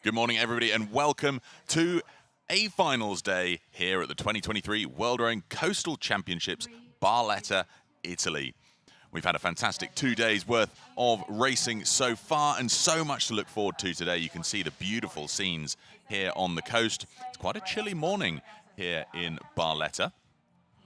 Good morning, everybody, and welcome to a finals day here at the 2023 World Rowing Coastal Championships, Barletta, Italy. We've had a fantastic 2 days worth of racing so far and so much to look forward to today. You can see the beautiful scenes here on the coast. It's quite a chilly morning here in Barletta.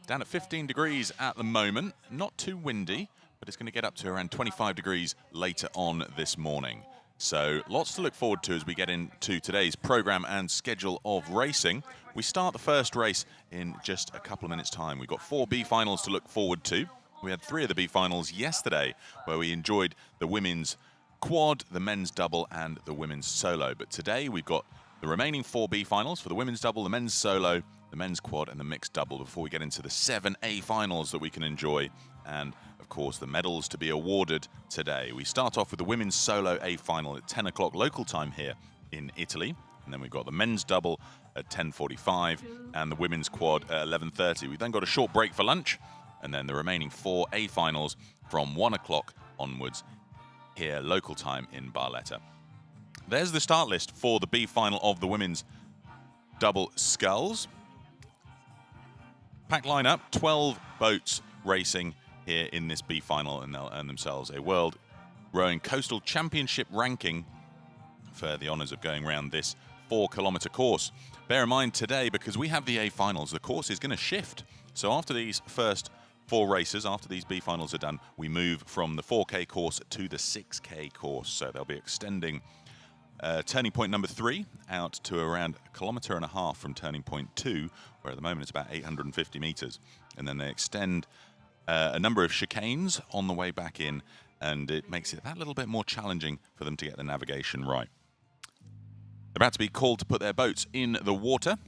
Down at 15 degrees at the moment, not too windy, but it's going to get up to around 25 degrees later on this morning. So lots to look forward to as we get into today's program and schedule of racing. We start the first race in just a couple of minutes' time. We've got 4 B finals to look forward to. We had 3 of the B finals yesterday where we enjoyed the women's quad, the men's double and the women's solo. But today we've got the remaining 4 B finals for the women's double, the men's solo, the men's quad and the mixed double before we get into the 7 A finals that we can enjoy. And of course, the medals to be awarded today. We start off with the women's solo A final at 10 o'clock local time here in Italy. And then we've got the men's double at 10:45 and the women's quad at 11:30. We've then got a short break for lunch and then the remaining 4 A finals from 1 o'clock onwards here local time in Barletta. There's the start list for the B final of the women's double sculls. Packed lineup, 12 boats racing here in this B final, and they'll earn themselves a World Rowing Coastal Championship ranking for the honours of going around this 4-kilometre course. Bear in mind today, because we have the A finals, the course is going to shift. So after these first 4 races, after these B finals are done, we move from the 4K course to the 6K course. So they'll be extending turning point number 3 out to around 1.5 kilometres from turning point 2, where at the moment it's about 850 metres. And then they extend a number of chicanes on the way back in, and it makes it that little bit more challenging for them to get the navigation right. They're about to be called to put their boats in the water.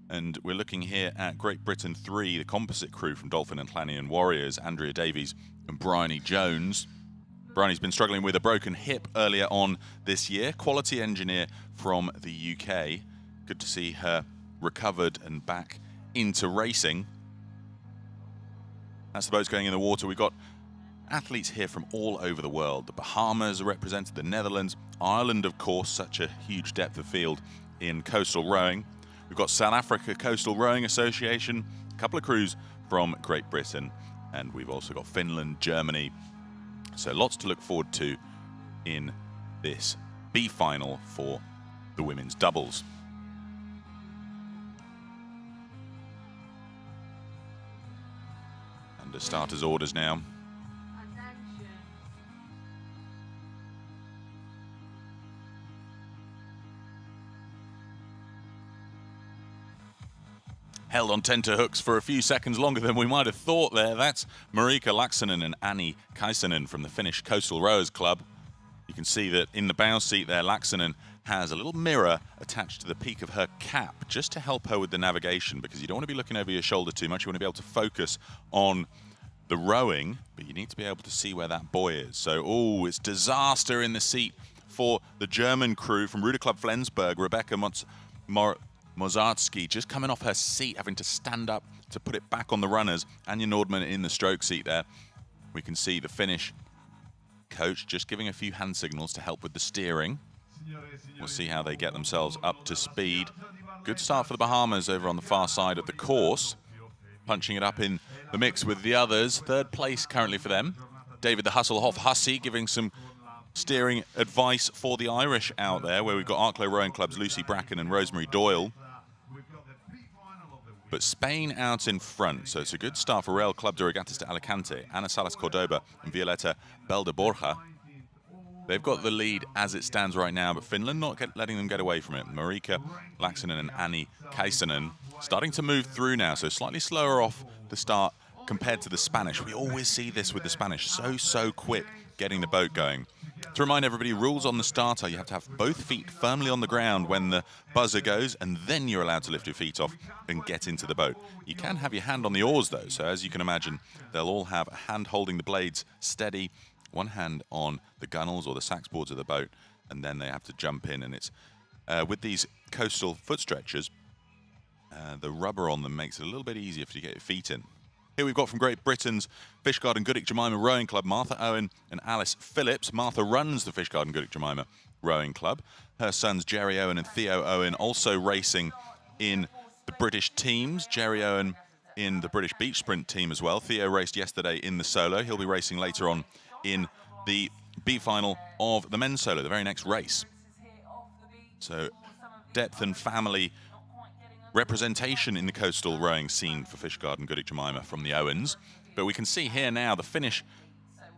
And we're looking here at Great Britain 3, the composite crew from Dolphin and Clanion Warriors, Andrea Davies and Bryony Jones. Bryony's been struggling with a broken hip earlier on this year. Quality engineer from the UK. Good to see her recovered and back into racing. That's the boats going in the water. We've got athletes here from all over the world. The Bahamas are represented, the Netherlands, Ireland, of course, such a huge depth of field in coastal rowing. We've got South Africa Coastal Rowing Association, a couple of crews from Great Britain, and we've also got Finland, Germany. So lots to look forward to in this B final for the women's doubles. Under starters orders now. Held on tenterhooks for a few seconds longer than we might have thought there. That's Marika Laaksonen and Anni Kaisanen from the Finnish Coastal Rowers Club. You can see that in the bow seat there, Laaksonen has a little mirror attached to the peak of her cap just to help her with the navigation, because you don't want to be looking over your shoulder too much. You want to be able to focus on the rowing, but you need to be able to see where that buoy is. So, it's disaster in the seat for the German crew from Ruder Club Flensburg. Rebecca Mozartsky just coming off her seat, having to stand up to put it back on the runners. Anja Nordman in the stroke seat there. We can see the Finnish coach just giving a few hand signals to help with the steering. We'll see how they get themselves up to speed. Good start for the Bahamas over on the far side of the course. Punching it up in the mix with the others. 3rd place currently for them. David the Hasselhoff Hussey giving some steering advice for the Irish out there, where we've got Arklow Rowing Club's Lucy Bracken and Rosemary Doyle. But Spain out in front, so it's a good start for Real Club de Regatas de Alicante, Ana Salas Cordoba and Violeta Belda-Borja. They've got the lead as it stands right now, but Finland not letting them get away from it. Marika Laaksonen and Anni Kaisanen starting to move through now, so slightly slower off the start compared to the Spanish. We always see this with the Spanish, so quick getting the boat going. To remind everybody, rules on the starter, you have to have both feet firmly on the ground when the buzzer goes, and then you're allowed to lift your feet off and get into the boat. You can have your hand on the oars though, so as you can imagine, they'll all have a hand holding the blades steady, one hand on the gunnels or the sax boards of the boat, and then they have to jump in. And it's with these coastal foot stretchers, the rubber on them makes it a little bit easier for you to get your feet in. Here we've got from Great Britain's Fishguard and Goodwick Jemima Rowing Club, Martha Owen and Alice Phillips. Martha runs the Fishguard and Goodwick Jemima Rowing Club. Her sons Jerry Owen and Theo Owen also racing in the British teams. Jerry Owen in the British Beach Sprint team as well. Theo raced yesterday in the solo. He'll be racing later on in the B final of the men's solo, the very next race. So depth and family representation in the coastal rowing scene for Fishguard and Goodwick Jemima from the Owens. But we can see here now the Finnish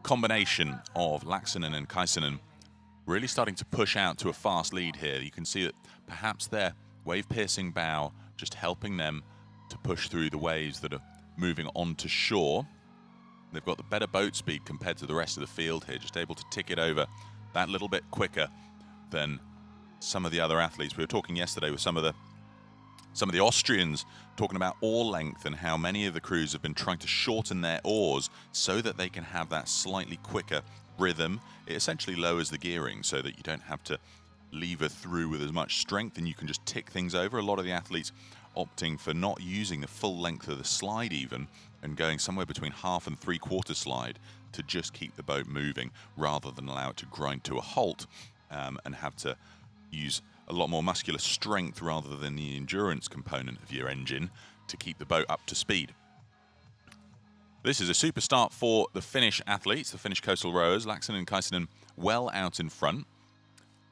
combination of Laaksonen and Kaisinen really starting to push out to a fast lead here. You can see that perhaps their wave-piercing bow just helping them to push through the waves that are moving onto shore. They've got the better boat speed compared to the rest of the field here, just able to tick it over that little bit quicker than some of the other athletes. We were talking yesterday with some of the Austrians talking about oar length and how many of the crews have been trying to shorten their oars so that they can have that slightly quicker rhythm. It essentially lowers the gearing so that you don't have to lever through with as much strength and you can just tick things over. A lot of the athletes opting for not using the full length of the slide even and going somewhere between half and three-quarter slide to just keep the boat moving rather than allow it to grind to a halt and have to use a lot more muscular strength rather than the endurance component of your engine to keep the boat up to speed. This is a super start for the Finnish athletes, the Finnish coastal rowers. Laaksonen and Kaisinen well out in front.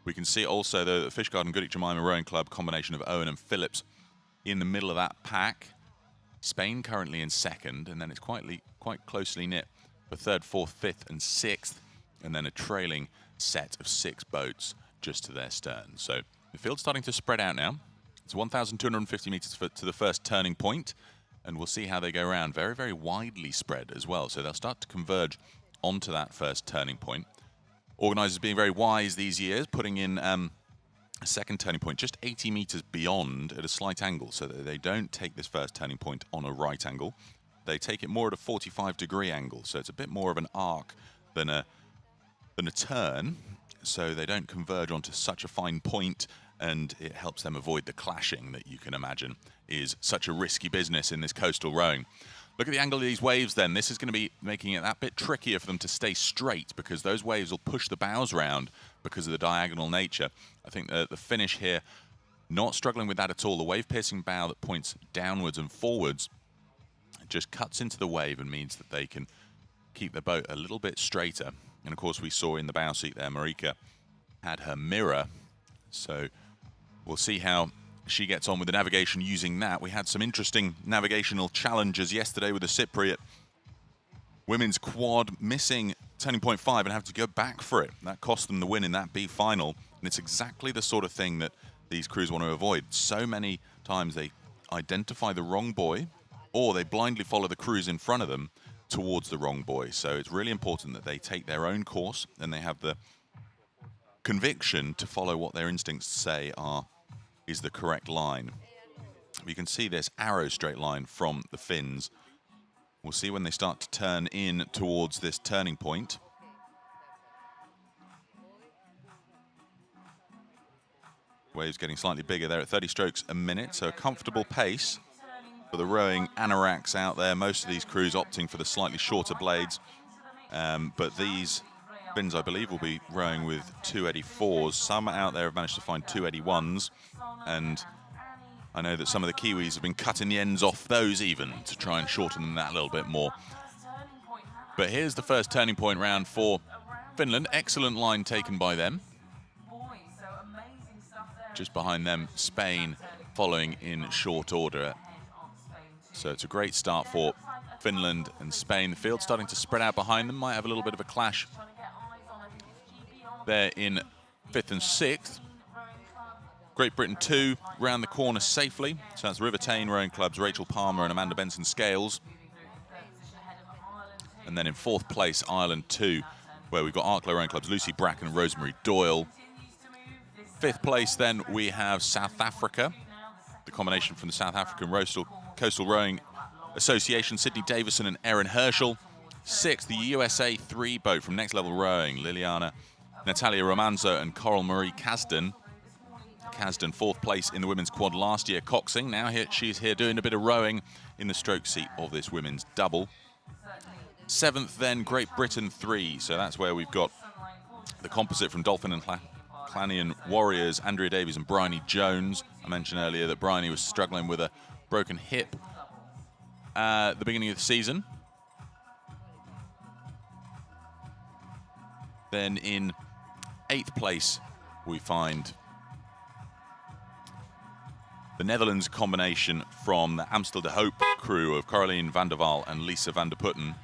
We can see also the Fishguard and Goodwick Jemima Rowing Club combination of Owen and Phillips in the middle of that pack. Spain currently in second, and then it's quite closely knit for third, fourth, fifth, and sixth, and then a trailing set of 6 boats just to their stern. So the field's starting to spread out now. It's 1,250 meters to the first turning point, and we'll see how they go around. Very, very widely spread as well, so they'll start to converge onto that first turning point. Organisers being very wise these years, putting in a second turning point just 80 meters beyond at a slight angle, so that they don't take this first turning point on a right angle. They take it more at a 45-degree angle, so it's a bit more of an arc than a turn, so they don't converge onto such a fine point, and it helps them avoid the clashing that you can imagine is such a risky business in this coastal rowing. Look at the angle of these waves then. This is going to be making it that bit trickier for them to stay straight because those waves will push the bows round because of the diagonal nature. I think the finish here, not struggling with that at all. The wave-piercing bow that points downwards and forwards just cuts into the wave and means that they can keep the boat a little bit straighter. And of course we saw in the bow seat there, Marika had her mirror. So we'll see how she gets on with the navigation using that. We had some interesting navigational challenges yesterday with the Cypriot women's quad missing turning point 5 and having to go back for it. That cost them the win in that B final. And it's exactly the sort of thing that these crews want to avoid. So many times they identify the wrong buoy or they blindly follow the crews in front of them towards the wrong buoy. So it's really important that they take their own course and they have the conviction to follow what their instincts say is the correct line. You can see this arrow straight line from the Finns. We'll see when they start to turn in towards this turning point. Waves getting slightly bigger there at 30 strokes a minute, so a comfortable pace for the rowing anoraks out there. Most of these crews opting for the slightly shorter blades, but these Finns, I believe, will be rowing with 284s. Some out there have managed to find 281s, and I know that some of the Kiwis have been cutting the ends off those even to try and shorten them that a little bit more. But here's the first turning point round for Finland. Excellent line taken by them. Just behind them, Spain following in short order. So it's a great start for Finland and Spain. The field starting to spread out behind them. Might have a little bit of a clash there in 5th and 6th. Great Britain 2 round the corner safely. So that's River Tane Rowing Club's Rachel Palmer and Amanda Benson Scales. And then in 4th place, Ireland 2, where we've got Arklow Rowing Club's Lucy Bracken and Rosemary Doyle. 5th place then we have South Africa, the combination from the South African Coastal Rowing Association, Sydney Davison and Erin Herschel. 6th, the USA 3 boat from Next Level Rowing, Liliana Natalia Romanzo and Coral Marie Kasdan. Kasdan, 4th place in the women's quad last year, coxing. Now she's here doing a bit of rowing in the stroke seat of this women's double. 7th then, Great Britain 3. So that's where we've got the composite from Dolphin and Clanion Warriors, Andrea Davies and Bryony Jones. I mentioned earlier that Bryony was struggling with a broken hip at the beginning of the season. Then in 8th place, we find the Netherlands combination from the Amstel de Hoop crew of Caroline van der Waal and Lisa van der Putten.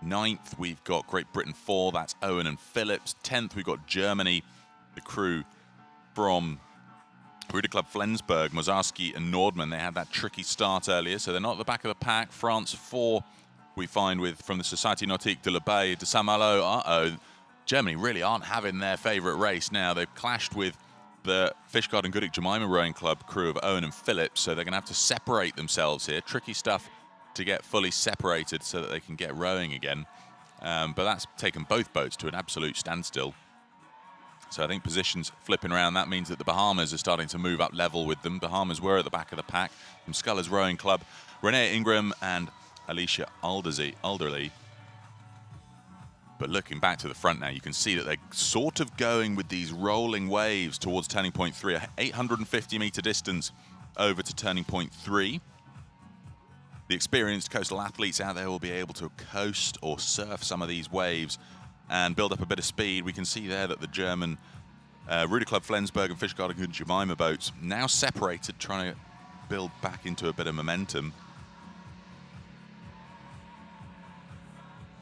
9th, we've got Great Britain 4, that's Owen and Phillips. 10th, we've got Germany, the crew from Ruder Club Flensburg, Mozarski and Nordman. They had that tricky start earlier, so they're not at the back of the pack. France 4, we find from the Société Nautique de la Baie de Saint-Malo. Germany really aren't having their favourite race now. They've clashed with the Fishguard and Goodwick Jemima Rowing Club crew of Owen and Phillips, so they're going to have to separate themselves here. Tricky stuff to get fully separated so that they can get rowing again. But that's taken both boats to an absolute standstill. So I think positions flipping around, that means that the Bahamas are starting to move up level with them. Bahamas were at the back of the pack from Scullers Rowing Club. Renee Ingram and Alicia Alderley. But looking back to the front now, you can see that they're sort of going with these rolling waves towards turning point 3, a 850-meter distance over to turning point 3. The experienced coastal athletes out there will be able to coast or surf some of these waves and build up a bit of speed. We can see there that the German Ruder Club Flensburg and Fishguard and Jemima boats now separated, trying to build back into a bit of momentum.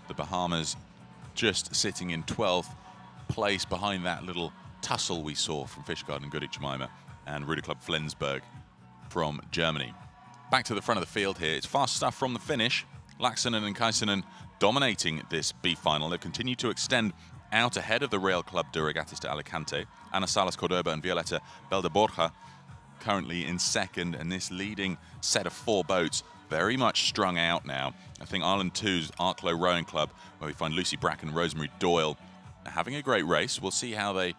The Bahamas just sitting in 12th place behind that little tussle we saw from Fishguard and Goodwick Jemima and Ruder Club Flensburg from Germany. Back to the front of the field here. It's fast stuff from the finish. Laaksonen and Kaisinen dominating this B final. They continue to extend out ahead of the Real Club de Regatas de Alicante. Ana Salas Cordoba and Violeta Belda-Borja currently in second, and this leading set of 4 boats very much strung out now. I think Ireland 2's Arklow Rowing Club, where we find Lucy Bracken and Rosemary Doyle, are having a great race. We'll see how they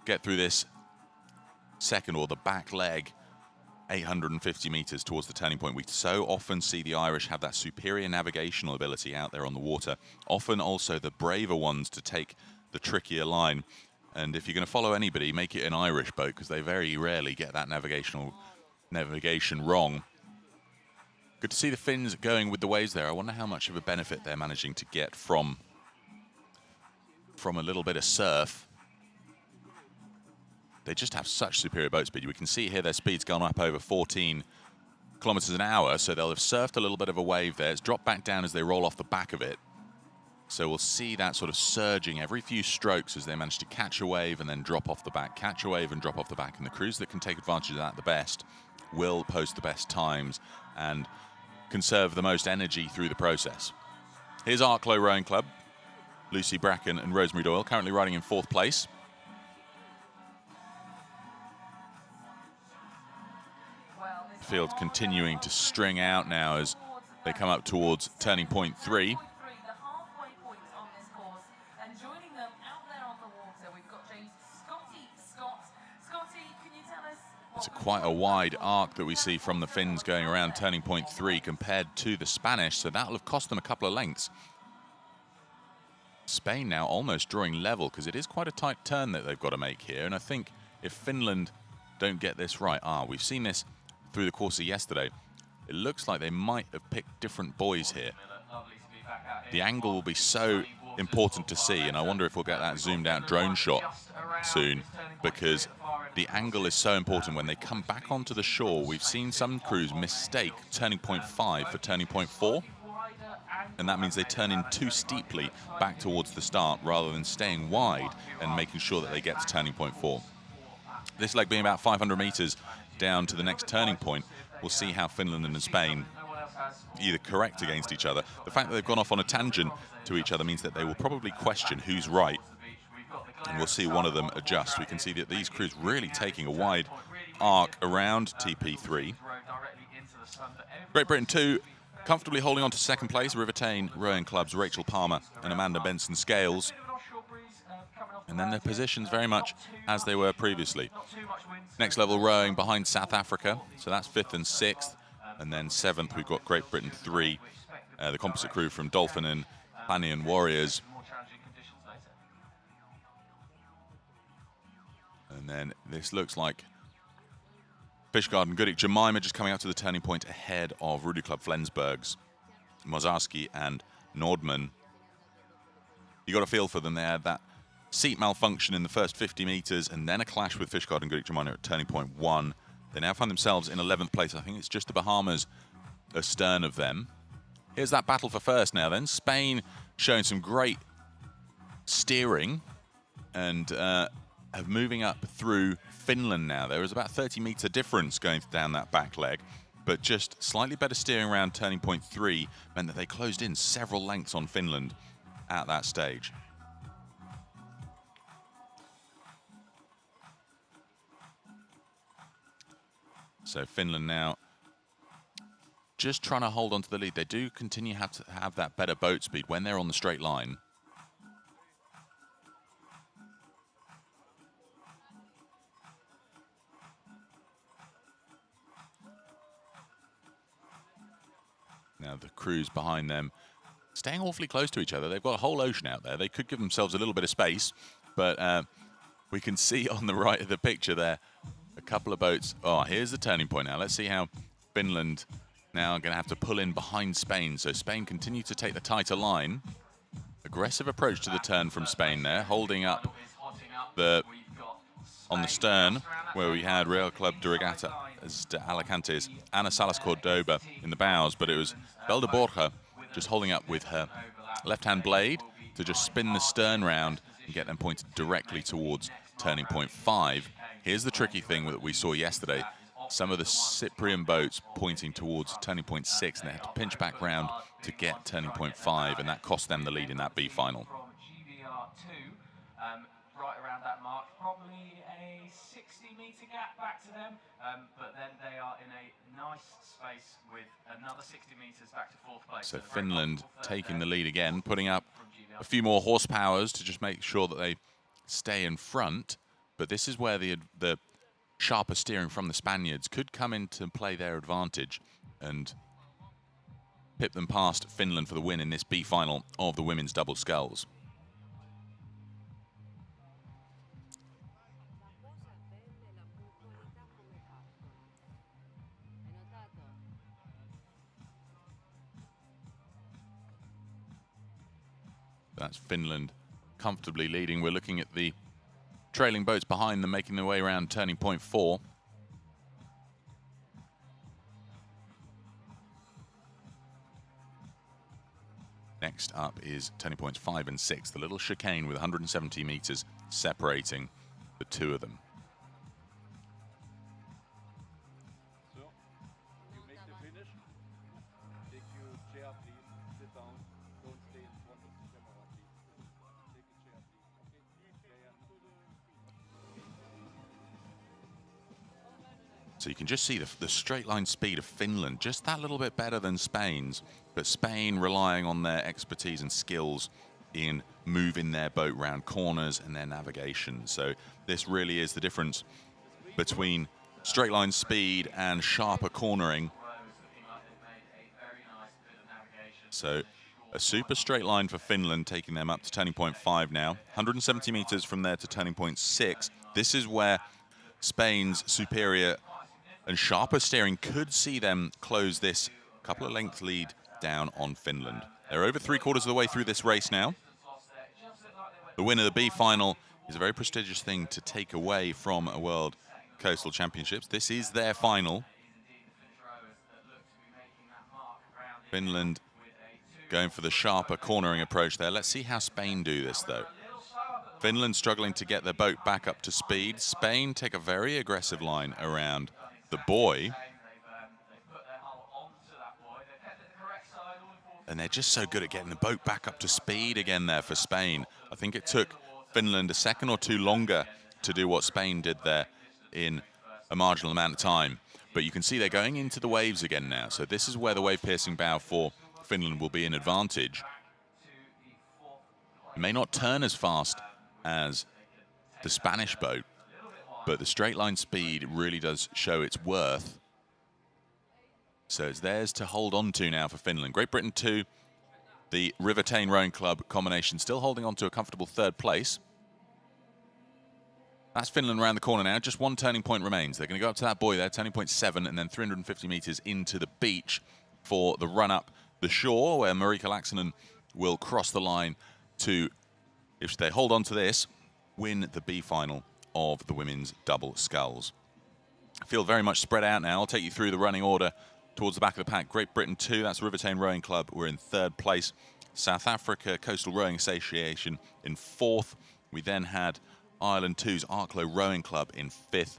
get through this second, or the back leg, 850 meters towards the turning point. We so often see the Irish have that superior navigational ability out there on the water, often also the braver ones to take the trickier line. And if you're going to follow anybody, make it an Irish boat, because they very rarely get that navigation wrong. Good to see the Finns going with the waves there. I wonder how much of a benefit they're managing to get from a little bit of surf. They just have such superior boat speed. We can see here their speed's gone up over 14 kilometers an hour, so they'll have surfed a little bit of a wave there. It's dropped back down as they roll off the back of it. So we'll see that sort of surging every few strokes as they manage to catch a wave and then drop off the back, catch a wave and drop off the back. And the crews that can take advantage of that the best will post the best times and conserve the most energy through the process. Here's Arklow Rowing Club, Lucy Bracken and Rosemary Doyle, currently riding in 4th place. The field continuing to string out now as they come up towards turning point 3. It's quite a wide arc that we see from the Finns going around turning point 3 compared to the Spanish, so that'll have cost them a couple of lengths. Spain now almost drawing level, because it is quite a tight turn that they've got to make here, and I think if Finland don't get this right, we've seen this through the course of yesterday, it looks like they might have picked different buoys here. The angle will be so important to see, and I wonder if we'll get that zoomed out drone shot soon, because the angle is so important. When they come back onto the shore, we've seen some crews mistake turning point 5 for turning point 4, and that means they turn in too steeply back towards the start rather than staying wide and making sure that they get to turning point 4. This leg being about 500 meters down to the next turning point, we'll see how Finland and Spain either correct against each other. The fact that they've gone off on a tangent to each other means that they will probably question who's right, and we'll see one of them adjust. We can see that these crews really taking a wide arc around TP3. Great Britain 2 comfortably holding on to second place. Rivertain Rowing Club's Rachel Palmer and Amanda Benson Scales. And then their positions very much as they were previously. Next level rowing behind South Africa, so that's 5th and 6th. And then 7th, we've got Great Britain 3, the composite crew from Dolphin and Panion Warriors. And then this looks like Fishguard and Gudik Jemima just coming out to the turning point ahead of Rudy Club Flensburg's Mozarski and Nordman. You got a feel for them. They had that seat malfunction in the first 50 meters and then a clash with Fishguard and Gudik Jemima at turning point 1. They now find themselves in 11th place. I think it's just the Bahamas astern of them. Here's that battle for first now then. Spain showing some great steering and moving up through Finland now. There was about 30-meter difference going down that back leg, but just slightly better steering around turning point 3 meant that they closed in several lengths on Finland at that stage. So Finland now just trying to hold on to the lead. They do continue to have that better boat speed when they're on the straight line. Now the crews behind them staying awfully close to each other. They've got a whole ocean out there. They could give themselves a little bit of space, but we can see on the right of the picture there a couple of boats. Oh, here's the turning point now. Let's see how Finland now are going to have to pull in behind Spain. So Spain continue to take the tighter line. Aggressive approach to the turn from Spain there, holding up on the stern where we had Real Club de Regata de Alicante's Ana Salas Cordoba in the bows, but it was Bel de Borja just holding up with her left-hand blade to just spin the stern round and get them pointed directly towards turning point 5. Here's the tricky thing that we saw yesterday. Some of the Cyprian boats pointing towards turning point 6, and they had to pinch back round to get turning point 5, and that cost them the lead in that B final. Right around that mark, probably a 60-meter gap back to them, but then they are in a nice space with another 60 meters back to 4th place. So Finland taking the lead again, putting up a few more horsepowers to just make sure that they stay in front. But this is where the sharper steering from the Spaniards could come into play their advantage and pip them past Finland for the win in this B final of the women's double sculls. That's Finland comfortably leading. We're looking at the trailing boats behind them making their way around turning point 4. Next up is turning points 5 and 6, the little chicane with 170 meters separating the two of them. So, you make the finish. Take your chair, please. Sit down. Don't stay in front of the camera, please. Take a chair, please. Okay. So you can just see the straight line speed of Finland, just that little bit better than Spain's, but Spain relying on their expertise and skills in moving their boat round corners and their navigation. So this really is the difference between straight line speed and sharper cornering. So a super straight line for Finland, taking them up to turning point 5 now. 170 meters from there to turning point 6. This is where Spain's superior and sharper steering could see them close this couple of length lead down on Finland. They're over 3/4 of the way through this race now. The win of the B final is a very prestigious thing to take away from a World Coastal Championships. This is their final. Finland going for the sharper cornering approach there. Let's see how Spain do this though. Finland struggling to get their boat back up to speed. Spain take a very aggressive line around the buoy. And they're just so good at getting the boat back up to speed again there for Spain. I think it took Finland a second or two longer to do what Spain did there in a marginal amount of time. But you can see they're going into the waves again now. So this is where the wave-piercing bow for Finland will be an advantage. It may not turn as fast as the Spanish boat, but the straight line speed really does show its worth. So it's theirs to hold on to now for Finland. Great Britain 2, the River Tane Rowing Club combination still holding on to a comfortable third place. That's Finland around the corner now. Just one turning point remains. They're going to go up to that buoy there, turning point 7, and then 350 meters into the beach for the run-up the shore, where Marika Laaksonen will cross the line to, if they hold on to this, win the B final of the women's double sculls. I feel very much spread out now. I'll take you through the running order towards the back of the pack. Great Britain 2, that's River Tane Rowing Club. We're in 3rd place. South Africa Coastal Rowing Association in 4th. We then had Ireland 2's Arklow Rowing Club in 5th.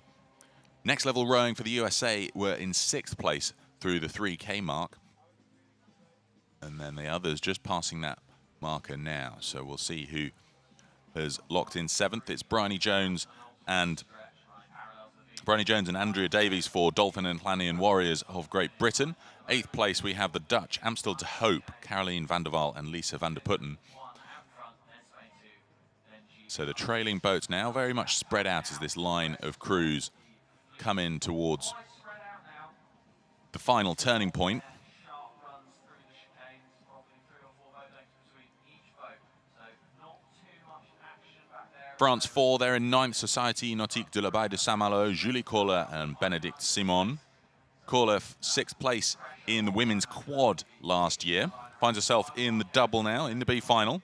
Next level rowing for the USA were in 6th place through the 3K mark. And then the others just passing that marker now. So we'll see who has locked in 7th. It's Bryony Jones and Andrea Davies for Dolphin and Llanian Warriors of Great Britain. 8th place we have the Dutch Amstel de Hope, Caroline van der Waal and Lisa van der Putten. So the trailing boats now very much spread out as this line of crews come in towards the final turning point. France 4, they're in 9th. Société Nautique de la Baie de Saint-Malo, Julie Kohler and Benedict Simon. Kohler 6th place in the women's quad last year. Finds herself in the double now, in the B final.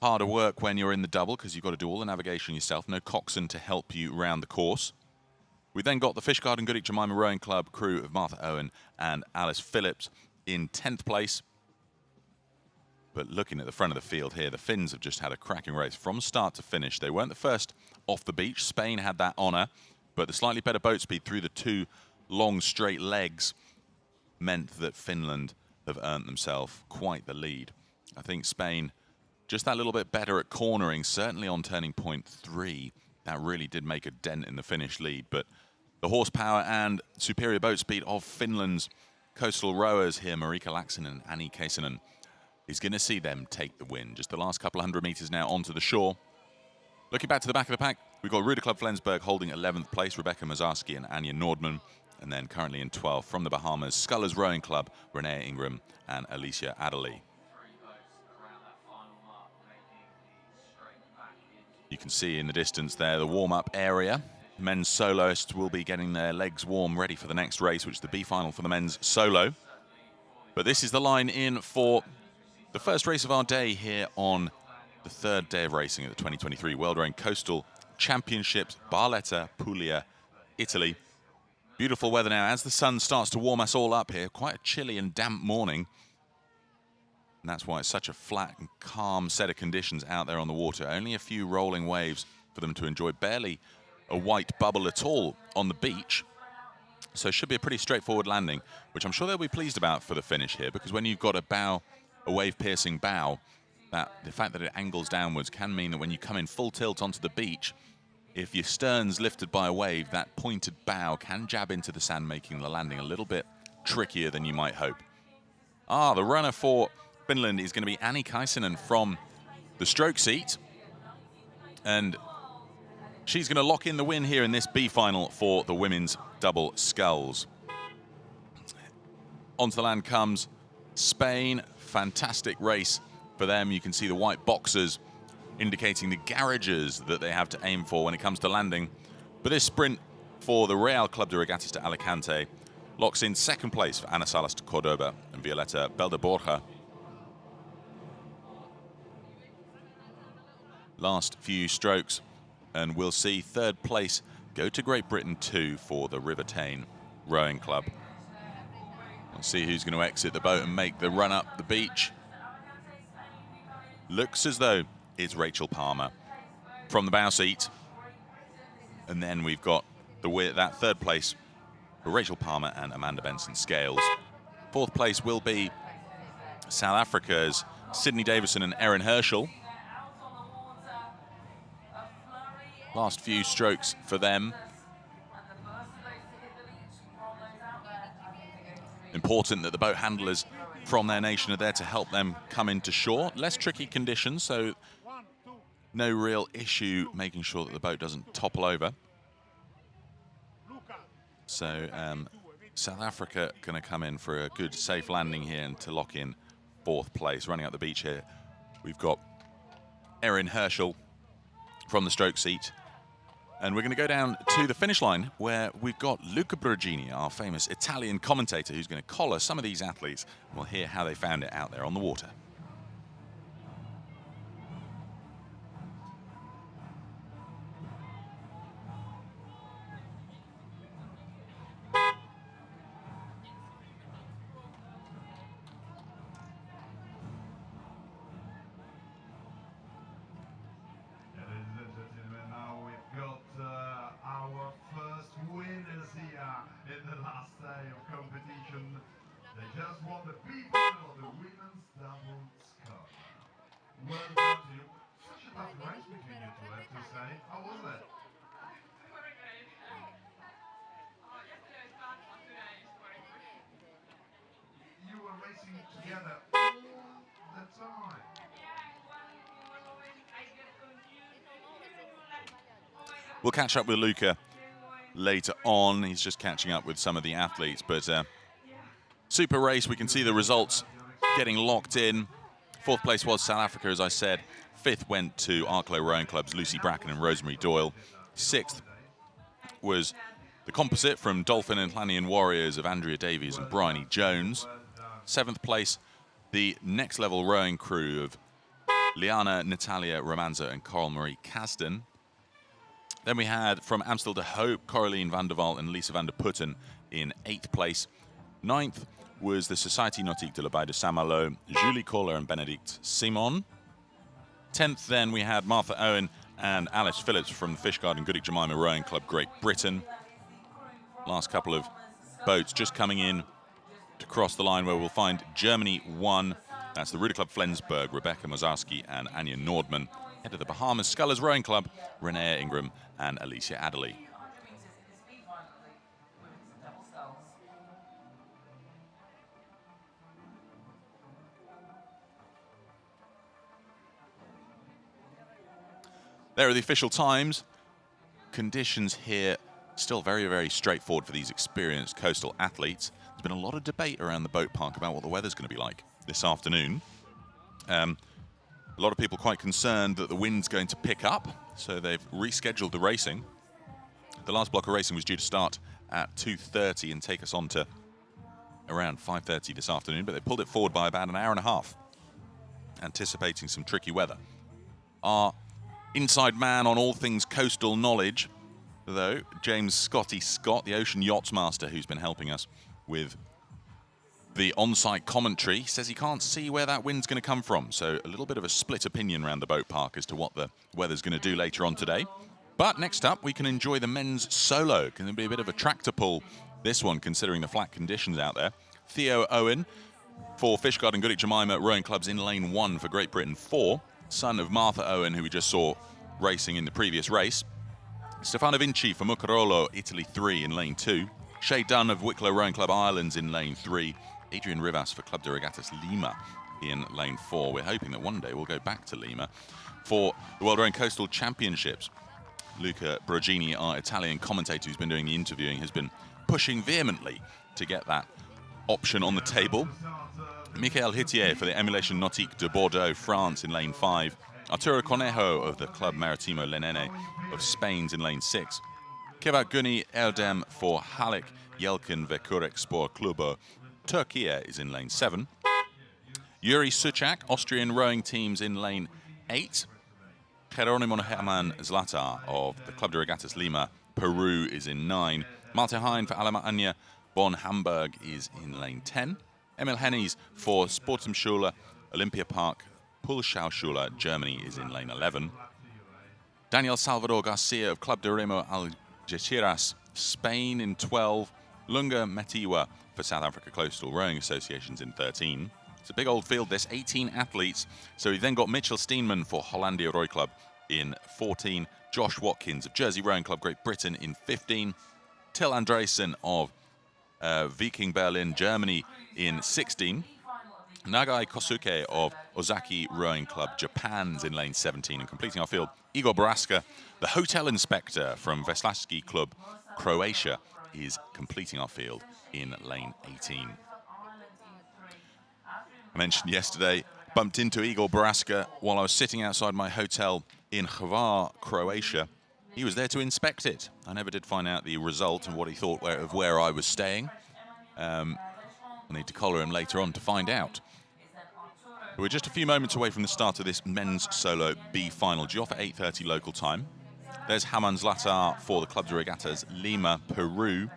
Harder work when you're in the double because you've got to do all the navigation yourself. No coxswain to help you round the course. We then got the Fishguard and Goodwick Jemima Rowing Club crew of Martha Owen and Alice Phillips in 10th place. But looking at the front of the field here, the Finns have just had a cracking race from start to finish. They weren't the first off the beach. Spain had that honour, but the slightly better boat speed through the 2 long straight legs meant that Finland have earned themselves quite the lead. I think Spain just that little bit better at cornering, certainly on turning point 3. That really did make a dent in the Finnish lead, but the horsepower and superior boat speed of Finland's coastal rowers here, Marika Laaksonen and Anni Keisanen, is going to see them take the win. Just the last couple of hundred meters now onto the shore. Looking back to the back of the pack, we've got Ruder Club Flensburg holding 11th place, Rebecca Mazarski and Anya Nordman. And then currently in 12th from the Bahamas, Scullers Rowing Club, Renee Ingram and Alicia Adderley. You can see in the distance there the warm-up area. Men's soloists will be getting their legs warm, ready for the next race, which is the B final for the men's solo. But this is the line in for the first race of our day here on the 3rd day of racing at the 2023 World Rowing Coastal Championships, Barletta, Puglia, Italy. Beautiful weather now as the sun starts to warm us all up here. Quite a chilly and damp morning. And that's why it's such a flat and calm set of conditions out there on the water. Only a few rolling waves for them to enjoy. Barely a white bubble at all on the beach. So it should be a pretty straightforward landing, which I'm sure they'll be pleased about for the finish here, because when you've got a wave-piercing bow, the fact that it angles downwards can mean that when you come in full tilt onto the beach, if your stern's lifted by a wave, that pointed bow can jab into the sand, making the landing a little bit trickier than you might hope. The runner for Finland is going to be Anni Keisanen from the stroke seat. And she's going to lock in the win here in this B final for the women's double sculls. Onto the land comes Spain. Fantastic race for them. You can see the white boxes indicating the garages that they have to aim for when it comes to landing. But this sprint for the Real Club de Regatas de Alicante locks in 2nd place for Ana Salas de Cordoba and Violeta Belda-Borja. Last few strokes, and we'll see 3rd place go to Great Britain 2 for the River Tane Rowing Club. We'll see who's going to exit the boat and make the run up the beach. Looks as though it's Rachel Palmer from the bow seat. And then we've got that 3rd place for Rachel Palmer and Amanda Benson-Scales. 4th place will be South Africa's Sydney Davison and Erin Herschel. Last few strokes for them. Important that the boat handlers from their nation are there to help them come into shore. Less tricky conditions, so no real issue making sure that the boat doesn't topple over. So South Africa going to come in for a good, safe landing here and to lock in 4th place. Running up the beach here, we've got Erin Herschel from the stroke seat. And we're going to go down to the finish line where we've got Luca Brogini, our famous Italian commentator, who's going to collar some of these athletes. We'll hear how they found it out there on the water. Just won the people of the women's double sculls. Well done to you. Such a tough race between you two, I have to say. How was it? You were racing together all the time. We'll catch up with Luca later on. He's just catching up with some of the athletes, but super race. We can see the results getting locked in. 4th place was South Africa, as I said. 5th went to Arklow Rowing Club's Lucy Bracken and Rosemary Doyle. 6th was the composite from Dolphin and Llanian Warriors of Andrea Davies and Bryony Jones. 7th place, the Next Level Rowing crew of Liana, Natalia Romanza and Coral Marie Kasdan. Then we had from Amstel de Hope, Coraline van der Waal and Lisa van der Putten in 8th place. 9th was the Société Nautique de la Baie de Saint-Malo, Julie Kohler and Benedict Simon. 10th then we had Martha Owen and Alice Phillips from the Fishguard and Goodwick Jemima Rowing Club, Great Britain. Last couple of boats just coming in to cross the line where we'll find Germany 1. That's the Ruder Club Flensburg, Rebecca Mozarski and Anya Nordman. Head of the Bahamas Scullers Rowing Club, Renee Ingram and Alicia Adderley. There are the official times. Conditions here still very, very straightforward for these experienced coastal athletes. There's been a lot of debate around the boat park about what the weather's going to be like this afternoon. A lot of people quite concerned that the wind's going to pick up, so they've rescheduled the racing. The last block of racing was due to start at 2:30 and take us on to around 5:30 this afternoon, but they pulled it forward by about an hour and a half, anticipating some tricky weather. Our inside man on all things coastal knowledge, though, James Scotty Scott, the Ocean Yachts Master, who's been helping us with the on-site commentary, says he can't see where that wind's going to come from. So a little bit of a split opinion around the boat park as to what the weather's going to do later on today. But next up, we can enjoy the men's solo. Can there be a bit of a tractor pull, this one, considering the flat conditions out there? Theo Owen for Fishguard and Goodwick Jemima Rowing Clubs in lane 1 for Great Britain 4. Son of Martha Owen, who we just saw racing in the previous race. Stefano Vinci for Muccarolo, Italy 3 in lane 2. Shay Dunn of Wicklow Rowing Club Irelands in lane 3. Adrian Rivas for Club de Regatas Lima in lane 4. We're hoping that one day we'll go back to Lima for the World Rowing Coastal Championships. Luca Brogini, our Italian commentator who's been doing the interviewing, has been pushing vehemently to get that option on the table. Michael Hittier for the Emulation Nautique de Bordeaux, France in lane 5. Arturo Conejo of the Club Maritimo Lenene of Spain's in lane 6. Kevat Guni Erdem for Halleck Yelken Vekurek Sport Klubo Turkey is in lane 7. Yuri Suchak, Austrian rowing teams in lane 8. Jeronimo Herman Zlatar of the Club de Regatas Lima, Peru is in 9. Malte Hein for Alemania Bonn Hamburg is in lane 10. Emil Hennies for Sportumschule Olympia Park Pulschauschule, Germany is in lane 11. Daniel Salvador Garcia of Club de Remo Algeciras, Spain in 12. Lunga Metiwa for South Africa Coastal Rowing Associations in 13. It's a big old field, this 18 athletes. So we've then got Mitchell Steenman for Hollandia Roy Club in 14. Josh Watkins of Jersey Rowing Club Great Britain in 15. Till Andresen of Viking Berlin, Germany in 16. Nagai Kosuke of Ozaki Rowing Club, Japan's in lane 17. And completing our field, Igor Baraska, the hotel inspector from Veslaski Club, Croatia, is completing our field in lane 18. I mentioned yesterday, bumped into Igor Baraska while I was sitting outside my hotel in Hvar, Croatia. He was there to inspect it. I never did find out the result and what he thought of where I was staying. I need to collar him later on to find out. We're just a few moments away from the start of this men's solo B final, due off at 8:30 local time. There's Haman Zlatar for the Club de Regattas Lima, Peru.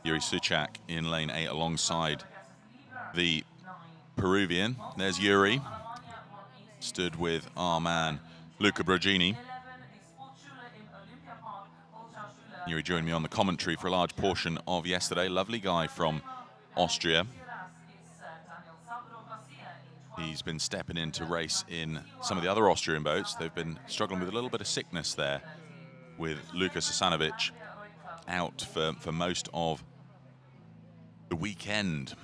Yuri Suchak in lane 8 alongside the Peruvian. There's Yuri, stood with our man Luca Brogini. Yuri joined me on the commentary for a large portion of yesterday. Lovely guy from Austria. He's been stepping in to race in some of the other Austrian boats. They've been struggling with a little bit of sickness there, with Luka Sasanovic out for most of the weekend.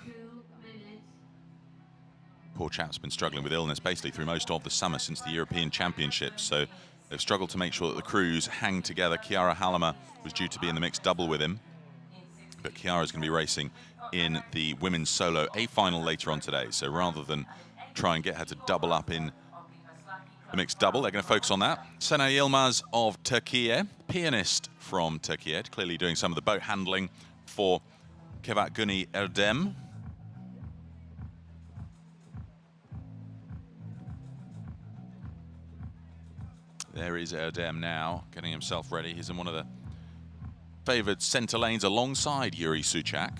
Poor chap's been struggling with illness basically through most of the summer since the European Championships, so they've struggled to make sure that the crews hang together. Chiara Halama was due to be in the mixed double with him, but Chiara's going to be racing in the women's solo A final later on today. So rather than try and get her to double up in the mixed double, they're going to focus on that. Sena Yilmaz of Turkey, pianist from Turkey, clearly doing some of the boat handling for Kevat Guni Erdem. There is Erdem now, getting himself ready. He's in one of the favoured centre lanes alongside Yuri Suchak.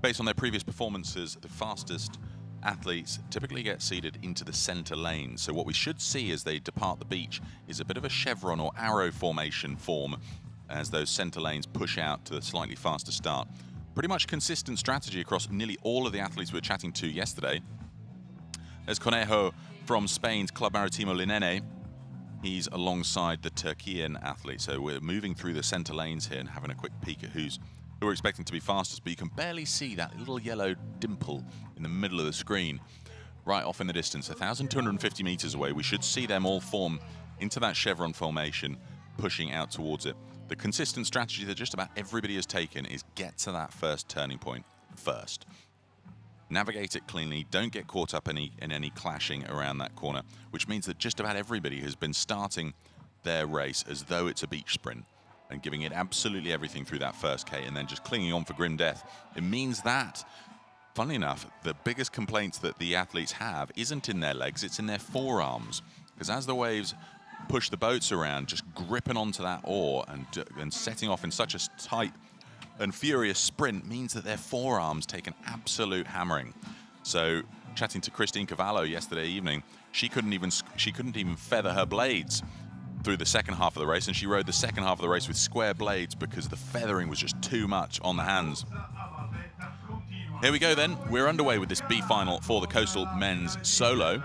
Based on their previous performances, the fastest athletes typically get seeded into the centre lane. So what we should see as they depart the beach is a bit of a chevron or arrow formation form as those centre lanes push out to a slightly faster start. Pretty much consistent strategy across nearly all of the athletes we were chatting to yesterday. There's Conejo from Spain's Club Maritimo Linene. He's alongside the Turkian athlete. So we're moving through the centre lanes here and having a quick peek at who we're expecting to be fastest, but you can barely see that little yellow dimple in the middle of the screen right off in the distance. 1,250 meters away, we should see them all form into that chevron formation, pushing out towards it. The consistent strategy that just about everybody has taken is get to that first turning point first. Navigate it cleanly, don't get caught up in any clashing around that corner, which means that just about everybody has been starting their race as though it's a beach sprint and giving it absolutely everything through that first K and then just clinging on for grim death. It means that, funnily enough, the biggest complaints that the athletes have isn't in their legs, it's in their forearms. Because as the waves push the boats around, just gripping onto that oar and setting off in such a tight and furious sprint means that their forearms take an absolute hammering. So, chatting to Christine Cavallo yesterday evening, she couldn't even feather her blades through the second half of the race, and she rode the second half of the race with square blades because the feathering was just too much on the hands. Here we go then. We're underway with this B final for the Coastal Men's Solo.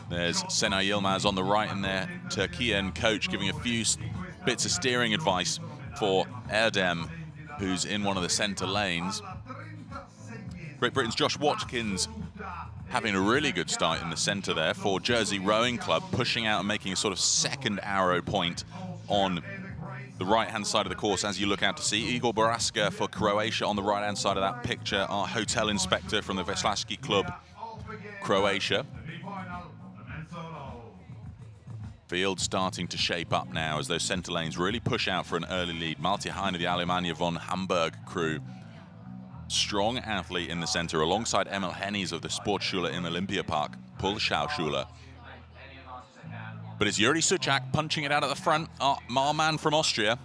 There's Sena Yilmaz on the right and their Turkian coach giving a few bits of steering advice for Erdem, who's in one of the centre lanes. Great Britain's Josh Watkins having a really good start in the centre there for Jersey Rowing Club, pushing out and making a sort of second arrow point on the right-hand side of the course as you look out to sea. Igor Baraska for Croatia on the right-hand side of that picture, our hotel inspector from the Veslaski Club, Croatia. Field starting to shape up now as those centre lanes really push out for an early lead. Malte Heine, the Alemannia von Hamburg crew. Strong athlete in the centre alongside Emil Hennies of the Sportschule im Olympiapark, Pulschauschule. But it's Yuri Suchak punching it out at the front, our man from Austria.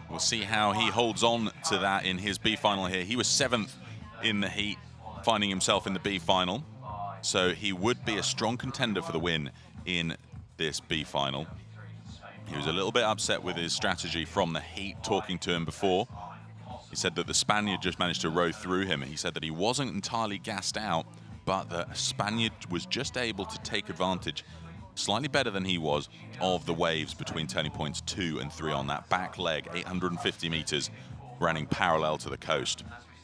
We'll see how he holds on to that in his B final here. He was 7th in the heat, finding himself in the B final. So he would be a strong contender for the win in this B final. He was a little bit upset with his strategy from the heat, talking to him before. He said that the Spaniard just managed to row through him. He said that he wasn't entirely gassed out, but the Spaniard was just able to take advantage, slightly better than he was, of the waves between turning points 2 and 3 on that back leg, 850 meters, running parallel to the coast.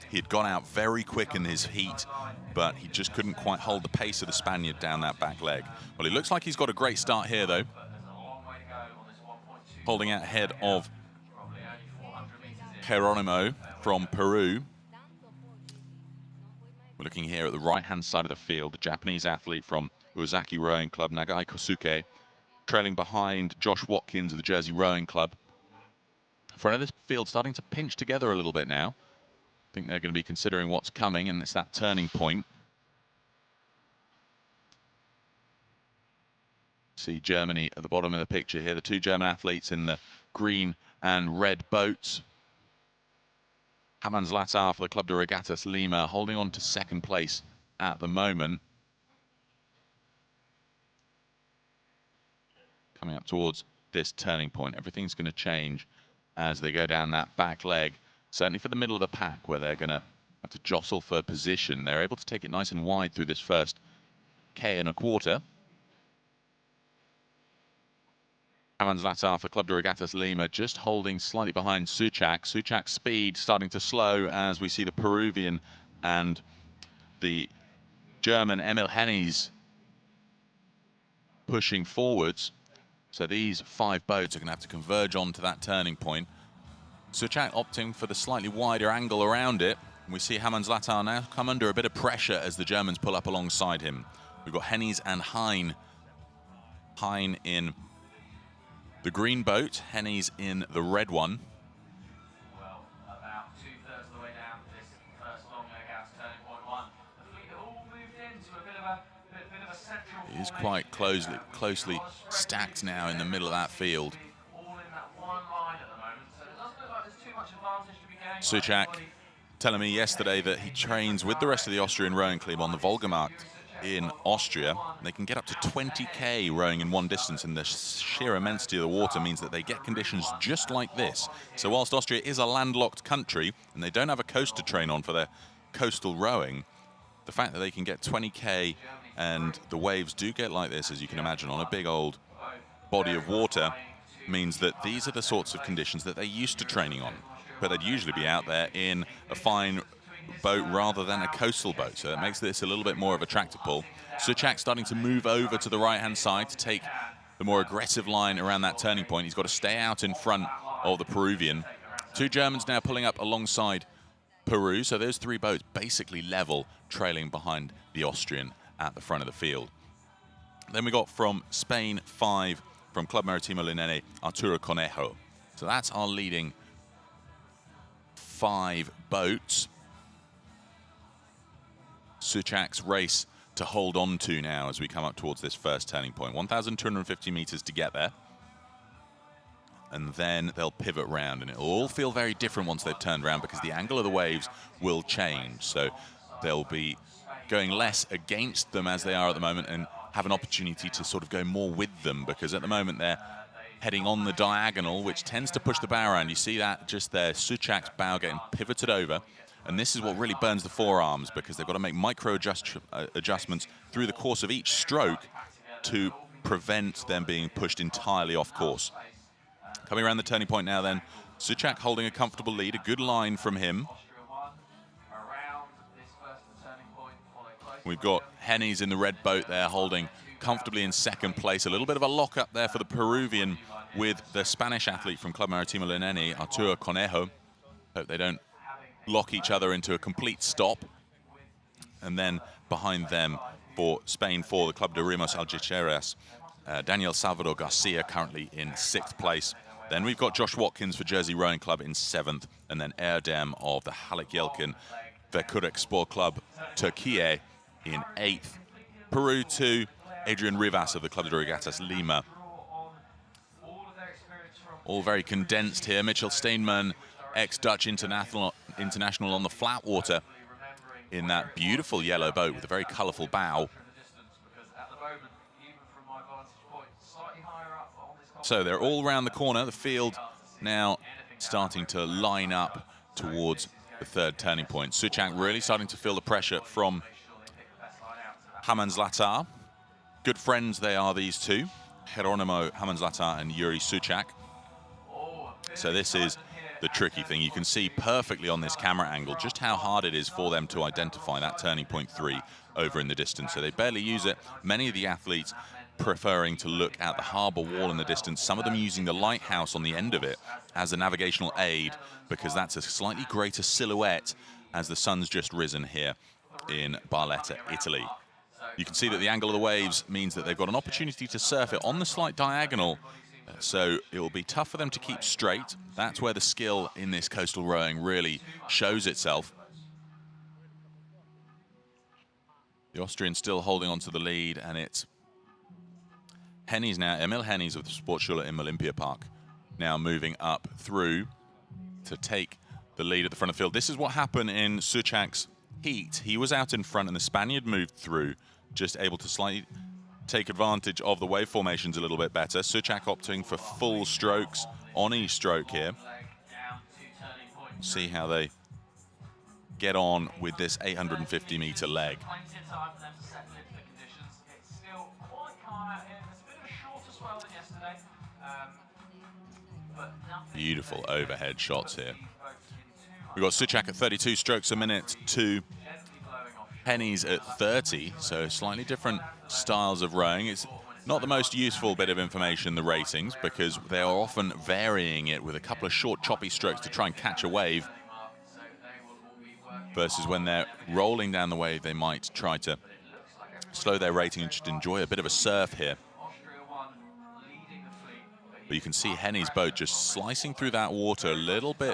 He had gone out very quick in his heat, but he just couldn't quite hold the pace of the Spaniard down that back leg. Well, it looks like he's got a great start here, though, holding out ahead of Geronimo from Peru. We're looking here at the right-hand side of the field, the Japanese athlete from Ozaki Rowing Club, Nagai Kosuke, trailing behind Josh Watkins of the Jersey Rowing Club. Front of this field starting to pinch together a little bit now. I think they're going to be considering what's coming, and it's that turning point. See Germany at the bottom of the picture here, the two German athletes in the green and red boats. Haman Zlatar for the Club de Regatas Lima holding on to second place at the moment. Coming up towards this turning point, everything's going to change as they go down that back leg. Certainly for the middle of the pack, where they're going to have to jostle for position. They're able to take it nice and wide through this first K and a quarter. Haman Zlatar for Club de Regatas Lima just holding slightly behind Suchak. Suchak's speed starting to slow as we see the Peruvian and the German Emil Hennies pushing forwards. So these 5 boats are going to have to converge onto that turning point. Suchak opting for the slightly wider angle around it. We see Haman Zlatar now come under a bit of pressure as the Germans pull up alongside him. We've got Hennies and Hein. Hein in the green boat, Hennies in the red one. Well, about 2/3 of the way down this first long leg out to turning point 1. The fleet have all moved into a bit of a central. It is quite closely stacked now in the middle of that field. All in that one line at the moment, so it doesn't look like there's too much advantage to be gained. Suchak telling me yesterday that he trains with the rest of the Austrian rowing club on the Volgamarkt in Austria. They can get up to 20k rowing in one distance, and the sheer immensity of the water means that they get conditions just like this. So whilst Austria is a landlocked country and they don't have a coast to train on for their coastal rowing, the fact that they can get 20k and the waves do get like this, as you can imagine, on a big old body of water, means that these are the sorts of conditions that they're used to training on. But they'd usually be out there in a fine boat rather than a coastal boat, so it makes this a little bit more of a tractor pull. Suchak starting to move over to the right-hand side to take the more aggressive line around that turning point. He's got to stay out in front of the Peruvian. 2 Germans now pulling up alongside Peru, so those 3 boats basically level, trailing behind the Austrian at the front of the field. Then we got from Spain 5 from Club Maritimo Linene, Arturo Conejo. So that's our leading 5 boats. Suchak's race to hold on to now as we come up towards this first turning point. 1,250 meters to get there. And then they'll pivot round, and it'll all feel very different once they've turned around because the angle of the waves will change. So they'll be going less against them as they are at the moment and have an opportunity to sort of go more with them, because at the moment they're heading on the diagonal, which tends to push the bow around. You see that just there, Suchak's bow getting pivoted over. And this is what really burns the forearms, because they've got to make micro adjustments through the course of each stroke to prevent them being pushed entirely off course. Coming around the turning point now then, Suchak holding a comfortable lead, a good line from him. We've got Hennies in the red boat there holding comfortably in second place. A little bit of a lock up there for the Peruvian with the Spanish athlete from Club Maritimo Linene, Arturo Conejo. Hope they don't lock each other into a complete stop. And then behind them for Spain 4, the Club de Rimos Algeciras, Daniel Salvador Garcia currently in 6th place. Then we've got Josh Watkins for Jersey Rowing Club in 7th, and then Erdem of the Haluk Yelkin Vekurek Sport Club Turkey in 8th. Peru 2, Adrian Rivas of the Club de Regatas Lima. All very condensed here. Mitchell Steinman, ex-Dutch international on the flat water in that beautiful yellow boat with a very colourful bow. So they're all around the corner. The field now starting to line up towards the third turning point. Suchak really starting to feel the pressure from Hamans-Latar. Good friends they are, these two, Geronimo Hamans-Latar and Yuri Suchak. So this is the tricky thing. You can see perfectly on this camera angle just how hard it is for them to identify that turning point 3 over in the distance. So they barely use it. Many of the athletes preferring to look at the harbour wall in the distance, some of them using the lighthouse on the end of it as a navigational aid, because that's a slightly greater silhouette as the sun's just risen here in Barletta, Italy. You can see that the angle of the waves means that they've got an opportunity to surf it on the slight diagonal, so it will be tough for them to keep straight. That's where the skill in this coastal rowing really shows itself. The Austrian still holding on to the lead, and it's Hennies now, Emil Hennies of the Sportschule im Olympiapark, now moving up through to take the lead at the front of the field. This is what happened in Suchak's heat. He was out in front and the Spaniard moved through, just able to slightly take advantage of the wave formations a little bit better. Suchak opting for full strokes on each stroke here. See how they get on with this 850-meter leg. Beautiful overhead shots here. We've got Suchak at 32 strokes a minute to Hennies at 30, so slightly different styles of rowing. It's not the most useful bit of information, the ratings, because they are often varying it with a couple of short, choppy strokes to try and catch a wave, versus when they're rolling down the wave, they might try to slow their rating and just enjoy a bit of a surf here. But you can see Hennies' boat just slicing through that water a little bit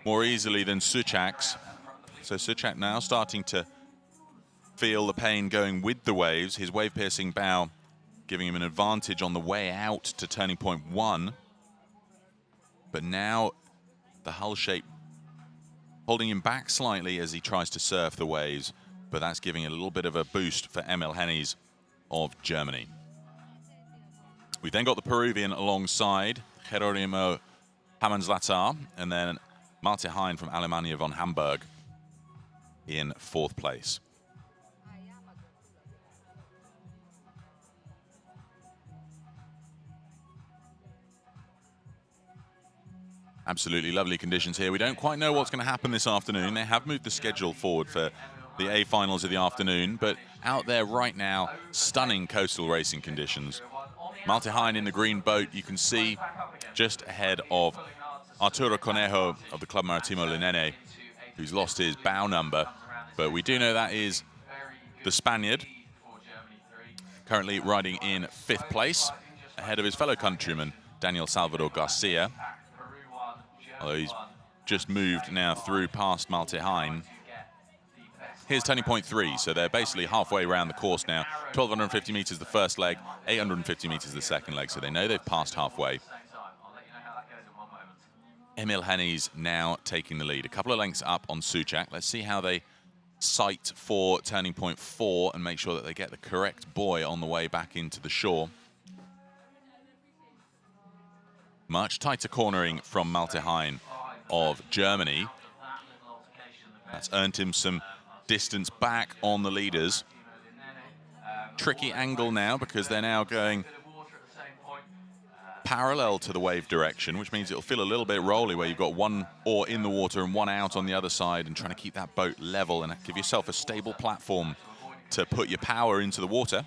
more easily than Suchak's. So Suchak now starting to feel the pain going with the waves. His wave-piercing bow giving him an advantage on the way out to turning point 1. But now the hull shape holding him back slightly as he tries to surf the waves. But that's giving a little bit of a boost for Emil Hennies of Germany. We've then got the Peruvian alongside, Geronimo Hamans-Latar, and then Malte Hein from Alemannia von Hamburg in 4th place. Absolutely lovely conditions here. We don't quite know what's going to happen this afternoon. They have moved the schedule forward for the A finals of the afternoon, but out there right now, stunning coastal racing conditions. Malte Hein in the green boat, you can see just ahead of Arturo Conejo of the Club Maritimo Linene, who's lost his bow number. But we do know that is the Spaniard, currently riding in 5th place, ahead of his fellow countryman, Daniel Salvador Garcia. Although he's just moved now through past Malte Hein. Here's turning point 3, so they're basically halfway around the course now. 1,250 meters the first leg, 850 meters the second leg, so they know they've passed halfway. Emil Hennies now taking the lead, a couple of lengths up on Suchak. Let's see how they sight for turning point 4 and make sure that they get the correct buoy on the way back into the shore. Much tighter cornering from Malte Hein of Germany. That's earned him some distance back on the leaders. Tricky angle now because they're now going parallel to the wave direction, which means it'll feel a little bit rolly where you've got one oar in the water and one out on the other side, and trying to keep that boat level and give yourself a stable platform to put your power into the water.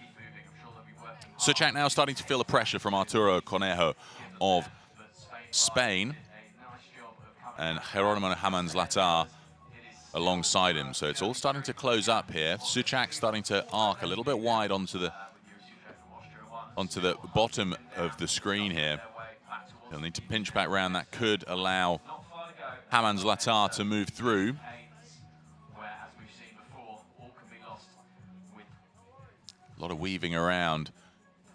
Suchak now starting to feel the pressure from Arturo Conejo of Spain and Geronimo Hamans-Latar alongside him. So it's all starting to close up here. Suchak starting to arc a little bit wide onto the bottom of the screen here. He'll need to pinch back round. That could allow Hamans-Latar to move through. A lot of weaving around.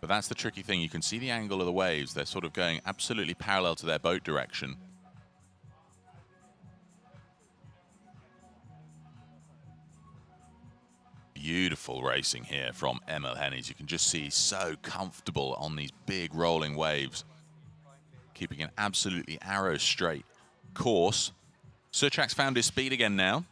But that's the tricky thing. You can see the angle of the waves. They're sort of going absolutely parallel to their boat direction. Beautiful racing here from Emil Hennies. You can just see so comfortable on these big rolling waves, keeping an absolutely arrow straight course. Suchak's found his speed again now.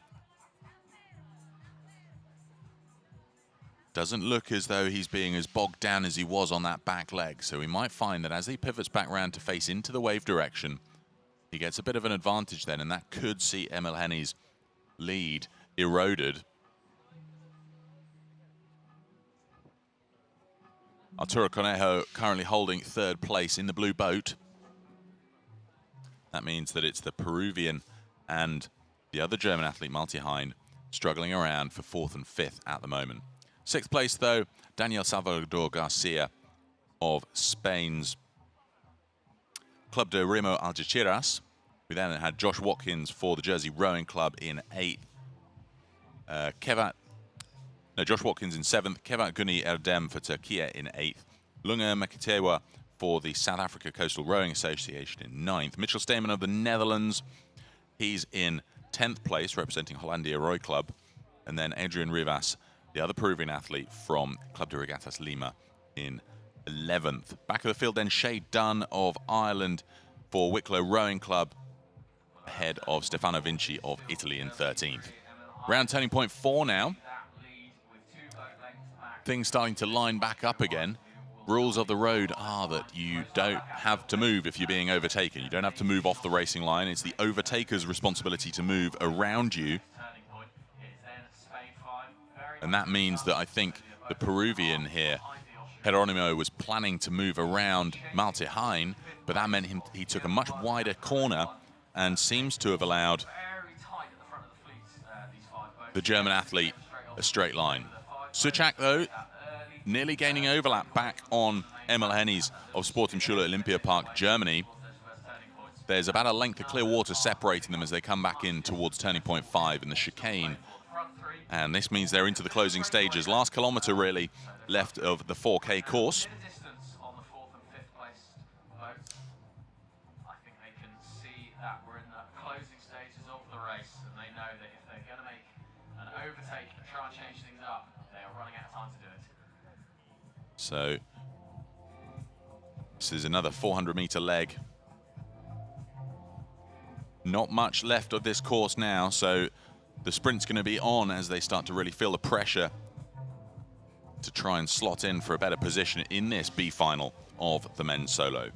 Doesn't look as though he's being as bogged down as he was on that back leg. So we might find that as he pivots back round to face into the wave direction, he gets a bit of an advantage then, and that could see Emil Henny's lead eroded. Arturo Conejo currently holding third place in the blue boat. That means that it's the Peruvian and the other German athlete, Malte Hein, struggling around for fourth and fifth at the moment. Sixth place, though, Daniel Salvador Garcia of Spain's Club de Remo Algeciras. We then had Josh Watkins for the Jersey Rowing Club in eighth. Josh Watkins in seventh. Kevat Guni Erdem for Turkey in eighth. Lunga Makitewa for the South Africa Coastal Rowing Association in ninth. Mitchell Steeman of the Netherlands, he's in 10th place, representing Hollandia Roy Club. And then Adrian Rivas, the other Peruvian athlete from Club de Regatas Lima, in 11th. Back of the field then, Shay Dunn of Ireland for Wicklow Rowing Club, ahead of Stefano Vinci of Italy in 13th. Round turning point 4 now. Things starting to line back up again. Rules of the road are that you don't have to move if you're being overtaken. You don't have to move off the racing line. It's the overtaker's responsibility to move around you. And that means that I think the Peruvian here, Geronimo, was planning to move around Malte Hein, but that meant he took a much wider corner and seems to have allowed the German athlete a straight line. Suchak, though, nearly gaining overlap back on Emil Hennies of Sportimschule Olympia Park, Germany. There's about a length of clear water separating them as they come back in towards turning point 5 in the chicane. And this means they're into the closing stages. Last kilometre, really, left of the 4K course. I think they can see that we're in the closing stages of the race, and they know that if they're going to make an overtake and try and change things up, they are running out of time to do it. So this is another 400-metre leg. Not much left of this course now, so the sprint's going to be on as they start to really feel the pressure to try and slot in for a better position in this B final of the men's solo.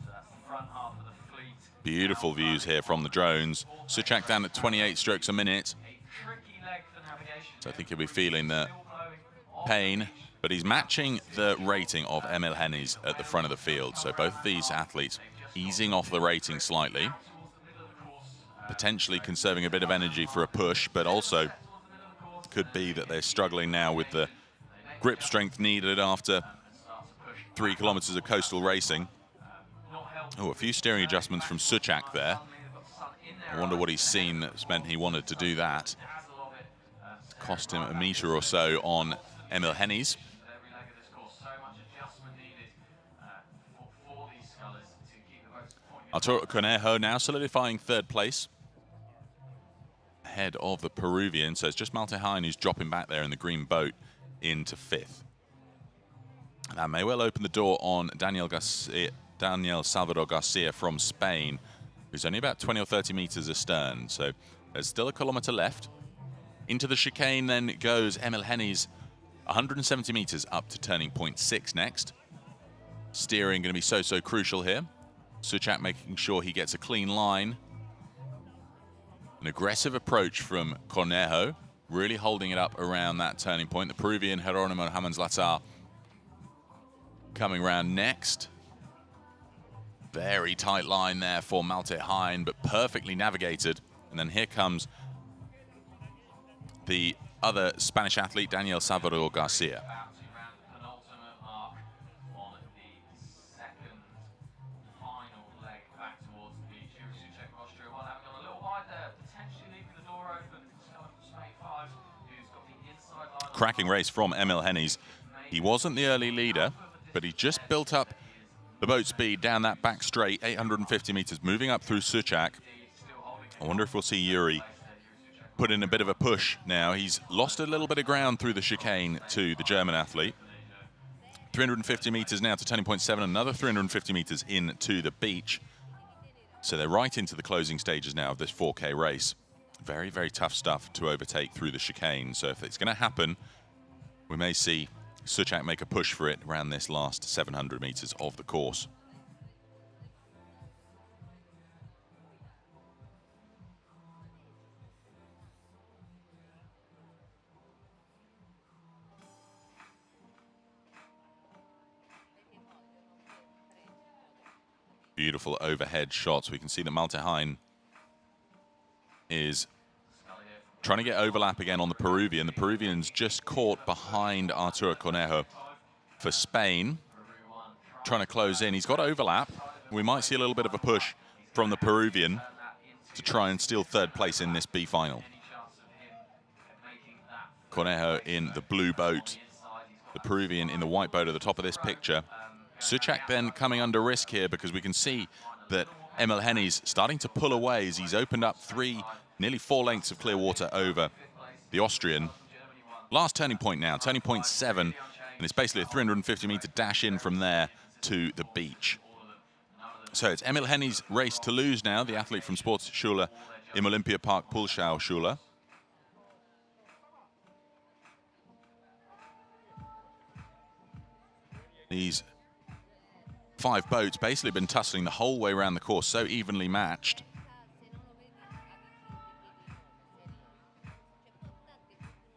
So that's the front half of the fleet. Beautiful views here from the drones. Suchak down at 28 strokes a minute. So I think he'll be feeling the pain, but he's matching the rating of Emil Hennies at the front of the field. So both of these athletes easing off the rating slightly, potentially conserving a bit of energy for a push, but also could be that they're struggling now with the grip strength needed after 3 kilometers of coastal racing. Oh, a few steering adjustments from Suchak there. I wonder what he's seen that's meant he wanted to do that. Cost him a metre or so on Emil Hennies. Arturo Conejo now solidifying third place, ahead of the Peruvian. So it's just Malte Hein who's dropping back there in the green boat into fifth. That may well open the door on Daniel Salvador Garcia from Spain, who's only about 20 or 30 meters astern. So there's still a kilometer left. Into the chicane then goes Emil Hennies, 170 meters up to turning point 6 next. Steering going to be so crucial here. Suchak making sure he gets a clean line. An aggressive approach from Conejo, really holding it up around that turning point. The Peruvian Geronimo Hammonds-Latar coming around next. Very tight line there for Malte Hein, but perfectly navigated. And then here comes the other Spanish athlete, Daniel Salvador Garcia. Cracking race from Emil Hennies. He wasn't the early leader, but he just built up the boat speed down that back straight, 850 meters, moving up through Suchak. I wonder if we'll see Yuri put in a bit of a push now. He's lost a little bit of ground through the chicane to the German athlete. 350 meters now to turning point 7, another 350 meters into the beach. So they're right into the closing stages now of this 4K race. Very, very tough stuff to overtake through the chicane. So if it's going to happen, we may see Suchak make a push for it around this last 700 meters of the course. Beautiful overhead shots. We can see that Malte Hein is trying to get overlap again on the Peruvian. The Peruvian's just caught behind Arturo Conejo for Spain, trying to close in. He's got overlap. We might see a little bit of a push from the Peruvian to try and steal third place in this B final. Conejo in the blue boat, the Peruvian in the white boat at the top of this picture. Suchak then coming under risk here because we can see that Emil Henni's starting to pull away as he's opened up nearly 4 lengths of clear water over the Austrian. Last turning point now, turning point 7, and it's basically a 350-meter dash in from there to the beach. So it's Emil Henni's race to lose now, the athlete from Sportschule im Olympiapark Pulschau-Schule. These 5 boats basically been tussling the whole way around the course, so evenly matched.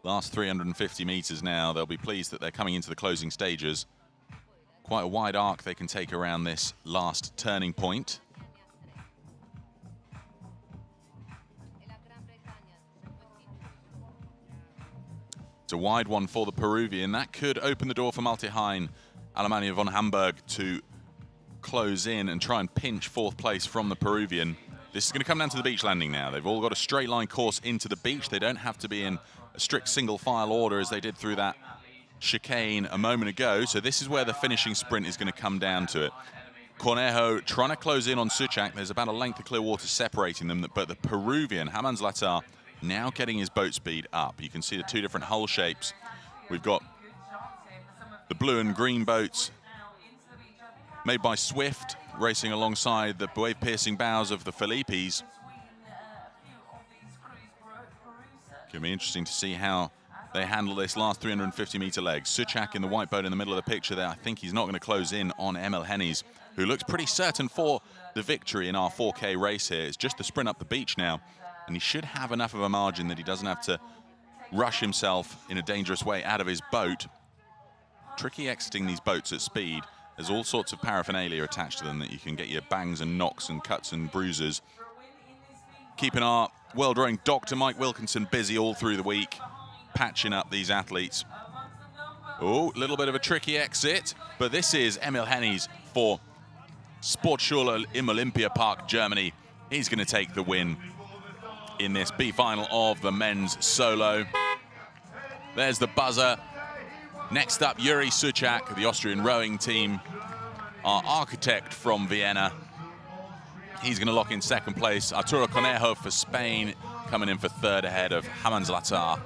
Last 350 meters now. They'll be pleased that they're coming into the closing stages. Quite a wide arc they can take around this last turning point. It's a wide one for the Peruvian. That could open the door for Malte Hein, Alemannia von Hamburg, to close in and try and pinch 4th place from the Peruvian. This is going to come down to the beach landing now. They've all got a straight line course into the beach. They don't have to be in a strict single file order as they did through that chicane a moment ago. So this is where the finishing sprint is going to come down to it. Conejo trying to close in on Suchak. There's about a length of clear water separating them, but the Peruvian, Hamans Latar, now getting his boat speed up. You can see the 2 different hull shapes. We've got the blue and green boats made by Swift, racing alongside the wave-piercing bows of the Filipis. Going to be interesting to see how they handle this last 350-meter leg. Suchak in the white boat in the middle of the picture there. I think he's not going to close in on Emil Henni's, who looks pretty certain for the victory in our 4K race here. It's just the sprint up the beach now, and he should have enough of a margin that he doesn't have to rush himself in a dangerous way out of his boat. Tricky exiting these boats at speed. There's all sorts of paraphernalia attached to them that you can get your bangs and knocks and cuts and bruises. Keeping our world-rowing Dr. Mike Wilkinson busy all through the week, patching up these athletes. Oh, a little bit of a tricky exit, but this is Emil Henni's for Sportschule im Olympiapark, Germany. He's going to take the win in this B final of the men's solo. There's the buzzer. Next up, Yuri Suchak, the Austrian rowing team, our architect from Vienna. He's going to lock in 2nd place. Arturo Conejo for Spain, coming in for 3rd ahead of Hamans Latar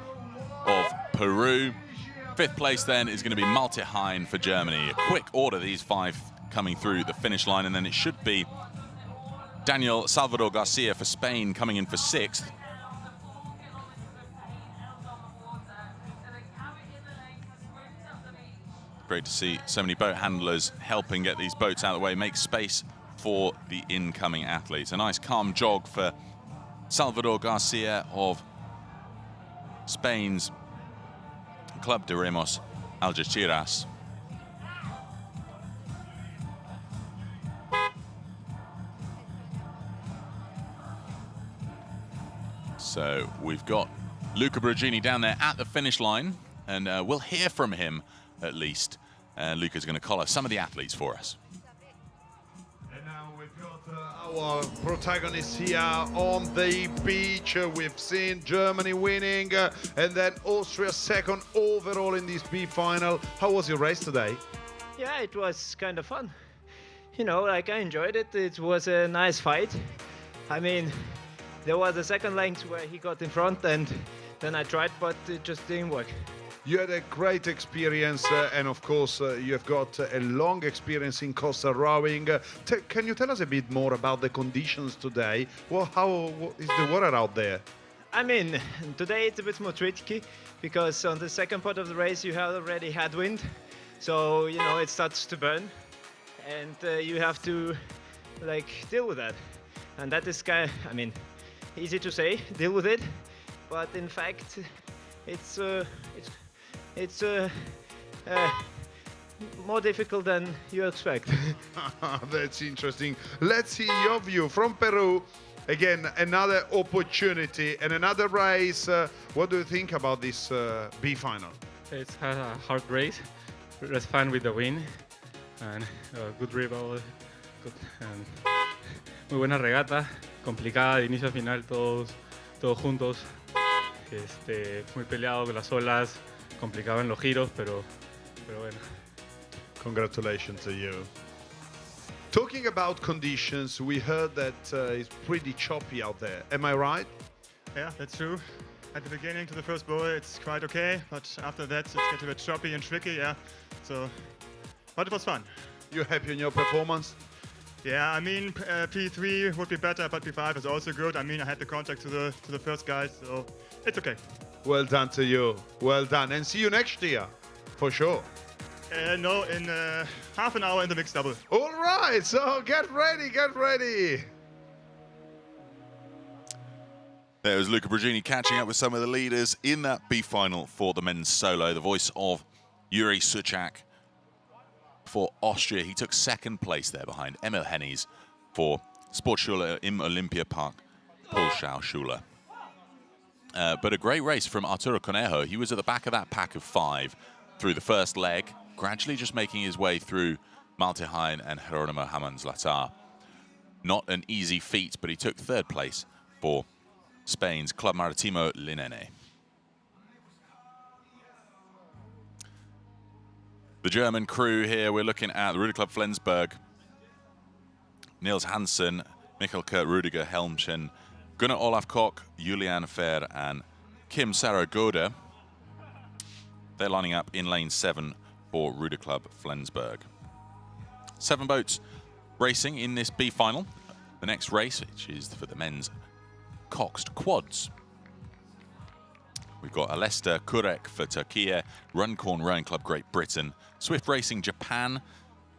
of Peru. 5th place then is going to be Malte Hein for Germany. A quick order, these 5 coming through the finish line, and then it should be Daniel Salvador Garcia for Spain coming in for 6th. Great to see so many boat handlers helping get these boats out of the way, make space for the incoming athletes. A nice calm jog for Salvador Garcia of Spain's Club de Remos Algeciras. So we've got Luca Brogini down there at the finish line, and we'll hear from him at least. Luca's going to collar some of the athletes for us. And now we've got our protagonists here on the beach. We've seen Germany winning and then Austria 2nd overall in this B final. How was your race today? Yeah, it was kind of fun. You know, like I enjoyed it. It was a nice fight. I mean, there was a second length where he got in front and then I tried, but it just didn't work. You had a great experience, and of course, you have got a long experience in coastal rowing. Can you tell us a bit more about the conditions today? Well, how is the water out there? I mean, today it's a bit more tricky because on the second part of the race you have already had wind, so you know it starts to burn, and you have to like deal with that, and that is I mean, easy to say, deal with it, but in fact, it's more difficult than you expect. That's interesting. Let's see your view from Peru. Again, another opportunity and another race. What do you think about this B final? It's a hard race. It was fun with the win and good rival. Muy buena regata, complicada de inicio a final, todos juntos. Muy peleado con las olas, complicado en los giros, pero bueno. Congratulations to you. Talking about conditions, we heard that it's pretty choppy out there. Am I right? Yeah, that's true. At the beginning to the first bowl, it's quite okay, but after that, it's getting a bit choppy and tricky, yeah. So, but it was fun. You happy in your performance? Yeah, I mean, P3 would be better, but P5 is also good. I mean, I had the contact to the first guys, so it's okay. Well done to you. Well done. And see you next year, for sure. No, in half an hour in the mixed double. All right, so get ready, get ready. There was Luca Bragini catching up with some of the leaders in that B final for the men's solo. The voice of Yuri Suchak for Austria. He took second place there behind Emil Hennies for Sportschule im Olympiapark, Schule. But a great race from Arturo Conejo. He was at the back of that pack of 5 through the first leg, gradually just making his way through Malte Hein and Geronimo Hamans-Latar. Not an easy feat, but he took third place for Spain's Club Maritimo Linene. The German crew here, we're looking at the Ruder Club Flensburg, Niels Hansen, Michael Kurt Rudiger Helmchen, Gunnar Olaf Koch, Julian Fer, and Kim Sarah-Goda. They're lining up in lane 7 for Ruder Club Flensburg. 7 boats racing in this B final. The next race, which is for the men's coxed quads. We've got Alesta Kurek for Turkey, Runcorn Rowing Club Great Britain, Swift Racing Japan,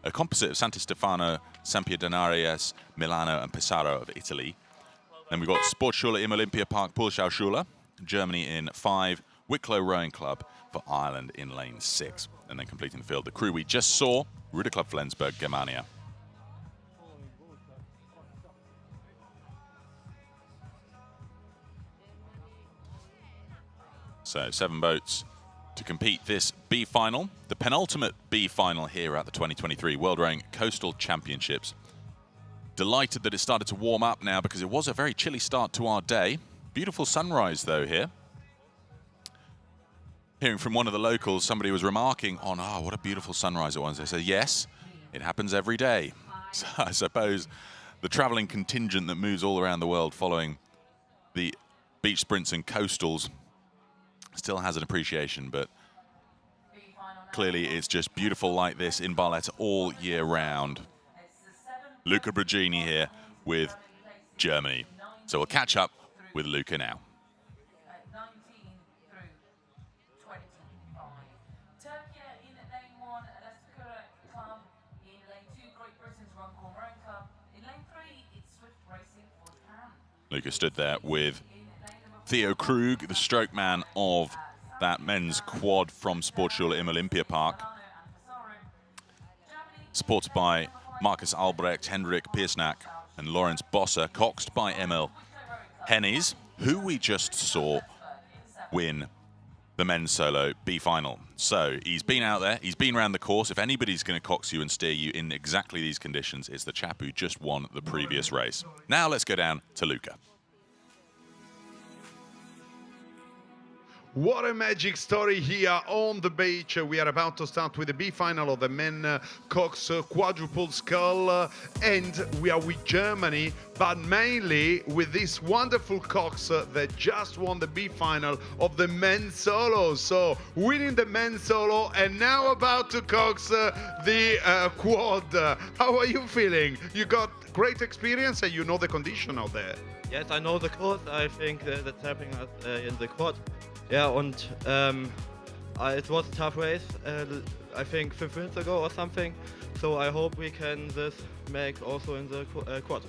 a composite of Santi Stefano, Sampierdenarias, Milano and Pesaro of Italy. Then we've got Sportschule im Olympiapark Pulschauschule, Germany in 5, Wicklow Rowing Club for Ireland in lane 6. And then completing the field, the crew we just saw, Ruder Club Flensburg, Germania. So 7 boats to compete this B final, the penultimate B final here at the 2023 World Rowing Coastal Championships. Delighted that it started to warm up now because it was a very chilly start to our day. Beautiful sunrise though here. Hearing from one of the locals, somebody was remarking on, oh, what a beautiful sunrise it was. They said, yes, it happens every day. So I suppose the traveling contingent that moves all around the world following the beach sprints and coastals still has an appreciation, but clearly it's just beautiful like this in Barletta all year round. Luca Bragini here with Germany. So we'll catch up with Luca now. 19 through 25. Turkey in lane 1, Alesta Club. In lane 2, Great Britain's Runcorn Rowing Club. In lane 3, it's Swift Racing for Japan. Luca stood there with Theo Krug, the stroke man of that men's quad from Sportschule im Olympiapark. Supported by Marcus Albrecht, Hendrik Piersnack and Lawrence Bosser, coxed by Emil Hennies, who we just saw win the men's solo B final. So he's been out there, he's been around the course. If anybody's going to cox you and steer you in exactly these conditions, it's the chap who just won the previous race. Now let's go down to Luca. What a magic story here on the beach. We are about to start with the B final of the men Cox quadruple scull, and we are with Germany, but mainly with this wonderful Cox that just won the B final of the men's solo. So winning the men's solo and now about to Cox the quad. How are you feeling? You got great experience and you know the condition out there. Yes, I know the course. I think that's helping us in the quad. Yeah, and it was a tough race, I think 5 minutes ago or something. So I hope we can this make also in the quad.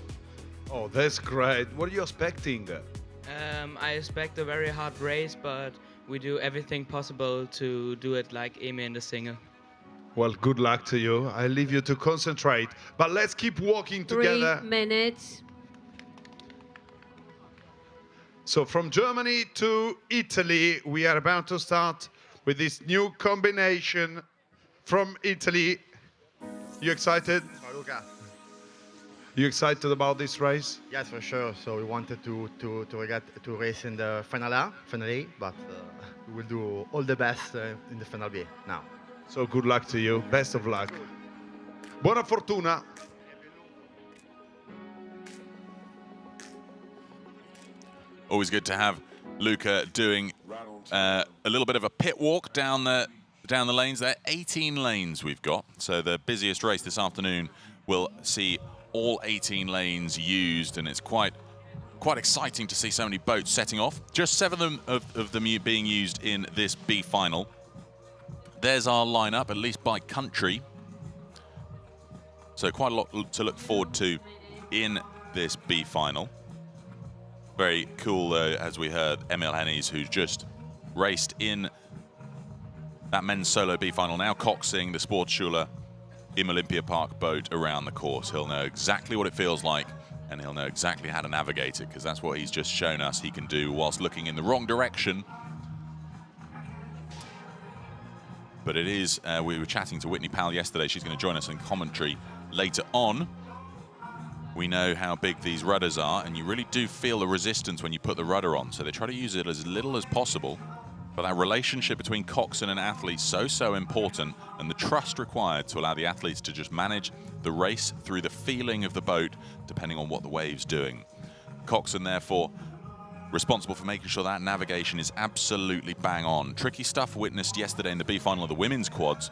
Oh, that's great. What are you expecting? I expect a very hard race, but we do everything possible to do it like Emi in the single. Well, good luck to you. I leave you to concentrate, but let's keep walking together. 3 minutes. So from Germany to Italy, we are about to start with this new combination from Italy. You excited? Ciao Luca. You excited about this race? Yes, for sure. So we wanted to race in the finale, but we will do all the best in the final B now. So good luck to you. Best of luck. Buona fortuna. Always good to have Luca doing a little bit of a pit walk down the lanes there. 18 lanes we've got, so the busiest race this afternoon will see all 18 lanes used, and it's quite exciting to see so many boats setting off. Just 7 of them being used in this B final. There's our lineup, at least by country. So quite a lot to look forward to in this B final. Very cool, though, as we heard, Emil Hennies, who's just raced in that men's solo B final, now coxing the Sportschule im Olympia Park boat around the course. He'll know exactly what it feels like, and he'll know exactly how to navigate it, because that's what he's just shown us he can do whilst looking in the wrong direction. But it is, we were chatting to Whitney Powell yesterday. She's going to join us in commentary later on. We know how big these rudders are, and you really do feel the resistance when you put the rudder on. So they try to use it as little as possible. But that relationship between coxswain and athlete is so important, and the trust required to allow the athletes to just manage the race through the feeling of the boat, depending on what the wave's doing. Coxswain, therefore, responsible for making sure that navigation is absolutely bang on. Tricky stuff witnessed yesterday in the B final of the women's quads,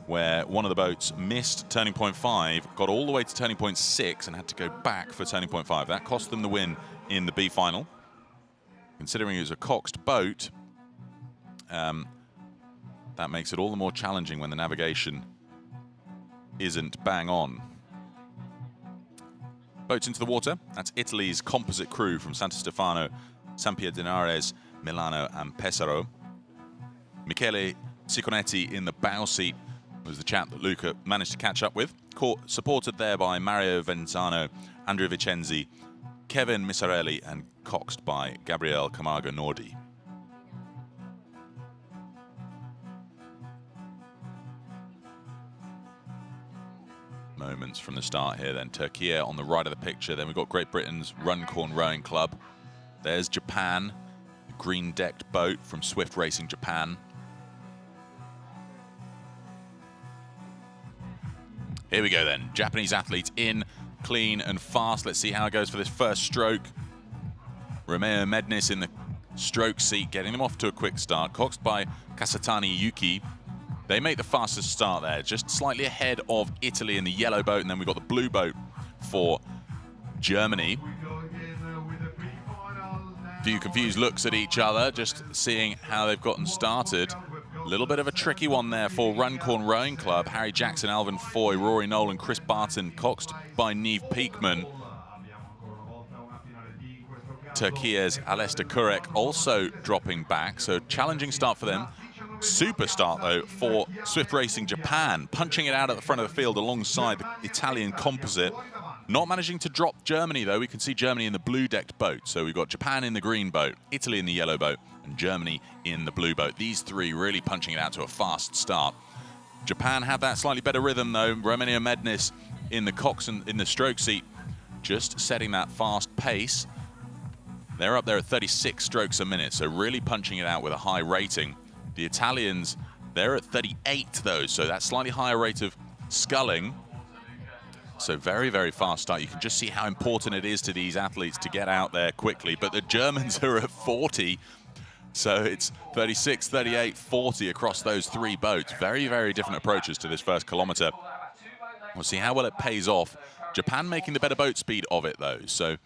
where one of the boats missed turning point 5, got all the way to turning point 6, and had to go back for turning point 5. That cost them the win in the B final. Considering it was a coxed boat, that makes it all the more challenging when the navigation isn't bang on. Boats into the water. That's Italy's composite crew from Santo Stefano, Sampierdenares, Milano, and Pesaro. Michele Sicconetti in the bow seat was the chap that Luca managed to catch up with, supported there by Mario Venzano, Andrea Vicenzi, Kevin Misarelli, and coxed by Gabriele Camargo Nordi. Moments from the start here then. Turkey on the right of the picture. Then we've got Great Britain's Runcorn Rowing Club. There's Japan, the green-decked boat from Swift Racing Japan. Here we go then. Japanese athletes in, clean and fast. Let's see how it goes for this first stroke. Romeo Mednis in the stroke seat, getting them off to a quick start. Coxed by Kasatani Yuki. They make the fastest start there, just slightly ahead of Italy in the yellow boat, and then we've got the blue boat for Germany. A few confused looks at each other, just seeing how they've gotten started. A little bit of a tricky one there for Runcorn Rowing Club. Harry Jackson, Alvin Foy, Rory Nolan, Chris Barton, coxed by Niamh Peakman. Turkey's Alesta Kurek also dropping back, so challenging start for them. Super start, though, for Swift Racing Japan, punching it out at the front of the field alongside the Italian composite. Not managing to drop Germany, though. We can see Germany in the blue-decked boat. So we've got Japan in the green boat, Italy in the yellow boat, and Germany in the blue boat. These three really punching it out to a fast start. Japan have that slightly better rhythm, though. Romeo Mednis in the cox and in the stroke seat, just setting that fast pace. They're up there at 36 strokes a minute, so really punching it out with a high rating. The Italians, they're at 38 though, so that's slightly higher rate of sculling. So very, very fast start. You can just see how important it is to these athletes to get out there quickly. But the Germans are at 40. So it's 36, 38, 40 across those three boats. Very, very different approaches to this first kilometer. We'll see how well it pays off. Japan making the better boat speed of it though. So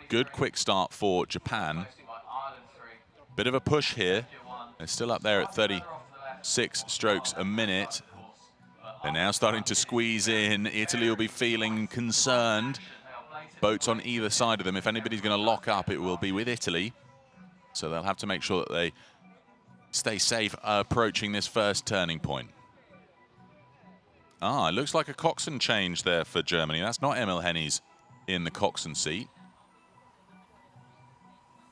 good quick start for Japan. Bit of a push here. They're still up there at 36 strokes a minute. They're now starting to squeeze in. Italy will be feeling concerned. Boats on either side of them. If anybody's going to lock up, it will be with Italy. So they'll have to make sure that they stay safe approaching this first turning point. Ah, it looks like a coxswain change there for Germany. That's not Emil Hennies in the coxswain seat.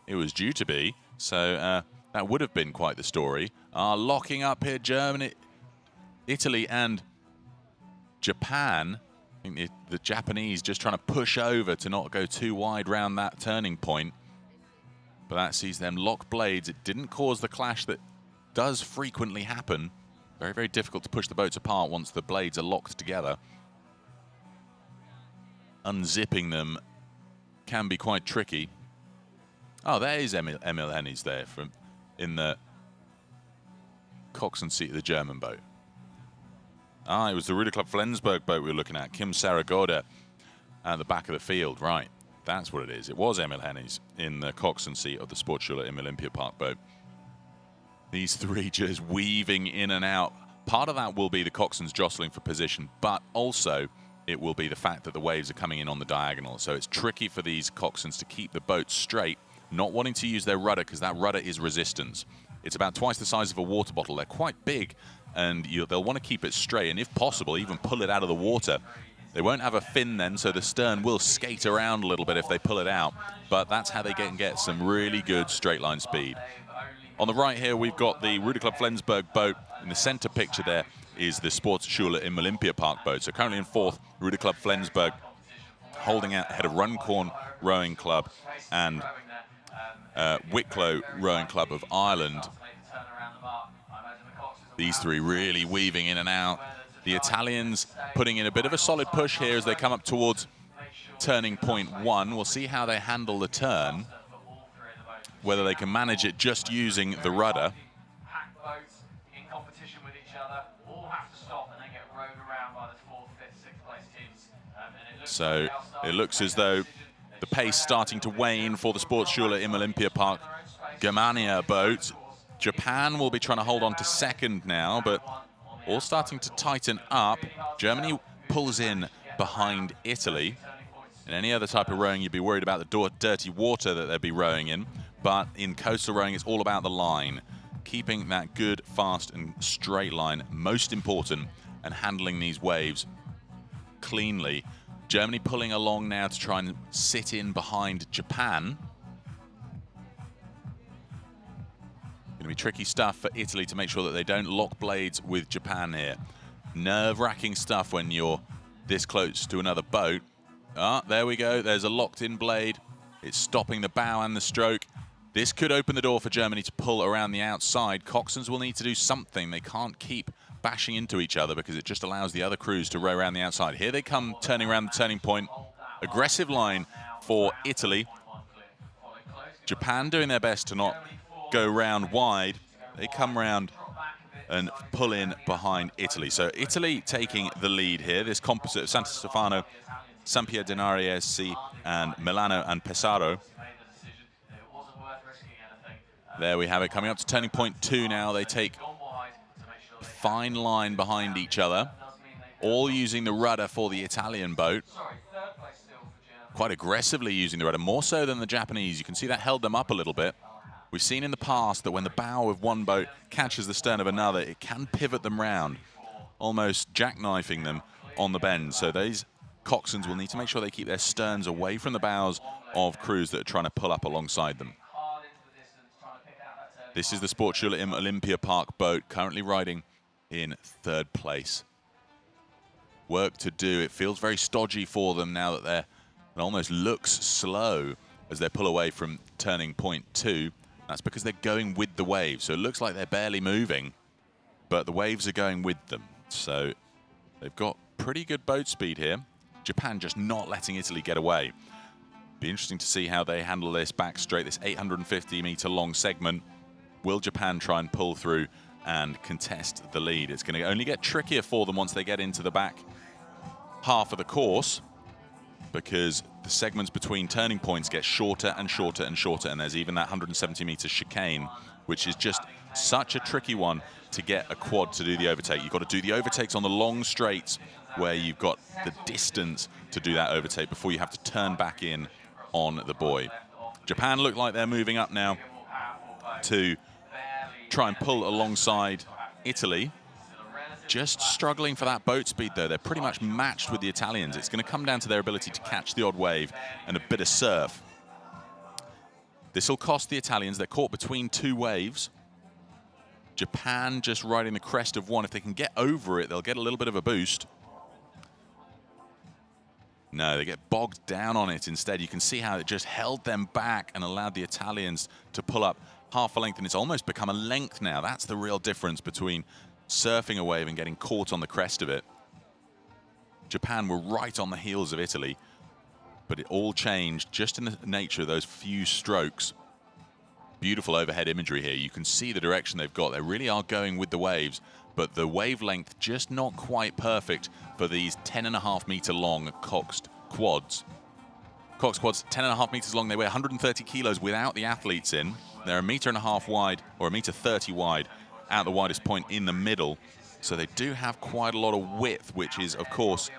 It was due to be, so that would have been quite the story. Locking up here, Germany, Italy and Japan. I think the Japanese just trying to push over to not go too wide round that turning point. But that sees them lock blades. It didn't cause the clash that does frequently happen. Very, very difficult to push the boats apart once the blades are locked together. Unzipping them can be quite tricky. Oh, there is Emil Hennies there from in the coxswain seat of the German boat. Ah, it was the Ruder Club Flensburg boat we were looking at. Kim Saragoda at the back of the field. Right, that's what it is. It was Emil Hennies in the coxswain seat of the Sportschule im Olympiapark boat. These three just weaving in and out. Part of that will be the coxswains jostling for position, but also it will be the fact that the waves are coming in on the diagonal. So it's tricky for these coxswains to keep the boat straight, not wanting to use their rudder because that rudder is resistance. It's about twice the size of a water bottle. They're quite big, and they'll want to keep it straight, and if possible, even pull it out of the water. They won't have a fin then, so the stern will skate around a little bit if they pull it out, but that's how they get some really good straight line speed. On the right here, we've got the Ruder Club Flensburg boat. In the center picture there is the Sportschule im Olympiapark boat. So currently in fourth, Ruder Club Flensburg, holding out ahead of Runcorn Rowing Club and Wicklow Rowing Club of Ireland. These three really weaving in and out. The Italians putting in a bit of a solid push here as they come up towards turning point 1. We'll see how they handle the turn, whether they can manage it just using the rudder. So it looks as though the pace starting to wane for the Sportschule im Olympiapark Germania boat. Japan will be trying to hold on to second now, but all starting to tighten up. Germany pulls in behind Italy. In any other type of rowing, you'd be worried about the dirty water that they'd be rowing in. But in coastal rowing, it's all about the line. Keeping that good, fast, and straight line, most important, and handling these waves cleanly. Germany pulling along now to try and sit in behind Japan. Going to be tricky stuff for Italy to make sure that they don't lock blades with Japan here. Nerve-wracking stuff when you're this close to another boat. There we go. There's a locked-in blade. It's stopping the bow and the stroke. This could open the door for Germany to pull around the outside. Coxswains will need to do something. They can't keep bashing into each other because it just allows the other crews to row around the outside. Here they come, turning around the turning point. Aggressive line for Italy. Japan doing their best to not go round wide. They come round and pull in behind Italy. So Italy taking the lead here. This composite of Santo Stefano, Sampierdenariesi, and Milano and Pesaro. There we have it, coming up to turning point 2 now. They take a fine line behind each other, all using the rudder for the Italian boat. Quite aggressively using the rudder, more so than the Japanese. You can see that held them up a little bit. We've seen in the past that when the bow of one boat catches the stern of another, it can pivot them round, almost jackknifing them on the bend. So these coxswains will need to make sure they keep their sterns away from the bows of crews that are trying to pull up alongside them. This is the Sportschule im Olympiapark boat, currently riding in 3rd place. Work to do. It feels very stodgy for them now that it almost looks slow as they pull away from turning point 2. That's because they're going with the waves. So it looks like they're barely moving, but the waves are going with them. So they've got pretty good boat speed here. Japan just not letting Italy get away. Be interesting to see how they handle this back straight, this 850-meter long segment. Will Japan try and pull through and contest the lead? It's going to only get trickier for them once they get into the back half of the course, because the segments between turning points get shorter and shorter and shorter, and there's even that 170-meter chicane, which is just such a tricky one to get a quad to do the overtake. You've got to do the overtakes on the long straights where you've got the distance to do that overtake before you have to turn back in on the buoy. Japan look like they're moving up now to try and pull alongside Italy. Just struggling for that boat speed, though. They're pretty much matched with the Italians. It's going to come down to their ability to catch the odd wave and a bit of surf. This will cost the Italians. They're caught between two waves. Japan just riding the crest of one. If they can get over it, they'll get a little bit of a boost. No, they get bogged down on it instead. You can see how it just held them back and allowed the Italians to pull up half a length, and it's almost become a length now. That's the real difference between surfing a wave and getting caught on the crest of it. Japan were right on the heels of Italy, but it all changed just in the nature of those few strokes. Beautiful overhead imagery here. You can see the direction they've got. They really are going with the waves, but the wavelength just not quite perfect for these 10.5-meter long coxed quads. Cox quads, 10.5 meters long. They weigh 130 kilos without the athletes in. They're 1.5 meters wide, or 1.30 meters wide, at the widest point in the middle. So they do have quite a lot of width, which is, of course,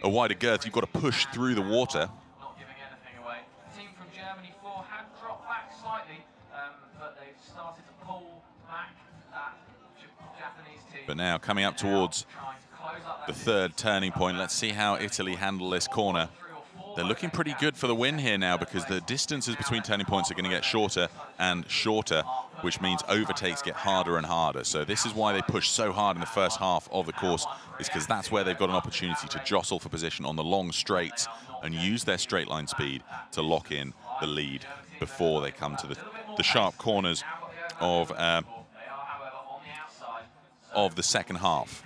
a wider girth. You've got to push through the water. Not giving anything away. The team from Germany 4 had dropped back slightly, but they've started to pull back that Japanese team. But now coming up towards the third turning point, let's see how Italy handle this corner. They're looking pretty good for the win here now, because the distances between turning points are going to get shorter and shorter, which means overtakes get harder and harder. So this is why they push so hard in the first half of the course, is because that's where they've got an opportunity to jostle for position on the long straights and use their straight line speed to lock in the lead before they come to the sharp corners of the second half.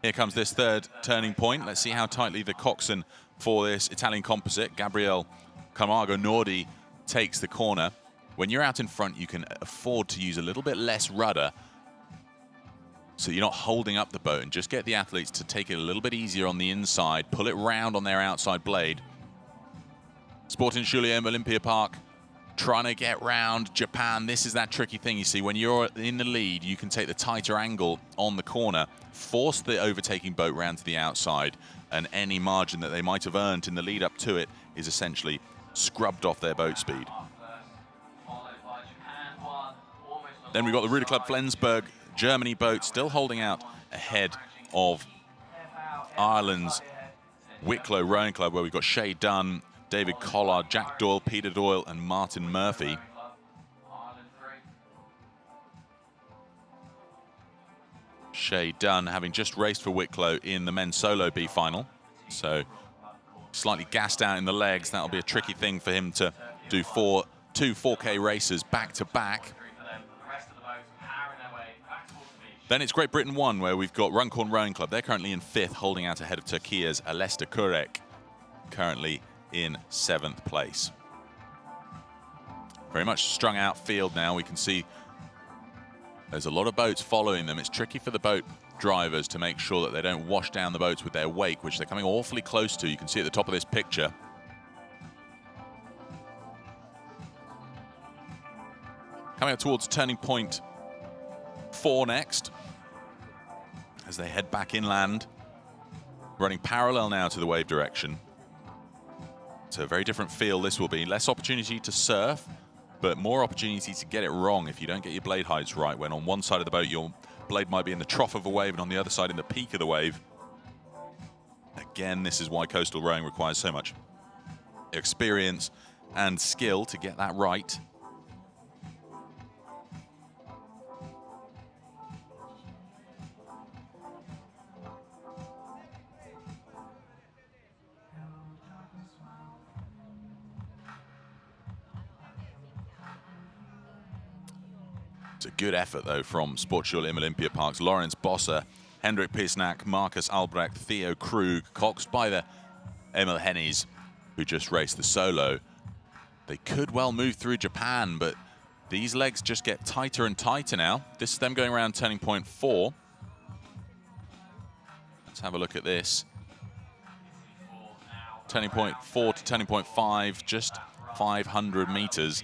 Here comes this third turning point. Let's see how tightly the coxswain for this Italian composite, Gabriele Camargo Nordi, takes the corner. When you're out in front, you can afford to use a little bit less rudder, so you're not holding up the boat, and just get the athletes to take it a little bit easier on the inside, pull it round on their outside blade. Sporting Julien Olympia Park trying to get round Japan. This is that tricky thing, you see. When you're in the lead, you can take the tighter angle on the corner, force the overtaking boat round to the outside, and any margin that they might have earned in the lead up to it is essentially scrubbed off their boat speed. Then we've got the Ruder Club Flensburg Germany boat still holding out ahead of Ireland's Wicklow Rowing Club, where we've got Shay Dunn, David Collard, Jack Doyle, Peter Doyle, and Martin Murphy. Shay Dunn having just raced for Wicklow in the men's solo B final, so slightly gassed out in the legs. That'll be a tricky thing for him to do two 4K races back to back. Then it's Great Britain 1, where we've got Runcorn Rowing Club. They're currently in 5th, holding out ahead of Turkey's Alesta Kurek, currently in 7th place. Very much strung out field now. We can see there's a lot of boats following them. It's tricky for the boat drivers to make sure that they don't wash down the boats with their wake, which they're coming awfully close to. You can see at the top of this picture. Coming up towards turning point 4 next, as they head back inland, running parallel now to the wave direction. So a very different feel this will be. Less opportunity to surf, but more opportunity to get it wrong if you don't get your blade heights right, when on one side of the boat your blade might be in the trough of a wave and on the other side in the peak of the wave. Again, this is why coastal rowing requires so much experience and skill to get that right. It's a good effort, though, from Sportschule im Olympiapark's Lorenz Bosser, Hendrik Pisnack, Marcus Albrecht, Theo Krug, coxed by the Emil Hennies, who just raced the solo. They could well move through Japan, but these legs just get tighter and tighter now. This is them going around turning point 4. Let's have a look at this. Turning point 4 to turning point 5, just 500 meters.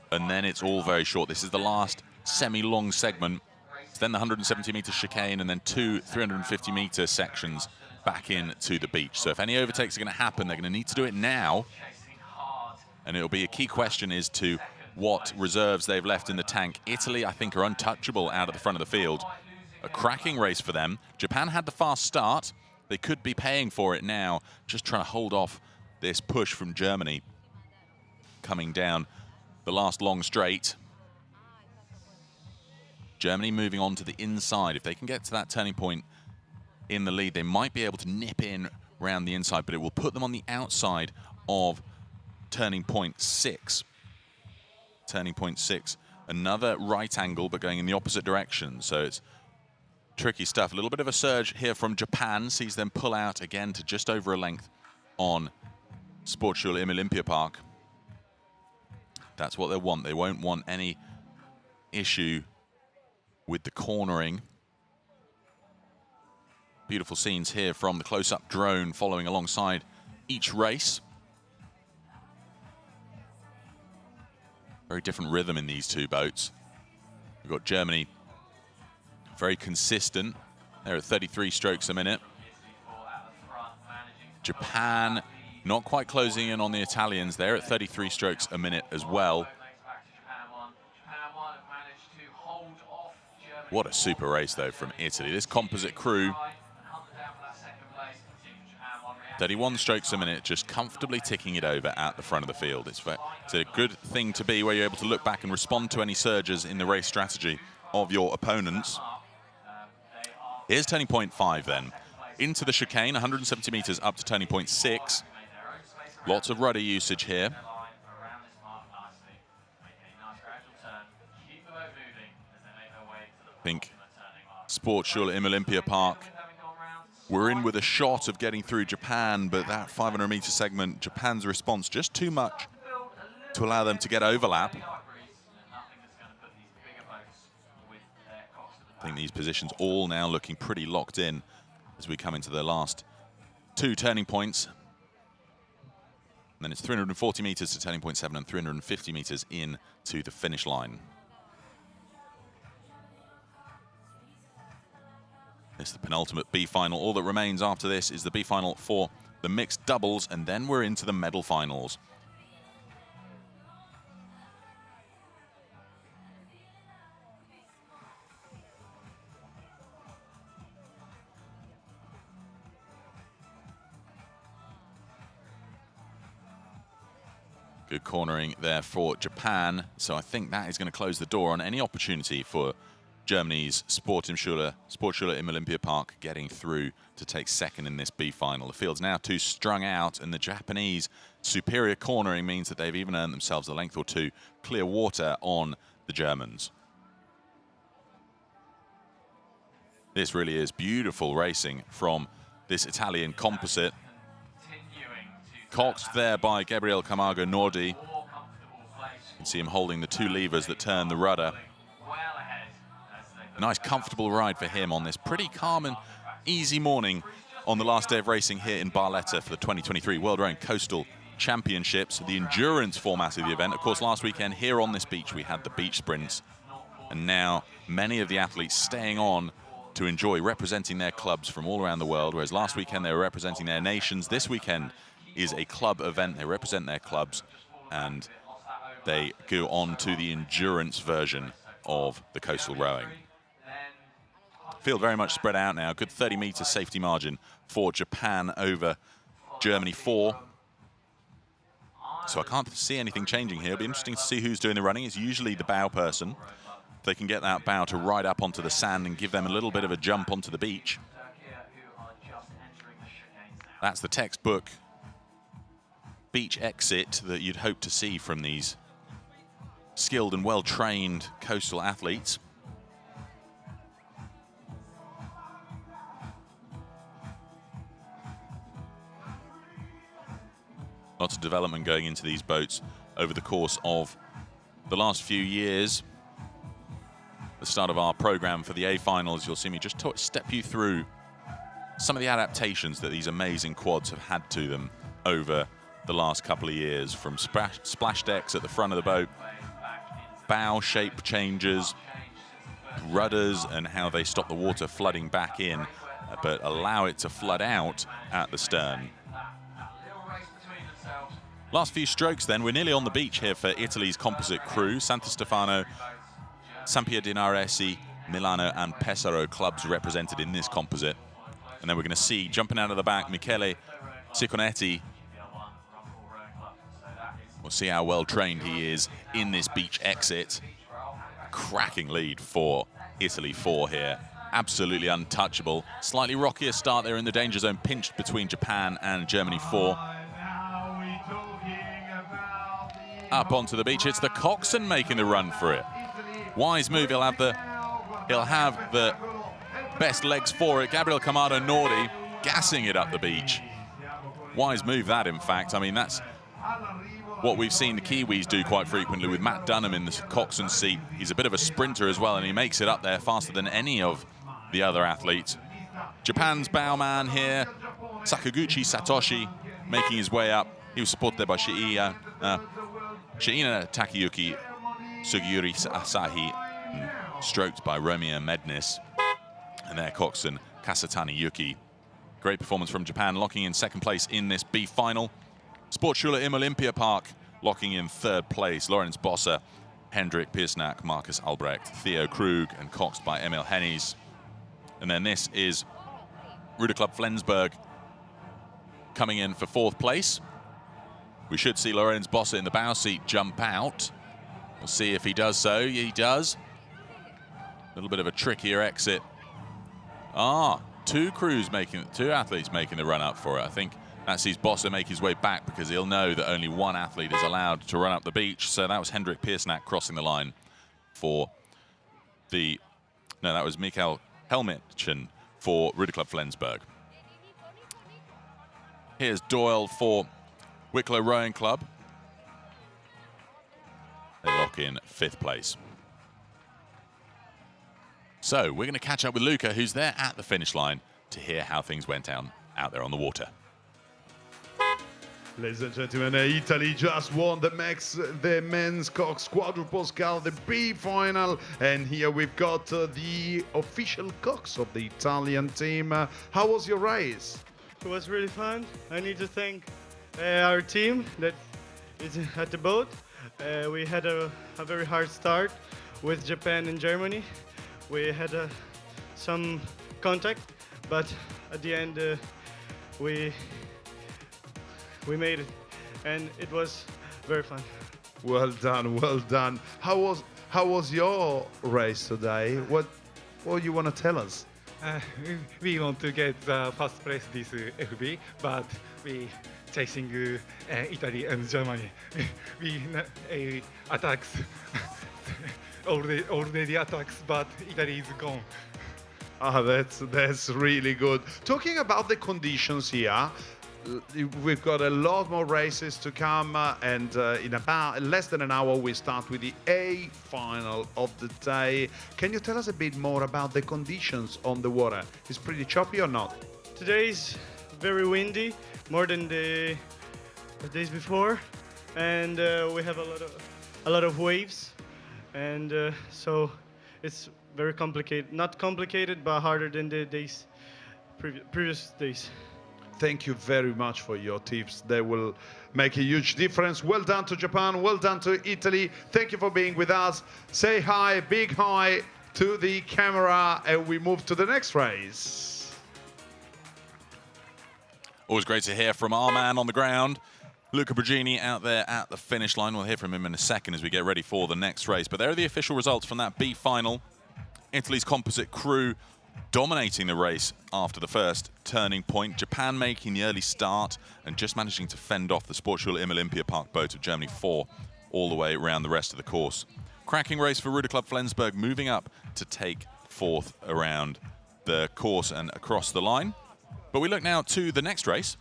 And then it's all very short. This is the last semi-long segment. It's then the 170-meter chicane and then 2 350-meter sections back into the beach. So if any overtakes are going to happen, they're going to need to do it now. And it'll be a key question as to what reserves they've left in the tank. Italy, I think, are untouchable out at the front of the field. A cracking race for them. Japan had the fast start. They could be paying for it now, just trying to hold off this push from Germany coming down the last long straight. Germany moving on to the inside. If they can get to that turning point in the lead, they might be able to nip in around the inside, but it will put them on the outside of turning point 6. Turning point 6, another right angle, but going in the opposite direction. So it's tricky stuff. A little bit of a surge here from Japan, sees them pull out again to just over a length on Sportschule im Olympiapark. That's what they want. They won't want any issue with the cornering. Beautiful scenes here from the close-up drone following alongside each race. Very different rhythm in these two boats. We've got Germany very consistent. They're at 33 strokes a minute. Japan not quite closing in on the Italians. They're at 33 strokes a minute as well. What a super race, though, from Italy. This composite crew, 31 strokes a minute, just comfortably ticking it over at the front of the field. It's a good thing to be where you're able to look back and respond to any surges in the race strategy of your opponents. Here's turning point 5 then. Into the chicane, 170 meters up to turning point 6. Lots of rudder usage here. I think Sportschule im Olympiapark, we're in with a shot of getting through Japan, but that 500-meter segment, Japan's response just too much to allow them to get overlap. I think these positions all now looking pretty locked in as we come into the last 2 turning points. And then it's 340 meters to turning point 7 and 350 meters in to the finish line. This is the penultimate B final. All that remains after this is the B final for the mixed doubles, and then we're into the medal finals. Good cornering there for Japan. So I think that is going to close the door on any opportunity for Germany's Sportschule im Olympiapark getting through to take second in this B final. The field's now too strung out, and the Japanese superior cornering means that they've even earned themselves a length or 2 clear water on the Germans. This really is beautiful racing from this Italian composite. Coxed there by Gabriel Camargo Nordi. You can see him holding the 2 levers that turn the rudder. A nice comfortable ride for him on this pretty calm and easy morning on the last day of racing here in Barletta for the 2023 World Rowing Coastal Championships, the endurance format of the event. Of course, last weekend here on this beach we had the beach sprints, and now many of the athletes staying on to enjoy representing their clubs from all around the world, whereas last weekend they were representing their nations. This weekend is a club event. They represent their clubs and they go on to the endurance version of the coastal rowing. Field very much spread out now. Good 30-meter safety margin for Japan over Germany 4. So I can't see anything changing here. It'll be interesting to see who's doing the running. It's usually the bow person. If they can get that bow to ride up onto the sand and give them a little bit of a jump onto the beach. That's the textbook beach exit that you'd hope to see from these skilled and well-trained coastal athletes. Lots of development going into these boats over the course of the last few years. The start of our program for the A finals, you'll see me just step you through some of the adaptations that these amazing quads have had to them over the last couple of years, from splash decks at the front of the boat, bow shape changes, rudders, and how they stop the water flooding back in, but allow it to flood out at the stern. Last few strokes then, we're nearly on the beach here for Italy's composite crew. Santo Stefano, Sampierdenaresi, Milano and Pesaro clubs represented in this composite. And then we're going to see, jumping out of the back, Michele Sicconetti. We'll see how well trained he is in this beach exit. Cracking lead for Italy 4 here. Absolutely untouchable. Slightly rockier start there in the danger zone, pinched between Japan and Germany 4. Up onto the beach, it's the coxswain making the run for it. Wise move, he'll have the best legs for it. Gabriel Camaro Nordi gassing it up the beach. Wise move that, in fact. I mean, that's what we've seen the Kiwis do quite frequently with Matt Dunham in the coxswain seat. He's a bit of a sprinter as well, and he makes it up there faster than any of the other athletes. Japan's bowman here, Sakaguchi Satoshi, making his way up. He was supported there by Shiina Takayuki, Sugiyuri Asahi, stroked by Romeo Mednis, and their coxswain Kasatani Yuki. Great performance from Japan, locking in second place in this B final. Sportschule im Olympiapark locking in third place. Lorenz Bosse, Hendrik Piersnack, Marcus Albrecht, Theo Krug, and coxed by Emil Hennies. And then this is Ruder Club Flensburg coming in for fourth place. We should see Lorenz Bosse in the bow seat jump out. We'll see if he does so. He does. A little bit of a trickier exit. Two athletes making the run up for it. I think that sees Bosse make his way back because he'll know that only one athlete is allowed to run up the beach. So that was Hendrik Piersnack crossing the line for the... No, that was Mikael Helmitchen for Ruder Club Flensburg. Here's Doyle for Wicklow Rowing Club. They lock in fifth place. So we're going to catch up with Luca, who's there at the finish line, to hear how things went down out there on the water. Ladies and gentlemen, Italy just won the men's cox quadruple scull, the B final, and here we've got the official cox of the Italian team. How was your race? It was really fun. I need to thank our team that is at the boat. We had a very hard start with Japan and Germany. We had some contact, but at the end we made it, and it was very fun. Well done, well done. How was your race today? What you want to tell us? We want to get the first place this FB, but we chasing Italy and Germany. We attacks already attacks, but Italy is gone. That's really good. Talking about the conditions here, we've got a lot more races to come, and in about less than an hour we start with the A final of the day. Can you tell us a bit more about the conditions on the water? Is it pretty choppy or not? Today's very windy, more than the days before, and we have a lot of waves, and so it's very complicated. Not complicated, but harder than the previous days. Thank you very much for your tips. They will make a huge difference. Well done to Japan. Well done to Italy. Thank you for being with us. Say hi, big hi to the camera, and we move to the next race. Always great to hear from our man on the ground, Luca Brigini, out there at the finish line. We'll hear from him in a second as we get ready for the next race. But there are the official results from that B final. Italy's composite crew dominating the race after the first turning point. Japan making the early start and just managing to fend off the Sportschule im Olympiapark boat of Germany 4 all the way around the rest of the course. Cracking race for Ruder Club Flensburg, moving up to take 4th around the course and across the line. But we look now to the next race,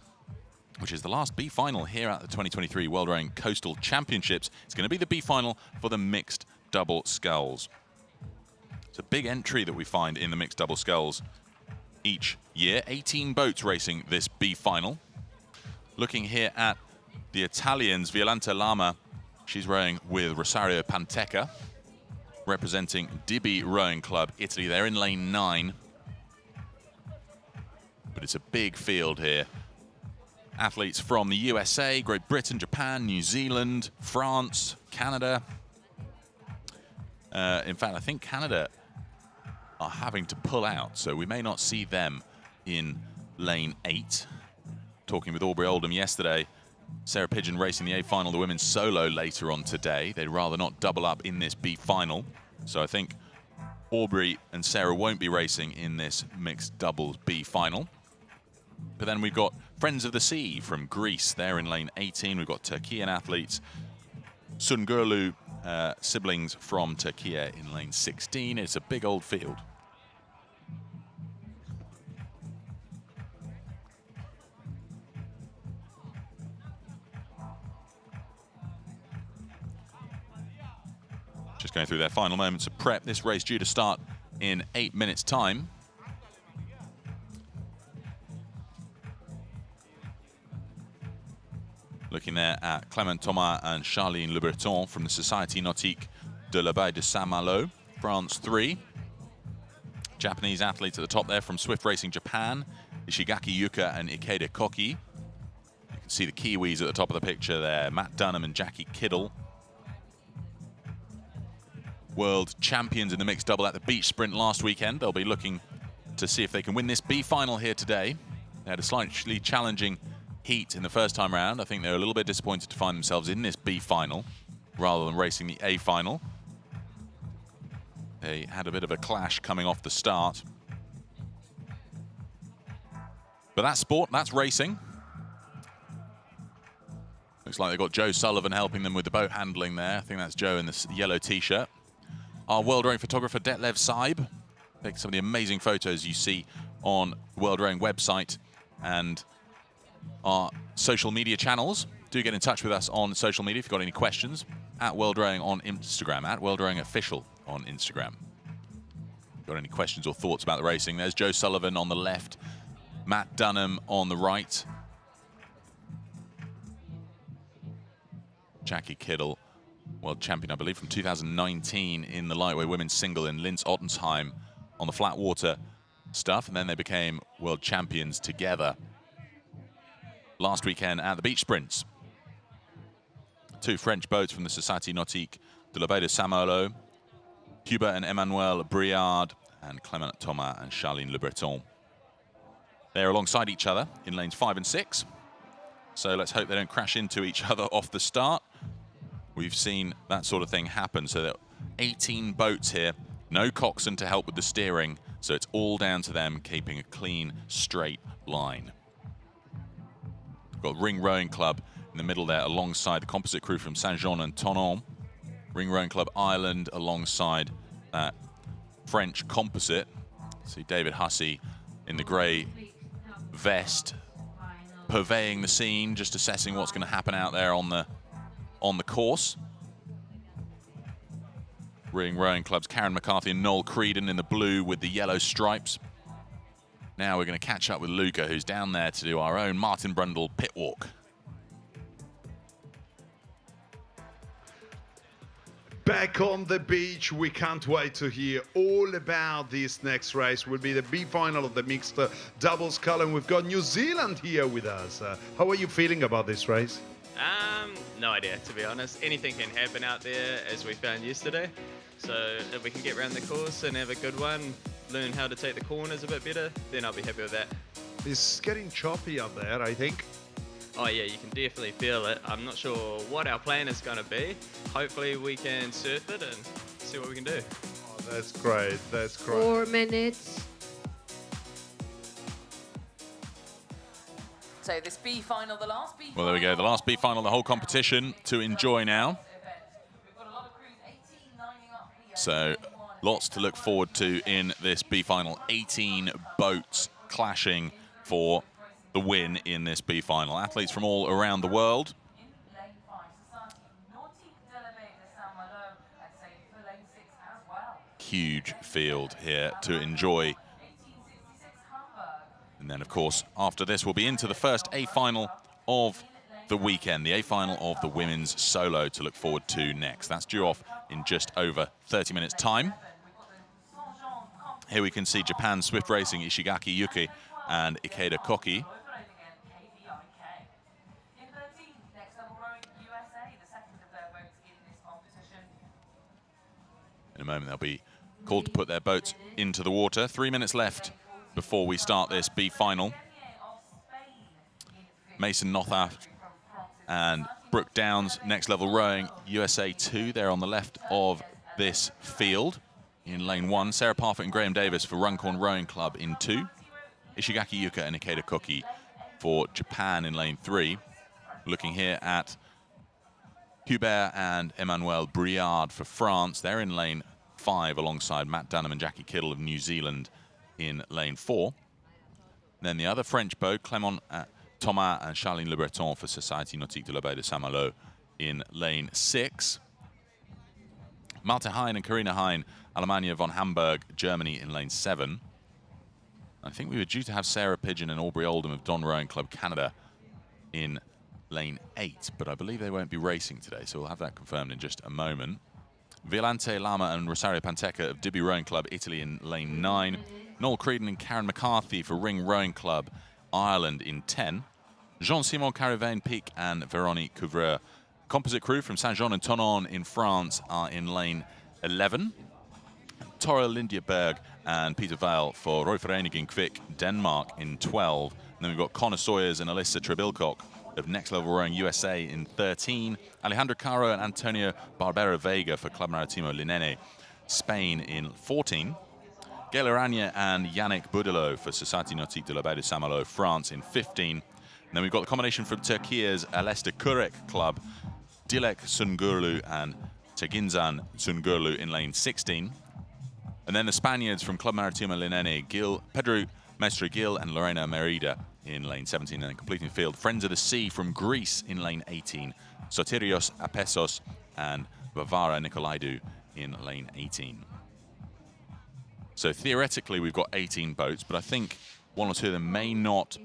which is the last B final here at the 2023 World Rowing Coastal Championships. It's going to be the B final for the mixed double sculls. It's a big entry that we find in the mixed double sculls each year. 18 boats racing this B final. Looking here at the Italians, Violante Lama, she's rowing with Rosario Panteca, representing Dibi Rowing Club, Italy. They're in lane 9. But it's a big field here. Athletes from the USA, Great Britain, Japan, New Zealand, France, Canada. In fact, I think Canada are having to pull out, so we may not see them in lane 8. Talking with Aubrey Oldham yesterday, Sarah Pigeon racing the A final, the women's solo later on today. They'd rather not double up in this B final. So I think Aubrey and Sarah won't be racing in this mixed doubles B final. But then we've got Friends of the Sea from Greece. They're in lane 18. We've got Turkian athletes. Sungurlu siblings from Turkey in lane 16. It's a big old field. Just going through their final moments of prep. This race due to start in 8 minutes' time. Looking there at Clément Thomas and Charline Le Breton from the Société Nautique de la Baie de Saint-Malo, France 3. Japanese athletes at the top there from Swift Racing Japan, Ishigaki Yuka and Ikeda Koki. You can see the Kiwis at the top of the picture there, Matt Dunham and Jackie Kiddle. World champions in the mixed double at the beach sprint last weekend. They'll be looking to see if they can win this B final here today. They had a slightly challenging heat in the first time round. I think they're a little bit disappointed to find themselves in this B final rather than racing the A final. They had a bit of a clash coming off the start. But that's sport, that's racing. Looks like they've got Joe Sullivan helping them with the boat handling there. I think that's Joe in the yellow t-shirt. Our world rowing photographer, Detlev Saib, taking some of the amazing photos you see on the World Rowing website and our social media channels. Do get in touch with us on social media if you've got any questions. At World Rowing on Instagram, at World Rowing Official on Instagram. Got any questions or thoughts about the racing? There's Joe Sullivan on the left, Matt Dunham on the right. Jackie Kiddle, world champion, I believe, from 2019 in the lightweight women's single in Linz Ottensheim on the flat water stuff, and then they became world champions together last weekend at the beach sprints. 2 French boats from the Société Nautique de la Baie de Saint-Malo, Hubert and Emmanuel Briard, and Clément Thomas and Charline Le Breton. They're alongside each other in lanes 5 and 6. So let's hope they don't crash into each other off the start. We've seen that sort of thing happen. So there are 18 boats here, no coxswain to help with the steering. So it's all down to them keeping a clean, straight line. We've got Ring Rowing Club in the middle there alongside the composite crew from Saint-Jean and Tonon. Ring Rowing Club Ireland alongside that French composite. See David Hussey in the grey vest, purveying the scene, just assessing what's going to happen out there on the course. Ring Rowing Club's Karen McCarthy and Noel Creedon in the blue with the yellow stripes. Now we're going to catch up with Luca, who's down there to do our own Martin Brundle pit walk. Back on the beach, we can't wait to hear all about this next race. Will be the B final of the mixed double scull, and we've got New Zealand here with us. How are you feeling about this race? No idea, to be honest. Anything can happen out there, as we found yesterday. So if we can get around the course and have a good one, learn how to take the corners a bit better, then I'll be happy with that. It's getting choppy up there, I think. Oh yeah, you can definitely feel it. I'm not sure what our plan is going to be. Hopefully we can surf it and see what we can do. Oh, that's great, that's great. 4 minutes. So this B final, the last B final. Well, there we go, the last B final, the whole competition to enjoy now. Event So lots to look forward to in this B final. 18 boats clashing for the win in this B final. Athletes from all around the world. Huge field here to enjoy. And then, of course, after this, we'll be into the first A final of the weekend, the A final of the women's solo to look forward to next. That's due off in just over 30 minutes' time. Here we can see Japan Swift Racing, Ishigaki Yuki and Ikeda Koki. In a moment, they'll be called to put their boats into the water. 3 minutes left before we start this B final. Mason Nothaft and Brooke Downs, Next Level Rowing, USA 2. They're on the left of this field in lane 1. Sarah Parfitt and Graham Davis for Runcorn Rowing Club in 2. Ishigaki Yuka and Ikeda Koki for Japan in lane 3. Looking here at Hubert and Emmanuel Briard for France. They're in lane 5 alongside Matt Dunham and Jackie Kittle of New Zealand in lane 4. Then the other French boat, Clément Thomas and Charline Le Breton for Société Nautique de la Baie de Saint-Malo in lane 6. Malte Hein and Karina Hein, Alemannia von Hamburg, Germany in lane 7. I think we were due to have Sarah Pigeon and Aubrey Oldham of Don Rowing Club Canada in lane 8, but I believe they won't be racing today, so we'll have that confirmed in just a moment. Violante Lama and Rosario Panteca of Dibby Rowing Club, Italy in lane 9. Noel Creedon and Karen McCarthy for Ring Rowing Club, Ireland in 10. Jean-Simon Carivane Pic and Véronique Couvreur. Composite crew from Saint-Jean and Tonon in France are in lane 11. Toril Lindjeberg and Peter Vale for Royvereniging Kvik, Denmark in 12. And then we've got Connor Sawyers and Alyssa Trebilcock of Next Level Rowing USA in 13. Alejandro Caro and Antonio Barbera Vega for Club Maritimo Linene, Spain in 14. Gail Aranya and Yannick Boudelo for Société Nautique de la Baie de Saint-Malo, France in 15. And then we've got the combination from Turkey's Alesta Kurek Club, Dilek Sungurlu and Teginzan Sungurlu in lane 16. And then the Spaniards from Club Maritimo Linene, Pedro Mestre Gil and Lorena Merida in lane 17. And then completing the field, Friends of the Sea from Greece in lane 18. Sotirios Apesos and Vavara Nicolaidou in lane 18. So theoretically, we've got 18 boats, but I think one or two of them may not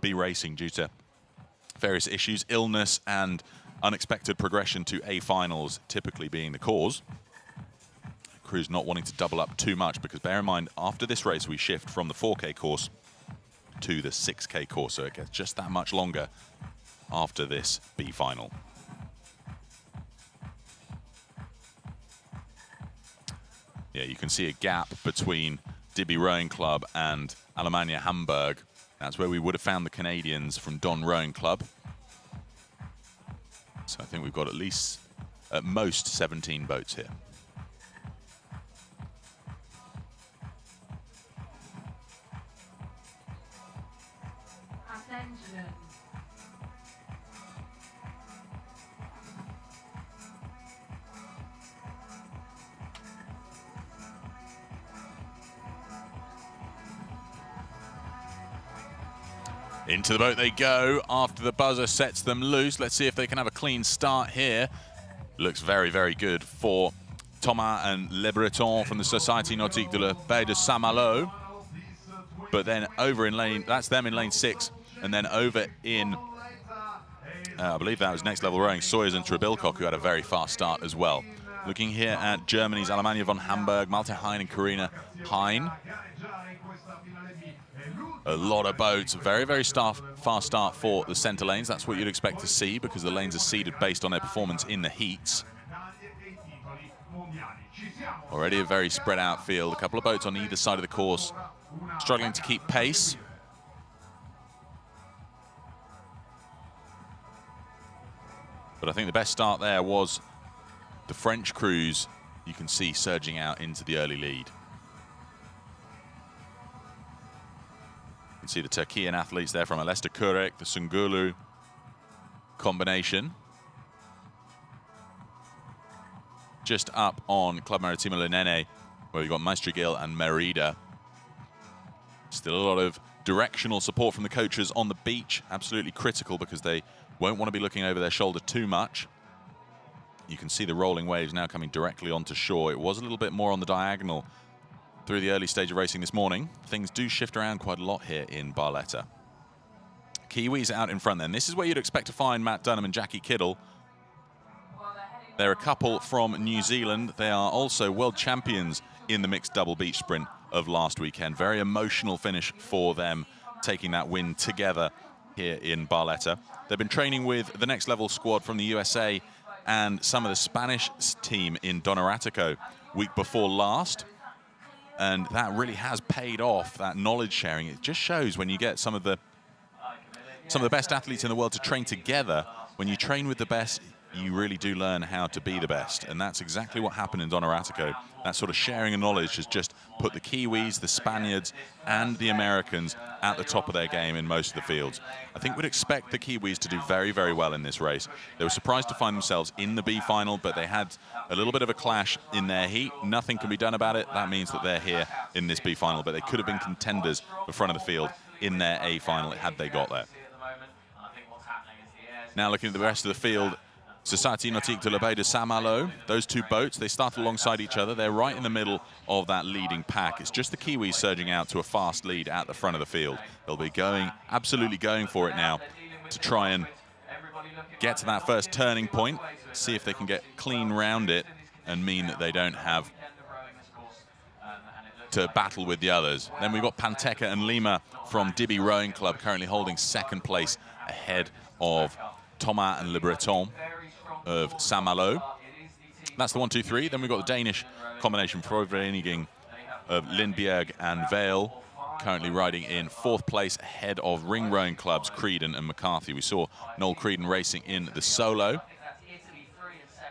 be racing due to various issues, illness and unexpected progression to A finals typically being the cause. Crews not wanting to double up too much because bear in mind, after this race, we shift from the 4K course to the 6K course, so it gets just that much longer after this B final. Yeah, you can see a gap between Dibby Rowing Club and Alemannia Hamburg. That's where we would have found the Canadians from Don Rowing Club. So I think we've got at least, at most, 17 boats here. Attention. Into the boat they go after the buzzer sets them loose. Let's see if they can have a clean start here. Looks very, very good for Thomas and Le Breton from the Société Nautique de la Baie de Saint-Malo. But then over in lane, that's them in lane 6. And then over in, I believe that was Next Level Rowing, Sawyers and Trebilcock, who had a very fast start as well. Looking here at Germany's Alemannia von Hamburg, Malte Hein and Karina Hein. A lot of boats, very, very fast start for the center lanes. That's what you'd expect to see because the lanes are seeded based on their performance in the heats. Already a very spread out field. A couple of boats on either side of the course struggling to keep pace. But I think the best start there was the French crews. You can see surging out into the early lead. You can see the Turkian athletes there from Alesta Kurek, the Sungurlu combination. just up on Club Maritimo Lenene, where we've got Maestrigil and Merida. Still a lot of directional support from the coaches on the beach. Absolutely critical because they won't want to be looking over their shoulder too much. You can see the rolling waves now coming directly onto shore. It was a little bit more on the diagonal through the early stage of racing this morning. Things do shift around quite a lot here in Barletta. Kiwis out in front then. This is where you'd expect to find Matt Dunham and Jackie Kittle. They're a couple from New Zealand. They are also world champions in the mixed double beach sprint of last weekend. Very emotional finish for them, taking that win together here in Barletta. They've been training with the Next Level squad from the USA and some of the Spanish team in Donoratico week before last. And that really has paid off, that knowledge sharing. It just shows when you get some of the best athletes in the world to train together. When you train with the best, you really do learn how to be the best. And that's exactly what happened in Donoratico. That sort of sharing of knowledge has just put the Kiwis, the Spaniards, and the Americans at the top of their game in most of the fields. I think we'd expect the Kiwis to do very, very well in this race. They were surprised to find themselves in the B final, but they had a little bit of a clash in their heat. Nothing can be done about it. That means that they're here in this B final, but they could have been contenders for front of the field in their A final had they got there. Now looking at the rest of the field, Société Nautique de la Baie de Saint-Malo, those two boats, they start alongside each other. They're right in the middle of that leading pack. It's just the Kiwis surging out to a fast lead at the front of the field. They'll be absolutely going for it now to try and get to that first turning point, see if they can get clean round it and mean that they don't have to battle with the others. Then we've got Panteca and Lima from Dibby Rowing Club currently holding second place ahead of Thomas and Le Breton of Saint-Malo. That's the 1, 2, 3. Then we've got the Danish combination, Frovereniging of Lindbjerg and Vale, currently riding in fourth place ahead of ring rowing clubs Creedon and McCarthy. We saw Noel Creedon racing in the solo.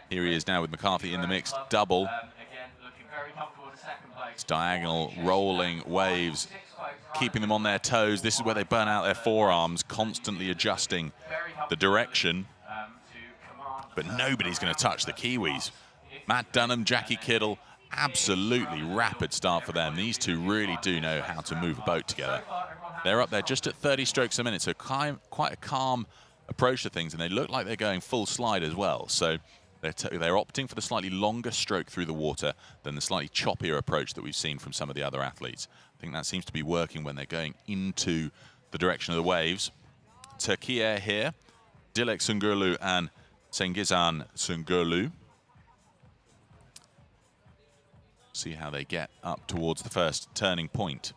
Here he is now with McCarthy in the mixed double. It's diagonal rolling waves, keeping them on their toes. This is where they burn out their forearms, constantly adjusting the direction. But nobody's going to touch the Kiwis. Matt Dunham, Jackie Kittle, absolutely rapid start for them. These two really do know how to move a boat together. They're up there just at 30 strokes a minute, so quite a calm approach to things, and they look like they're going full slide as well. So they're opting for the slightly longer stroke through the water than the slightly choppier approach that we've seen from some of the other athletes. I think that seems to be working when they're going into the direction of the waves. Turkiye here, Dilek Sungurlu and Sengizan Sungurlu. See how they get up towards the first turning point.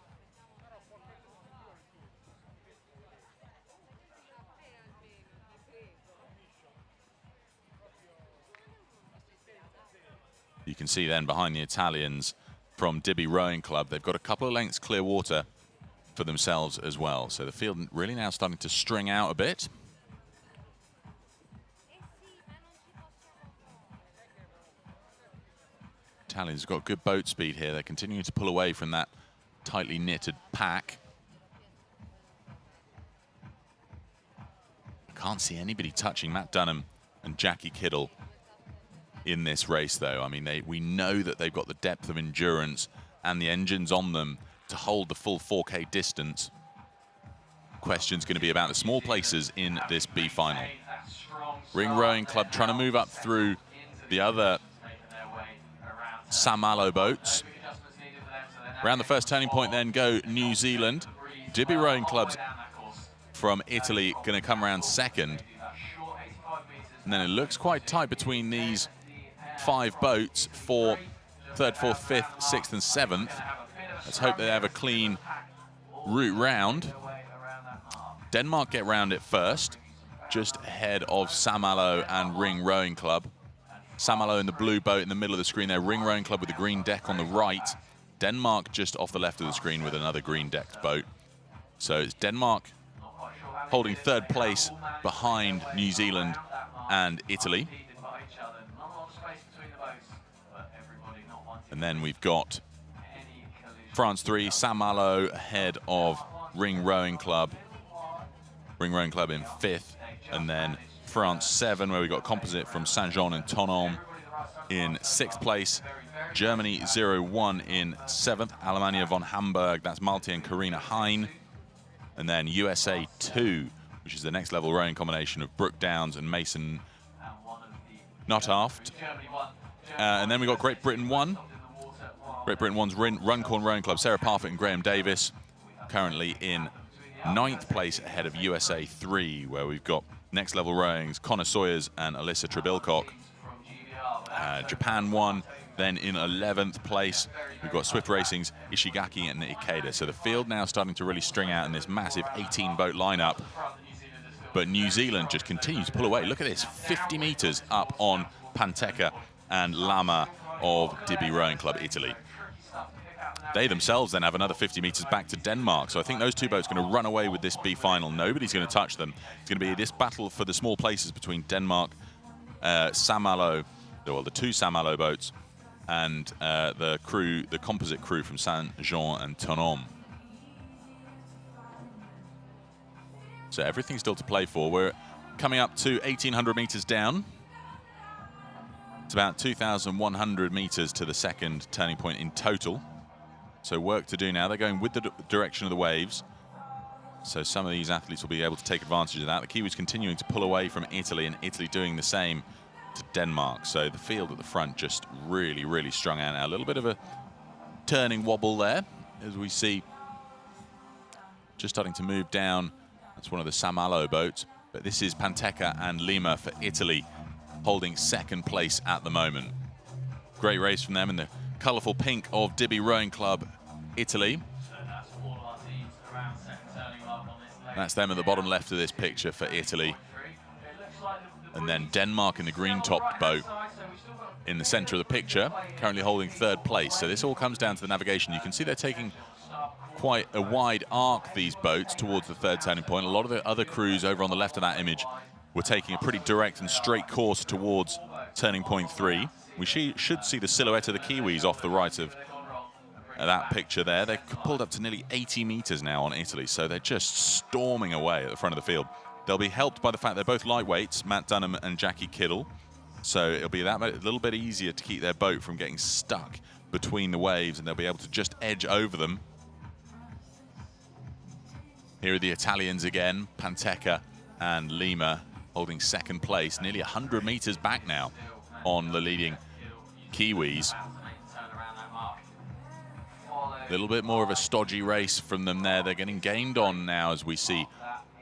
You can see then behind the Italians from Dibby Rowing Club, they've got a couple of lengths clear water for themselves as well. So the field really now starting to string out a bit. Italians have got good boat speed here. They're continuing to pull away from that tightly knitted pack. I can't see anybody touching Matt Dunham and Jackie Kittle in this race, though. I mean, we know that they've got the depth of endurance and the engines on them to hold the full 4K distance. Question's going to be about the small places in this B final. Ring Rowing Club trying to move up through the other Saint-Malo boats. Around the first turning point then go New Zealand. Dibby Rowing Club's from Italy going to come around second. And then it looks quite tight between these 5 boats for third, fourth, fifth, sixth and seventh. Let's hope they have a clean route round. Denmark get round it first, just ahead of Saint-Malo and Ring Rowing Club. Saint-Malo in the blue boat in the middle of the screen there. Ring Rowing Club with the green deck on the right. Denmark just off the left of the screen with another green decked boat. So it's Denmark holding third place behind New Zealand and Italy. And then we've got France 3, Saint-Malo ahead of Ring Rowing Club. Ring Rowing Club in 5th. And then France 7, where we got composite from Saint-Jean and Tonon. in 6th place. Germany 0-1 in 7th. Alemannia von Hamburg, that's Malte and Karina Hein. And then USA 2, which is the next level rowing combination of Brooke Downs and Mason Notaft. And then we got Great Britain 1. Great Britain 1's Runcorn Rowing Club, Sarah Parfitt and Graham Davis, currently in 9th place ahead of USA 3, where we've got next level rowings, Connor Sawyers and Alyssa Trebilcock. Japan 1, then in 11th place, we've got Swift Racing's Ishigaki and Ikeda. So the field now starting to really string out in this massive 18-boat lineup. But New Zealand just continues to pull away. Look at this, 50 meters up on Panteca and Lama of Dibby Rowing Club, Italy. They themselves then have another 50 meters back to Denmark. So I think those two boats are going to run away with this B final. Nobody's going to touch them. It's going to be this battle for the small places between Denmark, Saint-Malo, well, the two Saint-Malo boats, and the crew, the composite crew from Saint-Jean and Tonon. So everything's still to play for. We're coming up to 1,800 meters down. It's about 2,100 meters to the second turning point in total. So work to do now. They're going with the direction of the waves. So some of these athletes will be able to take advantage of that. The Kiwis continuing to pull away from Italy, and Italy doing the same to Denmark. So the field at the front just really, really strung out now. A little bit of a turning wobble there, as we see just starting to move down. That's one of the Saint-Malo boats. But this is Panteca and Lima for Italy, holding second place at the moment. Great race from them in the colourful pink of Dibby Rowing Club, Italy. That's them at the bottom left of this picture for Italy. And then Denmark in the green-topped boat in the centre of the picture, currently holding third place. So this all comes down to the navigation. You can see they're taking quite a wide arc, these boats, towards the third turning point. A lot of the other crews over on the left of that image were taking a pretty direct and straight course towards turning point 3. We should see the silhouette of the Kiwis off the right of that picture there. They've pulled up to nearly 80 meters now on Italy, so they're just storming away at the front of the field. They'll be helped by the fact they're both lightweights, Matt Dunham and Jackie Kiddle, so it'll be a little bit easier to keep their boat from getting stuck between the waves, and they'll be able to just edge over them. Here are the Italians again, Panteca and Lima, holding second place, nearly 100 meters back now on the leading Kiwis. A little bit more of a stodgy race from them there. They're getting gained on now as we see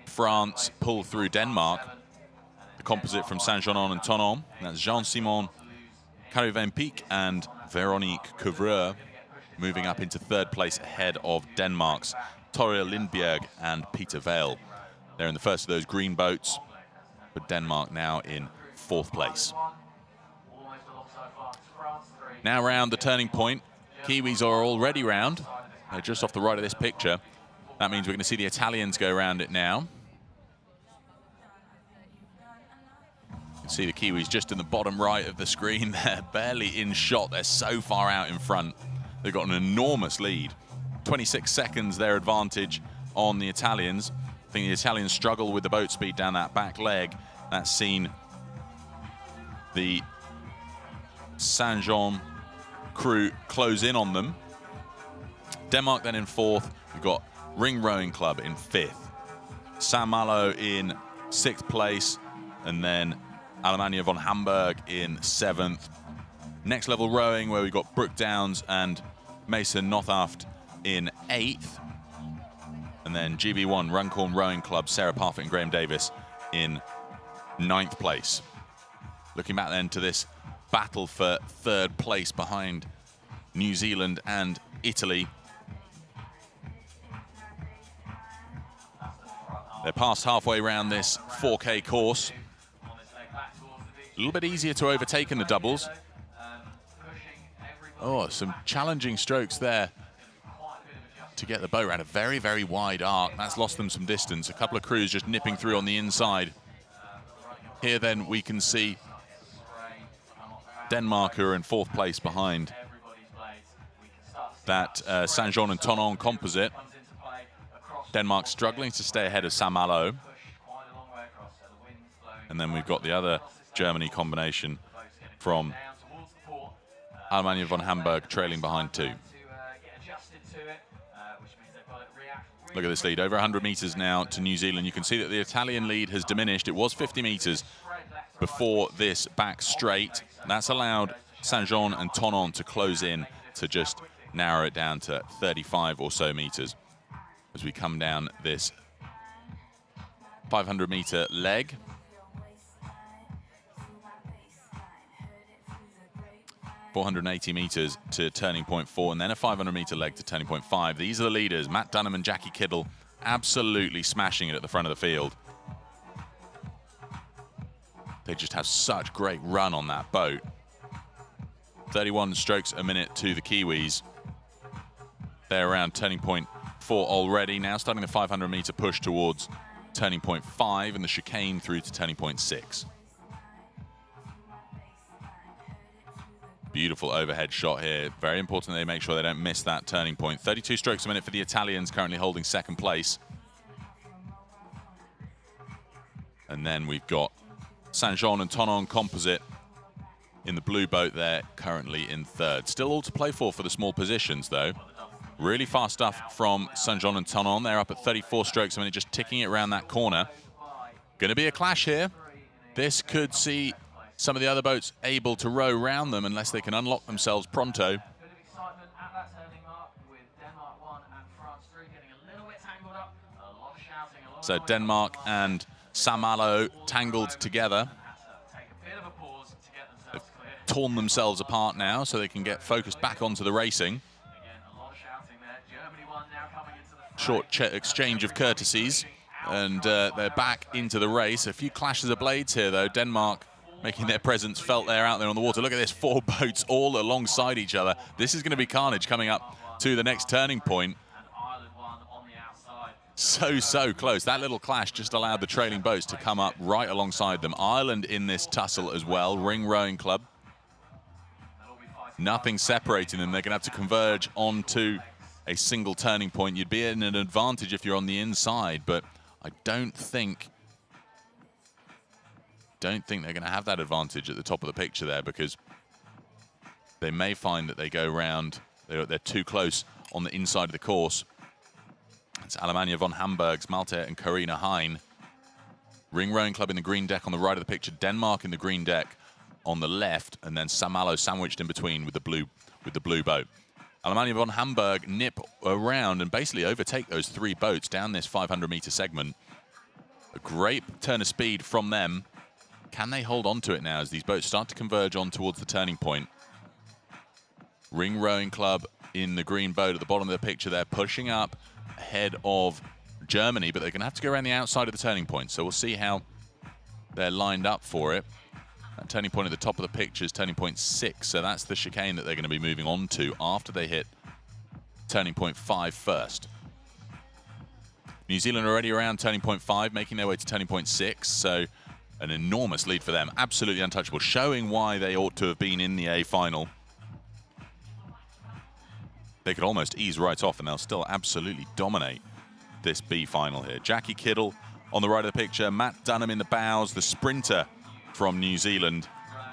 France pull through Denmark. The composite from Saint-Jean and Tonon. That's Jean-Simon Carivempic and Veronique Couvreur moving up into third place ahead of Denmark's Toril Lindbjerg and Peter Vale. They're in the first of those green boats, but Denmark now in fourth place. Now round the turning point. Kiwis are already round. They're just off the right of this picture. That means we're going to see the Italians go around it now. You can see the Kiwis just in the bottom right of the screen. They're barely in shot. They're so far out in front. They've got an enormous lead. 26 seconds their advantage on the Italians. I think the Italians struggle with the boat speed down that back leg. That's seen the Saint-Jean crew close in on them. Denmark then in fourth. We've got Ring Rowing Club in fifth. Saint-Malo in sixth place. And then Alemannia von Hamburg in seventh. Next level rowing, where we've got Brooke Downs and Mason Nothaft in eighth. And then GB1 Runcorn Rowing Club, Sarah Parfitt and Graham Davis in ninth place. Looking back then to this battle for third place behind New Zealand and Italy. They're past halfway around this 4K course. A little bit easier to overtake in the doubles. Oh, some challenging strokes there to get the boat around a very, very wide arc. That's lost them some distance. A couple of crews just nipping through on the inside. Here then we can see Denmark, who are in fourth place behind that Saint-Jean and Tonon composite. Denmark struggling to stay ahead of Saint-Malo. And then we've got the other Germany combination from Alemannia von Hamburg trailing behind 2. Look at this lead, over 100 meters now to New Zealand. You can see that the Italian lead has diminished. It was 50 meters before this back straight. That's allowed Saint-Jean and Tonon to close in to just narrow it down to 35 or so meters as we come down this 500 meter leg. .480 meters to turning point 4, and then a 500 meter leg to turning point 5. These are the leaders, Matt Dunham and Jackie Kittle, absolutely smashing it at the front of the field. They just have such great run on that boat. 31 strokes a minute to the Kiwis. They're around turning point 4 already. Now starting the 500 meter push towards turning point 5 and the chicane through to turning point 6. Beautiful overhead shot here. Very important they make sure they don't miss that turning point. 32 strokes a minute for the Italians, currently holding second place. And then we've got Saint-Jean and Tonon composite in the blue boat there, currently in third. Still all to play for the small positions, though. Really fast stuff from Saint-Jean and Tonon. They're up at 34 strokes a minute, just ticking it around that corner. Going to be a clash here. This could see some of the other boats able to row round them unless they can unlock themselves pronto. So Denmark and Saint-Malo tangled together. They've torn themselves apart now so they can get focused back onto the racing. Short exchange of courtesies, and they're back into the race. A few clashes of blades here, though. Denmark making their presence felt there out there on the water. Look at this, 4 boats all alongside each other. This is going to be carnage coming up to the next turning point. So close. That little clash just allowed the trailing boats to come up right alongside them. Ireland in this tussle as well, Ring Rowing Club. Nothing separating them. They're going to have to converge onto a single turning point. You'd be in an advantage if you're on the inside, but I don't think they're going to have that advantage at the top of the picture there, because they may find that they go round, they're too close on the inside of the course. It's Alemannia von Hamburg's Malte and Karina Hein. Ring Rowing Club in the green deck on the right of the picture, Denmark in the green deck on the left, and then Saint-Malo sandwiched in between with the blue boat. Alemannia von Hamburg nip around and basically overtake those 3 boats down this 500 meter segment. A great turn of speed from them. Can they hold on to it now as these boats start to converge on towards the turning point? Ring Rowing Club in the green boat at the bottom of the picture there, pushing up ahead of Germany, but they're going to have to go around the outside of the turning point. So we'll see how they're lined up for it. That turning point at the top of the picture is turning point 6, so that's the chicane that they're going to be moving on to after they hit turning point 5 first. New Zealand already around turning point 5, making their way to turning point 6, so an enormous lead for them. Absolutely untouchable, showing why they ought to have been in the A final. They could almost ease right off and they'll still absolutely dominate this B final here. Jackie Kittle on the right of the picture, Matt Dunham in the bows, the sprinter from New Zealand.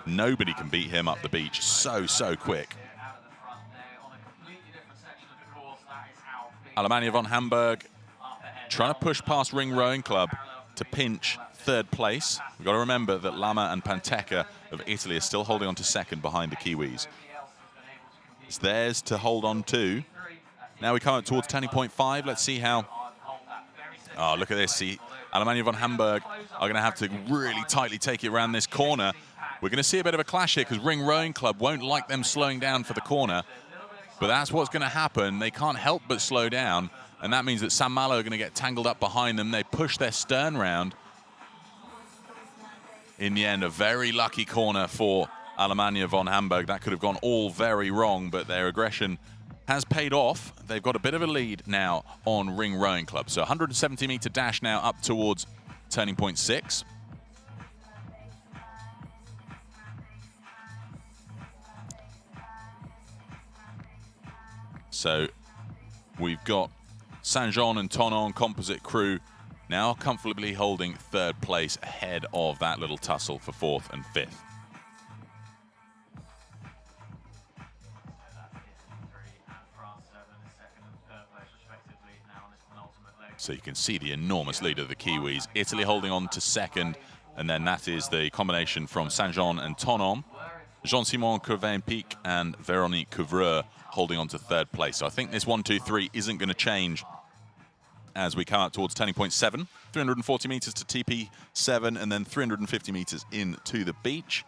Nobody can beat him up the beach. So quick. Alemannia von Hamburg trying to push past Ring Rowing Club to pinch 3rd place. We've got to remember that Lama and Panteca of Italy are still holding on to 2nd behind the Kiwis. It's theirs to hold on to. Now we come up towards turning point 5. Let's see how... Oh, look at this. See, Alemannia von Hamburg are going to have to really tightly take it around this corner. We're going to see a bit of a clash here because Ring Rowing Club won't like them slowing down for the corner. But that's what's going to happen. They can't help but slow down. And that means that Saint-Malo are going to get tangled up behind them. They push their stern round. In the end, a very lucky corner for Alemannia von Hamburg. That could have gone all very wrong, but their aggression has paid off. They've got a bit of a lead now on Ring Rowing Club. So 170-meter dash now up towards turning point 6. So we've got Saint-Jean and Tonon composite crew now comfortably holding 3rd place ahead of that little tussle for 4th and 5th. So you can see the enormous lead of the Kiwis. Italy holding on to second, and then that is the combination from Saint-Jean and Tonon. Jean-Simon Courvain-Pic and Véronique Couvreur holding on to third place. So I think this 1, 2, 3 isn't going to change as we come up towards turning point 7. 340 meters to TP7 and then 350 meters into the beach.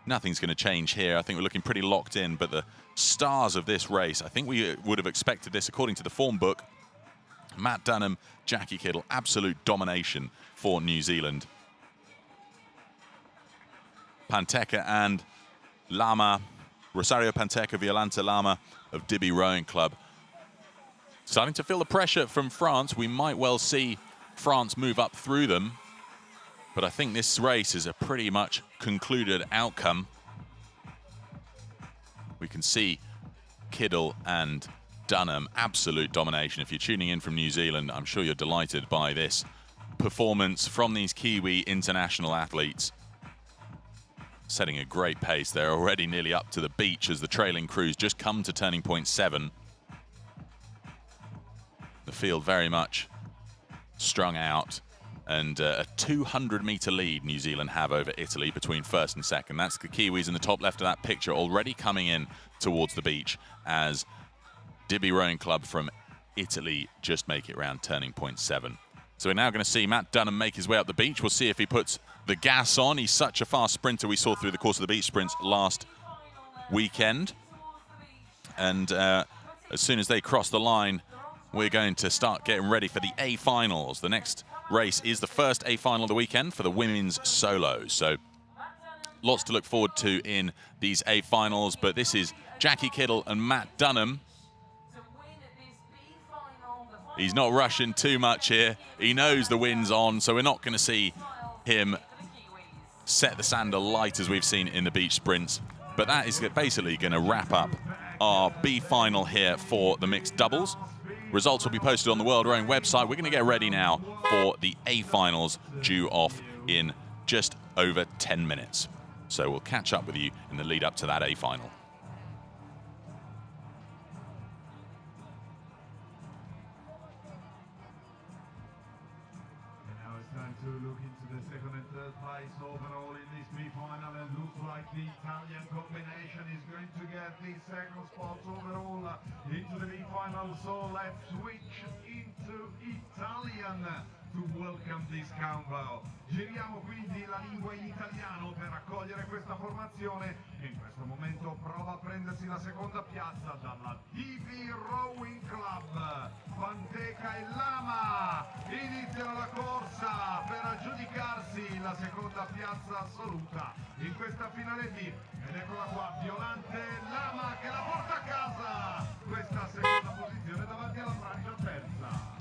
Nothing's going to change here. I think we're looking pretty locked in, but the stars of this race, I think we would have expected this according to the form book. Matt Dunham, Jackie Kittle, absolute domination for New Zealand. Panteca and Lama, Rosario Panteca, Violante Lama of Dibby Rowing Club. Starting to feel the pressure from France. We might well see France move up through them. But I think this race is a pretty much concluded outcome. We can see Kittle and Dunham, absolute domination. If you're tuning in from New Zealand, I'm sure you're delighted by this performance from these Kiwi international athletes. Setting a great pace. They're already nearly up to the beach as the trailing crews just come to turning point 7. The field very much strung out. And a 200-meter lead New Zealand have over Italy between first and second. That's the Kiwis in the top left of that picture already coming in towards the beach as Dibby Rowing Club from Italy just make it round turning point 7. So we're now going to see Matt Dunham make his way up the beach. We'll see if he puts the gas on. He's such a fast sprinter we saw through the course of the beach sprints last weekend. And as soon as they cross the line, we're going to start getting ready for the A finals. The next race is the first A final of the weekend for the women's solos. So lots to look forward to in these A finals, but this is Jackie Kittle and Matt Dunham. He's not rushing too much here. He knows the wind's on, so we're not going to see him set the sand alight as we've seen in the beach sprints. But that is basically going to wrap up our B final here for the mixed doubles. Results will be posted on the World Rowing website. We're going to get ready now for the A finals due off in just over 10 minutes. So we'll catch up with you in the lead up to that A final. And now it's time to look into the second and third place overall in this B final, and looks like the Italian combination is going to get the second spot overall into the B final. So let's switch into Italian to welcome this combo. Giriamo quindi la lingua in italiano per accogliere questa formazione e in questo momento prova a prendersi la seconda piazza dalla Dibby Rowing Club. Panteca e Lama iniziano la corsa per aggiudicarsi la seconda piazza assoluta in questa finale D. Ed eccola qua, Violante Lama che la porta a casa questa seconda posizione davanti alla Francia terza.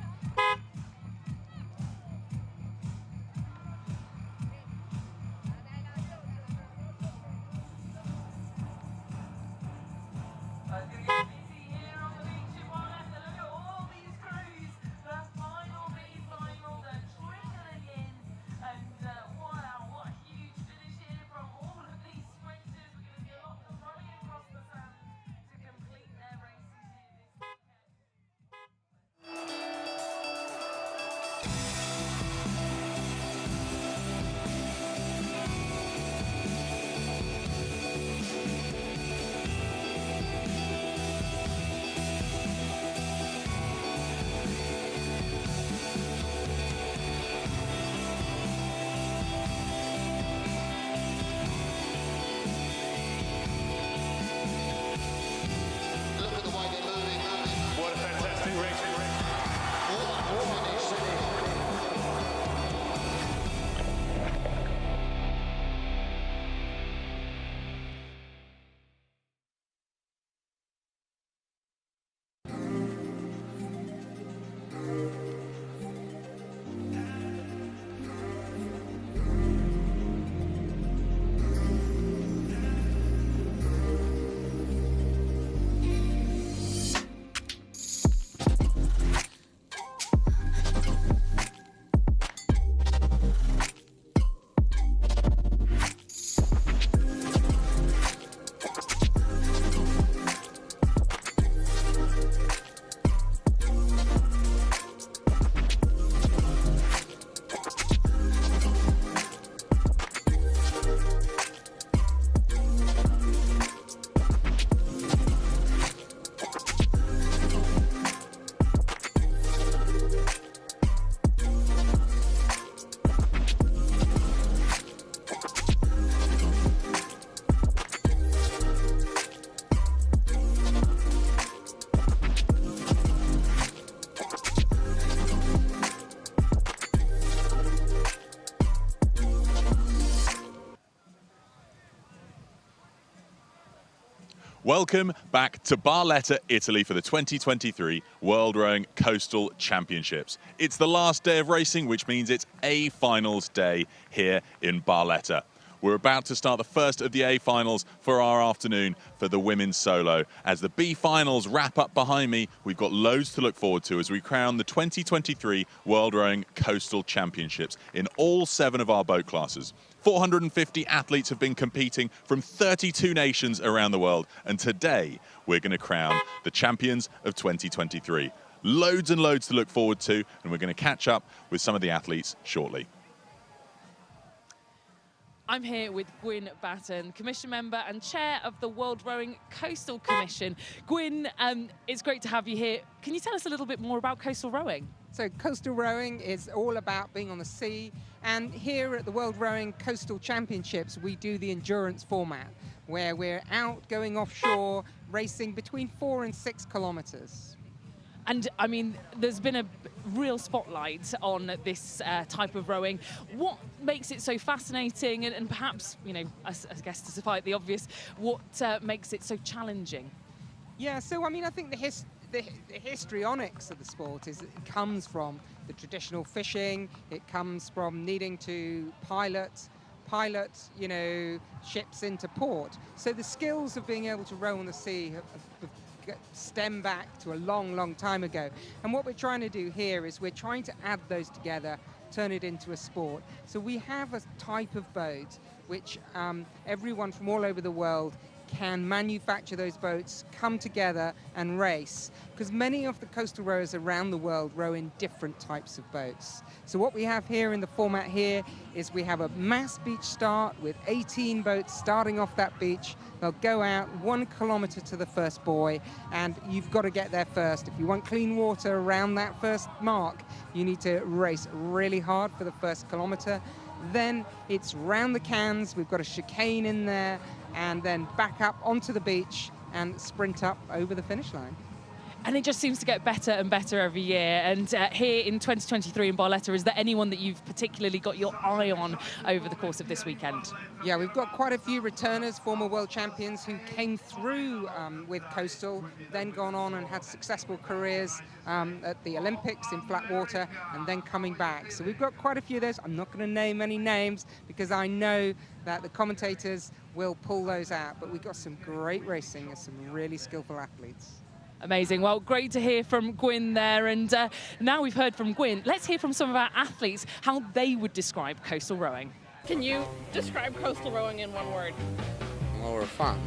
Welcome back to Barletta, Italy for the 2023 World Rowing Coastal Championships. It's the last day of racing, which means it's A finals day here in Barletta. We're about to start the first of the A finals for our afternoon for the women's solo. As the B finals wrap up behind me, we've got loads to look forward to as we crown the 2023 World Rowing Coastal Championships in all 7 of our boat classes. 450 athletes have been competing from 32 nations around the world, and today we're going to crown the champions of 2023. Loads and loads to look forward to, and we're going to catch up with some of the athletes shortly. I'm here with Gwyn Batten, Commission Member and Chair of the World Rowing Coastal Commission. Gwyn, it's great to have you here. Can you tell us a little bit more about coastal rowing? So coastal rowing is all about being on the sea, and here at the World Rowing Coastal Championships we do the endurance format, where we're out going offshore, racing between 4 and 6 kilometres. And I mean, there's been a real spotlight on this type of rowing. What makes it so fascinating, and perhaps, you know, I guess to cite the obvious, what makes it so challenging? Yeah, so I mean, I think the histrionics of the sport is it comes from the traditional fishing. It comes from needing to pilot, you know, ships into port. So the skills of being able to row on the sea have stem back to a long, long time ago. And what we're trying to do here is we're trying to add those together, turn it into a sport. So we have a type of boat which everyone from all over the world can manufacture those boats, come together and race, because many of the coastal rowers around the world row in different types of boats. So what we have here in the format here is we have a mass beach start with 18 boats starting off that beach. They'll go out 1 kilometre to the first buoy, and you've got to get there first. If you want clean water around that first mark, you need to race really hard for the first kilometre. Then it's round the cans, we've got a chicane in there, and then back up onto the beach and sprint up over the finish line. And it just seems to get better and better every year. And here in 2023 in Barletta, is there anyone that you've particularly got your eye on over the course of this weekend? Yeah, we've got quite a few returners, former world champions who came through with coastal, then gone on and had successful careers at the Olympics in flat water, and then coming back. So we've got quite a few of those. I'm not going to name any names because I know that the commentators will pull those out, but we've got some great racing and some really skillful athletes. Amazing. Well, great to hear from Gwyn there. And now we've heard from Gwyn, let's hear from some of our athletes how they would describe coastal rowing. Can you describe coastal rowing in one word? Well, we're fun.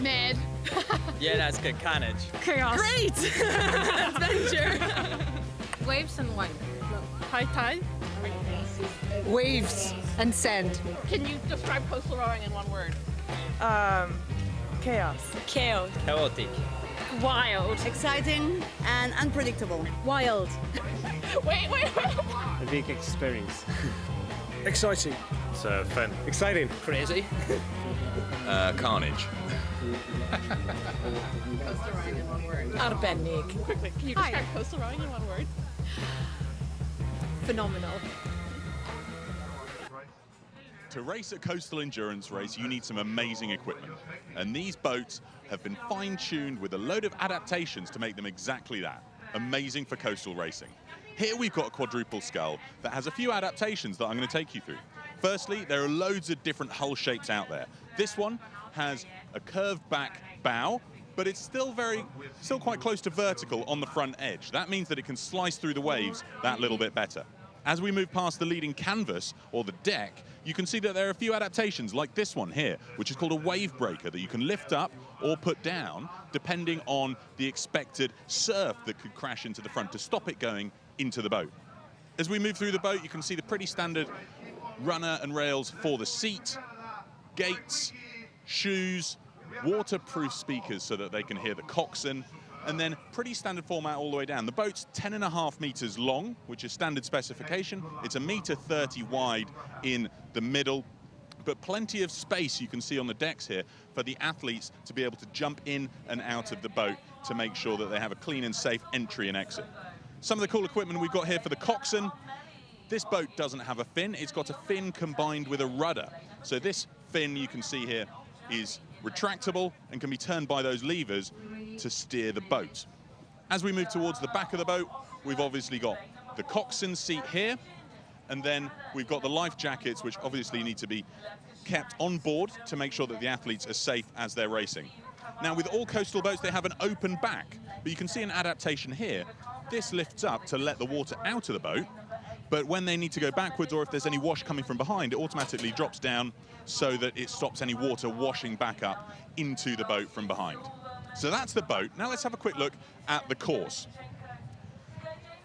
Mad. Yeah, that's good. Carnage. Chaos. Great! Adventure. Waves and wind. High tide. Waves and sand. Can you describe coastal rowing in one word? Chaos. Chaos. Chaotic. Wild. Exciting and unpredictable. Wild. Wait. A big experience. Exciting. It's fun. Exciting. Crazy. Carnage. Coastal rowing in one word. Arbenig. Quickly, can you describe coastal rowing in one word? Phenomenal. To race a coastal endurance race, you need some amazing equipment. And these boats have been fine-tuned with a load of adaptations to make them exactly that. Amazing for coastal racing. Here we've got a quadruple scull that has a few adaptations that I'm going to take you through. Firstly, there are loads of different hull shapes out there. This one has a curved back bow, but it's still quite close to vertical on the front edge. That means that it can slice through the waves that little bit better. As we move past the leading canvas, or the deck, you can see that there are a few adaptations like this one here, which is called a wave breaker that you can lift up or put down depending on the expected surf that could crash into the front to stop it going into the boat. As we move through the boat, you can see the pretty standard runner and rails for the seat, gates, shoes, waterproof speakers so that they can hear the coxswain, and then pretty standard format all the way down. The boat's 10.5 meters long, which is standard specification. It's 1.30 meters wide in the middle, but plenty of space you can see on the decks here for the athletes to be able to jump in and out of the boat to make sure that they have a clean and safe entry and exit. Some of the cool equipment we've got here for the coxswain. This boat doesn't have a fin. It's got a fin combined with a rudder. So this fin you can see here is retractable and can be turned by those levers to steer the boat. As we move towards the back of the boat, we've obviously got the coxswain seat here, and then we've got the life jackets, which obviously need to be kept on board to make sure that the athletes are safe as they're racing. Now, with all coastal boats, they have an open back, but you can see an adaptation here. This lifts up to let the water out of the boat, but when they need to go backwards or if there's any wash coming from behind, it automatically drops down so that it stops any water washing back up into the boat from behind. So that's the boat. Now let's have a quick look at the course.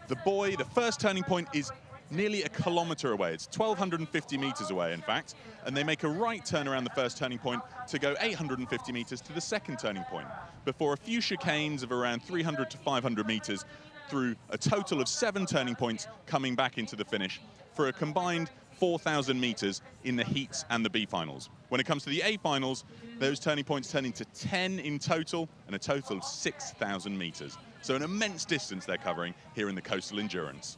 The first turning point is nearly a kilometre away. It's 1,250 metres away, in fact, and they make a right turn around the first turning point to go 850 metres to the second turning point, before a few chicanes of around 300 to 500 metres through a total of 7 turning points coming back into the finish for a combined 4,000 metres in the heats and the B finals. When it comes to the A finals, those turning points turn into 10 in total and a total of 6,000 metres. So an immense distance they're covering here in the Coastal Endurance.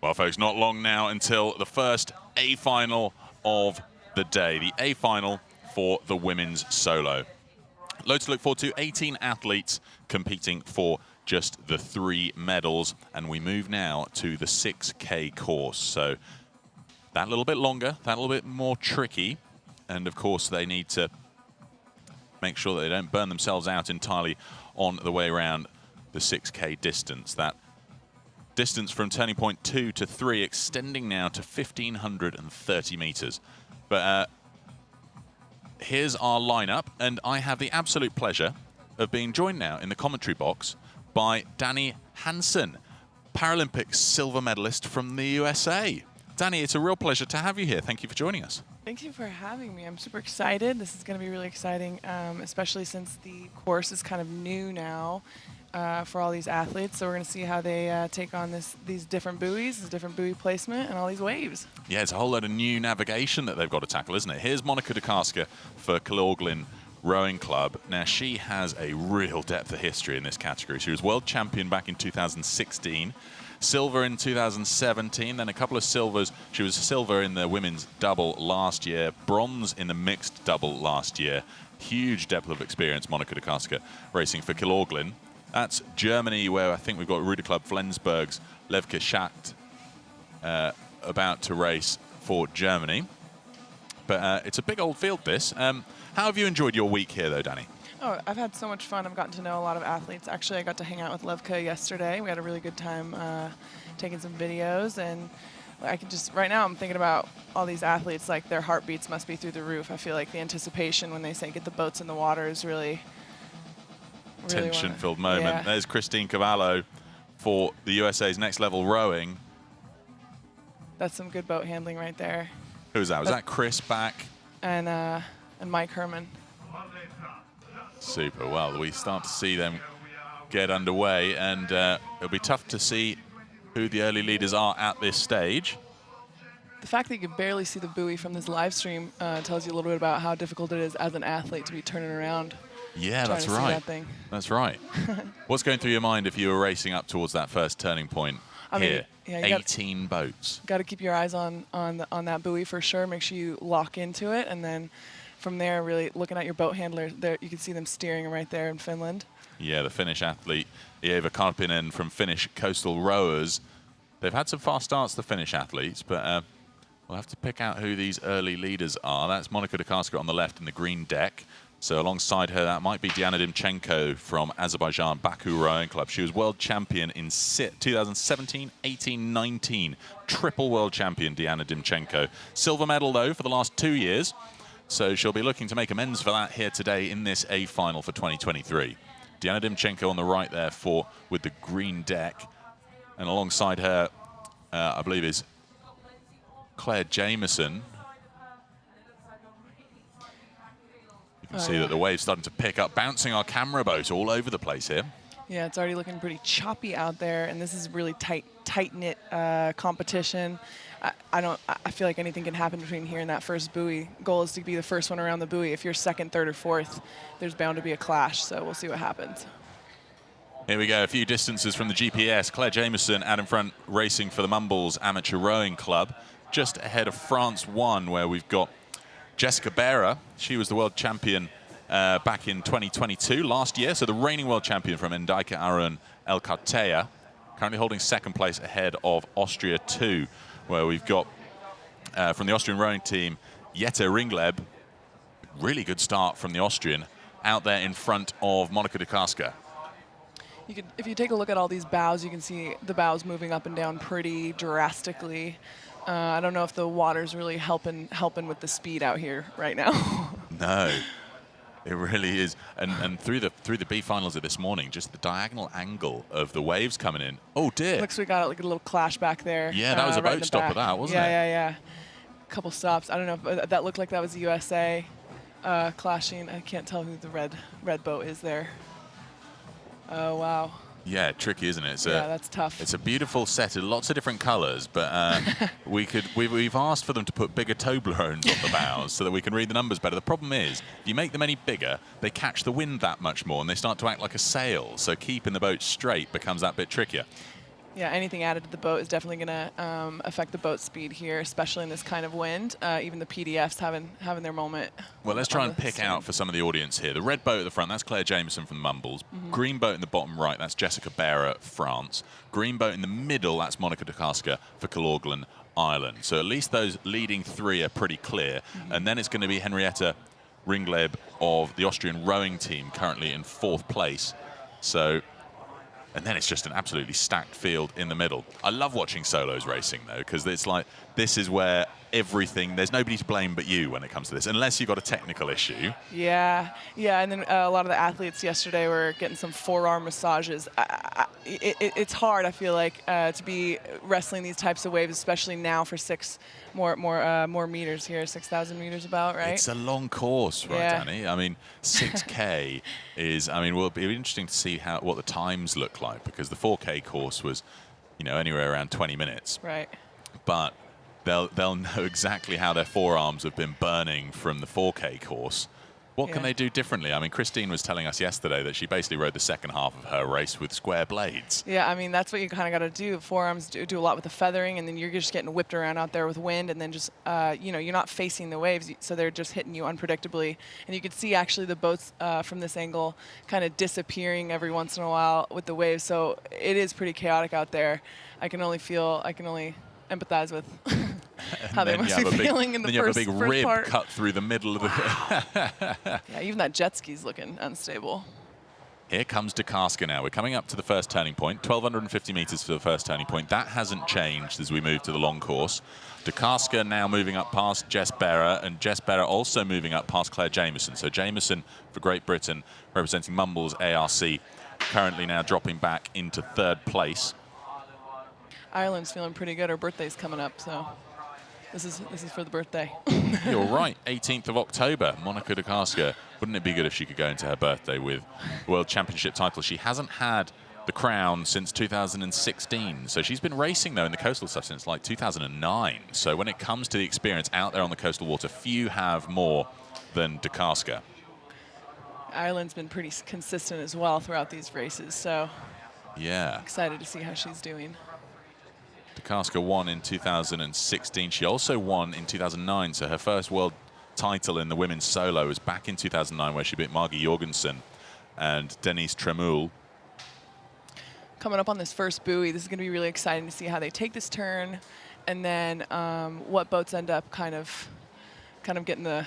Well, folks, not long now until the first A final of the day, the A final for the women's solo. Loads to look forward to, 18 athletes competing for just the 3 medals, and we move now to the 6K course. So that little bit longer, that little bit more tricky, and of course they need to make sure that they don't burn themselves out entirely on the way around the 6K distance. That distance from turning point 2 to 3 extending now to 1,530 meters. But here's our lineup, and I have the absolute pleasure of being joined now in the commentary box by Danny Hansen, Paralympic silver medalist from the USA. Danny, it's a real pleasure to have you here. Thank you for joining us. Thank you for having me. I'm super excited. This is going to be really exciting, especially since the course is kind of new now for all these athletes. So we're going to see how they take on these different buoys, this different buoy placement, and all these waves. Yeah, it's a whole load of new navigation that they've got to tackle, isn't it? Here's Monica DeKarska for Kilorglin Rowing Club. Now, she has a real depth of history in this category. She was world champion back in 2016, silver in 2017, then a couple of silvers. She was silver in the women's double last year, bronze in the mixed double last year. Huge depth of experience, Monica DeKarska, racing for Kilorglin. That's Germany, where I think we've got Ruder Club Flensburg's Levke Schacht about to race for Germany. But it's a big old field, this. How have you enjoyed your week here, though, Danny? Oh, I've had so much fun. I've gotten to know a lot of athletes. Actually, I got to hang out with Levke yesterday. We had a really good time taking some videos, and I can just, right now I'm thinking about all these athletes, like their heartbeats must be through the roof. I feel like the anticipation when they say get the boats in the water is really tension-filled moment. Yeah. There's Christine Cavallo for the USA's Next Level Rowing. That's some good boat handling right there. Who was that? Was that Chris back? And Mike Herman. Super. Well, we start to see them get underway, and it'll be tough to see who the early leaders are at this stage. The fact that you can barely see the buoy from this live stream tells you a little bit about how difficult it is as an athlete to be turning around. Yeah, trying that's to see right. that thing. That's right. What's going through your mind if you were racing up towards that first turning point here? Yeah, you 18 boats. Got to keep your eyes on that buoy for sure. Make sure you lock into it, and then from there, really looking at your boat handler. There, you can see them steering right there in Finland. Yeah, the Finnish athlete Eeva Karppinen from Finnish Coastal Rowers. They've had some fast starts, the Finnish athletes, but we'll have to pick out who these early leaders are. That's Monica DeKarska on the left in the green deck. So alongside her, that might be Diana Dimchenko from Azerbaijan Baku Rowing Club. She was world champion in 2017, 18, 19. Triple world champion, Diana Dimchenko. Silver medal, though, for the last 2 years. So she'll be looking to make amends for that here today in this A final for 2023. Diana Dimchenko on the right there with the green deck. And alongside her, I believe, is Claire Jameson. You can see that the wave's starting to pick up, bouncing our camera boat all over the place here. Yeah, it's already looking pretty choppy out there, and this is really tight-knit competition. I feel like anything can happen between here and that first buoy. Goal is to be the first one around the buoy. If you're second, third, or fourth, there's bound to be a clash, so we'll see what happens. Here we go, a few distances from the GPS. Claire Jameson out in front, racing for the Mumbles Amateur Rowing Club, just ahead of France 1, where we've got Jessica Berra, she was the world champion back in 2022, last year. So the reigning world champion from Endaika Arun El Kartea, currently holding second place ahead of Austria 2, where we've got from the Austrian rowing team, Jette Ringleb. Really good start from the Austrian, out there in front of Monika Dukarska. If you take a look at all these bows, you can see the bows moving up and down pretty drastically. I don't know if the water's really helping with the speed out here right now. No, it really is. And through the B finals of this morning, just the diagonal angle of the waves coming in. Oh dear. Looks we got like a little clash back there. Yeah, that was a right boat stop of that, wasn't it? Yeah. A couple stops. I don't know if that looked like that was the USA clashing. I can't tell who the red boat is there. Oh wow. Yeah, tricky, isn't it? Yeah, that's tough. It's a beautiful set of lots of different colours, but we've asked for them to put bigger Toblerones on the bows so that we can read the numbers better. The problem is, if you make them any bigger, they catch the wind that much more and they start to act like a sail. So keeping the boat straight becomes that bit trickier. Yeah, anything added to the boat is definitely going to affect the boat speed here, especially in this kind of wind. Even the PDFs having their moment. Well, let's try and pick out for some of the audience here. The red boat at the front, that's Claire Jameson from the Mumbles. Green boat in the bottom right, that's Jessica Berra, France. Green boat in the middle, that's Monika Dukarska for Killorglin, Ireland. So at least those leading three are pretty clear. And then it's going to be Henrietta Ringleb of the Austrian rowing team, currently in 4th place. So... And then it's just an absolutely stacked field in the middle. I love watching solos racing, though, because it's like, this is where everything, there's nobody to blame but you when it comes to this, unless you've got a technical issue. Yeah, and then a lot of the athletes yesterday were getting some forearm massages. It's hard, I feel like, to be wrestling these types of waves, especially now for more meters here, 6,000 meters about, right? It's a long course, right, Yeah. Danny? I mean, 6K is, I mean, well, it'll be interesting to see what the times look like, because the 4K course was, anywhere around 20 minutes. Right. But they'll know exactly how their forearms have been burning from the 4K course. What can they do differently? I mean, Christine was telling us yesterday that she basically rode the second half of her race with square blades. Yeah, I mean, that's what you kind of got to do. Forearms do a lot with the feathering, and then you're just getting whipped around out there with wind, and then just, you're not facing the waves, so they're just hitting you unpredictably. And you could see, actually, the boats from this angle kind of disappearing every once in a while with the waves, so it is pretty chaotic out there. I can only empathize with how they must be feeling in the first part. Then you have a big rib cut through the middle of the... Yeah, even that jet ski's looking unstable. Here comes Dukarska now. We're coming up to the first turning point, 1,250 meters for the first turning point. That hasn't changed as we move to the long course. Dukarska now moving up past Jess Berra, and Jess Berra also moving up past Claire Jameson. So Jameson for Great Britain, representing Mumbles ARC, currently now dropping back into 3rd place. Ireland's feeling pretty good. Her birthday's coming up, so this is for the birthday. You're right, 18th of October, Monika Dukarska. Wouldn't it be good if she could go into her birthday with World Championship title? She hasn't had the crown since 2016. So she's been racing, though, in the coastal stuff since like 2009. So when it comes to the experience out there on the coastal water, few have more than Dukarska. Ireland's been pretty consistent as well throughout these races, so yeah, excited to see how she's doing. Dukarska won in 2016. She also won in 2009, so her first world title in the women's solo was back in 2009, where she beat Margie Jorgensen and Denise Tremoul. Coming up on this first buoy, this is going to be really exciting to see how they take this turn, and then what boats end up kind of getting the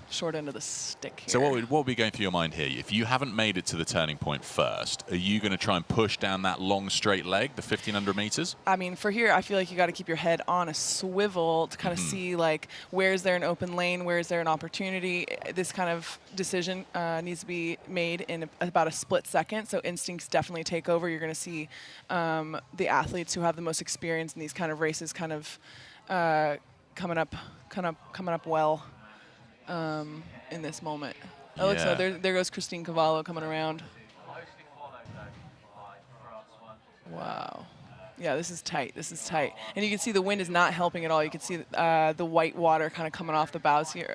short end of the stick here. So what would be going through your mind here? If you haven't made it to the turning point first, are you going to try and push down that long straight leg, the 1,500 meters? I mean, for here, I feel like you got to keep your head on a swivel to kind of see, like, where is there an open lane, where is there an opportunity. This kind of decision needs to be made in about a split second, so instincts definitely take over. You're going to see the athletes who have the most experience in these kind of races kind of coming up well. In this moment. Oh, look, so there goes Christine Cavallo coming around. Wow. Yeah, this is tight. This is tight. And you can see the wind is not helping at all. You can see the white water kind of coming off the bows here.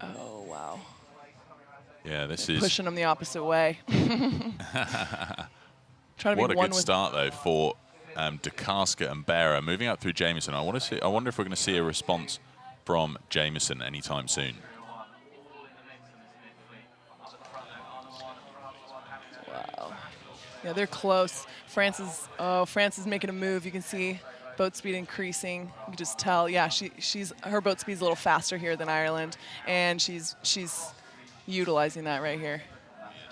Oh, wow. Yeah, this is... pushing them the opposite way. What a good start, though, for Dukarska and Berra. Moving up through Jameson, I wonder if we're going to see a response from Jameson anytime soon. Wow. Yeah, they're close. France is making a move. You can see boat speed increasing. You can just tell. Yeah, her boat speed's a little faster here than Ireland, and she's utilizing that right here.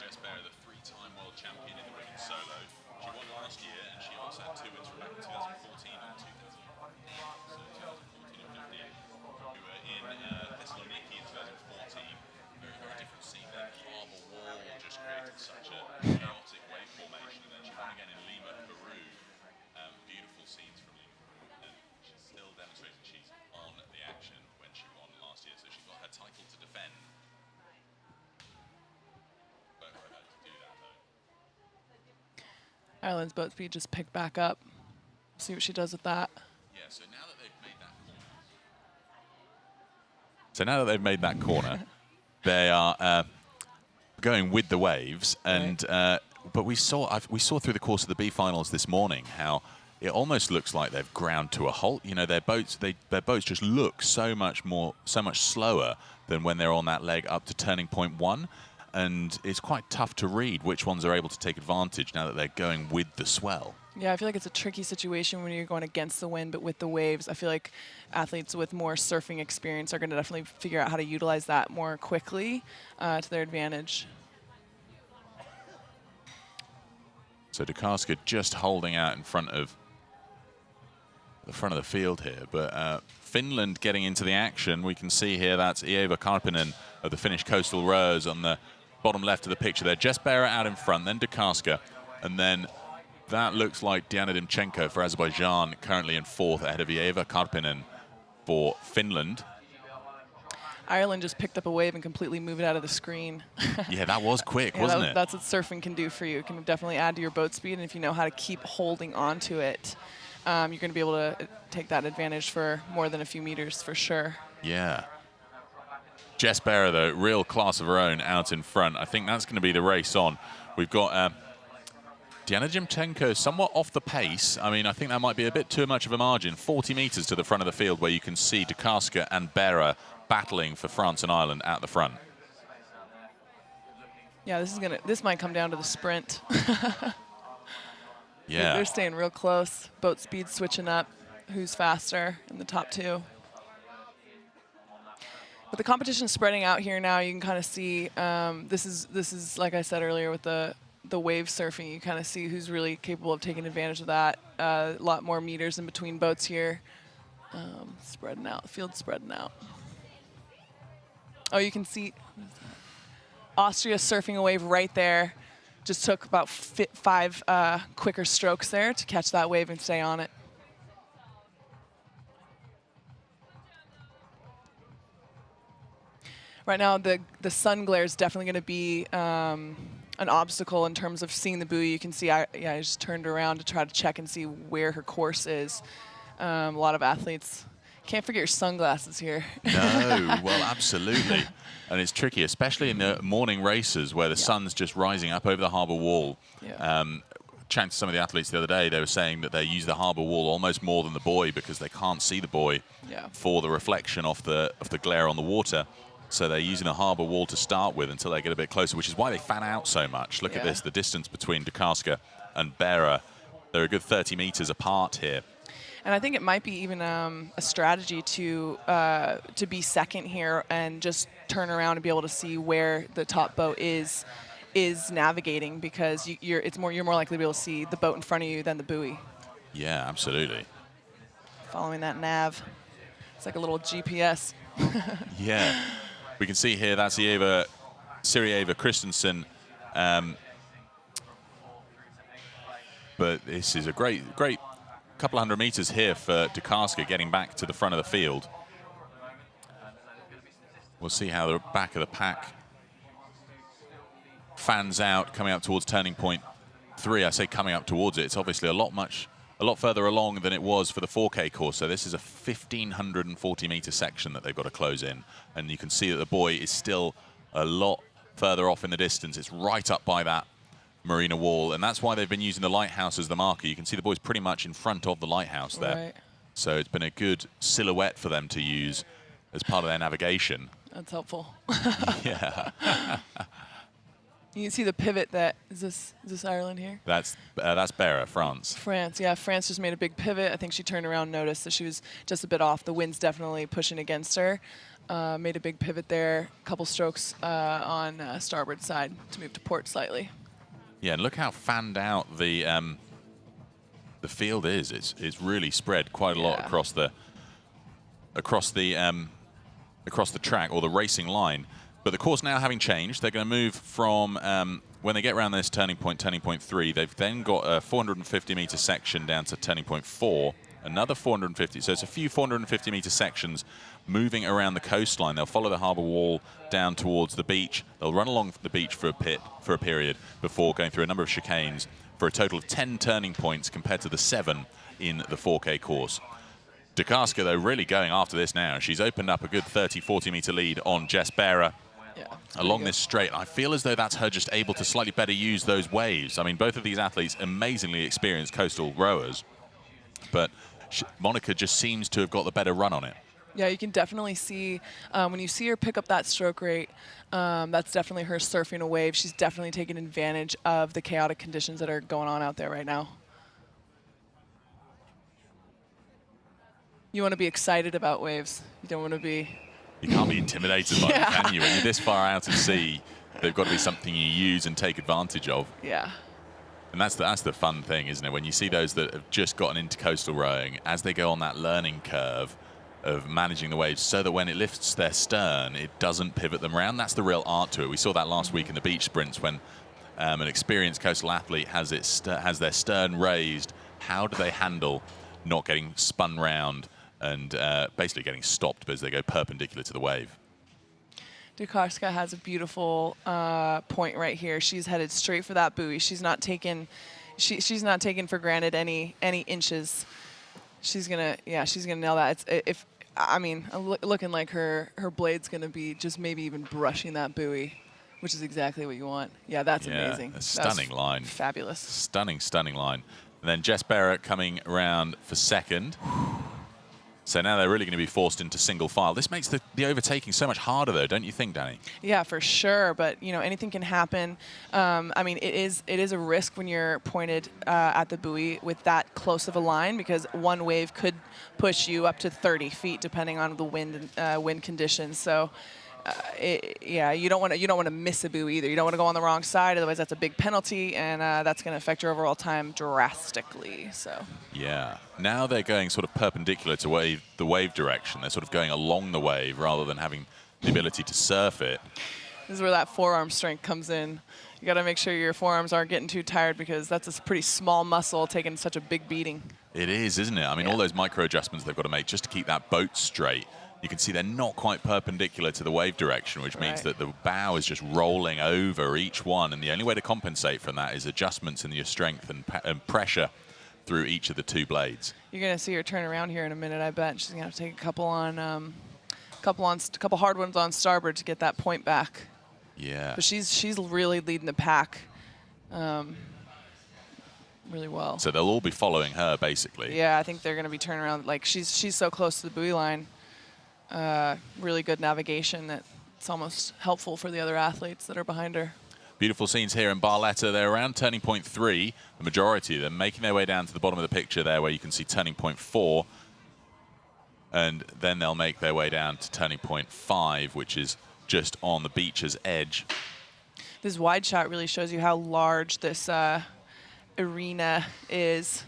Jess Bear, the three-time world champion in the women's solo. She won last year, and she also had 2 wins from back in 2014 and 2015. So 2014 and 15, who were in Thessaloniki in 2014. Very, very different scene there. Harbour Wall just created such a chaotic wave formation, and then she won again in Lima, Peru. Beautiful scenes from Lima, and she's still demonstrating she's on the action when she won last year, so she's got her title to defend. Ireland's boat speed just picked back up. See what she does with that. Yeah, so now that they've made that corner, they are going with the waves, and but we saw through the course of the B finals this morning how it almost looks like they've ground to a halt. You know, their boats just look so much slower than when they're on that leg up to turning point 1. And it's quite tough to read which ones are able to take advantage now that they're going with the swell. Yeah, I feel like it's a tricky situation when you're going against the wind, but with the waves, I feel like athletes with more surfing experience are going to definitely figure out how to utilize that more quickly to their advantage. So Dukarska just holding out in front of the field here, but Finland getting into the action. We can see here that's Eeva Karppinen of the Finnish Coastal Rowers on the bottom left of the picture there. Jess Bear out in front, then Dukarska, and then that looks like Diana Dimchenko for Azerbaijan, currently in 4th, ahead of Eeva Karppinen for Finland. Ireland just picked up a wave and completely moved it out of the screen. Yeah, that was quick, Yeah, wasn't it? That's what surfing can do for you. It can definitely add to your boat speed, and if you know how to keep holding on to it, you're going to be able to take that advantage for more than a few meters for sure. Yeah. Jess Bear, though, real class of her own out in front. I think that's going to be the race on. We've got Diana Dimchenko somewhat off the pace. I mean, I think that might be a bit too much of a margin. 40 meters to the front of the field where you can see Dukarska and Bear battling for France and Ireland at the front. Yeah, this might come down to the sprint. Yeah. They're staying real close. Boat speed switching up. Who's faster in the top 2? But the competition's spreading out here now. You can kind of see this is like I said earlier with the wave surfing. You kind of see who's really capable of taking advantage of that. A lot more meters in between boats here. Spreading out. The field's spreading out. Oh, you can see Austria surfing a wave right there. Just took about 5 quicker strokes there to catch that wave and stay on it. Right now, the sun glare is definitely going to be an obstacle in terms of seeing the buoy. You can see, I just turned around to try to check and see where her course is. A lot of athletes can't forget your sunglasses here. No, well, absolutely. And it's tricky, especially in the morning races where the sun's just rising up over the harbour wall. Yeah. Chatting to some of the athletes the other day, they were saying that they use the harbour wall almost more than the buoy because they can't see the buoy for the reflection of the glare on the water. So they're using the harbour wall to start with until they get a bit closer, which is why they fan out so much. Look at this, the distance between Dukarska and Bear. They're a good 30 meters apart here. And I think it might be even a strategy to be second here and just turn around and be able to see where the top boat is navigating, because you're more likely to be able to see the boat in front of you than the buoy. Yeah, absolutely. Following that nav, it's like a little GPS. Yeah, we can see here that's Siri Eva Christensen. But this is a great couple 100 meters here for Dukarska getting back to the front of the field. We'll see how the back of the pack fans out, coming up towards turning point 3. I say coming up towards it. It's obviously a lot further along than it was for the 4K course. So this is a 1,540 meter section that they've got to close in. And you can see that the buoy is still a lot further off in the distance. It's right up by that marina wall, and that's why they've been using the lighthouse as the marker. You can see the buoy's pretty much in front of the lighthouse there. Right. So it's been a good silhouette for them to use as part of their navigation. That's helpful. Yeah. You can see the pivot that is this Ireland here? That's Barra, France. France, yeah. France just made a big pivot. I think she turned around, noticed that she was just a bit off. The wind's definitely pushing against her. Made a big pivot there. A couple strokes on starboard side to move to port slightly. Yeah, and look how fanned out the field is. It's really spread quite a lot across the track or the racing line. But the course now having changed, they're going to move from when they get around this turning point 3, they've then got a 450-meter section down to turning point 4, another 450. So it's a few 450-meter sections moving around the coastline. They'll follow the harbour wall down towards the beach. They'll run along the beach for a period before going through a number of chicanes for a total of 10 turning points compared to the 7 in the 4K course. Dukarska, though, really going after this now. She's opened up a good 30-40-meter lead on Jess Barra along this straight. I feel as though that's her just able to slightly better use those waves. I mean, both of these athletes, amazingly experienced coastal rowers, but Monica just seems to have got the better run on it. Yeah, you can definitely see when you see her pick up that stroke rate, that's definitely her surfing a wave. She's definitely taking advantage of the chaotic conditions that are going on out there right now. You want to be excited about waves. You don't want to be... You can't be intimidated by them, can you? When you're this far out at sea, they've got to be something you use and take advantage of. Yeah. And that's the fun thing, isn't it? When you see those that have just gotten into coastal rowing, as they go on that learning curve of managing the waves so that when it lifts their stern, it doesn't pivot them around. That's the real art to it. We saw that last week in the beach sprints when an experienced coastal athlete has their stern raised. How do they handle not getting spun round and basically getting stopped as they go perpendicular to the wave? Dukarska has a beautiful point right here. She's headed straight for that buoy. She's not taking for granted any inches. She's gonna nail that. Looking like her blade's gonna be just maybe even brushing that buoy, which is exactly what you want. Yeah, that's amazing. A stunning line. Fabulous. Stunning line. And then Jess Barrett coming around for second. So now they're really going to be forced into single file. This makes the overtaking so much harder, though, don't you think, Danny? Yeah, for sure. But anything can happen. It is a risk when you're pointed at the buoy with that close of a line, because one wave could push you up to 30 feet depending on the wind conditions. So. You don't want to miss a buoy either. You don't want to go on the wrong side, otherwise that's a big penalty, and that's going to affect your overall time drastically. So. Yeah. Now they're going sort of perpendicular to the wave direction. They're sort of going along the wave rather than having the ability to surf it. This is where that forearm strength comes in. You got to make sure your forearms aren't getting too tired, because that's a pretty small muscle taking such a big beating. It is, isn't it? I mean, all those micro adjustments they've got to make just to keep that boat straight. You can see they're not quite perpendicular to the wave direction, which means that the bow is just rolling over each one. And the only way to compensate from that is adjustments in your strength and pressure through each of the two blades. You're going to see her turn around here in a minute, I bet. She's going to have to take a couple hard ones on starboard to get that point back. Yeah. But she's really leading the pack really well. So they'll all be following her, basically. Yeah, I think they're going to be turning around. Like, she's so close to the buoy line. Really good navigation that it's almost helpful for the other athletes that are behind her. Beautiful scenes here in Barletta. They're around turning point 3, the majority of them, making their way down to the bottom of the picture there where you can see turning point 4. And then they'll make their way down to turning point 5, which is just on the beach's edge. This wide shot really shows you how large this arena is.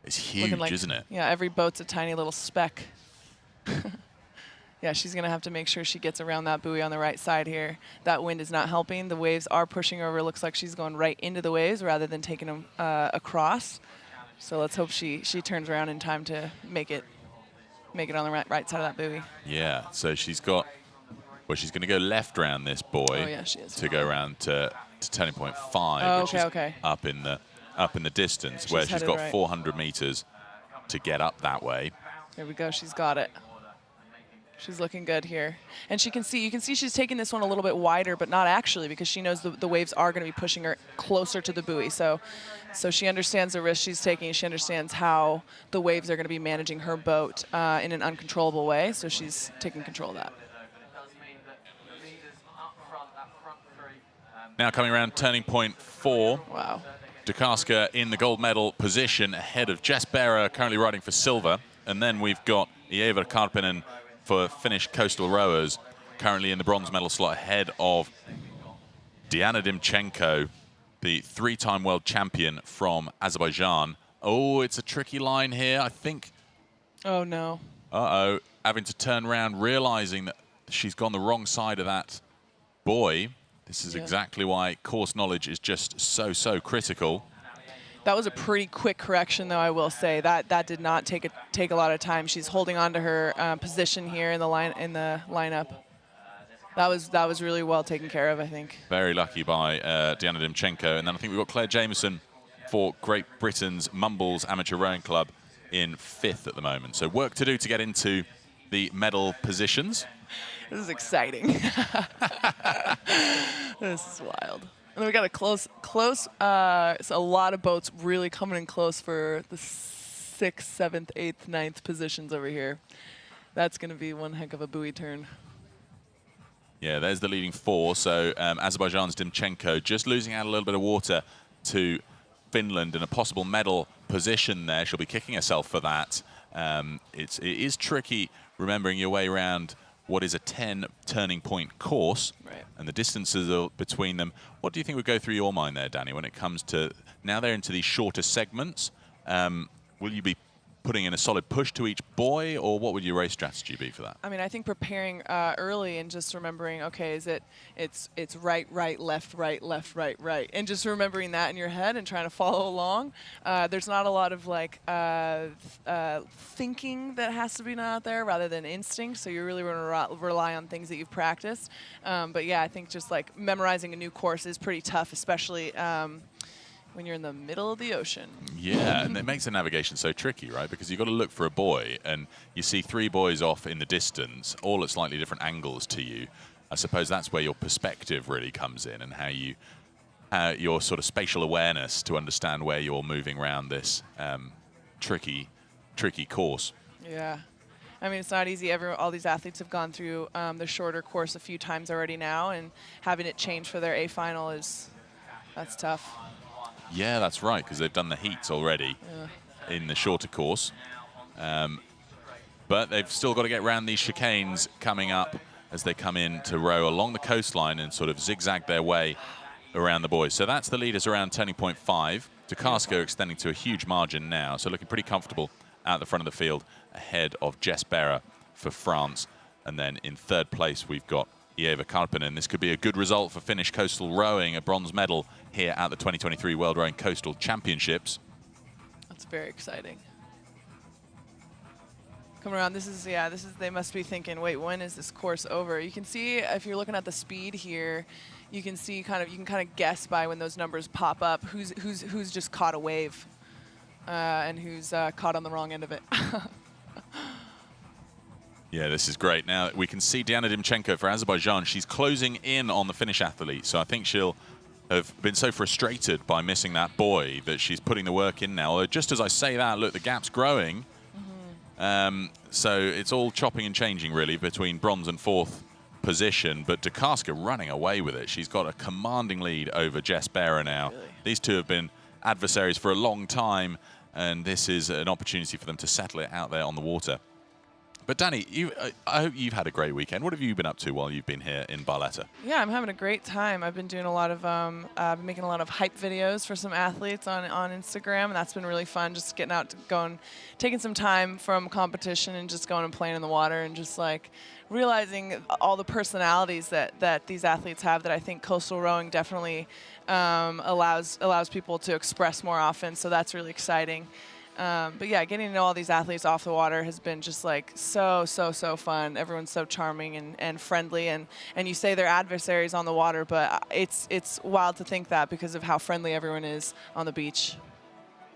It's huge, isn't it? Yeah, every boat's a tiny little speck. Yeah, she's going to have to make sure she gets around that buoy on the right side here. That wind is not helping. The waves are pushing her over. It looks like she's going right into the waves rather than taking them across. So let's hope she turns around in time to make it on the right side of that buoy. Yeah, so she's going to go left around this buoy to go around to turning point 5, which is up in the distance, where she's got 400 meters to get up that way. There we go. She's got it. She's looking good here. And you can see she's taking this one a little bit wider, but not actually, because she knows the waves are going to be pushing her closer to the buoy. So she understands the risk she's taking. She understands how the waves are going to be managing her boat in an uncontrollable way. So she's taking control of that. Now coming around turning point 4. Wow. Dukarska in the gold medal position ahead of Jess Bera, currently riding for silver. And then we've got Ieva Karppinen for Finnish coastal rowers, currently in the bronze medal slot ahead of Diana Dimchenko, the 3-time world champion from Azerbaijan. Oh, it's a tricky line here, I think. Oh, no. Uh-oh, having to turn around, realizing that she's gone the wrong side of that buoy. This is exactly why course knowledge is just so critical. That was a pretty quick correction, though, I will say. That did not take a lot of time. She's holding on to her position here in the lineup. That was really well taken care of, I think. Very lucky by Diana Dimchenko. And then I think we've got Claire Jameson for Great Britain's Mumbles Amateur Rowing Club in 5th at the moment. So work to do to get into the medal positions. This is exciting. This is wild. And then we got a close. So a lot of boats really coming in close for the 6th, 7th, 8th, 9th positions over here. That's going to be one heck of a buoy turn. Yeah, there's the leading 4. So Azerbaijan's Dimchenko just losing out a little bit of water to Finland in a possible medal position there. She'll be kicking herself for that. It is tricky remembering your way around what is a 10 turning point course, right, and the distances between them. What do you think would go through your mind there, Danny, when it comes to, now they're into these shorter segments, will you be putting in a solid push to each buoy, or what would your race strategy be for that? I mean, I think preparing early and just remembering, okay, it's right, left, right, and just remembering that in your head and trying to follow along. There's not a lot of like thinking that has to be done out there rather than instinct. So you're really going to rely on things that you've practiced. But yeah, I think just like memorizing a new course is pretty tough, especially when you're in the middle of the ocean. Yeah, and it makes the navigation so tricky, right? Because you've got to look for a buoy, and you see 3 buoys off in the distance, all at slightly different angles to you. I suppose that's where your perspective really comes in, and how your sort of spatial awareness to understand where you're moving around this tricky course. Yeah. I mean, it's not easy. All these athletes have gone through the shorter course a few times already now, and having it change for their A final that's tough. Yeah, that's right, because they've done the heats already in the shorter course. But they've still got to get around these chicanes coming up as they come in to row along the coastline and sort of zigzag their way around the buoys. So that's the leaders around turning point 5. Dukarska extending to a huge margin now, so looking pretty comfortable at the front of the field ahead of Jess Bera for France. And then in 3rd place, we've got Ieva Karppinen. This could be a good result for Finnish coastal rowing, a bronze medal here at the 2023 World Rowing Coastal Championships. That's very exciting. Coming around, they must be thinking, wait, when is this course over? You can see, if you're looking at the speed here, you can see you can kind of guess by when those numbers pop up who's just caught a wave and who's caught on the wrong end of it. Yeah, this is great. Now we can see Diana Dimchenko for Azerbaijan. She's closing in on the Finnish athlete, so I think she'll have been so frustrated by missing that buoy that she's putting the work in now. Although just as I say that, look, the gap's growing. So it's all chopping and changing really between bronze and 4th position, but Dukarska running away with it. She's got a commanding lead over Jess Bera now. Really? These two have been adversaries for a long time, and this is an opportunity for them to settle it out there on the water. But Danny, I hope you've had a great weekend. What have you been up to while you've been here in Barletta? Yeah, I'm having a great time. I've been doing a lot of, I've been making a lot of hype videos for some athletes on Instagram, and that's been really fun. Just getting out, taking some time from competition and just going and playing in the water and just like realizing all the personalities that these athletes have that I think coastal rowing definitely allows people to express more often. So that's really exciting. But yeah, getting to know all these athletes off the water has been just like so fun. Everyone's so charming and friendly, and you say they're adversaries on the water, but it's wild to think that because of how friendly everyone is on the beach.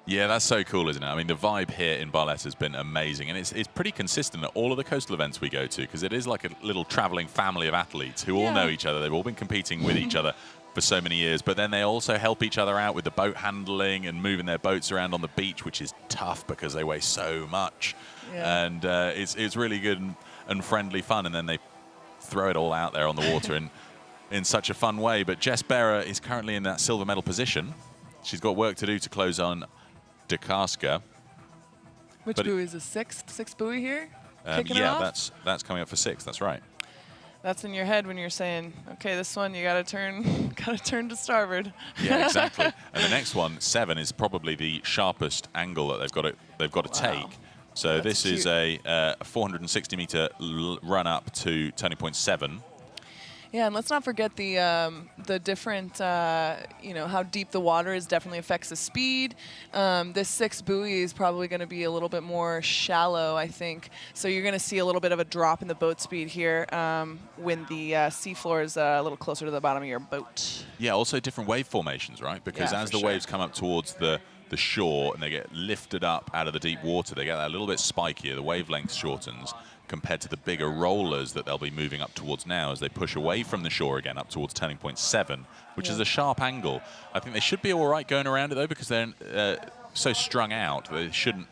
Yeah, that's so cool, isn't it? I mean, the vibe here in Barletta has been amazing, and it's pretty consistent at all of the coastal events we go to, because it is like a little traveling family of athletes who all know each other. They've all been competing with each other for so many years, but then they also help each other out with the boat handling and moving their boats around on the beach, which is tough because they weigh so much. Yeah. And it's really good and friendly fun, and then they throw it all out there on the water in such a fun way. But Jess Berra is currently in that silver medal position. She's got work to do to close on DeKarska. Which buoy is the sixth buoy here? Kicking it yeah, off? that's coming up for 6. That's right. That's in your head when you're saying, okay, this one you gotta turn to starboard. Yeah, exactly. And the next one, 7, is probably the sharpest angle that they've got to take. So this is a 460-meter run up to turning point 7. Yeah, and let's not forget the different, how deep the water is definitely affects the speed. This 6 buoy is probably going to be a little bit more shallow, I think. So you're going to see a little bit of a drop in the boat speed here when the seafloor is a little closer to the bottom of your boat. Yeah, also different wave formations, right? Because as the waves come up towards the shore and they get lifted up out of the deep water, they get that a little bit spikier. The wavelength shortens compared to the bigger rollers that they'll be moving up towards now as they push away from the shore again up towards turning point 7, which is a sharp angle. I think they should be all right going around it, though, because they're so strung out. They shouldn't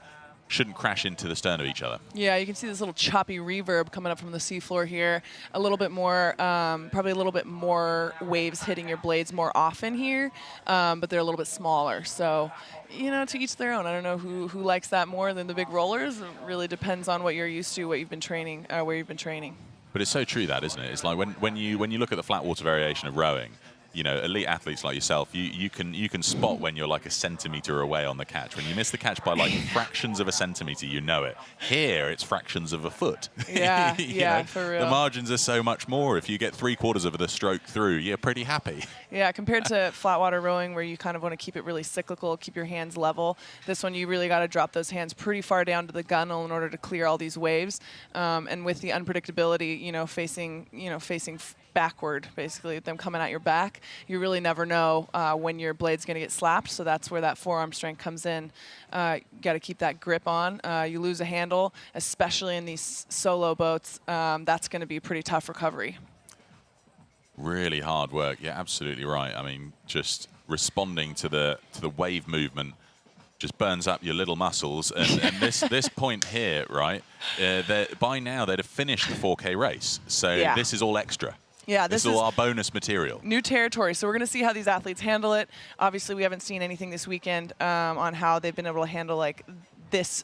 crash into the stern of each other. Yeah, you can see this little choppy reverb coming up from the seafloor here. A little bit more, probably a little bit more waves hitting your blades more often here, but they're a little bit smaller. So, to each their own. I don't know who likes that more than the big rollers. It really depends on what you're used to, what you've been training, where you've been training. But it's so true that, isn't it? It's like when you look at the flat water variation of rowing, elite athletes like yourself, you can spot when you're like a centimeter away on the catch. When you miss the catch by like fractions of a centimeter, you know it. Here, it's fractions of a foot. Yeah, yeah, for real. The margins are so much more. If you get 3/4 of the stroke through, you're pretty happy. Yeah, compared to flat water rowing where you kind of want to keep it really cyclical, keep your hands level. This one, you really got to drop those hands pretty far down to the gunnel in order to clear all these waves. And with the unpredictability, facing backward, basically, them coming at your back, you really never know when your blade's going to get slapped, so that's where that forearm strength comes in. You got to keep that grip on. You lose a handle, especially in these solo boats, that's going to be pretty tough recovery. Really hard work. Yeah, absolutely right. I mean, just responding to the wave movement just burns up your little muscles. And this point here, right, by now they'd have finished the 4K race. So this is all extra. Yeah, this is all our bonus material. New territory. So we're going to see how these athletes handle it. Obviously, we haven't seen anything this weekend on how they've been able to handle like this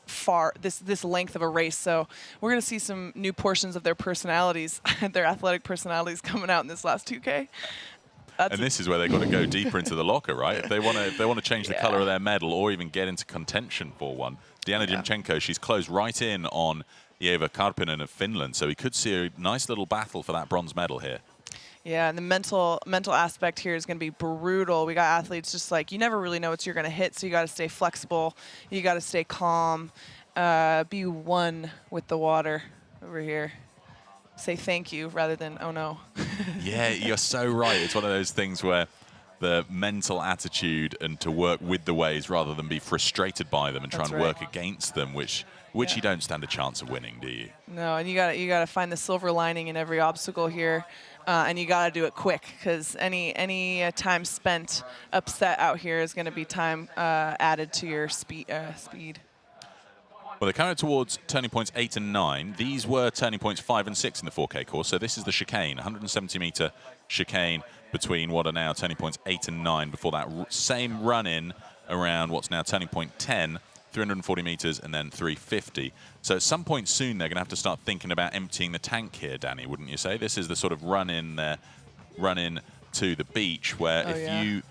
length of a race. So we're going to see some new portions of their personalities, their athletic personalities coming out in this last 2K. And this is where they've got to go deeper into the locker, right? If they want to change the color of their medal or even get into contention for one. Diana Dimchenko, she's closed right in on Eeva Karppinen of Finland, so we could see a nice little battle for that bronze medal here. Yeah, and the mental aspect here is going to be brutal. We got athletes just like, you never really know what you're going to hit, so you got to stay flexible. You got to stay calm. Be one with the water over here. Say thank you rather than, oh no. Yeah, you're so right. It's one of those things where the mental attitude and to work with the waves rather than be frustrated by them and try and work against them, which you don't stand a chance of winning, do you? No, and you got to find the silver lining in every obstacle here, and you got to do it quick because any time spent upset out here is going to be time added to your speed. Well, they're coming towards turning points 8 and 9. These were turning points 5 and 6 in the 4K course. So this is the chicane, 170-meter chicane between what are now turning points 8 and 9 before that same run-in around what's now turning point 10, 340 meters, and then 350. So at some point soon, they're going to have to start thinking about emptying the tank here, Danny, wouldn't you say? This is the sort of run-in to the beach where you,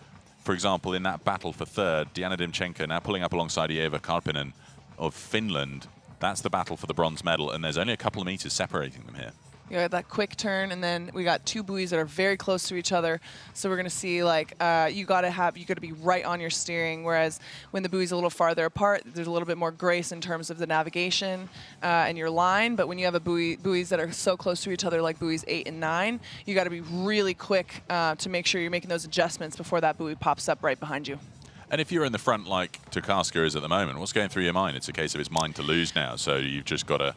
for example, in that battle for third, Diana Dimchenko now pulling up alongside Eeva Karppinen of Finland, that's the battle for the bronze medal, and there's only a couple of meters separating them here. You got that quick turn, and then we got two buoys that are very close to each other. So we're going to see like you got to be right on your steering. Whereas when the buoy's a little farther apart, there's a little bit more grace in terms of the navigation and your line. But when you have buoys that are so close to each other, like buoys 8 and 9, you got to be really quick to make sure you're making those adjustments before that buoy pops up right behind you. And if you're in the front like Tokarska is at the moment, what's going through your mind? It's a case of it's mine to lose now, so you've just got to...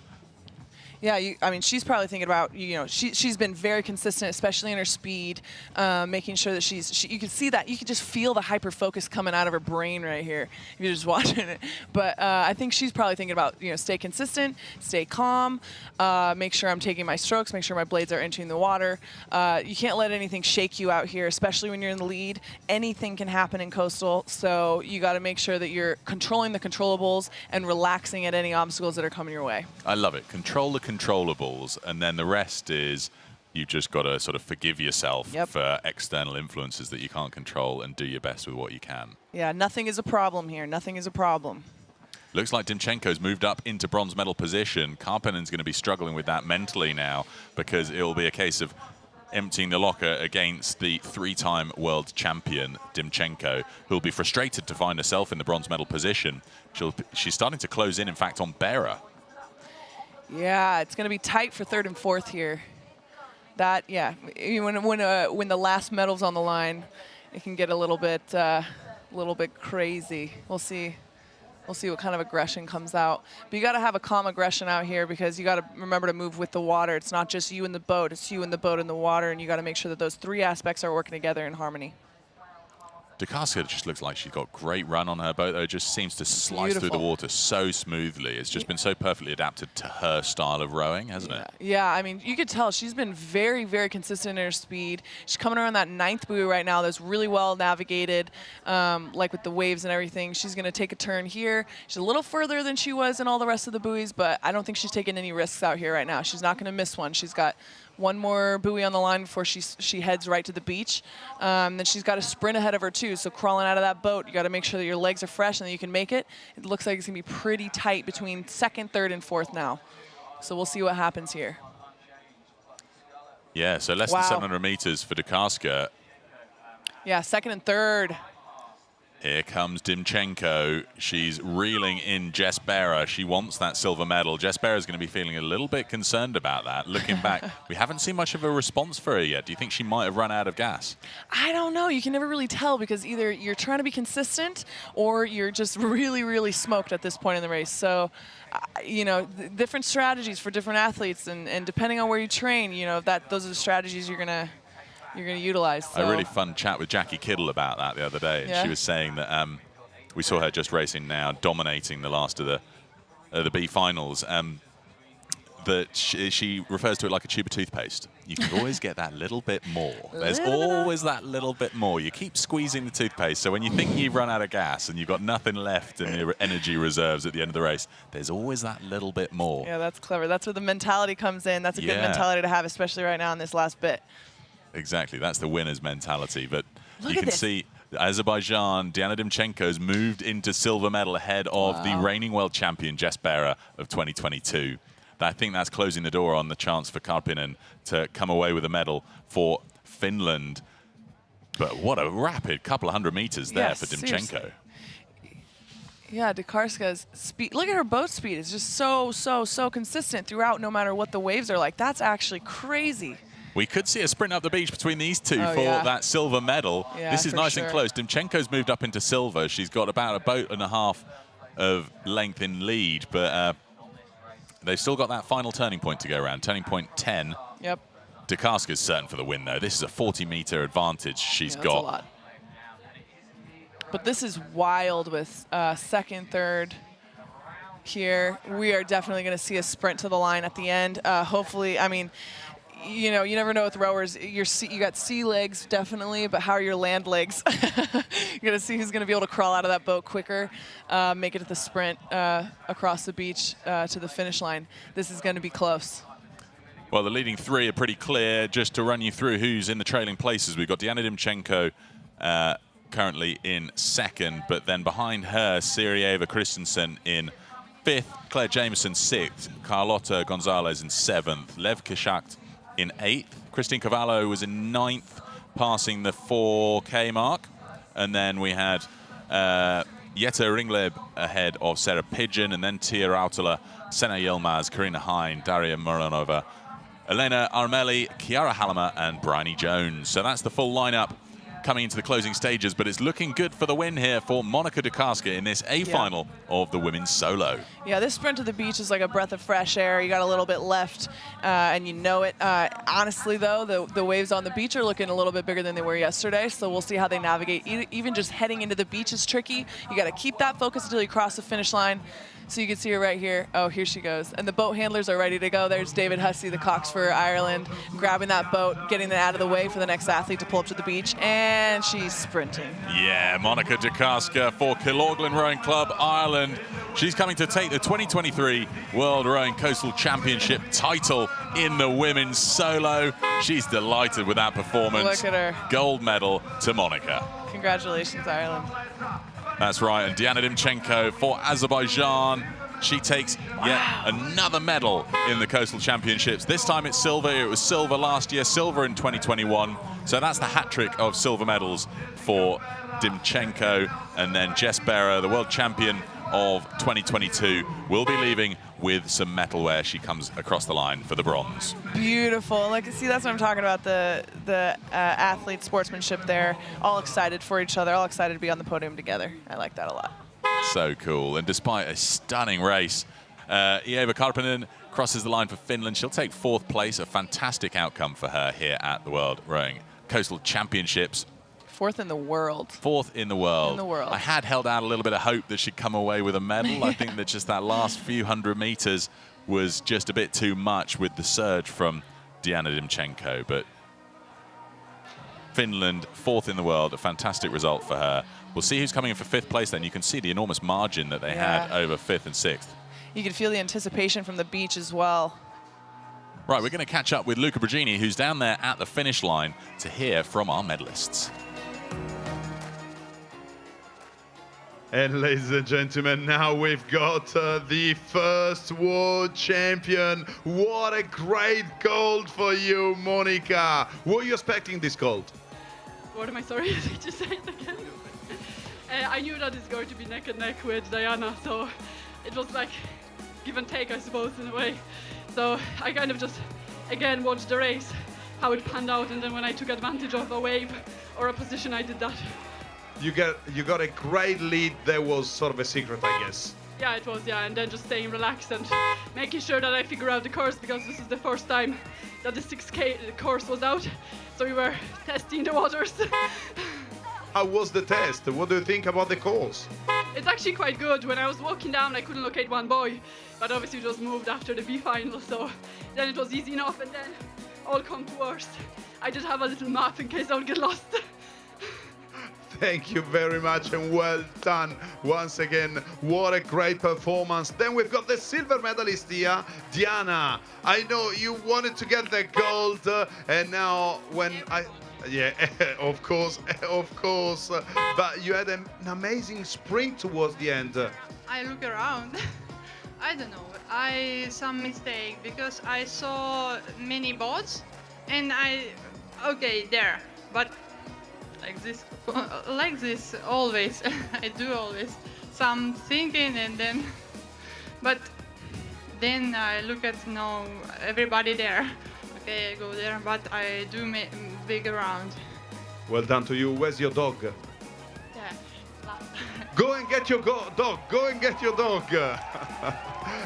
Yeah, I mean, she's probably thinking about, she's been very consistent, especially in her speed, making sure that you can see that, you can just feel the hyper focus coming out of her brain right here if you're just watching it. But I think she's probably thinking about, stay consistent, stay calm, make sure I'm taking my strokes, make sure my blades are entering the water. You can't let anything shake you out here, especially when you're in the lead. Anything can happen in coastal, so you got to make sure that you're controlling the controllables and relaxing at any obstacles that are coming your way. I love it. Control the controllables, and then the rest is you've just got to sort of forgive yourself for external influences that you can't control and do your best with what you can. Yeah, nothing is a problem here. Nothing is a problem. Looks like Dimchenko's moved up into bronze medal position. Karpinen's going to be struggling with that mentally now because it will be a case of emptying the locker against the 3-time world champion, Dimchenko, who'll be frustrated to find herself in the bronze medal position. She's starting to close in fact, on Bera. Yeah, it's going to be tight for 3rd and 4th here. That, yeah, when the last medal's on the line, it can get a little bit crazy. We'll see what kind of aggression comes out. But you got to have a calm aggression out here because you got to remember to move with the water. It's not just you and the boat; it's you and the boat and the water, and you got to make sure that those 3 aspects are working together in harmony. Tokarska just looks like she's got great run on her boat, though. It just seems to slice through the water so smoothly. It's just been so perfectly adapted to her style of rowing, hasn't it? Yeah, I mean, you could tell she's been very, very consistent in her speed. She's coming around that 9th buoy right now that's really well navigated, like with the waves and everything. She's going to take a turn here. She's a little further than she was in all the rest of the buoys, but I don't think she's taking any risks out here right now. She's not going to miss one. She's got one more buoy on the line before she heads right to the beach. Then she's got a sprint ahead of her too, so crawling out of that boat, you got to make sure that your legs are fresh and that you can make it. It looks like it's going to be pretty tight between 2nd, 3rd, and 4th now. So we'll see what happens here. Yeah, so less than 700 meters for Tokarska. Yeah, 2nd and 3rd. Here comes Dimchenko. She's reeling in Jess Bera. She wants that silver medal. Jess Bera's going to be feeling a little bit concerned about that. Looking back, we haven't seen much of a response for her yet. Do you think she might have run out of gas? I don't know. You can never really tell because either you're trying to be consistent or you're just really, really smoked at this point in the race. So, different strategies for different athletes, and depending on where you train, those are the strategies you're gonna utilize. So. A really fun chat with Jackie Kiddle about that the other day. And she was saying that we saw her just racing now, dominating the last of the B finals. That she refers to it like a tube of toothpaste. You can always get that little bit more. There's always that little bit more. You keep squeezing the toothpaste, so when you think you've run out of gas and you've got nothing left in your energy reserves at the end of the race, there's always that little bit more. Yeah, that's clever. That's where the mentality comes in. That's a good mentality to have, especially right now in this last bit. Exactly, that's the winner's mentality. But Look you can see Azerbaijan, Diana Dimchenko's moved into silver medal ahead of the reigning world champion, Jess Bera, of 2022. I think that's closing the door on the chance for Karpinen to come away with a medal for Finland. But what a rapid couple of 100 meters there for Dimchenko. Seriously. Yeah, Tokarska's speed. Look at her boat speed. It's just so consistent throughout, no matter what the waves are like. That's actually crazy. We could see a sprint up the beach between these two for that silver medal. Yeah, this is nice and close. Dimchenko's moved up into silver. She's got about a boat and a half of length in lead, but they've still got that final turning point to go around, turning point 10. Yep. Tokarska's certain for the win, though. This is a 40-meter advantage she's got. That's a lot. But this is wild with 2nd, 3rd here. We are definitely going to see a sprint to the line at the end. Hopefully, I mean, you never know with rowers. You got sea legs, definitely, but how are your land legs? You're going to see who's going to be able to crawl out of that boat quicker, make it to the sprint across the beach to the finish line. This is going to be close. Well, the leading 3 are pretty clear. Just to run you through who's in the trailing places, we've got Diana Dimchenko currently in 2nd, but then behind her, Sirieva Christensen in 5th, Claire Jameson 6th, Carlotta Gonzalez in 7th, Lev Kishakt in 8th. Christine Cavallo was in 9th, passing the 4K mark. And then we had Jette Ringleb ahead of Sarah Pigeon, and then Tia Rautala, Senna Yilmaz, Karina Hein, Daria Moronova, Elena Armeli, Kiara Halama, and Bryony Jones. So that's the full lineup coming into the closing stages, but it's looking good for the win here for Monica Dukarska in this A final of the women's solo. Yeah, this sprint to the beach is like a breath of fresh air. You got a little bit left, and you know it. Honestly, though, the waves on the beach are looking a little bit bigger than they were yesterday, so we'll see how they navigate. Even just heading into the beach is tricky. You got to keep that focus until you cross the finish line. So you can see her right here. Oh, here she goes. And the boat handlers are ready to go. There's David Hussey, the cox for Ireland, grabbing that boat, getting it out of the way for the next athlete to pull up to the beach, and she's sprinting. Yeah, Monica Dukarska for Kilorglin Rowing Club, Ireland. She's coming to take the 2023 World Rowing Coastal Championship title in the women's solo. She's delighted with that performance. Look at her. Gold medal to Monica. Congratulations, Ireland. That's right, and Diana Dimchenko for Azerbaijan. She takes yet another medal in the Coastal Championships. This time it's silver. It was silver last year, silver in 2021. So that's the hat trick of silver medals for Dimchenko. And then Jess Berra, the world champion of 2022, will be leaving with some metalware. She comes across the line for the bronze. Beautiful. Like, see, that's what I'm talking about, the athlete sportsmanship there. All excited for each other, all excited to be on the podium together. I like that a lot. So cool. And despite a stunning race, Eeva Karppinen crosses the line for Finland. She'll take 4th place, a fantastic outcome for her here at the World Rowing Coastal Championships. 4th in the world. 4th in the world. In the world. I had held out a little bit of hope that she'd come away with a medal. I think that just that last few hundred meters was just a bit too much with the surge from Diana Dimchenko. But Finland, 4th in the world, a fantastic result for her. We'll see who's coming in for 5th place then. You can see the enormous margin that they had over 5th and 6th. You can feel the anticipation from the beach as well. Right, we're going to catch up with Luca Brigini, who's down there at the finish line, to hear from our medalists. And ladies and gentlemen, now we've got the first world champion. What a great gold for you, Monica. Were you expecting this gold? What am I sorry? Just say it again. I knew that it's going to be neck and neck with Diana, so it was like give and take, I suppose, in a way. So I kind of just, again, watched the race, how it panned out, and then when I took advantage of a wave or a position, I did that. You got a great lead. That was sort of a secret, I guess. Yeah, it was, yeah, and then just staying relaxed and making sure that I figure out the course, because this is the first time that the 6K course was out, so we were testing the waters. How was the test? What do you think about the course? It's actually quite good. When I was walking down, I couldn't locate one buoy, but obviously it was moved after the B final, so then it was easy enough, and then all come to worst. I did have a little map in case I would get lost. Thank you very much and well done once again. What a great performance. Then we've got the silver medalist here, Diana. I know you wanted to get the gold, and now when yeah, of course, but you had an amazing sprint towards the end. I look around. I don't know. Some mistake because I saw many boats, and okay there, but like this always. I do always some thinking, and then, but then I look at everybody there. Okay, I go there, but I do big around. Well done to you. Where's your dog? Yeah. Go and get your dog. Go and get your dog.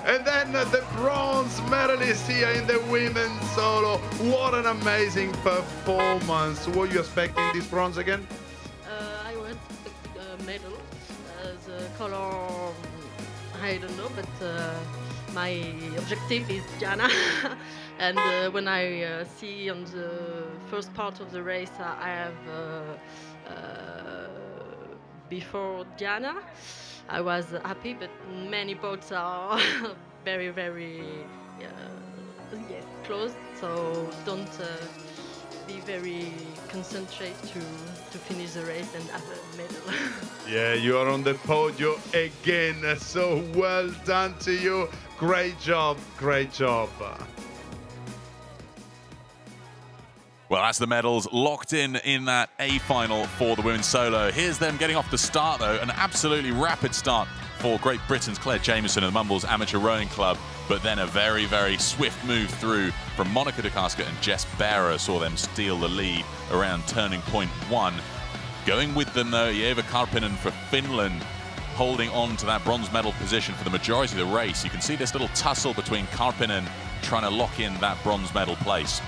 And then the bronze medalist here in the women's solo. What an amazing performance. Were you expecting this bronze again? I was expecting a medal. The color, I don't know, but my objective is Diana. And when I see on the first part of the race, I have before Diana, I was happy, but many boats are very, very close, so don't be very concentrated to finish the race and have a medal. Yeah, you are on the podium again, so well done to you. Great job, great job. Well, that's the medals locked in that A final for the women's solo. Here's them getting off the start, though. An absolutely rapid start for Great Britain's Claire Jameson and the Mumbles Amateur Rowing Club. But then a very, very swift move through from Monica Dukarska and Jess Berra saw them steal the lead around turning point 1 Going with them, though, Eeva Karppinen for Finland, holding on to that bronze medal position for the majority of the race. You can see this little tussle between Karppinen trying to lock in that bronze medal place.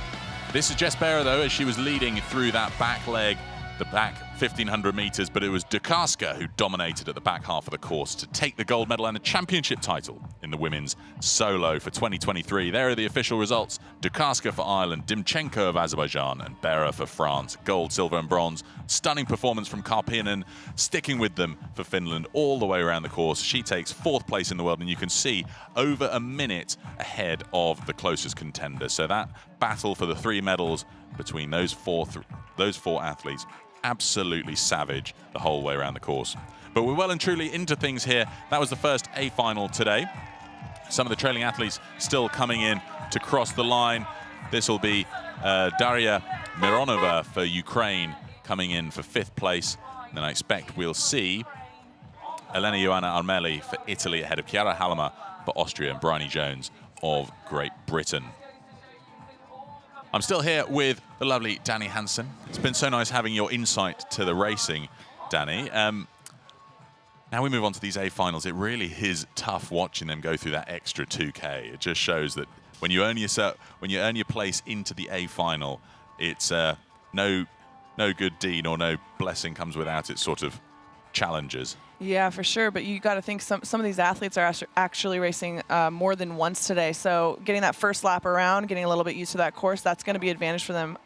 This is Jess Behrer, though, as she was leading through that back leg, the back 1,500 meters, but it was Dukarska who dominated at the back half of the course to take the gold medal and the championship title in the women's solo for 2023. There are the official results. Dukarska for Ireland, Dimchenko of Azerbaijan, and Behrer for France. Gold, silver, and bronze. Stunning performance from Karppinen, sticking with them for Finland all the way around the course. She takes 4th place in the world, and you can see over a minute ahead of the closest contender. So that battle for the 3 medals between those four athletes, absolutely savage the whole way around the course. But we're well and truly into things here. That was the first A final today. Some of the trailing athletes still coming in to cross the line. This will be Daria Mironova for Ukraine coming in for 5th place. And then I expect we'll see Elena Joanna Armeli for Italy ahead of Chiara Halama for Austria and Bryony Jones of Great Britain. I'm still here with the lovely Danny Hansen. It's been so nice having your insight to the racing, Danny. Now we move on to these A finals. It really is tough watching them go through that extra 2K. It just shows that when you earn your place into the A final, it's no good deed or no blessing comes without its sort of challenges. Yeah, for sure. But you got to think some of these athletes are actually racing more than once today. So getting that first lap around, getting a little bit used to that course, that's going to be an advantage for them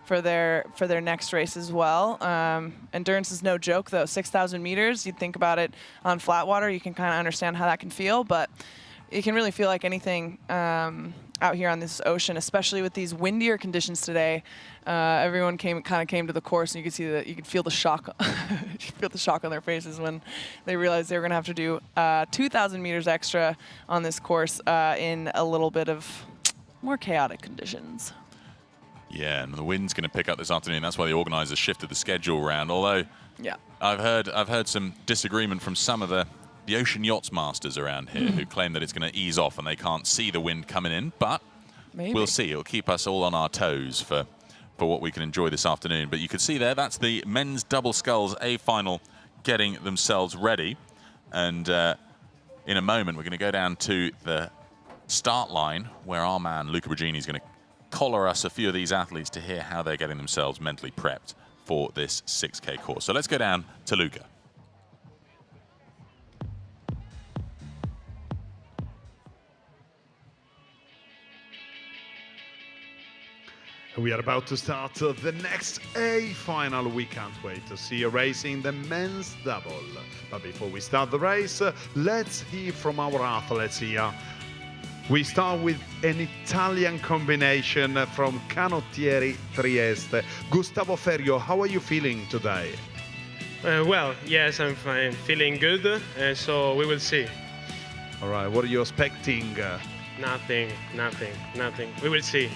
for their next race as well. Endurance is no joke, though. 6,000 meters, you think about it on flat water, you can kind of understand how that can feel. But it can really feel like anything out here on this ocean, especially with these windier conditions today. Everyone came to the course, and you could see that you could feel the shock, on their faces when they realized they were going to have to do 2,000 meters extra on this course in a little bit of more chaotic conditions. Yeah, and the wind's going to pick up this afternoon. That's why the organisers shifted the schedule around. Although, yeah, I've heard some disagreement from some of the ocean yachts masters around here who claim that it's going to ease off and they can't see the wind coming in. But maybe. We'll see. It'll keep us all on our toes for what we can enjoy this afternoon. But you can see there, that's the men's double sculls A final getting themselves ready. And in a moment, we're going to go down to the start line where our man Luca Brigini is going to collar us a few of these athletes to hear how they're getting themselves mentally prepped for this 6K course. So let's go down to Luca. We are about to start the next A final. We can't wait to see a race in the men's double. But before we start the race, let's hear from our athletes here. We start with an Italian combination from Canottieri Trieste. Gustavo Ferrio, how are you feeling today? Well, yes, I'm fine. Feeling good, so we will see. All right, what are you expecting? Nothing. We will see.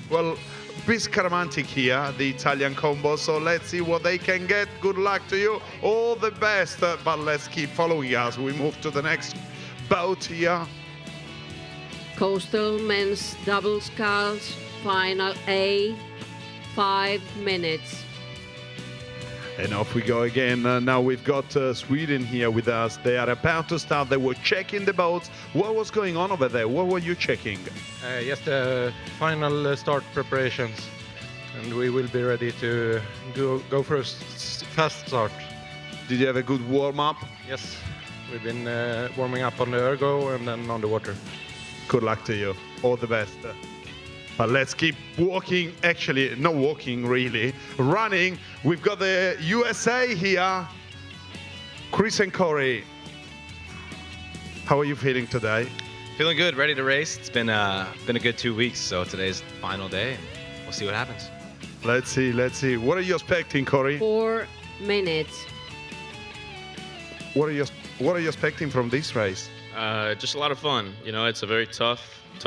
Well, Biscaramantic here, the Italian combo, so let's see what they can get. Good luck to you, all the best, but let's keep following us. We move to the next boat here. Coastal men's double sculls, final A, 5 minutes. And off we go again. Now we've got Sweden here with us. They are about to start. They were checking the boats. What was going on over there? What were you checking? Just the final start preparations. And we will be ready to go for a fast start. Did you have a good warm-up? Yes. We've been warming up on the ergo and then on the water. Good luck to you. All the best. But let's keep walking, actually, not walking really, running. We've got the USA here. Chris and Corey, how are you feeling today? Feeling good, ready to race. It's been a good 2 weeks, so today's the final day, and we'll see what happens. Let's see. What are you expecting, Corey? 4 minutes. What are you expecting from this race? Just a lot of fun. You know, it's a very tough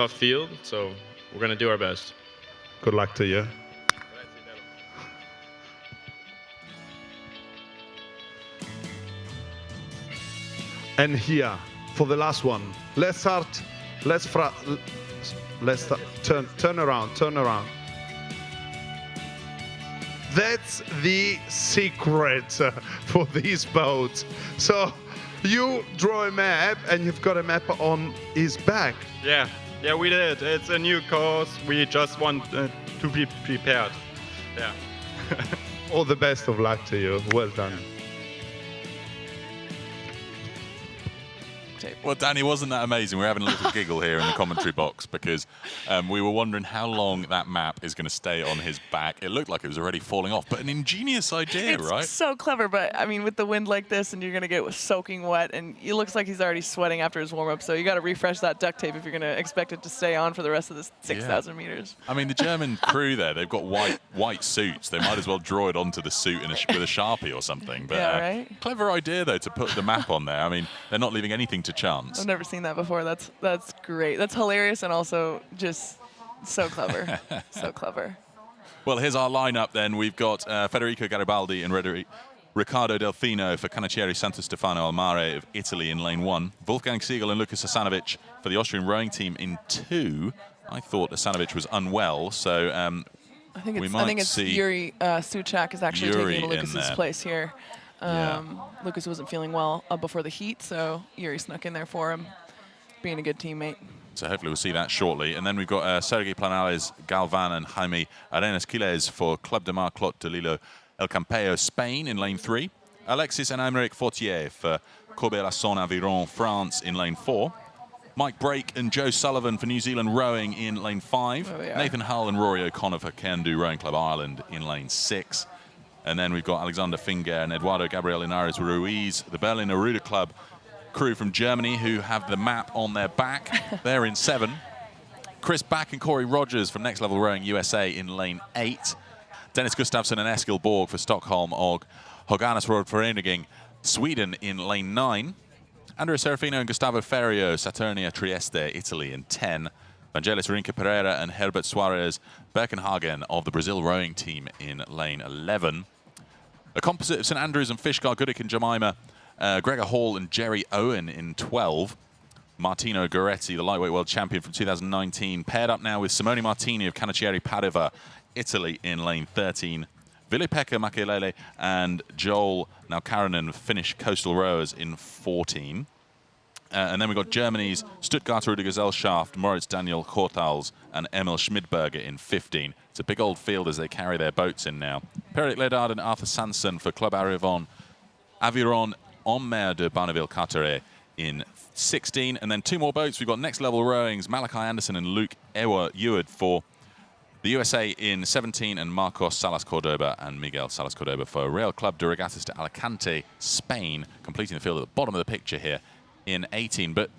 field, so we're going to do our best. Good luck to you. And here for the last one. Let's start. Turn around. That's the secret for these boats. So you draw a map and you've got a map on his back. Yeah, we did. It's a new course. We just want to be prepared. Yeah. All the best of luck to you. Well done. Well, Danny, wasn't that amazing? We're having a little giggle here in the commentary box because we were wondering how long that map is going to stay on his back. It looked like it was already falling off, but an ingenious idea, It's right? so clever, but I mean, with the wind like this, and you're going to get soaking wet, and it looks like he's already sweating after his warm-up, so you got to refresh that duct tape if you're going to expect it to stay on for the rest of the 6,000 meters. I mean, the German crew there, they've got white suits. They might as well draw it onto the suit with a Sharpie or something. But Yeah, right? Clever idea, though, to put the map on there. I mean, they're not leaving anything to chance. I've never seen that before. That's great. That's hilarious and also just so clever. So clever. Well, here's our lineup then. We've got Federico Garibaldi and Riccardo Delfino for Canaccieri Santo Stefano al Mare of Italy in lane 1. Wolfgang Siegel and Lukas Asanovic for the Austrian rowing team in 2. I thought Asanovic was unwell, so I think we might it's see Yuri Suchak is actually Yuri taking in Lucas's there. place here. Lucas wasn't feeling well before the heat, so Yuri snuck in there for him, being a good teammate. So hopefully we'll see that shortly. And then we've got Sergei Planales Galvan and Jaime Arenas Quiles for Club de Mar Clot de Lilo El Campeo, Spain in lane 3. Alexis and Aymeric Fortier for Corbeil-Lasson Aviron, France in lane 4. Mike Brake and Joe Sullivan for New Zealand Rowing in lane 5. There they are. Nathan Hull and Rory O'Connor for Cairn-Du Rowing Club Ireland in lane 6. And then we've got Alexander Finger and Eduardo Gabriel Linares Ruiz, the Berlin Aruda Club crew from Germany who have the map on their back. They're in 7. Chris Back and Corey Rogers from Next Level Rowing USA in lane 8. Dennis Gustafsson and Eskil Borg for Stockholm og Höganäs Roddförening, Sweden in lane 9. Andrea Serafino and Gustavo Ferrio, Saturnia Trieste, Italy in 10. Vangelis Rinke Pereira and Herbert Suarez Birkenhagen of the Brazil rowing team in lane 11. A composite of St Andrews and Fishguard, Goodwick and Jemima, Gregor Hall and Jerry Owen in 12. Martino Goretti, the lightweight world champion from 2019, paired up now with Simone Martini of Canaccieri Padova, Italy in lane 13. Ville-Pekka Makelele and Joel Naukarinen, Finnish coastal rowers in 14. And then we've got Germany's Stuttgarter Gesellschaft, Moritz Daniel Kortals and Emil Schmidberger in 15. It's a big old field as they carry their boats in now. Perik Ledard and Arthur Sanson for Club Aviron en Mer de Barneville-Carteret in 16. And then 2 more boats. We've got Next Level Rowing's Malachi Anderson and Luke Eward for the USA in 17, and Marcos Salas Cordoba and Miguel Salas Cordoba for Real Club de Regatas de Alicante, Spain, completing the field at the bottom of the picture here in 18. But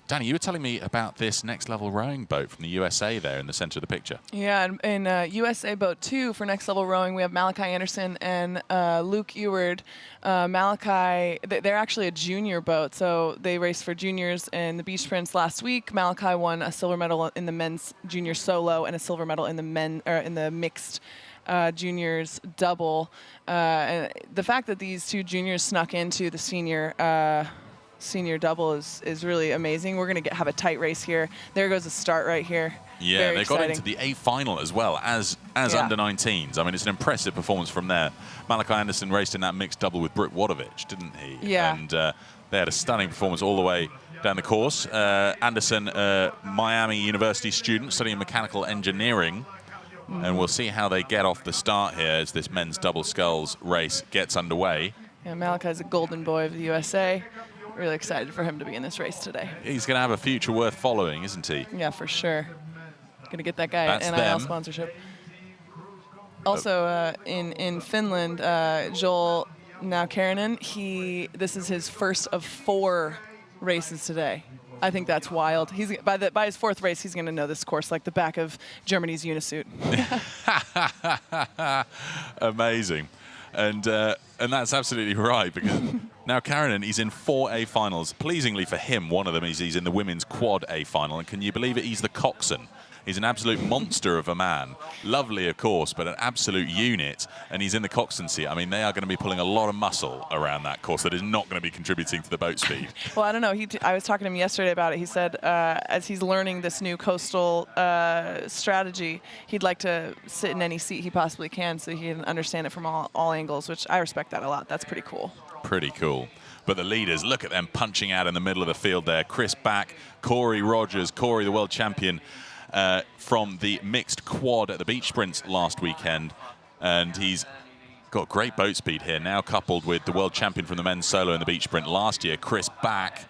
Danny, you were telling me about this Next Level Rowing boat from the USA there in the center of the picture. Yeah, in USA Boat 2 for Next Level Rowing, we have Malachi Anderson and Luke Eward. Malachi, they're actually a junior boat, so they raced for juniors in the Beach Prince last week. Malachi won a silver medal in the men's junior solo and a silver medal in the mixed juniors double. And the fact that these 2 juniors snuck into the senior double is really amazing. We're going to have a tight race here. There goes the start right here. Yeah, Very they exciting. got into the A final as well as Yeah. under-19s. I mean, it's an impressive performance from there. Malachi Anderson raced in that mixed double with Brooke Wadovich, didn't he? Yeah. And they had a stunning performance all the way down the course. Anderson, Miami University student studying mechanical engineering. And we'll see how they get off the start here as this men's double sculls race gets underway. Yeah, Malachi's a golden boy of the USA. Really excited for him to be in this race today. He's going to have a future worth following, isn't he? Yeah, for sure. Gonna get that guy That's an NIL them. sponsorship. Also, in Finland, Joel Naukarinen, this is his first of 4 races today. I think that's wild. He's by his 4th race, he's gonna know this course like the back of Germany's unisuit. Amazing. And that's absolutely right, because now Karinen, he's in 4 A finals. Pleasingly for him, one of them is he's in the women's quad A final. And can you believe it? He's the coxswain. He's an absolute monster of a man. lovely, of course, but an absolute unit. And he's in the coxswain seat. I mean, they are going to be pulling a lot of muscle around that course that is not going to be contributing to the boat speed. Well, I don't know. I was talking to him yesterday about it. He said as he's learning this new coastal strategy, he'd like to sit in any seat he possibly can so he can understand it from all angles, which I respect that a lot. That's pretty cool. Pretty cool. But the leaders, look at them punching out in the middle of the field there. Chris Back, Corey Rogers, Corey the world champion from the mixed quad at the beach sprints last weekend. And he's got great boat speed here, now coupled with the world champion from the men's solo in the beach sprint last year, Chris Back.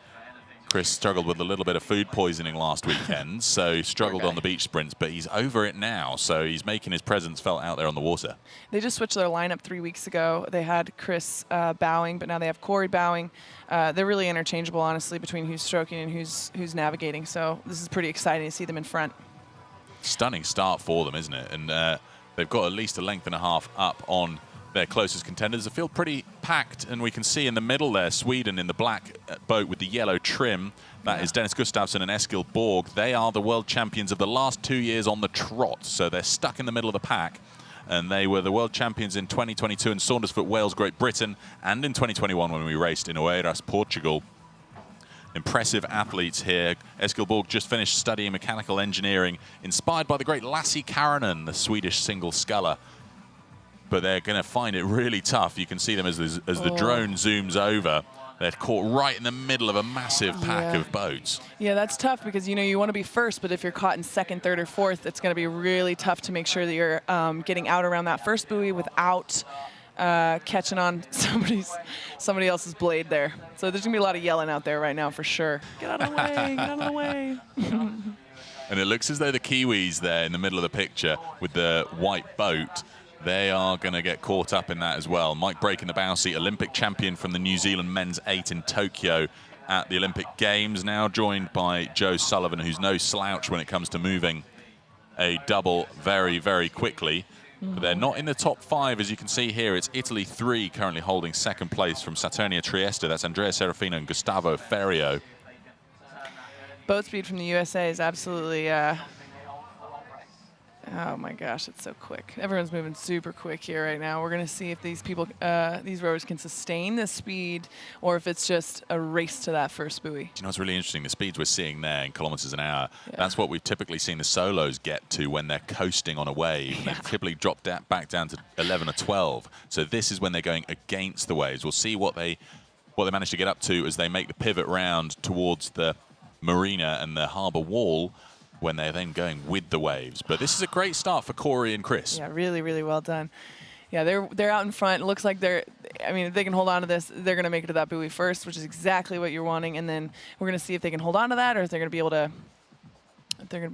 Chris struggled with a little bit of food poisoning last weekend, so he struggled on the beach sprints, but he's over it now, so he's making his presence felt out there on the water. They just switched their lineup 3 weeks ago. They had Chris bowing, but now they have Corey bowing. They're really interchangeable, honestly, between who's stroking and who's navigating, so this is pretty exciting to see them in front. Stunning start for them, isn't it? And they've got at least a length and a half up on their closest contenders. The field pretty packed, and we can see in the middle there, Sweden in the black boat with the yellow trim. That is Dennis Gustafsson and Eskil Borg. They are the world champions of the last 2 years on the trot, so they're stuck in the middle of the pack. And they were the world champions in 2022 in Saundersfoot, Wales, Great Britain, and in 2021 when we raced in Oeiras, Portugal. Impressive athletes here. Eskil Borg just finished studying mechanical engineering, inspired by the great Lassi Karanen, the Swedish single sculler. But they're going to find it really tough. You can see them as the drone zooms over. They're caught right in the middle of a massive pack of boats. Yeah, that's tough because, you want to be first, but if you're caught in second, third, or fourth, it's going to be really tough to make sure that you're getting out around that first buoy without catching on somebody else's blade there. So there's going to be a lot of yelling out there right now for sure. Get out of the way, get out of the way. And it looks as though the Kiwis there in the middle of the picture with the white boat, they are going to get caught up in that as well. Mike Brake in the bow seat, Olympic champion from the New Zealand men's 8 in Tokyo at the Olympic Games, now joined by Joe Sullivan, who's no slouch when it comes to moving a double very, very quickly. But they're not in the top 5, as you can see here. It's Italy 3 currently holding second place from Saturnia Trieste. That's Andrea Serafino and Gustavo Ferrio. Boat speed from the USA is absolutely... oh my gosh, it's so quick. Everyone's moving super quick here right now. We're going to see if these people, these rowers can sustain this speed or if it's just a race to that first buoy. Do you know what's really interesting? The speeds we're seeing there in kilometers an hour, that's what we've typically seen the solos get to when they're coasting on a wave. They typically drop back down to 11 or 12. So this is when they're going against the waves. We'll see what they manage to get up to as they make the pivot round towards the marina and the harbour wall, when they're then going with the waves. But this is a great start for Corey and Chris. Yeah, really, really well done. Yeah, they're out in front. It looks like if they can hold on to this, they're going to make it to that buoy first, which is exactly what you're wanting. And then we're going to see if they can hold on to that or if they're going to be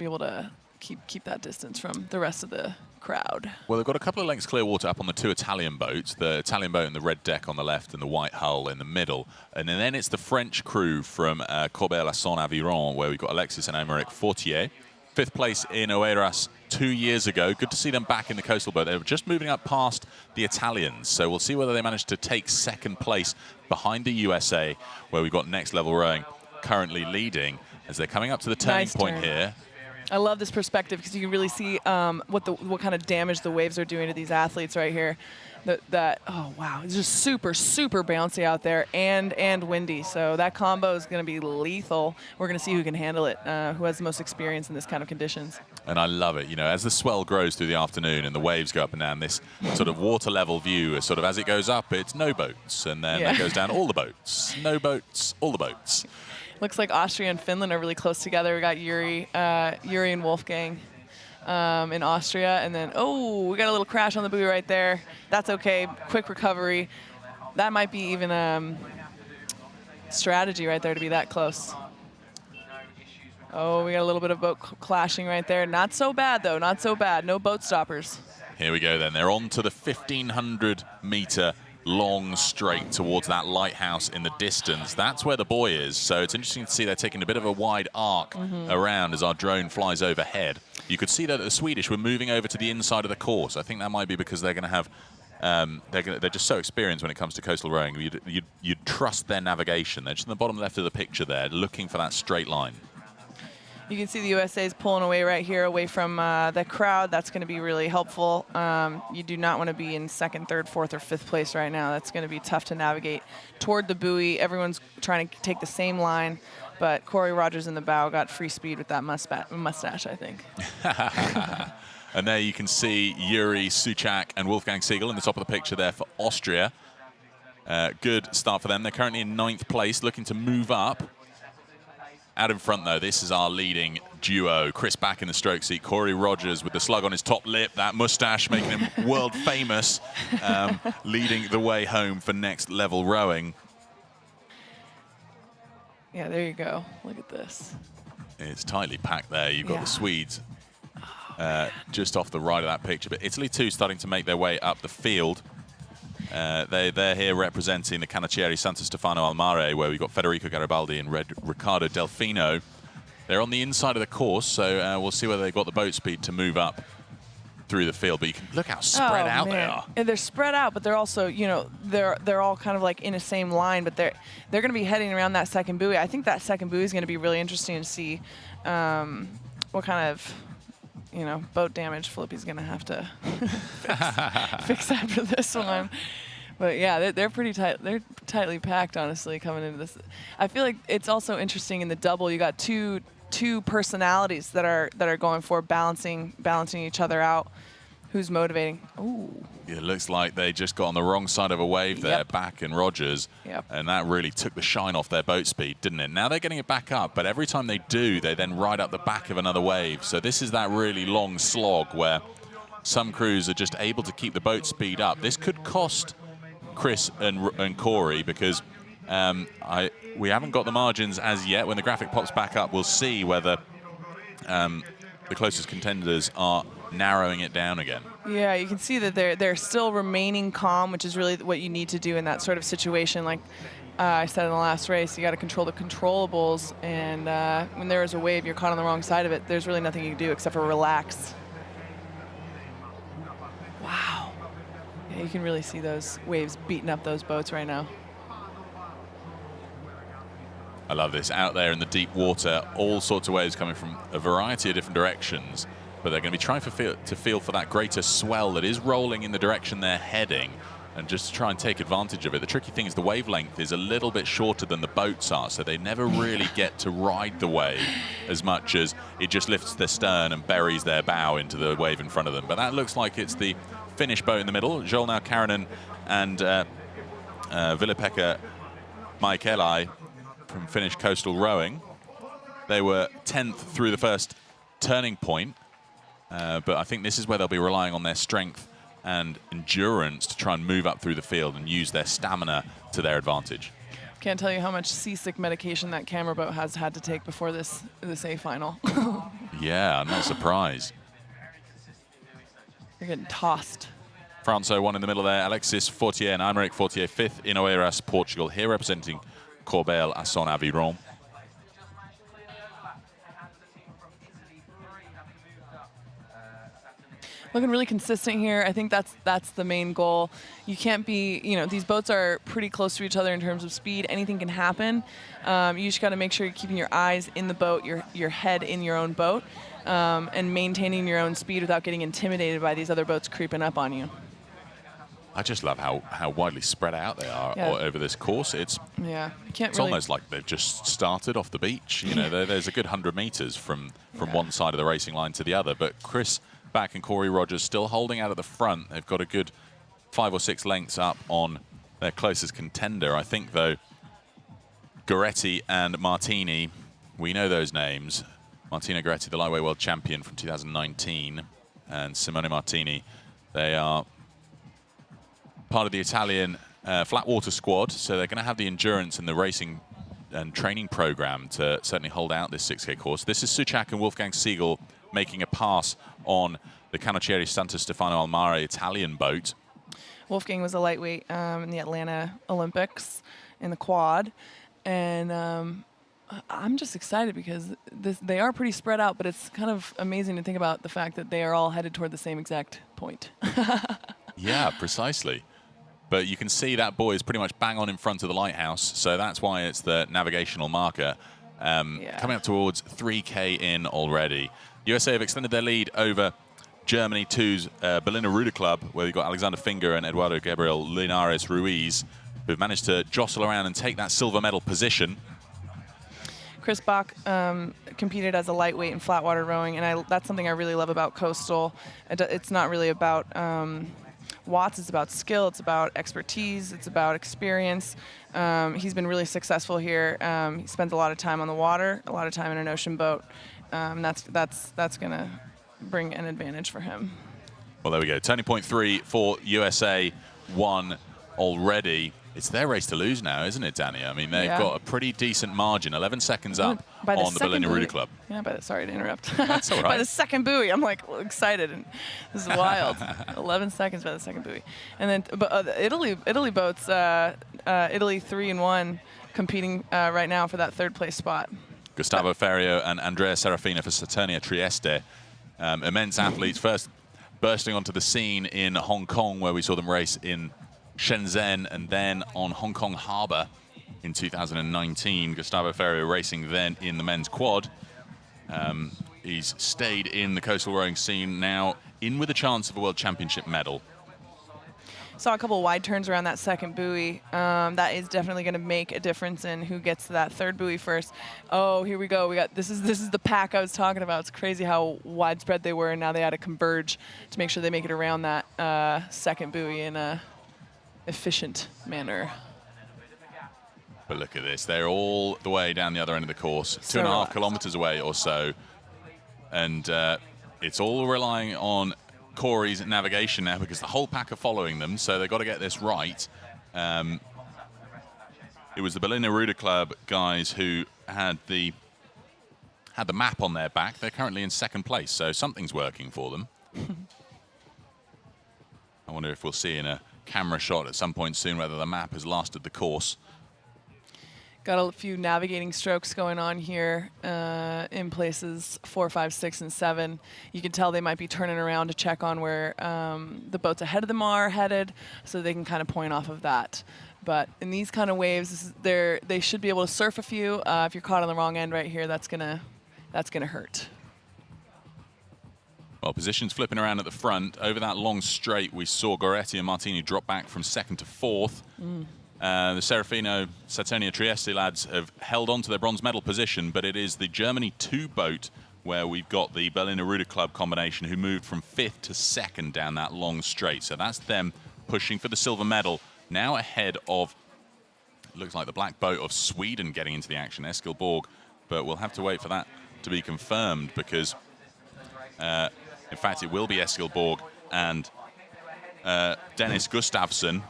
able to keep that distance from the rest of the crowd. Well, they've got a couple of lengths clear water up on the 2 Italian boats, the Italian boat and the red deck on the left and the white hull in the middle. And then it's the French crew from Corbeil-Lasson-Aviron, where we've got Alexis and Aymeric Fortier. 5th place in Oeiras 2 years ago. Good to see them back in the coastal boat. They were just moving up past the Italians. So we'll see whether they manage to take 2nd place behind the USA, where we've got Next Level Rowing currently leading as they're coming up to the turning point here. I love this perspective because you can really see what kind of damage the waves are doing to these athletes right here. Oh wow, it's just super, super bouncy out there and windy. So that combo is going to be lethal. We're going to see who can handle it, who has the most experience in this kind of conditions. And I love it. As the swell grows through the afternoon and the waves go up and down, this sort of water level view, sort of as it goes up, it's no boats, and then it goes down all the boats. No boats, all the boats. Looks like Austria and Finland are really close together. We got Yuri and Wolfgang in Austria. And then, we got a little crash on the buoy right there. That's okay. Quick recovery. That might be even strategy right there to be that close. We got a little bit of boat clashing right there. Not so bad, though. Not so bad. No boat stoppers. Here we go, then. They're on to the 1,500-meter long straight towards that lighthouse in the distance. That's where the buoy is. So it's interesting to see they're taking a bit of a wide arc around as our drone flies overhead. You could see that the Swedish were moving over to the inside of the course. I think that might be because they're going to have they're just so experienced when it comes to coastal rowing. You'd trust their navigation. They're just in the bottom left of the picture there, looking for that straight line. You can see the USA is pulling away right here, away from the crowd. That's going to be really helpful. You do not want to be in second, third, fourth, or fifth place right now. That's going to be tough to navigate toward the buoy. Everyone's trying to take the same line, but Corey Rogers in the bow got free speed with that mustache, I think. And there you can see Yuri Suchak and Wolfgang Siegel in the top of the picture there for Austria. Good start for them. They're currently in 9th place, looking to move up. Out in front, though, this is our leading duo. Chris back in the stroke seat. Corey Rogers with the slug on his top lip, that mustache making him world famous, leading the way home for next level rowing. Yeah, there you go. Look at this. It's tightly packed there. You've got the Swedes just off the right of that picture. But Italy, too, starting to make their way up the field. They're here representing the Canottieri Santo Stefano al Mare, where we've got Federico Garibaldi and Riccardo Delfino. They're on the inside of the course, so we'll see whether they've got the boat speed to move up through the field. But you can look how spread out they are. And they're spread out, but they're also, you know, they're all kind of like in the same line, but they're going to be heading around that second buoy. I think that second buoy is going to be really interesting to see what kind of, you know, boat damage Filippi's going to have to fix after this one. But yeah, they're pretty tight. They're tightly packed, honestly, coming into this. I feel like it's also interesting in the double. You got two personalities that are going for balancing each other out. Who's motivating? Ooh. It looks like they just got on the wrong side of a wave there, Back and Rogers. Yep. And that really took the shine off their boat speed, didn't it? Now they're getting it back up, but every time they do, they then ride up the back of another wave. So this is that really long slog where some crews are just able to keep the boat speed up. This could cost Chris and Corey, because we haven't got the margins as yet. When the graphic pops back up, we'll see whether the closest contenders are narrowing it down again. Yeah, you can see that they're still remaining calm, which is really what you need to do in that sort of situation. Like I said in the last race, you got to control the controllables, and when there is a wave, you're caught on the wrong side of it. There's really nothing you can do except for relax. Wow. Yeah, you can really see those waves beating up those boats right now. I love this. Out there in the deep water, all sorts of waves coming from a variety of different directions, but they're going to be trying to feel for that greater swell that is rolling in the direction they're heading, and just to try and take advantage of it. The tricky thing is the wavelength is a little bit shorter than the boats are, so they never really get to ride the wave as much as it just lifts their stern and buries their bow into the wave in front of them. But that looks like it's the Finnish boat in the middle. Jolnau Karinen and Vili-Pekka Michaeli from Finnish Coastal Rowing. They were 10th through the first turning point, but I think this is where they'll be relying on their strength and endurance to try and move up through the field and use their stamina to their advantage. Can't tell you how much seasick medication that camera boat has had to take before this A final. Yeah, I'm not surprised. They're getting tossed. France 01 in the middle there. Alexis Fortier and Aymeric Fortier, 5th in Oeiras, Portugal, here representing Corbeil à son Aviron. Looking really consistent here. I think that's the main goal. You can't be, you know, these boats are pretty close to each other in terms of speed. Anything can happen. You just got to make sure you're keeping your eyes in the boat, your head in your own boat, and maintaining your own speed without getting intimidated by these other boats creeping up on you. I just love how widely spread out they are over this course. It's almost like they've just started off the beach. You know, there's a good 100 meters from one side of the racing line to the other. But Chris Back and Corey Rogers still holding out at the front. They've got a good 5 or 6 lengths up on their closest contender. I think, though, Goretti and Martini, we know those names. Martina Goretti, the lightweight world champion from 2019, and Simone Martini, they are part of the Italian flat water squad, so they're going to have the endurance and the racing and training program to certainly hold out this 6K course. This is Suchak and Wolfgang Siegel making a pass on the Canottieri Santo Stefano al Mare Italian boat. Wolfgang was a lightweight in the Atlanta Olympics in the quad, and I'm just excited because they are pretty spread out, but it's kind of amazing to think about the fact that they are all headed toward the same exact point. Yeah, precisely. But you can see that buoy is pretty much bang on in front of the lighthouse, so that's why it's the navigational marker. Coming up towards 3K in already. USA have extended their lead over Germany 2's Berliner Ruder Club, where we've got Alexander Finger and Eduardo Gabriel Linares Ruiz, who've managed to jostle around and take that silver medal position. Chris Bach competed as a lightweight in flatwater rowing, and that's something I really love about Coastal. It's not really about watts, it's about skill, it's about expertise, it's about experience. He's been really successful here. He spends a lot of time on the water, a lot of time in an ocean boat. That's going to bring an advantage for him. Well, there we go. Turning point 3 for USA, won already. It's their race to lose now, isn't it, Danny? I mean, they've got a pretty decent margin, 11 seconds up on the Berliner Ruder Club. Yeah, sorry to interrupt. That's all right. By the second buoy, I'm like excited, and this is wild. 11 seconds by the second buoy, and then Italy boats, Italy 3 and 1, competing right now for that third place spot. Gustavo Ferrio and Andrea Serafina for Saturnia Trieste. Immense athletes, first bursting onto the scene in Hong Kong, where we saw them race in Shenzhen and then on Hong Kong Harbour in 2019. Gustavo Ferrio racing then in the men's quad. He's stayed in the coastal rowing scene, now in with a chance of a World Championship medal. Saw a couple of wide turns around that second buoy. That is definitely going to make a difference in who gets to that third buoy first. Oh, here we go. This is the pack I was talking about. It's crazy how widespread they were, and now they had to converge to make sure they make it around that second buoy in a efficient manner. But look at this. They're all the way down the other end of the course, 2.5 kilometers away or so. And it's all relying on Corey's navigation now, because the whole pack are following them, so they've got to get this right. It was the Berliner Ruder Club guys who had the map on their back. They're currently in second place, so something's working for them. I wonder if we'll see in a camera shot at some point soon whether the map has lasted the course. Got a few navigating strokes going on here in places 4, 5, 6, and 7. You can tell they might be turning around to check on where the boats ahead of them are headed, so they can kind of point off of that. But in these kind of waves, they should be able to surf a few. If you're caught on the wrong end right here, that's gonna hurt. Well, positions flipping around at the front. Over that long straight, we saw Goretti and Martini drop back from second to fourth. The Serafino Saturnia Trieste lads have held on to their bronze medal position, but it is the Germany 2 boat where we've got the Berliner Ruder Club combination who moved from 5th to 2nd down that long straight. So that's them pushing for the silver medal, now ahead of, looks like the black boat of Sweden getting into the action, Eskilborg. But we'll have to wait for that to be confirmed, because in fact it will be Eskilborg and Dennis Gustafsson.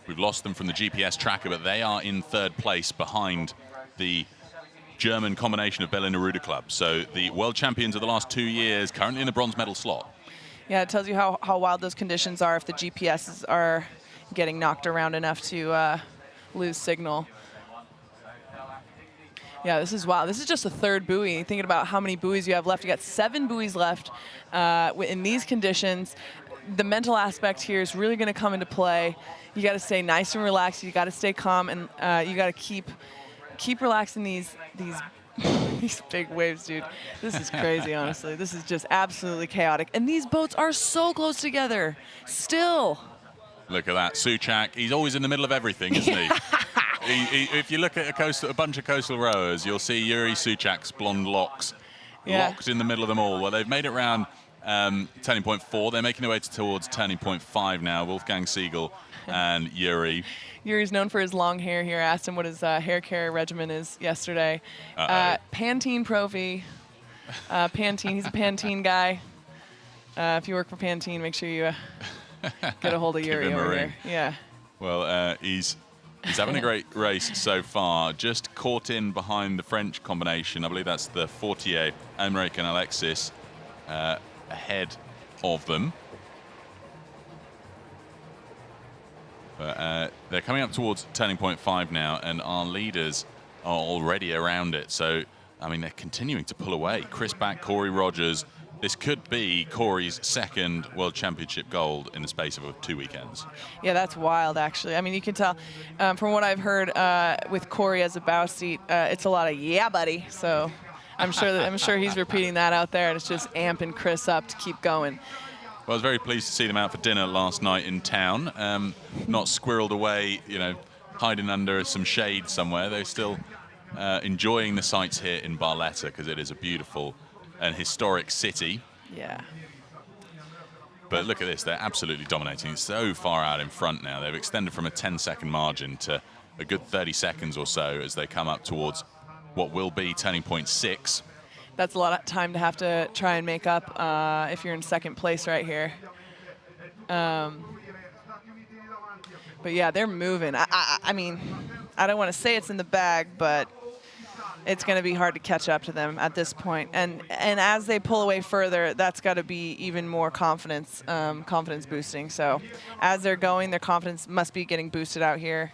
We've lost them from the GPS tracker, but they are in third place behind the German combination of Berliner Ruder Club. So the world champions of the last 2 years, currently in the bronze medal slot. Yeah, it tells you how wild those conditions are if the GPSs are getting knocked around enough to lose signal. Yeah, this is wild. This is just the third buoy. Thinking about how many buoys you have left. You got 7 buoys left in these conditions. The mental aspect here is really going to come into play. You got to stay nice and relaxed. You got to stay calm, and you got to keep relaxing these big waves, dude. This is crazy, honestly. This is just absolutely chaotic. And these boats are so close together still. Look at that. Souček, he's always in the middle of everything, isn't he? If you look at a bunch of coastal rowers, you'll see Yuri Souček's blonde locks locked in the middle of them all. Well, they've made it around turning point 4. They're making their way towards turning point 5 now. Wolfgang Siegel and Yuri. Yuri's known for his long hair here. I asked him what his hair care regimen is yesterday. Pantene Profi. Pantene. He's a Pantene guy. If you work for Pantene, make sure you get a hold of Yuri over here. Yeah. Well, he's having a great race so far. Just caught in behind the French combination. I believe that's the Fortier, Emmerich and Alexis ahead of them. But they're coming up towards turning point 5 now, and our leaders are already around it. So, I mean, they're continuing to pull away. Chris Back, Corey Rogers, this could be Corey's second World Championship gold in the space of 2 weekends. Yeah, that's wild, actually. I mean, you can tell from what I've heard with Corey as a bow seat, it's a lot of yeah, buddy. So I'm sure he's repeating that out there, and it's just amping Chris up to keep going. Well, I was very pleased to see them out for dinner last night in town. Not squirreled away, hiding under some shade somewhere. They're still enjoying the sights here in Barletta because it is a beautiful and historic city. Yeah. But look at this, they're absolutely dominating. It's so far out in front now. They've extended from a 10-second margin to a good 30 seconds or so as they come up towards what will be turning point 6. That's a lot of time to have to try and make up if you're in second place right here. But yeah, they're moving. I mean, I don't want to say it's in the bag, but it's going to be hard to catch up to them at this point. And as they pull away further, that's got to be even more confidence boosting. So as they're going, their confidence must be getting boosted out here.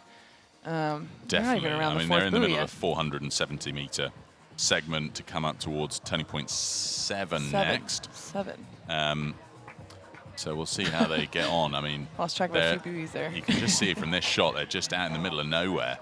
Definitely. I mean, they're in the middle of a 470-meter segment to come up towards turning point 7 next. 7. So we'll see how they get on. I mean, lost track of a few buoys there. You can just see from this shot, they're just out in the middle of nowhere.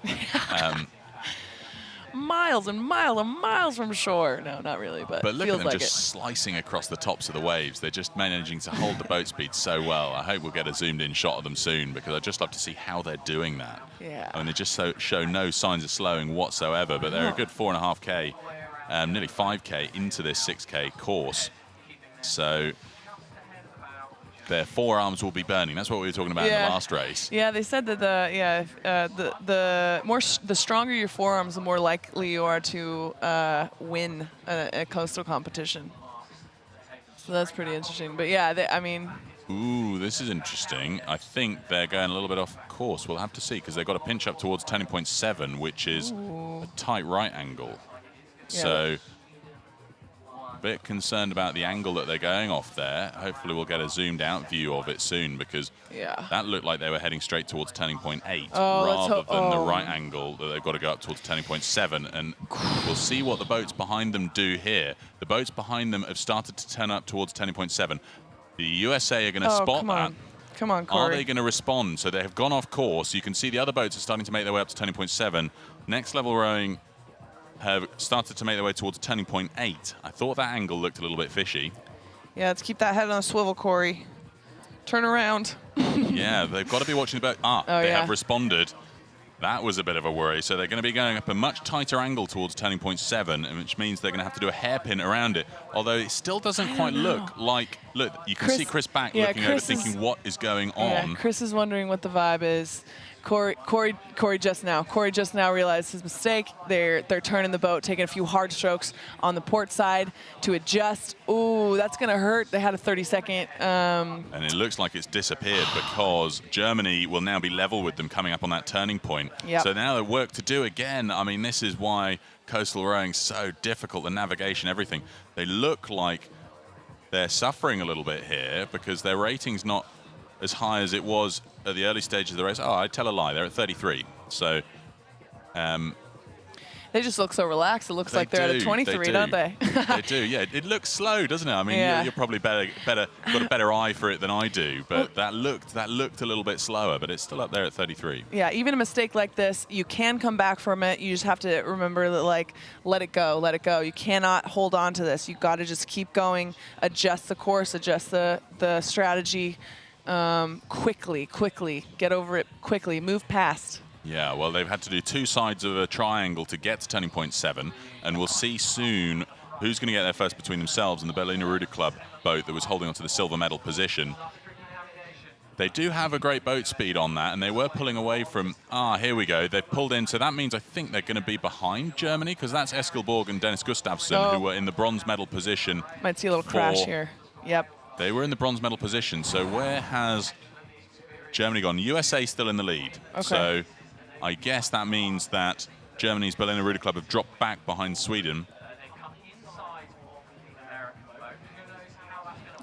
Miles and miles and miles from shore. No, not really, but look feels at them like just slicing across the tops of the waves. They're just managing to hold the boat speed so well. I hope we'll get a zoomed-in shot of them soon because I'd just love to see how they're doing that. Yeah. I mean, they just show no signs of slowing whatsoever, but they're a good 4.5K, nearly 5K into this 6K course. So their forearms will be burning. That's what we were talking about in the last race. Yeah, they said that the stronger your forearms, the more likely you are to win a coastal competition. So that's pretty interesting. But yeah, I mean. Ooh, this is interesting. I think they're going a little bit off course. We'll have to see because they've got to pinch up towards turning point 7, which is a tight right angle. Yeah. So a bit concerned about the angle that they're going off there. Hopefully we'll get a zoomed out view of it soon because that looked like they were heading straight towards turning point 8 rather than the right angle that they've got to go up towards turning point 7. And we'll see what the boats behind them do here. The boats behind them have started to turn up towards turning point 7. The USA are going to spot that. Come on, Corey. Are they going to respond? So they have gone off course. You can see the other boats are starting to make their way up to turning point 7. Next level rowing have started to make their way towards turning point 8. I thought that angle looked a little bit fishy. Yeah, let's keep that head on a swivel, Corey. Turn around. Yeah, they've got to be watching the boat. They have responded. That was a bit of a worry. So they're going to be going up a much tighter angle towards turning point 7, which means they're going to have to do a hairpin around it. Although it still doesn't quite look like. Look, you can see Chris back looking over, thinking what is going on. Yeah, Chris is wondering what the vibe is. Corey just now realized his mistake. They're turning the boat, taking a few hard strokes on the port side to adjust. Ooh, that's gonna hurt. They had a 30-second. And it looks like it's disappeared because Germany will now be level with them coming up on that turning point. Yep. So now there's work to do again. I mean, this is why coastal rowing's so difficult, the navigation, everything. They look like they're suffering a little bit here because their rating's not as high as it was at the early stages of the race. Oh, I tell a lie. They're at 33. So they just look so relaxed. It looks like they're at a 23, don't they? They do, yeah. It looks slow, doesn't it? I mean, you're probably got a better eye for it than I do. But that looked a little bit slower, but it's still up there at 33. Yeah, even a mistake like this, you can come back from it. You just have to remember that, like, let it go, let it go. You cannot hold on to this. You got to just keep going, adjust the course, adjust the strategy. Quickly, get over it quickly, move past. Yeah, well, they've had to do two sides of a triangle to get to turning point 7, and we'll see soon who's going to get there first between themselves and the Berliner Ruder Club boat that was holding on to the silver medal position. They do have a great boat speed on that, and they were pulling away from, here we go. They've pulled in, so that means I think they're going to be behind Germany, because that's Eskilborg and Dennis Gustafsson, who were in the bronze medal position. Might see a little crash here. Yep. They were in the bronze medal position, so where has Germany gone? USA still in the lead. Okay. So I guess that means that Germany's Berliner Ruder Club have dropped back behind Sweden.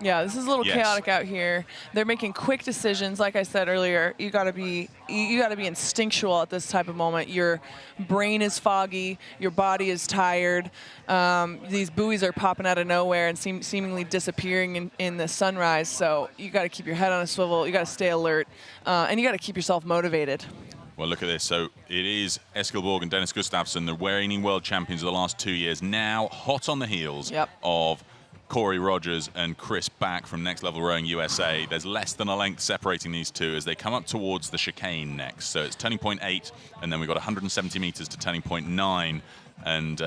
Yeah, this is a little Yes. chaotic out here. They're making quick decisions. Like I said earlier, you gotta be instinctual at this type of moment. Your brain is foggy, your body is tired. These buoys are popping out of nowhere and seemingly disappearing in the sunrise. So you gotta keep your head on a swivel. You gotta stay alert, and you gotta keep yourself motivated. Well, look at this. So it is Eskil Borg and Dennis Gustafsson, the reigning world champions of the last 2 years, now hot on the heels of Corey Rogers and Chris Back from Next Level Rowing USA. There's less than a length separating these two as they come up towards the chicane next. So it's turning point 8, and then we've got 170 meters to turning point 9. And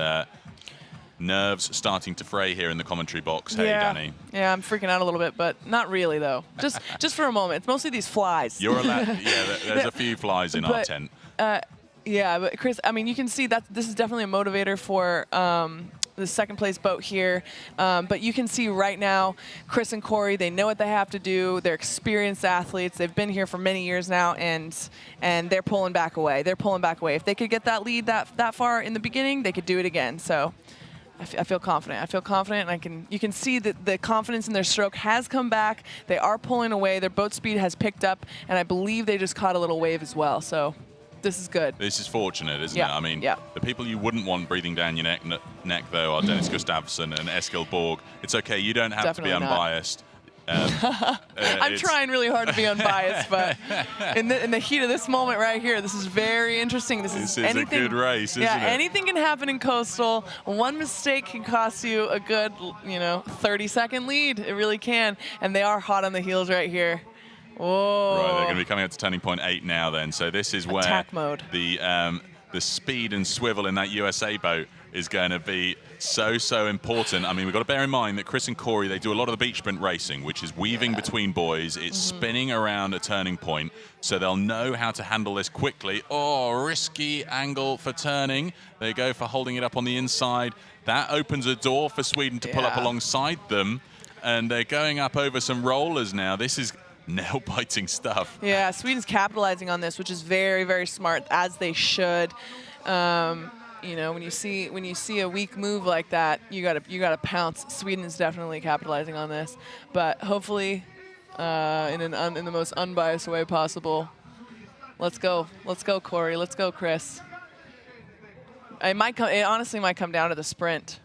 nerves starting to fray here in the commentary box. Hey, Danny. Yeah, I'm freaking out a little bit, but not really, though. Just for a moment. It's mostly these flies. You're allowed. Yeah, there's a few flies in our tent. Yeah, but Chris, I mean, you can see that this is definitely a motivator for the second place boat here. But you can see right now, Chris and Corey, they know what they have to do. They're experienced athletes. They've been here for many years now, and they're pulling back away. They're pulling back away. If they could get that lead that far in the beginning, they could do it again. So I feel confident. I feel confident, and you can see that the confidence in their stroke has come back. They are pulling away. Their boat speed has picked up, and I believe they just caught a little wave as well. So this is good. This is fortunate, isn't it? I mean, the people you wouldn't want breathing down your neck though, are Dennis Gustafsson and Eskil Borg. It's okay. You don't have to be unbiased. I'm trying really hard to be unbiased, but in the heat of this moment right here, this is very interesting. This is a good race, isn't it? Anything can happen in Coastal. One mistake can cost you a good, 30-second lead. It really can, and they are hot on the heels right here. Whoa. Right, they're going to be coming up to turning point 8 now then. So this is where attack mode. The speed and swivel in that USA boat is going to be so important. I mean, we've got to bear in mind that Chris and Corey, they do a lot of the beach sprint racing, which is weaving between buoys. It's spinning around a turning point, so they'll know how to handle this quickly. Oh, risky angle for turning. They go for holding it up on the inside. That opens a door for Sweden to pull up alongside them, and they're going up over some rollers now. This is nail-biting stuff. Yeah, Sweden's capitalizing on this, which is very, very smart, as they should. When you see a weak move like that, you gotta pounce. Sweden is definitely capitalizing on this, but hopefully in the most unbiased way possible. Let's go, Corey. Let's go, Chris. It honestly might come down to the sprint,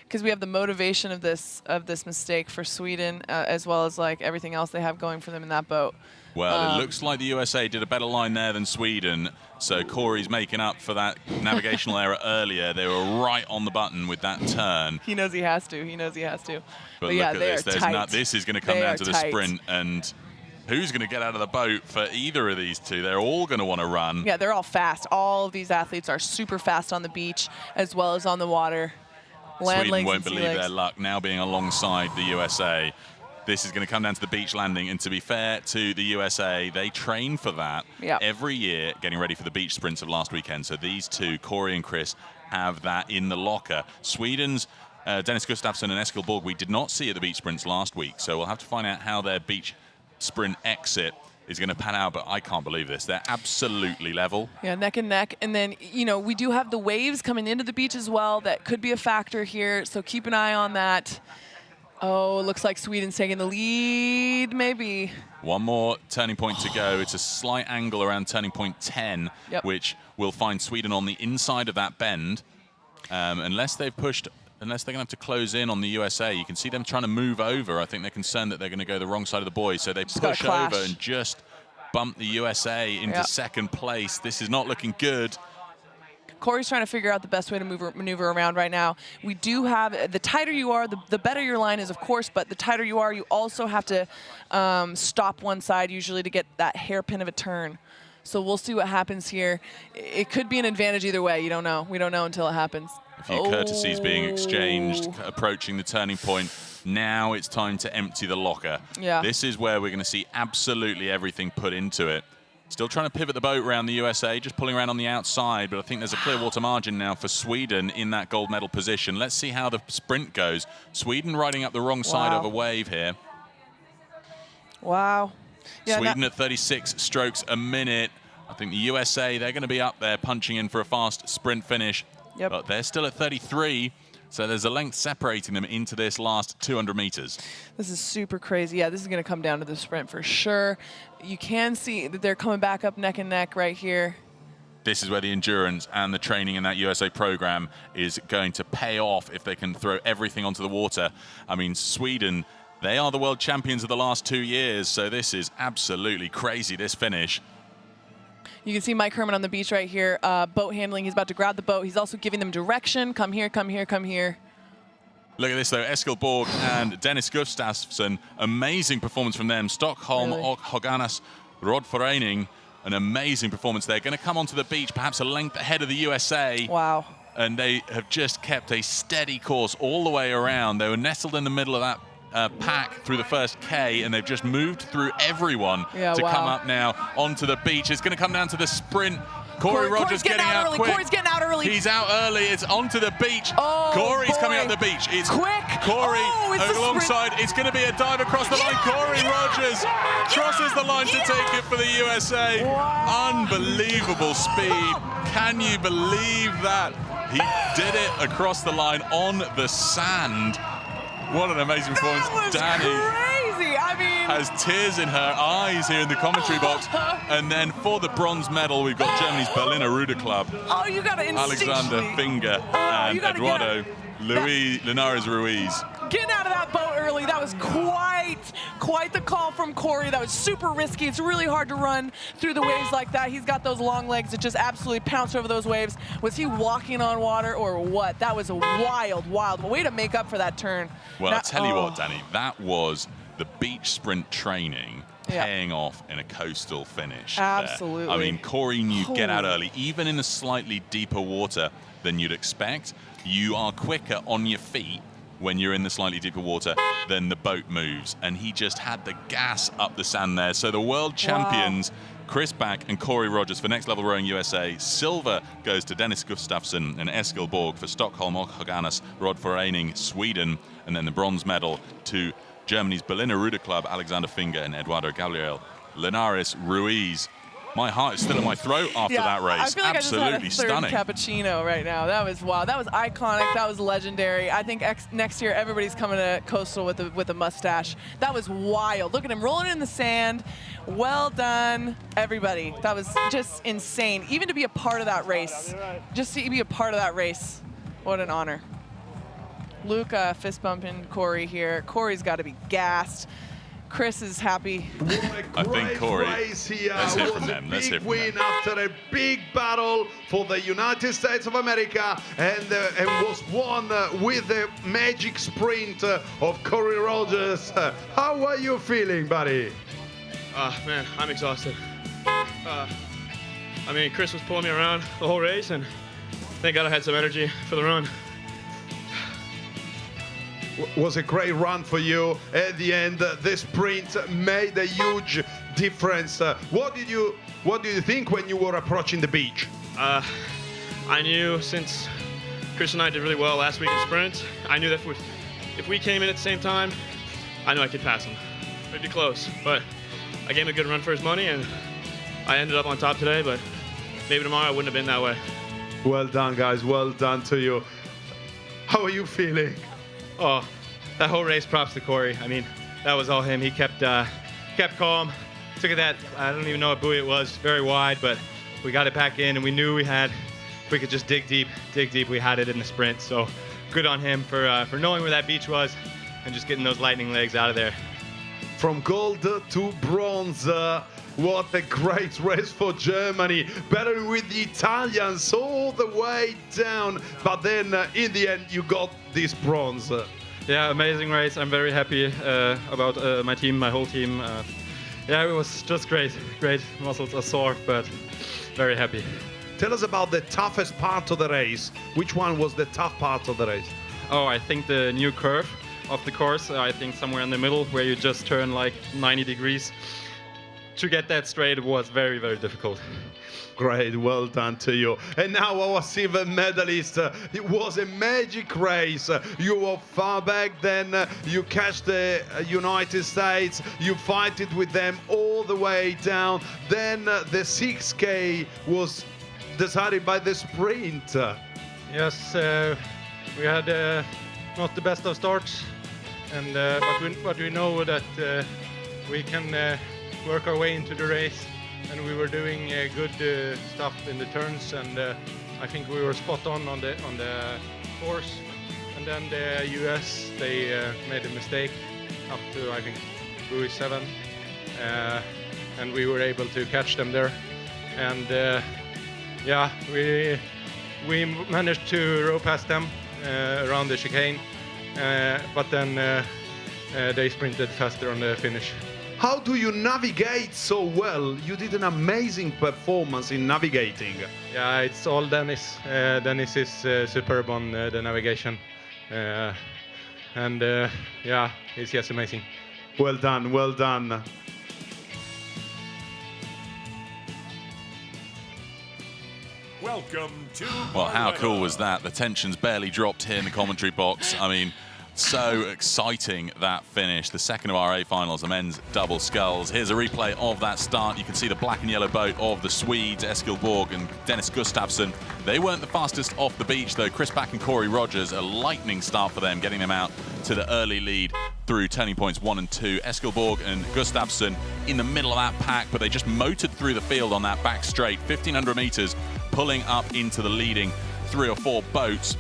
because we have the motivation of this mistake for Sweden, as well as like everything else they have going for them in that boat. Well, it looks like the USA did a better line there than Sweden, so Corey's making up for that navigational error earlier. They were right on the button with that turn. He knows he has to. But yeah, look at this. This is going to come down to the sprint, and who's going to get out of the boat for either of these two? They're all going to want to run. Yeah, they're all fast. All of these athletes are super fast on the beach as well as on the water. Sweden won't believe their luck now being alongside the USA. This is going to come down to the beach landing, and to be fair to the USA, they train for that every year, getting ready for the beach sprints of last weekend. So these two, Corey and Chris, have that in the locker. Sweden's Dennis Gustafsson and Eskil Borg, we did not see at the beach sprints last week, so we'll have to find out how their beach sprint exit is going to pan out, but I can't believe this. They're absolutely level. Yeah, neck and neck. And then, we do have the waves coming into the beach as well. That could be a factor here, so keep an eye on that. Oh, looks like Sweden's taking the lead, maybe. One more turning point to go. It's a slight angle around turning point 10, which will find Sweden on the inside of that bend. Unless they're going to have to close in on the USA. You can see them trying to move over. I think they're concerned that they're going to go the wrong side of the buoy, so they push over and just bump the USA into second place. This is not looking good. Corey's trying to figure out the best way to maneuver around right now. We do have, the tighter you are, the better your line is, of course, but the tighter you are, you also have to stop one side usually to get that hairpin of a turn. So we'll see what happens here. It could be an advantage either way. You don't know. We don't know until it happens. A few courtesies being exchanged, approaching the turning point. Now it's time to empty the locker. Yeah. This is where we're going to see absolutely everything put into it. Still trying to pivot the boat around the USA, just pulling around on the outside, but I think there's a clear water margin now for Sweden in that gold medal position. Let's see how the sprint goes. Sweden riding up the wrong side of a wave here. Wow. Yeah, Sweden at 36 strokes a minute. I think the USA, they're going to be up there punching in for a fast sprint finish. But they're still at 33. So there's a length separating them into this last 200 meters. This is super crazy. Yeah, this is going to come down to the sprint for sure. You can see that they're coming back up neck and neck right here. This is where the endurance and the training in that USA program is going to pay off if they can throw everything onto the water. I mean, Sweden, they are the world champions of the last 2 years, so this is absolutely crazy, this finish. You can see Mike Herman on the beach right here, boat handling. He's about to grab the boat. He's also giving them direction. Come here, come here, come here. Look at this, though. Eskil Borg and Dennis Gustafsson. Amazing performance from them. Stockholm, Really? Höganäs, Rodforening. An amazing performance there. Going to come onto the beach, perhaps a length ahead of the USA. Wow. And they have just kept a steady course all the way around. They were nestled in the middle of that pack through the first K, and they've just moved through everyone to come up now onto the beach. It's going to come down to the sprint. Corey Rogers getting out early. quick. Corey's getting out early. He's out early. It's onto the beach. Oh, Corey's coming up the beach. It's quick. Corey it's the alongside. It's going to be a dive across the line. Corey Rogers crosses the line to take it for the USA. Unbelievable speed. Can you believe that? He did it across the line on the sand. What an amazing performance. Danny Crazy. I mean, has tears in her eyes here in the commentary box. And then for the bronze medal, we've got Germany's Berliner Ruder Club. Oh, you got to Alexander Finger and Eduardo Linares Ruiz. Getting out of that boat early, that was quite the call from Corey. That was super risky. It's really hard to run through the waves like that. He's got those long legs that just absolutely pounce over those waves. Was he walking on water or what? That was a wild way to make up for that turn. Well, I'll tell you what, Danny, that was the beach sprint training paying off in a coastal finish. Absolutely. There. I mean, Corey knew get out early, even in a slightly deeper water than you'd expect. You are quicker on your feet when you're in the slightly deeper water than the boat moves. And he just had the gas up the sand there. So the world champions, Chris Back and Corey Rogers for Next Level Rowing USA. Silver goes to Dennis Gustafsson and Eskil Borg for Stockholm, Höganäs, Rodforening, Sweden. And then the bronze medal to Germany's Berliner Ruder Club, Alexander Finger and Eduardo Gabriel Linares Ruiz. My heart is still in my throat after that race. I feel like Absolutely I just had a third stunning. cappuccino right now. That was wow. That was iconic. That was legendary. I think next year everybody's coming to Coastal with a mustache. That was wild. Look at him rolling in the sand. Well done, everybody. That was just insane. Even to be a part of that race. Just to be a part of that race. What an honor. Luke fist bumping Corey here. Corey's got to be gassed. Chris is happy. I think Corey, race here. let's hear Was from a them. Let's hear big from win them. after a big battle for the United States of America, and was won with the magic sprint of Corey Rogers. How are you feeling, buddy? Man, I'm exhausted. I mean, Chris was pulling me around the whole race, and thank God I had some energy for the run. Was a great run for you at the end. The sprint made a huge difference. What did you think when you were approaching the beach? I knew since Chris and I did really well last week in sprint, I knew that if we came in at the same time, I knew I could pass him. Pretty close, but I gave him a good run for his money, and I ended up on top today, but maybe tomorrow I wouldn't have been that way. Well done, guys. Well done to you. How are you feeling? Oh, that whole race, props to Corey. I mean, that was all him. He kept calm. Took it that, I don't even know what buoy it was, very wide, but we got it back in, and we knew we had, if we could just dig deep, we had it in the sprint. So good on him for knowing where that beach was and just getting those lightning legs out of there. From gold to bronze. What a great race for Germany. Battling with the Italians all the way down. But then in the end, you got this bronze. Yeah, amazing race. I'm very happy about my team, my whole team. Yeah, it was just great. Great. Muscles are sore, but very happy. Tell us about the toughest part of the race. Which one was the tough part of the race? Oh, I think the new curve of the course. I think somewhere in the middle where you just turn like 90 degrees. To get that straight was very, very difficult. Great, well done to you. And now our silver medalist. It was a magic race. You were far back then. You catch the United States. You fight it with them all the way down. Then the 6K was decided by the sprint. Yes, we had not the best of starts, and but we know that we can work our way into the race, and we were doing good stuff in the turns, and I think we were spot on the course. And then the US, they made a mistake up to, I think, buoy 7, and we were able to catch them there. And yeah, we managed to row past them around the chicane, but then they sprinted faster on the finish. How do you navigate so well? You did an amazing performance in navigating. Yeah, it's all Dennis. Dennis is superb on the navigation. And yeah, he's just amazing. Well done, well done. Welcome to Well, how Barletta. cool was that? The tension's barely dropped here in the commentary box. I mean, so exciting, that finish. The second of our A finals, the men's double sculls. Here's a replay of that start. You can see the black and yellow boat of the Swedes, Eskil Borg and Dennis Gustafsson. They weren't the fastest off the beach, though. Chris Back and Corey Rogers, a lightning start for them, getting them out to the early lead through turning points 1 and 2. Eskil Borg and Gustafsson in the middle of that pack, but they just motored through the field on that back straight, 1,500 meters, pulling up into the leading 3 or 4 boats.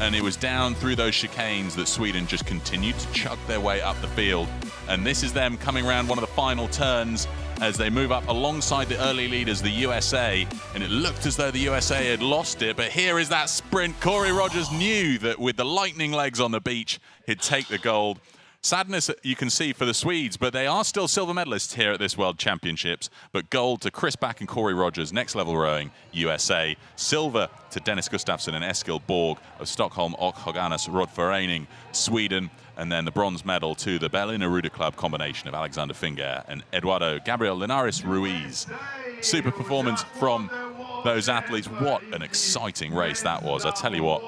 And it was down through those chicanes that Sweden just continued to chug their way up the field. And this is them coming around one of the final turns as they move up alongside the early leaders, the USA. And it looked as though the USA had lost it, but here is that sprint. Corey Rogers knew that with the lightning legs on the beach, he'd take the gold. Sadness you can see for the Swedes, but they are still silver medalists here at this World Championships. But gold to Chris Back and Corey Rogers, next level rowing, USA. Silver to Dennis Gustafsson and Eskil Borg of Stockholm och Höganäs Roddförening, Sweden. And then the bronze medal to the Berliner Ruder Club combination of Alexander Finger and Eduardo Gabriel Linares Ruiz. Super performance from those athletes. What an exciting race that was. I tell you what,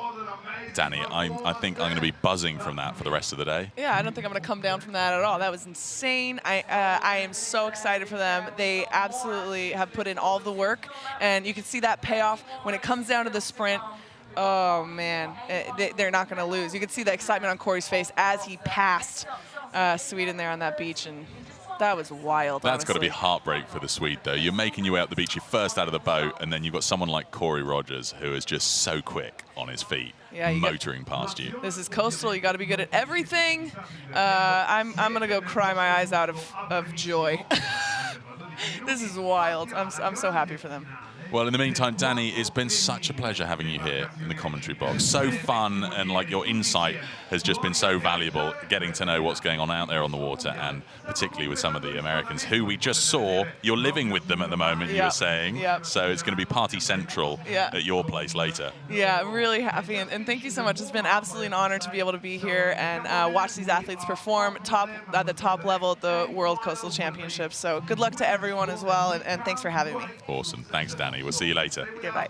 Danny, I think I'm going to be buzzing from that for the rest of the day. Yeah, I don't think I'm going to come down from that at all. That was insane. I am so excited for them. They absolutely have put in all the work, and you can see that payoff when it comes down to the sprint. Oh, man, they're not going to lose. You can see the excitement on Corey's face as he passed Sweden there on that beach, and that was wild. That's got to be honestly. heartbreak for the Swede, though. You're making your way up the beach, you're first out of the boat, and then you've got someone like Corey Rogers, who is just so quick on his feet, motoring past you. This is coastal. You got to be good at everything. I'm going to go cry my eyes out of joy. This is wild. I'm so happy for them. Well, in the meantime, Danny, it's been such a pleasure having you here in the commentary box. So fun, and like your insight has just been so valuable, getting to know what's going on out there on the water, and particularly with some of the Americans who we just saw. You're living with them at the moment, you were saying. Yep. So it's going to be party central at your place later. Yeah, I'm really happy, and thank you so much. It's been absolutely an honor to be able to be here and watch these athletes perform at the top level at the World Coastal Championships. So good luck to everyone as well, and thanks for having me. Awesome. Thanks, Danny. We'll see you later. Goodbye.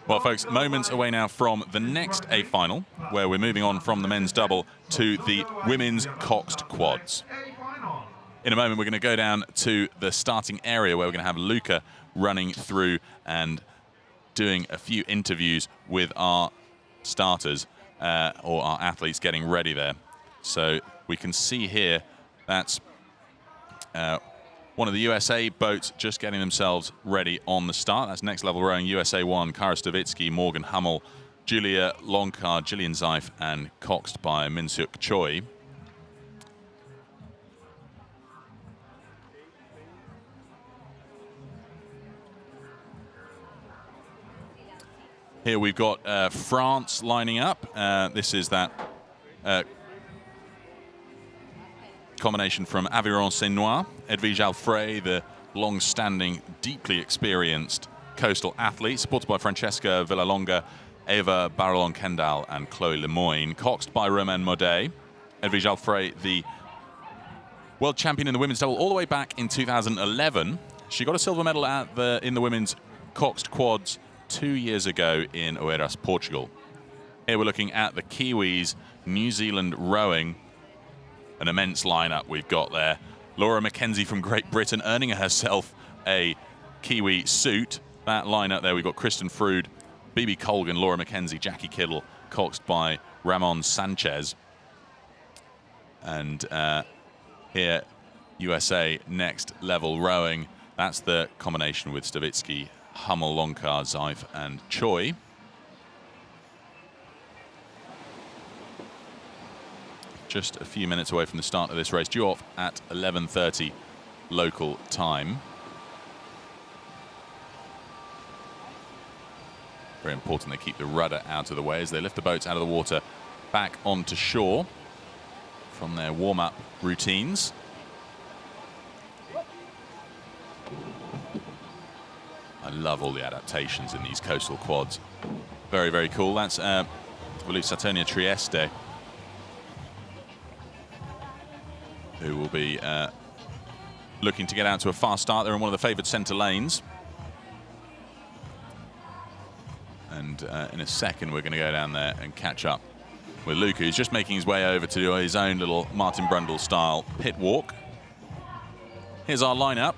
Well, folks, moments away now from the next A final, where we're moving on from the men's double to the women's coxed quads. In a moment, we're going to go down to the starting area where we're going to have Luca running through and doing a few interviews with our starters or our athletes getting ready there. So we can see here that's one of the USA boats just getting themselves ready on the start. That's next level rowing, USA 1, Kara Stavitsky, Morgan Hummel, Julia Longcard, Gillian Zeif, and coxed by Min-Suk Choi. Here we've got France lining up. This is that combination from Aviron Saint-Noir, Edwige Alfray, the long-standing, deeply experienced coastal athlete, supported by Francesca Villalonga, Eva Barallon-Kendall, and Chloe Lemoyne, coxed by Romain Maudet. Edwige Alfray, the world champion in the women's double all the way back in 2011. She got a silver medal in the women's coxed quads 2 years ago in Oeiras, Portugal. Here we're looking at the Kiwis, New Zealand rowing. An immense lineup we've got there. Laura McKenzie from Great Britain earning herself a Kiwi suit. That lineup there, we've got Kristen Frood, BB Colgan, Laura McKenzie, Jackie Kittle, coxed by Ramon Sanchez. And here, USA next level rowing. That's the combination with Stavitsky, Hummel, Lonkar, Zeif, and Choi. Just a few minutes away from the start of this race, due off at 11:30 local time. Very important they keep the rudder out of the way as they lift the boats out of the water back onto shore from their warm-up routines. I love all the adaptations in these coastal quads. Very, very cool. That's, I believe, Saturnia Trieste, who will be looking to get out to a fast start. They're in one of the favoured centre lanes. And in a second, we're going to go down there and catch up with Luca, who's just making his way over to do his own little Martin Brundle-style pit walk. Here's our lineup.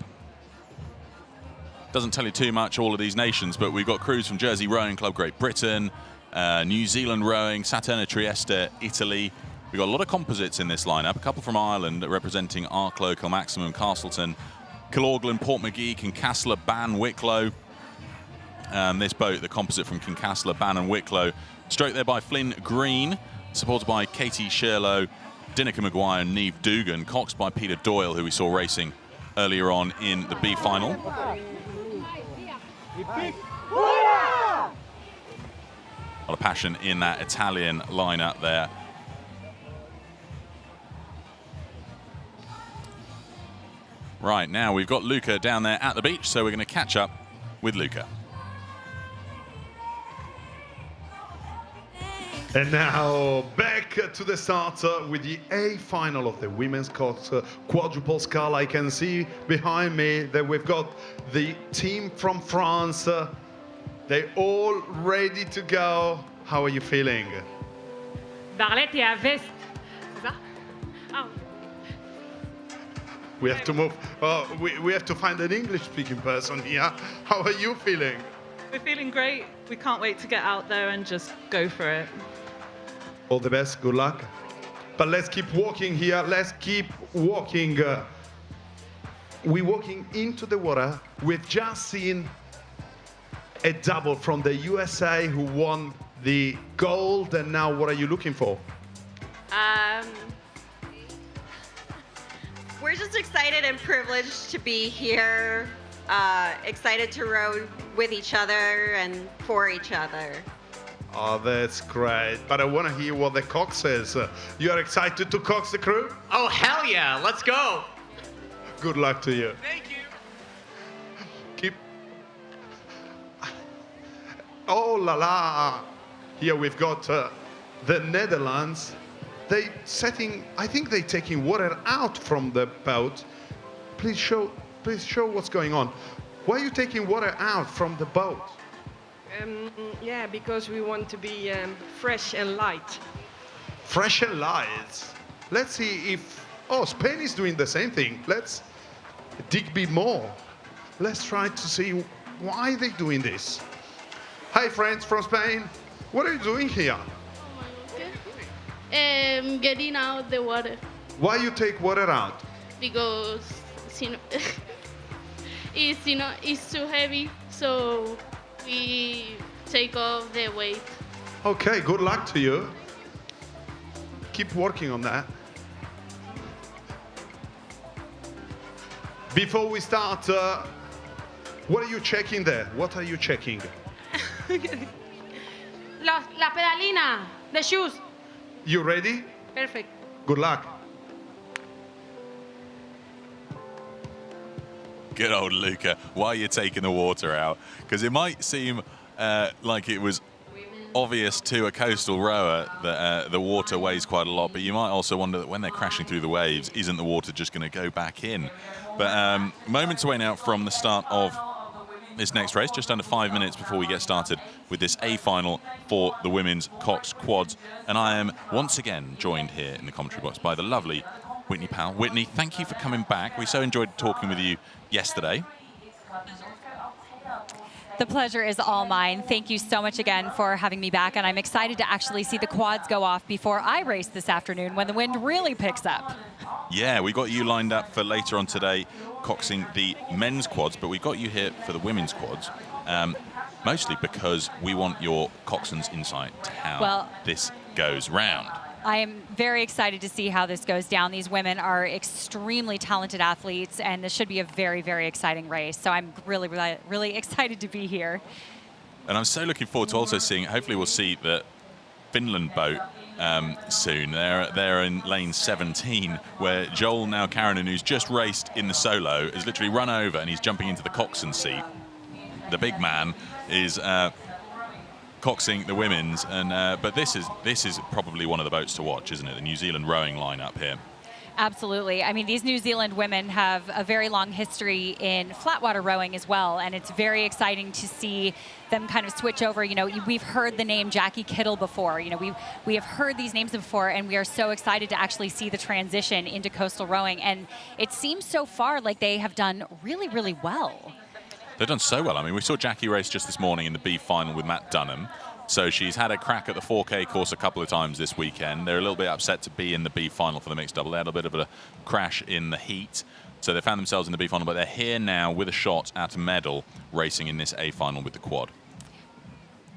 Doesn't tell you too much, all of these nations, but we've got crews from Jersey Rowing Club, Great Britain, New Zealand Rowing, Saturnia Trieste, Italy. We've got a lot of composites in this lineup, a couple from Ireland representing Arklow, Kilmaximum, Castleton, Kilorglen, Portmagee, Kincastle, Ban, Wicklow. This boat, the composite from Kincastle, Ban and Wicklow, stroked there by Flynn Green, supported by Katie Sherlow, Dinica Maguire and Neve Dugan, coxed by Peter Doyle, who we saw racing earlier on in the B final. A lot of passion in that Italian lineup there. Right, now we've got Luca down there at the beach, so we're going to catch up with Luca. And now back to the start with the A final of the women's quadruple scull. I can see behind me that we've got the team from France. They're all ready to go. How are you feeling? Barletta à veste. C'est ça? Oh. We have to move. We have to find an English-speaking person here. How are you feeling? We're feeling great. We can't wait to get out there and just go for it. All the best, good luck. But let's keep walking here. Let's keep walking. We're walking into the water. We've just seen a double from the USA who won the gold. And now what are you looking for? We're just excited and privileged to be here. Excited to row with each other and for each other. Oh, that's great. But I want to hear what the cox says. You are excited to cox the crew? Oh, hell yeah. Let's go. Good luck to you. Thank you. Keep. Oh, la la. Here we've got the Netherlands. They setting, I think they're taking water out from the boat. Please show what's going on. Why are you taking water out from the boat? Yeah, because we want to be fresh and light. Fresh and light. Let's see if, oh, Spain is doing the same thing. Let's dig a bit more. Let's try to see why they're doing this. Hi, friends from Spain. What are you doing here? Getting out the water. Why you take water out? Because it's too heavy, so we take off the weight. Okay, good luck to you. Keep working on that. Before we start, what are you checking there? What are you checking? La pedalina, the shoes. You ready? Perfect. Good luck. Good old Luca. Why are you taking the water out? Because it might seem like it was obvious to a coastal rower that the water weighs quite a lot, but you might also wonder that when they're crashing through the waves, isn't the water just going to go back in? But moments away now from the start of this next race, just under 5 minutes before we get started with this A final for the women's Cox Quads. And I am once again joined here in the commentary box by the lovely Whitney Powell. Whitney, thank you for coming back. We so enjoyed talking with you yesterday. The pleasure is all mine. Thank you so much again for having me back, and I'm excited to actually see the quads go off before I race this afternoon when the wind really picks up. Yeah, we got you lined up for later on today, coxing the men's quads, but we got you here for the women's quads, mostly because we want your coxswain's insight to how this goes round. I am very excited to see how this goes down. These women are extremely talented athletes, and this should be a very, very exciting race. So I'm really, really, really excited to be here. And I'm so looking forward to also seeing, hopefully we'll see the Finland boat soon. They're in lane 17, where Joel now Karanen, who's just raced in the solo, is literally run over and he's jumping into the coxswain seat. The big man is coxing the women's, and but this is probably one of the boats to watch, isn't it? The New Zealand rowing lineup here. Absolutely. I mean, these New Zealand women have a very long history in flatwater rowing as well, and it's very exciting to see them kind of switch over. You know, we've heard the name Jackie Kittle before. You know, we have heard these names before, and we are so excited to actually see the transition into coastal rowing. And it seems so far like they have done really, really well. They've done so well. I mean, we saw Jackie race just this morning in the B final with Matt Dunham. So she's had a crack at the 4K course a couple of times this weekend. They're a little bit upset to be in the B final for the mixed double. They had a bit of a crash in the heat. So they found themselves in the B final, but they're here now with a shot at a medal racing in this A final with the quad.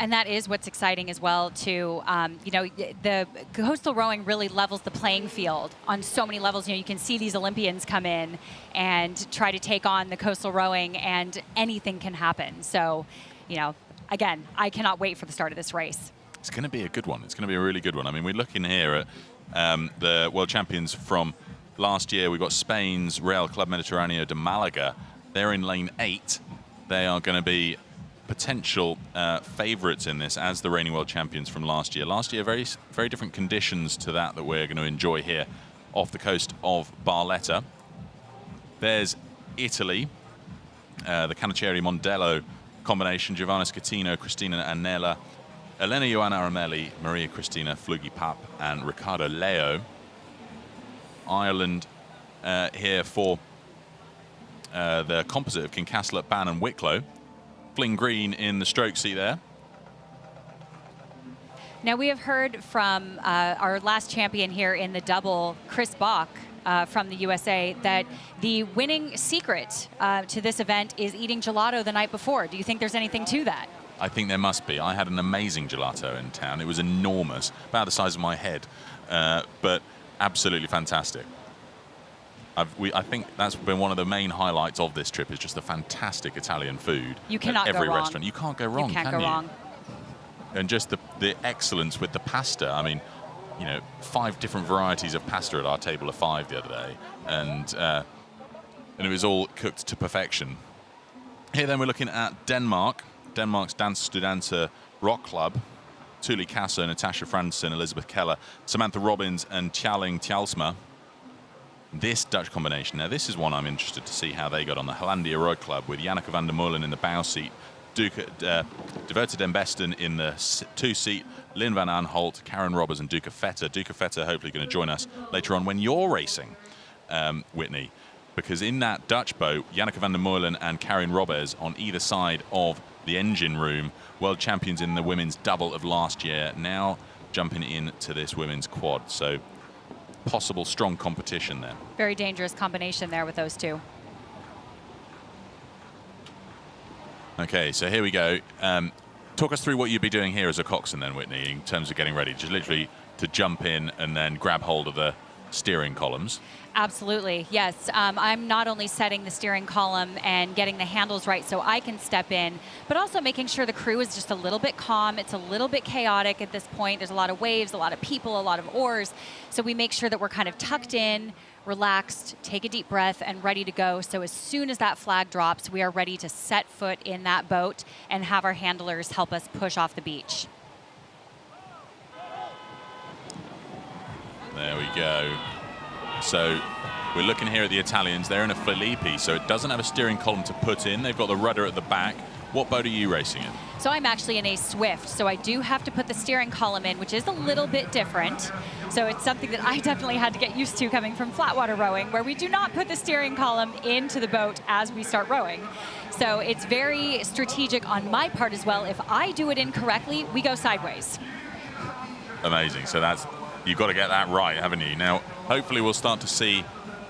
And that is what's exciting as well, too. You know, the coastal rowing really levels the playing field on so many levels. You know, you can see these Olympians come in and try to take on the coastal rowing, and anything can happen. So, you know, again, I cannot wait for the start of this race. It's going to be a good one. It's going to be a really good one. I mean, we're looking here at the world champions from last year. We've got Spain's Real Club Mediterráneo de Málaga. They're in lane 8. They are going to be potential favourites in this as the reigning world champions from last year. Last year, very, very different conditions to that we're going to enjoy here off the coast of Barletta. There's Italy, the Canonieri Mondello combination, Giovanna Scatino, Cristina Anella, Elena Joanna Aramelli, Maria Cristina Flugipap, and Ricardo Leo. Ireland here for the composite of Kincasslett, Ban and Wicklow. Fling Green in the stroke seat there. Now, we have heard from our last champion here in the double, Chris Bach, from the USA, that the winning secret to this event is eating gelato the night before. Do you think there's anything to that? I think there must be. I had an amazing gelato in town. It was enormous, about the size of my head, but absolutely fantastic. I think that's been one of the main highlights of this trip, is just the fantastic Italian food. You cannot at every go wrong. restaurant. You can't go wrong, you can't can go you? wrong. And just the excellence with the pasta. I mean, you know, 5 different varieties of pasta at our table of 5 the other day, and it was all cooked to perfection. Here then we're looking at Denmark. Denmark's Dans Studenter Rock Club. Tuli Kasser, Natasha Fransen, Elizabeth Keller, Samantha Robbins, and Tjalling Tjalsma. This Dutch combination, now this is one I'm interested to see how they got on. The Hollandia Road Club with Janneke van der Molen in the bow seat, Diverta den Besten in the 2 seat, Lynn van Aanholt, Karen Robbers, and Duca Feta. Duca Feta hopefully going to join us later on when you're racing, Whitney, because in that Dutch boat, Janneke van der Molen and Karen Robbers on either side of the engine room, world champions in the women's double of last year, now jumping into this women's quad. So possible strong competition there. Very dangerous combination there with those two. Okay, so here we go. Talk us through what you'd be doing here as a coxswain then, Whitney, in terms of getting ready. Just literally to jump in and then grab hold of the steering columns. Absolutely, yes. I'm not only setting the steering column and getting the handles right so I can step in, but also making sure the crew is just a little bit calm. It's a little bit chaotic at this point. There's a lot of waves, a lot of people, a lot of oars. So we make sure that we're kind of tucked in, relaxed, take a deep breath, and ready to go. So as soon as that flag drops, we are ready to set foot in that boat and have our handlers help us push off the beach. There we go. So we're looking here at the Italians. They're in a Filippi, so it doesn't have a steering column to put in. They've got the rudder at the back. What boat are you racing in? So I'm actually in a Swift, so I do have to put the steering column in, which is a little bit different. So it's something that I definitely had to get used to coming from flatwater rowing, where we do not put the steering column into the boat as we start rowing. So it's very strategic on my part as well. If I do it incorrectly, we go sideways. Amazing. So you've got to get that right, haven't you? Now, hopefully we'll start to see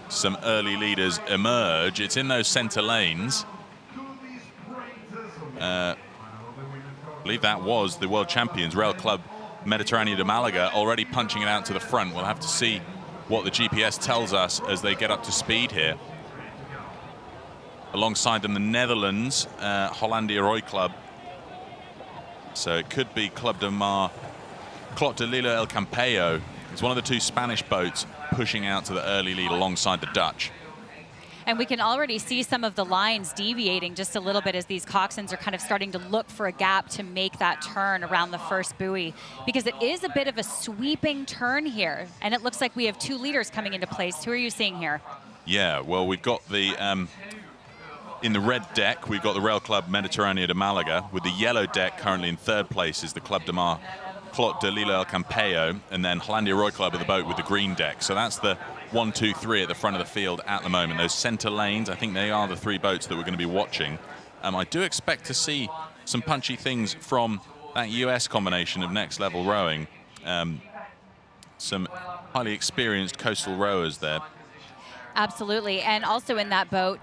some early leaders emerge. It's in those center lanes. I believe that was the world champions, Rail Club Mediterránea de Málaga, already punching it out to the front. We'll have to see what the GPS tells us as they get up to speed here. Alongside them, the Netherlands, Hollandia Roy Club. So it could be Club de Mar, Clot de Lila El Campello. It's one of the two Spanish boats pushing out to the early lead alongside the Dutch. And we can already see some of the lines deviating just a little bit as these coxswains are kind of starting to look for a gap to make that turn around the first buoy, because it is a bit of a sweeping turn here. And it looks like we have two leaders coming into place. Who are you seeing here? Yeah, well, we've got the, in the red deck, we've got the Rail Club Mediterránea de Málaga. With the yellow deck currently in third place is the Club de Mar, Clot de Lila El Campello, and then Hollandia Roy Club of the boat with the green deck. So that's the 1, 2, 3 at the front of the field at the moment. Those center lanes, I think they are the three boats that we're going to be watching. I do expect to see some punchy things from that US combination of next level rowing. Some highly experienced coastal rowers there. Absolutely, and also in that boat,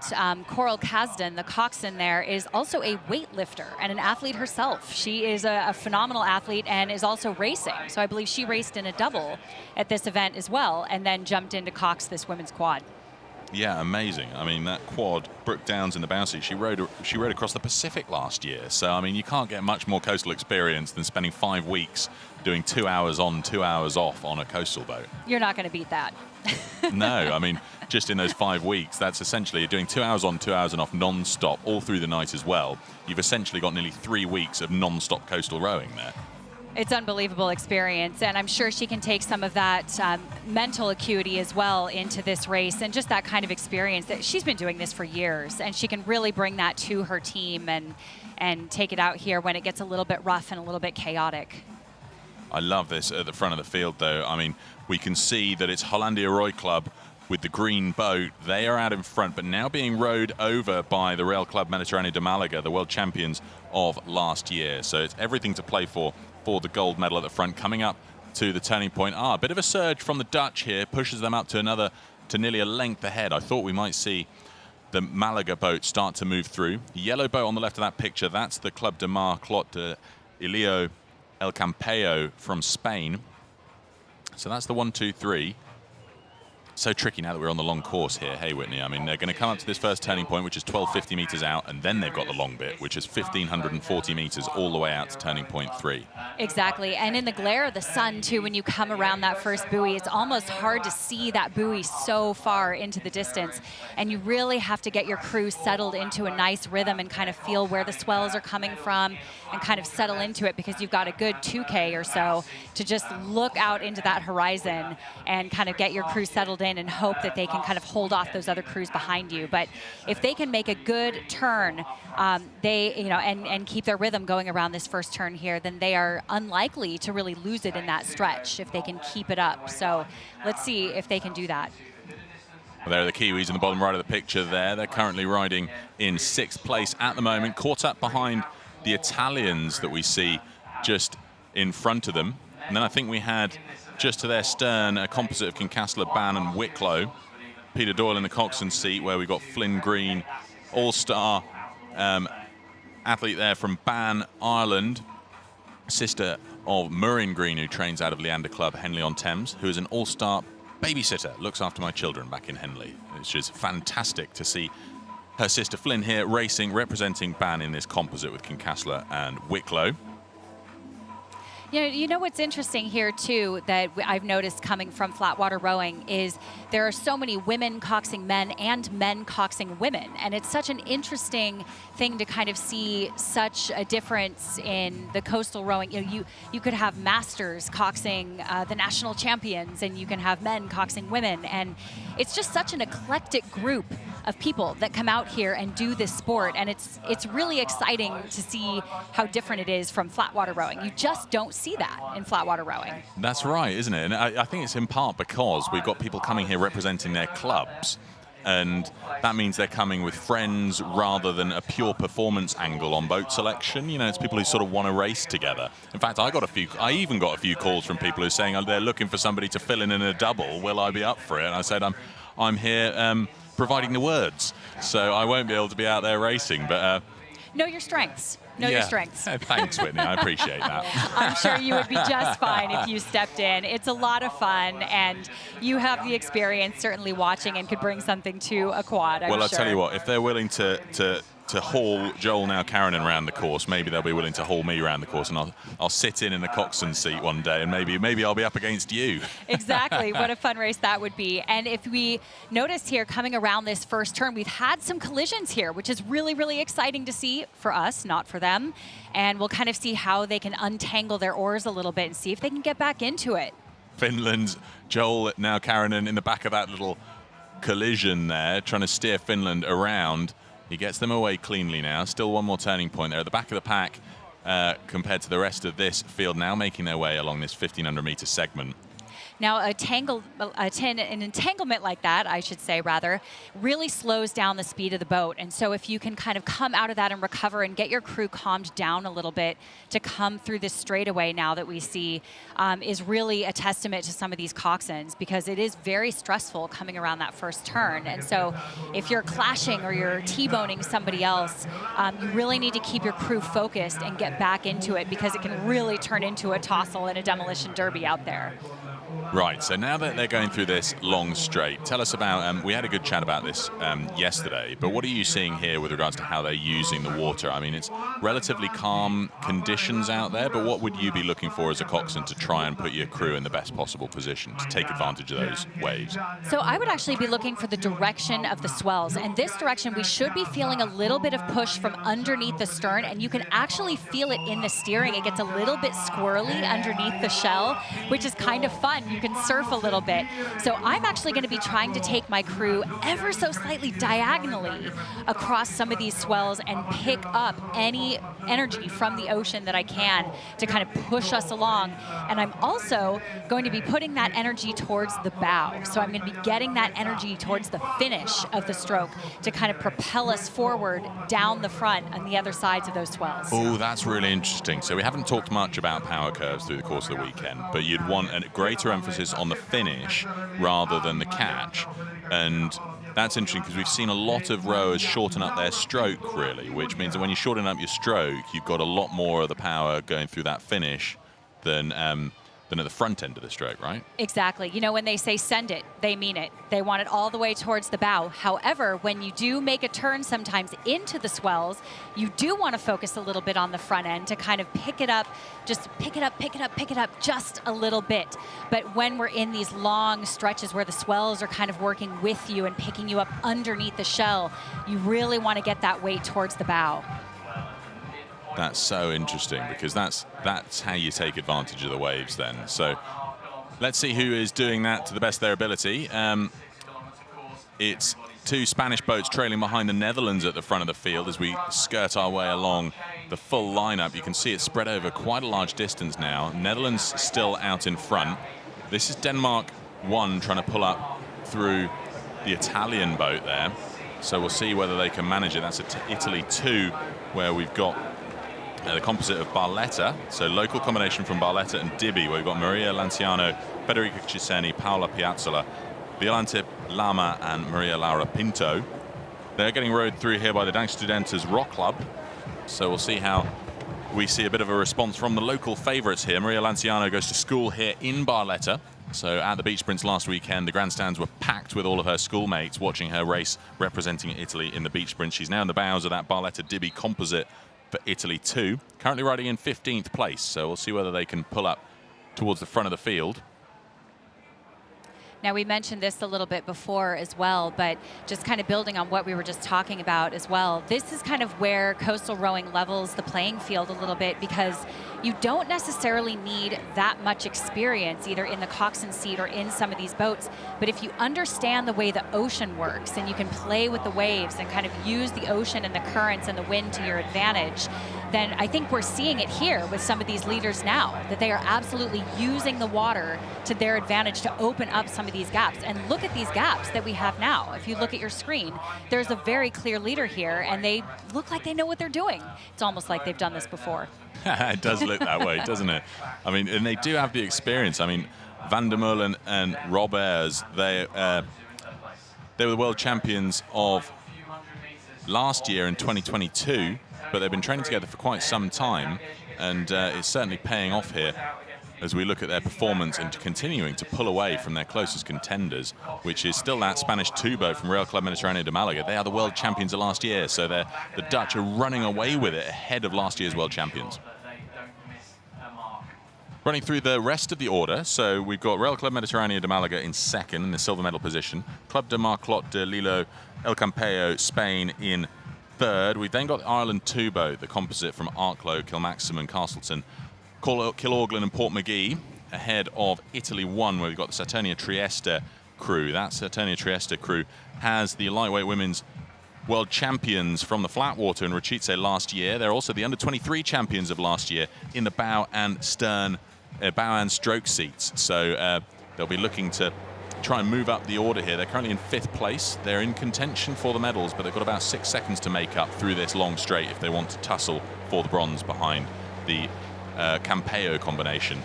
Coral Kasdan, the coxswain there, is also a weightlifter and an athlete herself. She is a phenomenal athlete and is also racing. So I believe she raced in a double at this event as well, and then jumped into cox this women's quad. Yeah, amazing. I mean, that quad, Brooke Downs in the bow seat, she rode across the Pacific last year. So, I mean, you can't get much more coastal experience than spending 5 weeks doing 2 hours on, 2 hours off on a coastal boat. You're not going to beat that. No, I mean, just in those 5 weeks, that's essentially doing 2 hours on, 2 hours and off non-stop all through the night as well. You've essentially got nearly 3 weeks of non-stop coastal rowing there. It's unbelievable experience, and I'm sure she can take some of that mental acuity as well into this race, and just that kind of experience that she's been doing this for years, and she can really bring that to her team and take it out here when it gets a little bit rough and a little bit chaotic. I love this at the front of the field, though. I mean, we can see that it's Hollandia Roy Club with the green boat. They are out in front, but now being rowed over by the Rail Club Mediterránea de Málaga, the world champions of last year. So it's everything to play for the gold medal at the front. Coming up to the turning point. A bit of a surge from the Dutch here, pushes them up to nearly a length ahead. I thought we might see the Malaga boat start to move through. The yellow boat on the left of that picture, that's the Club de Mar Clot de Ilio El Campello from Spain. So that's the 1, 2, 3. So tricky now that we're on the long course here. Hey, Whitney, I mean, they're going to come up to this first turning point, which is 1250 meters out, and then they've got the long bit, which is 1540 meters all the way out to turning point 3. Exactly, and in the glare of the sun, too, when you come around that first buoy, it's almost hard to see that buoy so far into the distance, and you really have to get your crew settled into a nice rhythm and kind of feel where the swells are coming from and kind of settle into it, because you've got a good 2K or so to just look out into that horizon and kind of get your crew settled in and hope that they can kind of hold off those other crews behind you. But if they can make a good turn, and keep their rhythm going around this first turn here, then they are unlikely to really lose it in that stretch if they can keep it up. So let's see if they can do that. Well, there are the Kiwis in the bottom right of the picture there. They're currently riding in 6th place at the moment, caught up behind the Italians that we see just in front of them. And then I think we had just to their stern a composite of Kincastle, Ban and Wicklow. Peter Doyle in the coxswain seat, where we've got Flynn Green, all-star athlete there from Ban, Ireland, sister of Murrin Green, who trains out of Leander Club, Henley-on-Thames, who is an all-star babysitter, looks after my children back in Henley. It's just fantastic to see her sister Flynn here racing, representing Ban in this composite with Kincastle and Wicklow. You know what's interesting here, too, that I've noticed coming from flatwater rowing is there are so many women coxing men and men coxing women. And it's such an interesting thing to kind of see such a difference in the coastal rowing. You could have masters coxing the national champions, and you can have men coxing women. And it's just such an eclectic group of people that come out here and do this sport, and it's really exciting to see how different it is from flat water rowing. You just don't see that in flat water rowing. That's right, isn't it? And I think it's in part because we've got people coming here representing their clubs, and that means they're coming with friends rather than a pure performance angle on boat selection. You know, it's people who sort of want to race together. In fact, I even got a few calls from people who are saying, oh, they're looking for somebody to fill in a double. Will I be up for it? And I said, I'm here providing the words, so I won't be able to be out there racing, but know your strengths. Know your strengths. Thanks, Whitney. I appreciate that. I'm sure you would be just fine if you stepped in. It's a lot of fun, and you have the experience certainly watching and could bring something to a quad, I'm Well, I'll sure. tell you what, if they're willing to haul Joel now Karanen around the course, maybe they'll be willing to haul me around the course, and I'll sit in the coxswain seat one day, and maybe I'll be up against you. Exactly. What a fun race that would be. And if we notice here, coming around this first turn, we've had some collisions here, which is really, really exciting to see for us, not for them. And we'll kind of see how they can untangle their oars a little bit and see if they can get back into it. Finland's Joel now Karanen in the back of that little collision there, trying to steer Finland around. He gets them away cleanly now. Still one more turning point there at the back of the pack compared to the rest of this field, now making their way along this 1,500-meter segment. Now, an entanglement like that, I should say rather, really slows down the speed of the boat. And so if you can kind of come out of that and recover and get your crew calmed down a little bit to come through this straightaway now that we see is really a testament to some of these coxswains, because it is very stressful coming around that first turn. And so if you're clashing or you're T-boning somebody else, you really need to keep your crew focused and get back into it, because it can really turn into a tossle and a demolition derby out there. Right, so now that they're going through this long straight, tell us about, we had a good chat about this yesterday, but what are you seeing here with regards to how they're using the water? I mean, it's relatively calm conditions out there, but what would you be looking for as a coxswain to try and put your crew in the best possible position to take advantage of those waves? So I would actually be looking for the direction of the swells, and this direction we should be feeling a little bit of push from underneath the stern, and you can actually feel it in the steering. It gets a little bit squirrely underneath the shell, which is kind of fun. You can surf a little bit. So I'm actually going to be trying to take my crew ever so slightly diagonally across some of these swells and pick up any energy from the ocean that I can to kind of push us along. And I'm also going to be putting that energy towards the bow. So I'm going to be getting that energy towards the finish of the stroke to kind of propel us forward down the front on the other sides of those swells. Oh, that's really interesting. So we haven't talked much about power curves through the course of the weekend, but you'd want a greater emphasis on the finish rather than the catch. And that's interesting because we've seen a lot of rowers shorten up their stroke, really, which means that when you shorten up your stroke, you've got a lot more of the power going through that finish than at the front end of the stroke, right? Exactly. You know, when they say send it, they mean it. They want it all the way towards the bow. However, when you do make a turn sometimes into the swells, you do want to focus a little bit on the front end to kind of pick it up, just pick it up just a little bit. But when we're in these long stretches where the swells are kind of working with you and picking you up underneath the shell, you really want to get that weight towards the bow. That's so interesting because that's how you take advantage of the waves then. So let's see who is doing that to the best of their ability. It's two Spanish boats trailing behind the Netherlands at the front of the field as we skirt our way along the full lineup. You can see it spread over quite a large distance now. Netherlands still out in front. This is Denmark 1 trying to pull up through the Italian boat there. So we'll see whether they can manage it. That's Italy 2 where we've got the composite of Barletta, so local combination from Barletta and Dibby, where we've got Maria Lanciano, Federica Ceseni, Paola Piazzola, Violante Lama and Maria Laura Pinto. They're getting rowed through here by the Dansk Studentes Rock Club, so we'll see how we see a bit of a response from the local favourites here. Maria Lanciano goes to school here in Barletta, so at the beach sprints last weekend, the grandstands were packed with all of her schoolmates watching her race representing Italy in the beach sprint. She's now in the bows of that Barletta Dibby composite for Italy 2, currently riding in 15th place, so we'll see whether they can pull up towards the front of the field. Now, we mentioned this a little bit before as well, but just kind of building on what we were just talking about as well, this is kind of where coastal rowing levels the playing field a little bit, because you don't necessarily need that much experience either in the coxswain seat or in some of these boats, but if you understand the way the ocean works and you can play with the waves and kind of use the ocean and the currents and the wind to your advantage, then I think we're seeing it here with some of these leaders now, that they are absolutely using the water to their advantage to open up some of these gaps. And look at these gaps that we have now. If you look at your screen, there's a very clear leader here, and they look like they know what they're doing. It's almost like they've done this before. It does look that way, doesn't it? I mean, and they do have the experience. I mean, Van der Molen and Roberts, they were the world champions of last year in 2022, but they've been training together for quite some time, and it's certainly paying off here as we look at their performance and continuing to pull away from their closest contenders, which is still that Spanish two-boat from Real Club Mediterráneo de Málaga. They are the world champions of last year, so the Dutch are running away with it ahead of last year's world champions. Running through the rest of the order, so we've got Real Club Mediterráneo de Málaga in second in the silver medal position, Club de Marclot de Lilo El Campello, Spain, in third. We've then got the Ireland two-boat, the composite from Arklow, Kilmaxim and Castleton, Kilorglin and Portmagee, ahead of Italy 1, where we've got the Saturnia Trieste crew. That Saturnia Trieste crew has the lightweight women's world champions from the Flatwater and Rochice last year. They're also the under-23 champions of last year in the bow and stern, bow and stroke seats. So they'll be looking to try and move up the order here. They're currently in 5th place. They're in contention for the medals, but they've got about 6 seconds to make up through this long straight if they want to tussle for the bronze behind the Campello combination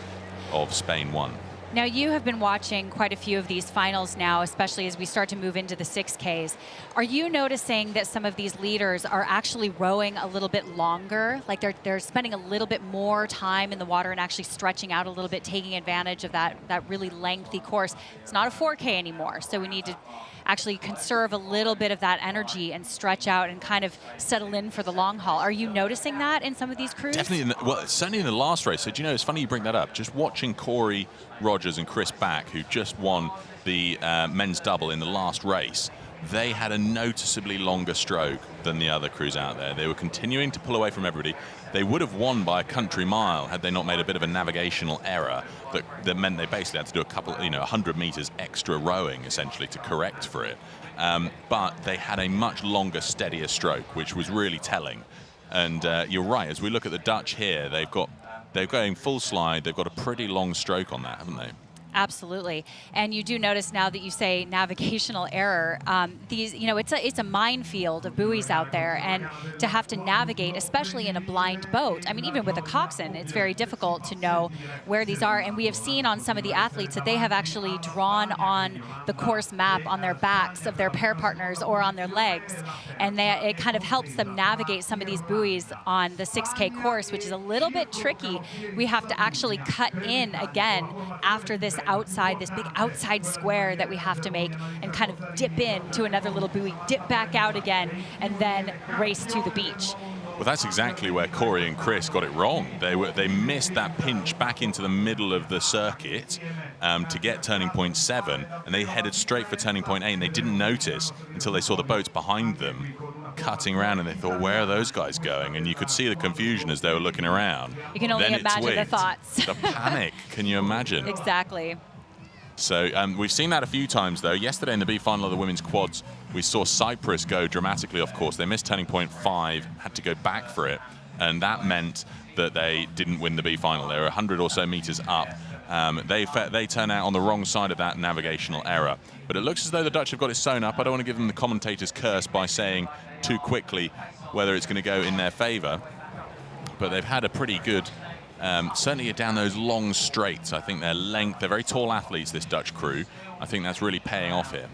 of Spain 1. Now, you have been watching quite a few of these finals now, especially as we start to move into the 6Ks. Are you noticing that some of these leaders are actually rowing a little bit longer? Like they're spending a little bit more time in the water and actually stretching out a little bit, taking advantage of that really lengthy course. It's not a 4K anymore, so we need to actually conserve a little bit of that energy and stretch out and kind of settle in for the long haul. Are you noticing that in some of these crews? Definitely, certainly in the last race. So do you know, it's funny you bring that up. Just watching Corey Rogers and Chris Back, who just won the men's double in the last race, they had a noticeably longer stroke than the other crews out there. They were continuing to pull away from everybody. They would have won by a country mile had they not made a bit of a navigational error that meant they basically had to do a couple, 100 meters extra rowing essentially to correct for it. But they had a much longer, steadier stroke, which was really telling. And you're right, as we look at the Dutch here, they're going full slide. They've got a pretty long stroke on that, haven't they? Absolutely. And you do notice now that you say navigational error, it's a minefield of buoys out there, and to have to navigate, especially in a blind boat, I mean, even with a coxswain, it's very difficult to know where these are. And we have seen on some of the athletes that they have actually drawn on the course map on their backs of their pair partners or on their legs. And it kind of helps them navigate some of these buoys on the 6K course, which is a little bit tricky. We have to actually cut in again after this big outside square that we have to make and kind of dip in to another little buoy, dip back out again, and then race to the beach. Well, that's exactly where Corey and Chris got it wrong. They missed that pinch back into the middle of the circuit to get turning point 7, and they headed straight for turning point 8, and they didn't notice until they saw the boats behind them cutting around, and they thought, where are those guys going? And you could see the confusion as they were looking around. You can only imagine the thoughts. The panic, can you imagine? Exactly. So we've seen that a few times, though. Yesterday in the B final of the women's quads, we saw Cyprus go dramatically off course. They missed turning point 5, had to go back for it, and that meant that they didn't win the B final. They were 100 or so meters up. They turn out on the wrong side of that navigational error. But it looks as though the Dutch have got it sewn up. I don't want to give them the commentator's curse by saying too quickly whether it's going to go in their favor. But they've had a pretty good, certainly down those long straights. I think their length, they're very tall athletes, this Dutch crew. I think that's really paying off here.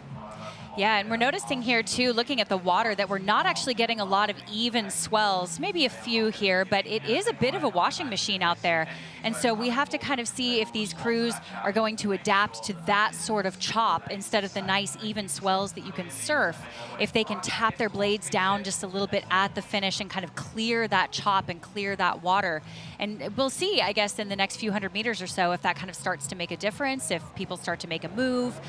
Yeah, and we're noticing here too, looking at the water, that we're not actually getting a lot of even swells, maybe a few here, but it is a bit of a washing machine out there. And so we have to kind of see if these crews are going to adapt to that sort of chop instead of the nice even swells that you can surf. If they can tap their blades down just a little bit at the finish and kind of clear that chop and clear that water. And we'll see, I guess, in the next few hundred meters or so, if that kind of starts to make a difference, if people start to make a move,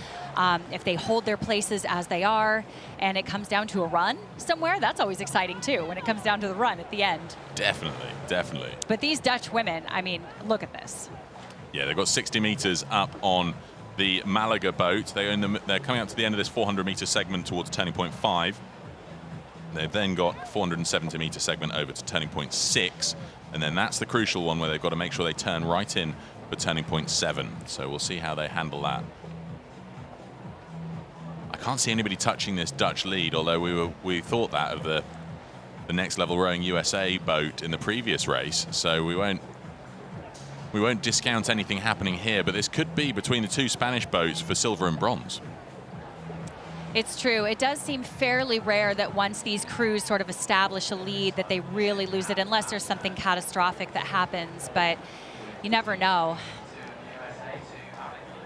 if they hold their places as they are, and it comes down to a run somewhere. That's always exciting too, when it comes down to the run at the end. Definitely, definitely. But these Dutch women, I mean, look at this. Yeah, they've got 60 meters up on the Malaga boat. They're coming up to the end of this 400-meter segment towards turning point 5. They've then got 470-meter segment over to turning point 6, and then that's the crucial one where they've got to make sure they turn right in for turning point 7. So we'll see how they handle that. I can't see anybody touching this Dutch lead, although we thought that of the Next Level Rowing USA boat in the previous race. So we won't discount anything happening here, but this could be between the two Spanish boats for silver and bronze. It's true. It does seem fairly rare that once these crews sort of establish a lead that they really lose it, unless there's something catastrophic that happens, but you never know.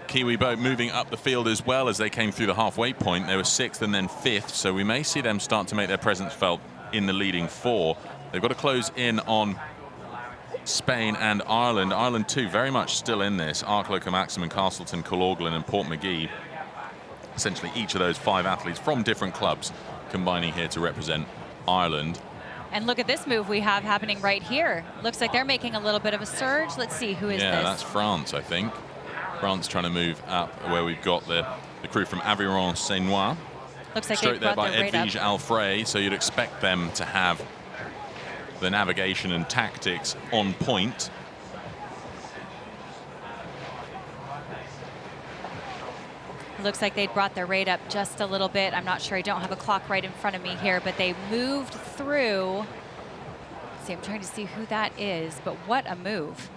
Kiwi boat moving up the field as well as they came through the halfway point. They were 6th and then 5th, so we may see them start to make their presence felt in the leading 4. They've got to close in on Spain and Ireland. Ireland too, very much still in this. Arkloke, Maximum, Castleton, Killorglin and Portmagee. Essentially each of those 5 athletes from different clubs combining here to represent Ireland. And look at this move we have happening right here. Looks like they're making a little bit of a surge. Let's see, who is this? Yeah, that's France, I think. France trying to move up where we've got the crew from Aviron Seinois. Looks like straight they there brought by their rate Edwige up. Alfray, so you'd expect them to have the navigation and tactics on point. Looks like they brought their rate up just a little bit. I'm not sure, I don't have a clock right in front of me here, but they moved through. Let's see, I'm trying to see who that is, but what a move.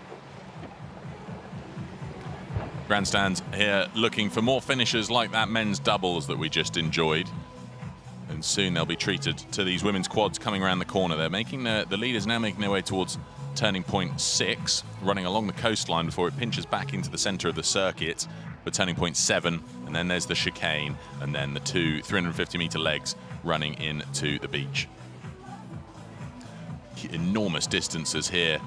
Grandstands here looking for more finishers like that men's doubles that we just enjoyed. And soon they'll be treated to these women's quads coming around the corner. They're making the leaders now making their way towards turning point 6, running along the coastline before it pinches back into the center of the circuit for turning point 7. And then there's the chicane, and then the two 350-meter legs running into the beach. Enormous distances here.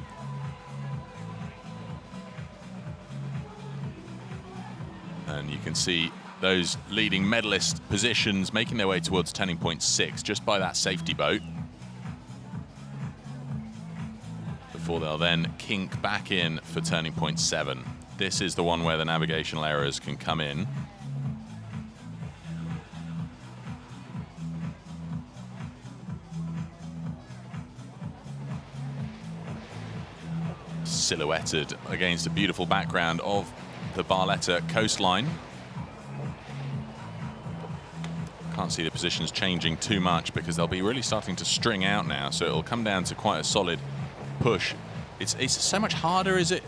And you can see those leading medalist positions making their way towards turning point 6 just by that safety boat. Before they'll then kink back in for turning point 7. This is the one where the navigational errors can come in. Silhouetted against a beautiful background of the Barletta coastline. Can't see the positions changing too much because they'll be really starting to string out now, so it'll come down to quite a solid push. It's so much harder, is it,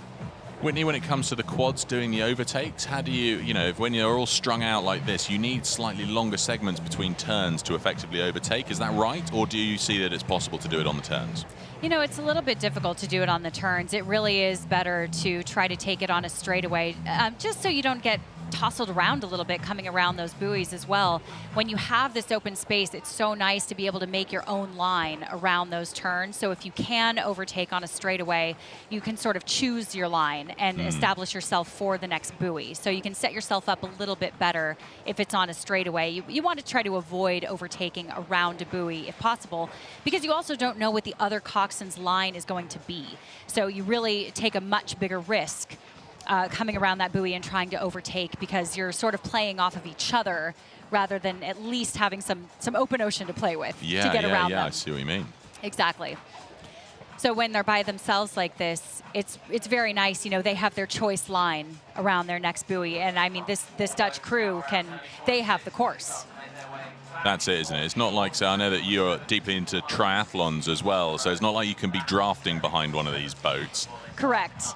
Whitney, when it comes to the quads doing the overtakes? How do you know, when you're all strung out like this, you need slightly longer segments between turns to effectively overtake. Is that right? Or do you see that it's possible to do it on the turns? You know, it's a little bit difficult to do it on the turns. It really is better to try to take it on a straightaway, just so you don't get tousled around a little bit coming around those buoys as well. When you have this open space, it's so nice to be able to make your own line around those turns. So if you can overtake on a straightaway, you can sort of choose your line and establish yourself for the next buoy. So you can set yourself up a little bit better if it's on a straightaway. You want to try to avoid overtaking around a buoy if possible, because you also don't know what the other coxswain's line is going to be. So you really take a much bigger risk coming around that buoy and trying to overtake, because you're sort of playing off of each other rather than at least having some open ocean to play with to get around them. I see what you mean. Exactly. So when they're by themselves like this, it's very nice. You know, they have their choice line around their next buoy, and I mean this Dutch crew they have the course. That's it, isn't it? It's not like, so I know that you're deeply into triathlons as well, so it's not like you can be drafting behind one of these boats. Correct.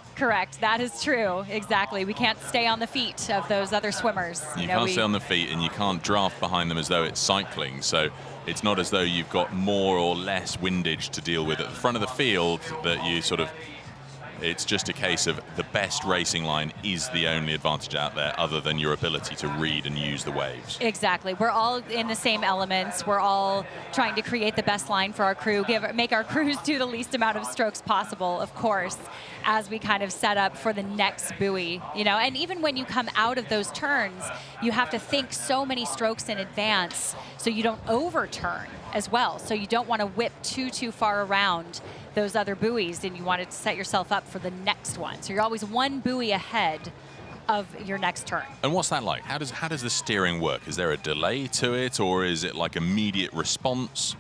That is true. Exactly. We can't stay on the feet of those other swimmers. You can't stay on the feet, and you can't draft behind them as though it's cycling. So it's not as though you've got more or less windage to deal with at the front of the field that you sort of. It's just a case of the best racing line is the only advantage out there other than your ability to read and use the waves. Exactly. We're all in the same elements. We're all trying to create the best line for our crew, make our crews do the least amount of strokes possible, of course, as we kind of set up for the next buoy. And even when you come out of those turns, you have to think so many strokes in advance so you don't overturn as well. So you don't want to whip too far around those other buoys, and you want to set yourself up for the next one. So you're always one buoy ahead of your next turn. And what's that like? How does the steering work? Is there a delay to it, or is it like immediate response?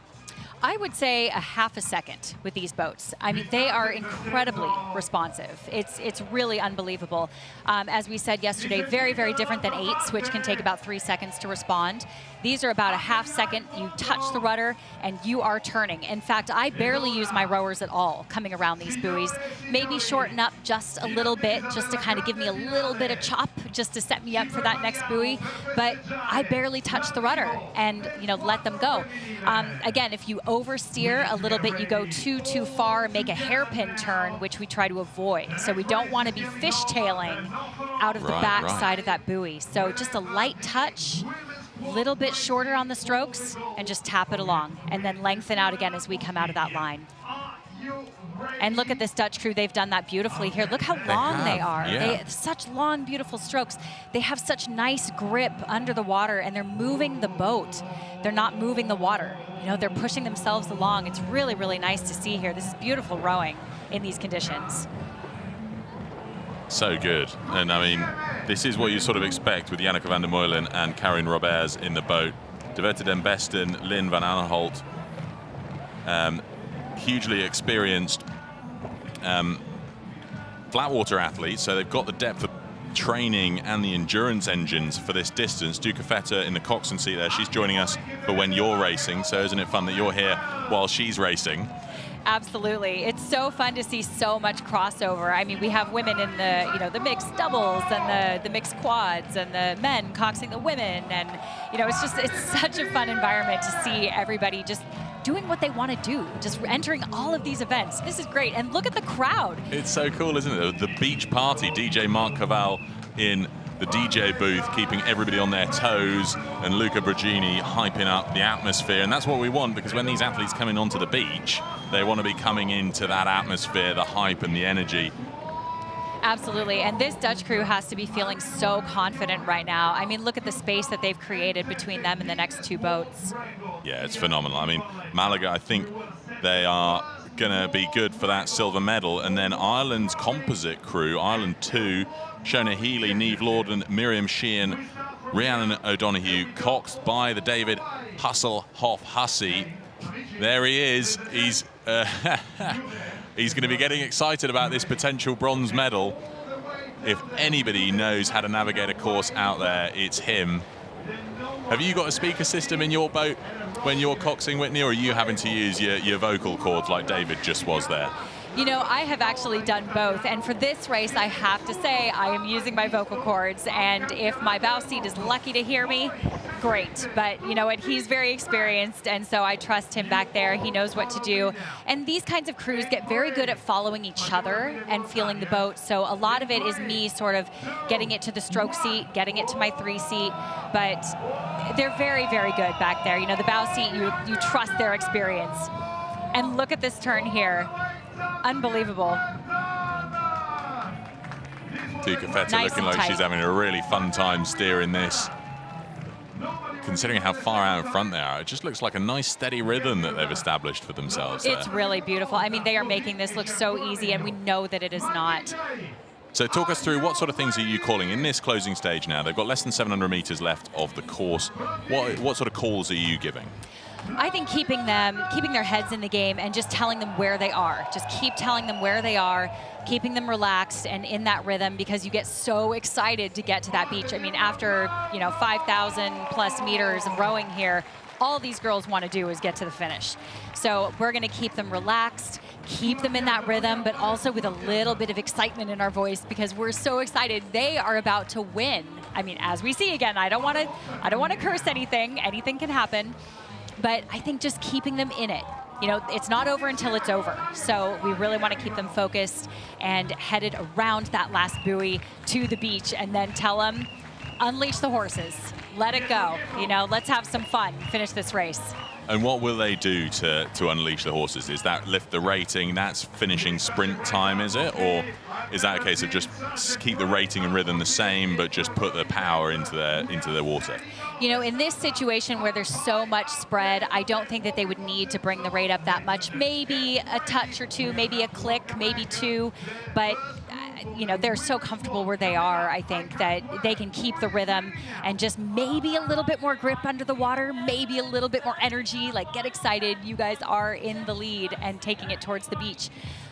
I would say a half a second with these boats. I mean, they are incredibly responsive. It's really unbelievable. As we said yesterday, very, very different than 8s, which can take about 3 seconds to respond. These are about a half second. You touch the rudder and you are turning. In fact, I barely use my rowers at all coming around these buoys. Maybe shorten up just a little bit, just to kind of give me a little bit of chop, just to set me up for that next buoy. But I barely touch the rudder and let them go. Again, if you oversteer a little bit, you go too far, make a hairpin turn, which we try to avoid. So we don't want to be fishtailing out of the back side of that buoy. So just a light touch, little bit shorter on the strokes, and just tap it along, and then lengthen out again as we come out of that line. And look at this Dutch crew. They've done that beautifully here. Look how long they are. Yeah. They have such long, beautiful strokes. They have such nice grip under the water, and they're moving the boat. They're not moving the water. They're pushing themselves along. It's really, really nice to see here. This is beautiful rowing in these conditions. So good. And I mean, this is what you sort of expect with Janneke van der Meulen and Karin Roberts in the boat. Devette den Besten, Lynn van Aanholt, hugely experienced flatwater athletes, so they've got the depth of training and the endurance engines for this distance. Duca Feta in the coxswain seat there, she's joining us for when you're racing, so isn't it fun that you're here while she's racing? Absolutely. It's so fun to see so much crossover. I mean, we have women in the, the mixed doubles and the mixed quads, and the men coxing the women. And, it's such a fun environment to see everybody just doing what they want to do, just entering all of these events. This is great. And look at the crowd. It's so cool, isn't it? The beach party, DJ Mark Cavall in the DJ booth, keeping everybody on their toes, and Luca Bragini hyping up the atmosphere. And that's what we want, because when these athletes come in onto the beach, they want to be coming into that atmosphere, the hype and the energy. Absolutely, and this Dutch crew has to be feeling so confident right now. I mean, look at the space that they've created between them and the next two boats. Yeah, it's phenomenal. I mean, Malaga, I think they are going to be good for that silver medal. And then Ireland's composite crew, Ireland 2, Shona Healy, Niamh Lorden, Miriam Sheehan, Rhiannon O'Donoghue, coxed by the David Hasselhoff Hussey. There he is. He's he's going to be getting excited about this potential bronze medal. If anybody knows how to navigate a course out there, it's him. Have you got a speaker system in your boat when you're coxing, Whitney, or are you having to use your vocal cords like David just was there? I have actually done both, and for this race, I have to say I am using my vocal cords, and if my bow seat is lucky to hear me, great. But you know what, he's very experienced, and so I trust him back there. He knows what to do. And these kinds of crews get very good at following each other and feeling the boat, so a lot of it is me sort of getting it to the stroke seat, getting it to my 3 seat, but they're very, very good back there. The bow seat, you trust their experience. And look at this turn here. Unbelievable. Duca Feta Nice looking and like tight. she's having a really fun time steering this. Considering how far out in front they are, it just looks like a nice steady rhythm that they've established for themselves there. It's really beautiful. I mean, they are making this look so easy, and we know that it is not. So talk us through, what sort of things are you calling in this closing stage now? They've got less than 700 meters left of the course. What sort of calls are you giving? I think keeping their heads in the game and just telling them where they are. Just keep telling them where they are, keeping them relaxed and in that rhythm, because you get so excited to get to that beach. I mean, after 5,000 plus meters of rowing here, all these girls want to do is get to the finish. So we're going to keep them relaxed, keep them in that rhythm, but also with a little bit of excitement in our voice because we're so excited. They are about to win. I mean, as we see again, I don't want to curse anything. Anything can happen, but I think just keeping them in it. You know, it's not over until it's over. So we really want to keep them focused and headed around that last buoy to the beach and then tell them, unleash the horses, let it go. You know, let's have some fun, finish this race. And what will they do to unleash the horses? Is that lift the rating? That's finishing sprint time, is it? Or is that a case of just keep the rating and rhythm the same, but just put the power into their water? You know, in this situation where there's so much spread, I don't think that they would need to bring the rate up that much. Maybe a touch or two, maybe a click, maybe two, but you know, they're so comfortable where they are, I think, that they can keep the rhythm and just maybe a little bit more grip under the water, maybe a little bit more energy, like get excited. You guys are in the lead and taking it towards the beach.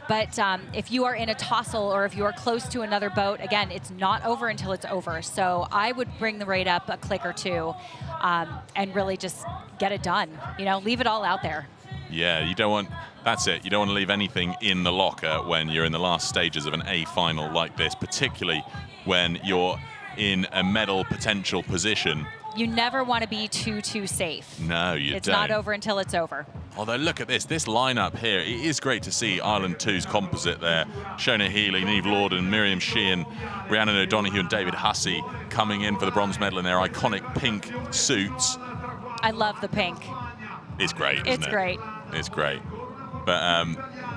But if you are in a tossle or if you are close to another boat, again, it's not over until it's over. So I would bring the rate up a click or two and really just get it done. You know, leave it all out there. Yeah, you don't want, that's it. You don't want to leave anything in the locker when you're in the last stages of an A final like this, particularly when you're in a medal potential position. You never want to be too safe. No, you don't. It's not over until it's over. Although look at this lineup here. It is great to see Ireland 2's composite there. Shona Healy, Niamh Lorden, Miriam Sheehan, Rhiannon O'Donoghue and David Hussey coming in for the bronze medal in their iconic pink suits. I love the pink. It's great, isn't it? It's great. It's great. But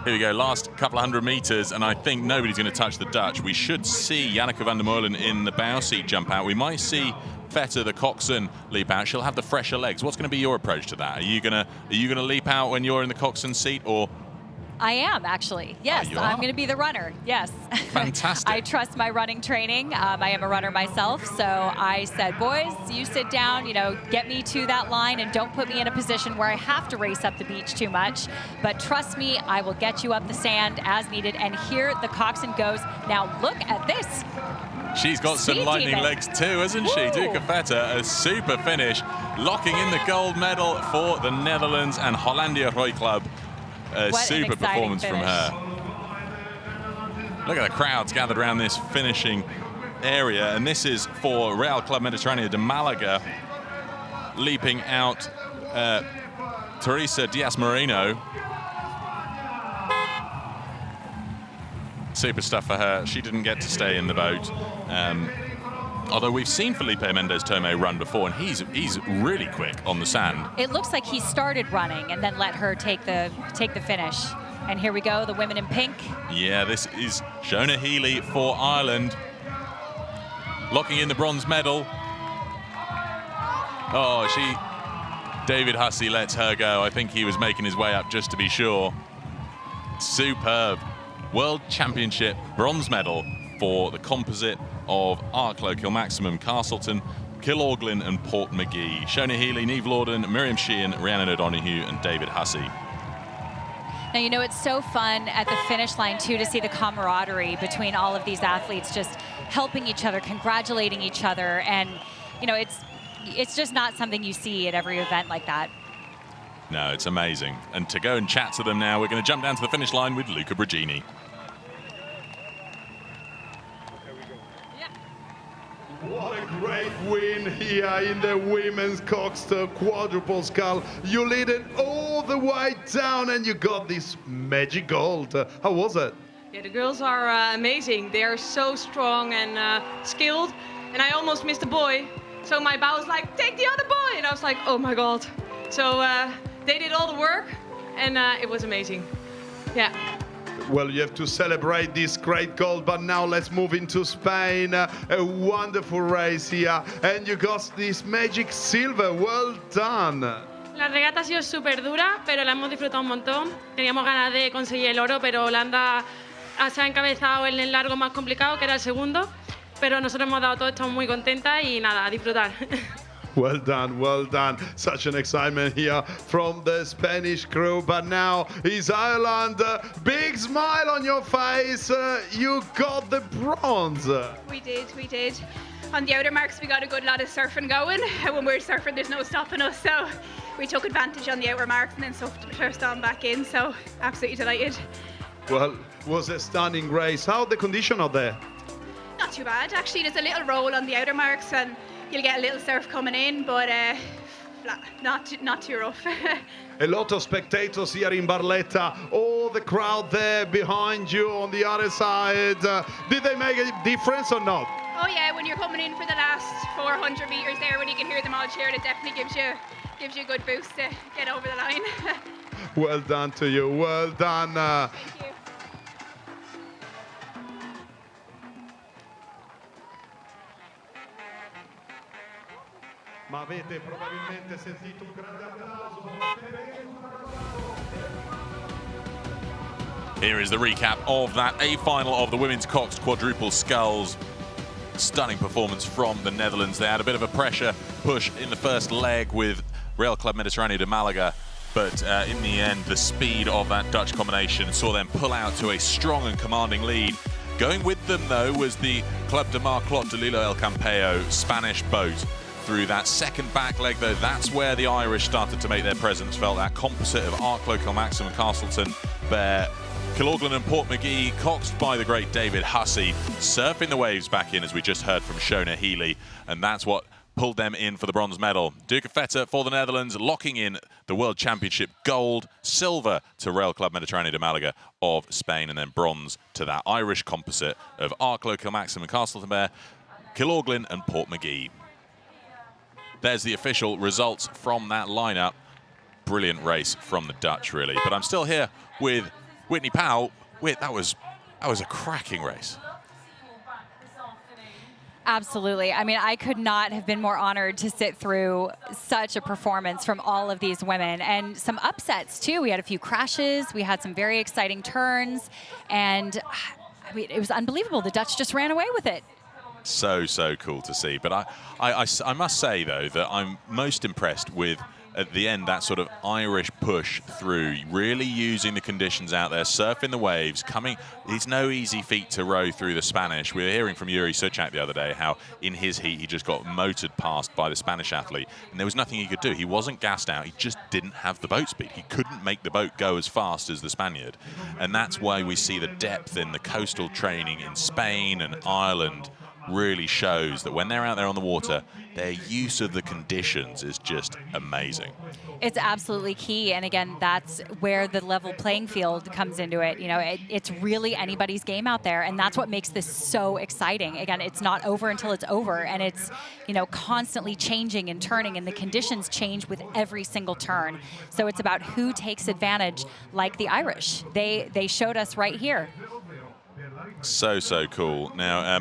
here we go, last couple of 100 meters, and I think nobody's going to touch the Dutch. We should see Janneke van der Meulen in the bow seat jump out. We might see Vetter, the coxswain, leap out. She'll have the fresher legs. What's going to be your approach to that? Are you gonna leap out when you're in the coxswain seat, or? I am, actually. Yes, I'm going to be the runner. Yes. Fantastic. I trust my running training. I am a runner myself, so I said, boys, you sit down, you know, get me to that line and don't put me in a position where I have to race up the beach too much. But trust me, I will get you up the sand as needed. And here the coxswain goes. Now look at this. She's got some lightning legs too, hasn't she? Duke Vetter, a super finish, locking in the gold medal for the Netherlands and Hollandia Roy Club. A super performance from her. Look at the crowds gathered around this finishing area, and this is for Real Club Mediterráneo de Malaga, leaping out Teresa Diaz Moreno. Super stuff for her. She didn't get to stay in the boat. Although we've seen Felipe Mendes Tomé run before, and he's really quick on the sand. It looks like he started running and then let her take the finish. And here we go, the women in pink. Yeah, this is Shona Healy for Ireland, locking in the bronze medal. Oh, David Hussey lets her go. I think he was making his way up just to be sure. Superb. World Championship bronze medal for the composite of Arklow, Kilmaximum, Castleton, Killorglin and Port McGee. Shona Healy, Niamh Lorden, Miriam Sheehan, Rhiannon O'Donoghue and David Hussey. Now, you know, it's so fun at the finish line, too, to see the camaraderie between all of these athletes just helping each other, congratulating each other. And, you know, it's just not something you see at every event like that. No, it's amazing. And to go and chat to them now, we're going to jump down to the finish line with Luca Brigini. What a great win here in the women's coxswain quadruple scull. You lead it all the way down and you got this magic gold. How was it? Yeah, the girls are amazing. They are so strong and skilled. And I almost missed a boy. So my bow was like, take the other boy. And I was like, oh my God. So they did all the work and it was amazing. Yeah. Well, you have to celebrate this great gold, but now let's move into Spain. A wonderful race here, and you got this magic silver. Well done. La regata ha sido súper dura, pero la hemos disfrutado un montón. Teníamos ganas de conseguir el oro, pero Holanda se ha encabezado en el largo más complicado, que era el segundo. Pero nosotros hemos dado todo, estamos muy contentas y nada, a disfrutar. Well done, well done. Such an excitement here from the Spanish crew. But now is Ireland. Big smile on your face. You got the bronze. We did. On the outer marks, we got a good lot of surfing going. When we're surfing, there's no stopping us. So we took advantage on the outer marks and then surfed on back in. So absolutely delighted. Well, it was a stunning race. How the condition out there? Not too bad, actually. There's a little roll on the outer marks and you'll get a little surf coming in, but not too rough. A lot of spectators here in Barletta. All the crowd there behind you on the other side. Did they make a difference or not? Oh yeah, when you're coming in for the last 400 meters there, when you can hear them all cheer, it definitely gives you a good boost to get over the line. Well done to you. Well done. Thank you. Ma avete probabilmente sentito un grande applauso. Here is the recap of that A final of the women's coxed quadruple sculls. Stunning performance from the Netherlands. They had a bit of a pressure push in the first leg with Rail Club Mediterráneo de Málaga, but in the end, the speed of that Dutch combination saw them pull out to a strong and commanding lead. Going with them, though, was the Club de Mar Clot de Lilo El Campeo Spanish boat. Through that second back leg, though, that's where the Irish started to make their presence felt. That composite of Arklow, Kilmaxon and Castleton, where Kilorglin and Portmagee, coxed by the great David Hussey, surfing the waves back in, as we just heard from Shona Healy, and that's what pulled them in for the bronze medal. Duca Feta for the Netherlands, locking in the World Championship gold, silver to Rail Club Mediterráneo de Málaga of Spain, and then bronze to that Irish composite of Arklow, Kilmaxon and Castleton, Kilorglin and Portmagee. There's the official results from that lineup. Brilliant race from the Dutch, really. But I'm still here with Whitney Powell. That was a cracking race. Absolutely. I mean, I could not have been more honored to sit through such a performance from all of these women, and some upsets too. We had a few crashes, we had some very exciting turns, and I mean, it was unbelievable. The Dutch just ran away with it. So cool to see. But I must say, though, that I'm most impressed with, at the end, that sort of Irish push through, really using the conditions out there, surfing the waves, coming. It's no easy feat to row through the Spanish. We were hearing from Yuri Suchak the other day how in his heat he just got motored past by the Spanish athlete, and there was nothing he could do. He wasn't gassed out. He just didn't have the boat speed. He couldn't make the boat go as fast as the Spaniard, and that's why we see the depth in the coastal training in Spain and Ireland. Really shows that when they're out there on the water, their use of the conditions is just amazing. It's absolutely key, and again, that's where the level playing field comes into it. You know, it's really anybody's game out there, and that's what makes this so exciting. Again, it's not over until it's over, and it's, you know, constantly changing and turning, and the conditions change with every single turn. So it's about who takes advantage, like the Irish. They showed us right here. So cool. Now,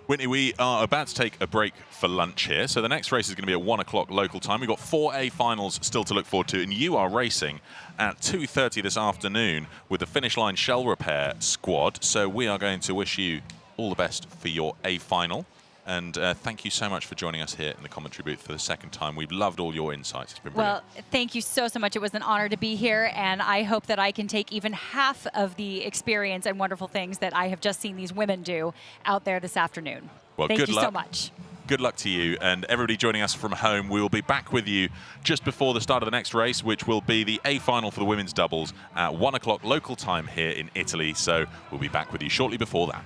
Whitney, we are about to take a break for lunch here. So the next race is going to be at 1 o'clock local time. We've got 4 A finals still to look forward to, and you are racing at 2:30 this afternoon with the Finish Line Shell Repair squad. So we are going to wish you all the best for your A final. And thank you so much for joining us here in the commentary booth for the second time. We've loved all your insights. It's been brilliant. Well, thank you so much. It was an honor to be here, and I hope that I can take even half of the experience and wonderful things that I have just seen these women do out there this afternoon. Well, thank good you luck. so much. Good luck to you and everybody joining us from home. We will be back with you just before the start of the next race, which will be the A final for the women's doubles at 1 o'clock local time here in Italy. So we'll be back with you shortly before that.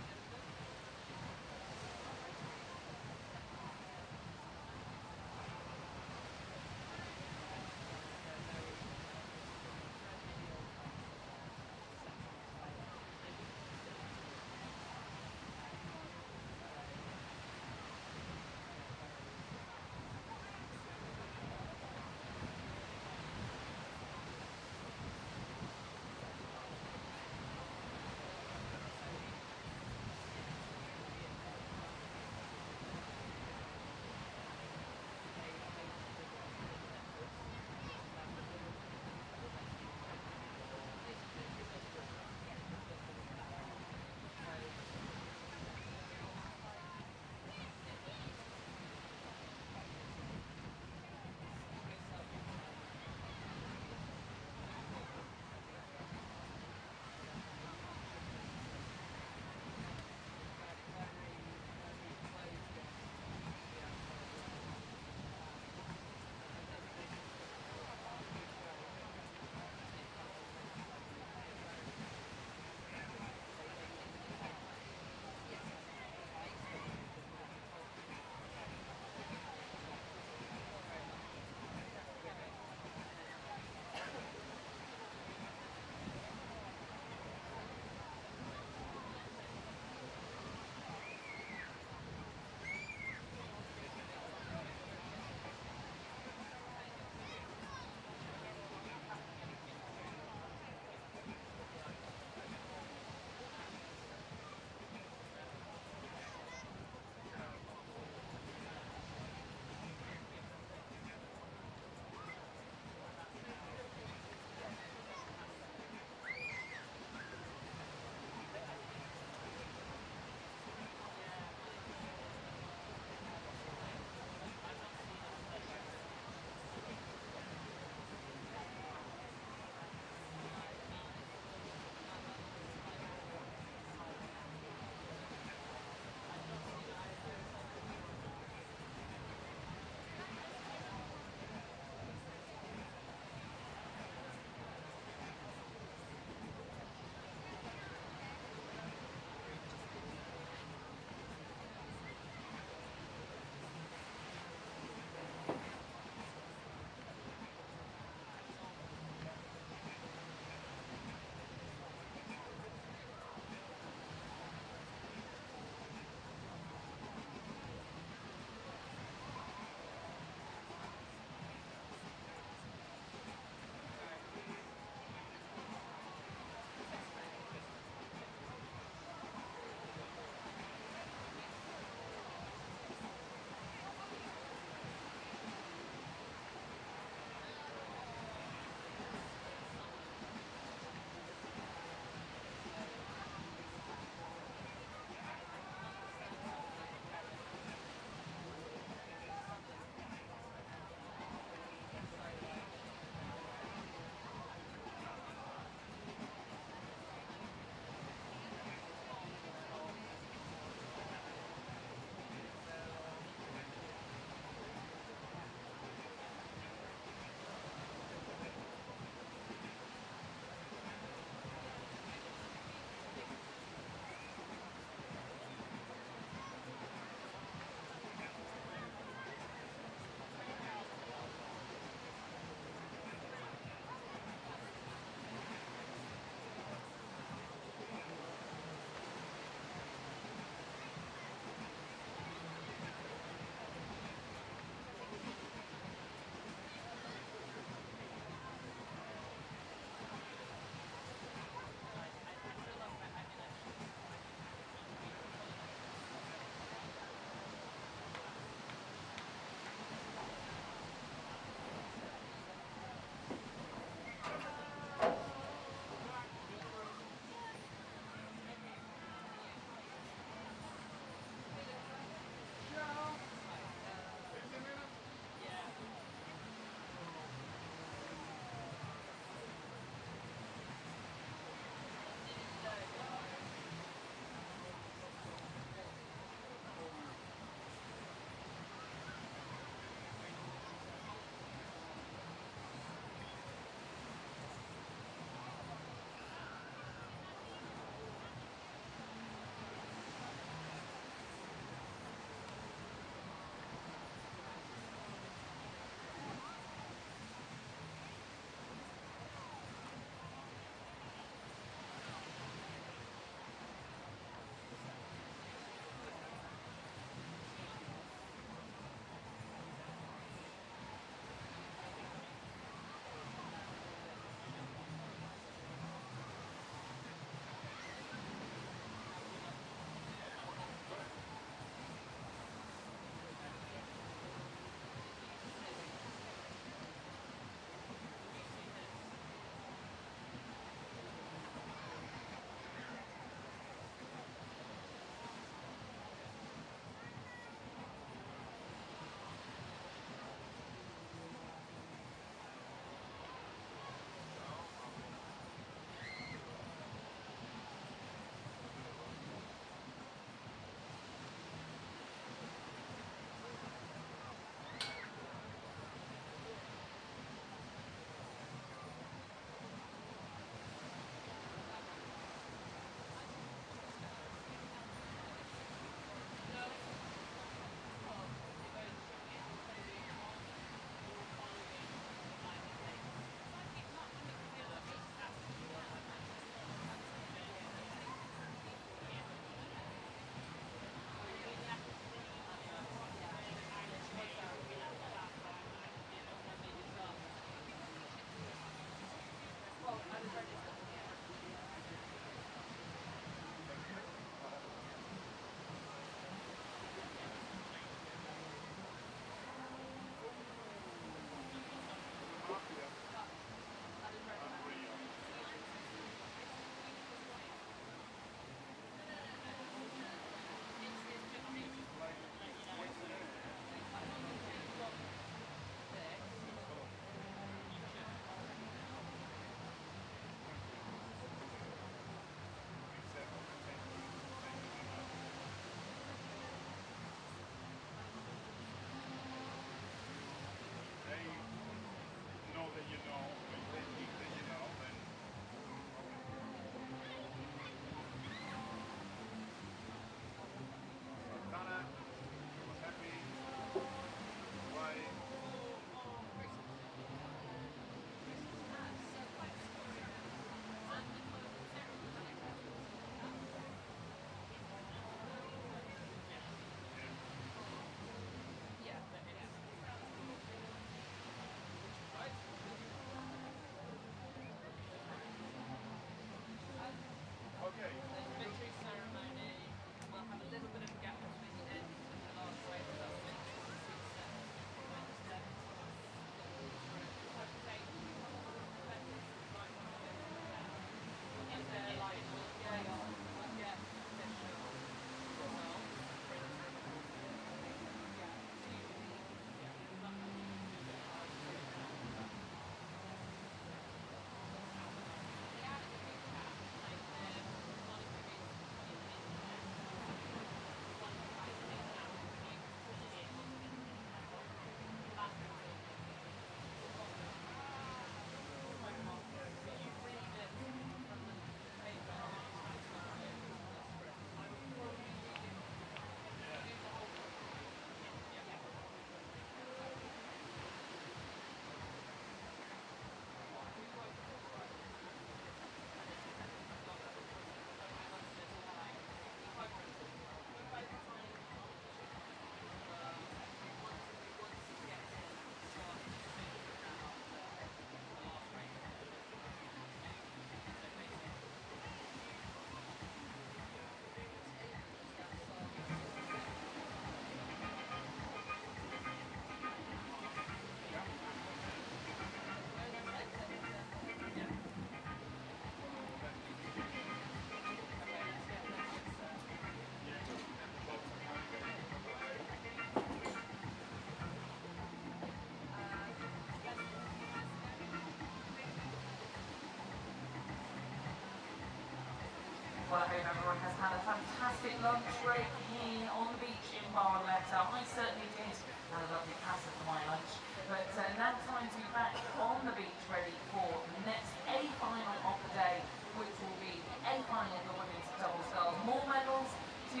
Well, I hope everyone has had a fantastic lunch break here on the beach in Barletta. I certainly did. Had a lovely pasta for my lunch. But now time to be back on the beach ready for the next A final of the day, which will be A final of the women's double sculls. More medals to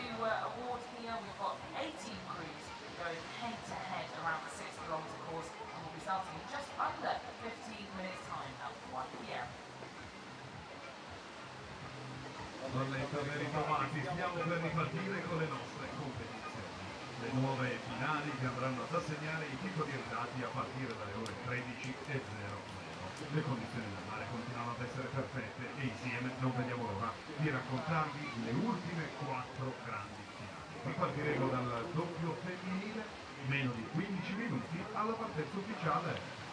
award here. We've got 18 crews going head to head around the 6-kilometre course, and we'll be starting in just under 15 minutes time at 1 p.m. Barletta, ben ritrovati, stiamo per ripartire con le nostre competizioni. Le nuove finali che andranno ad assegnare i titoli dati a partire dalle ore 13:00. Le condizioni del mare continuano ad essere perfette e insieme non vediamo l'ora di raccontarvi le ultime 4 grandi finali. Ripartiremo dal doppio femminile, meno di 15 minuti alla partenza ufficiale.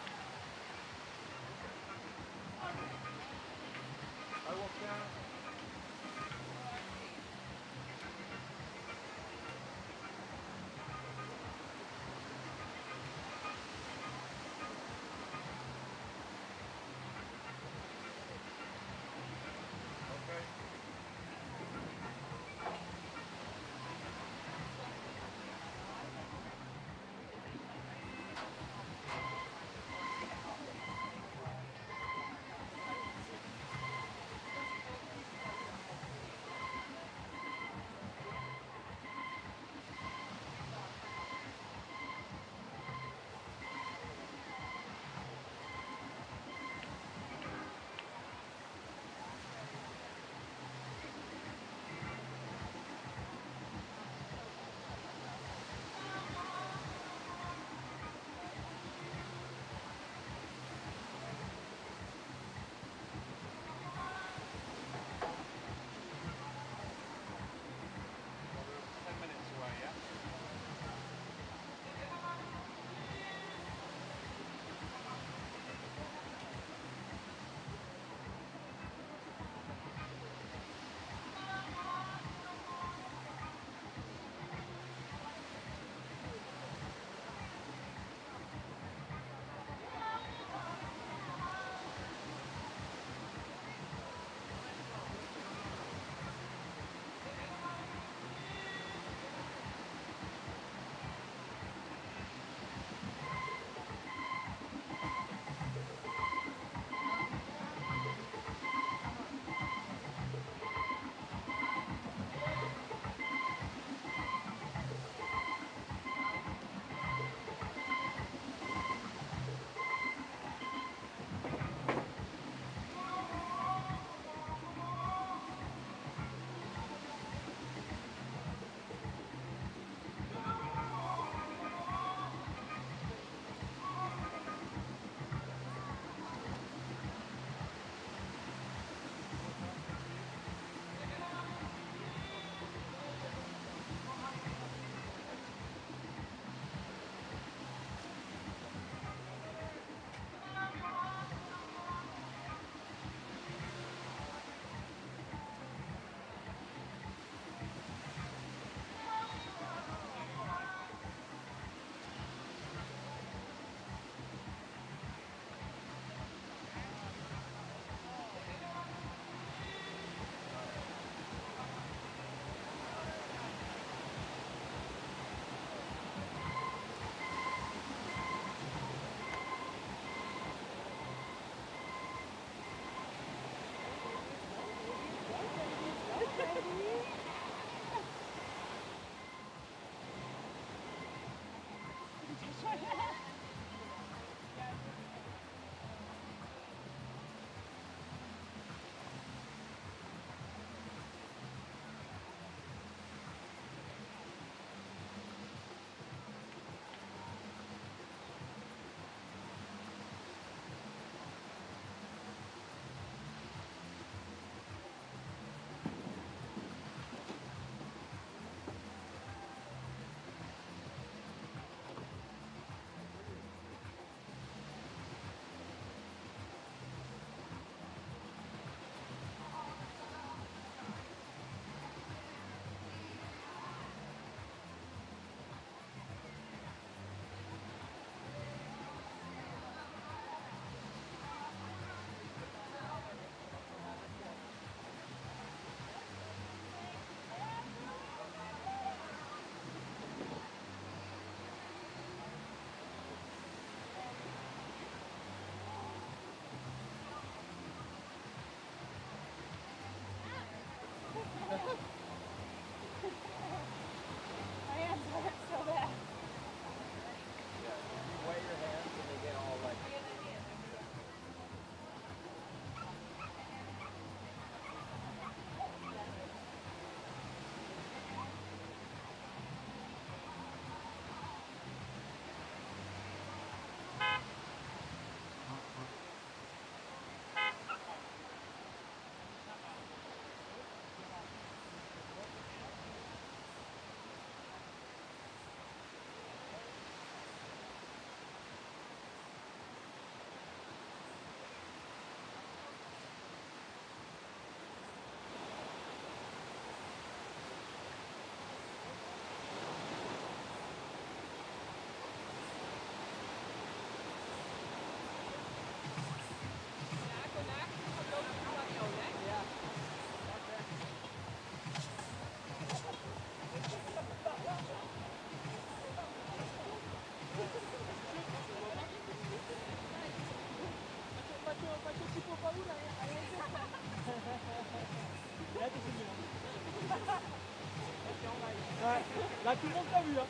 Là, tout le monde t'a vu, hein.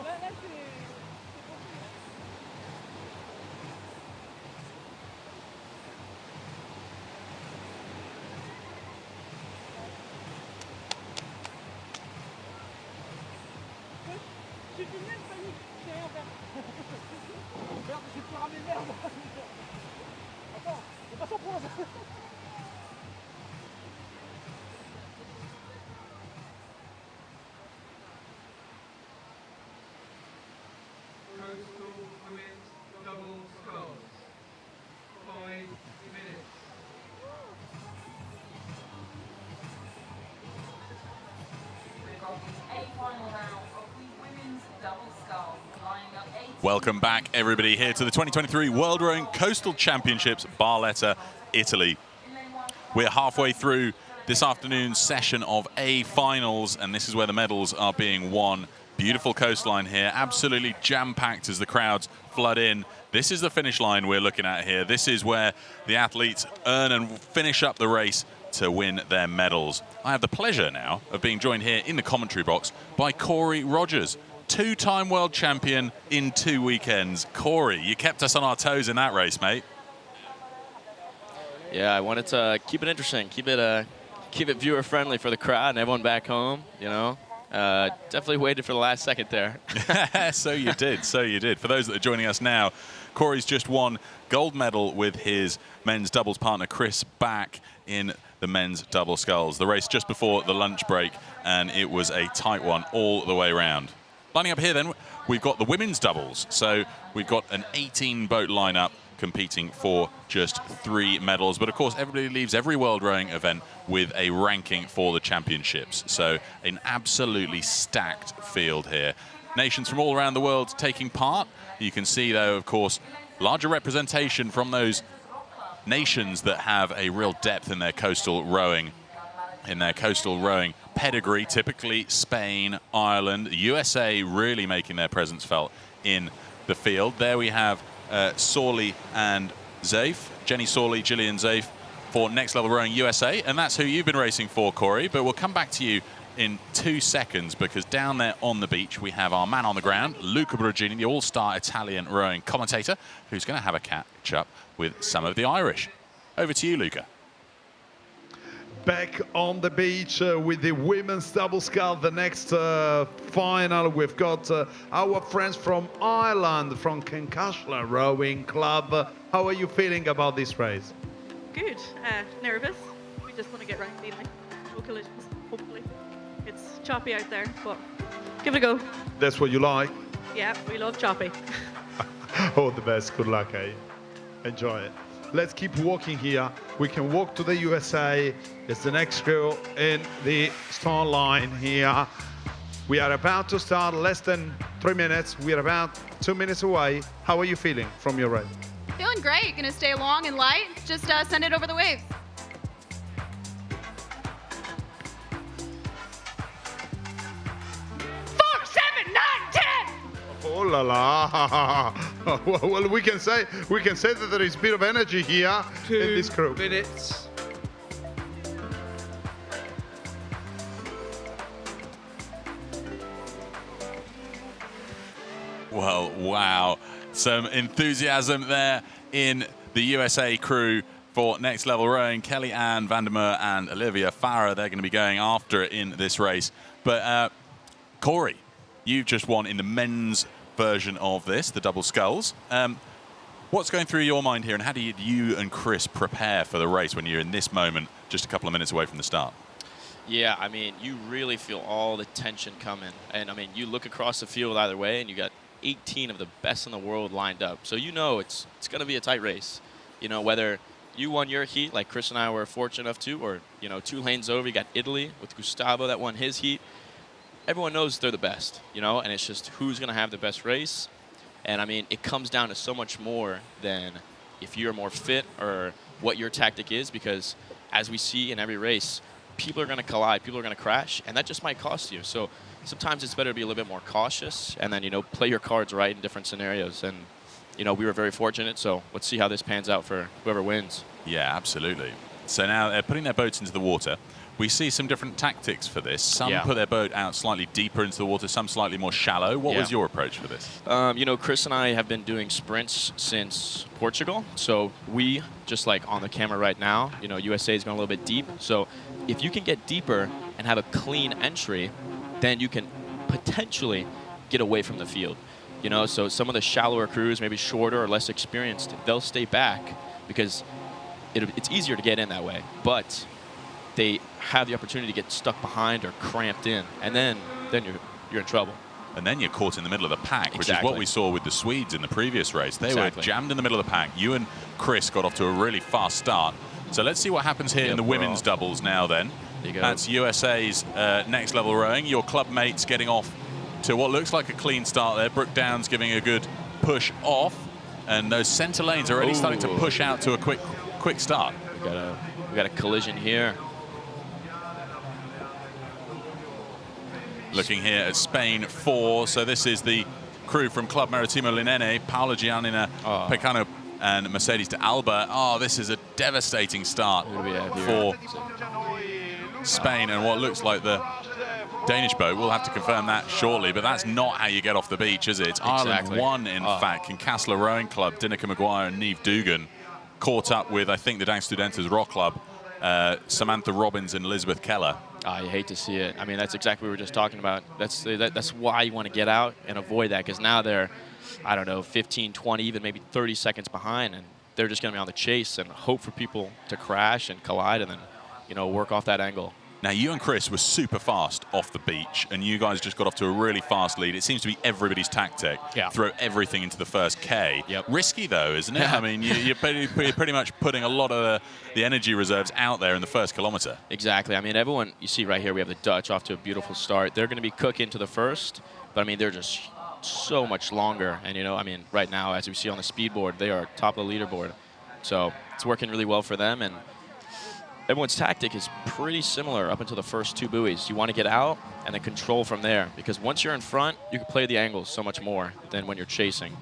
Là, c'est... J'ai filmé le panique, j'ai rien faire. Merde, j'ai plus ramené merde. Attends, on passe en point. Welcome back, everybody, here to the 2023 World Rowing Coastal Championships, Barletta, Italy. We're halfway through this afternoon's session of A finals, and this is where the medals are being won. Beautiful coastline here, absolutely jam-packed as the crowds flood in. This is the finish line we're looking at here. This is where the athletes earn and finish up the race to win their medals. I have the pleasure now of being joined here in the commentary box by Corey Rogers, two-time world champion in 2 weekends. Corey, you kept us on our toes in that race, mate. Yeah, I wanted to keep it interesting, keep it viewer-friendly for the crowd and everyone back home, you know. Definitely waited for the last second there. So you did, so you did. For those that are joining us now, Corey's just won gold medal with his men's doubles partner Chris back in the men's double sculls. The race just before the lunch break, and it was a tight one all the way around. Lining up here then, we've got the women's doubles. So we've got an 18-boat lineup competing for just 3 medals. But of course, everybody leaves every World Rowing event with a ranking for the championships. So an absolutely stacked field here. Nations from all around the world taking part. You can see, though, of course, larger representation from those nations that have a real depth in their coastal rowing, pedigree, typically Spain, Ireland, USA really making their presence felt in the field. There we have Sawley and Zafe, Jenny Sawley, Gillian Zafe for Next Level Rowing USA, and that's who you've been racing for, Corey, but we'll come back to you in 2 seconds because down there on the beach we have our man on the ground, Luca Brugini, the all-star Italian rowing commentator, who's going to have a catch up with some of the Irish. Over to you, Luca. Back on the beach with the women's double scull, the next final. We've got our friends from Ireland, from Kincashla Rowing Club. How are you feeling about this race? Good. Nervous. We just want to get right cleanly. No collisions, hopefully. It's choppy out there, but give it a go. That's what you like? Yeah, we love choppy. All the best. Good luck, eh? Enjoy it. Let's keep walking here. We can walk to the USA. It's the next crew in the start line here. We are about to start, less than 3 minutes. We are about 2 minutes away. How are you feeling from your race? Feeling great. Gonna stay long and light. Just send it over the waves. 4, 7, 9, 10. Oh la la! Well, we can say that there is a bit of energy here in this crew. 2 minutes. Well, wow. Some enthusiasm there in the USA crew for Next Level Rowing. Kelly Ann Vandermeer and Olivia Farah, they're going to be going after it in this race. But Corey, you've just won in the men's version of this, the double sculls. What's going through your mind here, and how do you and Chris prepare for the race when you're in this moment just a couple of minutes away from the start? Yeah, I mean, you really feel all the tension coming. And, I mean, you look across the field either way, and you got 18 of the best in the world lined up. So you know it's going to be a tight race. You know, whether you won your heat, like Chris and I were fortunate enough to, or, you know, 2 lanes over, you got Italy with Gustavo that won his heat. Everyone knows they're the best, you know, and it's just who's going to have the best race. And, I mean, it comes down to so much more than if you're more fit or what your tactic is, because as we see in every race, people are going to collide, people are going to crash, and that just might cost you. So sometimes it's better to be a little bit more cautious and then, you know, play your cards right in different scenarios. And, you know, we were very fortunate, so let's see how this pans out for whoever wins. Yeah, absolutely. So now they're putting their boats into the water. We see some different tactics for this. Some Yeah. put their boat out slightly deeper into the water, some slightly more shallow. What was your approach for this? You know, Chris and I have been doing sprints since Portugal. So we, just like on the camera right now, you know, USA is going a little bit deep. So if you can get deeper and have a clean entry, then you can potentially get away from the field. You know, so some of the shallower crews, maybe shorter or less experienced, they'll stay back because it's easier to get in that way. But they have the opportunity to get stuck behind or cramped in, and then you're in trouble. And then you're caught in the middle of the pack, which is Exactly. what we saw with the Swedes in the previous race. They were Exactly. jammed in the middle of the pack. You and Chris got off to a really fast start. So let's see what happens here in the women's doubles now then. There you go. That's USA's next level rowing. Your club mates getting off to what looks like a clean start there. Brooke Downs giving a good push off. And those center lanes are already starting to push out to a quick start. We got a collision here. Looking here at Spain 4. So this is the crew from Club Maritimo Linene, Paola Giannina, Pecano, and Mercedes de Alba. Oh, this is a devastating start for Spain and what looks like the Danish boat. We'll have to confirm that shortly, but that's not how you get off the beach, is it? It's Ireland 1, in fact. Kincastle Rowing Club, Dinica Maguire and Niamh Dugan caught up with, I think, the Dansk Studentes Rock Club, Samantha Robbins and Elizabeth Keller. You hate to see it. I mean, that's exactly what we were just talking about. That's why you want to get out and avoid that, because now they're, I don't know, 15, 20, even maybe 30 seconds behind, and they're just going to be on the chase and hope for people to crash and collide and then, you know, work off that angle. Now, you and Chris were super fast off the beach, and you guys just got off to a really fast lead. It seems to be everybody's tactic. Yeah. Throw everything into the first K. Yep. Risky, though, isn't it? I mean, you're pretty much putting a lot of the energy reserves out there in the first kilometer. Exactly. I mean, everyone, you see right here, we have the Dutch off to a beautiful start. They're going to be cooking to the first, but, I mean, they're just so much longer. And, you know, I mean, right now, as we see on the speedboard, they are top of the leaderboard. So it's working really well for them. And everyone's tactic is pretty similar up until the first 2 buoys. You want to get out and then control from there, because once you're in front, you can play the angles so much more than when you're chasing.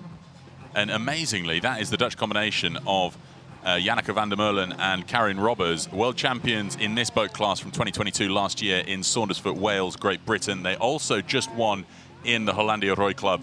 And amazingly, that is the Dutch combination of Janneke van der Meulen and Karin Robbers, world champions in this boat class from 2022 last year in Saundersfoot, Wales, Great Britain. They also just won in the Hollandia Roy Club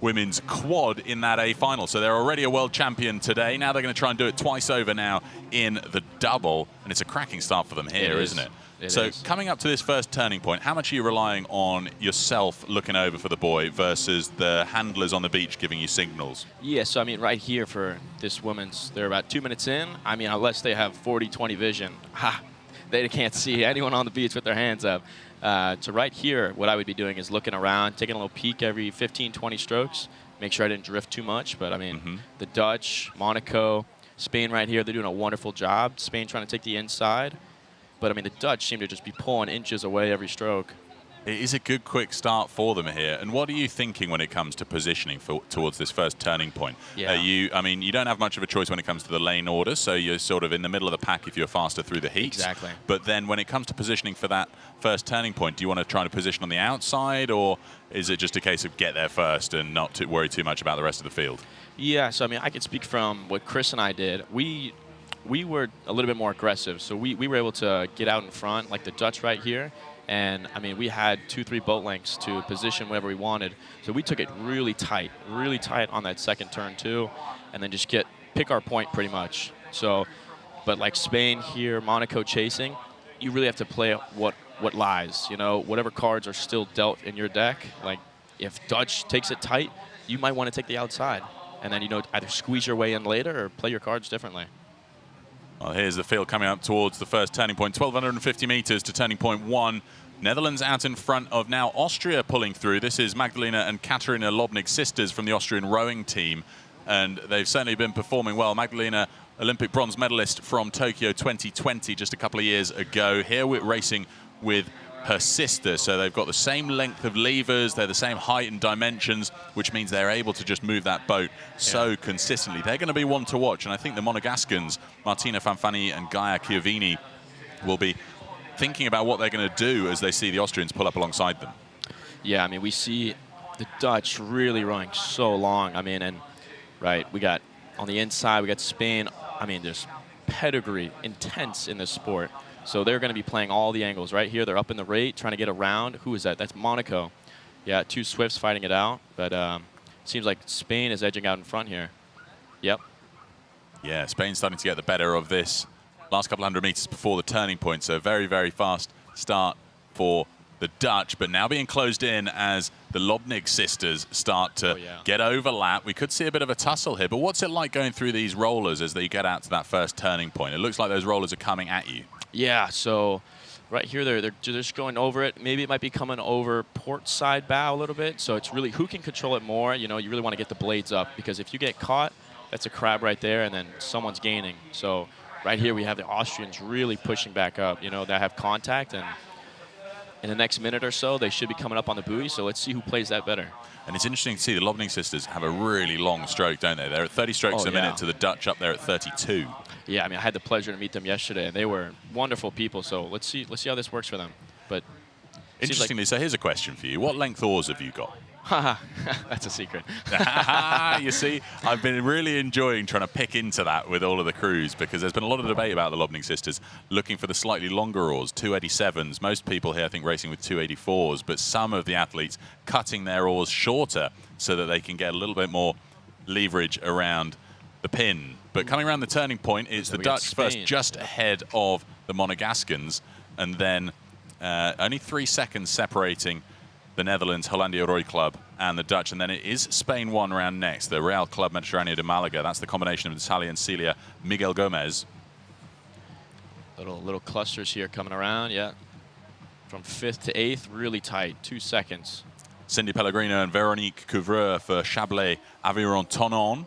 women's quad in that A final. So they're already a world champion today. Now they're going to try and do it twice over now in the double. And it's a cracking start for them here, isn't it? It so is. Coming up to this first turning point, how much are you relying on yourself looking over for the buoy versus the handlers on the beach giving you signals? Yeah, so I mean, right here for this women's, they're about 2 minutes in. I mean, unless they have 40-20 vision, they can't see anyone on the beach with their hands up. So right here, what I would be doing is looking around, taking a little peek every 15-20 strokes, make sure I didn't drift too much. But I mean, the Dutch, Monaco, Spain right here, they're doing a wonderful job. Spain trying to take the inside. But I mean, the Dutch seem to just be pulling inches away every stroke. It is a good quick start for them here. And what are you thinking when it comes to positioning towards this first turning point? Yeah. I mean, you don't have much of a choice when it comes to the lane order, so you're sort of in the middle of the pack if you're faster through the heats. Exactly. But then when it comes to positioning for that first turning point, do you want to try to position on the outside, or is it just a case of get there first and not to worry too much about the rest of the field? Yeah, so I mean, I can speak from what Chris and I did. We were a little bit more aggressive, so we were able to get out in front, like the Dutch right here. And, I mean, we had 2-3 boat lengths to position wherever we wanted. So we took it really tight on that second turn, too, and then just pick our point pretty much. So, but like Spain here, Monaco chasing, you really have to play what lies. You know, whatever cards are still dealt in your deck. Like, if Dutch takes it tight, you might want to take the outside. And then, you know, either squeeze your way in later or play your cards differently. Well, here's the field coming up towards the first turning point, 1,250 meters to turning point 1. Netherlands out in front of now Austria pulling through. This is Magdalena and Katarina Lobnig, sisters from the Austrian rowing team, and they've certainly been performing well. Magdalena, Olympic bronze medalist from Tokyo 2020, just a couple of years ago. Here we're racing with her sister, so they've got the same length of levers, they're the same height and dimensions, which means they're able to just move that boat so consistently. They're going to be one to watch, and I think the Monegascans, Martina Fanfani and Gaia Chiovini, will be thinking about what they're going to do as they see the Austrians pull up alongside them. Yeah, I mean, we see the Dutch really rowing so long. I mean, and right, we got on the inside, we got Spain. I mean, there's pedigree, intense in this sport. So they're going to be playing all the angles right here. They're up in the rate, trying to get around. Who is that? That's Monaco. Yeah, 2 Swifts fighting it out. But seems like Spain is edging out in front here. Yep. Yeah, Spain's starting to get the better of this last couple hundred meters before the turning point. So very, very fast start for the Dutch, but now being closed in as the Lobnig sisters start to get overlap. We could see a bit of a tussle here, but what's it like going through these rollers as they get out to that first turning point? It looks like those rollers are coming at you. Yeah, so right here, they're just going over it. Maybe it might be coming over port side bow a little bit. So it's really who can control it more. You know, you really want to get the blades up, because if you get caught, that's a crab right there, and then someone's gaining. So right here, we have the Austrians really pushing back up, you know, that have contact, and in the next minute or so, they should be coming up on the buoy, so let's see who plays that better. And it's interesting to see the Lobnig sisters have a really long stroke, don't they? They're at 30 strokes a minute to the Dutch up there at 32. Yeah, I mean, I had the pleasure to meet them yesterday, and they were wonderful people, so let's see how this works for them. But interestingly, so here's a question for you. What length oars have you got? Haha, that's a secret. You see, I've been really enjoying trying to pick into that with all of the crews, because there's been a lot of debate about the Lobnig sisters looking for the slightly longer oars, 287s. Most people here, I think, racing with 284s, but some of the athletes cutting their oars shorter so that they can get a little bit more leverage around the pin. But coming around the turning point, it's the Dutch first, just ahead of the Monegascans, and then only 3 seconds separating the Netherlands, Hollandia Roy Club, and the Dutch. And then it is Spain 1 round next, the Real Club Mediterráneo de Malaga. That's the combination of Natalia and Celia Miguel Gomez. Little clusters here coming around, yeah. From 5th to 8th, really tight, 2 seconds. Cindy Pellegrino and Veronique Couvreur for Chablais Aviron Tonon.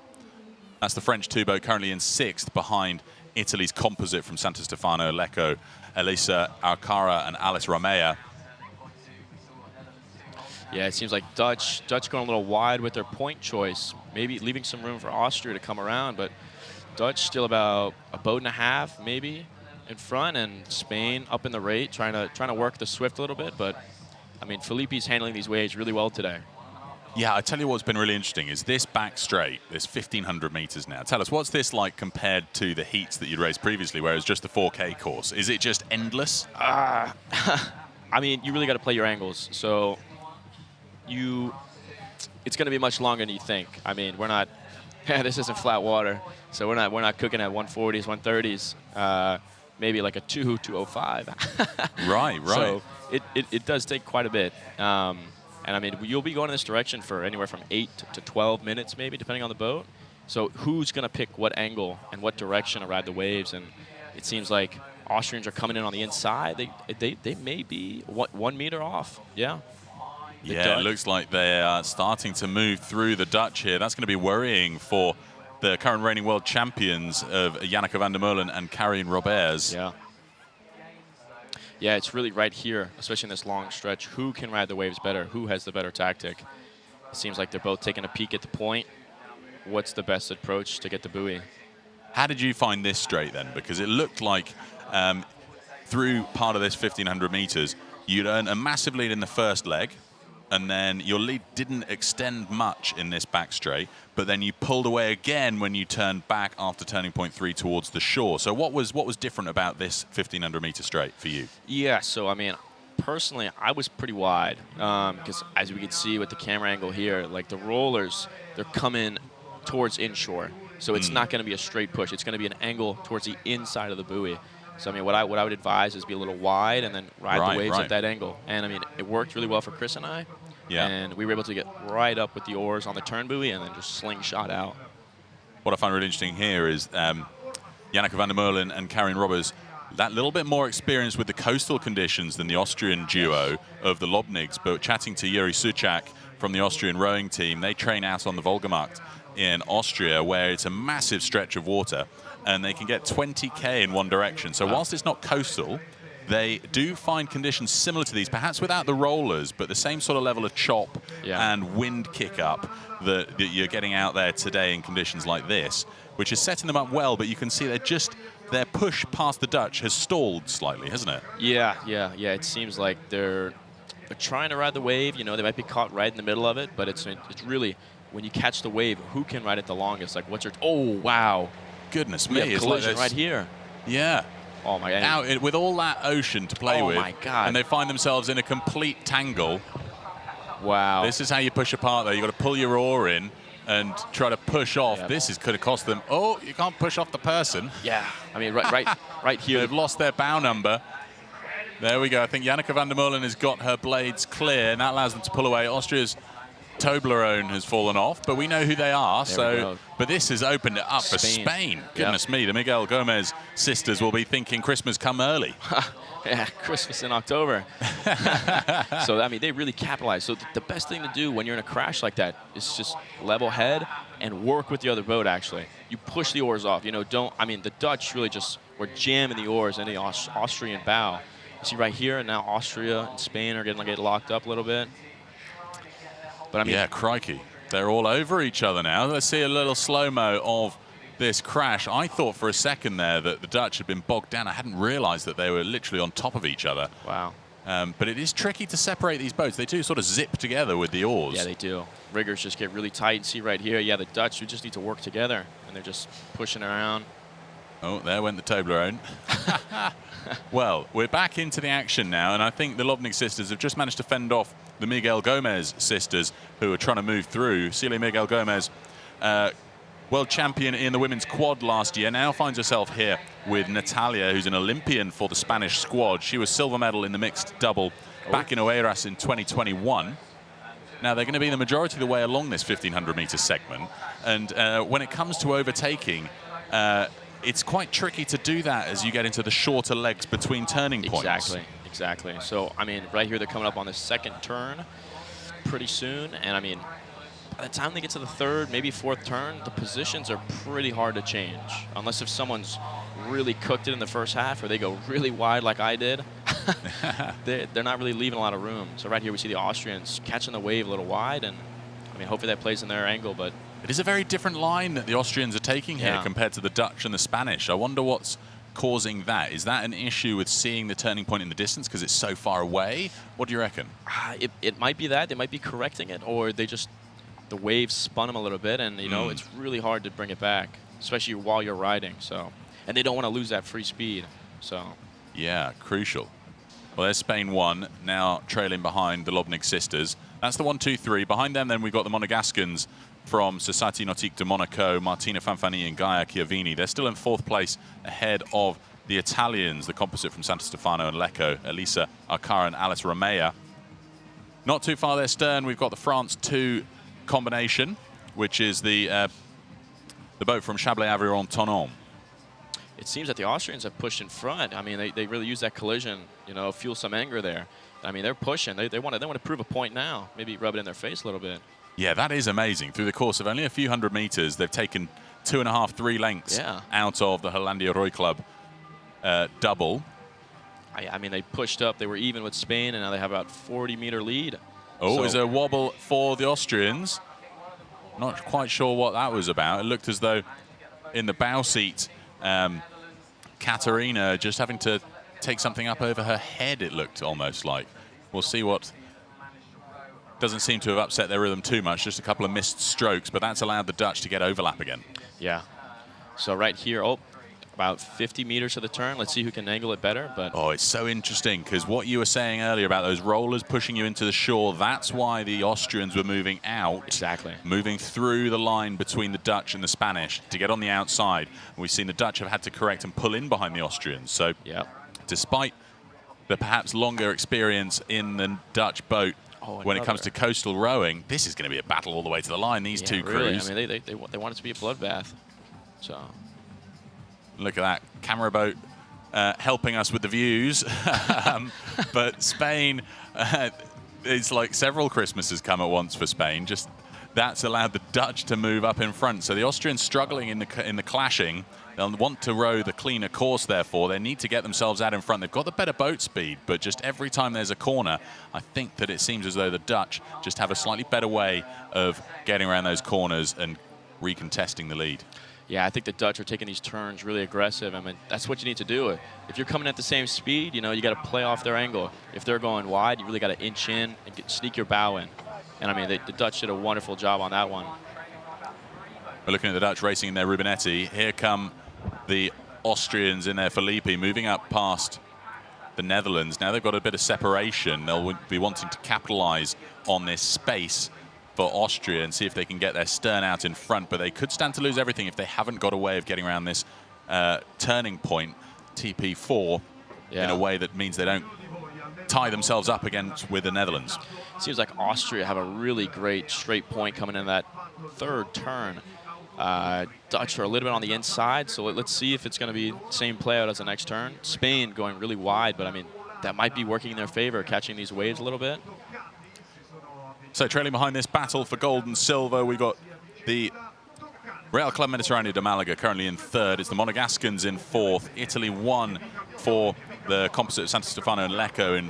That's the French 2-boat currently in 6th behind Italy's composite from Santo Stefano, Lecco, Elisa Arcara and Alice Romea. Yeah, it seems like Dutch going a little wide with their point choice, maybe leaving some room for Austria to come around, but Dutch still about a boat and a half maybe in front, and Spain up in the rate, trying to work the Swift a little bit. But I mean, Felipe's handling these waves really well today. Yeah, I tell you what's been really interesting is this back straight, this 1,500 meters now. Tell us, what's this like compared to the heats that you'd raced previously, where it was just the 4K course? Is it just endless? I mean, you really got to play your angles. So it's going to be much longer than you think. I mean, we're not, this isn't flat water, so we're not cooking at 140s, 130s, maybe like a 205. Right. So it does take quite a bit. And I mean, you'll be going in this direction for anywhere from 8 to 12 minutes, maybe, depending on the boat. So who's going to pick what angle and what direction to ride the waves? And it seems like Austrians are coming in on the inside. They may be 1 meter off. Yeah. Yeah, it looks like they are starting to move through the Dutch here. That's going to be worrying for the current reigning world champions of Janneke van der Molen and Karin Roberts. Yeah. Yeah, it's really right here, especially in this long stretch. Who can ride the waves better? Who has the better tactic? It seems like they're both taking a peek at the point. What's the best approach to get the buoy? How did you find this straight then? Because it looked like through part of this 1,500 meters, you'd earn a massive lead in the first leg, and then your lead didn't extend much in this back straight, but then you pulled away again when you turned back after turning point 3 towards the shore. So what was different about this 1,500 meter straight for you? Yeah, so I mean, personally, I was pretty wide, because as we can see with the camera angle here, like the rollers, they're coming towards inshore. So it's not going to be a straight push. It's going to be an angle towards the inside of the buoy. So I mean, what I would advise is be a little wide and then ride the waves at that angle. And I mean, it worked really well for Chris and I. Yeah. And we were able to get right up with the oars on the turn buoy and then just slingshot out. What I find really interesting here is Janneke van der Molen and Karin Roberts, that little bit more experience with the coastal conditions than the Austrian duo of the Lobnigs. But chatting to Yuri Suchak from the Austrian rowing team, they train out on the Volgamarkt in Austria, where it's a massive stretch of water, and they can get 20K in one direction. So whilst it's not coastal, they do find conditions similar to these, perhaps without the rollers, but the same sort of level of chop and wind kick up that you're getting out there today in conditions like this, which is setting them up well. But you can see their push past the Dutch has stalled slightly, hasn't it? Yeah. It seems like they're trying to ride the wave. You know, they might be caught right in the middle of it, but it's really, when you catch the wave, who can ride it the longest? Like, oh, wow. Goodness we me. have it's collision like right here. Yeah. Oh my God. Now, with all that ocean to play with, my God. and they find themselves in a complete tangle. Wow. This is how you push apart, though. You've got to pull your oar in and try to push off. This could have cost them. Oh, you can't push off the person. Yeah. I mean, right here. They've lost their bow number. There we go. I think Janneke van der Molen has got her blades clear, and that allows them to pull away. Austria's Toblerone has fallen off, but we know who they are. But this has opened it up for Spain. Goodness me, the Miguel Gomez sisters will be thinking Christmas come early. Yeah, Christmas in October. So, I mean, they really capitalized. So the best thing to do when you're in a crash like that is just level head and work with the other boat, actually. You push the oars off. You know, the Dutch really just were jamming the oars in the Austrian bow. You see right here, and now Austria and Spain are getting locked up a little bit. But I mean, yeah, crikey. They're all over each other now. Let's see a little slow-mo of this crash. I thought for a second there that the Dutch had been bogged down. I hadn't realized that they were literally on top of each other. Wow. But it is tricky to separate these boats. They do sort of zip together with the oars. Yeah, they do. Riggers just get really tight. See right here, yeah, the Dutch, we just need to work together, and they're just pushing around. Oh, there went the Toblerone. Well, we're back into the action now, and I think the Lobnig sisters have just managed to fend off the Miguel Gomez sisters, who are trying to move through. Celia Miguel Gomez, world champion in the women's quad last year, now finds herself here with Natalia, who's an Olympian for the Spanish squad. She was silver medal in the mixed double back in Oeiras in 2021. Now, they're going to be the majority of the way along this 1,500-meter segment, and when it comes to overtaking, it's quite tricky to do that as you get into the shorter legs between turning points. Exactly. So, I mean, right here, they're coming up on the second turn pretty soon. And, I mean, by the time they get to the third, maybe fourth turn, the positions are pretty hard to change. Unless if someone's really cooked it in the first half or they go really wide like I did, they're not really leaving a lot of room. So right here, we see the Austrians catching the wave a little wide. And, I mean, hopefully that plays in their angle, but it is a very different line that the Austrians are taking here compared to the Dutch and the Spanish. I wonder what's causing that. Is that an issue with seeing the turning point in the distance because it's so far away? What do you reckon? It might be that. They might be correcting it, or they just, the waves spun them a little bit, and, you know, it's really hard to bring it back, especially while you're riding. So, and they don't want to lose that free speed. So, yeah, crucial. Well, there's Spain 1, now trailing behind the Lobnig sisters. That's the 1-2-3. Behind them, then, we've got the Monegascans from Société Nautique de Monaco, Martina Fanfani and Gaia Chiavini. They're still in fourth place ahead of the Italians, the composite from Santo Stefano and Lecco, Elisa Arcara and Alice Romea. Not too far there stern, we've got the France 2 combination, which is the boat from Chablais-Aveyron-Tonon. It seems that the Austrians have pushed in front. I mean, they really used that collision, you know, fuel some anger there. I mean, they're pushing. They want to prove a point now. Maybe rub it in their face a little bit. Yeah, that is amazing. Through the course of only a few hundred meters, they've taken 2.5, 3 lengths out of the Hollandia Roy Club double. I mean, they pushed up. They were even with Spain, and now they have about 40-meter lead. Oh, so, is a wobble for the Austrians. Not quite sure what that was about. It looked as though in the bow seat, Katarina just having to take something up over her head, it looked almost like. We'll see what. Doesn't seem to have upset their rhythm too much, just a couple of missed strokes, but that's allowed the Dutch to get overlap again. Yeah. So right here, about 50 meters to the turn. Let's see who can angle it better. But oh, it's so interesting, because what you were saying earlier about those rollers pushing you into the shore, that's why the Austrians were moving out. Exactly. Moving through the line between the Dutch and the Spanish to get on the outside. And we've seen the Dutch have had to correct and pull in behind the Austrians. So despite the perhaps longer experience in the Dutch boat, when it comes to coastal rowing, this is going to be a battle all the way to the line, these two crews. I mean, they want it to be a bloodbath. So look at that camera boat helping us with the views. But Spain, it's like several Christmases come at once for Spain. Just that's allowed the Dutch to move up in front. So the Austrians struggling in the clashing. They'll want to row the cleaner course, therefore. They need to get themselves out in front. They've got the better boat speed, but just every time there's a corner, I think that it seems as though the Dutch just have a slightly better way of getting around those corners and recontesting the lead. Yeah, I think the Dutch are taking these turns really aggressive. I mean, that's what you need to do. If you're coming at the same speed, you know, you got to play off their angle. If they're going wide, you really got to inch in and sneak your bow in. And, I mean, the Dutch did a wonderful job on that one. We're looking at the Dutch racing in their Rubinetti. Here come the Austrians in there, Felipe, moving up past the Netherlands. Now they've got a bit of separation. They'll be wanting to capitalize on this space for Austria and see if they can get their stern out in front, but they could stand to lose everything if they haven't got a way of getting around this turning point, TP4, in a way that means they don't tie themselves up against with the Netherlands. Seems like Austria have a really great straight point coming in that third turn. Dutch are a little bit on the inside, so let's see if it's going to be the same play out as the next turn. Spain going really wide, but I mean, that might be working in their favor, catching these waves a little bit. So trailing behind this battle for gold and silver, we've got the Real Club Mediterráneo de Malaga currently in third. It's the Monegascans in fourth. Italy won for the composite of Santo Stefano and Lecco in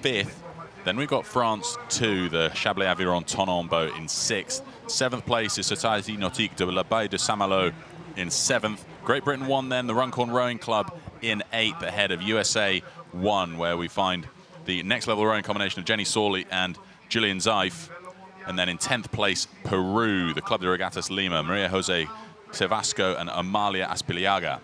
fifth. Then we've got France 2, the Chablais Aviron Tonon boat in sixth. Seventh place is Société Nautique de la Baie de Saint-Malo in seventh. Great Britain won then, the Runcorn Rowing Club in eighth, ahead of USA 1, where we find the next level rowing combination of Jenny Sawley and Julian Zeif. And then in 10th place, Peru, the Club de Regatas Lima, Maria Jose Sevasco and Amalia Aspiliaga.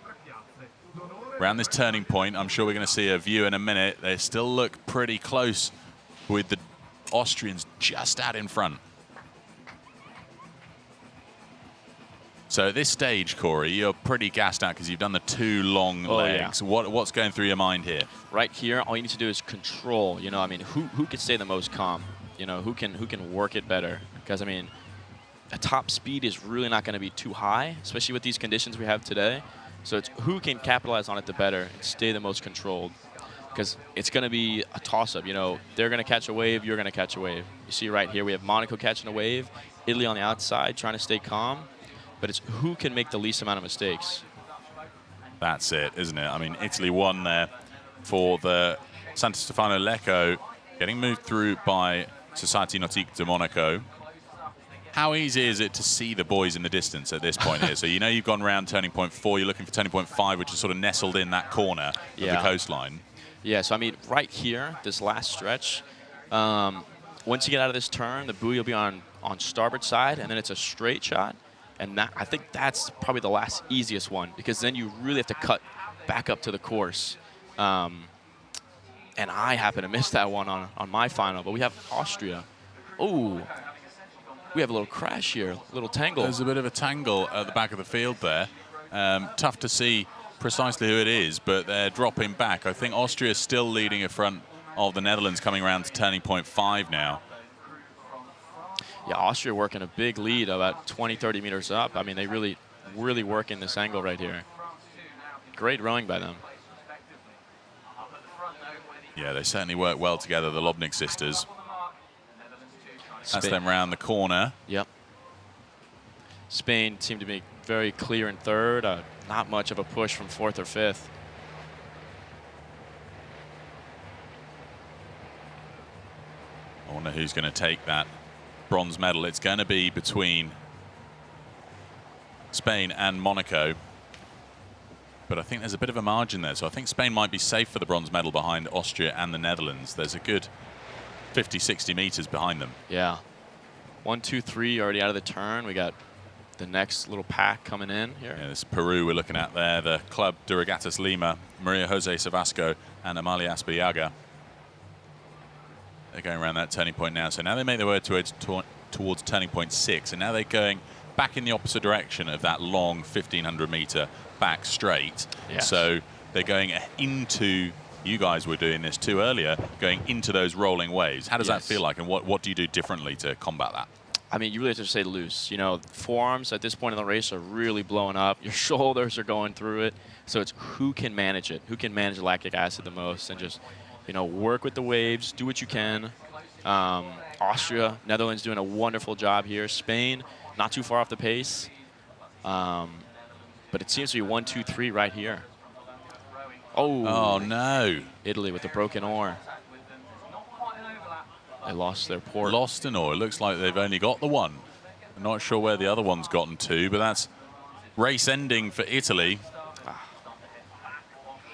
Around this turning point, I'm sure we're going to see a view in a minute. They still look pretty close with the Austrians just out in front. So at this stage, Corey, you're pretty gassed out because you've done the 2 long legs. Yeah. What's going through your mind here? Right here, all you need to do is control. You know, I mean, who can stay the most calm? You know, who can work it better? Because I mean, a top speed is really not going to be too high, especially with these conditions we have today. So it's who can capitalize on it the better and stay the most controlled. Because it's going to be a toss-up. You know, they're going to catch a wave, you're going to catch a wave. You see right here, we have Monaco catching a wave, Italy on the outside trying to stay calm. But it's who can make the least amount of mistakes. That's it, isn't it? I mean, Italy won there for the Santo Stefano Lecco, getting moved through by Société Nautique de Monaco. How easy is it to see the boys in the distance at this point here? So you know you've gone round turning point 4, you're looking for turning point 5, which is sort of nestled in that corner of the coastline. Yeah, so I mean, right here, this last stretch, once you get out of this turn, the buoy will be on starboard side, and then it's a straight shot. And that, I think that's probably the last easiest one, because then you really have to cut back up to the course. And I happen to miss that one on my final, but we have Austria. Oh, we have a little crash here, a little tangle. There's a bit of a tangle at the back of the field there. Tough to see precisely who it is, but they're dropping back. I think Austria is still leading in front of the Netherlands, coming around to turning point 5 now. Yeah, Austria working a big lead about 20, 30 meters up. I mean, they really work in this angle right here. Great rowing by them. Yeah, they certainly work well together, the Lobnik sisters. That's them round the corner. Yep. Spain seemed to be very clear in third. Not much of a push from 4th or 5th. I wonder who's going to take that bronze medal. It's going to be between Spain and Monaco, but I think there's a bit of a margin there, so I think Spain might be safe for the bronze medal behind Austria and the Netherlands. There's a good 50-60 meters behind them. Yeah. 1, 2, 3 already out of the turn. We got the next little pack coming in here. Yeah, this Peru we're looking at there, the Club de Regatas Lima, Maria Jose Savasco and Amalia Aspiliaga. They're going around that turning point now. So now they make their way towards turning point 6. And now they're going back in the opposite direction of that long 1,500 meter back straight. Yes. So they're going into, you guys were doing this too earlier, going into those rolling waves. How does that feel like? And what do you do differently to combat that? I mean, you really have to stay loose. You know, forearms at this point in the race are really blowing up. Your shoulders are going through it. So it's who can manage it, who can manage lactic acid the most, and just, you know, work with the waves, do what you can. Austria, Netherlands doing a wonderful job here. Spain, not too far off the pace. But it seems to be 1, 2, 3 right here. Oh no. Italy with the broken oar. They lost their port. Lost an oar. It looks like they've only got the one. I'm not sure where the other one's gotten to, but that's race ending for Italy.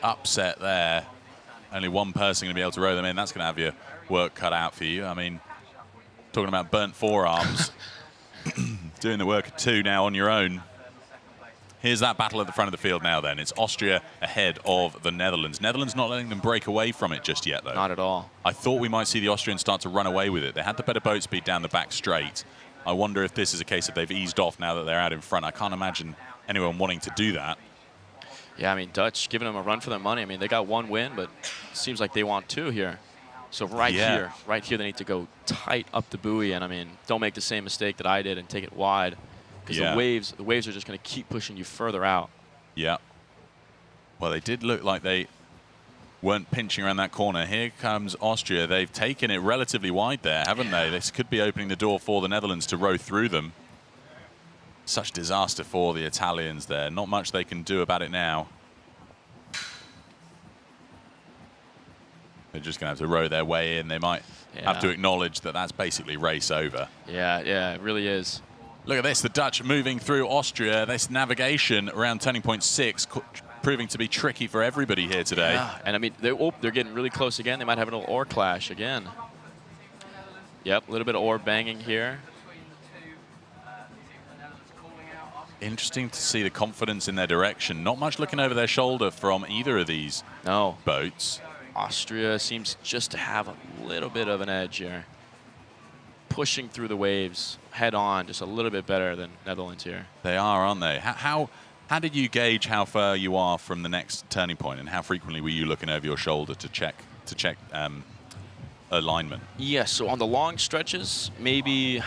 Upset there. Only one person going to be able to row them in. That's going to have your work cut out for you. I mean, talking about burnt forearms, doing the work of 2 now on your own. Here's that battle at the front of the field now then. It's Austria ahead of the Netherlands. Netherlands not letting them break away from it just yet, though. Not at all. I thought we might see the Austrians start to run away with it. They had the better boat speed down the back straight. I wonder if this is a case of they've eased off now that they're out in front. I can't imagine anyone wanting to do that. Yeah, I mean, Dutch giving them a run for their money. I mean, they got 1 win, but it seems like they want 2 here. So right here, they need to go tight up the buoy, and I mean, don't make the same mistake that I did and take it wide, because the waves are just going to keep pushing you further out. Yeah. Well, they did look like they weren't pinching around that corner. Here comes Austria. They've taken it relatively wide there, haven't they? This could be opening the door for the Netherlands to row through them. Such disaster for the Italians there. Not much they can do about it now. They're just going to have to row their way in. They might have to acknowledge that that's basically race over. Yeah, it really is. Look at this, the Dutch moving through Austria. This navigation around turning point 6 proving to be tricky for everybody here today. Yeah, and I mean, they're getting really close again. They might have an oar clash again. Yep, a little bit of oar banging here. Interesting to see the confidence in their direction. Not much looking over their shoulder from either of these boats. Austria seems just to have a little bit of an edge here. Pushing through the waves head on, just a little bit better than Netherlands here. They are, aren't they? How did you gauge how far you are from the next turning point, and how frequently were you looking over your shoulder to check alignment? Yes, so on the long stretches, maybe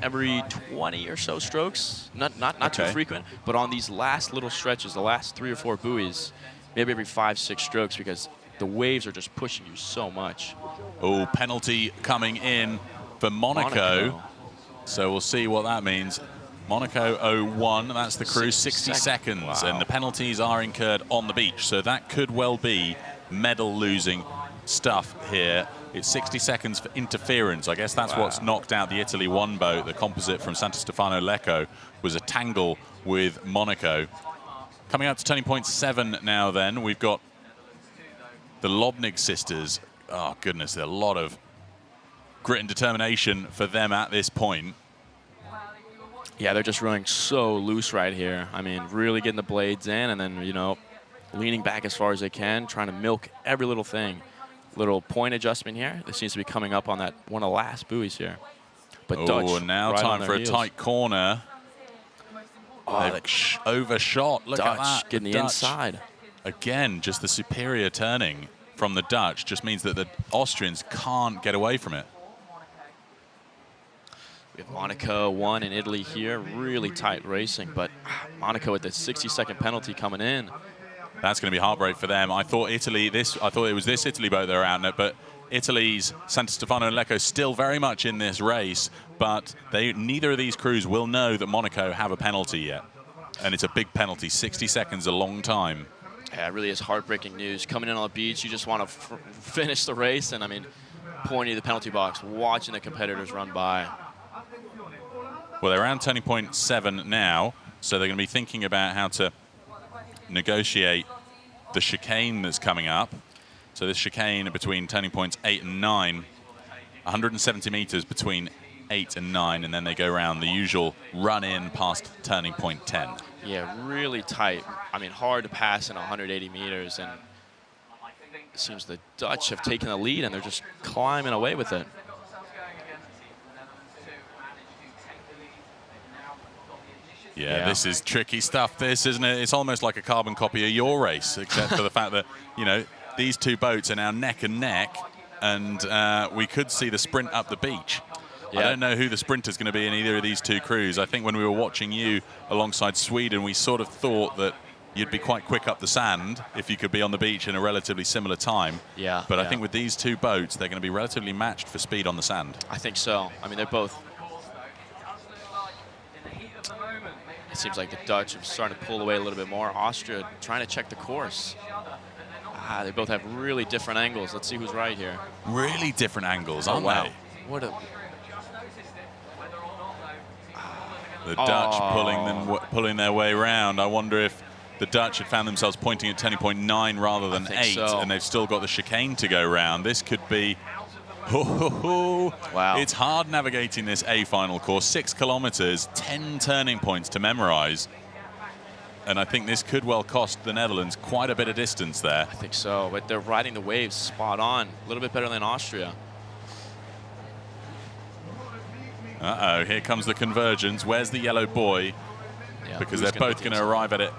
every 20 or so strokes, not too frequent, but on these last little stretches, the last 3 or 4 buoys, maybe every 5-6 strokes, because the waves are just pushing you so much. Oh, penalty coming in for Monaco. So we'll see what that means. Monaco 0-1, that's the crew, 60 seconds, and the penalties are incurred on the beach, so that could well be medal-losing stuff here. It's 60 seconds for interference. I guess that's what's knocked out the Italy 1 boat. The composite from Santo Stefano Lecco was a tangle with Monaco. Coming up to turning point 7 now then, we've got the Lobnig sisters. Oh, goodness, a lot of grit and determination for them at this point. Yeah, they're just rowing so loose right here. I mean, really getting the blades in and then, you know, leaning back as far as they can, trying to milk every little thing. Little point adjustment here. This seems to be coming up on that one of the last buoys here. But Dutch, now right time for a tight corner. Oh, they've overshot. Look Dutch at that. getting the inside. Again, just the superior turning from the Dutch just means that the Austrians can't get away from it. We have Monaco 1 in Italy here. Really tight racing, but Monaco with the 60-second penalty coming in. That's going to be heartbreak for them. I thought it was this Italy boat they were out in, but Italy's Santo Stefano and Lecco still very much in this race, but neither of these crews will know that Monaco have a penalty yet. And it's a big penalty, 60 seconds, a long time. Yeah, it really is heartbreaking news. Coming in on the beach, you just want to finish the race, and I mean, pointing to the penalty box, watching the competitors run by. Well, they're around turning point 7 now, so they're going to be thinking about how to negotiate the chicane that's coming up. So this chicane between turning points 8 and 9, 170 meters between 8 and 9, and then they go around the usual run-in past turning point 10. Yeah, really tight. I mean, hard to pass in 180 meters, and it seems the Dutch have taken the lead, and they're just climbing away with it. Yeah, this is tricky stuff, this, isn't it? It's almost like a carbon copy of your race, except for the fact that, you know, these two boats are now neck and neck, and we could see the sprint up the beach. Yeah. I don't know who the sprinter's going to be in either of these two crews. I think when we were watching you alongside Sweden, we sort of thought that you'd be quite quick up the sand if you could be on the beach in a relatively similar time. Yeah. But I think with these two boats, they're going to be relatively matched for speed on the sand. I think so. I mean, they're both... It seems like the Dutch are starting to pull away a little bit more. Austria trying to check the course. They both have really different angles. Let's see who's right here. Really different angles, aren't they? What a... The Dutch pulling their way around. I wonder if the Dutch had found themselves pointing at turning point 9 rather than 8, and they've still got the chicane to go round. This could be... Wow. It's hard navigating this A final course. 6 kilometers, 10 turning points to memorize. And I think this could well cost the Netherlands quite a bit of distance there. I think so, but they're riding the waves spot on. A little bit better than Austria. Uh-oh, here comes the convergence. Where's the yellow buoy? Yeah, because they're both going to arrive at it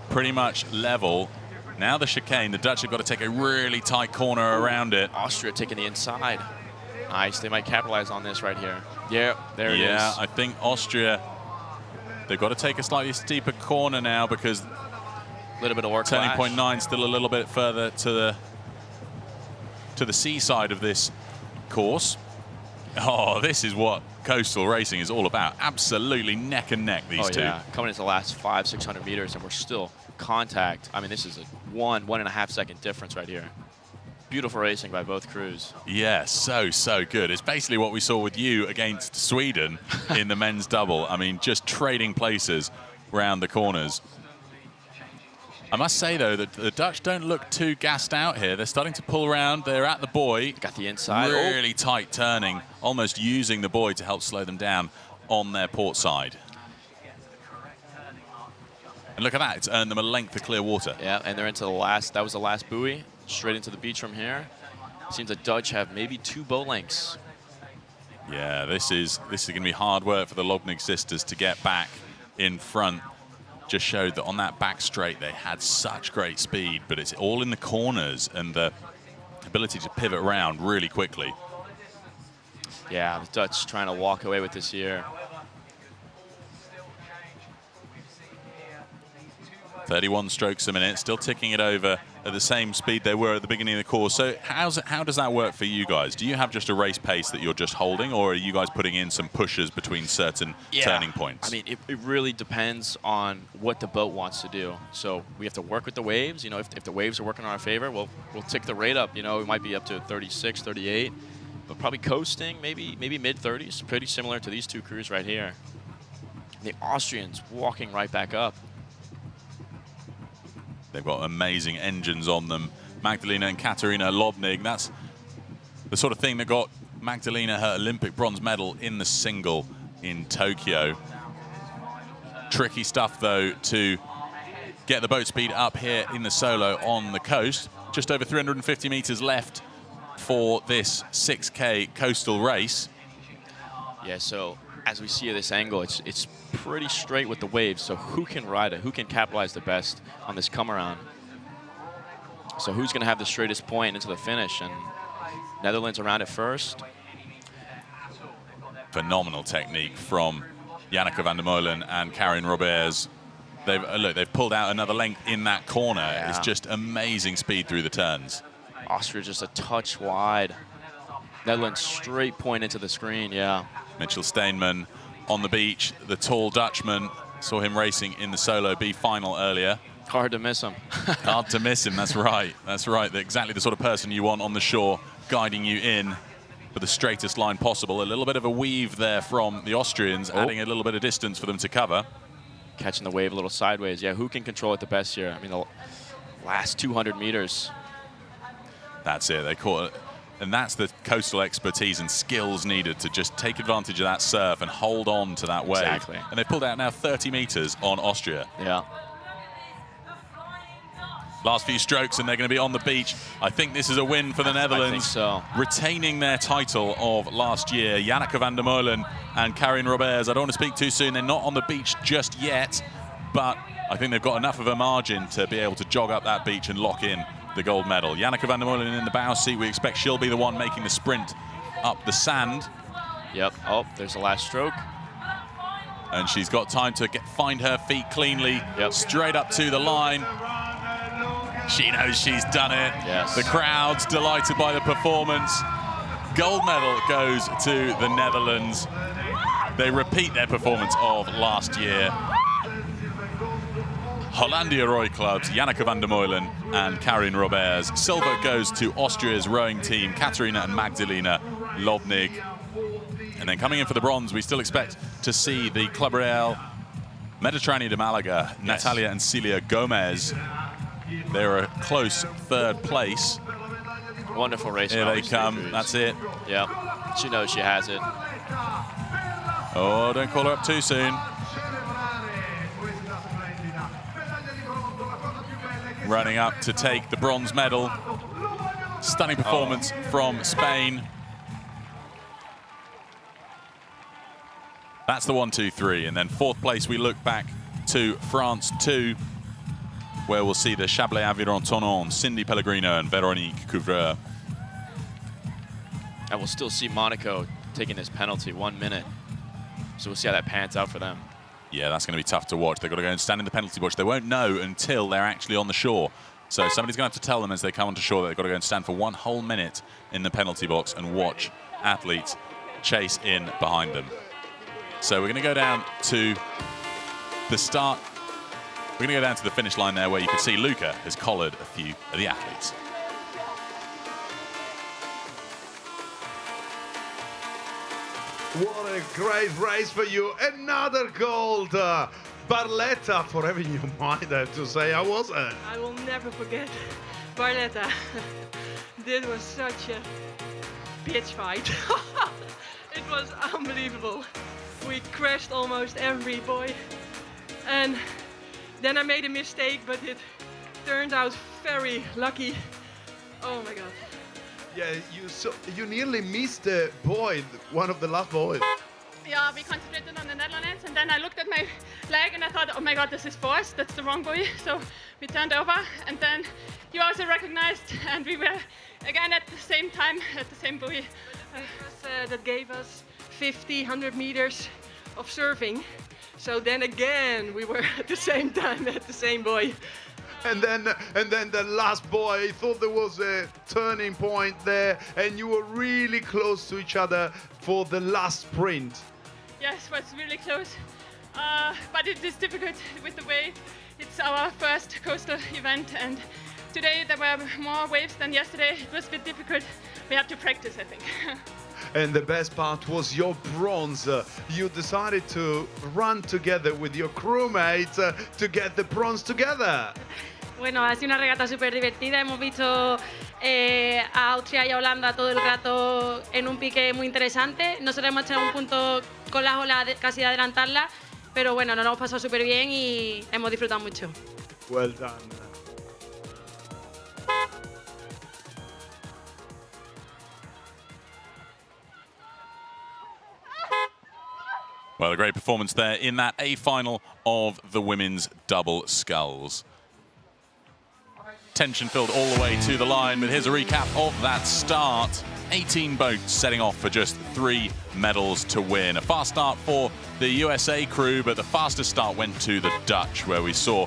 pretty much level. Now the chicane, the Dutch have got to take a really tight corner around it. Austria taking the inside. Nice, they might capitalize on this right here. Yeah, there it is. Yeah, I think Austria, they've got to take a slightly steeper corner now because a little bit of work. Turning point 9 still a little bit further to the seaside of this course. Oh, this is what coastal racing is all about. Absolutely neck and neck, these two. Yeah, coming into the last 500-600 meters, and we're still contact. I mean, this is a 1.5 second difference right here. Beautiful racing by both crews. Yeah, so good. It's basically what we saw with you against Sweden in the men's double. I mean, just trading places around the corners. I must say, though, that the Dutch don't look too gassed out here. They're starting to pull around. They're at the buoy. Got the inside. Really tight turning, almost using the buoy to help slow them down on their port side. And look at that. It's earned them a length of clear water. Yeah, and they're into the last, that was the last buoy. Straight into the beach from here. Seems the Dutch have maybe 2 boat lengths. Yeah, this is going to be hard work for the Lobnig sisters to get back in front. Just showed that on that back straight they had such great speed, but it's all in the corners and the ability to pivot around really quickly. Yeah, the Dutch trying to walk away with this here. 31 strokes a minute, still ticking it over at the same speed they were at the beginning of the course. So how does that work for you guys? Do you have just a race pace that you're just holding, or are you guys putting in some pushes between certain turning points? I mean, it really depends on what the boat wants to do. So we have to work with the waves. You know, if the waves are working in our favor, we'll tick the rate up. You know, it might be up to 36, 38, but probably coasting, maybe mid-30s, pretty similar to these two crews right here. The Austrians walking right back up. They've got amazing engines on them. Magdalena and Katarina Lobnig. That's the sort of thing that got Magdalena her Olympic bronze medal in the single in Tokyo. Tricky stuff, though, to get the boat speed up here in the solo on the coast. Just over 350 meters left for this 6K coastal race. Yeah, so as we see at this angle, it's pretty straight with the waves. So who can ride it? Who can capitalize the best on this come around? So who's going to have the straightest point into the finish? And Netherlands around it first. Phenomenal technique from Janneke van der Molen and Karin Roberts. They've pulled out another length in that corner. Yeah. It's just amazing speed through the turns. Austria just a touch wide. Netherlands straight point into the screen, yeah. Mitchell Steinman on the beach, the tall Dutchman. Saw him racing in the Solo B final earlier. Hard to miss him. Hard to miss him, that's right. That's right, they're exactly the sort of person you want on the shore, guiding you in for the straightest line possible. A little bit of a weave there from the Austrians, adding a little bit of distance for them to cover. Catching the wave a little sideways. Yeah, who can control it the best here? I mean, the last 200 meters. That's it, they caught it. And that's the coastal expertise and skills needed to just take advantage of that surf and hold on to that wave. Exactly. And they pulled out now 30 meters on Austria. Yeah. Last few strokes and they're going to be on the beach. I think this is a win for the Netherlands. I think so. Retaining their title of last year. Janneke van der Molen and Karin Roberts. I don't want to speak too soon. They're not on the beach just yet, but I think they've got enough of a margin to be able to jog up that beach and lock in the gold medal. Janneke van der Molen in the bow seat. We expect she'll be the one making the sprint up the sand. Yep. Oh, there's the last stroke. And she's got time to find her feet cleanly. Yep. Straight up to the line. She knows she's done it. Yes. The crowd's delighted by the performance. Gold medal goes to the Netherlands. They repeat their performance of last year. Hollandia Roy Clubs, Janneke van der Molen and Karin Roberts. Silver goes to Austria's rowing team, Katarina and Magdalena Lobnig. And then coming in for the bronze, we still expect to see the Club Real Mediterráneo de Malaga, Natalia and Celia Gomez. They're a close third place. Wonderful race. Here they come, that's it. Yep, she knows she has it. Oh, don't call her up too soon. running up to take the bronze medal. Stunning performance from Spain. That's the 1, 2, 3. And then 4th place, we look back to France 2, where we'll see the Chablais Aviron Tonon, Cindy Pellegrino and Véronique Couvreur. And we'll still see Monaco taking this penalty, 1 minute. So we'll see how that pans out for them. Yeah, that's going to be tough to watch. They've got to go and stand in the penalty box. They won't know until they're actually on the shore. So somebody's going to have to tell them as they come onto shore that they've got to go and stand for 1 whole minute in the penalty box and watch athletes chase in behind them. So we're going to go down to the start. We're going to go down to the finish line there where you can see Luca has collared a few of the athletes. What a great race for you. Another gold. Barletta, forever in your mind, I have to say. I wasn't. I will never forget Barletta. This was such a bitch fight. It was unbelievable. We crashed almost every buoy. And then I made a mistake, but it turned out very lucky. Oh my God. Yeah, you nearly missed the buoy, one of the last buoys. Yeah, we concentrated on the Netherlands, and then I looked at my leg and I thought, oh my God, this is forced, that's the wrong buoy. So we turned over, and then you also recognized, and we were again at the same time at the same buoy. That gave us 50, 100 meters of surfing. So then again, we were at the same time at the same buoy. And then the last buoy, I thought there was a turning point there, and you were really close to each other for the last sprint. Yes, it was really close, but it is difficult with the wave. It's our first coastal event, and today there were more waves than yesterday. It was a bit difficult. We have to practice, I think. And the best part was your bronze. You decided to run together with your crewmates to get the bronze together. Bueno, ha sido una regata súper divertida. Hemos visto a Austria y a Holanda todo el rato en un pique muy interesante. Nosotros hemos hecho un punto con las olas casi de adelantarla, pero bueno, nos lo hemos pasado súper bien y hemos disfrutado mucho. Well done. Well, a great performance there in that A final of the women's double sculls. Tension filled all the way to the line, but here's a recap of that start. 18 boats setting off for just 3 medals to win. A fast start for the USA crew, but the fastest start went to the Dutch, where we saw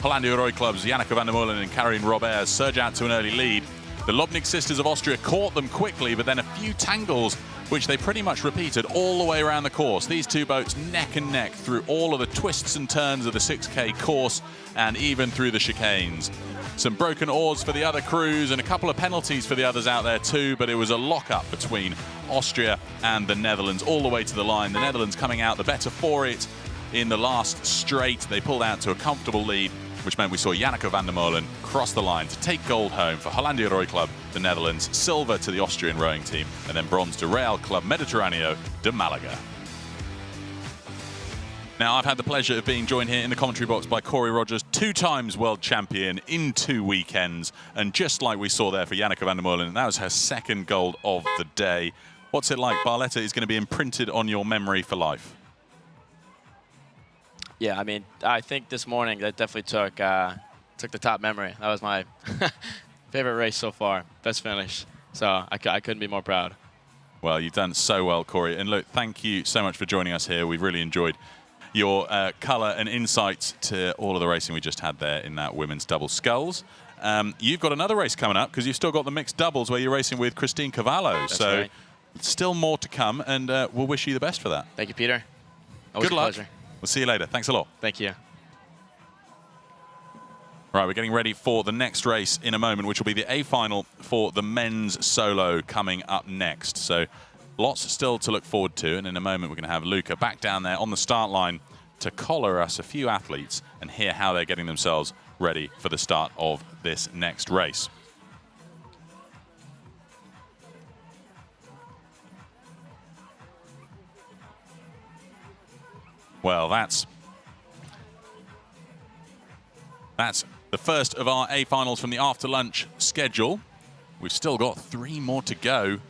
Hollandia Roy Club's Janneke van der Molen and Karin Robert surge out to an early lead. The Lobnig sisters of Austria caught them quickly, but then a few tangles, which they pretty much repeated all the way around the course. These two boats neck and neck through all of the twists and turns of the 6K course and even through the chicanes. Some broken oars for the other crews and a couple of penalties for the others out there too, but it was a lock-up between Austria and the Netherlands all the way to the line. The Netherlands coming out the better for it in the last straight. They pulled out to a comfortable lead, which meant we saw Janneke van der Molen cross the line to take gold home for Hollandia Roy Club, the Netherlands, silver to the Austrian rowing team, and then bronze to Real Club Mediterraneo de Malaga. Now, I've had the pleasure of being joined here in the commentary box by Corey Rogers, 2 times world champion in 2 weekends. And just like we saw there for Janneke van der Molen, that was her 2nd gold of the day. What's it like? Barletta is going to be imprinted on your memory for life. Yeah, I mean, I think this morning that definitely took the top memory. That was my favorite race so far, best finish. So I couldn't be more proud. Well, you've done so well, Corey. And look, thank you so much for joining us here. We've really enjoyed your colour and insights to all of the racing we just had there in that women's double sculls. You've got another race coming up because you've still got the mixed doubles where you're racing with Christine Cavallo. That's so right. Still more to come, and we'll wish you the best for that. Thank you, Peter. Always Good a luck. pleasure. We'll see you later. Thanks a lot. Thank you. Right, we're getting ready for the next race in a moment, which will be the A final for the men's solo coming up next. So lots still to look forward to, and in a moment we're going to have Luca back down there on the start line to collar us a few athletes and hear how they're getting themselves ready for the start of this next race. Well, that's the the first of our A finals from the after lunch schedule. We've still got 3 more to go,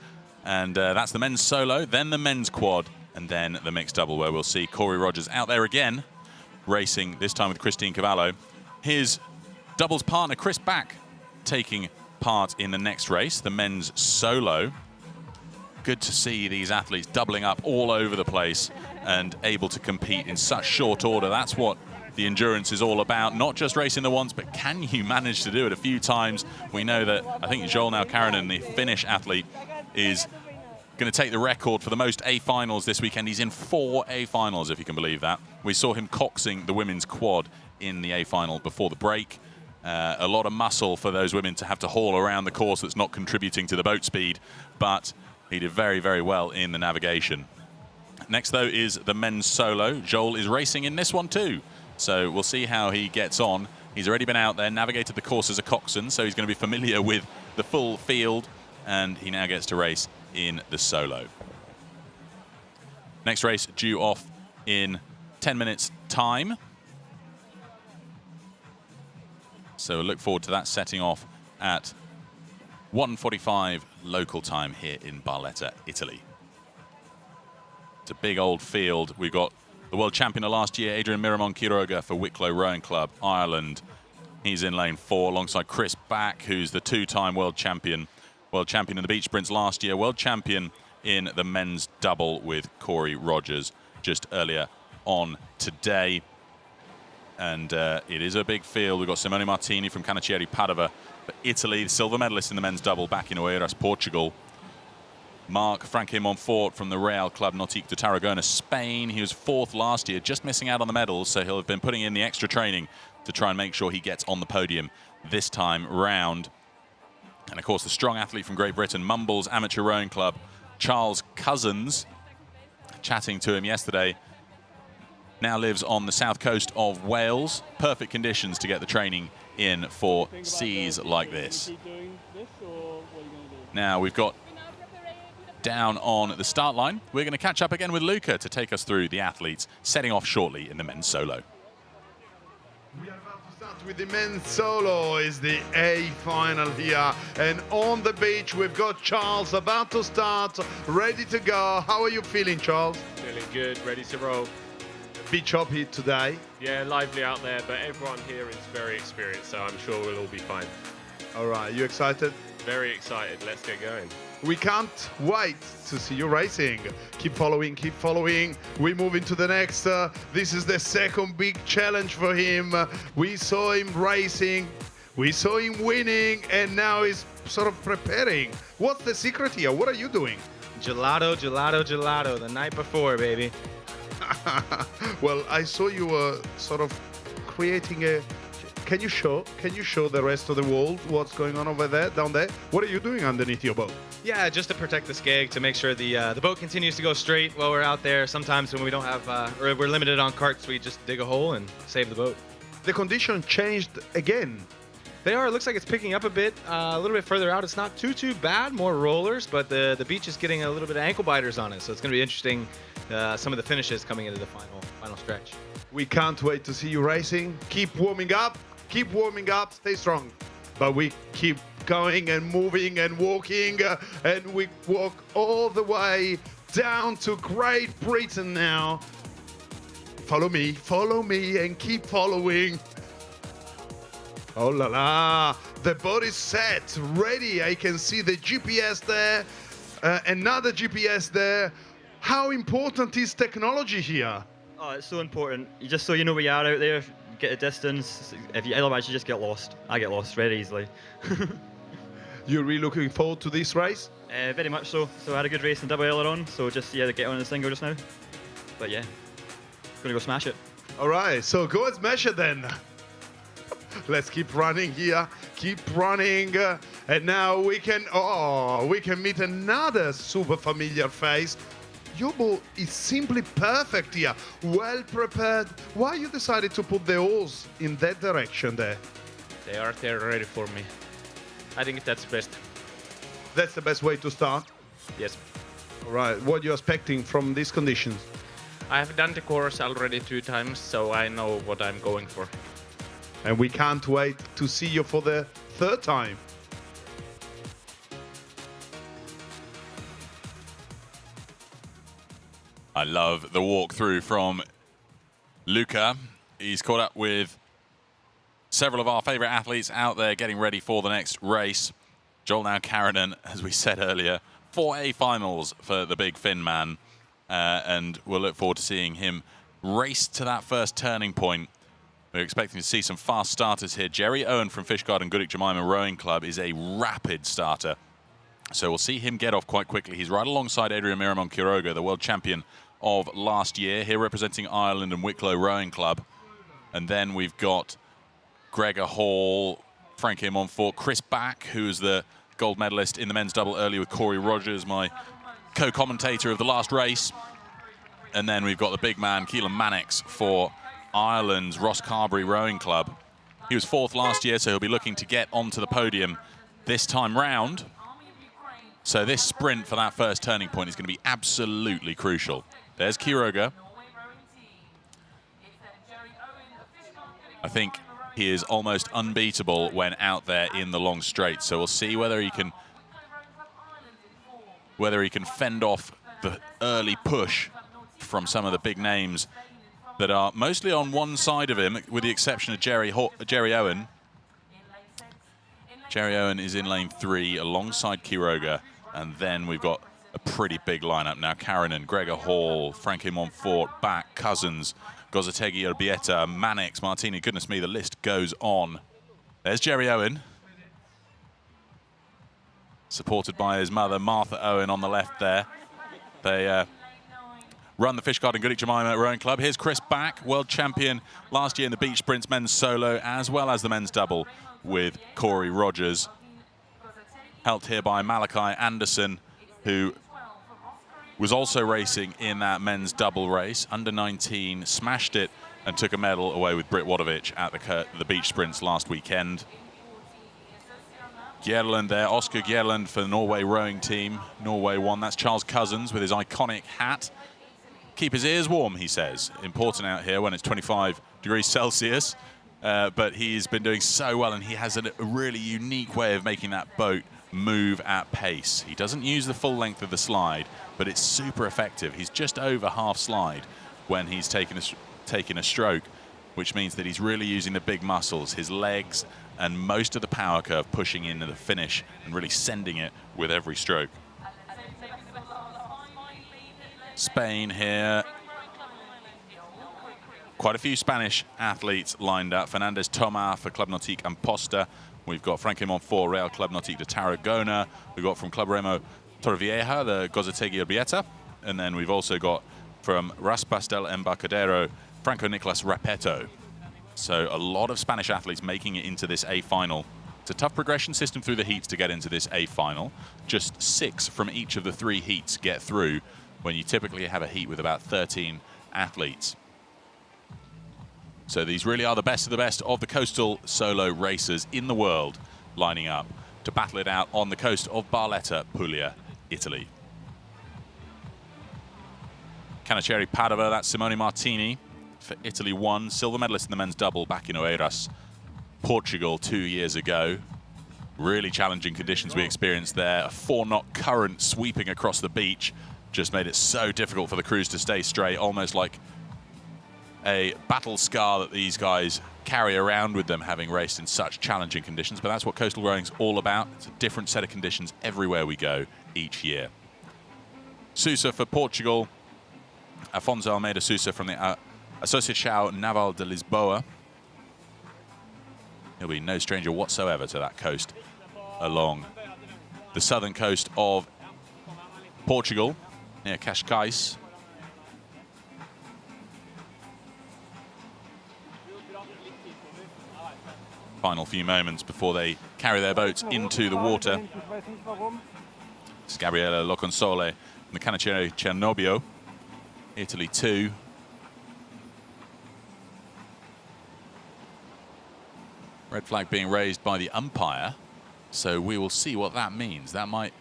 and that's the men's solo, then the men's quad, and then the mixed double, where we'll see Corey Rogers out there again, racing, this time with Christine Cavallo. His doubles partner, Chris Back, taking part in the next race, the men's solo. Good to see these athletes doubling up all over the place and able to compete in such short order. That's what the endurance is all about, not just racing the once, but can you manage to do it a few times? We know that, I think Joel Naukarinen, the Finnish athlete, is going to take the record for the most A finals this weekend. He's in 4 A finals, if you can believe that. We saw him coxing the women's quad in the A final before the break. A lot of muscle for those women to have to haul around the course that's not contributing to the boat speed, but he did very, very well in the navigation. Next, though, is the men's solo. Joel is racing in this one too, so we'll see how he gets on. He's already been out there, navigated the course as a coxswain, so he's going to be familiar with the full field, and he now gets to race in the solo. Next race due off in 10 minutes time. So look forward to that setting off at 1:45 local time here in Barletta, Italy. It's a big old field. We've got the world champion of last year, Adrian Miramon Quiroga for Wicklow Rowing Club, Ireland. He's in lane 4 alongside Chris Back, who's the 2-time world champion in the beach sprints last year, world champion in the men's double with Corey Rogers just earlier on today. And it is a big field. We've got Simone Martini from Canacchieri Padova for Italy, the silver medalist in the men's double back in Oeiras, Portugal. Marc Franque Montfort from the Real Club Nautique de Tarragona, Spain. He was 4th last year, just missing out on the medals, so he'll have been putting in the extra training to try and make sure he gets on the podium this time round. And of course, the strong athlete from Great Britain, Mumbles Amateur Rowing Club, Charles Cousins, chatting to him yesterday, now lives on the south coast of Wales. Perfect conditions to get the training in for seas like this. Now we've got down on the start line. We're going to catch up again with Luca to take us through the athletes setting off shortly in the men's solo. We are about to start with the men's solo. Is the A final here, and on the beach we've got Charles about to start, ready to go. How are you feeling, Charles? Feeling good, ready to roll. Bit choppy today. Yeah, lively out there, but everyone here is very experienced, so I'm sure we'll all be fine. All right, you excited? Very excited. Let's get going. We can't wait to see you racing. Keep following, keep following. We move into the next. This is the second big challenge for him. We saw him racing, we saw him winning, and now he's sort of preparing. What's the secret here? What are you doing? Gelato, gelato, gelato. The night before, baby. Well, I saw you were sort of creating a... Can you show the rest of the world what's going on over there, down there? What are you doing underneath your boat? Yeah, just to protect the skeg, to make sure the boat continues to go straight while we're out there. Sometimes when we don't have, or we're limited on carts, we just dig a hole and save the boat. The condition changed again. They are. It looks like it's picking up a bit. A little bit further out, it's not too bad. More rollers, but the beach is getting a little bit of ankle biters on it, so it's going to be interesting. Some of the finishes coming into the final stretch. We can't wait to see you racing. Keep warming up. Keep warming up. Stay strong. But we keep going and moving and walking, and we walk all the way down to Great Britain now. Follow me, and keep following. Oh la la, the boat is set, ready. I can see the GPS there, another GPS there. How important is technology here? Oh, it's so important. Just so you know where you are out there, get a distance. Otherwise you just get lost. I get lost very easily. You're really looking forward to this race? Very much so. So I had a good race in double earlier on, so just get on the single just now. But yeah, gonna go smash it. All right, so go and smash it then. Let's keep running here, keep running, and now we can meet another super familiar face. Your boat is simply perfect here, well prepared. Why you decided to put the oars in that direction there? They are there ready for me. I think that's best. That's the best way to start? Yes. All right, what are you expecting from these conditions? I have done the course already 2 times, so I know what I'm going for. And we can't wait to see you for the third time. I love the walkthrough from Luca. He's caught up with several of our favorite athletes out there getting ready for the next race. Joel now Karanen, as we said earlier, 4A finals for the big Finn man. And we'll look forward to seeing him race to that first turning point. We're expecting to see some fast starters here. Jerry Owen from Fishguard and Gudik Jemima Rowing Club is a rapid starter. So we'll see him get off quite quickly. He's right alongside Adrian Miramon Quiroga, the world champion of last year, here representing Ireland and Wicklow Rowing Club. And then we've got Gregor Hall, Frankie Montfort, Chris Back, who's the gold medalist in the men's double earlier with Corey Rogers, my co-commentator of the last race. And then we've got the big man, Keelan Mannix, for Ireland's Ross Carberry Rowing Club. He was fourth last year, so he'll be looking to get onto the podium this time round. So this sprint for that first turning point is going to be absolutely crucial. There's Quiroga. I think he is almost unbeatable when out there in the long straight. So we'll see whether he can fend off the early push from some of the big names that are mostly on one side of him, with the exception of Jerry Owen. Jerry Owen is in lane 3 alongside Quiroga. And then we've got a pretty big lineup now. Karanen, Gregor Hall, Frankie Montfort, Back, Cousins, Gozategi, Urbieta, Mannix, Martini. Goodness me, the list goes on. There's Jerry Owen, supported by his mother, Martha Owen, on the left there. They run the Fishguard and Gudik Jemima Rowing Club. Here's Chris Back, world champion last year in the beach sprints men's solo, as well as the men's double with Corey Rogers. Helped here by Malachi Anderson, who was also racing in that men's double race. Under 19, smashed it and took a medal away with Britt Wadovich at the beach sprints last weekend. Gjerland there, Oscar Gjerland for the Norway rowing team. Norway won. That's Charles Cousins with his iconic hat. Keep his ears warm, he says. Important out here when it's 25 degrees Celsius. But he's been doing so well, and he has a really unique way of making that boat move at pace. He doesn't use the full length of the slide, but it's super effective. He's just over half slide when he's taking a stroke, which means that he's really using the big muscles, his legs, and most of the power curve pushing into the finish and really sending it with every stroke. Spain here. Quite a fear Spanish athletes lined up. Fernandez Tomás for Club Nautique Amposta. We've got Frankie Montfort, Real Club Nautique de Tarragona. We've got from Club Remo Torrevieja, the Gozategi Urbieta. And then we've also got from Raspas del Embarcadero, Franco Nicolas Rapeto. So a lot of Spanish athletes making it into this A final. It's a tough progression system through the heats to get into this A final. Just 6 from each of the 3 heats get through, when you typically have a heat with about 13 athletes. So these really are the best of the coastal solo racers in the world lining up to battle it out on the coast of Barletta, Puglia, Italy. Canaceri Padova, that's Simone Martini for Italy, won. Silver medalist in the men's double back in Oeiras, Portugal 2 years ago. Really challenging conditions we experienced there. A 4-knot current sweeping across the beach just made it so difficult for the crews to stay straight, almost like a battle scar that these guys carry around with them, having raced in such challenging conditions. But that's what coastal rowing's all about. It's a different set of conditions everywhere we go each year. Sousa for Portugal. Afonso Almeida Sousa from the Associação Naval de Lisboa. He'll be no stranger whatsoever to that coast along the southern coast of Portugal, near Cascais. Final few moments before they carry their boats into the water. It's Gabriele Loconsole and the Canacere Cernobio, Italy 2. Red flag being raised by the umpire, so we will see what that means. That might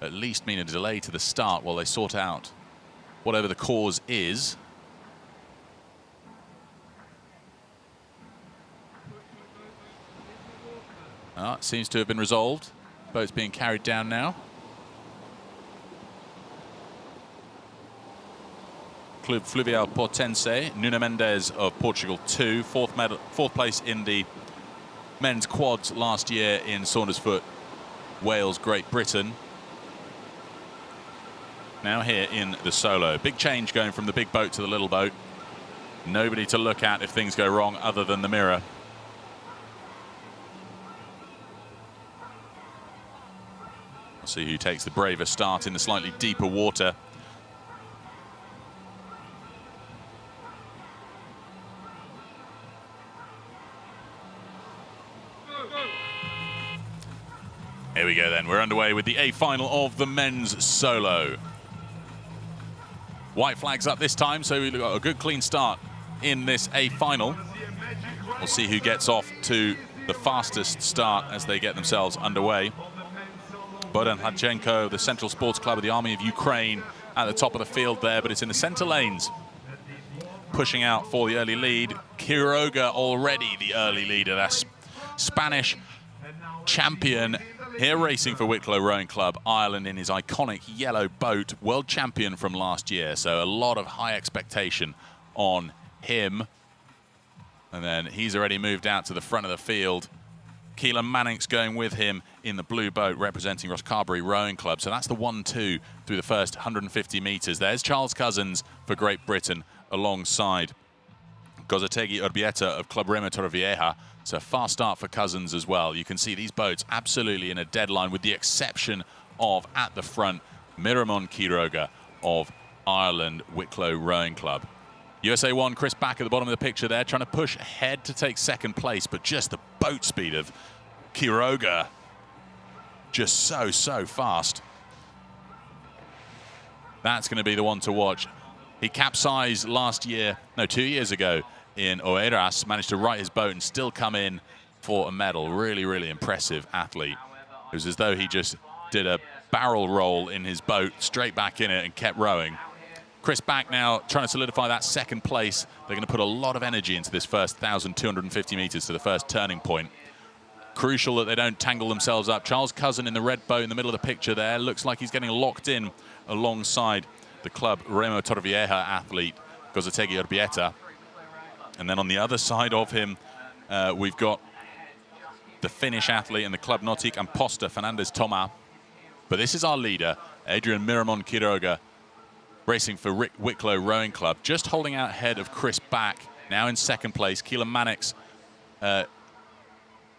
at least mean a delay to the start while they sort out whatever the cause is. It seems to have been resolved. Boat's being carried down now. Club Fluvial Portense, Nuno Mendes of Portugal 2, fourth place in the men's quads last year in Saundersfoot, Wales, Great Britain. Now here in the solo. Big change going from the big boat to the little boat. Nobody to look at if things go wrong other than the mirror. We'll see who takes the braver start in the slightly deeper water. Here we go then. We're underway with the A final of the men's solo. White flags up this time, so we've got a good clean start in this A final. We'll see who gets off to the fastest start as they get themselves underway. Bohdan Hadjenko, the Central Sports Club of the Army of Ukraine, at the top of the field there, but it's in the center lanes. Pushing out for the early lead. Quiroga already the early leader. That's Spanish champion here racing for Wicklow Rowing Club, Ireland, in his iconic yellow boat, world champion from last year. So a lot of high expectation on him. And then he's already moved out to the front of the field. Keelan Mannix going with him in the blue boat representing Rosscarbery Rowing Club. So that's the 1-2 through the first 150 metres. There's Charles Cousins for Great Britain alongside Gozategi Urbieta of Club Remo Torrevieja. So fast start for Cousins as well. You can see these boats absolutely in a deadline with the exception of, at the front, Miramon Quiroga of Ireland Wicklow Rowing Club. USA 1, Chris Back at the bottom of the picture there, trying to push ahead to take second place, but just the boat speed of Quiroga, just so fast. That's going to be the one to watch. He capsized 2 years ago in Oeiras, managed to right his boat and still come in for a medal. Really impressive athlete. It was as though he just did a barrel roll in his boat, straight back in it and kept rowing. Chris Back now trying to solidify that second place. They're going to put a lot of energy into this first 1,250 meters to the first turning point. Crucial that they don't tangle themselves up. Charles Cousin in the red boat in the middle of the picture there. Looks like he's getting locked in alongside the Club Remo Torrevieja athlete, Gozategi Urbieta. And then on the other side of him, we've got the Finnish athlete in the Club Nautique Amposta, Fernandez Toma. But this is our leader, Adrian Miramon Quiroga, racing for Wicklow Rowing Club, just holding out ahead of Chris Back, now in second place. Keelan Mannix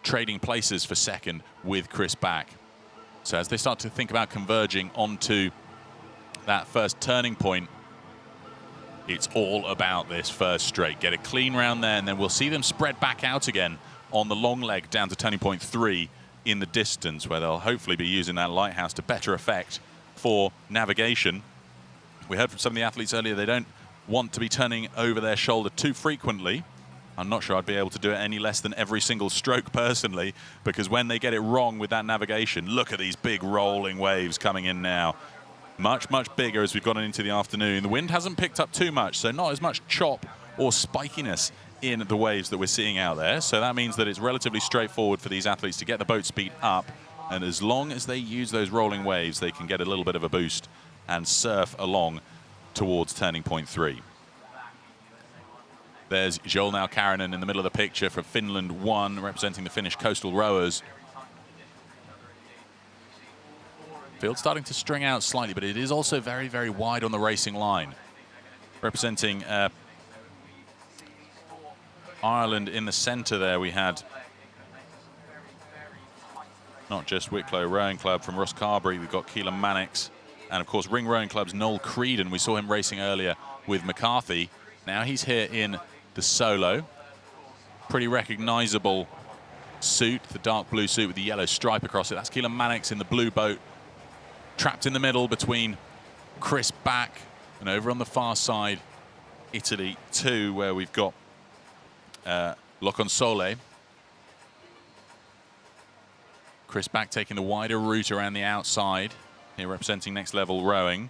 trading places for second with Chris Back. So as they start to think about converging onto that first turning point, it's all about this first straight. Get a clean round there, and then we'll see them spread back out again on the long leg down to turning point 3 in the distance, where they'll hopefully be using that lighthouse to better effect for navigation. We heard from some of the athletes earlier, they don't want to be turning over their shoulder too frequently. I'm not sure I'd be able to do it any less than every single stroke personally, because when they get it wrong with that navigation, look at these big rolling waves coming in now. Much bigger as we've gotten into the afternoon. The wind hasn't picked up too much, so not as much chop or spikiness in the waves that we're seeing out there. So that means that it's relatively straightforward for these athletes to get the boat speed up. And as long as they use those rolling waves, they can get a little bit of a boost and surf along towards turning point 3. There's Jolnau Karinen in the middle of the picture for Finland 1, representing the Finnish coastal rowers. Field starting to string out slightly, but it is also very wide on the racing line. Representing Ireland in the center there, we had not just Wicklow Rowing Club from Rosscarbery, we've got Keelan Mannix, and of course Ring Rowing Club's Noel Creedon. We saw him racing earlier with McCarthy. Now he's here in the solo. Pretty recognizable suit, the dark blue suit with the yellow stripe across it. That's Keelan Mannix in the blue boat, trapped in the middle between Chris Back and over on the far side, Italy 2, where we've got Lo Console. Chris Back taking the wider route around the outside, here representing Next Level Rowing.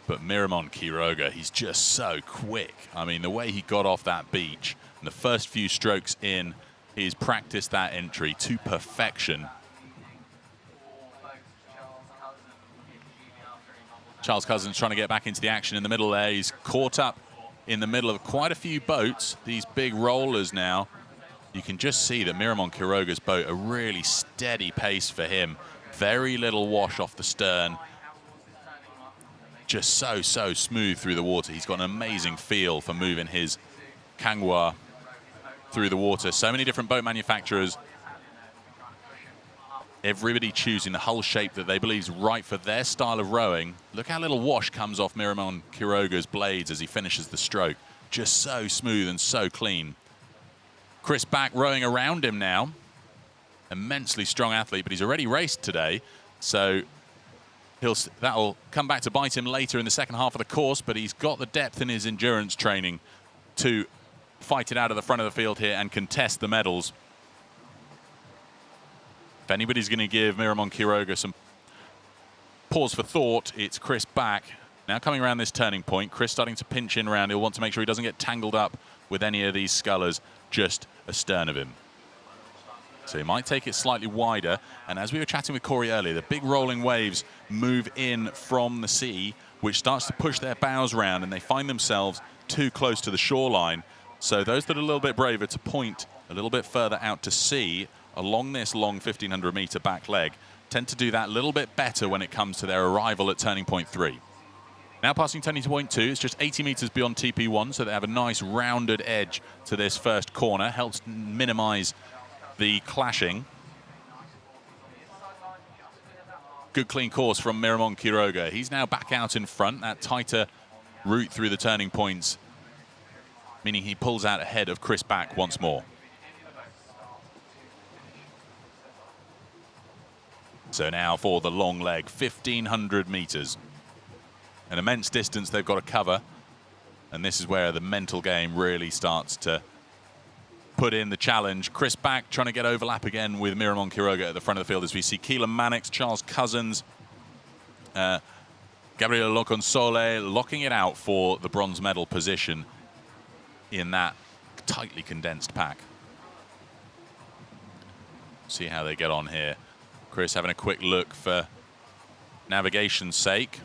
But Miramon Quiroga, he's just so quick. I mean, the way he got off that beach and the first few strokes in He's practiced that entry to perfection. Charles Cousins trying to get back into the action in the middle there. He's caught up in the middle of quite a few boats, these big rollers now. You can just see that Miramon Quiroga's boat, a really steady pace for him. Very little wash off the stern. Just so smooth through the water. He's got an amazing feel for moving his Kangwa through the water. So many different boat manufacturers. Everybody choosing the hull shape that they believe is right for their style of rowing. Look how little wash comes off Miramon Quiroga's blades as he finishes the stroke. Just so smooth and so clean. Chris Back rowing around him now. Immensely strong athlete, but he's already raced today. So that'll come back to bite him later in the second half of the course, but he's got the depth in his endurance training to fight it out of the front of the field here and contest the medals. If anybody's going to give Miramon Quiroga some pause for thought, it's Chris Back. Now coming around this turning point, Chris starting to pinch in around. He'll want to make sure he doesn't get tangled up with any of these scullers just astern of him. So he might take it slightly wider. And as we were chatting with Corey earlier, the big rolling waves move in from the sea, which starts to push their bows round, and they find themselves too close to the shoreline. So those that are a little bit braver to point a little bit further out to sea along this long 1,500-meter back leg tend to do that a little bit better when it comes to their arrival at turning point 3. Now passing turning point 2, it's just 80 meters beyond TP1, so they have a nice rounded edge to this first corner, helps minimize the clashing. Good clean course from Miramon Quiroga. He's now back out in front, that tighter route through the turning points, meaning he pulls out ahead of Chris Back once more. So now for the long leg, 1,500 meters. An immense distance they've got to cover, and this is where the mental game really starts to put in the challenge. Chris Back trying to get overlap again with Miramon Quiroga at the front of the field as we see Keelan Mannix, Charles Cousins, Gabriel Loconsole locking it out for the bronze medal position in that tightly condensed pack. See how they get on here. Chris having a quick look for navigation's sake.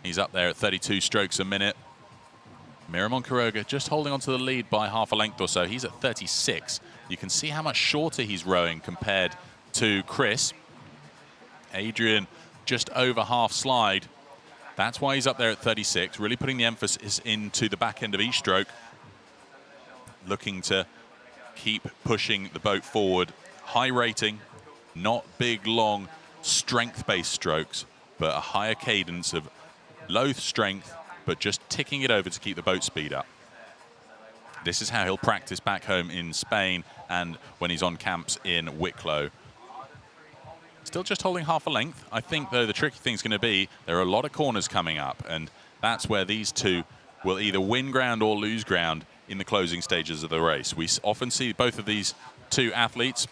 He's up there at 32 strokes a minute. Miramon Quiroga just holding on to the lead by half a length or so. He's at 36. You can see how much shorter he's rowing compared to Chris. Adrian just over half slide. That's why he's up there at 36, really putting the emphasis into the back end of each stroke, looking to keep pushing the boat forward. High rating, not big, long, strength-based strokes, but a higher cadence of low strength, but just ticking it over to keep the boat speed up. This is how he'll practice back home in Spain and when he's on camps in Wicklow. Still just holding half a length. I think, though, the tricky thing's going to be there are a lot of corners coming up, and that's where these two will either win ground or lose ground in the closing stages of the race. We often see both of these two athletes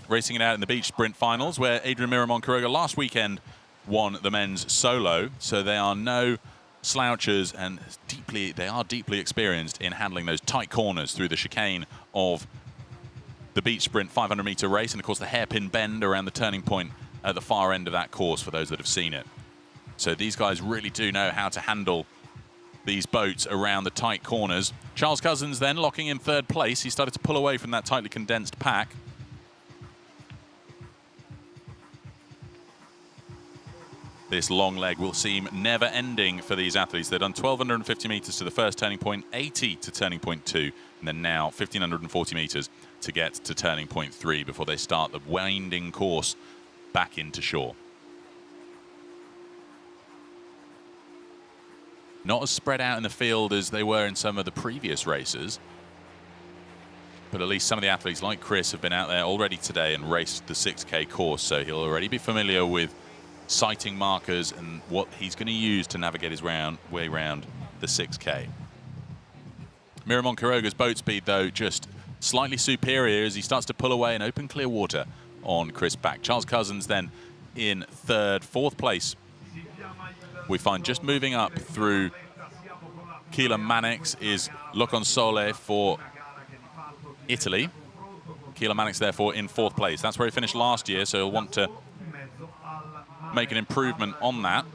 racing it out in the beach sprint finals, where Adrian Miramon Quiroga last weekend won the men's solo, so they are no slouchers and they are deeply experienced in handling those tight corners through the chicane of the beach sprint 500-meter race, and of course the hairpin bend around the turning point at the far end of that course for those that have seen it. So these guys really do know how to handle these boats around the tight corners. Charles Cousins then locking in third place. He started to pull away from that tightly condensed pack. This long leg will seem never ending for these athletes. They've done 1,250 meters to the first turning point, 80 to turning point 2, and then now 1,540 meters to get to turning point 3 before they start the winding course back into shore. Not as spread out in the field as they were in some of the previous races, but at least some of the athletes like Chris have been out there already today and raced the 6K course, so he'll already be familiar with sighting markers and what he's going to use to navigate his way around the 6K. Miramon Quiroga's boat speed, though, just slightly superior as he starts to pull away in open, clear water on Chris Back. Charles Cousins then in third, fourth place. We find just moving up through Keelan Mannix is Loconsole for Italy. Keelan Mannix, therefore, in 4th place. That's where he finished last year, so he'll want to make an improvement on that.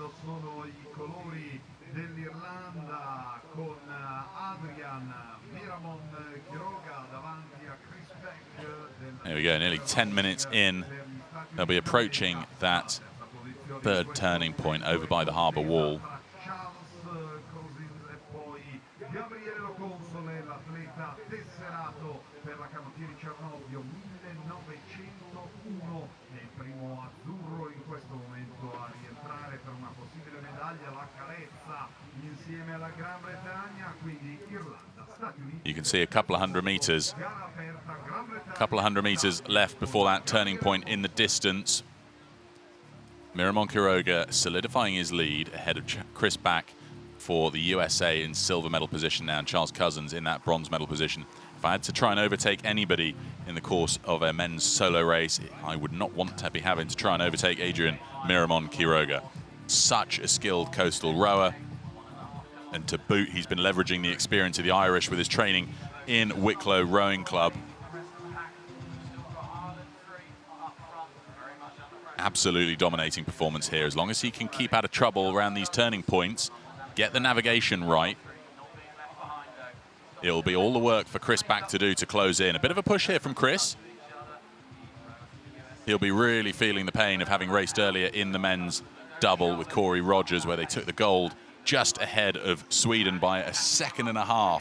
There we go, nearly 10 minutes in. They'll be approaching that 3rd turning point over by the harbour wall. You can see a couple of hundred meters left before that turning point in the distance. Miramon Quiroga solidifying his lead ahead of Chris Back for the USA in silver medal position now, and Charles Cousins in that bronze medal position. If I had to try and overtake anybody in the course of a men's solo race, I would not want to be having to try and overtake Adrian Miramon Quiroga. Such a skilled coastal rower. And to boot, he's been leveraging the experience of the Irish with his training in Wicklow Rowing Club. Absolutely dominating performance here. As long as he can keep out of trouble around these turning points, get the navigation right, it'll be all the work for Chris Back to do to close in. A bit of a push here from Chris. He'll be really feeling the pain of having raced earlier in the men's double with Corey Rogers, where they took the gold just ahead of Sweden by 1.5 seconds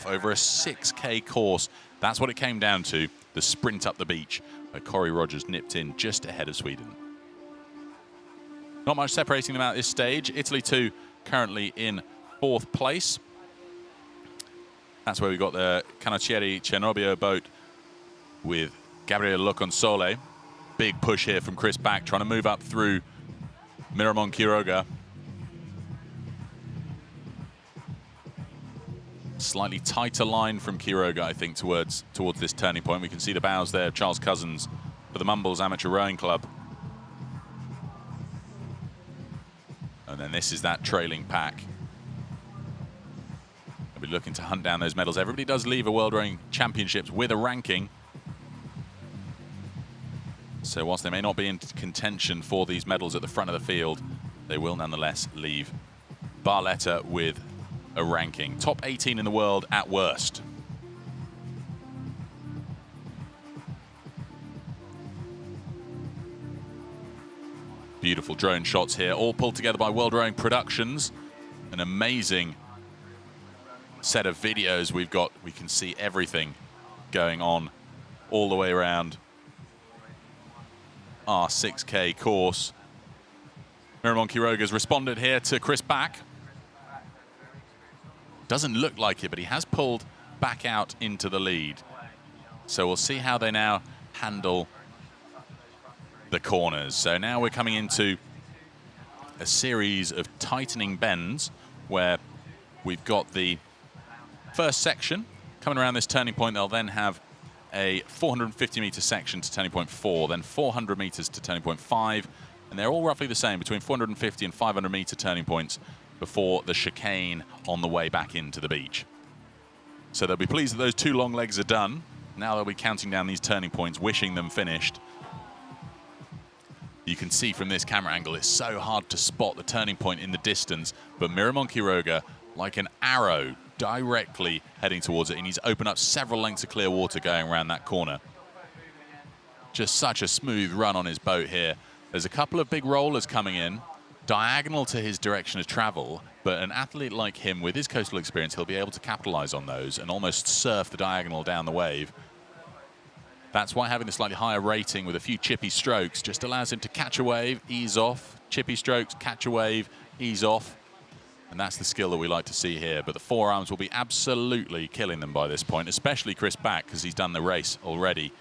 over a 6K course. That's what it came down to, the sprint up the beach, where Corey Rogers nipped in just ahead of Sweden. Not much separating them out at this stage. Italy 2 currently in 4th place. That's where we got the Canocchieri Cenobio boat with Gabriele Loconsole. Big push here from Chris Back, trying to move up through Miramon Quiroga. Slightly tighter line from Quiroga, I think, towards this turning point. We can see the bows there, Charles Cousins for the Mumbles Amateur Rowing Club. And then this is that trailing pack. They'll be looking to hunt down those medals. Everybody does leave a World Rowing Championships with a ranking. So whilst they may not be in contention for these medals at the front of the field, they will nonetheless leave Barletta with a ranking. Top 18 in the world at worst. Beautiful drone shots here, all pulled together by World Rowing Productions. An amazing set of videos we've got. We can see everything going on all the way around our 6K course. Miramon Quiroga's responded here to Chris Back. Doesn't look like it, but he has pulled back out into the lead. So we'll see how they now handle the corners. So now we're coming into a series of tightening bends where we've got the first section coming around this turning point. They'll then have a 450-meter section to turning point 4, then 400 meters to turning point 5, and they're all roughly the same, between 450 and 500-meter turning points before the chicane on the way back into the beach. So they'll be pleased that those 2 long legs are done. Now they'll be counting down these turning points, wishing them finished. You can see from this camera angle, it's so hard to spot the turning point in the distance, but Miramon Quiroga, like an arrow, directly heading towards it, and he's opened up several lengths of clear water going around that corner. Just such a smooth run on his boat here. There's a couple of big rollers coming in, diagonal to his direction of travel, but an athlete like him with his coastal experience, he'll be able to capitalize on those and almost surf the diagonal down the wave. That's why having a slightly higher rating with a few chippy strokes just allows him to catch a wave, ease off, chippy strokes, catch a wave, ease off. And that's the skill that we like to see here. But the forearms will be absolutely killing them by this point, especially Chris Back, because he's done the race already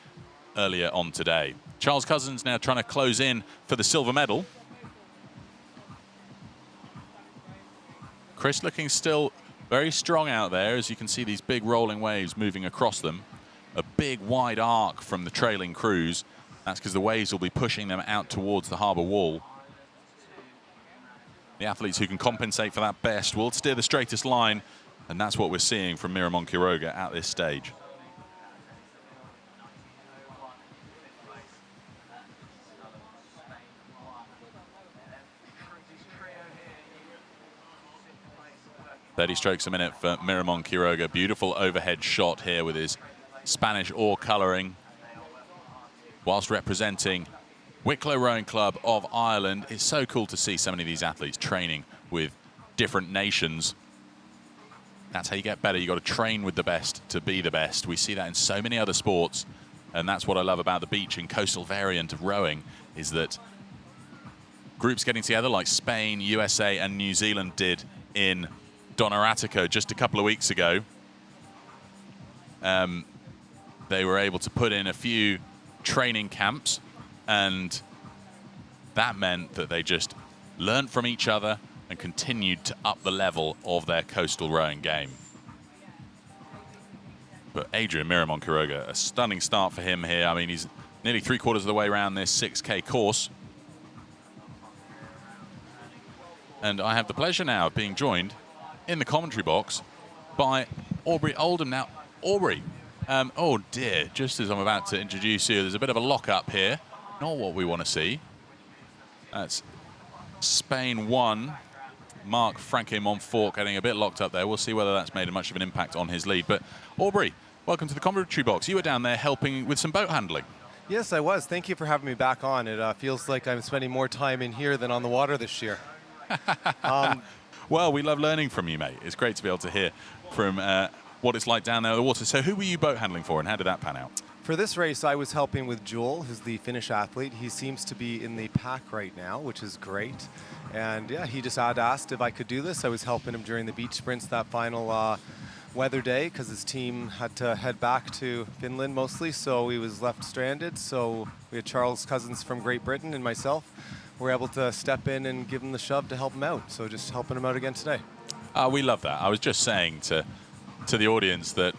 earlier on today. Charles Cousins now trying to close in for the silver medal. Chris looking still very strong out there, as you can see these big rolling waves moving across them. A big wide arc from the trailing crews. That's because the waves will be pushing them out towards the harbour wall. The athletes who can compensate for that best will steer the straightest line And that's what we're seeing from Miramon Quiroga at this stage. .30 strokes a minute for Miramon Quiroga. Beautiful overhead shot here with his Spanish oar coloring, whilst representing Wicklow Rowing Club of Ireland. It's so cool to see so many of these athletes training with different nations. That's how you get better. You've got to train with the best to be the best. We see that in so many other sports, and that's what I love about the beach and coastal variant of rowing, is that groups getting together like Spain, USA, and New Zealand did in Donoratico just a couple of weeks ago. They were able to put in a few training camps, and that meant that they just learned from each other and continued to up the level of their coastal rowing game. But Adrian Miramon Quiroga, a stunning start for him here. I mean, he's nearly 3/4 of the way around this 6K course. And I have the pleasure now of being joined in the commentary box by Aubrey Oldham. Now, Aubrey, oh dear, just as I'm about to introduce you, there's a bit of a lock-up here. Not what we want to see. That's Spain 1. Marc Franque Montfort getting a bit locked up there. We'll see whether that's made much of an impact on his lead. But Aubrey, welcome to the commentary box. You were down there helping with some boat handling. Yes, I was. Thank you for having me back on. It feels like I'm spending more time in here than on the water this year. Well, we love learning from you, mate. It's great to be able to hear from what it's like down there in the water. So who were you boat handling for, and how did that pan out? For this race, I was helping with Joel, who's the Finnish athlete. He seems to be in the pack right now, which is great. And yeah, he just had asked if I could do this. I was helping him during the beach sprints that final weather day, because his team had to head back to Finland mostly, so he was left stranded. So we had Charles Cousins from Great Britain and myself were able to step in and give him the shove to help him out. So just helping him out again today. We love that. I was just saying to the audience that,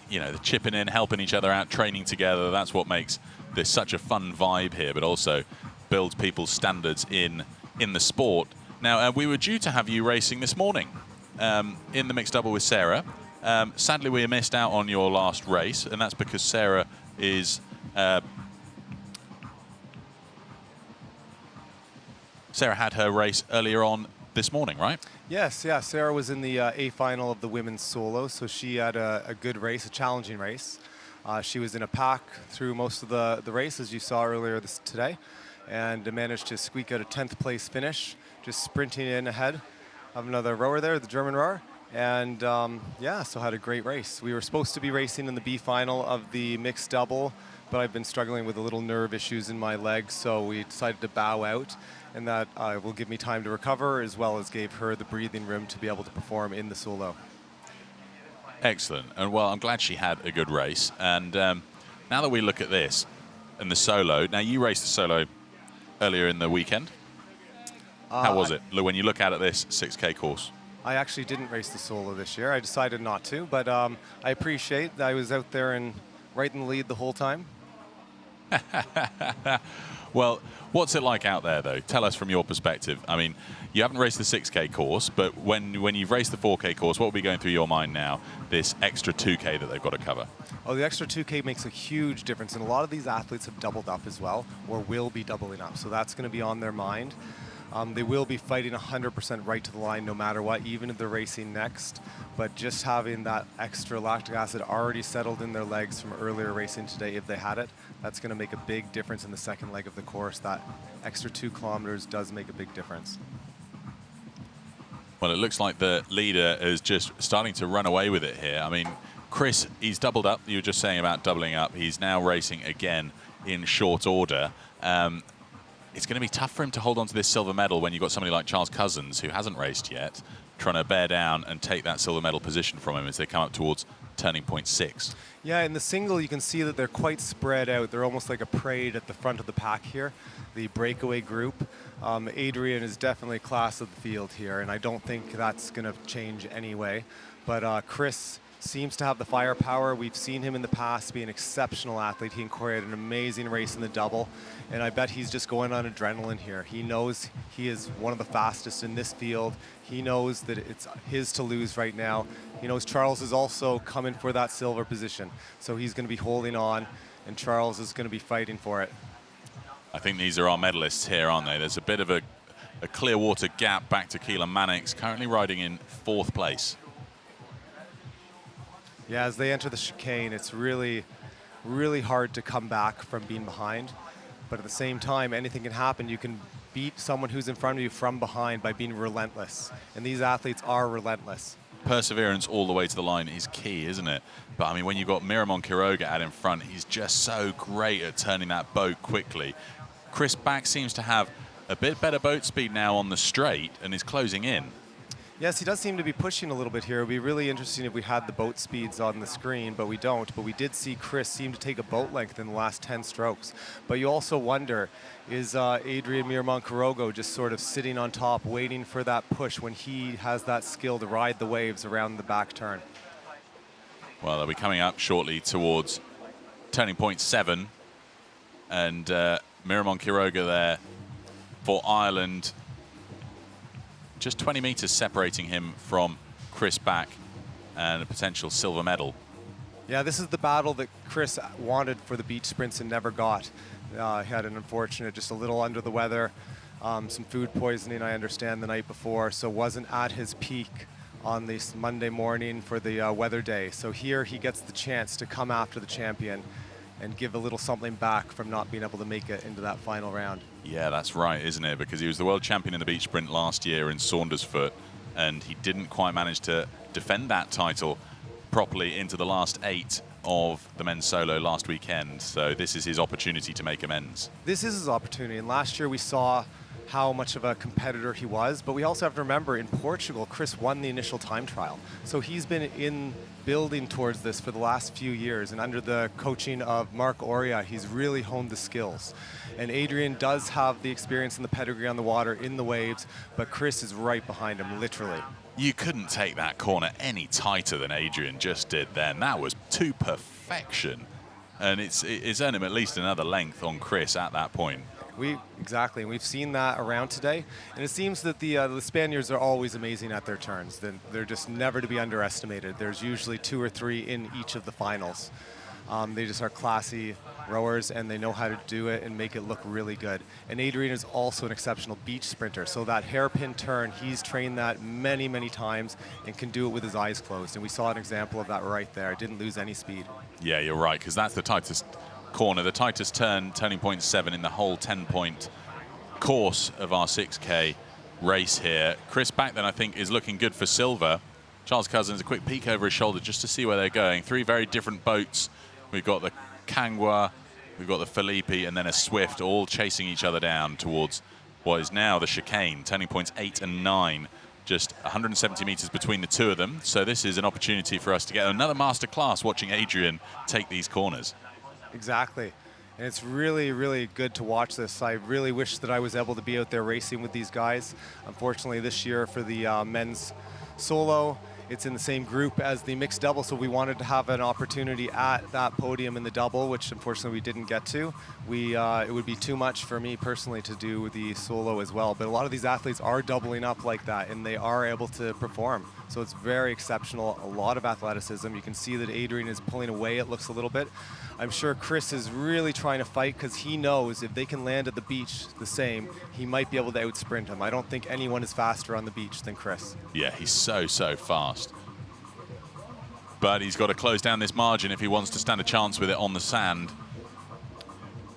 you know, the chipping in, helping each other out, training together, that's what makes this such a fun vibe here, but also builds people's standards in the sport. Now, we were due to have you racing this morning in the mixed double with Sarah. Sadly, we missed out on your last race, and that's because Sarah is... Sarah had her race earlier on this morning, right? Yes, yeah. Sarah was in the A final of the women's solo, so she had a good race, a challenging race. She was in a pack through most of the race, as you saw earlier today, and managed to squeak out a 10th place finish, just sprinting in ahead of another rower there, the German rower. And yeah, so had a great race. We were supposed to be racing in the B final of the mixed double, but I've been struggling with a little nerve issues in my legs, so we decided to bow out, and that will give me time to recover, as well as gave her the breathing room to be able to perform in the solo. Excellent. And well, I'm glad she had a good race. And now that we look at this and the solo, now you raced the solo earlier in the weekend. How was it when you look at this 6K course? I actually didn't race the solo this year. I decided not to, but I appreciate that I was out there and right in the lead the whole time. Well, what's it like out there, though? Tell us from your perspective. I mean, you haven't raced the 6K course, but when you've raced the 4K course, what will be going through your mind now, this extra 2K that they've got to cover? Oh, the extra 2K makes a huge difference, and a lot of these athletes have doubled up as well, or will be doubling up, so that's going to be on their mind. They will be fighting 100% right to the line no matter what, even if they're racing next. But just having that extra lactic acid already settled in their legs from earlier racing today, if they had it, that's going to make a big difference in the second leg of the course. That extra 2 kilometers does make a big difference. Well, it looks like the leader is just starting to run away with it here. I mean, Chris, he's doubled up. You were just saying about doubling up. He's now racing again in short order. It's going to be tough for him to hold on to this silver medal when you've got somebody like Charles Cousins, who hasn't raced yet, trying to bear down and take that silver medal position from him as they come up towards turning point 6. Yeah, in the single, you can see that they're quite spread out. They're almost like a parade at the front of the pack here, the breakaway group. Adrian is definitely class of the field here, and I don't think that's going to change anyway. But Chris seems to have the firepower. We've seen him in the past be an exceptional athlete. He and Corey had an amazing race in the double, and I bet he's just going on adrenaline here. He knows he is one of the fastest in this field. He knows that it's his to lose right now. He knows Charles is also coming for that silver position, so he's going to be holding on, and Charles is going to be fighting for it. I think these are our medalists here, aren't they? There's a bit of a clear water gap back to Keelan Mannix, currently riding in 4th place. Yeah, as they enter the chicane, it's really, really hard to come back from being behind. But at the same time, anything can happen. You can beat someone who's in front of you from behind by being relentless. And these athletes are relentless. Perseverance all the way to the line is key, isn't it? But I mean, when you've got Miramon Quiroga out in front, he's just so great at turning that boat quickly. Chris Back seems to have a bit better boat speed now on the straight and is closing in. Yes, he does seem to be pushing a little bit here. It would be really interesting if we had the boat speeds on the screen, but we don't. But we did see Chris seem to take a boat length in the last 10 strokes. But you also wonder, is Adrian Miramon Quiroga just sort of sitting on top, waiting for that push when he has that skill to ride the waves around the back turn? Well, they'll be coming up shortly towards turning point 7. And Miramon Quiroga there for Ireland. Just 20 meters separating him from Chris Back and a potential silver medal. Yeah, this is the battle that Chris wanted for the beach sprints and never got. He had an unfortunate, just a little under the weather, some food poisoning, I understand, the night before, so wasn't at his peak on this Monday morning for the weather day. So here he gets the chance to come after the champion and give a little something back from not being able to make it into that final round. Yeah, that's right, isn't it? Because he was the world champion in the beach sprint last year in Saundersfoot, and he didn't quite manage to defend that title properly into the last 8 of the men's solo last weekend. So this is his opportunity to make amends. This is his opportunity, and last year we saw how much of a competitor he was, but we also have to remember in Portugal, Chris won the initial time trial. So he's been in building towards this for the last few years, and under the coaching of Mark Oria, he's really honed the skills. And Adrian does have the experience and the pedigree on the water in the waves, but Chris is right behind him, literally. You couldn't take that corner any tighter than Adrian just did then. That was to perfection. And it's earned him at least another length on Chris at that point. Exactly. We've seen that around today. And it seems that the Spaniards are always amazing at their turns. They're just never to be underestimated. There's usually 2 or 3 in each of the finals. They just are classy rowers, and they know how to do it and make it look really good. And Adrian is also an exceptional beach sprinter. So that hairpin turn, he's trained that many, many times and can do it with his eyes closed. And we saw an example of that right there. Didn't lose any speed. Yeah, you're right, because that's the tightest corner, the tightest turning point 7 in the whole 10-point course of our 6K race here. Chris Back then, I think, is looking good for silver. Charles Cousins, a quick peek over his shoulder just to see where they're going. 3 very different boats. We've got the Kangwa, we've got the Felipe, and then a Swift, all chasing each other down towards what is now the chicane, turning points 8 and 9. Just 170 meters between the 2 of them. So this is an opportunity for us to get another masterclass watching Adrian take these corners. Exactly. And it's really, really good to watch this. I really wish that I was able to be out there racing with these guys. Unfortunately, this year for the men's solo, it's in the same group as the mixed double, so we wanted to have an opportunity at that podium in the double, which unfortunately we didn't get to. It would be too much for me personally to do the solo as well, but a lot of these athletes are doubling up like that, and they are able to perform. So it's very exceptional, a lot of athleticism. You can see that Adrian is pulling away, it looks a little bit. I'm sure Chris is really trying to fight because he knows if they can land at the beach the same, he might be able to outsprint him. I don't think anyone is faster on the beach than Chris. Yeah, he's so fast. But he's got to close down this margin if he wants to stand a chance with it on the sand.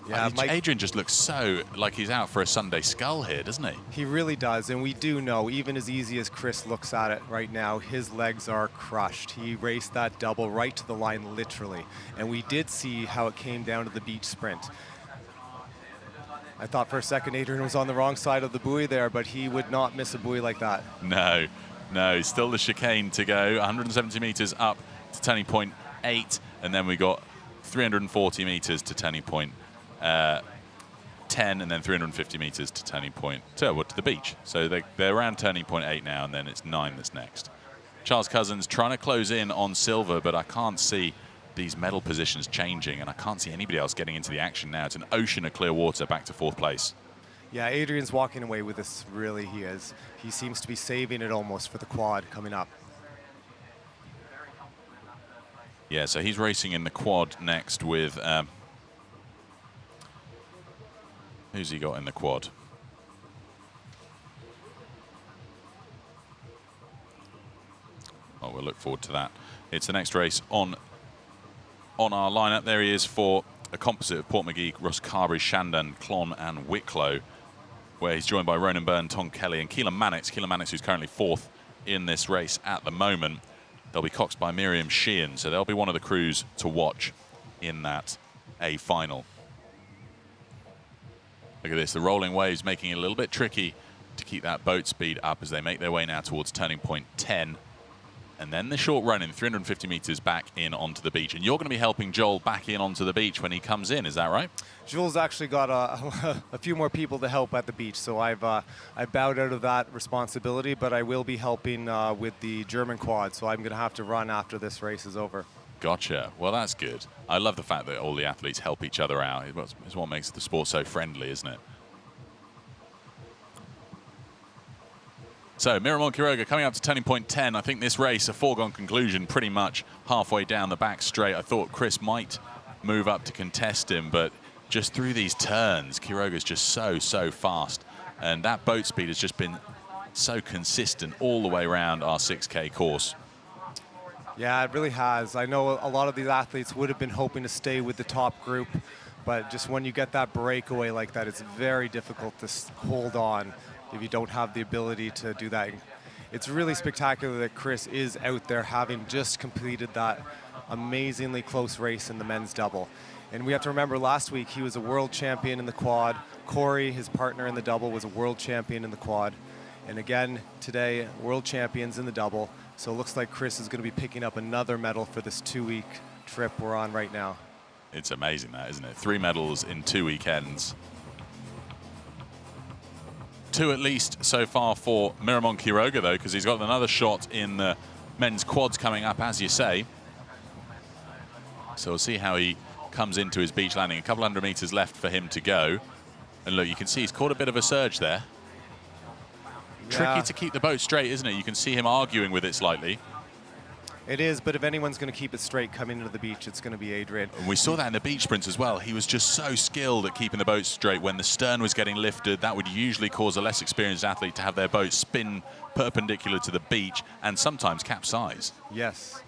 Yeah, Adrian just looks so like he's out for a Sunday scull here, doesn't he? He really does, and we do know, even as easy as Chris looks at it right now, his legs are crushed. He raced that double right to the line, literally. And we did see how it came down to the beach sprint. I thought for a second Adrian was on the wrong side of the buoy there, but he would not miss a buoy like that. No, still the chicane to go, 170 meters up to turning point 8, and then we got 340 meters to turning point 10, and then 350 meters to turning point to the beach. So they're around turning point 8 now, and then it's 9 that's next. Charles Cousins trying to close in on silver, but I can't see these medal positions changing, and I can't see anybody else getting into the action now. It's an ocean of clear water back to 4th place. Yeah, Adrian's walking away with this, really, he is. He seems to be saving it almost for the quad coming up. Yeah, so he's racing in the quad next with... who's he got in the quad? Oh, we'll look forward to that. It's the next race on our lineup. There he is for a composite of Portmagee, Ross Carberry, Shandon, Clon, and Wicklow, where he's joined by Ronan Byrne, Tom Kelly, and Keelan Mannix. Keelan Mannix, who's currently 4th in this race at the moment. They'll be coxed by Miriam Sheehan, so they'll be one of the crews to watch in that A final. Look at this, the rolling waves making it a little bit tricky to keep that boat speed up as they make their way now towards turning point 10. And then the short run in 350 meters back in onto the beach. And you're going to be helping Joel back in onto the beach when he comes in, is that right? Joel's actually got a few more people to help at the beach, so I've bowed out of that responsibility, but I will be helping with the German quad, so I'm going to have to run after this race is over. Gotcha. Well, that's good. I love the fact that all the athletes help each other out. It's what makes the sport so friendly, isn't it? So, Miramon Quiroga coming up to turning point 10. I think this race, a foregone conclusion, pretty much halfway down the back straight. I thought Chris might move up to contest him, but just through these turns, Quiroga's just so fast. And that boat speed has just been so consistent all the way around our 6K course. Yeah, it really has. I know a lot of these athletes would have been hoping to stay with the top group, but just when you get that breakaway like that, it's very difficult to hold on if you don't have the ability to do that. It's really spectacular that Chris is out there having just completed that amazingly close race in the men's double. And we have to remember last week he was a world champion in the quad. Corey, his partner in the double, was a world champion in the quad. And again, today, world champions in the double. So it looks like Chris is going to be picking up another medal for this 2-week trip we're on right now. It's amazing that, isn't it? 3 medals in 2 weekends. 2 at least so far for Miramon Quiroga, though, because he's got another shot in the men's quads coming up, as you say. So we'll see how he comes into his beach landing. A couple 100 meters left for him to go. And look, you can see he's caught a bit of a surge there. Yeah. Tricky to keep the boat straight, isn't it? You can see him arguing with it slightly. It is, but if anyone's going to keep it straight coming into the beach, it's going to be Adrian. And we saw that in the beach sprints as well. He was just so skilled at keeping the boat straight. When the stern was getting lifted, that would usually cause a less experienced athlete to have their boat spin perpendicular to the beach and sometimes capsize. Yes.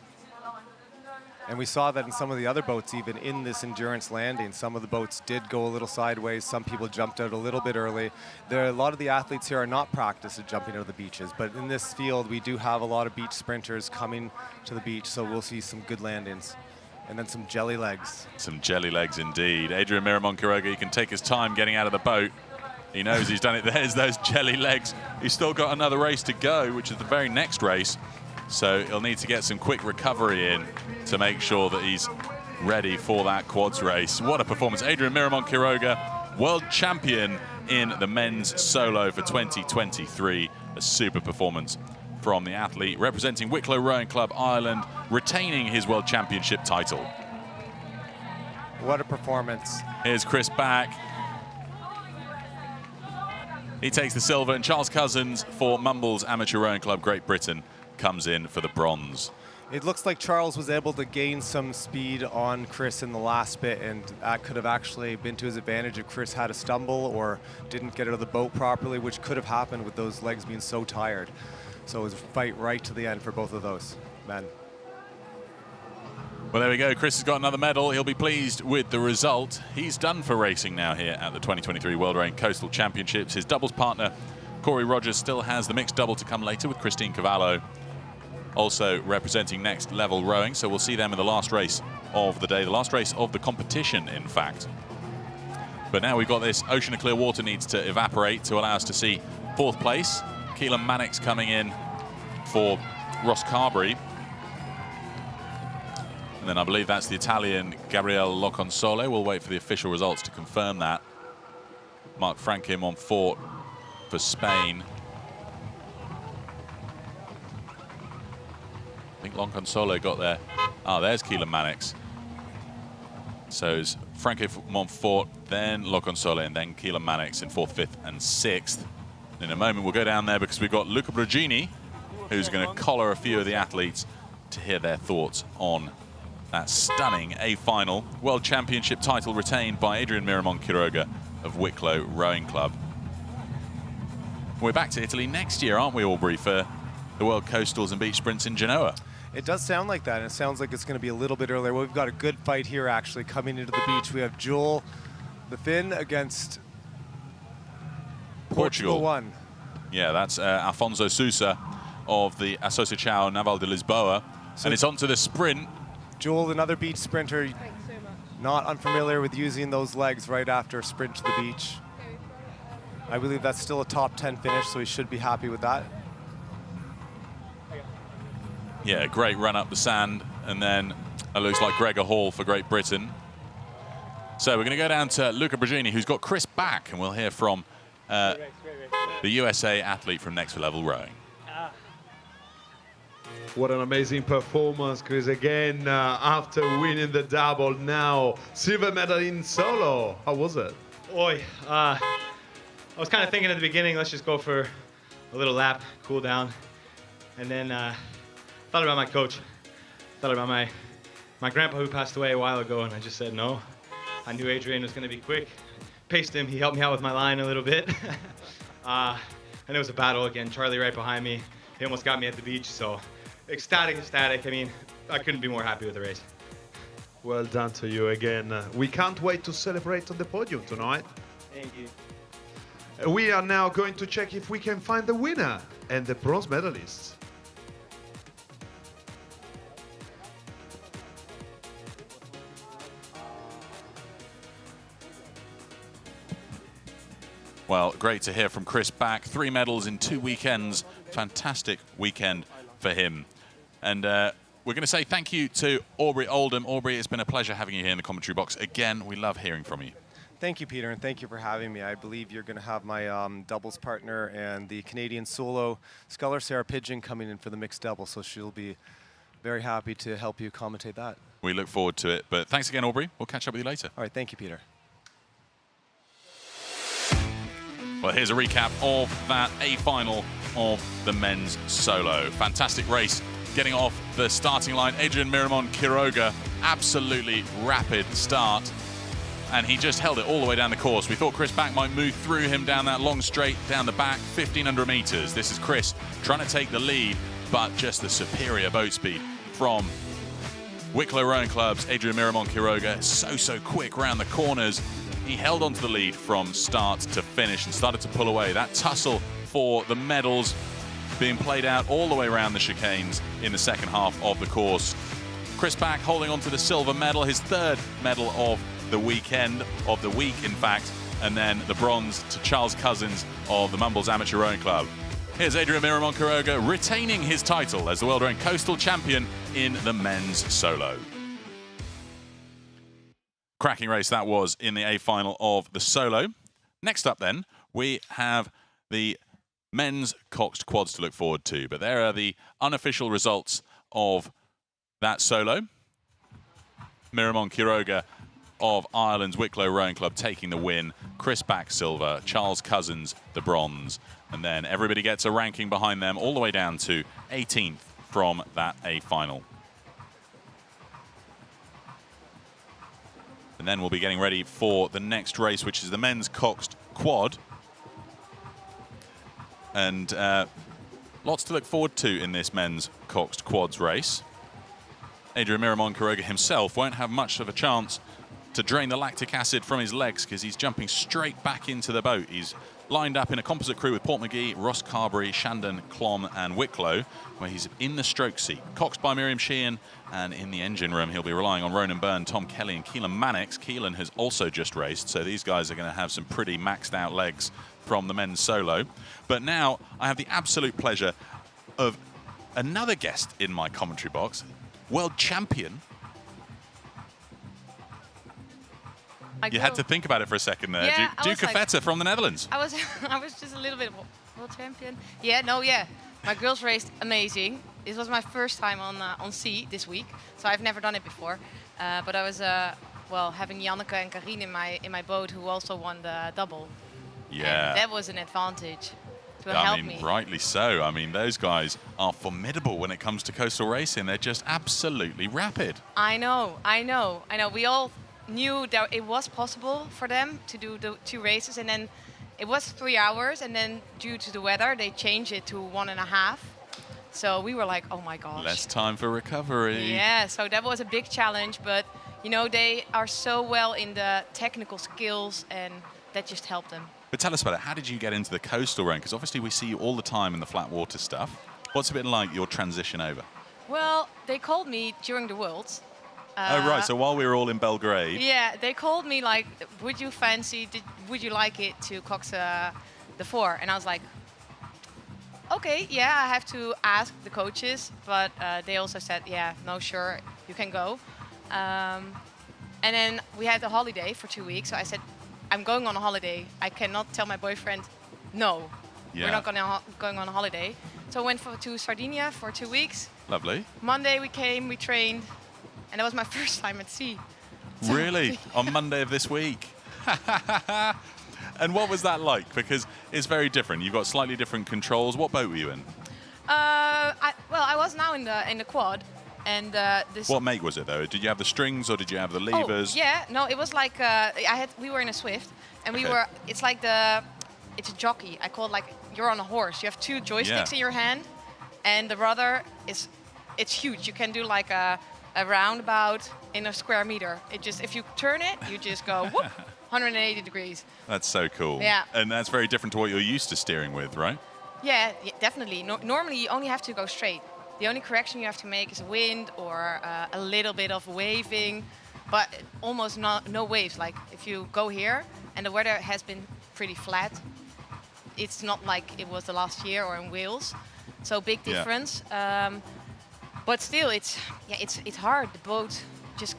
And we saw that in some of the other boats, even in this endurance landing. Some of the boats did go a little sideways. Some people jumped out a little bit early. A lot of the athletes here are not practiced at jumping out of the beaches. But in this field, we do have a lot of beach sprinters coming to the beach, so we'll see some good landings. And then some jelly legs. Some jelly legs indeed. Adrian Miramon Quiroga, he can take his time getting out of the boat. He knows he's done it. There's those jelly legs. He's still got another race to go, which is the very next race. So he'll need to get some quick recovery in to make sure that he's ready for that quads race. What a performance. Adrian Miramon Quiroga, world champion in the men's solo for 2023. A super performance from the athlete representing Wicklow Rowing Club Ireland, retaining his world championship title. What a performance. Here's Chris back. He takes the silver, and Charles Cousins for Mumbles Amateur Rowing Club Great Britain comes in for the bronze. It looks like Charles was able to gain some speed on Chris in the last bit, and that could have actually been to his advantage if Chris had a stumble or didn't get out of the boat properly, which could have happened with those legs being so tired. So it was a fight right to the end for both of those men. Well, there we go. Chris has got another medal. He'll be pleased with the result. He's done for racing now here at the 2023 World Rowing Coastal Championships. His doubles partner, Corey Rogers, still has the mixed double to come later with Christine Cavallo, also representing Next Level Rowing. So we'll see them in the last race of the day, the last race of the competition, in fact. But now we've got this ocean of clear water needs to evaporate to allow us to see 4th place. Keelan Mannix coming in for Ross Carberry. And then I believe that's the Italian Gabriele Loconsole. We'll wait for the official results to confirm that. Mark Frankim on 4 for Spain. I think Lon Consolo got there. There's Keelan Mannix. So it's Franco Montfort, then Lon Consolo, and then Keelan Mannix in 4th, 5th, and 6th. In a moment, we'll go down there because we've got Luca Brogini, who's going to collar a few of the athletes to hear their thoughts on that stunning A final. World Championship title retained by Adrian Miramon Quiroga of Wicklow Rowing Club. We're back to Italy next year, aren't we, Aubrey, for the World Coastals and Beach Sprints in Genoa? It does sound like that, and it sounds like it's going to be a little bit earlier. Well, we've got a good fight here, actually, coming into the beach. We have Joel, the Finn, against Portugal 1. Yeah, that's Afonso Sousa of the Associação Naval de Lisboa. So and it's onto the sprint. Joel, another beach sprinter, not unfamiliar with using those legs right after a sprint to the beach. I believe that's still a top 10 finish, so he should be happy with that. Yeah, great run up the sand, and then it looks like Gregor Hall for Great Britain. So we're going to go down to Luca Brogini, who's got Chris back, and we'll hear from the USA athlete from Next Level Rowing. What an amazing performance, Chris, again, after winning the double. Now, silver medal in solo. How was it? Oi, I was kind of thinking at the beginning, let's just go for a little lap, cool down. And then thought about my coach, thought about my grandpa who passed away a while ago, and I just said no. I knew Adrian was going to be quick. Paced him, he helped me out with my line a little bit. And it was a battle again, Charlie right behind me. He almost got me at the beach, so ecstatic. I mean, I couldn't be more happy with the race. Well done to you again. We can't wait to celebrate on the podium tonight. Thank you. We are now going to check if we can find the winner and the bronze medalists. Well, great to hear from Chris back. 3 medals in 2 weekends. Fantastic weekend for him. And we're going to say thank you to Aubrey Oldham. Aubrey, it's been a pleasure having you here in the commentary box. Again, we love hearing from you. Thank you, Peter, and thank you for having me. I believe you're going to have my doubles partner and the Canadian solo sculler, Sarah Pigeon, coming in for the mixed double, so she'll be very happy to help you commentate that. We look forward to it. But thanks again, Aubrey. We'll catch up with you later. All right, thank you, Peter. Well, here's a recap of that A final of the men's solo. Fantastic race. Getting off the starting line, Adrian Miramon Quiroga, absolutely rapid start. And he just held it all the way down the course. We thought Chris Back might move through him down that long straight, down the back, 1,500 meters. This is Chris trying to take the lead, but just the superior boat speed from Wicklow Rowing Club's Adrian Miramon Quiroga. So quick round the corners. He held on to the lead from start to finish and started to pull away. That tussle for the medals being played out all the way around the chicanes in the second half of the course. Chris Back holding on to the silver medal, his 3rd medal of the weekend, of the week in fact, and then the bronze to Charles Cousins of the Mumbles Amateur Rowing Club. Here's Adrian Miramon Quiroga retaining his title as the World Rowing Coastal Champion in the men's solo. Cracking race that was in the A final of the solo. Next up then, we have the men's coxed quads to look forward to, but there are the unofficial results of that solo. Miramon Quiroga of Ireland's Wicklow Rowing Club taking the win, Chris Back silver, Charles Cousins the bronze, and then everybody gets a ranking behind them all the way down to 18th from that A final. And then we'll be getting ready for the next race, which is the men's coxed quad. And lots to look forward to in this men's coxed quads race. Adrian Miramon Quiroga himself won't have much of a chance to drain the lactic acid from his legs because he's jumping straight back into the boat. He's lined up in a composite crew with Portmagee, Ross Carberry, Shandon, Clom and Wicklow, where he's in the stroke seat. Coxed by Miriam Sheehan, and in the engine room he'll be relying on Ronan Byrne, Tom Kelly and Keelan Mannix. Keelan has also just raced, so these guys are going to have some pretty maxed out legs from the men's solo. But now I have the absolute pleasure of another guest in my commentary box, world champion. You had to think about it for a second there. Yeah, Duke Feta from the Netherlands. I was just a little bit world champion. Yeah. My girls raced amazing. This was my first time on sea this week, so I've never done it before. But I was having Janneke and Karine in my boat who also won the double. Yeah. And that was an advantage to help me. Rightly so. I mean, those guys are formidable when it comes to coastal racing. They're just absolutely rapid. I know. We all knew that it was possible for them to do the 2 races, and then it was 3 hours, and then due to the weather, they changed it to 1.5. So we were like, oh my gosh. Less time for recovery. Yeah, so that was a big challenge, but they are so well in the technical skills, and that just helped them. But tell us about it. How did you get into the coastal rowing? Because obviously we see you all the time in the flat water stuff. What's it been like, your transition over? Well, they called me during the Worlds. Oh, right. So while we were all in Belgrade. Yeah, they called me like, would you like it to cox the 4? And I was like, okay, yeah, I have to ask the coaches. But they also said, yeah, no, sure, you can go. And then we had a holiday for 2 weeks. So I said, I'm going on a holiday. I cannot tell my boyfriend, no, we're not going on a holiday. So I went to Sardinia for 2 weeks. Lovely. Monday we came, we trained, and that was my first time at sea. Really? On Monday of this week? And what was that like? Because it's very different. You've got slightly different controls. What boat were you in? I was now in the quad. And this. What make was it though? Did you have the strings or did you have the levers? Oh, yeah, no, it was like we were in a Swift, and we were. It's like it's a jockey. I call it like you're on a horse. You have 2 joysticks in your hand, and the rudder it's huge. You can do like a roundabout in a square meter. It just if you turn it, you just go whoop, 180 degrees. That's so cool. Yeah. And that's very different to what you're used to steering with, right? Yeah, definitely. Normally, you only have to go straight. The only correction you have to make is wind or a little bit of waving, but almost no waves. Like if you go here and the weather has been pretty flat, it's not like it was the last year or in Wales. So big difference. Yeah. But still, it's hard. The boat just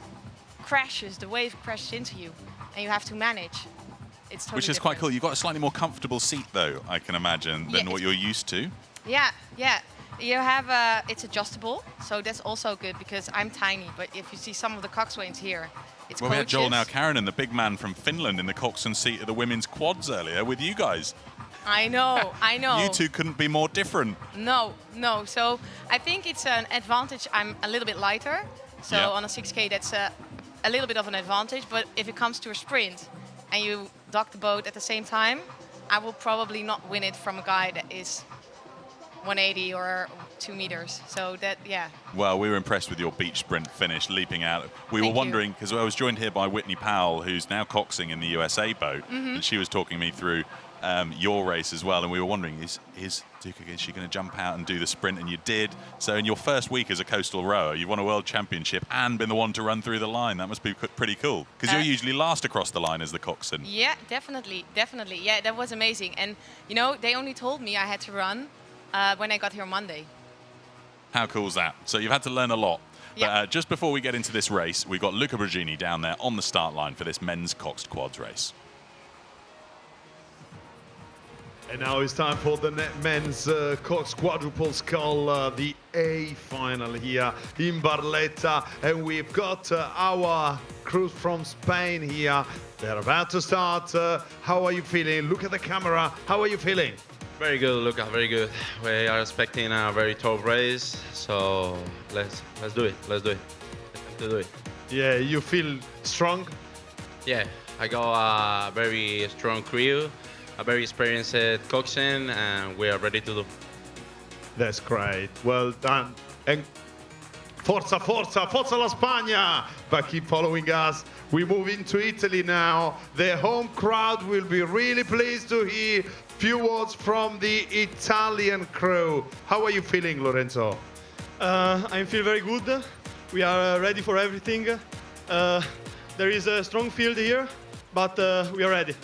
crashes. The wave crashes into you, and you have to manage. It's totally Which is quite cool. You've got a slightly more comfortable seat, though, I can imagine, than what you're used to. Yeah. You have it's adjustable, so that's also good because I'm tiny. But if you see some of the coxswains here, it's Well, we had coaches. Joel now Karen, the big man from Finland, in the coxswain seat of the women's quads earlier with you guys. I know. You two couldn't be more different. No. So I think it's an advantage. I'm a little bit lighter, so on a 6K that's a little bit of an advantage. But if it comes to a sprint and you dock the boat at the same time, I will probably not win it from a guy that is 180 or 2 meters. So that, yeah. Well, we were impressed with your beach sprint finish, leaping out. We were wondering, because I was joined here by Whitney Powell, who's now coxing in the USA boat, and she was talking me through your race as well, and we were wondering, is she going to jump out and do the sprint? And you did. So in your first week as a coastal rower, you won a world championship and been the one to run through the line. That must be pretty cool, because you're usually last across the line as the coxswain. Yeah, definitely. Yeah, that was amazing. And, they only told me I had to run when I got here on Monday. How cool is that? So you've had to learn a lot. Yep. But just before we get into this race, we've got Luca Bragini down there on the start line for this men's coxed quads race. And now it's time for the men's cox quadruple scull, the A final here in Barletta. And we've got our crew from Spain here. They're about to start. How are you feeling? Look at the camera. How are you feeling? Very good, Luca, very good. We are expecting a very tough race, so let's do it. Let's do it. Yeah, you feel strong? Yeah, I got a very strong crew, a very experienced coxswain, and we are ready to do. That's great. Well done. And forza la Spagna! But keep following us. We move into Italy now. The home crowd will be really pleased to hear few words from the Italian crew. How are you feeling, Lorenzo? I feel very good. We are ready for everything. There is a strong field here, but we are ready.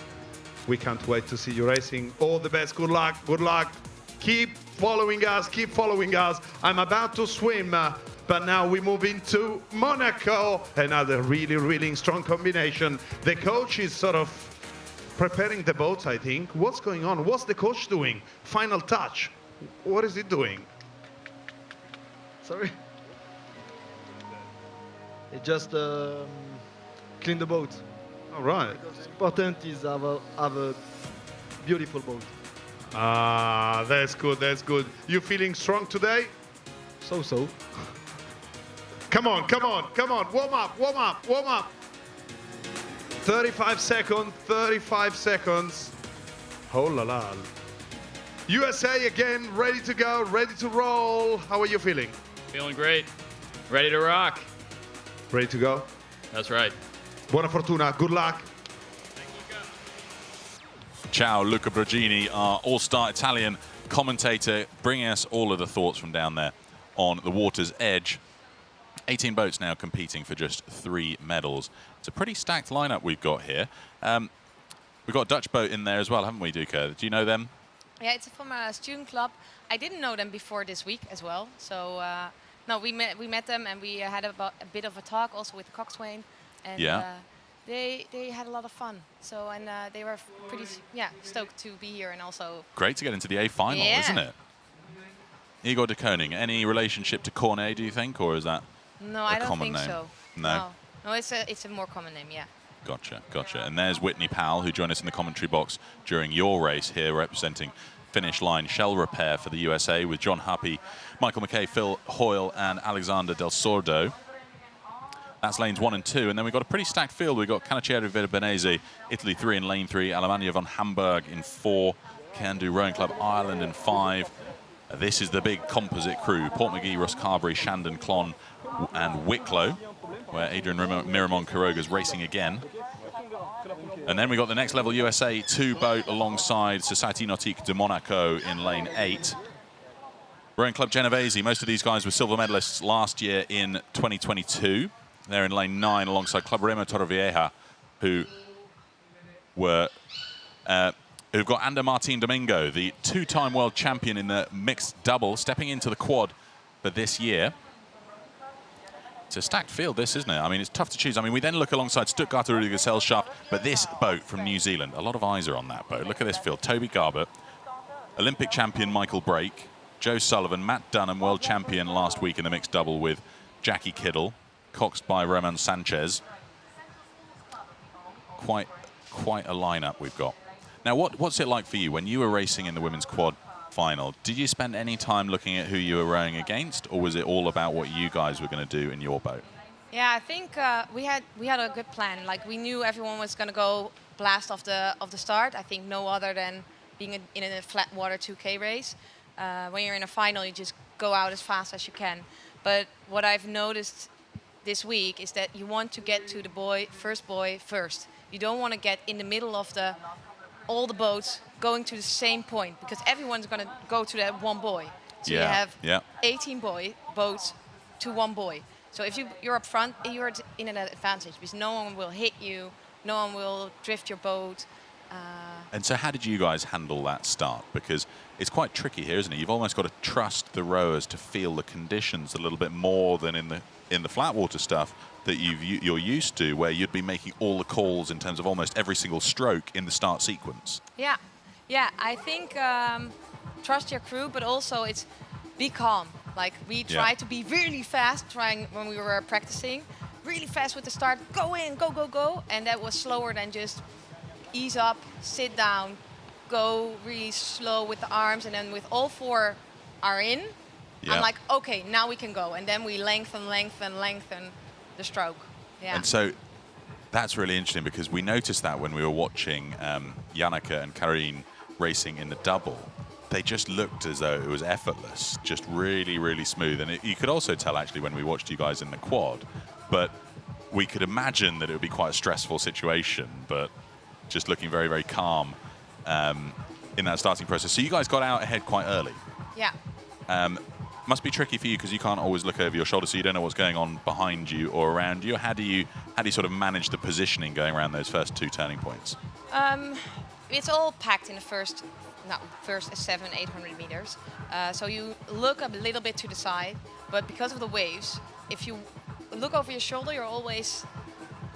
We can't wait to see you racing. All the best. Good luck. Good luck. Keep following us. Keep following us. I'm about to swim, but now we move into Monaco. Another really, really strong combination. The coach is sort of preparing the boats, I think. What's going on? What's the coach doing? Final touch. What is he doing? Sorry. It just clean the boat. All right. Because important is have a beautiful boat. Ah, that's good, that's good. You feeling strong today? So. Come on, come on, come on. Warm up, warm up, warm up. 35 seconds, 35 seconds. Oh la la. USA again, ready to go, ready to roll. How are you feeling? Feeling great. Ready to rock. Ready to go? That's right. Buona fortuna, good luck. Ciao, Luca Brogini, our all-star Italian commentator, bringing us all of the thoughts from down there on the water's edge. 18 boats now competing for just 3 medals. It's a pretty stacked lineup we've got here. We've got a Dutch boat in there as well, haven't we, Duca? Do you know them? Yeah, it's from a student club. I didn't know them before this week as well. So no, we met them and we had a bit of a talk also with the coxswain. And yeah. They had a lot of fun. So and they were pretty stoked to be here and also great to get into the A final, isn't it? Igor de Koning, any relationship to Cornet, do you think, or is that no? a I don't common think name? so. No. No, it's a more common name. Yeah. Gotcha, gotcha. And there's Whitney Powell, who joined us in the commentary box during your race here, representing Finish Line Shell Repair for the USA with John Huppy, Michael McKay, Phil Hoyle, and Alexander Del Sordo. That's lanes 1 and 2, and then we've got a pretty stacked field. We've got Canaccieri Verbenese, Italy 3 in lane 3, Alemannia von Hamburg in 4, Can-Do Rowing Club Ireland in 5. This is the big composite crew: Port McGee, Rosscarbery, Shandon, Clon, and Wicklow, where Adrian Miramon Quiroga's racing again. And then we got the next level USA 2 boat alongside Société Nautique de Monaco in lane 8. Rowing Club Genovese, most of these guys were silver medalists last year in 2022. They're in lane 9 alongside Club Remo Torrevieja, who've got Ander Martin Domingo, the 2-time world champion in the mixed double, stepping into the quad for this year. It's a stacked field, this, isn't it? I mean, it's tough to choose. I mean, we then look alongside Stuttgarter Rudi Gesellschaft, but this boat from New Zealand, a lot of eyes are on that boat. Look at this field: Toby Garbutt, Olympic champion Michael Brake, Joe Sullivan, Matt Dunham, world champion last week in the mixed double with Jackie Kiddle, coxed by Roman Sanchez. Quite a lineup we've got. Now, what's it like for you when you were racing in the women's quad final? Did you spend any time looking at who you were rowing against, or was it all about what you guys were going to do in your boat? Yeah, I think we had a good plan. Like, we knew everyone was going to go blast off the start. I think no other than being in a flat water 2K race. When you're in a final, you just go out as fast as you can. But what I've noticed this week is that you want to get to the first buoy first. You don't want to get in the middle of all the boats going to the same point, because everyone's going to go to that one buoy. So you have 18 boats to one buoy. So if you're up front, you're in an advantage because no one will hit you, no one will drift your boat. And so how did you guys handle that start? Because it's quite tricky here, isn't it? You've almost got to trust the rowers to feel the conditions a little bit more than in the flat water stuff that you're used to, where you'd be making all the calls in terms of almost every single stroke in the start sequence. Yeah, I think trust your crew, but also it's be calm. Like, we tried to be really fast when we were practicing, really fast with the start, go in, go, go, go. And that was slower than just ease up, sit down, go really slow with the arms. And then with all 4 are in, I'm like, okay, now we can go. And then we lengthen the stroke. Yeah. And so that's really interesting, because we noticed that when we were watching Janneke and Karine racing in the double. They just looked as though it was effortless, just really, really smooth. And you could also tell, actually, when we watched you guys in the quad, but we could imagine that it would be quite a stressful situation, but just looking very, very calm in that starting process. So you guys got out ahead quite early. Yeah. Must be tricky for you, because you can't always look over your shoulder, so you don't know what's going on behind you or around you. How do you sort of manage the positioning going around those first 2 turning points? It's all packed in the first 700-800 meters. So you look a little bit to the side, but because of the waves, if you look over your shoulder, you're always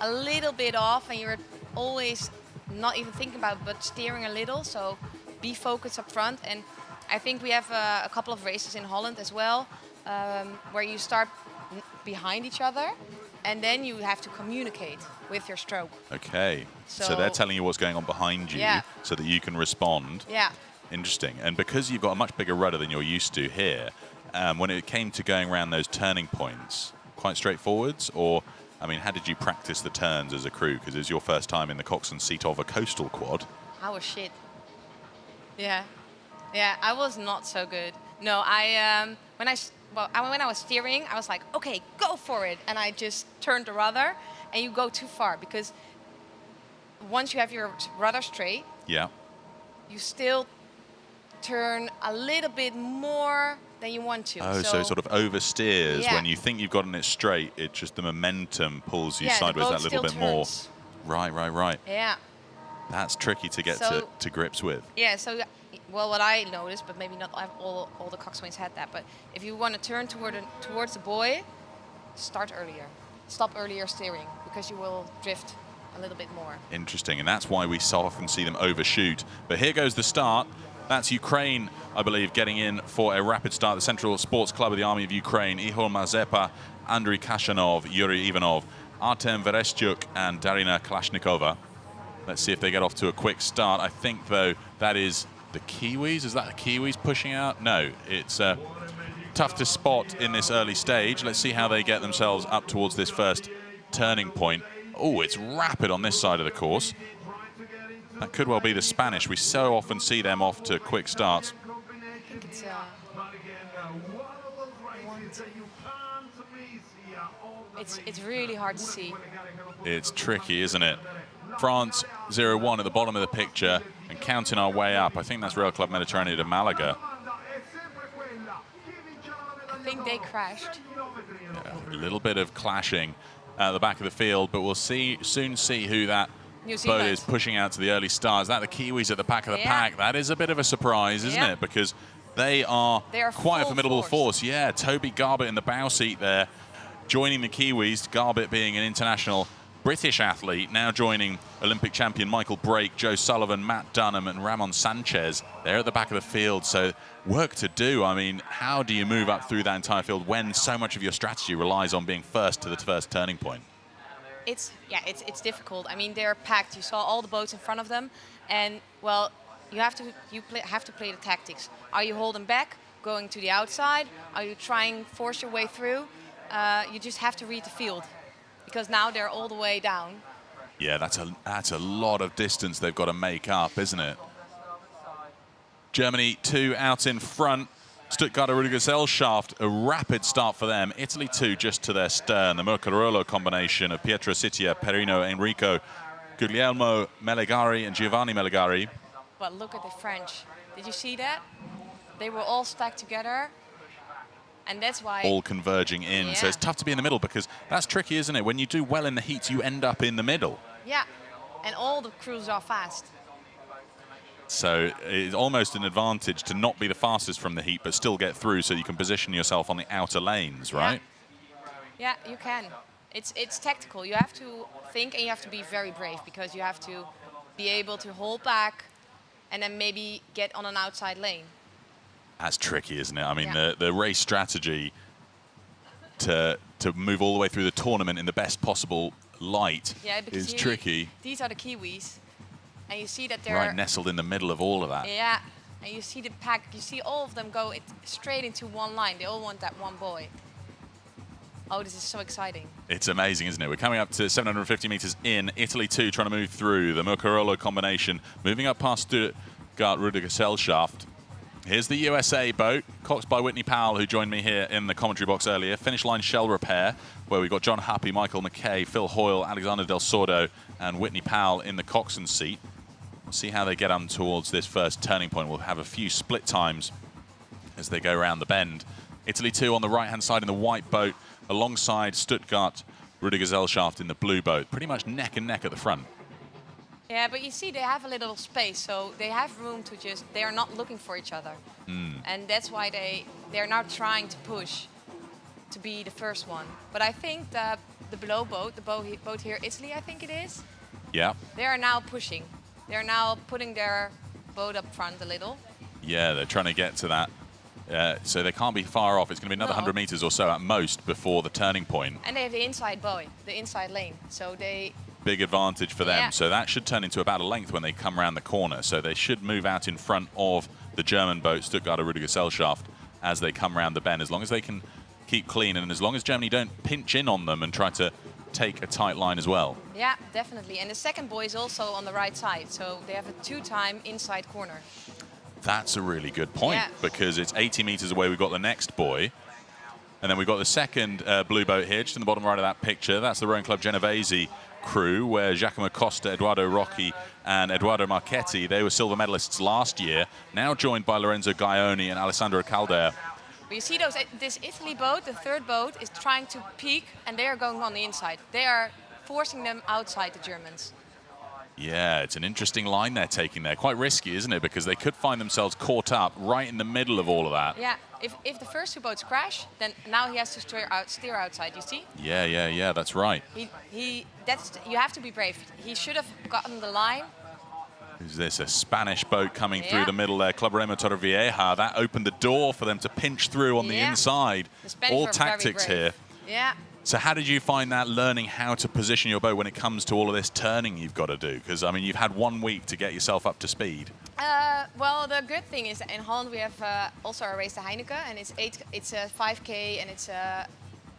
a little bit off, and you're always not even thinking about it, but steering a little. So be focused up front. And I think we have a couple of races in Holland as well, where you start behind each other, and then you have to communicate with your stroke. Okay. So So- they're telling you what's going on behind you Yeah. so that you can respond. Yeah. Interesting. And because you've got a much bigger rudder than you're used to here, when it came to going around those turning points, quite straightforwards? Or, I mean, how did you practice the turns as a crew? Because it's your first time in the coxswain seat of a coastal quad. I was shit. Yeah. Yeah, I was not so good. No, when I was steering, I was like, okay, go for it. And I just turned the rudder, and you go too far because once you have your rudder straight, Yeah. you still turn a little bit more than you want to. Oh, so it sort of oversteers. Yeah. When you think you've gotten it straight, it just the momentum pulls you Yeah, the sideways boat that little still bit more. turns. Right. Yeah. That's tricky to get So- to grips with. Yeah, so, well, what I noticed, but maybe not all the coxswains had that, but if you want to turn towards the buoy, start earlier. Stop earlier steering, because you will drift a little bit more. Interesting, and that's why we so often see them overshoot. But here goes the start. That's Ukraine, I believe, getting in for a rapid start. The Central Sports Club of the Army of Ukraine, Ihor Mazepa, Andriy Kashanov, Yuri Ivanov, Artem Verestyuk, and Darina Kalashnikova. Let's see if they get off to a quick start. I think, though, that is the Kiwis. Is that the Kiwis pushing out? No, it's tough to spot in this early stage. Let's see how they get themselves up towards this first turning point. Oh, it's rapid on this side of the course. That could well be the Spanish. We so often see them off to quick starts. I think it's it's really hard to see. It's tricky, isn't it? France 0-1 at the bottom of the picture and counting our way up. I think that's Real Club Mediterranean de Malaga. I think they crashed. A little bit of clashing at the back of the field, but we'll soon see who that New boat Zealand. is pushing out to the early start. Is that the Kiwis at the back of the Yeah. pack? That is a bit of a surprise, isn't Yeah. it? Because they are quite a full formidable force. force. Yeah, Toby Garbett in the bow seat there, joining the Kiwis. Garbett being an international British athlete, now joining Olympic champion Michael Brake, Joe Sullivan, Matt Dunham, and Ramon Sanchez. They're at the back of the field, so work to do. I mean, how do you move up through that entire field when so much of your strategy relies on being first to the first turning point? It's difficult. I mean, they're packed. You saw all the boats in front of them, and well, you have to play the tactics. Are you holding back, going to the outside? Are you trying force your way through? You just have to read the field, because now they're all the way down. Yeah, that's a lot of distance they've got to make up, isn't it? Germany 2 out in front. Stuttgarter Gesellschaft, a rapid start for them. Italy 2 just to their stern. The Mercarolo combination of Pietro Sitia, Perino Enrico, Guglielmo Melegari and Giovanni Melegari. But look at the French. Did you see that? They were all stacked together, and that's why... All converging in. So Yeah. it's tough to be in the middle because that's tricky, isn't it? When you do well in the heats, you end up in the middle. Yeah, and all the crews are fast. So it's almost an advantage to not be the fastest from the heat, but still get through so you can position yourself on the outer lanes, right? Yeah, you can. It's tactical. You have to think and you have to be very brave, because you have to be able to hold back and then maybe get on an outside lane. That's tricky, isn't it? I mean, Yeah. the race strategy to move all the way through the tournament in the best possible light Yeah, because is tricky. These are the Kiwis, and you see that they're Right, nestled in the middle of all of that. Yeah, and you see the pack. You see all of them go straight into one line. They all want that one boy. Oh, this is so exciting. It's amazing, isn't it? We're coming up to 750 meters in. Italy 2 trying to move through the Mercarolo combination, moving up past Stuttgart Gesellschaft. Here's the USA boat, coxed by Whitney Powell, who joined me here in the commentary box earlier. Finish line shell repair, where we've got John Happy, Michael McKay, Phil Hoyle, Alexander Del Sordo, and Whitney Powell in the coxswain seat. We'll see how they get on towards this first turning point. We'll have a few split times as they go around the bend. Italy 2 on the right-hand side in the white boat, alongside Stuttgart Gesellschaft in the blue boat. Pretty much neck and neck at the front. Yeah, but you see they have a little space, so they have room to just... They are not looking for each other. And that's why they're now trying to push to be the first one. But I think the below boat, the boat here, Italy, I think it is, Yeah. they are now pushing. They're now putting their boat up front a little. Yeah, they're trying to get to that So they can't be far off. It's going to be another 100 meters or so at most before the turning point. And they have the inside buoy, the inside lane. So they... Big advantage for them. Yeah. So that should turn into about a length when they come around the corner. So they should move out in front of the German boat, Stuttgarter Rüdigesellschaft, as they come around the bend. As long as they can keep clean and as long as Germany don't pinch in on them and try to take a tight line as well. Yeah, definitely. And the second buoy is also on the right side. So they have a 2-time inside corner. That's a really good point because it's 80 meters away. We've got the next buoy. And then we've got the second blue boat here, just in the bottom right of that picture. That's the Rowing Club Genovese crew, where Giacomo Costa, Eduardo Rocchi, and Eduardo Marchetti, they were silver medalists last year, now joined by Lorenzo Gaioni and Alessandro Caldea. But you see this Italy boat, the third boat, is trying to peak, and they are going on the inside. They are forcing them outside, the Germans. Yeah, it's an interesting line they're taking there. Quite risky, isn't it? Because they could find themselves caught up right in the middle of all of that. Yeah, if the first two boats crash, then now he has to steer outside, you see? Yeah, that's right. You have to be brave. He should have gotten the line. Is this a Spanish boat coming through the middle there? Club Remo Torrevieja. That opened the door for them to pinch through on the inside. All tactics here. Yeah. So how did you find that, learning how to position your boat when it comes to all of this turning you've got to do? Because, I mean, you've had 1 week to get yourself up to speed. Well, the good thing is that in Holland we have also a race to Heineken, and it's a 5K, and it's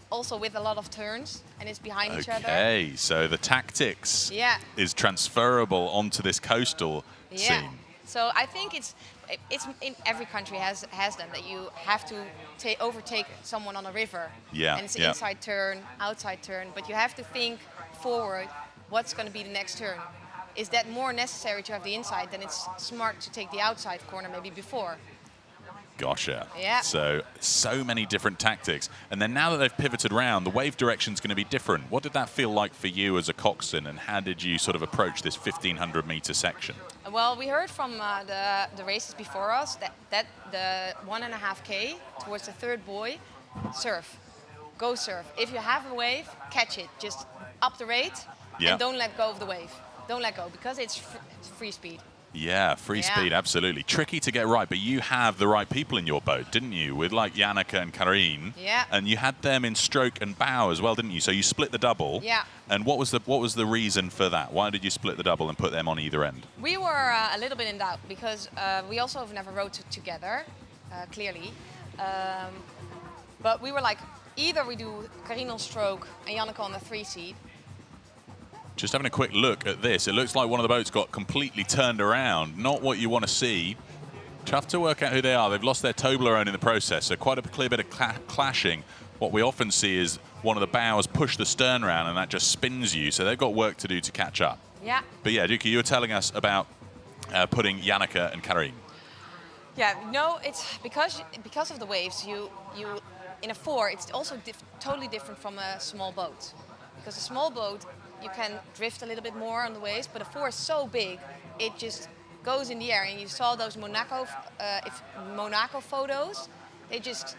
also with a lot of turns, and it's behind each other. Okay, so the tactics is transferable onto this coastal scene. So I think it's in every country has them, that you have to overtake someone on a river. Yeah. And it's an inside turn, outside turn, but you have to think forward. What's going to be the next turn? Is that more necessary to have the inside? Then it's smart to take the outside corner maybe before. Gotcha. Yeah. So many different tactics. And then now that they've pivoted around, the wave direction's going to be different. What did that feel like for you as a coxswain, and how did you sort of approach this 1,500 meter section? Well, we heard from the races before us that the 1.5K towards the third buoy, surf. Go surf. If you have a wave, catch it. Just up the rate and don't let go of the wave. Don't let go, because it's free speed. Yeah, free speed, absolutely. Tricky to get right, but you have the right people in your boat, didn't you? With like Janneke and Karine. Yeah. And you had them in stroke and bow as well, didn't you? So you split the double. Yeah. And what was the reason for that? Why did you split the double and put them on either end? We were a little bit in doubt, because we also have never rowed together, clearly. But we were like, either we do Karine on stroke and Janneke on the 3 seat. Just having a quick look at this, it looks like one of the boats got completely turned around. Not what you want to see. Tough to work out who they are. They've lost their Toblerone in the process, so quite a clear bit of clashing. What we often see is one of the bows push the stern around, and that just spins you, so they've got work to do to catch up. Yeah. But yeah, Duki, you were telling us about putting Janneke and Karine. Yeah, no, it's because of the waves. You in a 4, it's also totally different from a small boat. Because a small boat, you can drift a little bit more on the waves, but a 4 is so big, it just goes in the air. And you saw those Monaco photos. They just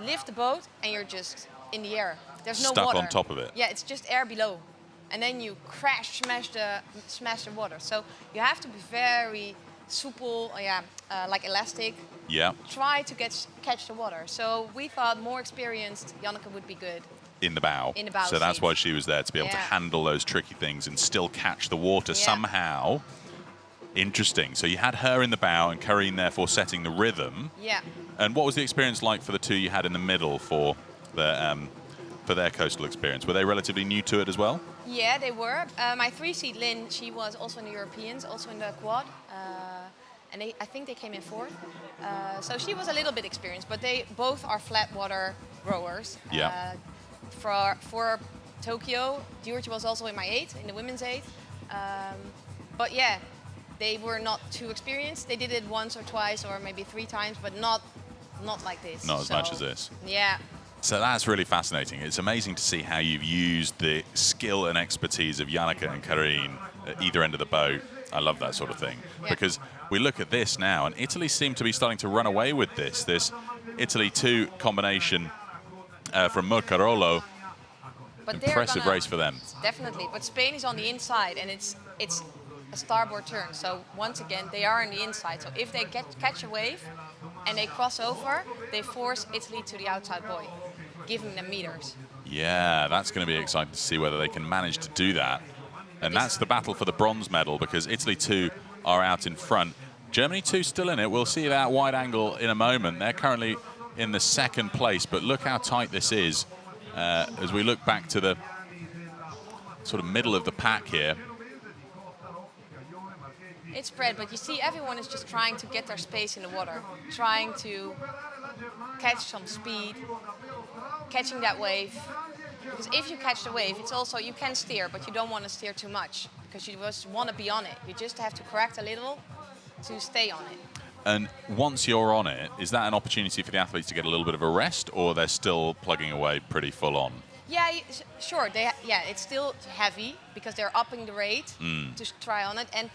lift the boat, and you're just in the air. There's no Stuck water. on top of it. Yeah, it's just air below, and then you crash, smash the water. So you have to be very supple, like elastic. Yeah. Try to catch the water. So we thought more experienced Janneke would be good. In the bow. In the bow So that's seat. why she was there, to be able to handle those tricky things and still catch the water somehow. Interesting. So you had her in the bow and Karine therefore setting the rhythm. Yeah. And what was the experience like for the two you had in the middle for their coastal experience? Were they relatively new to it as well? Yeah, they were. My 3-seat Lynn, she was also in the Europeans, also in the quad. And I think they came in 4th. So she was a little bit experienced, but they both are flat water rowers. Yeah. For Tokyo, Djurtje was also in my 8, in the women's 8. But yeah, they were not too experienced. They did it once or twice or maybe 3 times, but not like this. Not as much as this. Yeah. So that's really fascinating. It's amazing to see how you've used the skill and expertise of Janneke and Karine at either end of the boat. I love that sort of thing. Yeah. Because we look at this now, and Italy seem to be starting to run away with this Italy 2 combination from Murcarolo. But impressive race for them. Definitely. But Spain is on the inside, and it's a starboard turn. So once again, they are on the inside. So if they catch a wave, and they cross over, they force Italy to the outside buoy, giving them meters. Yeah, that's going to be exciting to see whether they can manage to do that. And that's the battle for the bronze medal, because Italy 2 are out in front. Germany 2 still in it. We'll see that wide angle in a moment. They're currently in the second place, but look how tight this is as we look back to the sort of middle of the pack here. It's spread, but you see everyone is just trying to get their space in the water, trying to catch some speed, catching that wave. Because if you catch the wave, it's also, you can steer, but you don't want to steer too much because you just want to be on it. You just have to correct a little to stay on it. And once you're on it, is that an opportunity for the athletes to get a little bit of a rest, or they're still plugging away pretty full on? Yeah, sure. It's still heavy because they're upping the rate to try on it. And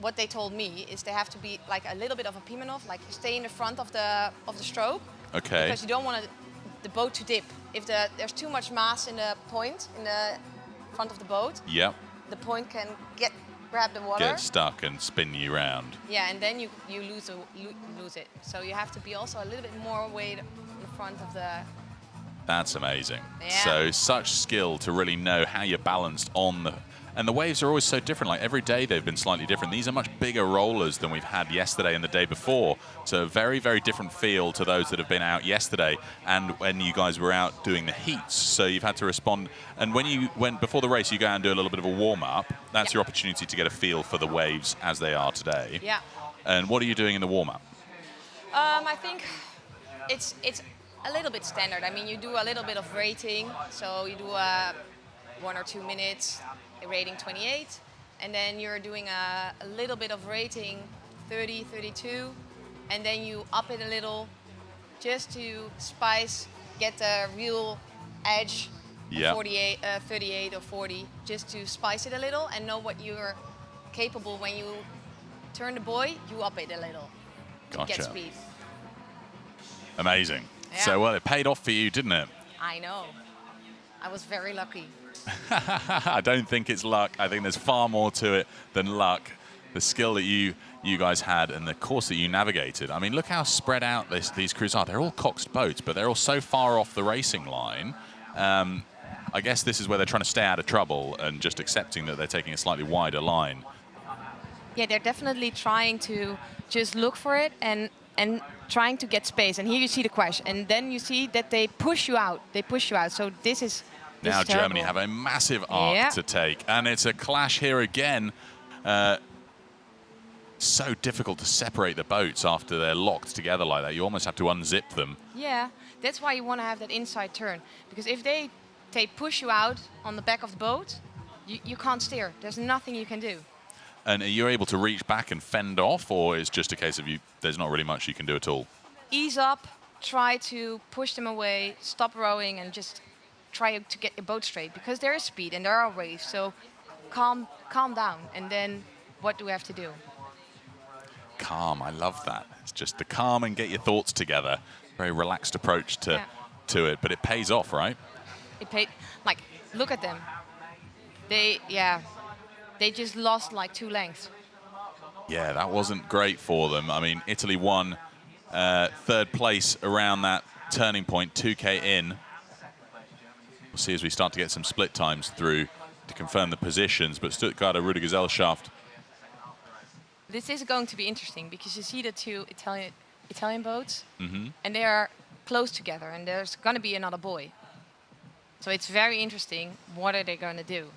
what they told me is they have to be like a little bit of a Pimenov, like stay in the front of the stroke. Okay. Because you don't want the boat to dip. If there's too much mass in the point, in the front of the boat, Yep. the point can grab the water. Get stuck and spin you round. Yeah, and then you lose it. So you have to be also a little bit more weight in front of the... That's amazing. Yeah. So such skill to really know how you're balanced on the... And the waves are always so different. Like every day they've been slightly different. These are much bigger rollers than we've had yesterday and the day before. So a very, very different feel to those that have been out yesterday and when you guys were out doing the heats. So you've had to respond. And when you went before the race, you go out and do a little bit of a warm-up. That's your opportunity to get a feel for the waves as they are today. Yeah. And what are you doing in the warm-up? I think it's a little bit standard. I mean, you do a little bit of rating. So you do 1 or 2 minutes, rating 28. And then you're doing a little bit of rating 30, 32. And then you up it a little just to spice, get the real edge. Yeah. 48, 38 or 40, just to spice it a little and know what you're capable when you turn the buoy, you up it a little to Gotcha. get speed. Amazing. Yeah. So, well, it paid off for you, didn't it? I know. I was very lucky. I don't think it's luck. I think there's far more to it than luck. The skill that you guys had and the course that you navigated. I mean, look how spread out these crews are. They're all coxed boats, but they're all so far off the racing line. I guess this is where they're trying to stay out of trouble and just accepting that they're taking a slightly wider line. Yeah, they're definitely trying to just look for it and trying to get space. And here you see the crash. And then you see that they push you out. They push you out. So this is Now terrible. Germany have a massive arc to take. And it's a clash here again. So difficult to separate the boats after they're locked together like that. You almost have to unzip them. Yeah, that's why you want to have that inside turn. Because if they push you out on the back of the boat, you can't steer. There's nothing you can do. And are you able to reach back and fend off, or is just a case of there's not really much you can do at all? Ease up, try to push them away, stop rowing, and just try to get your boat straight. Because there is speed and there are waves, so calm down. And then what do we have to do? Calm, I love that. It's just the calm and get your thoughts together. Very relaxed approach to it, but it pays off, right? It paid, like, look at them. They just lost like 2 lengths. Yeah, that wasn't great for them. I mean, Italy won 3rd place around that turning point, 2K in. We'll see as we start to get some split times through to confirm the positions, but Stuttgarter Rüdigesellschaft. This is going to be interesting because you see the 2 Italian boats, Mm-hmm. and they are close together, and there's going to be another buoy. So it's very interesting. What are they going to do?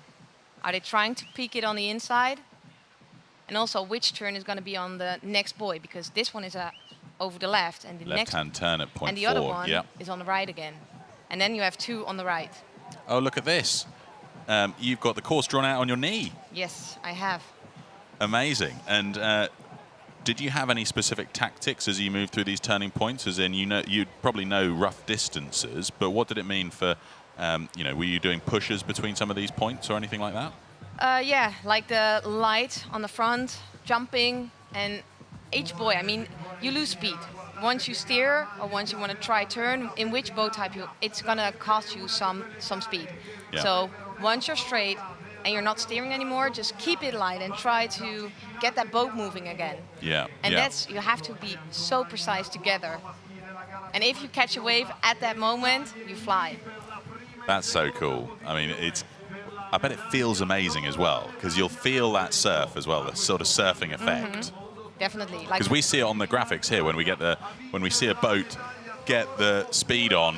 Are they trying to peek it on the inside? And also, which turn is going to be on the next buoy? Because this one is over the left, and the Left-hand turn at point 4. and the other one Yep. is on the right again. And then you have 2 on the right. Oh, look at this. You've got the course drawn out on your knee. Yes, I have. Amazing. And did you have any specific tactics as you moved through these turning points? As in, you'd probably know rough distances, but what did it mean for, were you doing pushes between some of these points or anything like that? Yeah, like the light on the front, jumping, and each buoy. I mean, you lose speed. Once you steer or once you want to try turn, in which boat type it's going to cost you some speed. Yeah. So once you're straight and you're not steering anymore, just keep it light and try to get that boat moving again. Yeah. And yeah. that's, you have to be so precise together. And if you catch a wave at that moment, you fly. That's so cool. I mean, I bet it feels amazing as well, because you'll feel that surf as well, the sort of surfing effect. Definitely. Because we see it on the graphics here when we see a boat get the speed on,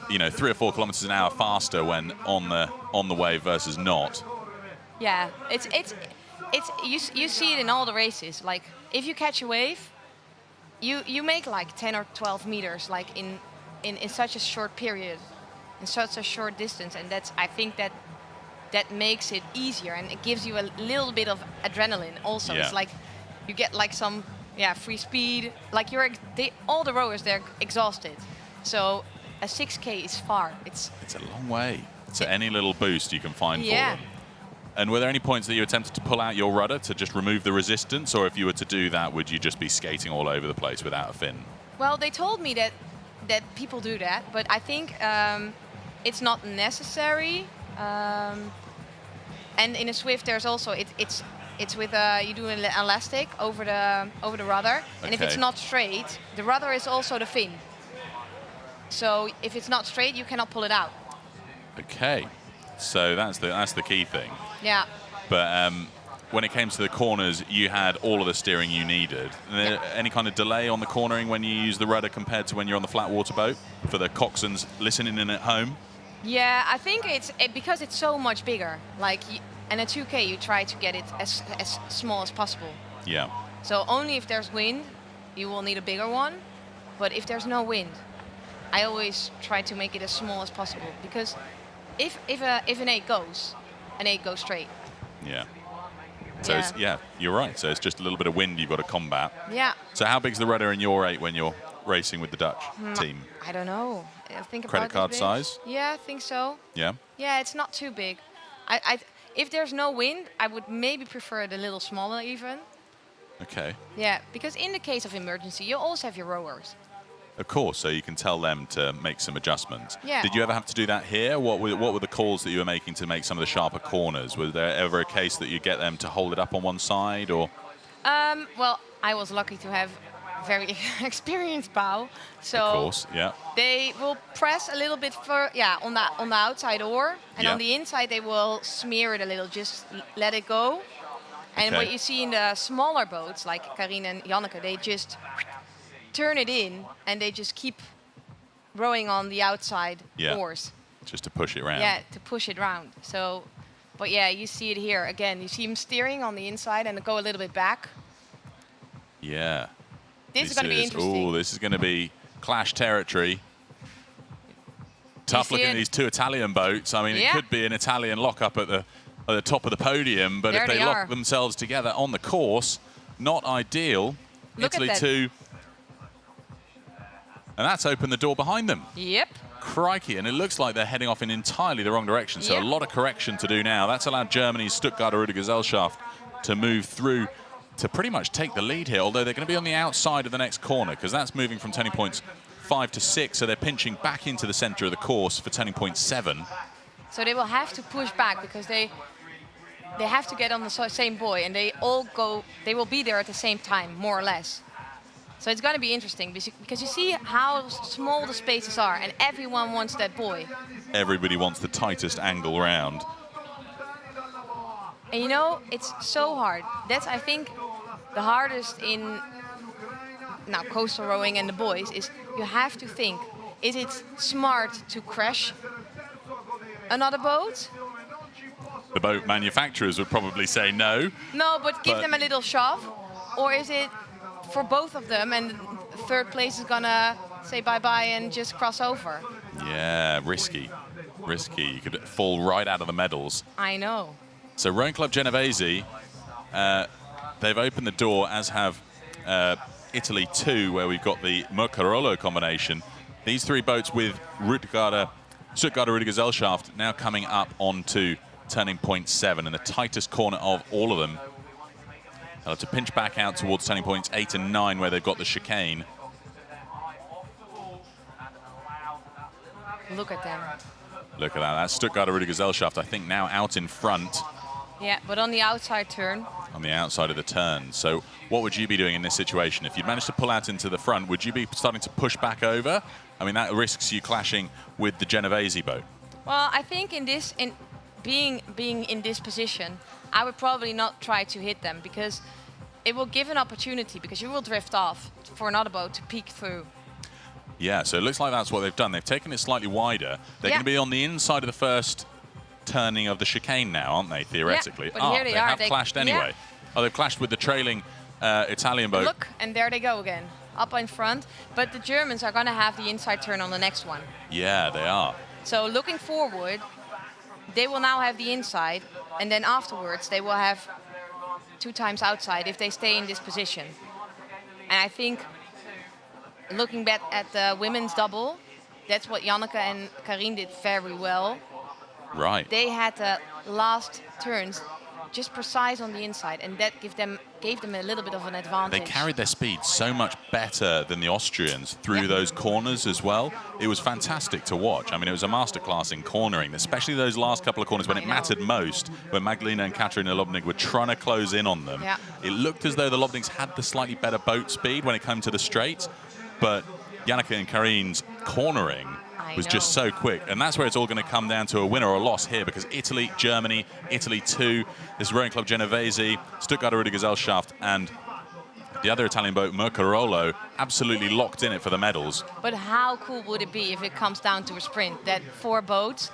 3 or 4 kilometers an hour faster when on the wave versus not. Yeah, it's you see it in all the races. Like if you catch a wave, you make like 10 or 12 meters, like in such a short period, in such a short distance, and I think that makes it easier, and it gives you a little bit of adrenaline also. Yeah. It's like you get like some free speed. Like all the rowers, they're exhausted, so a 6K is far. It's a long way. So any little boost you can find for Yeah. them. And were there any points that you attempted to pull out your rudder to just remove the resistance, or if you were to do that, would you just be skating all over the place without a fin? Well, they told me that people do that, but I think it's not necessary. And in a Swift, there's also it's with you do an elastic over the rudder, and if it's Okay. not straight, the rudder is also the fin. So if it's not straight, you cannot pull it out. Okay, so that's the key thing. Yeah. But when it came to the corners, you had all of the steering you needed. Any kind of delay on the cornering when you use the rudder compared to when you're on the flat water boat? For the coxswains listening in at home? Yeah, I think because it's so much bigger. Like, and a 2K, you try to get it as small as possible. Yeah. So only if there's wind, you will need a bigger one. But if there's no wind, I always try to make it as small as possible, because if an 8 goes, an 8 goes straight. Yeah. So you're right. So it's just a little bit of wind you've got to combat. Yeah. So how big's the rudder in your 8 when you're racing with the Dutch team? I don't know. I think Credit about card this big. size? Yeah, I think so. Yeah. Yeah, it's not too big. If there's no wind, I would maybe prefer it a little smaller even. Okay. Yeah, because in the case of emergency, you also have your rowers. Of course, so you can tell them to make some adjustments. Yeah. Did you ever have to do that here? What were the calls that you were making to make some of the sharper corners? Was there ever a case that you get them to hold it up on one side, or? Well, I was lucky to have very experienced bow, so Of course, yeah. they will press a little bit on the outside oar, and Yeah. on the inside they will smear it a little, just let it go. And Okay. what you see in the smaller boats, like Karin and Janneke, they just turn it in and they just keep rowing on the outside oars. Just to push it around. Yeah, to push it round. So, but yeah, you see it here again. You see him steering on the inside and go a little bit back. Yeah. This is going to be interesting. Oh, this is going to be clash territory. Tough looking at these 2 Italian boats. I mean, Yeah. it could be an Italian lockup at the top of the podium, but There if they they lock are. themselves together on the course, not ideal. Look at Italy that. 2. And that's opened the door behind them. Yep. Crikey, and it looks like they're heading off in entirely the wrong direction, so Yep. a lot of correction to do now. That's allowed Germany's Stuttgarter Gesellschaft to move through to pretty much take the lead here, although they're going to be on the outside of the next corner, because that's moving from turning points 5 to 6, so they're pinching back into the center of the course for turning point 7. So they will have to push back because they have to get on the same buoy, and they will be there at the same time, more or less. So it's going to be interesting because you see how small the spaces are, and everyone wants that buoy. Everybody wants the tightest angle round. And you know, it's so hard. That's, I think, the hardest in now coastal rowing and the boys is you have to think, is it smart to crash another boat? The boat manufacturers would probably say no. No, but give But- them a little shove. Or is it for both of them and third place is gonna say bye-bye and just cross over? Yeah, risky. Risky. You could fall right out of the medals. I know. So Rowing Club Genovese, they've opened the door, as have Italy 2, where we've got the Mercarolo combination. These 3 boats with Stuttgarter Gesellschaft now coming up onto turning point 7, and the tightest corner of all of them. They'll have to pinch back out towards turning points 8 and 9, where they've got the chicane. Look at them. Look at that. That's Stuttgarter Gesellschaft, I think, now out in front. Yeah, but on the outside turn. On the outside of the turn. So what would you be doing in this situation? If you'd managed to pull out into the front, would you be starting to push back over? I mean, that risks you clashing with the Genovese boat. Well, I think being in this position, I would probably not try to hit them because it will give an opportunity because you will drift off for another boat to peek through. Yeah, so it looks like that's what they've done. They've taken it slightly wider. They're going to be on the inside of the first turning of the chicane now, aren't they, theoretically? Yeah, but here they are. Have clashed anyway. Oh, they've clashed with the trailing Italian boat. Look, and there they go again, up in front. But the Germans are going to have the inside turn on the next one. Yeah, they are. So looking forward, they will now have the inside, and then afterwards they will have 2 times outside if they stay in this position. And I think, looking back at the women's double, that's what Janneke and Karin did very well. Right. They had the last turns just precise on the inside, and that gave them a little bit of an advantage. They carried their speed so much better than the Austrians through those corners as well. It was fantastic to watch. I mean, it was a masterclass in cornering, especially those last couple of corners when it mattered most, when Magdalena and Katarina Lobnig were trying to close in on them. Yeah. It looked as though the Lobnigs had the slightly better boat speed when it came to the straights, but Janneke and Karin's cornering was just so quick. And that's where it's all going to come down to a winner or a loss here, because Italy, Germany, Italy 2, this rowing club Genovese, Stuttgarter Rudergesellschaft, and the other Italian boat, Mercarolo, absolutely locked in it for the medals. But how cool would it be if it comes down to a sprint, that 4 boats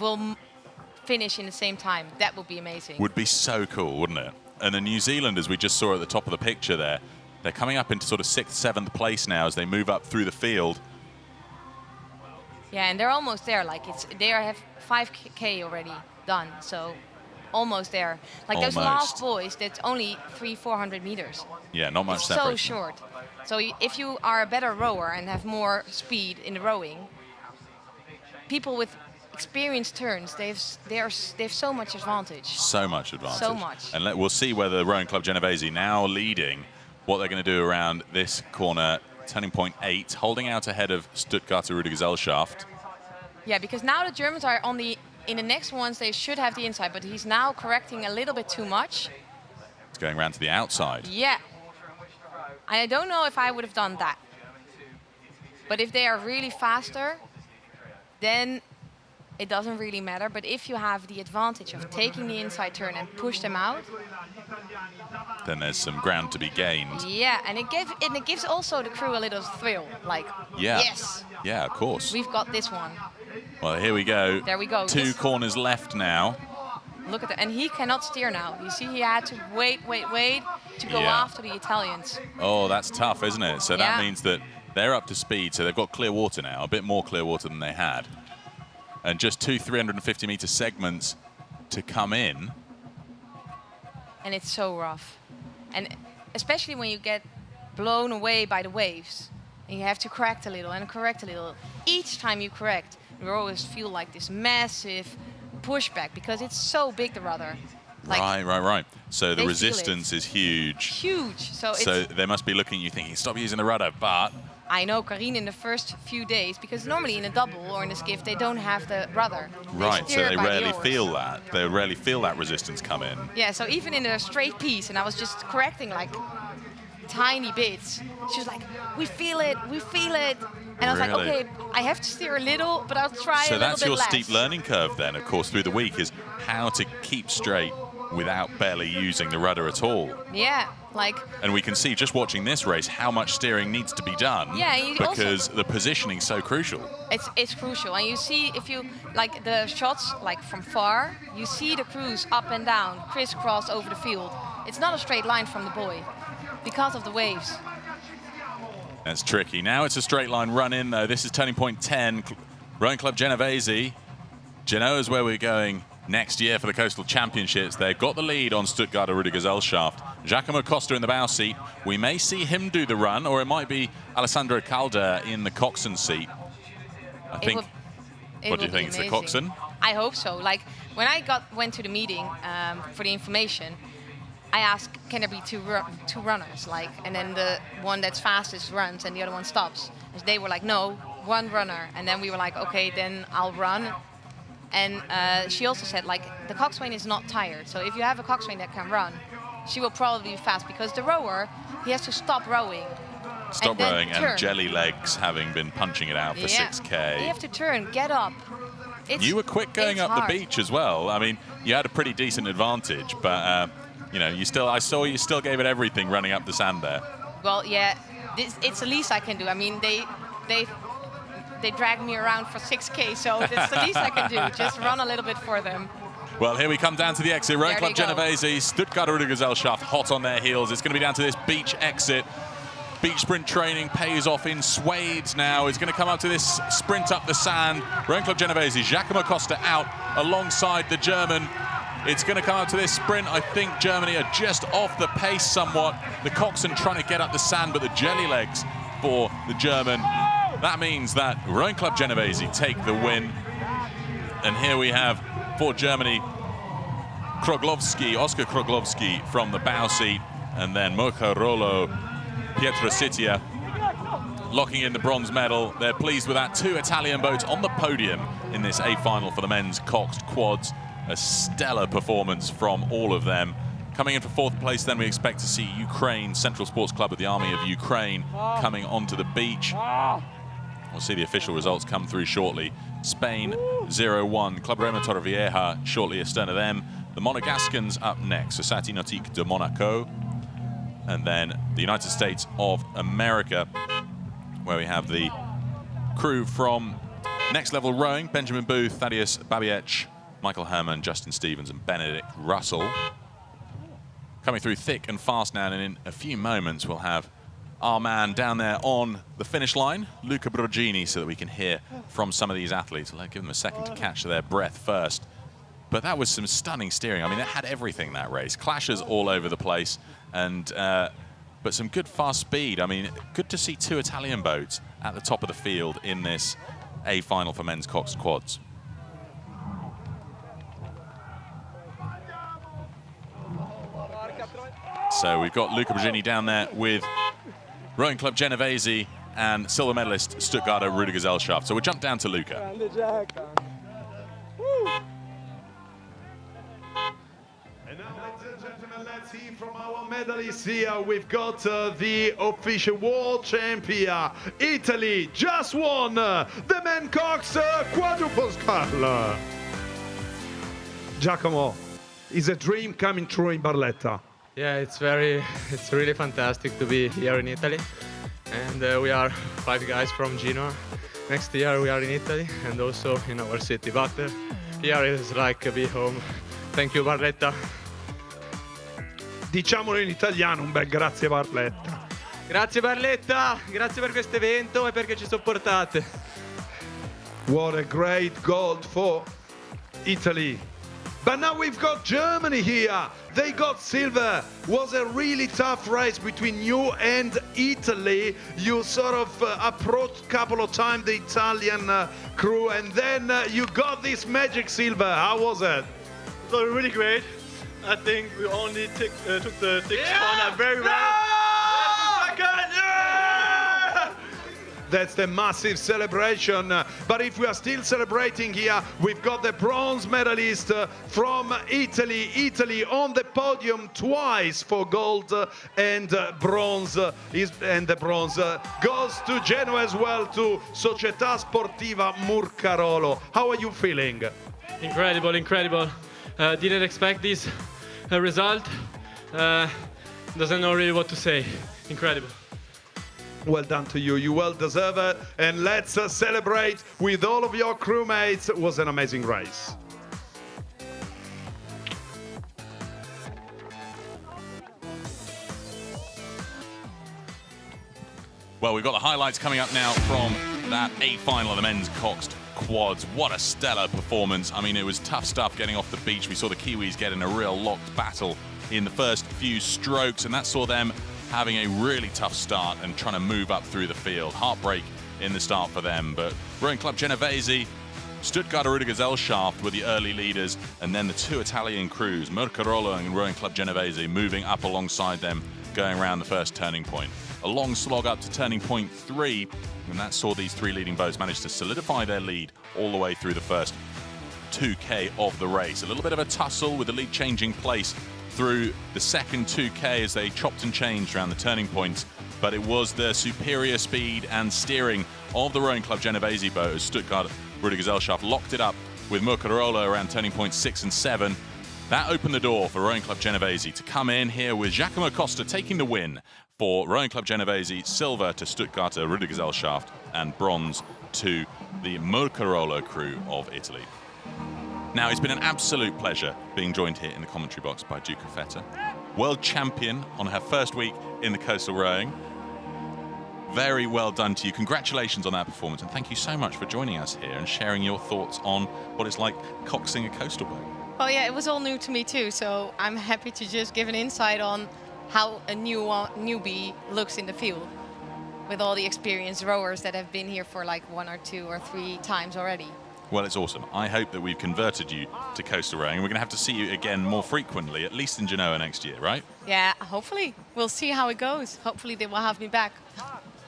will finish in the same time? That would be amazing. Would be so cool, wouldn't it? And the New Zealanders, we just saw at the top of the picture there, they're coming up into sort of 6th, 7th place now as they move up through the field. Yeah, and they're almost there. Like they have 5K already done, so almost there. Like those last boys, that's only 300-400 meters. Yeah, not much it's separation. so short. So if you are a better rower and have more speed in the rowing, people with experienced turns, they have so much advantage. So much advantage. So much. And we'll see whether the rowing club Genovese, now leading, what they're going to do around this corner, turning point 8, holding out ahead of Stuttgarter Rudergesellschaft. Yeah, because now the Germans are in the next ones, they should have the inside, but he's now correcting a little bit too much. It's going around to the outside. Yeah. I don't know if I would have done that. But if they are really faster, then it doesn't really matter. But if you have the advantage of taking the inside turn and push them out, then there's some ground to be gained. Yeah, and it gives also the crew a little thrill. Like, yes. Yeah, of course. We've got this one. Well, here we go. There we go. 2 corners left now. Look at that. And he cannot steer now. You see, he had to wait to go after the Italians. Oh, that's tough, isn't it? So that means that they're up to speed. So they've got clear water now, a bit more clear water than they had. And just 2 350-meter segments to come in. And it's so rough. And especially when you get blown away by the waves. And you have to correct a little and correct a little. Each time you correct, you always feel like this massive pushback because it's so big, the rudder. Like, right. So the resistance is huge. Huge. So they must be looking at you thinking, stop using the rudder, but... I know Karin in the first few days, because normally in a double or in a skiff, they don't have the rudder. Right, so they rarely feel that. They rarely feel that resistance come in. Yeah, so even in a straight piece, and I was just correcting like tiny bits, she was like, we feel it. And I was like, okay, I have to steer a little, but I'll try a little bit less. So that's your steep learning curve then, of course, through the week, is how to keep straight without barely using the rudder at all. Yeah, like... And we can see, just watching this race, how much steering needs to be done. Yeah, because the positioning's so crucial. It's crucial. And you see, if you, like the shots, like from far, you see the crews up and down, crisscross over the field. It's not a straight line from the buoy because of the waves. That's tricky. Now it's a straight line run in, though. This is turning point 10, Rowing Club Genovese. Genoa is where we're going next year for the Coastal Championships. They've got the lead on Stuttgarter Rudergesellschaft. Giacomo Costa in the bow seat. We may see him do the run, or it might be Alessandro Calder in the coxswain seat. I think. What do you think? It's the coxswain? I hope so. Like when I went to the meeting for the information, I asked, can there be two runners? Like, and then the one that's fastest runs and the other one stops. And they were like, no, one runner. And then we were like, okay, then I'll run. And she also said, like, the coxswain is not tired. So if you have a coxswain that can run, she will probably be fast, because the rower, he has to stop rowing. Stop and rowing, turn. and Jelly Legs having been punching it out for 6K. You have to turn, get up. You were quick going up hard. the beach as well. I mean, you had a pretty decent advantage, but you know, I saw you still gave it everything running up the sand there. Well, yeah, it's the least I can do. I mean, they dragged me around for 6K, so that's the least I can do. Just run a little bit for them. Well, here we come down to the exit. Rowing Club There they go. Genovese, Stuttgart Rudergesellschaft hot on their heels. It's going to be down to this beach exit. Beach sprint training pays off in spades now. It's going to come up to this sprint up the sand. Rowing Club Genovese, Giacomo Costa out alongside the German. It's going to come up to this sprint. I think Germany are just off the pace somewhat. The coxswain trying to get up the sand, but the Jelly Legs for the German. That means that Rowing Club Genovese take the win. And here we have, for Germany, Oscar Kroglovsky from the bow seat, and then Mocarolo Pietrositia locking in the bronze medal. They're pleased with that. 2 Italian boats on the podium in this A final for the men's coxed quads. A stellar performance from all of them. Coming in for 4th place, then we expect to see Ukraine, Central Sports Club of the Army of Ukraine, coming onto the beach. We'll see the official results come through shortly. Spain 0-1, Club Rema Torrevieja shortly astern of them. The Monegascans up next, Société Nautique de Monaco. And then the United States of America, where we have the crew from Next Level Rowing, Benjamin Booth, Thaddeus Babiech, Michael Herman, Justin Stevens, and Benedict Russell. Coming through thick and fast now, and in a few moments we'll have our man down there on the finish line, Luca Brogini, so that we can hear from some of these athletes. I'll give them a second to catch their breath first. But that was some stunning steering. I mean, it had everything, that race. Clashes all over the place, and but some good fast speed. I mean, good to see 2 Italian boats at the top of the field in this A final for men's coxed quads. So we've got Luca Brogini down there with Rowing Club Genovese and silver medalist Stuttgarter Rudergesellschaft. So we'll jump down to Luca. And now, ladies and gentlemen, let's hear from our medalists here. We've got the official world champion, Italy, just won the men cox quadruple scull. Giacomo, is a dream coming true in Barletta? Yeah, it's really fantastic to be here in Italy. And we are 5 guys from Genoa. Next year we are in Italy and also in our city. But here is like a big home. Thank you, Barletta. Diciamolo in italiano, un bel grazie Barletta. Grazie Barletta, grazie per questo evento e perché ci sopportate. What a great gold for Italy. But now we've got Germany here. They got silver. Was a really tough race between you and Italy. You sort of approached a couple of times the Italian crew, and then you got this magic silver. How was it? It was really great. I think we only took the tick corner very well. That's the massive celebration. But if we are still celebrating here, we've got the bronze medalist from Italy. Italy on the podium twice for gold and bronze. And the bronze goes to Genoa as well, to Società Sportiva Murcarolo. How are you feeling? Incredible, incredible. Didn't expect this result. Doesn't know really what to say. Incredible. Well done to you. You well deserve it. And let's celebrate with all of your crewmates. It was an amazing race. Well, we've got the highlights coming up now from that A final of the men's coxed quads. What a stellar performance. I mean, it was tough stuff getting off the beach. We saw the Kiwis get in a real locked battle in the first few strokes, and that saw them having a really tough start and trying to move up through the field. Heartbreak in the start for them, but Rowing Club Genovese, Stuttgarter Rudergesellschaft were the early leaders, and then the 2 Italian crews, Murcarolo and Rowing Club Genovese, moving up alongside them, going around the first turning point. A long slog up to turning point 3, and that saw these 3 leading boats manage to solidify their lead all the way through the first 2K of the race. A little bit of a tussle with the lead changing place through the second 2K as they chopped and changed around the turning points. But it was the superior speed and steering of the Rowing Club Genovese boat as Stuttgart Rudi Gesellschaft locked it up with Muccarola around turning points 6 and 7. That opened the door for Rowing Club Genovese to come in here with Giacomo Costa taking the win for Rowing Club Genovese, silver to Stuttgart Rudi Gesellschaft, and bronze to the Muccarola crew of Italy. Now, it's been an absolute pleasure being joined here in the commentary box by Duca Feta, world champion on her first week in the coastal rowing. Very well done to you. Congratulations on that performance, and thank you so much for joining us here and sharing your thoughts on what it's like coxing a coastal boat. Well, yeah, it was all new to me too, so I'm happy to just give an insight on how a newbie looks in the field with all the experienced rowers that have been here for like 1 or 2 or 3 times already. Well, it's awesome. I hope that we've converted you to coastal rowing. We're going to have to see you again more frequently, at least in Genoa next year, right? Yeah, hopefully. We'll see how it goes. Hopefully they will have me back.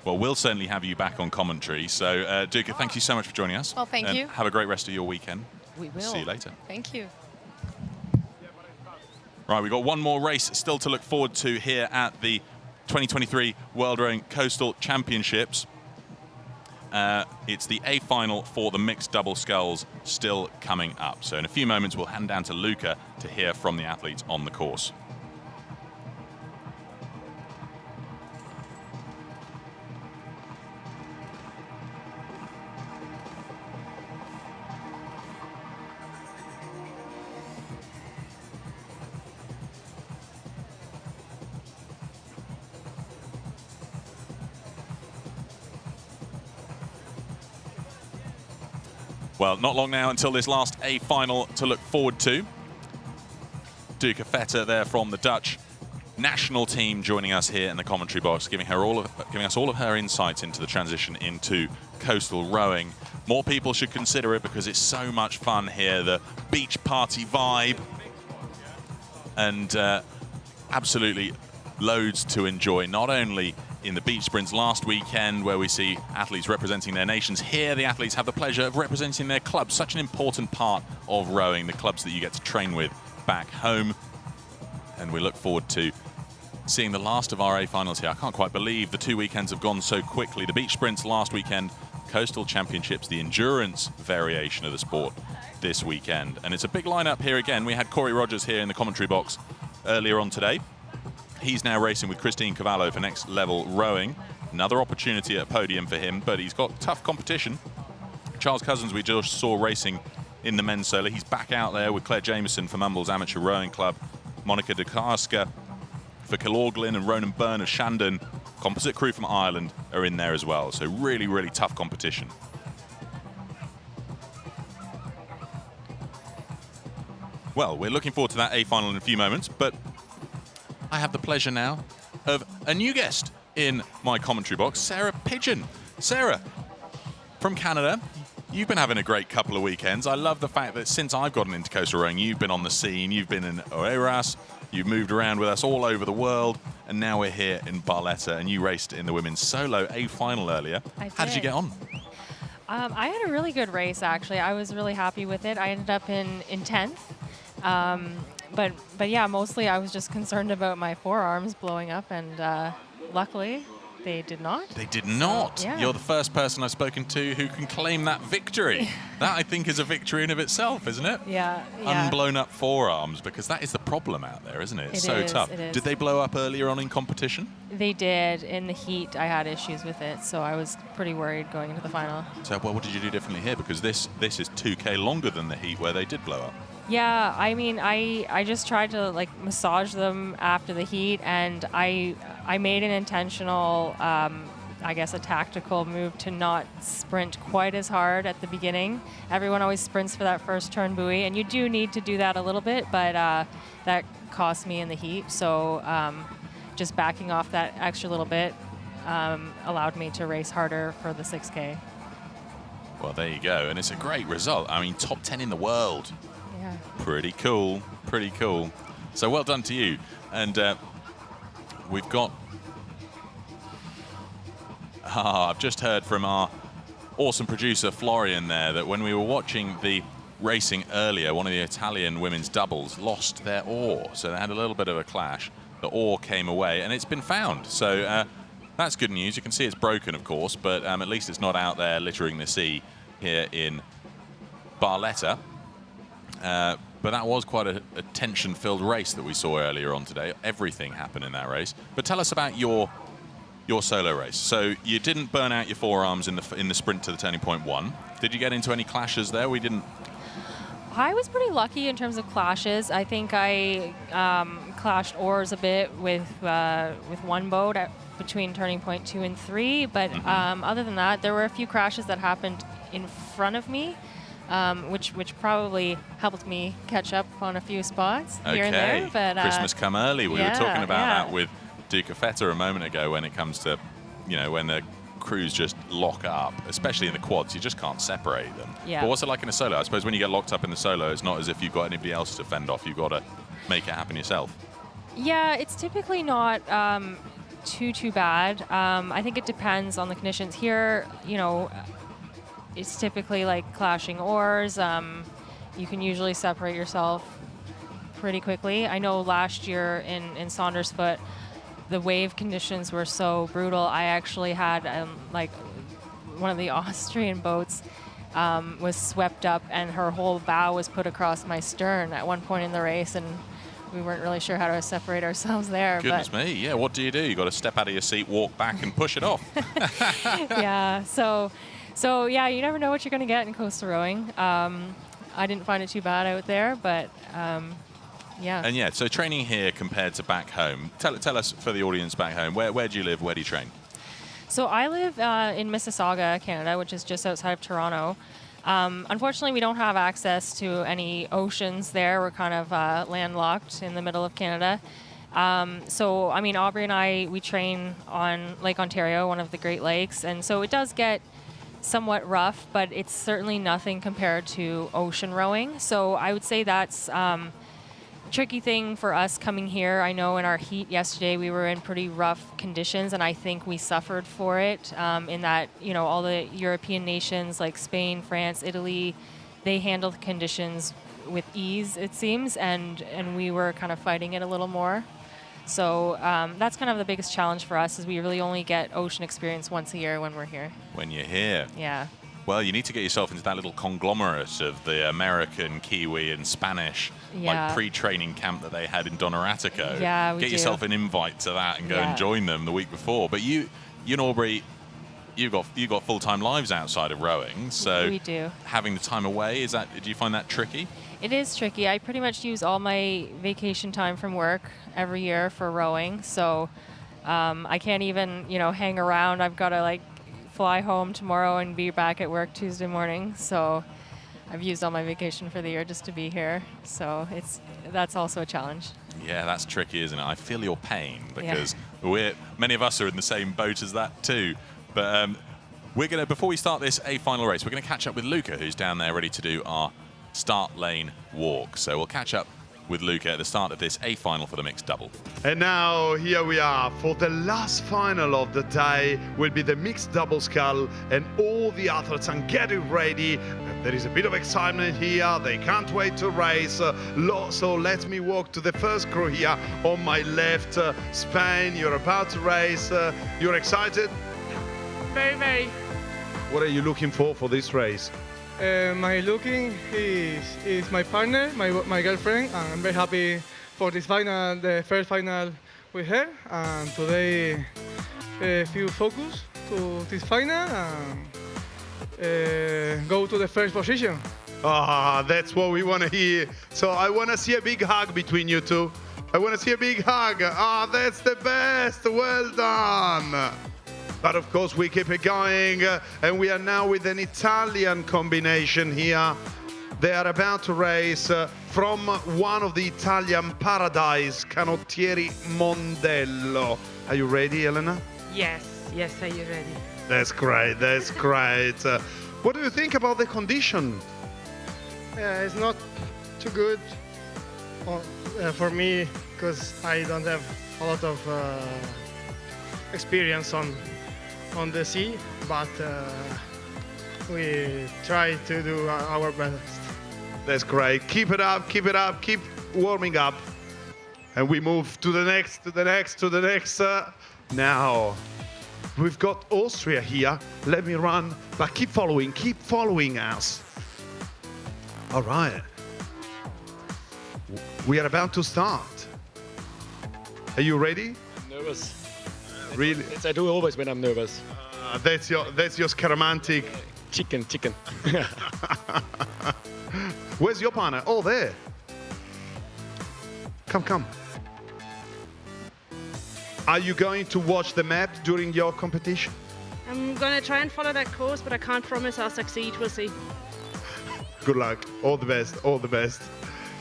Well, we'll certainly have you back on commentary. So, Duca, thank you so much for joining us. Well, thank you. Have a great rest of your weekend. We will. See you later. Thank you. Right, we've got one more race still to look forward to here at the 2023 World Rowing Coastal Championships. It's the A final for the mixed double sculls still coming up. So in a few moments, we'll hand down to Luca to hear from the athletes on the course. Well, not long now until this last A final to look forward to. Duca Feta there from the Dutch national team joining us here in the commentary box, giving us all of her insights into the transition into coastal rowing. More people should consider it because it's so much fun here, the beach party vibe, and absolutely loads to enjoy, not only in the beach sprints last weekend where we see athletes representing their nations. Here the athletes have the pleasure of representing their clubs, such an important part of rowing, the clubs that you get to train with back home. And we look forward to seeing the last of our A finals here. I can't quite believe the 2 weekends have gone so quickly. The beach sprints last weekend, coastal championships, the endurance variation of the sport this weekend. And it's a big lineup here again. We had Corey Rogers here in the commentary box earlier on today. He's now racing with Christine Cavallo for next level rowing. Another opportunity at a podium for him, but he's got tough competition. Charles Cousins we just saw racing in the men's solo. He's back out there with Claire Jameson for Mumbles Amateur Rowing Club. Monica de Karska for Kilorglin and Ronan Byrne of Shandon. Composite crew from Ireland are in there as well. So really, really tough competition. Well, we're looking forward to that A final in a few moments, but I have the pleasure now of a new guest in my commentary box, Sarah Pigeon. Sarah, from Canada, you've been having a great couple of weekends. I love the fact that since I've gotten into coastal rowing, you've been on the scene, you've been in Oeiras, you've moved around with us all over the world, and now we're here in Barletta, and you raced in the women's solo A final earlier. How did you get on? I had a really good race, actually. I was really happy with it. I ended up in 10th. But yeah, mostly I was just concerned about my forearms blowing up, and luckily they did not. They did not. Yeah. You're the first person I've spoken to who can claim that victory. That, I think, is a victory in of itself, isn't it? Yeah. Unblown up forearms, because that is the problem out there, isn't it? It's so tough. It is. Did they blow up earlier on in competition? They did. In the heat, I had issues with it, so I was pretty worried going into the final. So, well, what did you do differently here? Because this is 2K longer than the heat where they did blow up. Yeah, I mean, I just tried to like massage them after the heat, and I made an intentional, I guess, a tactical move to not sprint quite as hard at the beginning. Everyone always sprints for that first turn buoy, and you do need to do that a little bit, but that cost me in the heat. So just backing off that extra little bit allowed me to race harder for the 6K. Well, there you go, and it's a great result. I mean, top 10 in the world. Yeah. Pretty cool, pretty cool. So well done to you. And we've got... I've just heard from our awesome producer, Florian, there, that when we were watching the racing earlier, one of the Italian women's doubles lost their oar, so they had a little bit of a clash. The oar came away, and it's been found. So that's good news. You can see it's broken, of course, but at least it's not out there littering the sea here in Barletta. But that was quite a tension-filled race that we saw earlier on today. Everything happened in that race. But tell us about your solo race. So you didn't burn out your forearms in the sprint to the turning point 1. Did you get into any clashes there? We didn't. I was pretty lucky in terms of clashes. I think I clashed oars a bit with one boat between turning point 2 and 3. But other than that, there were a few crashes that happened in front of me. Which probably helped me catch up on a few spots here and there. But Christmas come early. We were talking about that with Duca Feta a moment ago when it comes to, when the crews just lock up, especially in the quads. You just can't separate them. Yeah. But what's it like in a solo? I suppose when you get locked up in the solo, it's not as if you've got anybody else to fend off. You've got to make it happen yourself. Yeah, it's typically not too bad. I think it depends on the conditions. Here, it's typically like clashing oars. You can usually separate yourself pretty quickly. I know last year in Saundersfoot, the wave conditions were so brutal. I actually had one of the Austrian boats was swept up, and her whole bow was put across my stern at one point in the race, and we weren't really sure how to separate ourselves there. Goodness me, yeah. What do? You got to step out of your seat, walk back, and push it off. Yeah. So yeah, you never know what you're going to get in coastal rowing. I didn't find it too bad out there, but yeah. And yeah, so training here compared to back home. Tell us for the audience back home, where do you live? Where do you train? So I live in Mississauga, Canada, which is just outside of Toronto. Unfortunately, we don't have access to any oceans there. We're kind of landlocked in the middle of Canada. So, Aubrey and I, we train on Lake Ontario, one of the Great Lakes, and so it does get somewhat rough, but it's certainly nothing compared to ocean rowing. So I would say that's a tricky thing for us coming here. I know in our heat yesterday we were in pretty rough conditions, and I think we suffered for it in that, all the European nations like Spain, France, Italy, they handle the conditions with ease, it seems, and we were kind of fighting it a little more. So that's kind of the biggest challenge for us, is we really only get ocean experience once a year when we're here. When you're here. Yeah. Well, you need to get yourself into that little conglomerate of the American, Kiwi, and Spanish pre-training camp that they had in Donoratico. Yeah, we Get yourself an invite to that and go and join them the week before. But you and Aubrey, you've got full-time lives outside of rowing, so we do. Having the time away, do you find that tricky? It is tricky. I pretty much use all my vacation time from work every year for rowing, so I can't even, hang around. I've got to fly home tomorrow and be back at work Tuesday morning. So I've used all my vacation for the year just to be here. So that's also a challenge. Yeah, that's tricky, isn't it? I feel your pain because many of us are in the same boat as that too. But before we start this A final race, we're gonna catch up with Luca, who's down there ready to do our start lane walk. So we'll catch up with Luca at the start of this A final for the mixed double. And now here we are for the last final of the day. Will be the mixed double scull, and all the athletes are getting ready. There is a bit of excitement here. They can't wait to race. So let me walk to the first crew here on my left. Spain, you're about to race. You're excited? Very, very. What are you looking for this race? My looking is my partner, my girlfriend. I'm very happy for this final, the first final with her. And today, a few focus to this final and go to the first position. That's what we want to hear. So I want to see a big hug between you two. I want to see a big hug. That's the best. Well done. But of course we keep it going, and we are now with an Italian combination here. They are about to race from one of the Italian paradise, Canottieri Mondello. Are you ready, Elena? Yes, are you ready? That's great, that's great. What do you think about the condition? It's not too good for me, because I don't have a lot of experience on the sea, but we try to do our best. That's great. Keep it up, keep it up, keep warming up. And we move to the next, to the next, to the next. Now, we've got Austria here. Let me run, but keep following us. All right. We are about to start. Are you ready? I'm nervous. Really? It's I do always when I'm nervous. That's your scaramantic. Chicken. Where's your partner? Oh, there. Come. Are you going to watch the map during your competition? I'm going to try and follow that course, but I can't promise I'll succeed. We'll see. Good luck. All the best. All the best.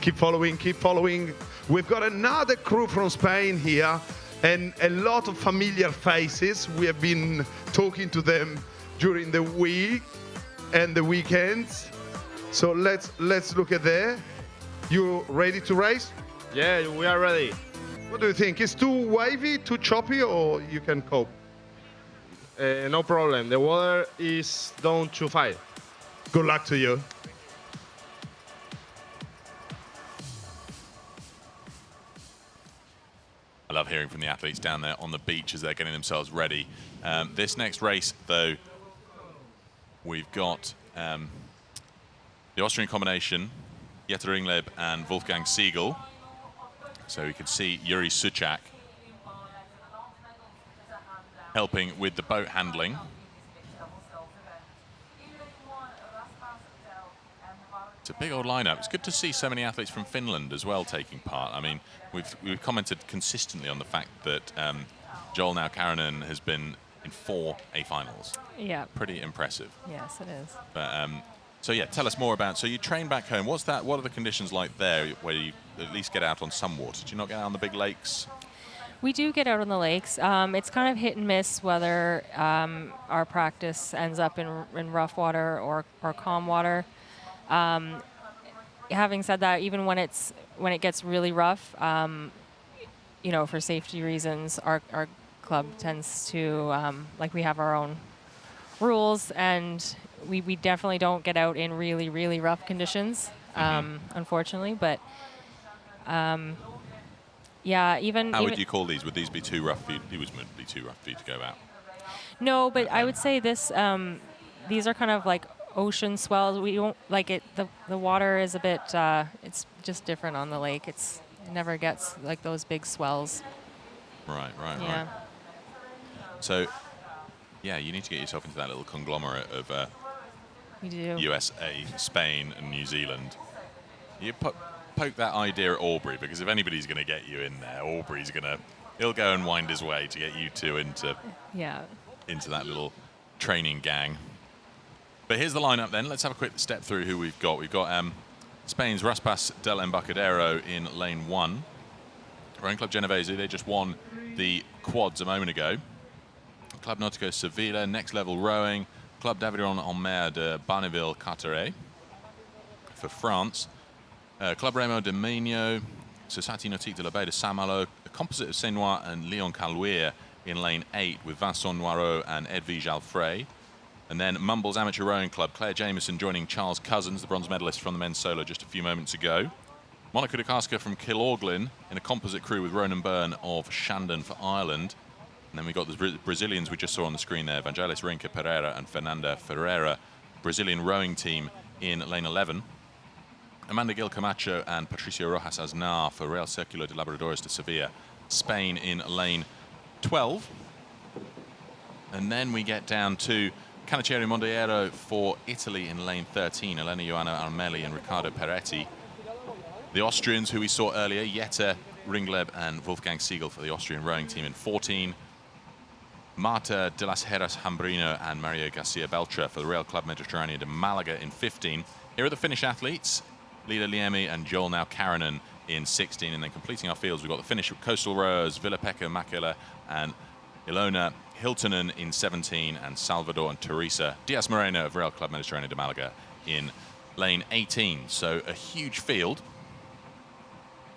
Keep following. We've got another crew from Spain here and a lot of familiar faces. We have been talking to them during the week and the weekends. So let's look at there. You ready to race? Yeah, we are ready. What do you think? Is too wavy, too choppy, or you can cope? No problem. The water is down to 5. Good luck to you. I love hearing from the athletes down there on the beach as they're getting themselves ready. This next race, though, we've got the Austrian combination, Jette Ringleb and Wolfgang Siegel. So we can see Yuri Suchak helping with the boat handling. It's a big old lineup. It's good to see so many athletes from Finland as well taking part. I mean, we've commented consistently on the fact that Joel now Karanen has been in 4 A finals. Yeah. Pretty impressive. Yes, it is. But so yeah, tell us more about. So you train back home. What are the conditions like there, where you at least get out on some water? Do you not get out on the big lakes? We do get out on the lakes. It's kind of hit and miss whether our practice ends up in rough water or calm water. Having said that, even when it gets really rough, for safety reasons, our club tends to we have our own rules, and we definitely don't get out in really, really rough conditions, unfortunately. But even how would you call these? Would these be too rough for you? These wouldn't be too rough for you to go out. No, but I would say this. These are kind of like ocean swells. We don't like it. The water is a bit. It's just different on the lake. It never gets like those big swells. Right. Yeah. So, yeah, you need to get yourself into that little conglomerate of We do. USA, Spain, and New Zealand. You poke that idea at Aubrey, because if anybody's going to get you in there, Aubrey's he'll go and wind his way to get you two into that little training gang. But here's the lineup then. Let's have a quick step through who we've got. We've got Spain's Raspas del Embarcadero in lane 1. Rowing Club Genovese, they just won the quads a moment ago. Club Nautico Sevilla, Next Level Rowing. Club d'Aviron en Mer de Barneville-Carteret for France. Club Remo de Minho, Société Nautique de la Baie de Saint-Malo, a composite of Senois and Leon Calouir in lane 8 with Vincent Noirot and Edwige Alfray. And then Mumbles Amateur Rowing Club, Claire Jameson joining Charles Cousins, the bronze medalist from the men's solo just a few moments ago. Monica de Casca from Kilorglin in a composite crew with Ronan Byrne of Shandon for Ireland. And then we got the Brazilians we just saw on the screen there, Vangelis Rinca Pereira and Fernanda Ferreira, Brazilian rowing team in lane 11. Amanda Gil Camacho and Patricio Rojas Aznar for Real Circulo de Labradores de Sevilla, Spain in lane 12. And then we get down to Canaccieri Mondiero for Italy in lane 13, Elena Ioana Armeli and Riccardo Peretti. The Austrians, who we saw earlier, Jette Ringleb and Wolfgang Siegel for the Austrian rowing team in 14. Marta de las Heras Hambrino and Mario Garcia Beltra for the Real Club Mediterráneo de Malaga in 15. Here are the Finnish athletes, Lila Liemi and Joel now Karanen in 16. And then completing our fields, we've got the Finnish coastal rowers, Villa-Pekka Mäkelä and Ilona Hiltonen in 17, and Salvador and Teresa Diaz Moreno of Real Club Mediterráneo de Malaga in lane 18. So a huge field.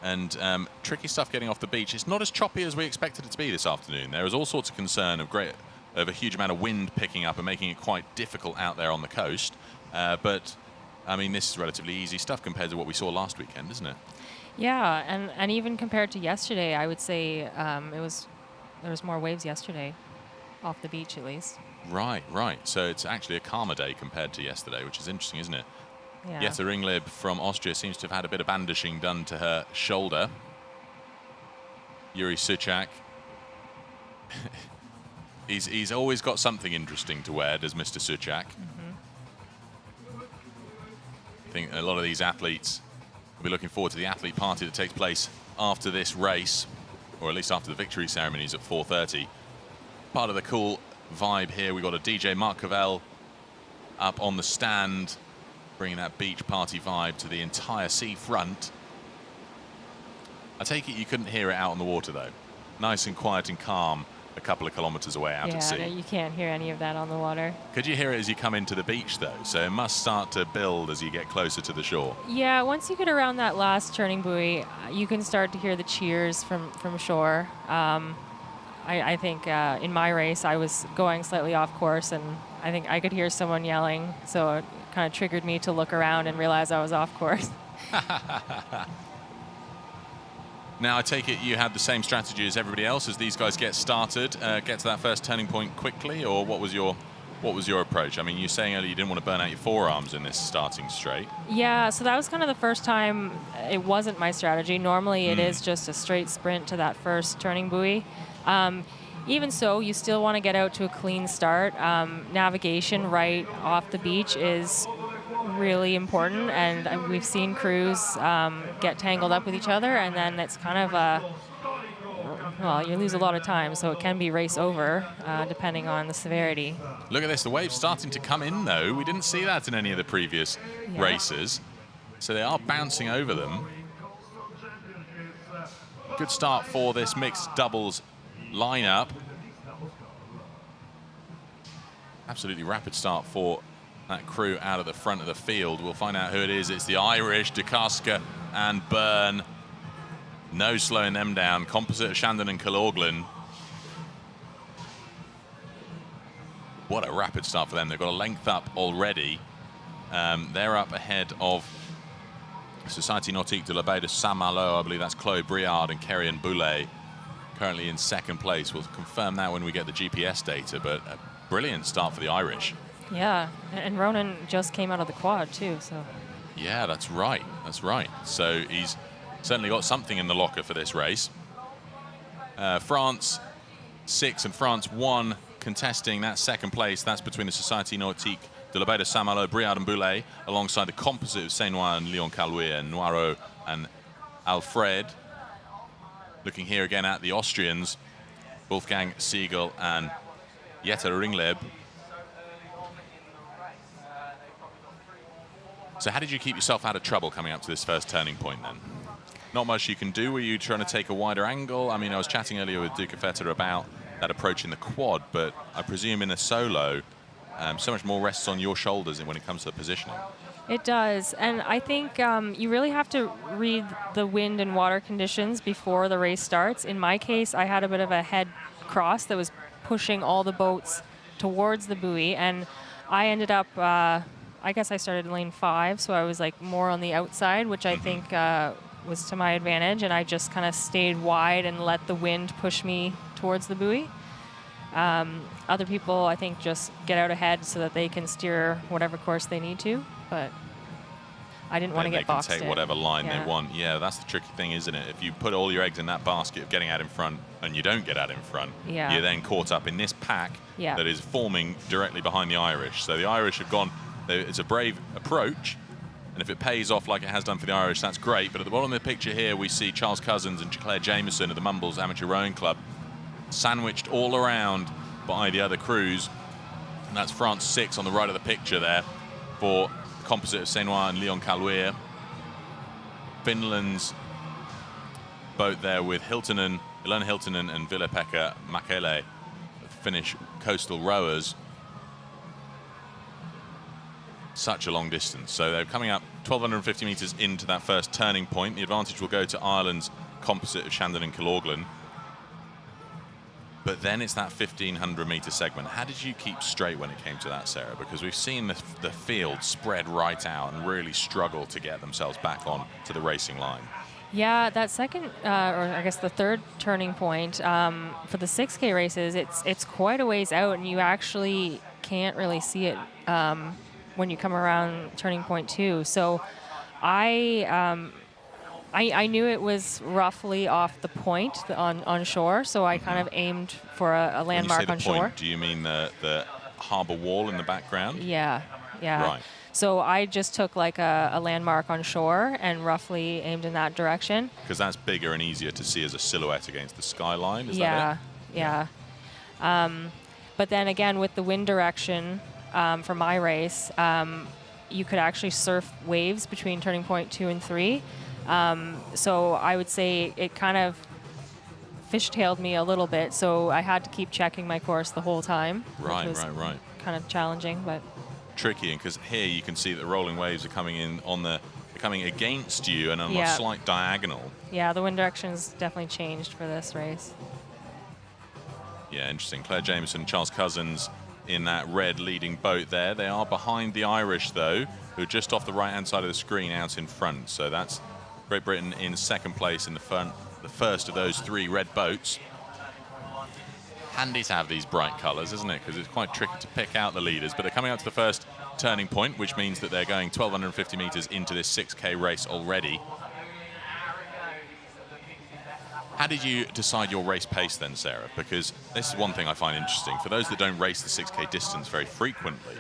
And tricky stuff getting off the beach. It's not as choppy as we expected it to be this afternoon. There is all sorts of concern of a huge amount of wind picking up and making it quite difficult out there on the coast. But I mean, this is relatively easy stuff compared to what we saw last weekend, isn't it? Yeah, and even compared to yesterday, I would say there was more waves yesterday, off the beach at least. Right, right. So it's actually a calmer day compared to yesterday, which is interesting, isn't it? Yeah. Jette Ringleb from Austria seems to have had a bit of bandaging done to her shoulder. Yuri Suchak. he's always got something interesting to wear, does Mr. Suchak. I think a lot of these athletes will be looking forward to the athlete party that takes place after this race, or at least after the victory ceremonies at 4:30. Part of the cool vibe here, we've got a DJ Mark Cavell up on the stand, bringing that beach party vibe to the entire seafront. I take it you couldn't hear it out on the water, though. Nice and quiet and calm a couple of kilometers away out at sea. Yeah, no, you can't hear any of that on the water. Could you hear it as you come into the beach, though? So it must start to build as you get closer to the shore. Yeah, once you get around that last turning buoy, you can start to hear the cheers from shore. I think in my race, I was going slightly off course, and I think I could hear someone yelling, so it kind of triggered me to look around and realize I was off course. Now, I take it you had the same strategy as everybody else as these guys get started, get to that first turning point quickly, or what was your approach? I mean, you're saying earlier you didn't want to burn out your forearms in this starting straight. Yeah, so that was kind of the first time it wasn't my strategy. Normally it is just a straight sprint to that first turning buoy. Even so, you still want to get out to a clean start. Navigation right off the beach is really important, and we've seen crews get tangled up with each other, and then it's kind of well, you lose a lot of time, so it can be race over depending on the severity. Look at this, the wave's starting to come in, though. We didn't see that in any of the previous races, so they are bouncing over them. Good start for this mixed doubles lineup. Absolutely rapid start for that crew out at the front of the field. We'll find out who it is. It's the Irish, De Casca and Byrne. No slowing them down. Composite of Shandon and Killorglin. What a rapid start for them. They've got a length up already. They're up ahead of Société Nautique de la Baie de Saint-Malo. I believe that's Chloé Briard and Kerrion Boulet, currently in second place. We'll confirm that when we get the GPS data, but a brilliant start for the Irish. Yeah, and Ronan just came out of the quad too, so. Yeah, that's right. That's right. So he's certainly got something in the locker for this race. France 6 and France 1 contesting that second place. That's between the Société Nautique de la Baie de Saint-Malo, Briard and Boulet, alongside the composite of Saint-Noir and Leon Calouet, and Noiro and Alfred. Looking here again at the Austrians, Wolfgang Siegel and Jette Ringleb. So how did you keep yourself out of trouble coming up to this first turning point then? Not much you can do. Were you trying to take a wider angle? I mean, I was chatting earlier with Duca Feta about that approach in the quad, but I presume in a solo, so much more rests on your shoulders when it comes to the positioning. It does, and I think you really have to read the wind and water conditions before the race starts. In my case, I had a bit of a head cross that was pushing all the boats towards the buoy, and I ended up, I guess I started in lane 5, so I was like more on the outside, which I think was to my advantage, and I just kind of stayed wide and let the wind push me towards the buoy. Other people, I think, just get out ahead so that they can steer whatever course they need to, but I didn't want to get boxed in. They can take whatever line they want. Yeah, that's the tricky thing, isn't it? If you put all your eggs in that basket of getting out in front and you don't get out in front, you're then caught up in this pack that is forming directly behind the Irish. So the Irish have gone, it's a brave approach, and if it pays off like it has done for the Irish, that's great. But at the bottom of the picture here, we see Charles Cousins and Claire Jameson of the Mumbles Amateur Rowing Club sandwiched all around by the other crews. And that's France 6 on the right of the picture there for the composite of Saint-Noir and Leon Calouet. Finland's boat there with Ilona Hiltunen and Ville-Pekka Mäkelä, Finnish coastal rowers. Such a long distance. So they're coming up 1,250 meters into that first turning point. The advantage will go to Ireland's composite of Shandon and Killorglin. But then it's that 1,500-meter segment. How did you keep straight when it came to that, Sarah? Because we've seen the field spread right out and really struggle to get themselves back on to the racing line. Yeah, that second, or I guess the third turning point for the 6K races, it's quite a ways out, and you actually can't really see it when you come around turning point 2. So I knew it was roughly off the point on shore, so I kind of aimed for a landmark when you say the on point, shore. do you mean the harbour wall in the background? Yeah. Right. So I just took like a landmark on shore and roughly aimed in that direction. Because that's bigger and easier to see as a silhouette against the skyline, is that it? Yeah. But then again, with the wind direction for my race, you could actually surf waves between turning point 2 and 3. So I would say it kind of fishtailed me a little bit, so I had to keep checking my course the whole time. Right. Kind of challenging, but tricky, because here you can see that the rolling waves are coming in coming against you and on a slight diagonal. Yeah, the wind direction's definitely changed for this race. Yeah, interesting. Claire Jameson, Charles Cousins in that red leading boat there. They are behind the Irish, though, who are just off the right-hand side of the screen out in front. So that's Great Britain in second place in the first of those 3 red boats. Handy to have these bright colours, isn't it? Because it's quite tricky to pick out the leaders. But they're coming up to the first turning point, which means that they're going 1,250 metres into this 6K race already. How did you decide your race pace then, Sarah? Because this is one thing I find interesting. For those that don't race the 6K distance very frequently,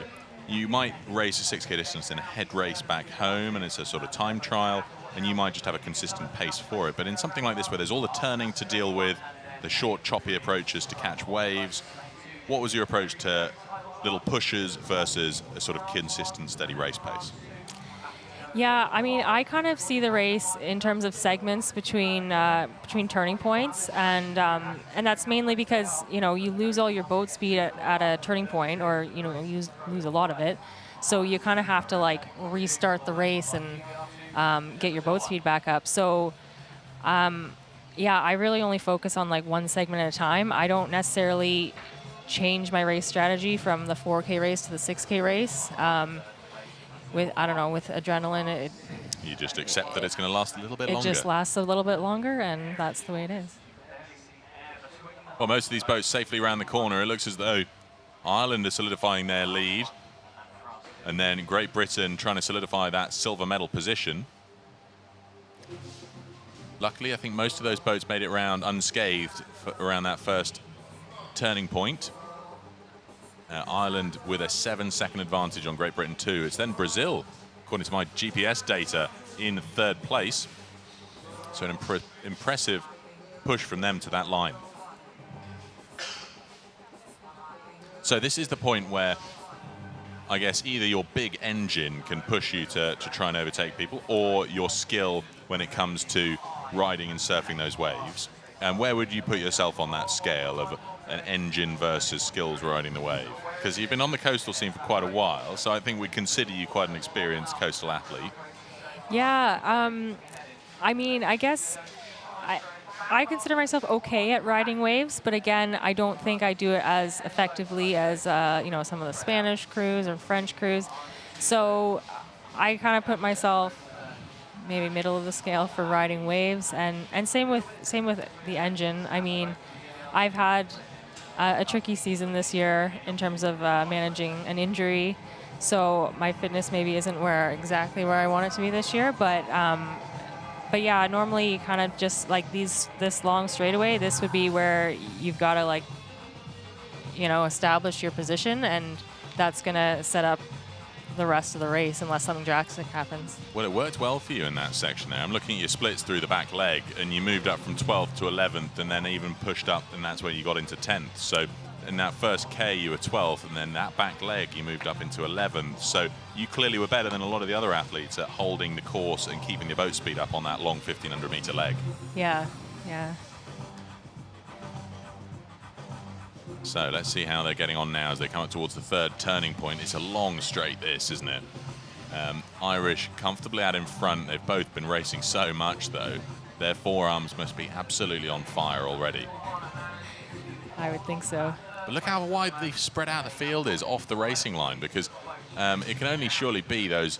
you might race a 6K distance in a head race back home, and it's a sort of time trial, and you might just have a consistent pace for it. But in something like this, where there's all the turning to deal with, the short, choppy approaches to catch waves, what was your approach to little pushes versus a sort of consistent, steady race pace? Yeah, I mean, I kind of see the race in terms of segments between turning points, and that's mainly because you lose all your boat speed at a turning point, or you lose a lot of it, so you kind of have to like restart the race and get your boat speed back up. So yeah, I really only focus on like one segment at a time. I don't necessarily change my race strategy from the 4K race to the 6K race. With adrenaline, you just accept that it's going to last a little bit longer. It just lasts a little bit longer, and that's the way it is. Well, most of these boats safely around the corner. It looks as though Ireland are solidifying their lead, and then Great Britain trying to solidify that silver medal position. Luckily, I think most of those boats made it around unscathed around that first turning point. Ireland with a 7-second advantage on Great Britain 2. It's then Brazil, according to my GPS data, in 3rd place. So an impressive push from them to that line. So this is the point where I guess either your big engine can push you to try and overtake people, or your skill when it comes to riding and surfing those waves. And where would you put yourself on that scale of an engine versus skills riding the wave? Because you've been on the coastal scene for quite a while, so I think we consider you quite an experienced coastal athlete. Yeah, I mean, I guess I consider myself okay at riding waves, but again, I don't think I do it as effectively as some of the Spanish crews or French crews. So I kind of put myself maybe middle of the scale for riding waves, and same with the engine. I mean, I've had a tricky season this year in terms of managing an injury, so my fitness maybe isn't exactly where I want it to be this year. But yeah, normally kind of just like this long straightaway, this would be where you've got to establish your position, and that's gonna set up the rest of the race unless something drastic happens. Well, it worked well for you in that section there. I'm looking at your splits through the back leg, and you moved up from 12th to 11th, and then even pushed up, and that's where you got into 10th. So in that first K, you were 12th, and then that back leg, you moved up into 11th. So you clearly were better than a lot of the other athletes at holding the course and keeping the boat speed up on that long 1,500-meter leg. Yeah. So let's see how they're getting on now as they come up towards the 3rd turning point. It's a long straight, this, isn't it? Irish comfortably out in front. They've both been racing so much, though. Their forearms must be absolutely on fire already. I would think so. But look how widely spread out the field is off the racing line, because it can only surely be those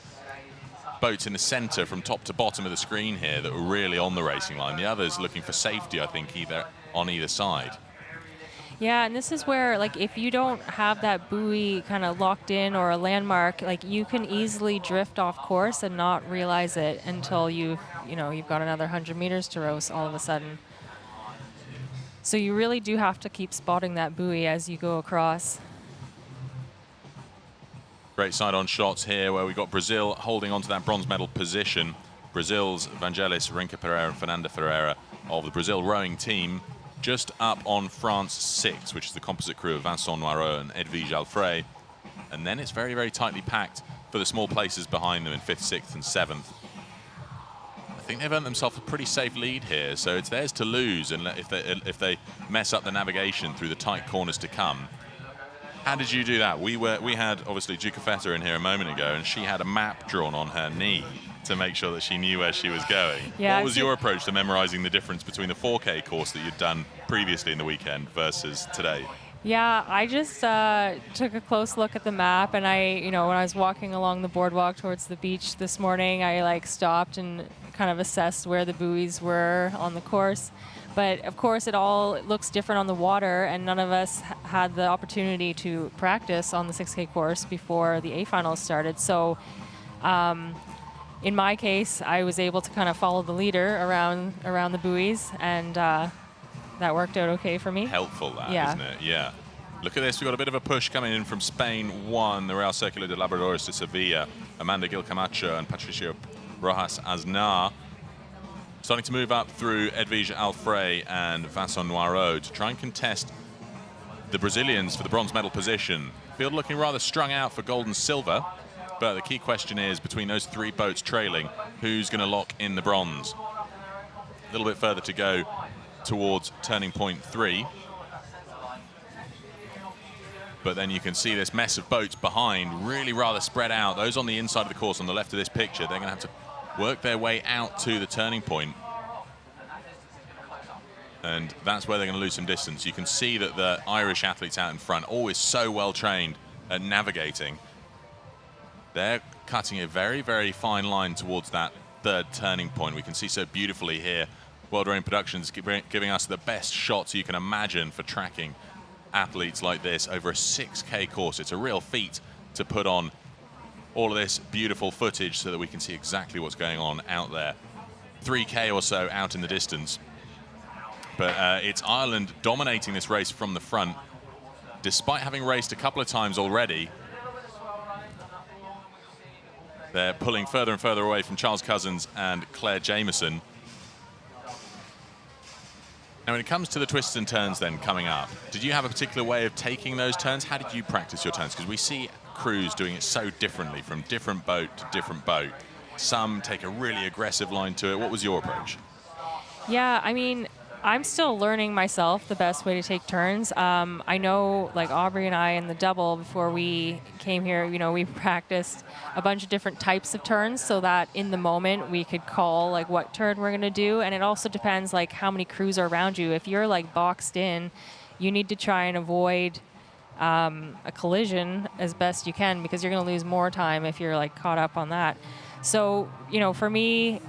boats in the center from top to bottom of the screen here that are really on the racing line. The others looking for safety, I think, on either side. Yeah, and this is where, like, if you don't have that buoy kind of locked in or a landmark, like, you can easily drift off course and not realize it until you've got another 100 meters to row all of a sudden. So you really do have to keep spotting that buoy as you go across. Great side-on shots here where we've got Brazil holding on to that bronze medal position. Brazil's Vangelis, Rinca Pereira and Fernanda Ferreira of the Brazil rowing team just up on France 6, which is the composite crew of Vincent Noirot and Edwige Alfray. And then it's very, very tightly packed for the small places behind them in 5th, 6th and 7th. I think they've earned themselves a pretty safe lead here, so it's theirs to lose and if they mess up the navigation through the tight corners to come. How did you do that? We had, obviously, Duca Feta in here a moment ago, and she had a map drawn on her knee to make sure that she knew where she was going. Yeah, what was your approach to memorizing the difference between the 4K course that you'd done previously in the weekend versus today? Yeah, I just took a close look at the map, and when I was walking along the boardwalk towards the beach this morning, I stopped and kind of assessed where the buoys were on the course. But of course, it all looks different on the water, and none of us had the opportunity to practice on the 6K course before the A finals started. So, in my case, I was able to kind of follow the leader around the buoys, and that worked out okay for me. Helpful, that, yeah. isn't it? Yeah. Look at this. We've got a bit of a push coming in from Spain 1, the Real Circular de Labradores de Sevilla, Amanda Gil Camacho and Patricio Rojas Aznar. Starting to move up through Edwige Alfray and Vincent Noirot to try and contest the Brazilians for the bronze medal position. Field looking rather strung out for gold and silver, but the key question is, between those 3 boats trailing, who's going to lock in the bronze? A little bit further to go towards turning point 3. But then you can see this mess of boats behind, really rather spread out. Those on the inside of the course on the left of this picture, they're going to have to work their way out to the turning point. And that's where they're going to lose some distance. You can see that the Irish athletes out in front, always so well trained at navigating. They're cutting a very, very fine line towards that 3rd turning point. We can see so beautifully here. World Rowing Productions giving us the best shots you can imagine for tracking athletes like this over a 6K course. It's a real feat to put on all of this beautiful footage so that we can see exactly what's going on out there. 3K or so out in the distance. But it's Ireland dominating this race from the front, despite having raced a couple of times already. They're pulling further and further away from Charles Cousins and Claire Jameson. Now, when it comes to the twists and turns then coming up, did you have a particular way of taking those turns? How did you practice your turns? Because we see crews doing it so differently from different boat to different boat. Some take a really aggressive line to it. What was your approach? Yeah, I mean, I'm still learning myself the best way to take turns. I know, like Aubrey and I in the double, before we came here, we practiced a bunch of different types of turns so that in the moment we could call like what turn we're going to do. And it also depends like how many crews are around you. If you're like boxed in, you need to try and avoid a collision as best you can, because you're going to lose more time if you're like caught up on that. So, for me,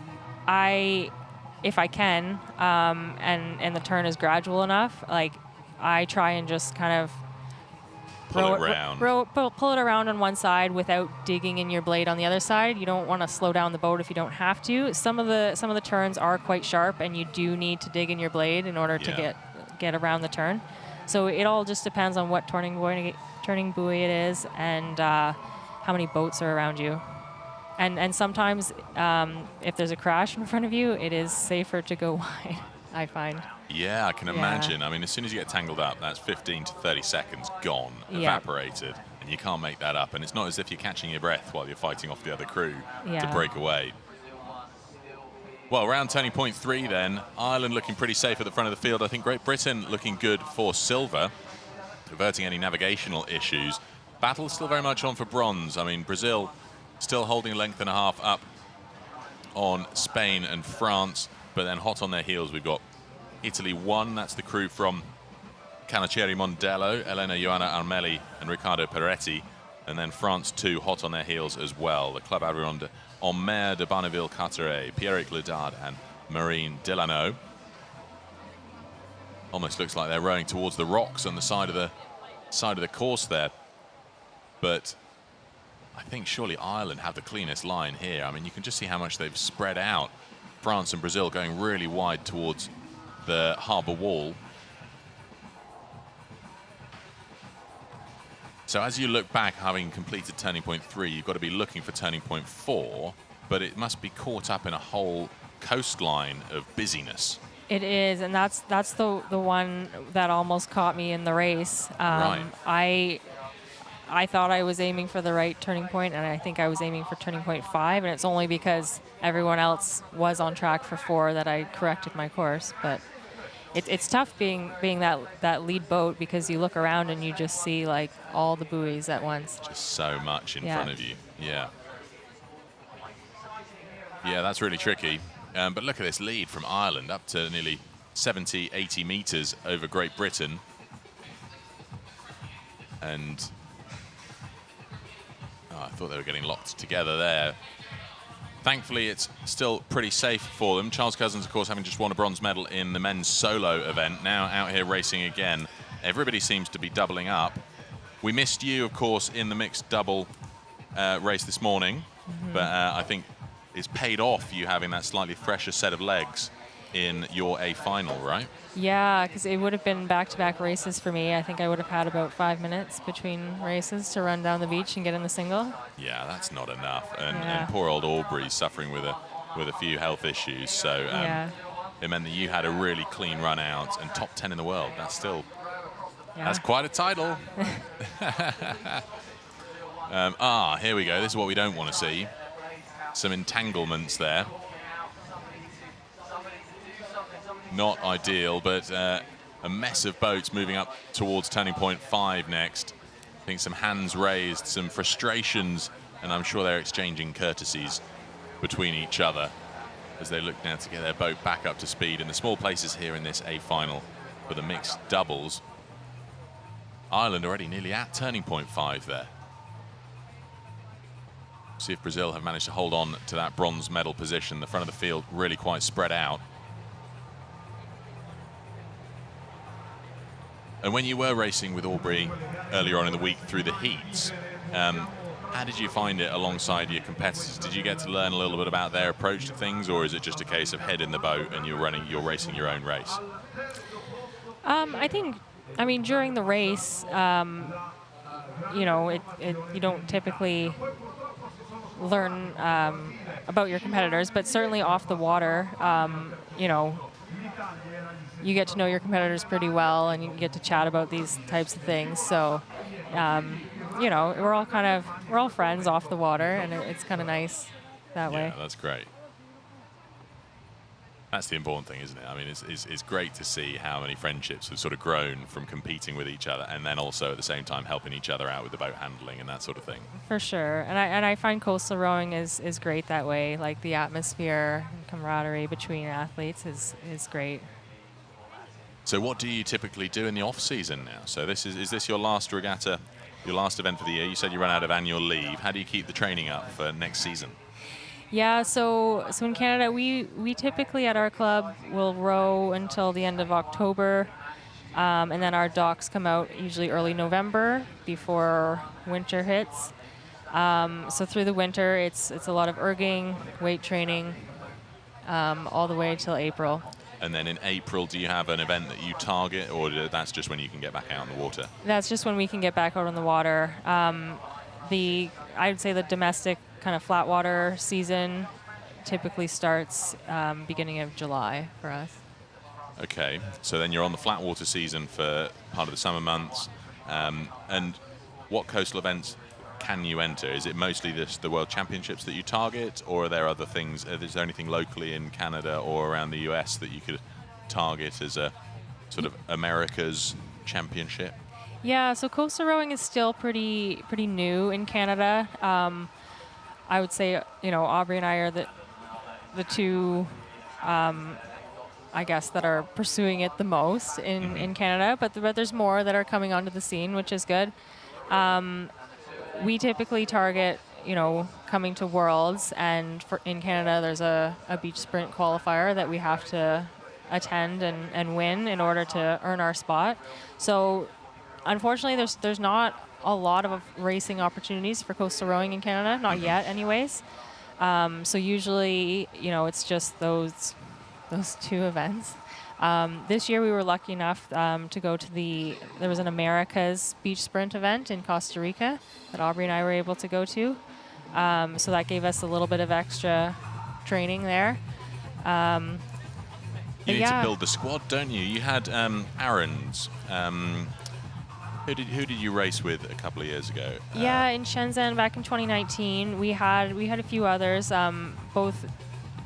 if I can, and the turn is gradual enough, like I try and just kind of pull it around on one side without digging in your blade on the other side. You don't want to slow down the boat if you don't have to. Some of the turns are quite sharp, and you do need to dig in your blade in order to get around the turn. So it all just depends on what turning buoy it is and how many boats are around you. And sometimes, if there's a crash in front of you, it is safer to go wide, I find. Yeah, I can imagine. I mean, as soon as you get tangled up, that's 15 to 30 seconds gone, evaporated, and you can't make that up. And it's not as if you're catching your breath while you're fighting off the other crew to break away. Well, round turning point 3 then. Ireland looking pretty safe at the front of the field. I think Great Britain looking good for silver, averting any navigational issues. Battle still very much on for bronze. I mean, Brazil still holding a length and a half up on Spain and France, but then hot on their heels, we've got Italy 1. That's the crew from Canaccieri Mondello, Elena Ioana Armeli, and Riccardo Peretti. And then France 2 hot on their heels as well. The Club Aviron de En Mer de Barneville-Carteret, Pierrick Ledard and Marine Delano. Almost looks like they're rowing towards the rocks on the side of the course there. But I think surely Ireland have the cleanest line here. I mean, you can just see how much they've spread out. France and Brazil going really wide towards the harbour wall. So as you look back, having completed turning point 3, you've got to be looking for turning point 4, but it must be caught up in a whole coastline of busyness. It is, and that's the one that almost caught me in the race. Right. I thought I was aiming for the right turning point, and I think I was aiming for turning point 5, and it's only because everyone else was on track for 4 that I corrected my course. But it's tough being that lead boat, because you look around and you just see like all the buoys at once. Just so much in front of you. Yeah. Yeah, that's really tricky. But look at this lead from Ireland, up to nearly 70, 80 meters over Great Britain. And I thought they were getting locked together there. Thankfully, it's still pretty safe for them. Charles Cousins, of course, having just won a bronze medal in the men's solo event, now out here racing again. Everybody seems to be doubling up. We missed you, of course, in the mixed double race this morning, but I think it's paid off you having that slightly fresher set of legs in your A final, right? Yeah, because it would have been back-to-back races for me. I think I would have had about 5 minutes between races to run down the beach and get in the single. Yeah, that's not enough. And poor old Aubrey's suffering with a few health issues. So it meant that you had a really clean run out and top 10 in the world. That's still that's quite a title. Here we go. This is what we don't want to see. Some entanglements there. Not ideal, but a mess of boats moving up towards turning point 5 next. I think some hands raised, some frustrations, and I'm sure they're exchanging courtesies between each other as they look now to get their boat back up to speed in the small places here in this A final for the mixed doubles. Ireland already nearly at turning point 5 there. See if Brazil have managed to hold on to that bronze medal position. The front of the field really quite spread out. And when you were racing with Aubrey earlier on in the week through the heats, how did you find it alongside your competitors? Did you get to learn a little bit about their approach to things, or is it just a case of head in the boat and you're racing your own race? I mean, during the race, you don't typically learn about your competitors, but certainly off the water, you get to know your competitors pretty well, and you get to chat about these types of things. So, we're all friends off the water, and it's kind of nice that way. Yeah, that's great. That's the important thing, isn't it? I mean, it's great to see how many friendships have sort of grown from competing with each other, and then also at the same time helping each other out with the boat handling and that sort of thing. For sure, and I find coastal rowing is great that way. Like the atmosphere and camaraderie between athletes is great. So what do you typically do in the off season now? So is this your last regatta, your last event for the year? You said you ran out of annual leave. How do you keep the training up for next season? Yeah, so in Canada, we typically at our club will row until the end of October, and then our docks come out usually early November before winter hits. So through the winter, it's a lot of erging, weight training, all the way till April. And then in April, do you have an event that you target, or that's just when you can get back out on the water? That's just when we can get back out on the water. I would say the domestic kind of flat water season typically starts beginning of July for us. Okay, so then you're on the flat water season for part of the summer months. And what coastal events can you enter? Is it mostly the World Championships that you target, or are there other things? Is there anything locally in Canada or around the US that you could target as a sort of America's championship? Yeah, so coastal rowing is still pretty new in Canada. I would say, Aubrey and I are the two I guess, that are pursuing it the most in Canada, but there's more that are coming onto the scene, which is good. We typically target, coming to Worlds, and in Canada there's a beach sprint qualifier that we have to attend and win in order to earn our spot. So unfortunately there's not a lot of racing opportunities for coastal rowing in Canada, not yet anyways. So usually, it's just those two events. This year we were lucky enough to go to there was an America's beach sprint event in Costa Rica that Aubrey and I were able to go to. So that gave us a little bit of extra training there. You need to build the squad, don't you? You had Aaron's. Who did you race with a couple of years ago? Yeah, in Shenzhen back in 2019, we had a few others. Both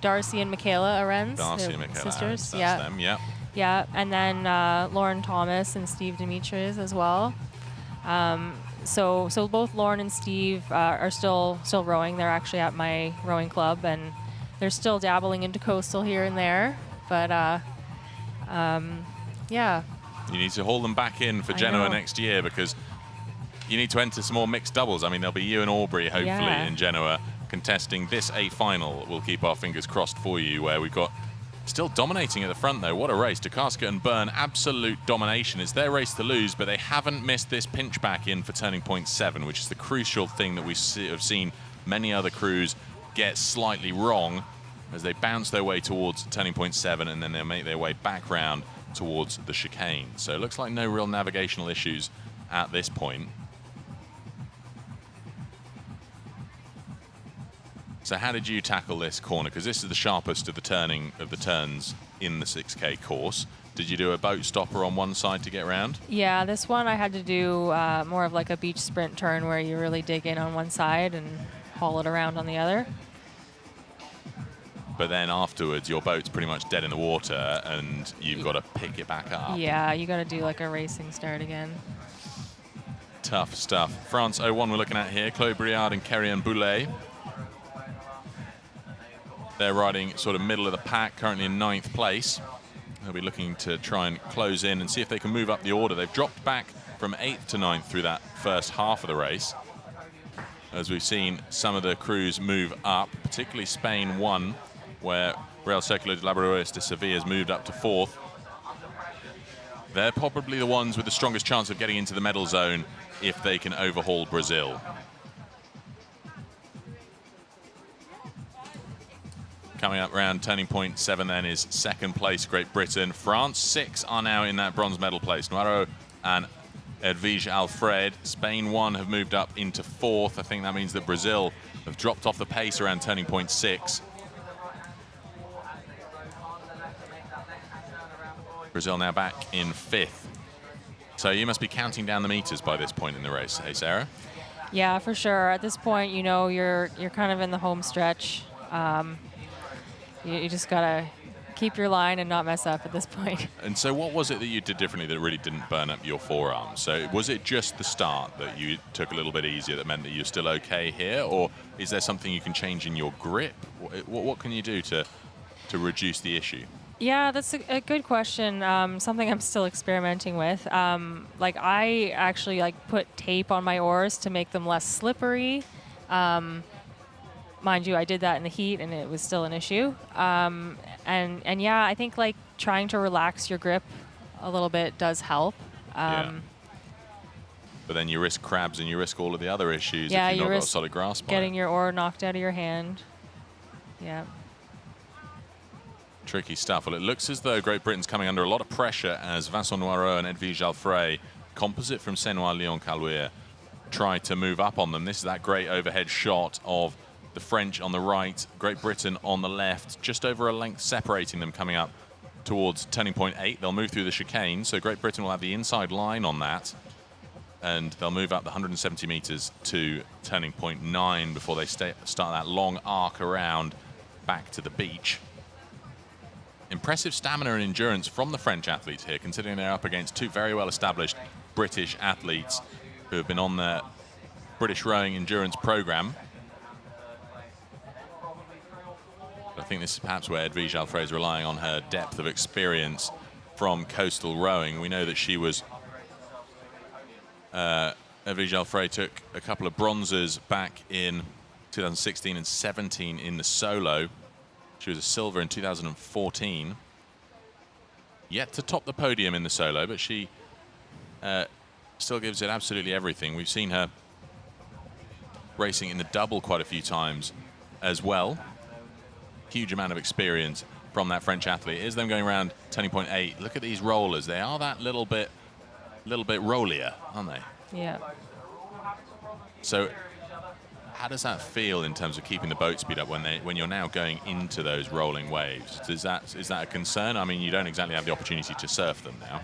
Darcy and Michaela Arends, Darcy and Michaela sisters. Arends, Yeah, that's them, yeah. Yeah, and then Lauren Thomas and Steve Demetrius as well. So both Lauren and Steve are still rowing. They're actually at my rowing club, and they're still dabbling into coastal here and there. But yeah. You need to haul them back in for Genoa next year, because you need to enter some more mixed doubles. I mean, there'll be you and Aubrey, hopefully, in Genoa contesting this A final. We'll keep our fingers crossed for you, where we've got still dominating at the front, though. What a race. Dukasca and Byrne, absolute domination. It's their race to lose, but they haven't missed this pinch back in for turning point 7, which is the crucial thing that we have seen many other crews get slightly wrong, as they bounce their way towards turning point 7, and then they'll make their way back round towards the chicane. So it looks like no real navigational issues at this point. So how did you tackle this corner? Because this is the sharpest of the turns in the 6K course. Did you do a boat stopper on one side to get around? Yeah, this one I had to do more of like a beach sprint turn, where you really dig in on one side and haul it around on the other. But then afterwards, your boat's pretty much dead in the water, and you've got to pick it back up. Yeah, you got to do like a racing start again. Tough stuff. France 01 we're looking at here. Chloe Briard and Kerry-Anne Boulet. They're riding sort of middle of the pack, currently in 9th place. They'll be looking to try and close in and see if they can move up the order. They've dropped back from 8th to 9th through that first half of the race, as we've seen some of the crews move up, particularly Spain 1, where Real Circulo de Laboradores de Sevilla has moved up to 4th. They're probably the ones with the strongest chance of getting into the medal zone if they can overhaul Brazil. Coming up around turning point 7 then is 2nd place Great Britain. France 6 are now in that bronze medal place. Noiro and Edwige Alfred. Spain 1 have moved up into 4th. I think that means that Brazil have dropped off the pace around turning point 6. Brazil now back in 5th. So you must be counting down the meters by this point in the race, hey Sarah? Yeah, for sure. At this point, you're kind of in the home stretch. You just gotta keep your line and not mess up at this point. And so what was it that you did differently that really didn't burn up your forearm? So was it just the start that you took a little bit easier that meant that you're still okay here? Or is there something you can change in your grip? What can you do to reduce the issue? Yeah, that's a good question. Something I'm still experimenting with. Like I actually put tape on my oars to make them less slippery. Mind you, I did that in the heat and it was still an issue. And yeah, I think trying to relax your grip a little bit does help. Yeah. But then you risk crabs and you risk all of the other issues if you've not got a solid grasp on it. Getting your oar knocked out of your hand. Yeah. Tricky stuff. Well, it looks as though Great Britain's coming under a lot of pressure as Vincent Noirot and Edwige Alfred, composite from Senoir Leon Calouir, try to move up on them. This is that great overhead shot of the French on the right, Great Britain on the left, just over a length separating them coming up towards turning point 8. They'll move through the chicane, so Great Britain will have the inside line on that, and they'll move up the 170 meters to turning point 9 before they start that long arc around back to the beach. Impressive stamina and endurance from the French athletes here, considering they're up against two very well-established British athletes who have been on the British rowing endurance program. The think this is perhaps where Edwige Alfrey is relying on her depth of experience from coastal rowing. We know that she was Edwige Alfrey took a couple of bronzes back in 2016 and 17 in the solo. She was a silver in 2014. Yet to top the podium in the solo, but she still gives it absolutely everything. We've seen her racing in the double quite a few times as well. Huge amount of experience from that French athlete. Here's them going around turning point 8. Look at these rollers. They are that little bit rollier, aren't they? Yeah. So how does that feel in terms of keeping the boat speed up when you're now going into those rolling waves? Is that a concern? I mean, you don't exactly have the opportunity to surf them now.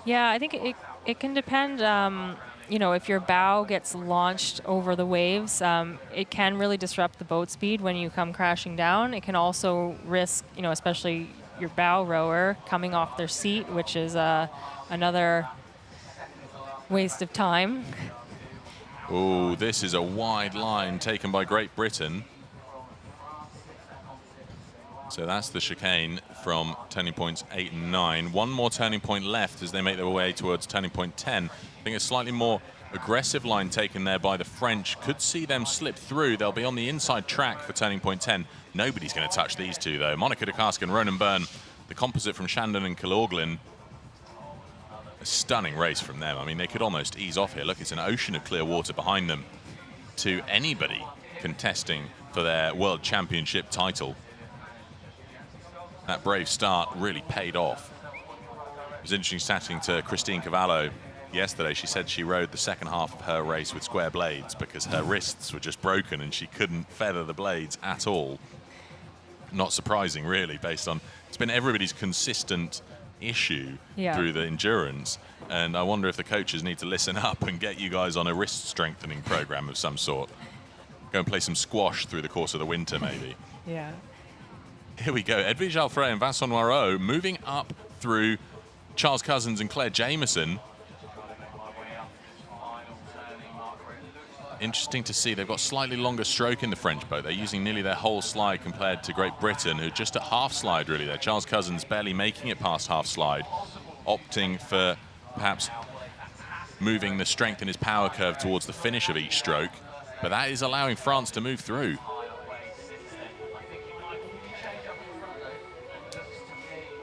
Yeah, I think it can depend. You know, if your bow gets launched over the waves, it can really disrupt the boat speed when you come crashing down. It can also risk, you know, especially your bow rower coming off their seat, which is another waste of time. Oh, this is a wide line taken by Great Britain. So that's the chicane from turning points 8 and 9. One more turning point left as they make their way towards turning point 10. I think a slightly more aggressive line taken there by the French. Could see them slip through. They'll be on the inside track for turning point 10. Nobody's going to touch these two, though. Monica de Casca and Ronan Byrne, the composite from Shandon and Kilorglin. A stunning race from them. I mean, they could almost ease off here. Look, it's an ocean of clear water behind them to anybody contesting for their World Championship title. That brave start really paid off. It was interesting chatting to Christine Cavallo yesterday. She said she rode the second half of her race with square blades because her wrists were just broken and she couldn't feather the blades at all. Not surprising, really, based on it's been everybody's consistent issue through the endurance. And I wonder if the coaches need to listen up and get you guys on a wrist strengthening program of some sort. Go and play some squash through the course of the winter, maybe. Yeah. Here we go. Edwige Alfrey and Vincent Noirot moving up through Charles Cousins and Claire Jameson. Interesting to see. They've got slightly longer stroke in the French boat. They're using nearly their whole slide compared to Great Britain, who are just at half slide, really. There. Charles Cousins barely making it past half slide, opting for perhaps moving the strength in his power curve towards the finish of each stroke. But that is allowing France to move through.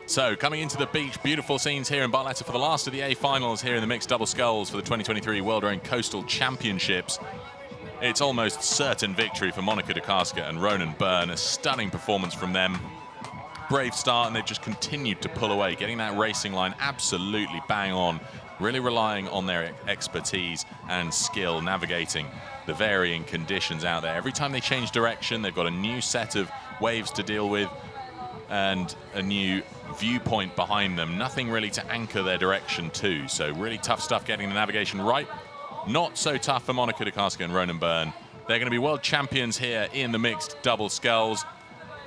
So coming into the beach, beautiful scenes here in Barletta for the last of the A finals here in the mixed double sculls for the 2023 World Rowing Coastal Championships. It's almost certain victory for Monica de Casca and Ronan Byrne. A stunning performance from them. Brave start, and they've just continued to pull away, getting that racing line absolutely bang on, really relying on their expertise and skill navigating the varying conditions out there. Every time they change direction, they've got a new set of waves to deal with and a new viewpoint behind them. Nothing really to anchor their direction to. So really tough stuff getting the navigation right. Not so tough for Monica de Casca and Ronan Byrne. They're going to be world champions here in the mixed double sculls.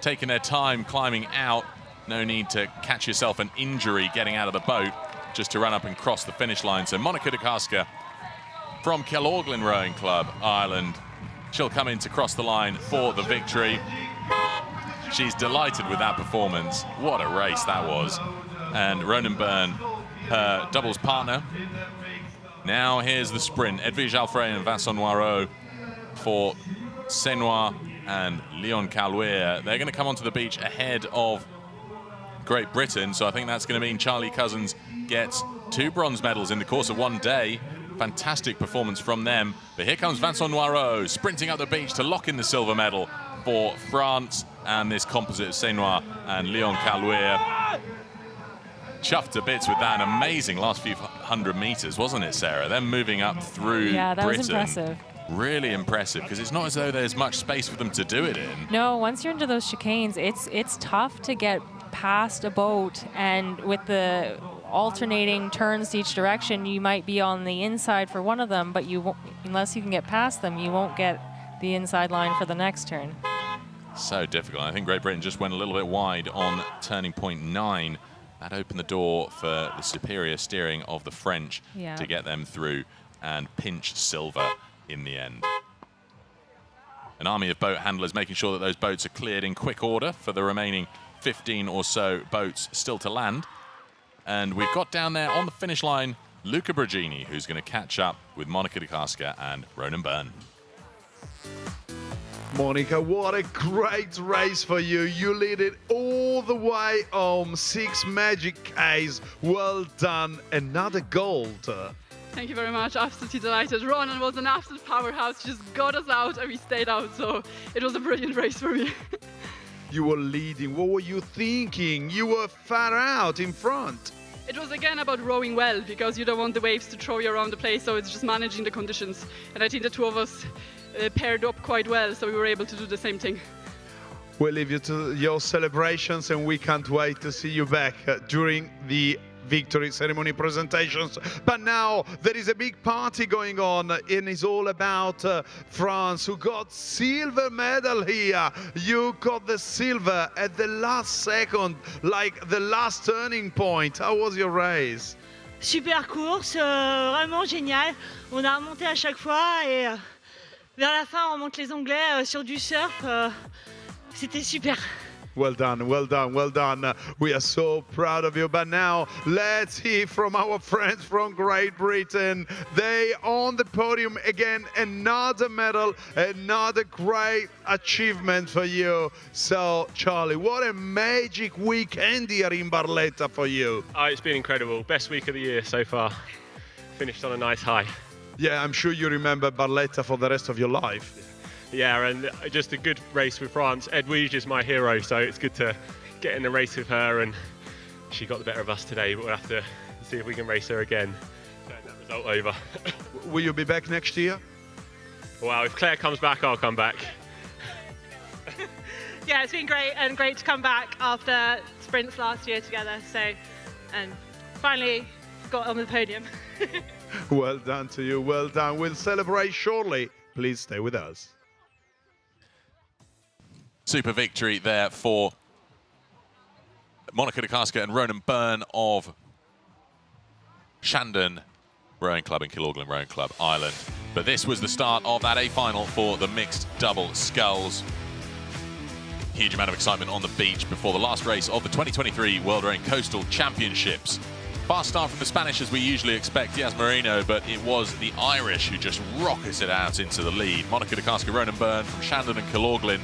Taking their time climbing out. No need to catch yourself an injury getting out of the boat just to run up and cross the finish line. So Monica de Casca from Kilorglin Rowing Club, Ireland. She'll come in to cross the line for the victory. She's delighted with that performance. What a race that was. And Ronan Byrne, her doubles partner. Now here's the sprint. Edwige Alfrey and Vincent Noirot for Senoir and Leon Calouir. They're going to come onto the beach ahead of Great Britain. So I think that's going to mean Charlie Cousins gets 2 bronze medals in the course of one day. Fantastic performance from them. But here comes Vincent Noirot sprinting up the beach to lock in the silver medal for France. And this composite of Senoir and Leon Calouir. Chuffed to bits with that. An amazing last few hundred meters, wasn't it, Sarah? Them moving up through that Britain. was impressive. Really impressive, because it's not as though there's much space for them to do it in. No, once you're into those chicanes, it's tough to get past a boat, and with the alternating turns to each direction, you might be on the inside for one of them, but you won't, unless you can get past them, you won't get the inside line for the next turn. So difficult. I think Great Britain just went a little bit wide on turning point 9. That opened the door for the superior steering of the French to get them through and pinch silver in the end. an army of boat handlers making sure that those boats are cleared in quick order for the remaining 15 or so boats still to land. And we've got down there on the finish line Luca Bragini, who's going to catch up with Monica De Casca and Ronan Byrne. Monica, what a great race for you. You lead it all the way home. 6 magic Ks. Well done. Another gold. Thank you very much. Absolutely delighted. Ronan was an absolute powerhouse. He just got us out and we stayed out. So it was a brilliant race for me. You were leading. What were you thinking? You were far out in front. It was again about rowing well, because you don't want the waves to throw you around the place. So it's just managing the conditions. And I think the two of us paired up quite well. So we were able to do the same thing. We'll leave you to your celebrations, and we can't wait to see you back during the victory ceremony presentations. But now there is a big party going on, and it's all about France, who got silver medal here. You got the silver at the last second, like the last turning point. How was your race? Super course, vraiment génial. On a remonté à chaque fois et vers la fin on monte les onglets sur du surf. C'était super. Well done, well done, well done. We are so proud of you. But now let's hear from our friends from Great Britain. They on the podium again. Another medal, another great achievement for you. So, Charlie, what a magic weekend here in Barletta for you. Oh, it's been incredible. Best week of the year so far. Finished on a nice high. Yeah, I'm sure you remember Barletta for the rest of your life. Yeah, and just a good race with France. Edwige is my hero, so it's good to get in a race with her, and she got the better of us today, but we'll have to see if we can race her again. Turn that result over. Will you be back next year? Well, if Claire comes back, I'll come back. Yeah, it's been great, and great to come back after sprints last year together. So, and finally got on the podium. Well done to you, well done. We'll celebrate shortly. Please stay with us. Super victory there for Monica De Casca and Ronan Byrne of Shandon Rowing Club and Kilorglin Rowing Club, Ireland. But this was the start of that A final for the mixed double sculls. Huge amount of excitement on the beach before the last race of the 2023 World Rowing Coastal Championships. Fast start from the Spanish as we usually expect, Diaz Marino, but it was the Irish who just rocketed out into the lead. Monica De Casca, Ronan Byrne from Shandon and Kilorglin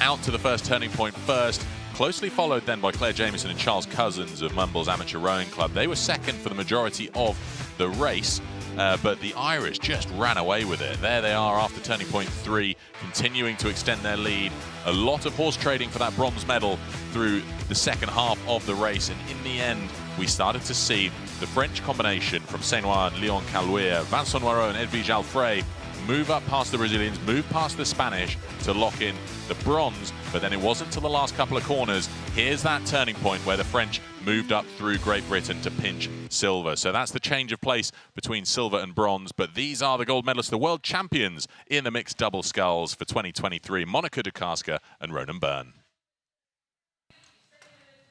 out to the first turning point first, closely followed then by Claire Jameson and Charles Cousins of Mumbles Amateur Rowing Club. They were second for the majority of the race, but the Irish just ran away with it. There they are after turning point 3, continuing to extend their lead. A lot of horse trading for that bronze medal through the second half of the race, and in the end we started to see the French combination from Saint-Noir and Leon Calouier, Vincent Noirot and Edwige Alfray move up past the Brazilians, move past the Spanish to lock in the bronze, but then it wasn't until the last couple of corners. Here's that turning point where the French moved up through Great Britain to pinch silver. So that's the change of place between silver and bronze, but these are the gold medalists, the world champions in the mixed double sculls for 2023, Monica De Casca and Ronan Byrne.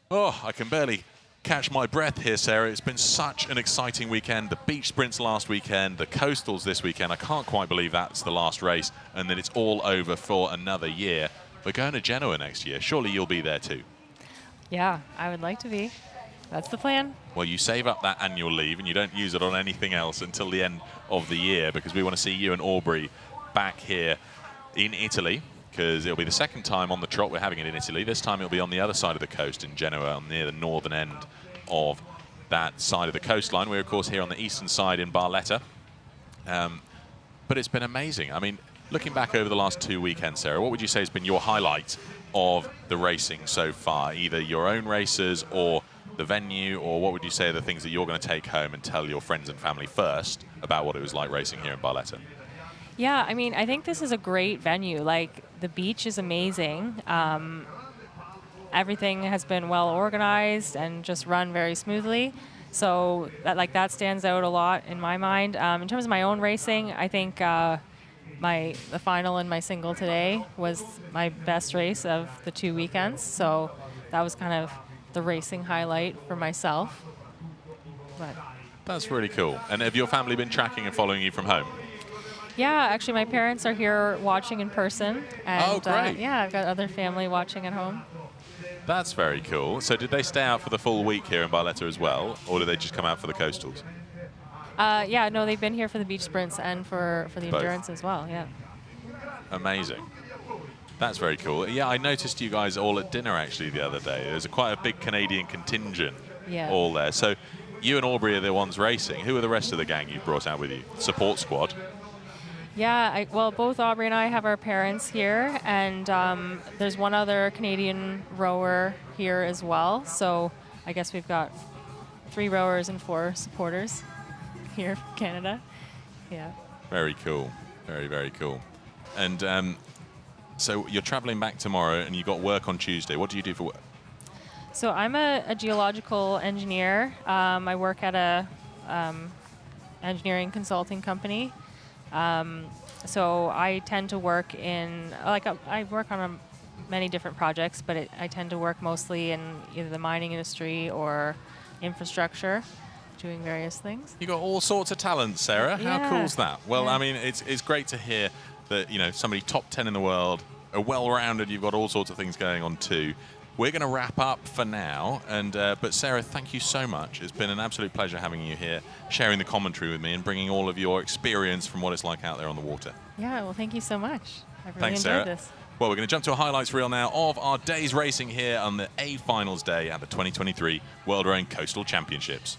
Oh, I can barely catch my breath here, Sarah. It's been such an exciting weekend. The beach sprints last weekend, the coastals this weekend. I can't quite believe that's the last race and that it's all over for another year. We're going to Genoa next year. Surely you'll be there too. Yeah, I would like to be. That's the plan. Well, you save up that annual leave and you don't use it on anything else until the end of the year, because we want to see you and Aubrey back here in Italy, because it'll be the second time on the trot we're having it in Italy. This time it'll be on the other side of the coast in Genoa, near the northern end of that side of the coastline. We're, of course, here on the eastern side in Barletta. But it's been amazing. I mean, looking back over the last 2 weekends, Sarah, what would you say has been your highlight of the racing so far? Either your own races or the venue, or what would you say are the things that you're going to take home and tell your friends and family first about what it was like racing here in Barletta? Yeah, I mean, I think this is a great venue. Like, the beach is amazing. Everything has been well organized and just run very smoothly. So that stands out a lot in my mind. In terms of my own racing, I think the final in my single today was my best race of the 2 weekends. So that was kind of the racing highlight for myself. But that's really cool. And have your family been tracking and following you from home? Yeah, actually, my parents are here watching in person. And, Oh, great. yeah, I've got other family watching at home. That's very cool. So did they stay out for the full week here in Barletta as well, or did they just come out for the coastals? Yeah, no, they've been here for the beach sprints and for the Both. endurance as well, yeah. Amazing. That's very cool. Yeah, I noticed you guys all at dinner actually the other day. There's quite a big Canadian contingent Yeah. all there. So you and Aubrey are the ones racing. Who are the rest of the gang you've brought out with you? Support squad? Yeah, well, both Aubrey and I have our parents here, and there's one other Canadian rower here as well. So I guess we've got 3 rowers and 4 supporters here from Canada. Yeah. Very cool. Very, very cool. And so you're traveling back tomorrow and you've got work on Tuesday. What do you do for work? So I'm a geological engineer. I work at a engineering consulting company. So I tend to work in, I work on many different projects, but I tend to work mostly in either the mining industry or infrastructure, doing various things. You got all sorts of talents, Sarah. How Yeah. cool's that? Well, Yeah. I mean, it's great to hear that, you know, somebody top 10 in the world, are well-rounded, you've got all sorts of things going on too. We're going to wrap up for now, and but Sarah, thank you so much. It's been an absolute pleasure having you here, sharing the commentary with me and bringing all of your experience from what it's like out there on the water. Yeah, well, thank you so much. I really Thanks, enjoyed Sarah. this. Well, we're going to jump to a highlights reel now of our day's racing here on the A Finals Day at the 2023 World Rowing Coastal Championships.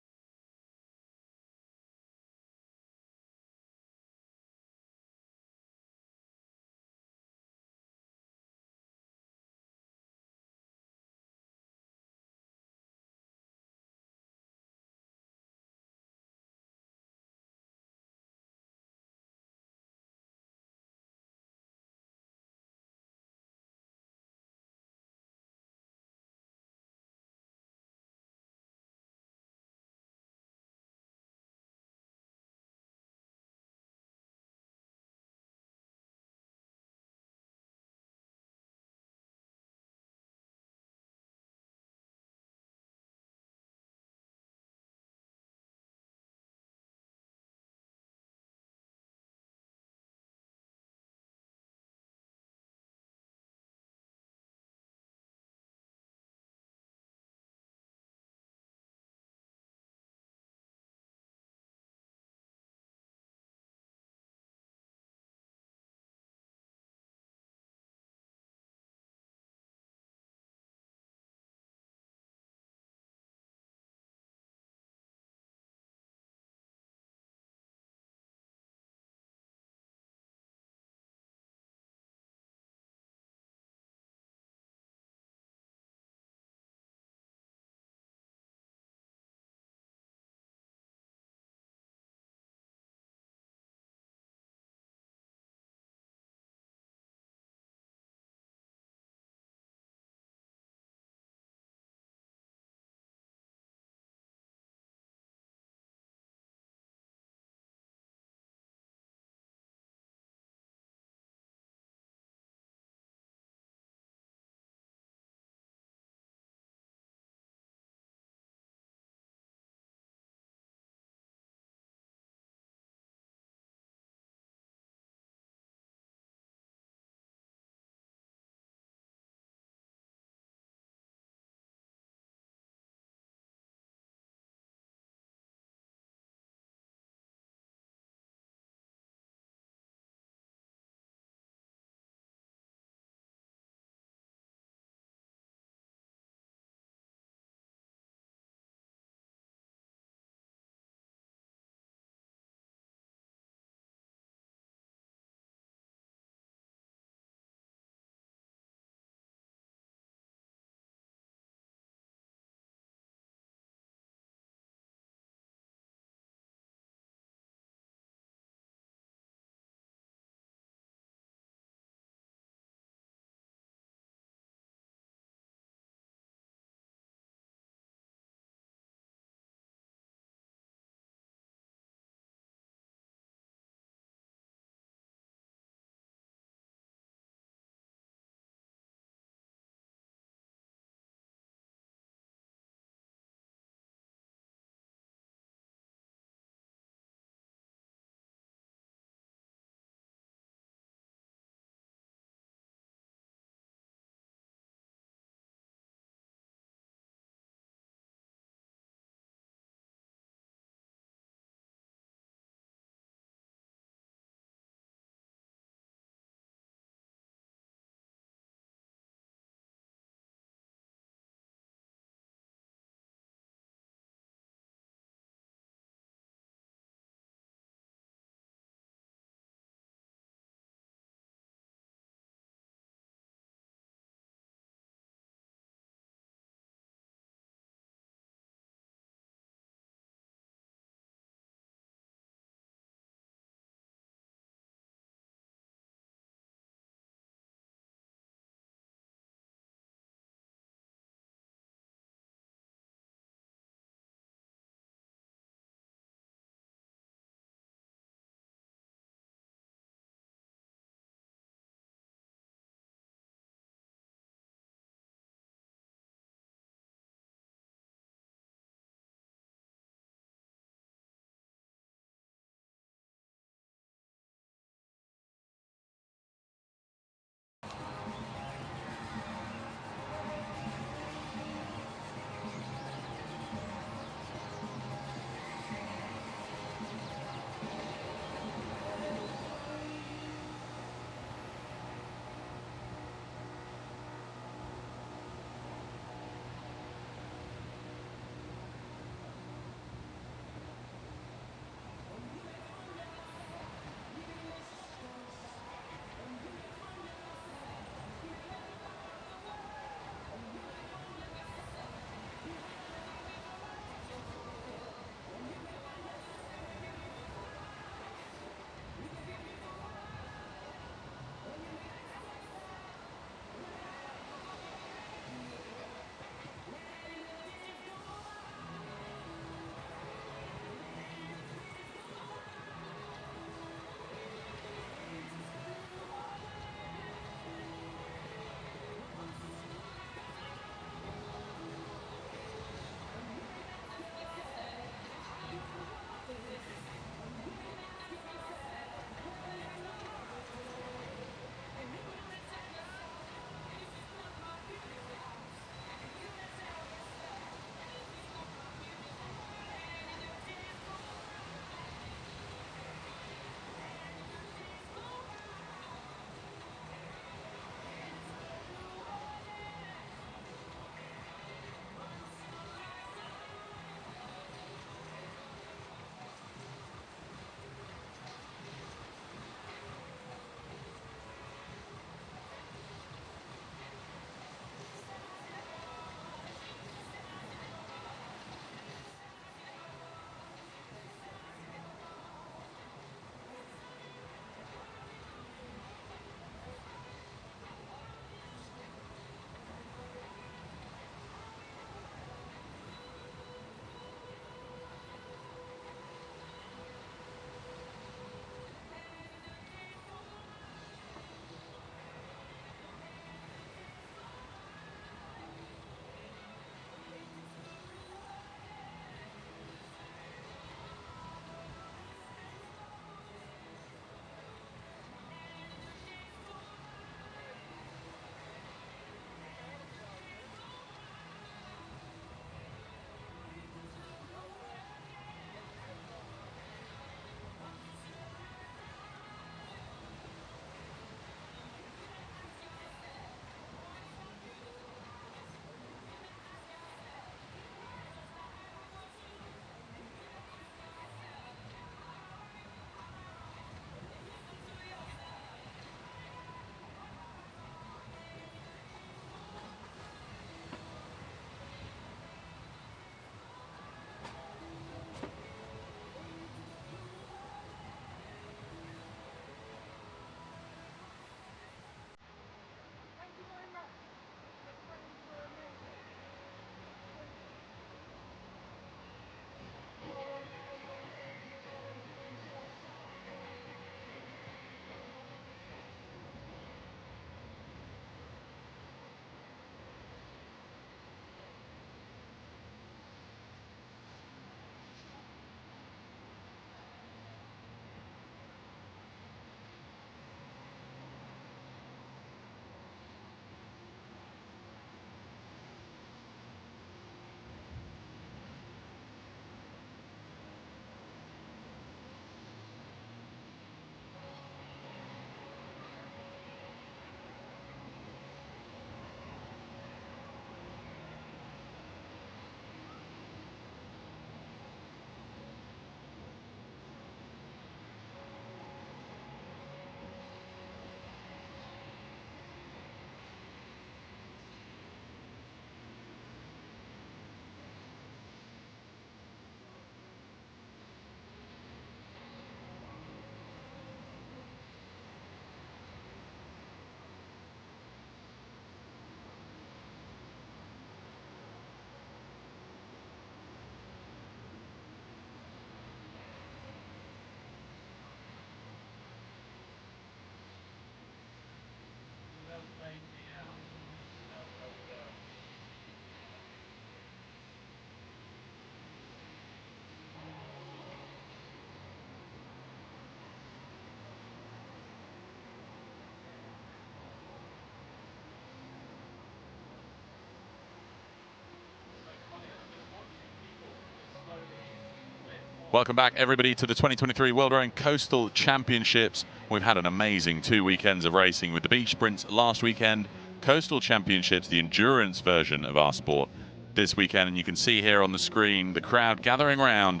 Welcome back, everybody, to the 2023 World Rowing Coastal Championships. We've had an amazing 2 weekends of racing with the beach sprints last weekend, Coastal Championships, the endurance version of our sport, this weekend. And you can see here on the screen the crowd gathering around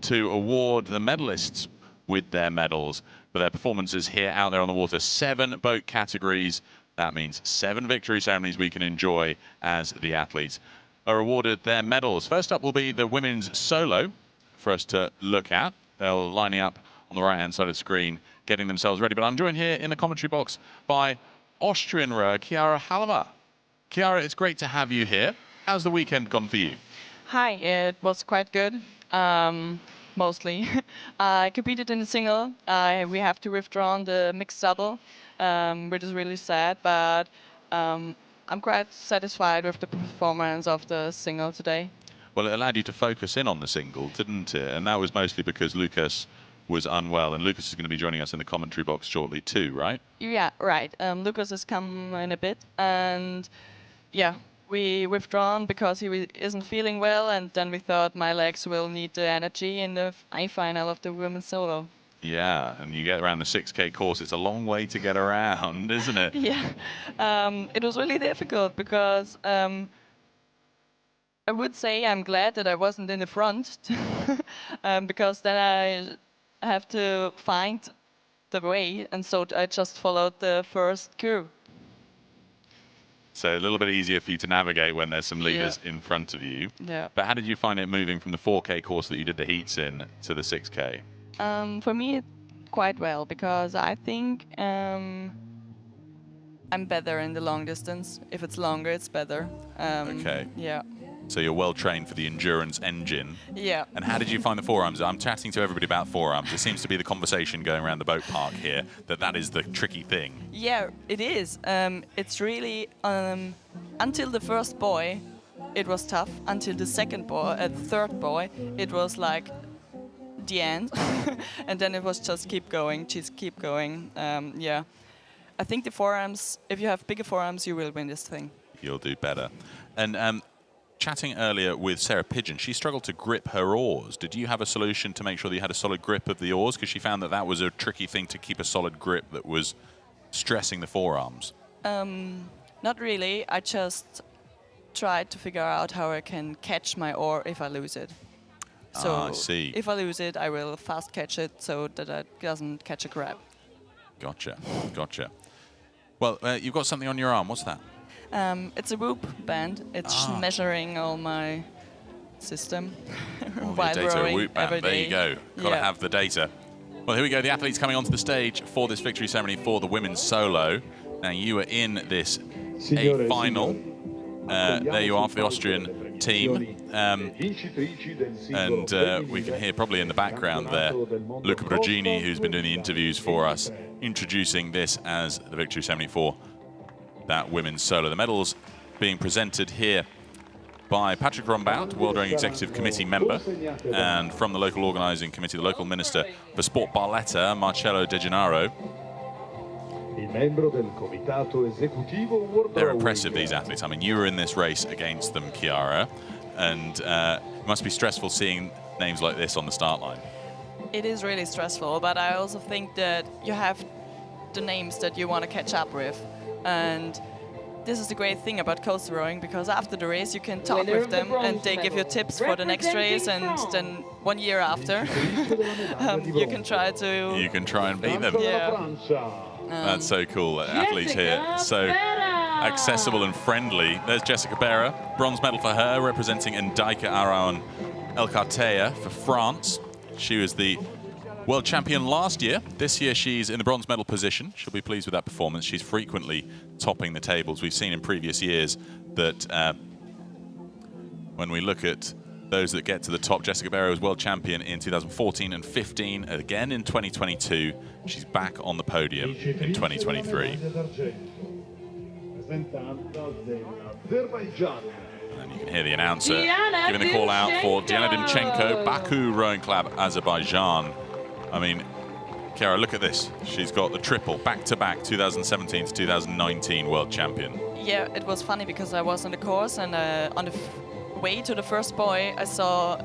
to award the medalists with their medals for their performances here out there on the water. 7 boat categories. That means 7 victory ceremonies we can enjoy as the athletes are awarded their medals. First up will be the women's solo for us to look at. They're lining up on the right-hand side of the screen, getting themselves ready. But I'm joined here in the commentary box by Austrian rower Chiara Halama. Chiara, it's great to have you here. How's the weekend gone for you? Hi, it was quite good, mostly. I competed in the single. We have to withdraw on the mixed double, which is really sad, but I'm quite satisfied with the performance of the single today. Well, it allowed you to focus in on the single, didn't it? And that was mostly because Lucas was unwell, and Lucas is going to be joining us in the commentary box shortly too, right? Yeah, right. Lucas has come in a bit, and yeah, we withdrawn because he isn't feeling well, and then we thought my legs will need the energy in the final of the women's solo. Yeah, and you get around the 6K course, it's a long way to get around, isn't it? Yeah, it was really difficult because I would say I'm glad that I wasn't in the front because then I have to find the way, and so I just followed the first curve. So a little bit easier for you to navigate when there's some leaders in front of you. Yeah. But how did you find it moving from the 4K course that you did the heats in to the 6K? For me, quite well, because I think I'm better in the long distance. If it's longer, it's better. Okay. Yeah. So you're well trained for the endurance engine. Yeah. And how did you find the forearms? I'm chatting to everybody about forearms. It seems to be the conversation going around the boat park here, that is the tricky thing. Yeah, it is. It's really, until the first buoy, it was tough. Until the second buoy, the third buoy, it was like the end. And then it was just keep going. Yeah. I think the forearms, if you have bigger forearms, you will win this thing. You'll do better. And chatting earlier with Sarah Pigeon, she struggled to grip her oars. Did you have a solution to make sure that you had a solid grip of the oars? Because she found that was a tricky thing to keep a solid grip that was stressing the forearms. Not really. I just tried to figure out how I can catch my oar if I lose it. So I see. If I lose it, I will fast catch it so that it doesn't catch a crab. Gotcha. Well, you've got something on your arm. What's that? It's a whoop band. It's measuring all my system while rowing whoop band. every day. There you go. Got to have the data. Well, here we go. The athletes coming onto the stage for this victory ceremony for the women's solo. Now, you were in this A final. There you are for the Austrian team. And we can hear probably in the background there Luca Brogini, who's been doing the interviews for us, introducing this as the victory ceremony for that women's solo. The medals being presented here by Patrick Rombout, World Rowing Executive Committee member, and from the local organising committee, the local minister for sport Barletta, Marcello De Gennaro. They're impressive, these athletes. I mean, you were in this race against them, Chiara, and it must be stressful seeing names like this on the start line. It is really stressful, but I also think that you have the names that you want to catch up with. And this is the great thing about coastal rowing, because after the race you can talk with them and they give you tips for the next race, and then 1 year after you can try and beat them. Yeah. That's so cool. Athletes here, so accessible and friendly. There's Jessica Berra, bronze medal for her, representing Ndaika Araon Elkartea for France. She was the world champion last year. This year she's in the bronze medal position. She'll be pleased with that performance. She's frequently topping the tables. We've seen in previous years that when we look at those that get to the top, Jessica Berra was world champion in 2014 and 15. Again in 2022. She's back on the podium in 2023. And you can hear the announcer giving the call out for Diana Dimchenko, Baku Rowing Club, Azerbaijan. I mean, Chiara, look at this. She's got the triple, back-to-back, 2017 to 2019 world champion. Yeah, it was funny because I was on the course, and on the way to the first buoy, I saw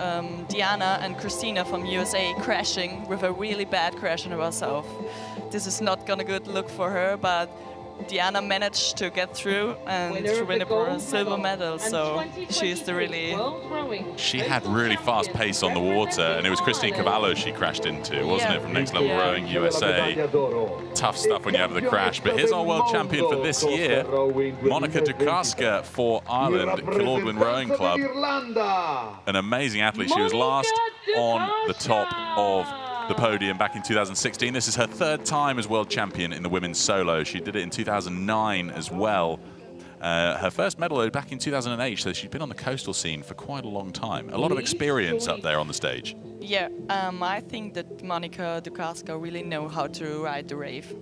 Diana and Christina from USA crashing with a really bad crash on herself. This is not gonna good look for her, but Diana managed to get through and to win a silver medal, so she's the really... She had really fast pace on the water, and it was Christine Cavallo she crashed into, wasn't it, from Next Level Rowing USA. Tough stuff when you have the crash, but here's our world champion for this year, Monika Dukarska for Ireland, Kilorglin Rowing Club. An amazing athlete. She was last on the top of the podium back in 2016. This is her third time as world champion in the women's solo. She did it in 2009 as well. Her first medal back in 2008, so she's been on the coastal scene for quite a long time. A lot of experience up there on the stage. Yeah, I think that Monika Dukarska really know how to ride the wave.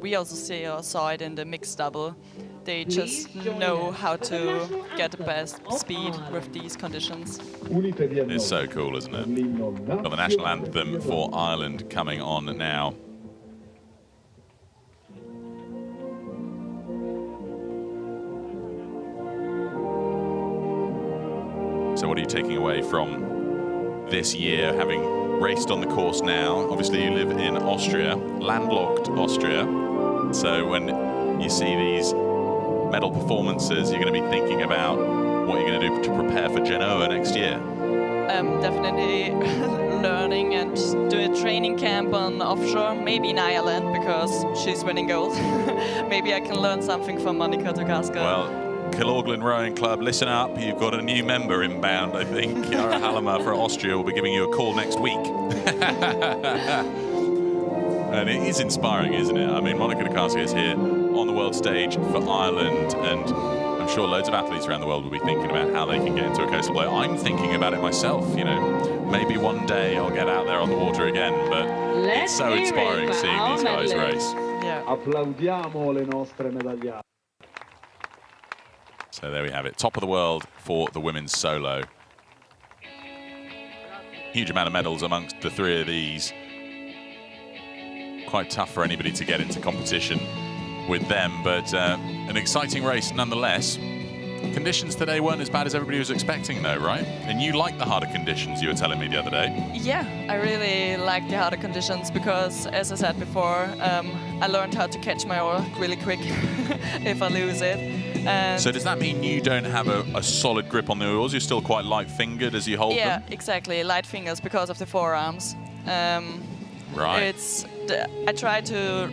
We also saw it in the mixed double. They just know how to get the best speed with these conditions. It's so cool, isn't it? Got the national anthem for Ireland coming on now. So what are you taking away from this year, having raced on the course now? Obviously you live in Austria, landlocked Austria. So when you see these medal performances, you're going to be thinking about what you're going to do to prepare for Genoa next year. Definitely learning and do a training camp on offshore, maybe in Ireland, because she's winning gold. Maybe I can learn something from Monika Dukarska. Well, Kilorglin Rowing Club, listen up, you've got a new member inbound, I think. Chiara Halama for Austria will be giving you a call next week. And it is inspiring, isn't it? I mean, Monika Dukarska is here on the world stage for Ireland, and I'm sure loads of athletes around the world will be thinking about how they can get into a coastal blow. I'm thinking about it myself, you know. Maybe one day I'll get out there on the water again, but it's so inspiring seeing these guys race. Yeah. Applaudiamo le nostre medagliate. So there we have it, top of the world for the women's solo. Huge amount of medals amongst the three of these. Quite tough for anybody to get into competition with them, but an exciting race nonetheless. Conditions today weren't as bad as everybody was expecting though, right? And you like the harder conditions, you were telling me the other day. Yeah, I really like the harder conditions because, as I said before, I learned how to catch my oar really quick if I lose it. And so does that mean you don't have a solid grip on the oars? You're still quite light-fingered as you hold them? Yeah, exactly, light fingers because of the forearms. Right. I try to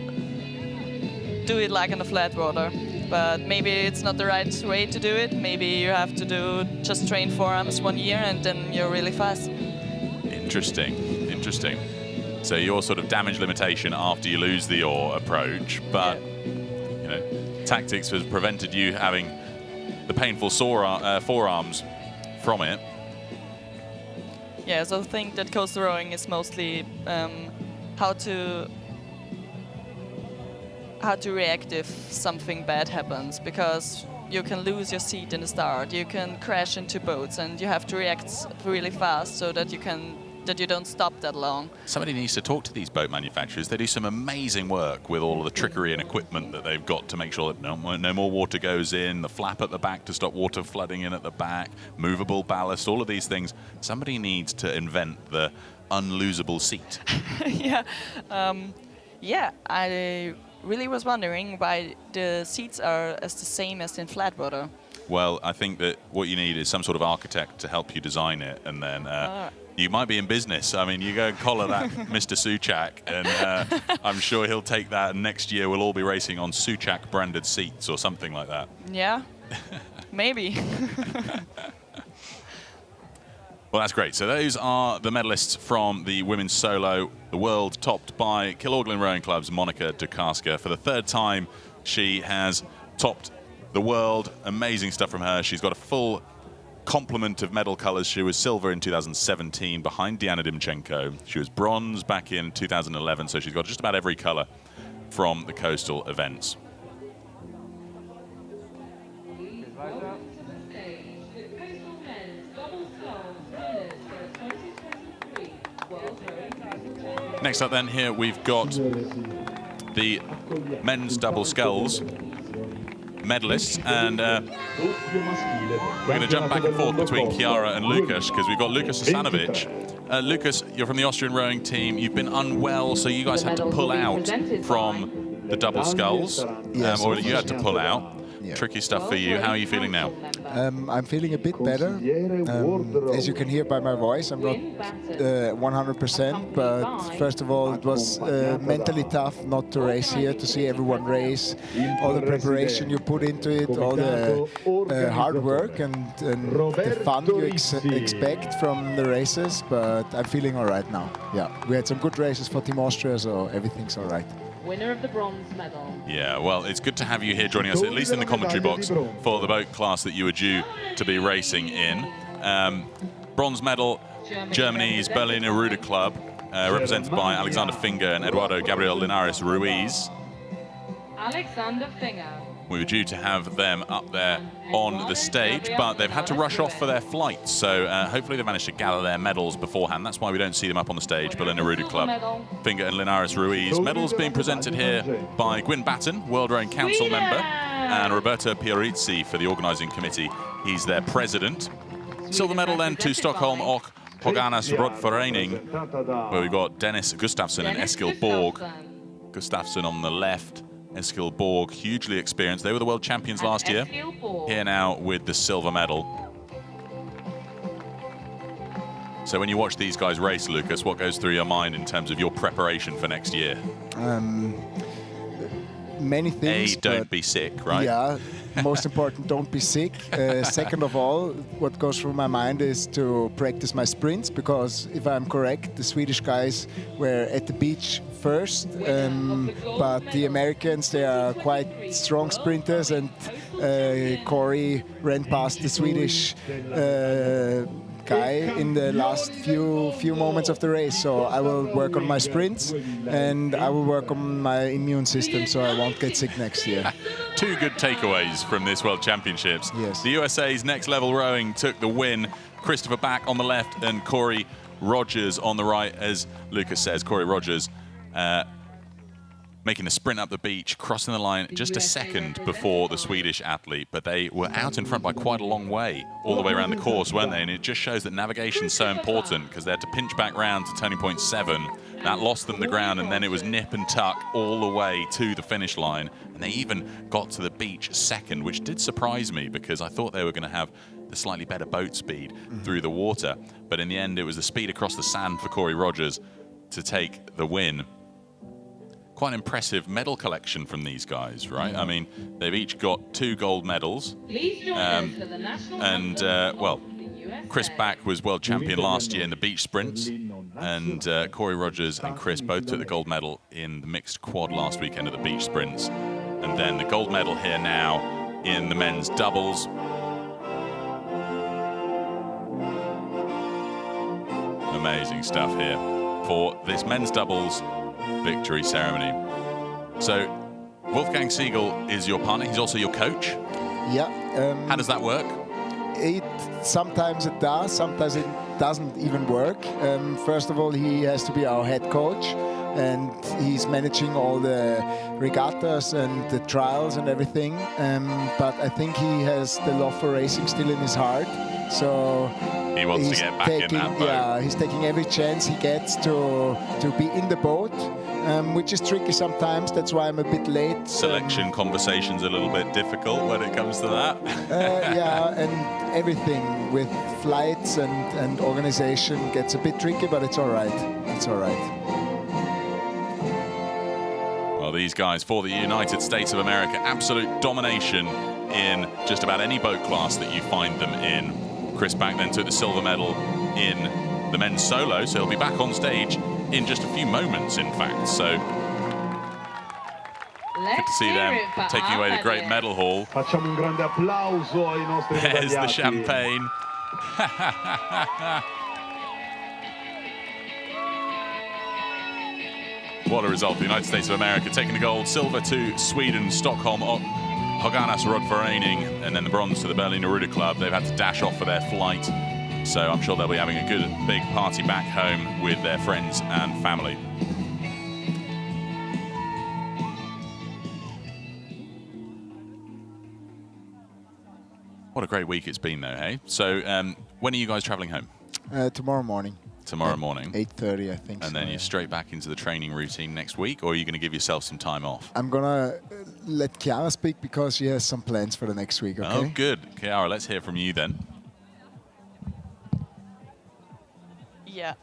do it like on the flat water, but maybe it's not the right way to do it. Maybe you have to do just train forearms 1 year and then you're really fast. Interesting, interesting. So your sort of damage limitation after you lose the oar approach, but you know, tactics has prevented you having the painful forearms from it. Yeah, so I think that coastal rowing is mostly how to react if something bad happens, because you can lose your seat in the start, you can crash into boats, and you have to react really fast so that you don't stop that long. Somebody needs to talk to these boat manufacturers. They do some amazing work with all of the trickery and equipment that they've got to make sure that no more water goes in, the flap at the back to stop water flooding in at the back, movable ballast, all of these things. Somebody needs to invent the unlosable seat. Yeah, I really was wondering why the seats are the same as in flat water. Well, I think that what you need is some sort of architect to help you design it, and then you might be in business. I mean, you go and collar that Mr. Suchak, and I'm sure he'll take that, and next year we'll all be racing on Suchak branded seats or something like that. Yeah, maybe. Well, that's great. So those are the medalists from the women's solo, the world topped by Kilorglin Rowing Club's Monika Dukarska. For the third time, she has topped the world. Amazing stuff from her. She's got a full complement of medal colors. She was silver in 2017 behind Diana Dimchenko. She was bronze back in 2011, so she's got just about every color from the coastal events. Next up then, here we've got the men's double sculls. medalists, and we're going to jump back and forth between Chiara and Lukas, because we've got Lukas Asanovic. Lukas, you're from the Austrian rowing team. You've been unwell, so you guys had to pull out from the double sculls, Yes, or you had to pull out. Yeah. Tricky stuff for you. How are you feeling now? I'm feeling a bit better. As you can hear by my voice, I'm not 100%, but first of all, it was mentally tough not to race here, to see everyone race, all the preparation you put into it, all the hard work and the fun you expect from the races, but I'm feeling all right now. Yeah, we had some good races for Team Austria, so everything's all right. Winner of the bronze medal. Yeah, well, it's good to have you here joining us, at least in the commentary box, for the boat class that you were due to be racing in. Bronze medal, Germany's Berliner Ruder Club, represented by Alexander Finger and Eduardo Gabriel Linares Ruiz. Alexander Finger. We were due to have them up there on the stage, but they've had to rush off for their flight, so hopefully they managed to gather their medals beforehand. That's why we don't see them up on the stage, Berliner Ruder Club. Finger and Linares Ruiz. Medals being presented here by Gwyn Batten, World Rowing Council member, and Roberto Piorizzi for the organising committee. He's their president. Silver medal then to Stockholm och Höganäs Roddförening, where we've got Dennis Gustafsson and Eskil Borg. Gustafsson on the left, Eskil Borg, hugely experienced. They were the world champions last year. Here now with the silver medal. So when you watch these guys race, Lukas, what goes through your mind in terms of your preparation for next year? Many things. Don't be sick, right? Yeah, most important, don't be sick. Second of all, what goes through my mind is to practice my sprints, because if I'm correct, the Swedish guys were at the beach first, but the Americans, they are quite strong sprinters, and Corey ran past the Swedish guy in the last few moments of the race. So I will work on my sprints, and I will work on my immune system so I won't get sick next year. Two good takeaways from this World Championships. Yes. The USA's Next Level Rowing took the win. Christopher Back on the left and Corey Rogers on the right. As Lukas says, Corey Rogers making the sprint up the beach, crossing the line just a second before the Swedish athlete, but they were out in front by quite a long way, all the way around the course, weren't they? And it just shows that navigation's so important, because they had to pinch back round to turning point 7. That lost them the ground, and then it was nip and tuck all the way to the finish line. And they even got to the beach second, which did surprise me, because I thought they were going to have the slightly better boat speed through the water. But in the end, it was the speed across the sand for Corey Rogers to take the win. Quite an impressive medal collection from these guys, right? I mean, they've each got 2 gold medals. Well, Chris Back was world champion last year in the beach sprints, and Corey Rogers and Chris both took the gold medal in the mixed quad last weekend at the beach sprints. And then the gold medal here now in the men's doubles. Amazing stuff here for this men's doubles victory ceremony. So Wolfgang Siegel is your partner. He's also your coach. Yeah. How does that work? Sometimes it does, sometimes it doesn't even work. First of all, he has to be our head coach, and he's managing all the regattas and the trials and everything. But I think he has the love for racing still in his heart. So he wants to get back in that boat. Yeah, he's taking every chance he gets to be in the boat, which is tricky sometimes. That's why I'm a bit late. Selection conversations a little bit difficult when it comes to that. Yeah, and everything with flights and organization gets a bit tricky, but it's all right. It's all right. Well, these guys for the United States of America, absolute domination in just about any boat class that you find them in. Chris Back then took the silver medal in the men's solo, so he'll be back on stage in just a few moments, in fact. So good to see them taking away the great medal haul. Facciamo un grande applauso ai nostri There's the medagliati. champagne. What a result. The United States of America taking the gold, silver to Sweden, Stockholm, Höganäs Roddförening, and then the bronze to the Berliner Ruder Club. They've had to dash off for their flight, so I'm sure they'll be having a good big party back home with their friends and family. What a great week it's been, though, hey? So when are you guys traveling home? Tomorrow morning. Tomorrow morning? 8:30, I think. And then you're straight back into the training routine next week, or are you going to give yourself some time off? I'm going to let Chiara speak because she has some plans for the next week, okay? Oh, good. Chiara, let's hear from you then. Yeah,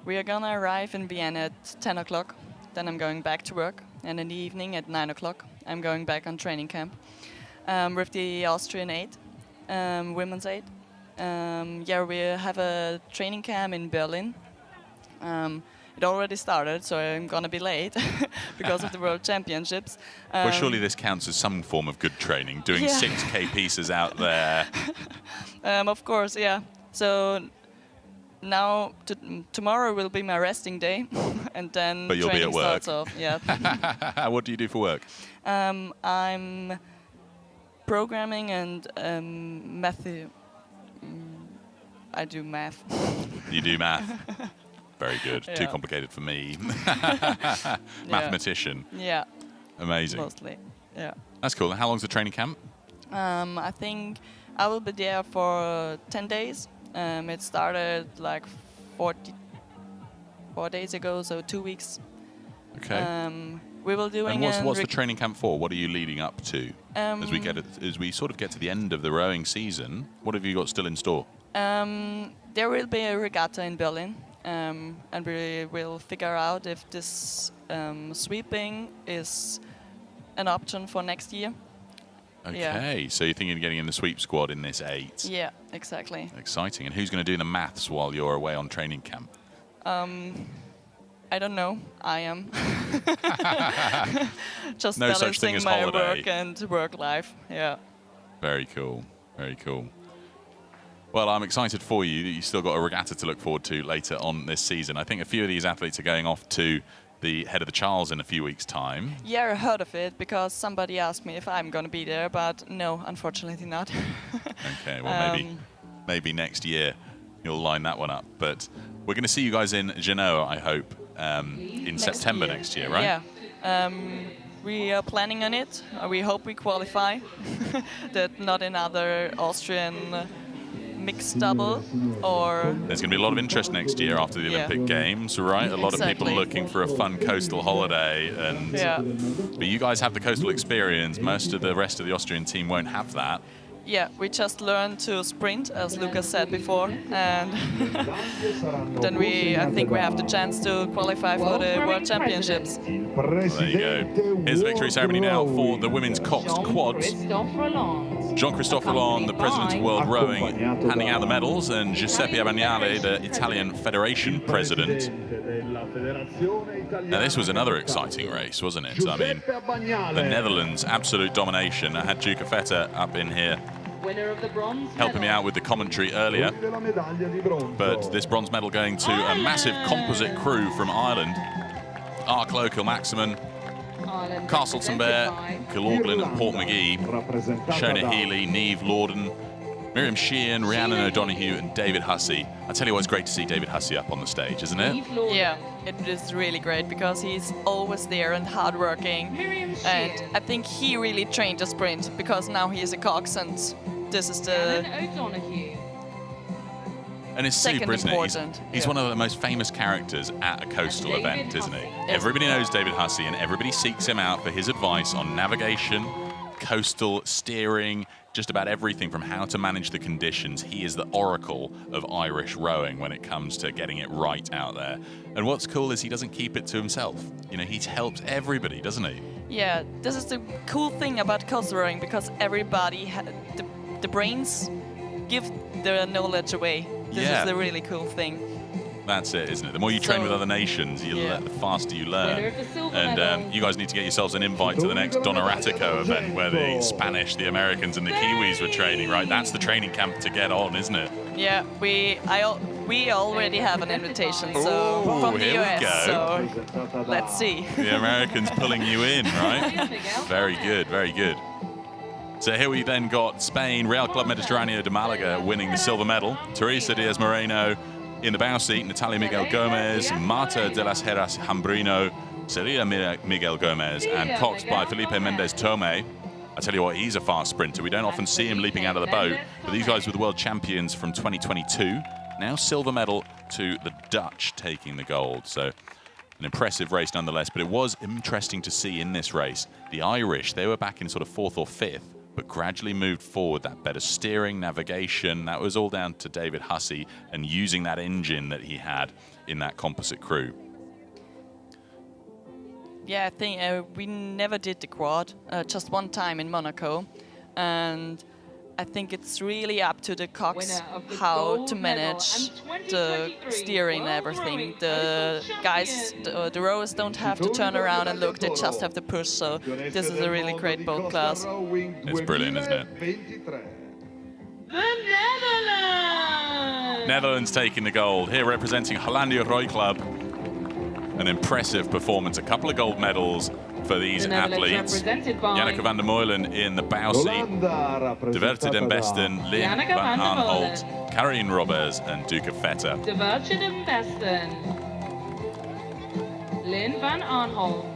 we are gonna arrive in Vienna at 10 o'clock. Then I'm going back to work. And in the evening at 9 o'clock, I'm going back on training camp with the Austrian 8, women's 8. Yeah, we have a training camp in Berlin. It already started, so I'm gonna be late because of the World Championships. Well, surely this counts as some form of good training, doing 6K pieces out there. Of course, yeah. So now tomorrow will be my resting day, and then but you'll training be at work. starts off. Yeah. What do you do for work? I'm programming and math. I do math. You do math. Very good. Yeah. Too complicated for me. Mathematician. Yeah. Amazing. Mostly. Yeah. That's cool. How long's the training camp? I think I will be there for 10 days. It started like 4 days ago, so 2 weeks. Okay. We will doing. And what's the training camp for? What are you leading up to? As we sort of get to the end of the rowing season, what have you got still in store? There will be a regatta in Berlin, and we will figure out if this sweeping is an option for next year. Okay, so you're thinking of getting in the sweep squad in this 8? Yeah, exactly. Exciting. And who's going to do the maths while you're away on training camp? I don't know. I am. Just no such thing balancing as my holiday. work and work life. Yeah. Very cool. Very cool. Well, I'm excited for you that you've still got a regatta to look forward to later on this season. I think a few of these athletes are going off to the head of the Charles in a few weeks' time. Yeah, I heard of it because somebody asked me if I'm going to be there, but no, unfortunately not. Okay, well, maybe next year you'll line that one up. But we're going to see you guys in Genoa, I hope, in September next year, right? Yeah. We are planning on it. We hope we qualify. That not another Austrian mixed double or... There's going to be a lot of interest next year after the Olympic Games, right? A lot of people looking for a fun coastal holiday. But you guys have the coastal experience. Most of the rest of the Austrian team won't have that. Yeah, we just learned to sprint, as Lucas said before, and then I think we have the chance to qualify for the World Championships. Well, there you go. Here's the victory ceremony now for the women's Cox quads. Jean-Christophe Roland, the president of World Rowing, handing out the medals, and Giuseppe Abagnale, the Italian Federation president. Now, this was another exciting race, wasn't it? I mean, the Netherlands, absolute domination. I had Duca Feta up in here helping me out with the commentary earlier. But this bronze medal going to a massive composite crew from Ireland. Arklow, Kilmaximon, Castleton Bear, Kilorglin and Port McGee, Shona Healy, Neve Lorden, Miriam Sheehan, Rhiannon O'Donoghue and David Hussey. I tell you what, it's great to see David Hussey up on the stage, isn't it? Yeah, it is really great because he's always there and hardworking. And I think he really trained the sprint because now he is a Cox and this is the And it's super, isn't it? He's one of the most famous characters at a coastal event, isn't he? Everybody knows David Hussey and everybody seeks him out for his advice on navigation, coastal steering, just about everything from how to manage the conditions. He is the oracle of Irish rowing when it comes to getting it right out there. And what's cool is he doesn't keep it to himself. You know, he helps everybody, doesn't he? Yeah, this is the cool thing about coastal rowing because everybody, the brains give their knowledge away. This is the really cool thing. That's it, isn't it? The more you train with other nations, the faster you learn. And you guys need to get yourselves an invite to the next Donoratico event where the Spanish, the Americans and the Kiwis were training, right? That's the training camp to get on, isn't it? Yeah, we already have an invitation from the US, so let's see. The Americans pulling you in, right? Very good, very good. So here we then got Spain, Real Club Mediterráneo de Málaga winning the silver medal. Teresa Diaz Moreno in the bow seat, Natalia Miguel Gomez, Marta de las Heras Hambrino, Celia Miguel Gomez, and Cox by Felipe Mendez Tome. I tell you what, he's a fast sprinter. We don't often see him leaping out of the boat, but these guys were the world champions from 2022. Now silver medal to the Dutch taking the gold. So an impressive race nonetheless, but it was interesting to see in this race, the Irish, they were back in sort of 4th or 5th, but gradually moved forward. That better steering, navigation, that was all down to David Hussey and using that engine that he had in that composite crew. Yeah, I think we never did the quad, just one time in Monaco. And I think it's really up to the cox how to manage the steering and everything. The guys, the rowers don't have to turn around and look, they just have to push. So this is a really great boat class. It's brilliant, isn't it? The Netherlands! Netherlands taking the gold. Here representing Hollandia Roy Club. An impressive performance, a couple of gold medals for these athletes. Janneke van der Meulen in the bow seat, De Werte den Besten, Lynn van Aanholt, Karin Robbers and Duke Vetter. De Werte den Besten. Lynn van Aanholt.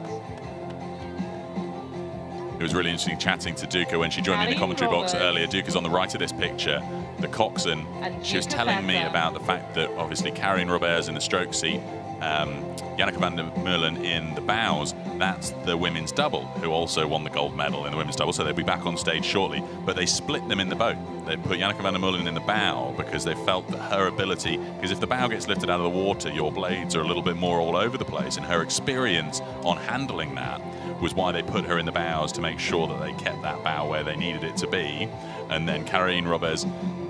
It was really interesting chatting to Duke when she joined me in the commentary box earlier. Duke is on the right of this picture, the coxswain. She was telling me about the fact that obviously Karin Robbers in the stroke seat, Janneke van der Meulen in the bows, that's the women's double, who also won the gold medal in the women's double, so they'll be back on stage shortly. But they split them in the boat. They put Janneke van der Meulen in the bow because they felt that her ability, because if the bow gets lifted out of the water, your blades are a little bit more all over the place, and her experience on handling that was why they put her in the bows, to make sure that they kept that bow where they needed it to be. And then Karin Robbers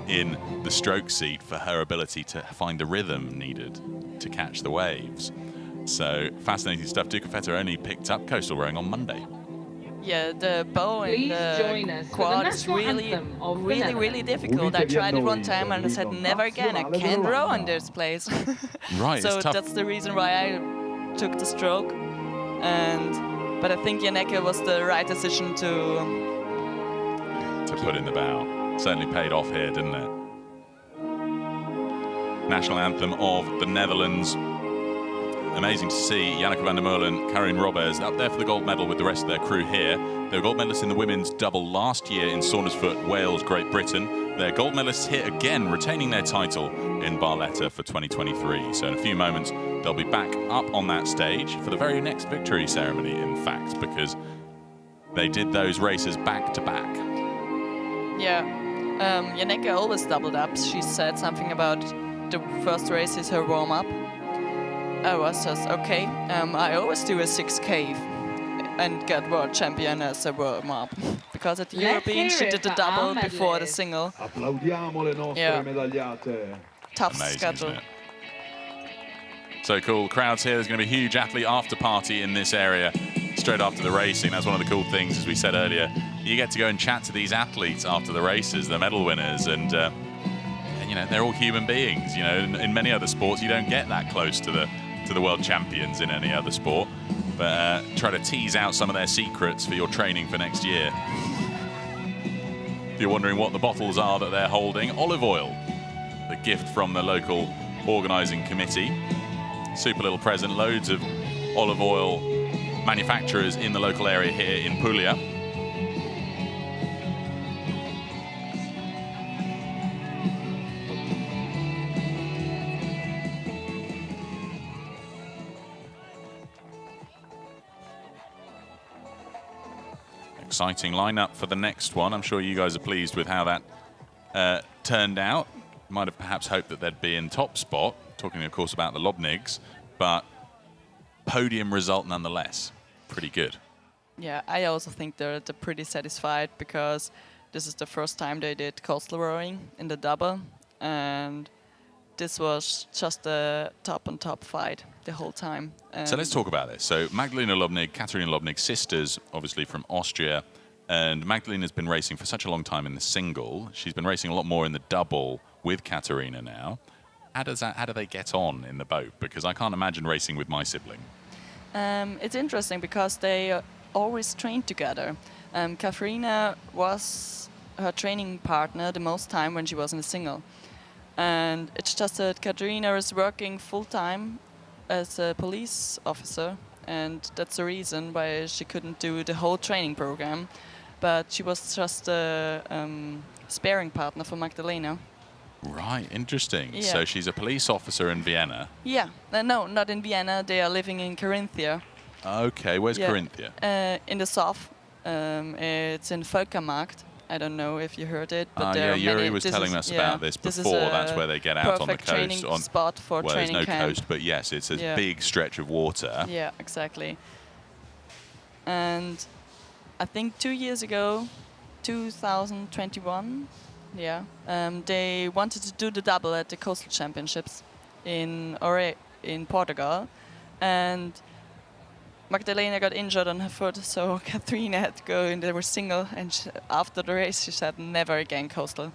in the stroke seat for her ability to find the rhythm needed to catch the waves. So fascinating stuff. Duke Vetter only picked up coastal rowing on Monday. Yeah, the bow and the quad is really difficult. I tried it one time and I said, never again, I can't row in this place. Right, so it's tough. that's the reason why I took the stroke. But I think Janneke was the right decision to put in the bow. Certainly paid off here, didn't it? National anthem of the Netherlands. Amazing to see Janneke van der Meulen, Karin Robbers up there for the gold medal with the rest of their crew here. They were gold medalists in the women's double last year in Saundersfoot, Wales, Great Britain. They're gold medalists here again, retaining their title in Barletta for 2023. So in a few moments, they'll be back up on that stage for the very next victory ceremony, in fact, because they did those races back to back. Yeah, Janneke always doubled up. She said something about the first race is her warm-up. I was just, okay, I always do a 6K and get world champion as a warm-up. Because at the European she did the double before the single. Yeah. Tough Amazing, schedule. isn't it? So cool. Crowds here. There's going to be a huge athlete after party in this area straight after the racing. That's one of the cool things, as we said earlier. You get to go and chat to these athletes after the races, the medal winners, and you know, they're all human beings. You know, in many other sports, you don't get that close to the world champions in any other sport. But try to tease out some of their secrets for your training for next year. If you're wondering what the bottles are that they're holding, olive oil, the gift from the local organising committee. Super little present, loads of olive oil manufacturers in the local area here in Puglia. Exciting lineup for the next one. I'm sure you guys are pleased with how that turned out. Might have perhaps hoped that they'd be in top spot, talking of course about the Lobnigs, but podium result nonetheless. Pretty good. Yeah, I also think they're pretty satisfied because this is the first time they did coastal rowing in the double, and this was just a top-on-top fight the whole time. So let's talk about this. So Magdalena Lobnig, Katharina Lobnig, sisters, obviously from Austria, and Magdalena's been racing for such a long time in the single. She's been racing a lot more in the double with Katharina now. How do they get on in the boat? Because I can't imagine racing with my sibling. It's interesting because they always trained together. Katharina was her training partner the most time when she was in a single. And it's just that Katharina is working full-time as a police officer, and that's the reason why she couldn't do the whole training program. but she was just a sparring partner for Magdalena. Right, interesting. Yeah. So she's a police officer in Vienna. Yeah, no, not in Vienna. They are living in Carinthia. Okay, where's Carinthia? In the south. It's in Völkermarkt. I don't know if you heard it, but there yeah, are Yuri many, was telling us about this is before. a That's where they get out on the perfect training coast. spot for well, training there's no camp. coast, but yes, it's a big stretch of water. Yeah, exactly. And I think 2 years ago, 2021, they wanted to do the double at the Coastal Championships in Portugal, and Magdalena got injured on her foot, so Katrina had to go, and they were single. And after the race, she said, "Never again, Coastal."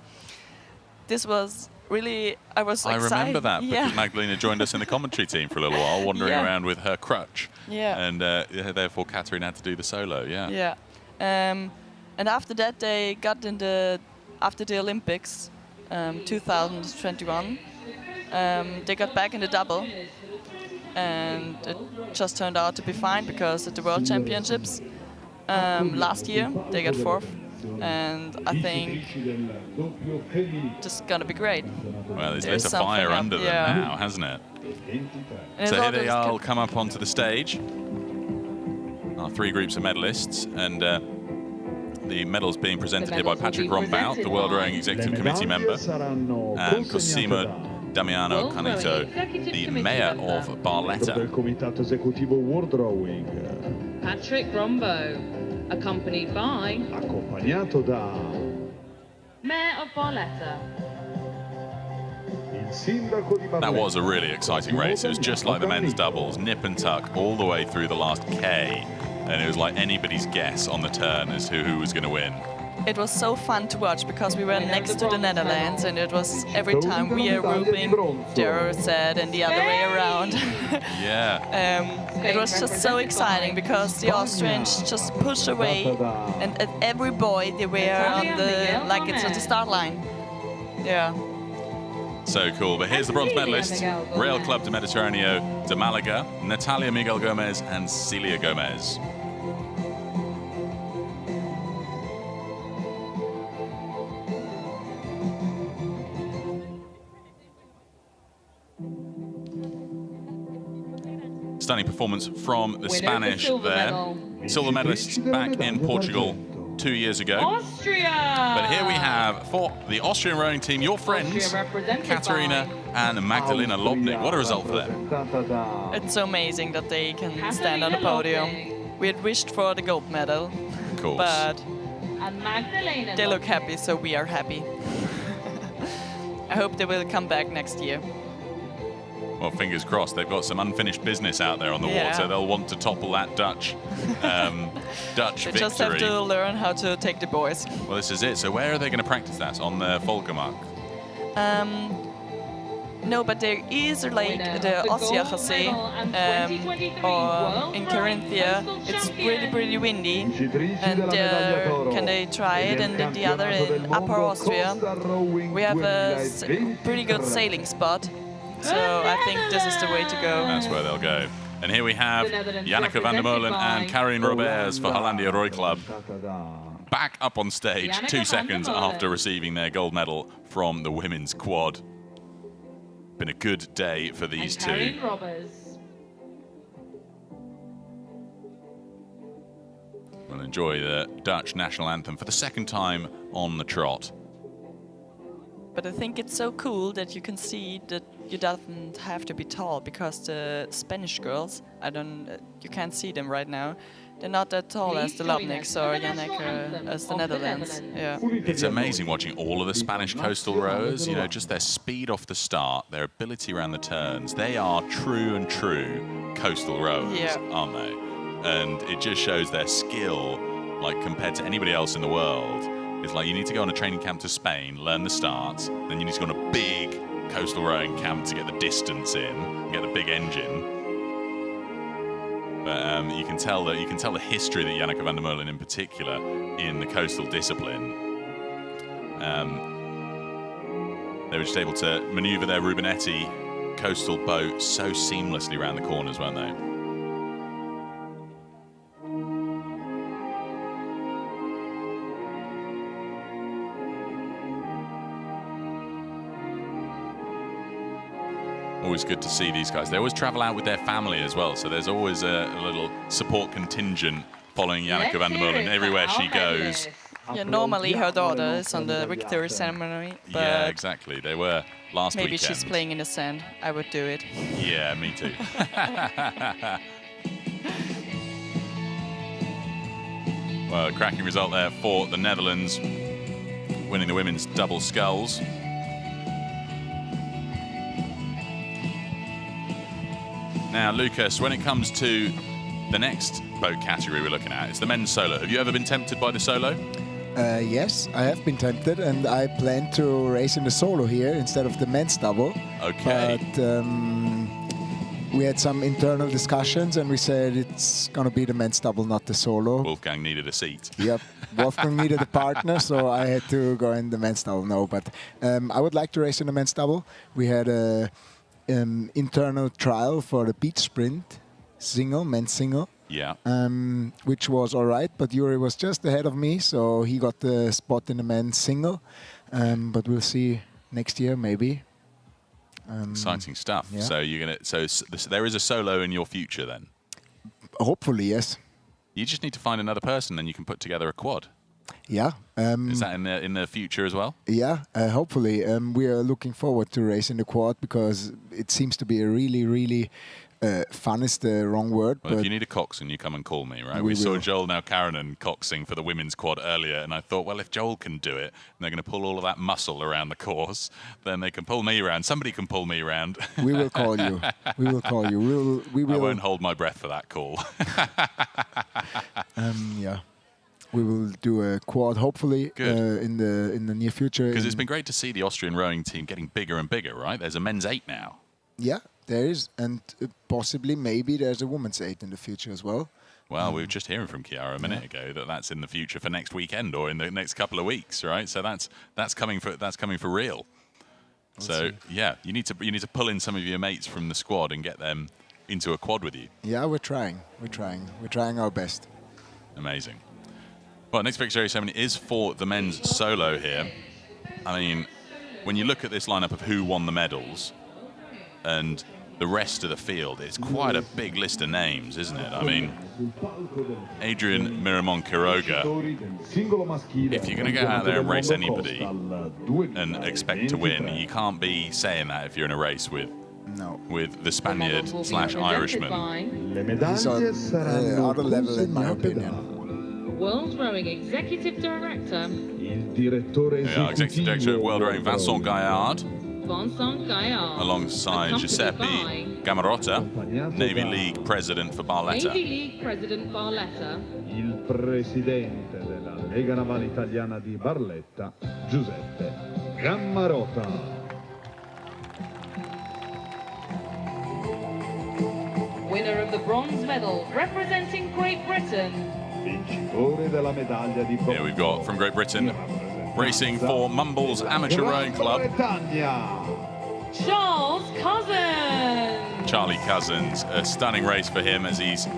This was really, I was excited. I remember that because Magdalena joined us in the commentary team for a little while, wandering around with her crutch. Yeah. And therefore, Katrina had to do the solo. Yeah. Yeah. And after that, they got after the Olympics, 2021, they got back in the double. And it just turned out to be fine because at the World Championships last year they got 4th, and I think just gonna be great. Well, there's a fire under them now, hasn't it? And so here they all come up onto the stage. Our 3 groups of medalists, and the medals being presented here by Patrick Rombaut, the World Rowing Executive Committee member, and Cosimo Damiano Canito, the mayor of Barletta. Del Comitato Esecutivo World Rowing. Patrick Rombaut, accompanied by... Accompagnato da... Mayor of Barletta. Il sindaco di Barletta. That was a really exciting race. It was just like the men's doubles, nip and tuck all the way through the last K. And it was like anybody's guess on the turn as to who was going to win. It was so fun to watch because we were next to the Netherlands, and it was every time we are whooping, they're sad, and the other way around. Yeah. It was just so exciting because the Austrians just pushed away, and at every boy they were on the it's at the start line. Yeah. So cool. But here's the bronze medalists: Real Club de Mediterraneo de Malaga, Natalia Miguel Gomez and Celia Gomez. Stunning performance from the Spanish there. Silver medalists back in Portugal 2 years ago. Austria! But here we have, for the Austrian rowing team, your friends, Katarina and Magdalena Lobnik. What a result for them. It's so amazing that they can stand on the podium. We had wished for the gold medal, of course, but they look happy, so we are happy. I hope they will come back next year. Well, fingers crossed. They've got some unfinished business out there on the water. They'll want to topple that Dutch victory. They just have to learn how to take the boys. Well, this is it. So where are they going to practice that? On the Völkermarkt? No, but there is the Ossiacher See, or in Carinthia. It's pretty windy, and can they try it? And then the other in Upper Austria, we have a pretty good sailing spot. So I think this is the way to go. That's where they'll go. And here we have Janneke van der Molen and Karin Roberts for Hollandia Roy Club back up on stage 2 seconds after receiving their gold medal from the women's quad. Been a good day for these two. We'll enjoy the Dutch national anthem for the second time on the trot. But I think it's so cool that you can see that you don't have to be tall, because the Spanish girls, you can't see them right now. They're not that tall as the Lobniks or Janneke as the Netherlands. Yeah. It's amazing watching all of the Spanish coastal rowers, just their speed off the start, their ability around the turns. They are true coastal rowers, aren't they? And it just shows their skill, like compared to anybody else in the world. It's like you need to go on a training camp to Spain, learn the starts, then you need to go on a big coastal rowing camp to get the distance in, get the big engine. But you can tell the history that Janneke van der Molen in particular in the coastal discipline. They were just able to manoeuvre their Rubinetti coastal boat so seamlessly around the corners, weren't they? Always good to see these guys. They always travel out with their family as well, so there's always a little support contingent following Janneke van der Molen everywhere she goes. Yeah, normally her daughter is on the victory ceremony, but Yeah, exactly. They were last maybe weekend. she's playing in the sand. I would do it. Yeah, me too. Well, a cracking result there for the Netherlands, winning the women's double sculls. Now, Lucas, when it comes to the next boat category we're looking at, it's the men's solo. Have you ever been tempted by the solo? Yes, I have been tempted, and I plan to race in the solo here instead of the men's double. Okay. But we had some internal discussions, and we said it's going to be the men's double, not the solo. Wolfgang needed a seat. Yep, Wolfgang needed a partner, so I had to go in the men's double. No, but I would like to race in the men's double. We had a internal trial for the beach sprint single, men's single. Yeah. Which was all right, but Yuri was just ahead of me, so he got the spot in the men's single. But we'll see next year, maybe. Exciting stuff. Yeah. So you're gonna. So there is a solo in your future then. Hopefully, yes. You just need to find another person, then you can put together a quad. Yeah. Is that in the future as well? Yeah, hopefully. We are looking forward to racing the quad because it seems to be a really fun is the wrong word. Well, but if you need a coxswain, you come and call me, right? We We saw will. Joel now Karanen coxing for the women's quad earlier, and I thought, well, if Joel can do it, and they're going to pull all of that muscle around the course, then they can pull me around. Somebody can pull me around. We will call you. We will call you. We will. I won't hold my breath for that call. Yeah. We will do a quad, hopefully, in the near future. Because it's been great to see the Austrian rowing team getting bigger and bigger, right? There's a men's 8 now. Yeah, there is, and possibly, maybe there's a women's 8 in the future as well. Well, we were just hearing from Chiara a minute ago that that's in the future for next weekend or in the next couple of weeks, right? So that's coming for real. So yeah, you need to pull in some of your mates from the squad and get them into a quad with you. Yeah, we're trying our best. Amazing. Well, next victory ceremony is for the men's solo here. I mean, when you look at this lineup of who won the medals and the rest of the field, it's quite a big list of names, isn't it? I mean, Adrian Miramon Quiroga, if you're going to go out there and race anybody and expect to win, you can't be saying that if you're in a race with the Spaniard/Irishman. He's on other level, in my opinion. World Rowing Executive Director. Yeah, Executive Director of World Rowing, Vincent Gaillard, Vincent Gaillard. alongside Giuseppe Gamarotta, Navy League President for Barletta. Navy League President Barletta. Il presidente della Lega Navale Italiana di Barletta, Giuseppe Gammarotta. Winner of the bronze medal, representing Great Britain. Vincitore della medaglia di Here we've got from Great Britain, racing for Mumbles Amateur Rowing Club, Charles Cousins. Charlie Cousins. A stunning race for him as he's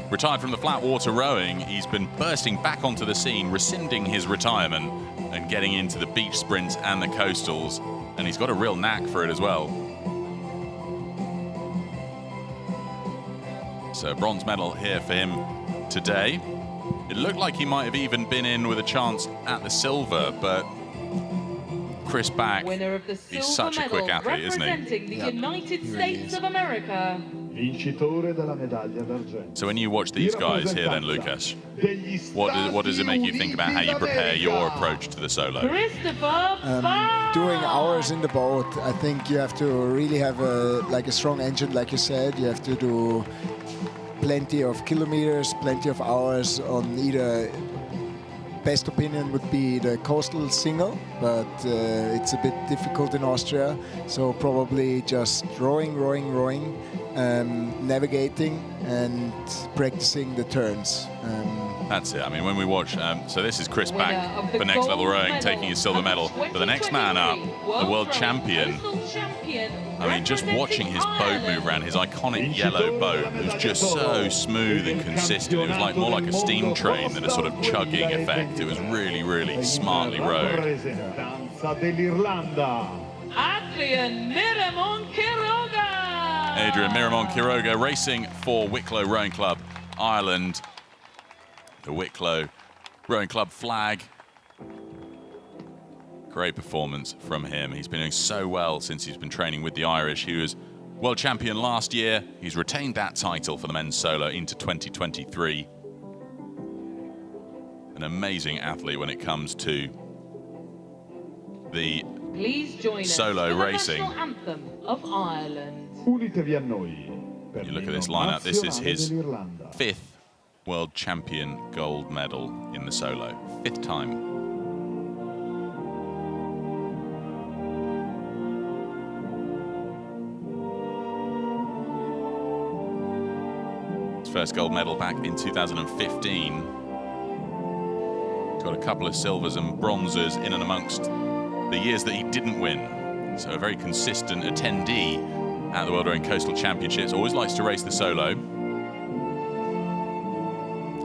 retired from the flat water rowing. He's been bursting back onto the scene, rescinding his retirement and getting into the beach sprints and the coastals. And he's got a real knack for it as well. So bronze medal here for him today. It looked like he might have even been in with a chance at the silver, but Chris Back, Winner of the he's silver such a quick medal, athlete, isn't he? representing the United States of America. Vincitore della medaglia d'argento. So when you watch these guys here then, Lucas, what does it make you think about how you prepare your approach to the solo? Doing hours in the boat, I think you have to really have a strong engine, like you said. You have to do plenty of kilometers, plenty of hours on either. Best opinion would be the coastal single, but it's a bit difficult in Austria. So probably just rowing, navigating and practicing the turns. That's it. I mean, when we watch, so this is Chris Back for Next Level Rowing taking his silver medal. But the next man up, the world champion, I mean, just watching his boat move around, his iconic yellow boat, it was just so smooth and consistent. It was like more like a steam train than a sort of chugging effect. It was really, really smartly rowed. Rappresentanza dell'Irlanda. Adrian Miramon Quiroga. Adrian Miramon Quiroga racing for Wicklow Rowing Club, Ireland. The Wicklow Rowing Club flag. Great performance from him. He's been doing so well since he's been training with the Irish. He was world champion last year. He's retained that title for the men's solo into 2023. An amazing athlete when it comes to the Please join solo us for racing. the national anthem of Ireland. Unitevi a noi. You look at this lineup, this is his 5th world champion gold medal in the solo. 5th time. His first gold medal back in 2015. He's got a couple of silvers and bronzes in and amongst the years that he didn't win. So a very consistent attendee at the World Rowing Coastal Championships. Always likes to race the solo.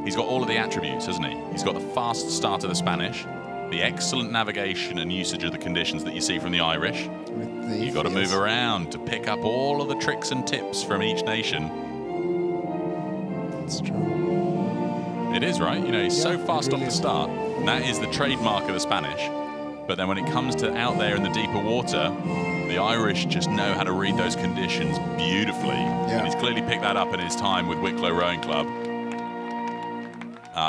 He's got all of the attributes, hasn't he? He's got the fast start of the Spanish, the excellent navigation and usage of the conditions that you see from the Irish. You've got to move around to pick up all of the tricks and tips from each nation. That's true. It is, right? You know, he's so fast off the start. And that is the trademark of the Spanish. But then when it comes to out there in the deeper water, the Irish just know how to read those conditions beautifully. And he's clearly picked that up in his time with Wicklow Rowing Club.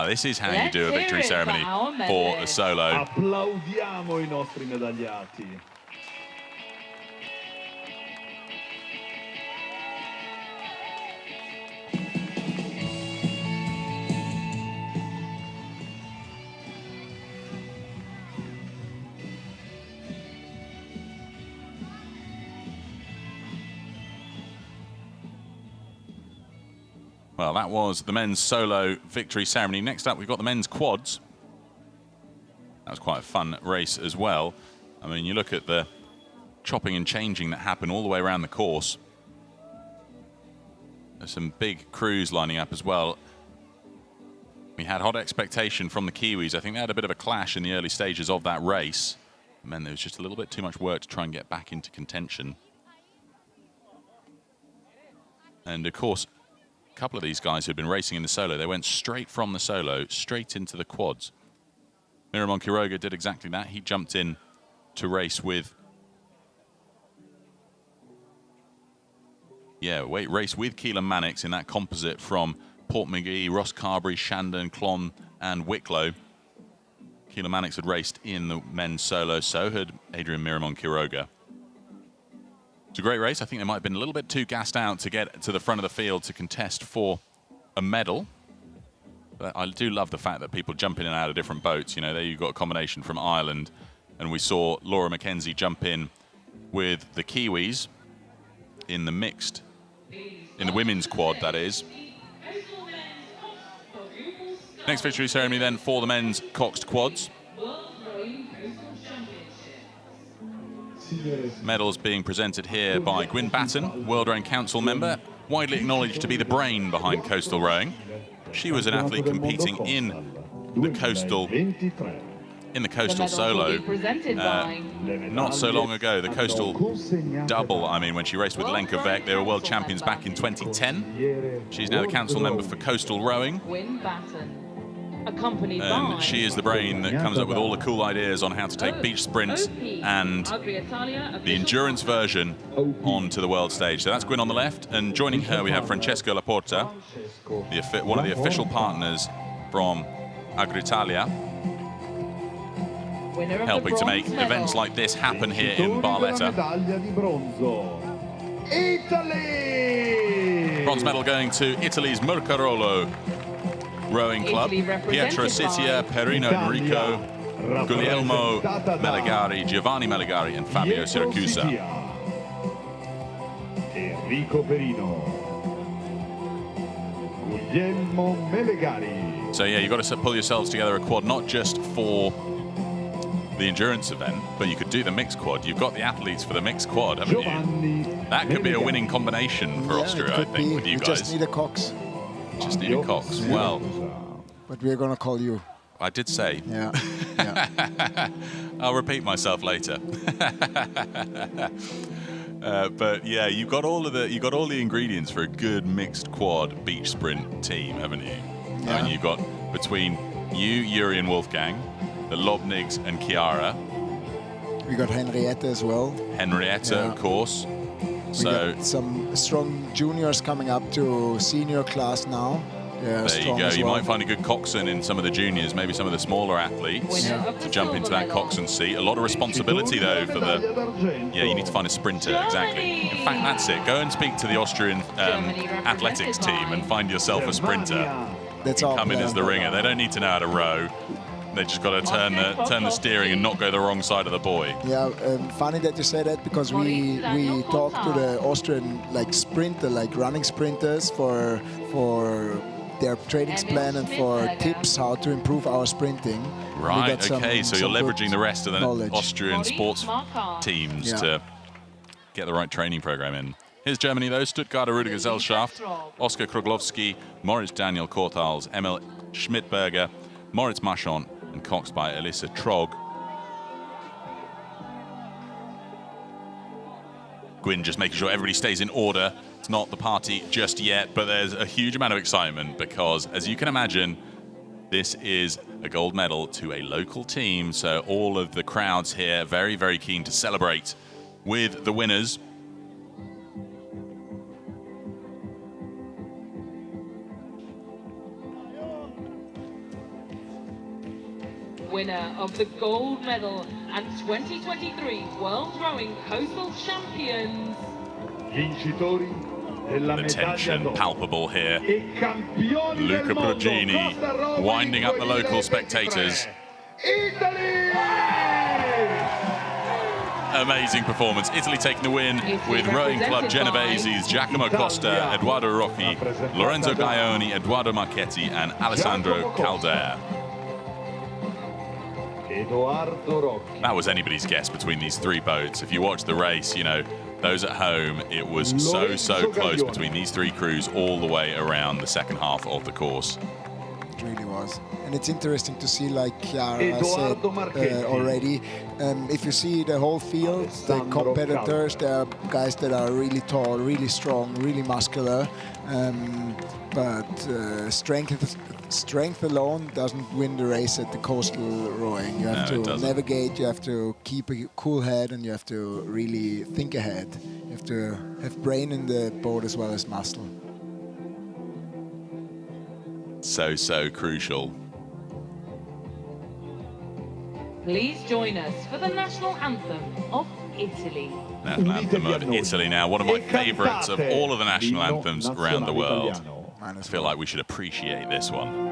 This is how you do a victory ceremony for a solo. Applaudiamo I nostri medagliati. Well, that was the men's solo victory ceremony. Next up, we've got the men's quads. That was quite a fun race as well. I mean, you look at the chopping and changing that happened all the way around the course. There's some big crews lining up as well. We had hot expectation from the Kiwis. I think they had a bit of a clash in the early stages of that race. It meant there was just a little bit too much work to try and get back into contention. And of course, a couple of these guys who had been racing in the solo, they went straight from the solo, straight into the quads. Miramon Quiroga did exactly that. He jumped in to race with... race with Keelan Mannix in that composite from Portmagee, Ross Carberry, Shandon, Clon and Wicklow. Keelan Mannix had raced in the men's solo, so had Adrian Miramon Quiroga. It's a great race. I think they might have been a little bit too gassed out to get to the front of the field to contest for a medal. But I do love the fact that people jump in and out of different boats. You know, there you've got a combination from Ireland, and we saw Laura McKenzie jump in with the Kiwis in the mixed, in the women's quad, that is. Next victory ceremony then for the men's coxed quads. Medals being presented here by Gwyn Batten, World Rowing Council member, widely acknowledged to be the brain behind coastal rowing. She was an athlete competing in the coastal solo not so long ago. The coastal double, I mean, when she raced with Lenka Vec, they were world champions back in 2010. She's now the council member for coastal rowing. And she is the brain that comes up with all the cool ideas on how to take beach sprints and the endurance version onto the world stage. So that's Gwyn on the left, and joining her we have Francesco Laporta, one of the official partners from Agritalia, helping to make events like this happen here in Barletta. Bronze medal going to Italy's Murcarolo Rowing Club, Pietro Sitia, Perino Enrico, Guglielmo Melegari, Giovanni Melegari, and Fabio Siracusa. Enrico Perino, Guglielmo Melegari. So yeah, you've got to pull yourselves together a quad, not just for the endurance event, but you could do the mixed quad. You've got the athletes for the mixed quad, haven't you? That could be a winning combination for Austria, I think, with you guys. Just need a cox. Just need a cox. Well, but we're gonna call you. I did say. Yeah. I'll repeat myself later. But yeah, you've got all the ingredients for a good mixed quad beach sprint team, haven't you? Yeah. I mean, you've got between you, Yuri and Wolfgang, the Lobnigs and Chiara. We got Henrietta as well. Henrietta, Yeah. of course. We got some strong juniors coming up to senior class now. Yeah, there you go. You might find a good coxswain in some of the juniors, maybe some of the smaller athletes to jump into that coxswain seat. A lot of responsibility though for the. Yeah, you need to find a sprinter, exactly. In fact, that's it. Go and speak to the Austrian athletics team and find yourself a sprinter. That's you all. come in as the ringer. They don't need to know how to row. They just got to turn the steering and not go the wrong side of the buoy. Yeah, funny that you say that because we talked to the Austrian running sprinters for their training plan and for tips how to improve our sprinting. Right. Okay. So you're leveraging the rest of the Austrian sports teams to get the right training program in. Here's Germany though: Stuttgarter Rudergesellschaft, Oskar Kroglowski, Moritz Daniel Korthals, Emil Schmidberger, Moritz Machon, and coxed by Elissa Trog. Gwyn just making sure everybody stays in order. It's not the party just yet, but there's a huge amount of excitement because, as you can imagine, this is a gold medal to a local team. So all of the crowds here very, very keen to celebrate with the winners. Winner of the gold medal and 2023 World Rowing Coastal Champions. Vincitori della The medaglia tension d'oro. palpable here. E campioni Luca del mondo, Progini Costa Rowing winding up the local 2023. spectators. Italy! Amazing performance. Italy taking the win with Rowing Club Genovese's Giacomo Costa, Eduardo Rocchi, Lorenzo Gaioni, Eduardo Marchetti, and Alessandro Calder. Edoardo Rocchi. That was anybody's guess between these three boats. If you watch the race, you know, those at home, it was so close between these three crews all the way around the second half of the course. It really was. And it's interesting to see, like Chiara said already, if you see the whole field, the competitors, there are guys that are really tall, really strong, really muscular, but strength alone doesn't win the race at the coastal rowing. You have to navigate, you have to keep a cool head, and you have to really think ahead. You have to have brain in the boat as well as muscle. So crucial. Please join us for the national anthem of Italy. National anthem of Italy now, one of my favourites of all of the national anthems around the world. I feel like we should appreciate this one.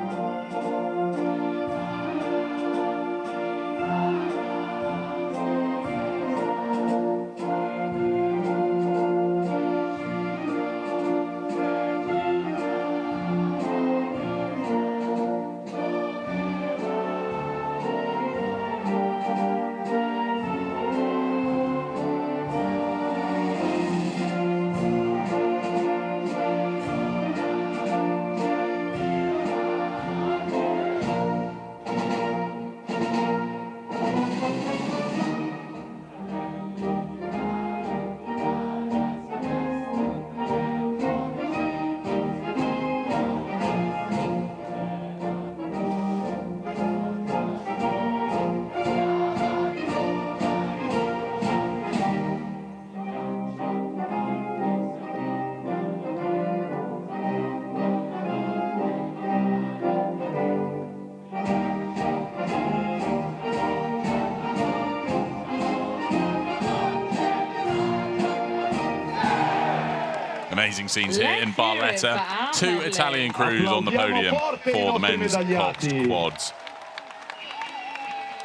Amazing scenes here in Barletta. Two Italian crews on the podium for the men's coxed quads.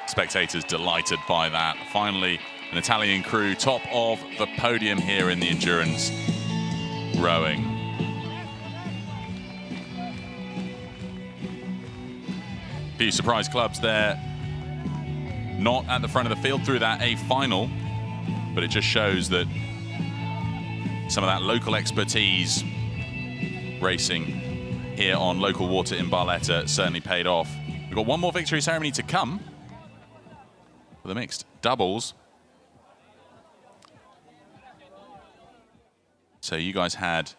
Spectators delighted by that. Finally, an Italian crew top of the podium here in the endurance rowing. Few surprise clubs there. Not at the front of the field through that A final, but it just shows that some of that local expertise racing here on local water in Barletta certainly paid off. We've got one more victory ceremony to come for the mixed doubles. So you guys had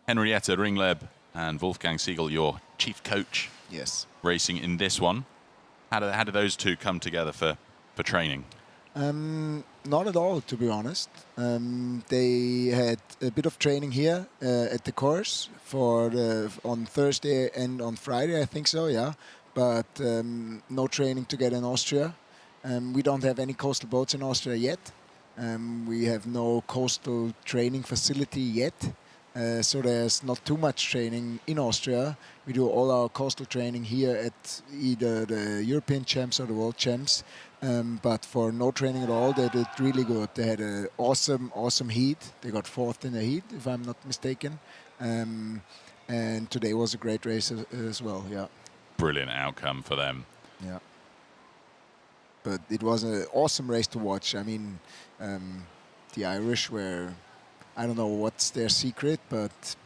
Henrietta Ringleb and Wolfgang Siegel, your chief coach, Yes. racing in this one. How did those two come together for training? Not at all, to be honest. They had a bit of training here at the course on Thursday and on Friday, I think so, yeah. But no training together in Austria. We don't have any coastal boats in Austria yet. We have no coastal training facility yet. So there's not too much training in Austria. We do all our coastal training here at either the European Champs or the World Champs. But for no training at all, they did really good. They had an awesome heat. They got 4th in the heat, if I'm not mistaken. And today was a great race as well, yeah. Brilliant outcome for them. Yeah. But it was an awesome race to watch. I mean, the Irish were... I don't know what's their secret, but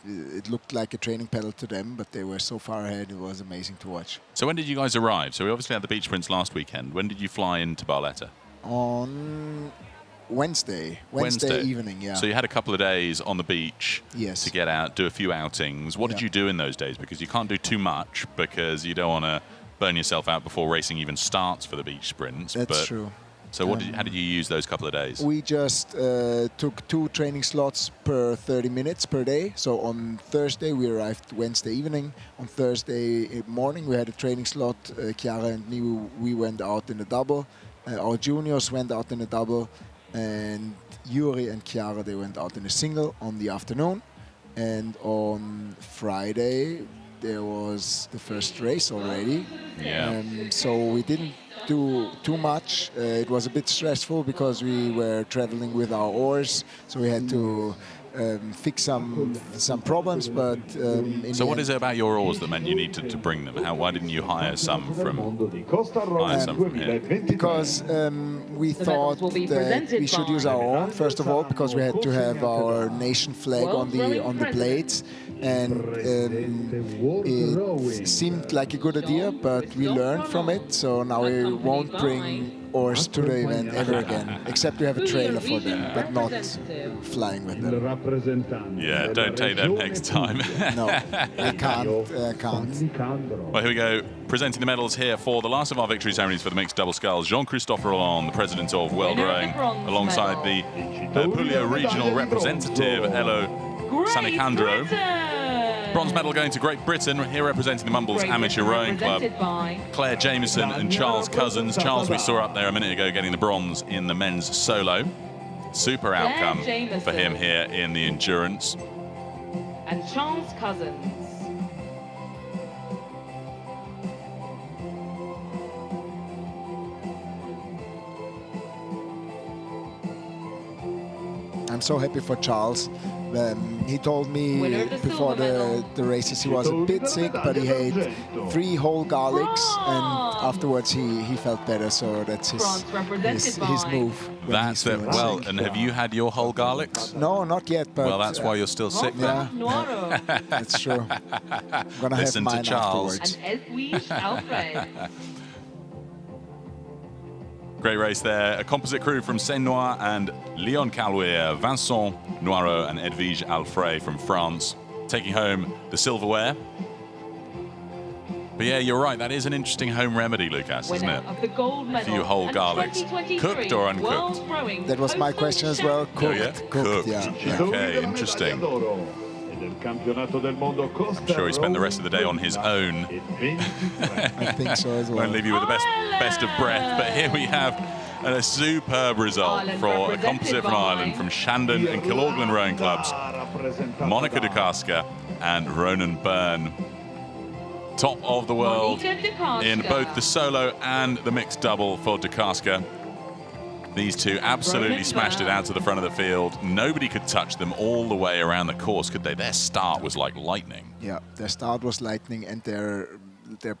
it looked like a training pedal to them, but they were so far ahead, it was amazing to watch. So when did you guys arrive? So we obviously had the Beach Prince last weekend. When did you fly into Barletta? On Wednesday evening, yeah. So you had a couple of days on the beach Yes. to get out, do a few outings. What did you do in those days? Because you can't do too much because you don't want to burn yourself out before racing even starts for the Beach Sprints. That's true. So how did you use those couple of days? We just took 2 training slots per 30 minutes per day. So on Thursday, we arrived Wednesday evening. On Thursday morning, we had a training slot. Chiara and me, we went out in a double. Our juniors went out in a double. And Yuri and Chiara, they went out in a single on the afternoon. And on Friday, there was the first race already. Yeah. So we didn't do too much. It was a bit stressful because we were traveling with our oars, so we had to fix some problems. But so what is it about your oars that meant you needed to bring them? Why didn't you hire some from here? Because we thought that we should use our own first of all, because we had to have our nation flag on the blades, and it seemed like a good idea, but we learned from it. So now we won't bring oars to the event ever again, except we have a trailer for them, but not flying with them. Yeah, don't take them next time. No, I can't. Well, here we go. Presenting the medals here for the last of our victory ceremonies for the mixed double sculls. Jean-Christophe Roland, the president of World Rowing, alongside the Puglia regional representative, Elo Sanicandro. Bronze medal going to Great Britain, here representing the Mumbles Amateur Rowing Club. Claire Jameson and Charles Cousins. Charles we saw up there a minute ago getting the bronze in the men's solo. Super outcome for him here in the endurance. And Charles Cousins. I'm so happy for Charles. He told me before the races he was a bit sick, but he had 3 whole garlics, and afterwards he felt better. So that's his move. That's it. Well, and have you had your whole garlics? No, not yet. But well, that's why you're still sick. Yeah, that's true. I'm gonna Listen have mine to Charles. afterwards. Great race there. A composite crew from Seine-Noire and Leon Calouir, Vincent Noirot and Edwige Alfray from France, taking home the silverware. But yeah, you're right. That is an interesting home remedy, Lucas, isn't it? A few whole garlics. Cooked or uncooked? That was my question as well. Cooked. Oh, yeah? Cooked, yeah. Okay, interesting. I'm sure he spent the rest of the day on his own. I think so as well. Won't leave you with the best of breath. But here we have a superb result for a composite from Ireland, from Shandon and Killorglin rowing clubs. Monica Dukasca and Ronan Byrne. Top of the world in both the solo and the mixed double for Dukasca. These two absolutely smashed it out to the front of the field. Nobody could touch them all the way around the course, could they? Their start was like lightning. Yeah, their start was lightning, and their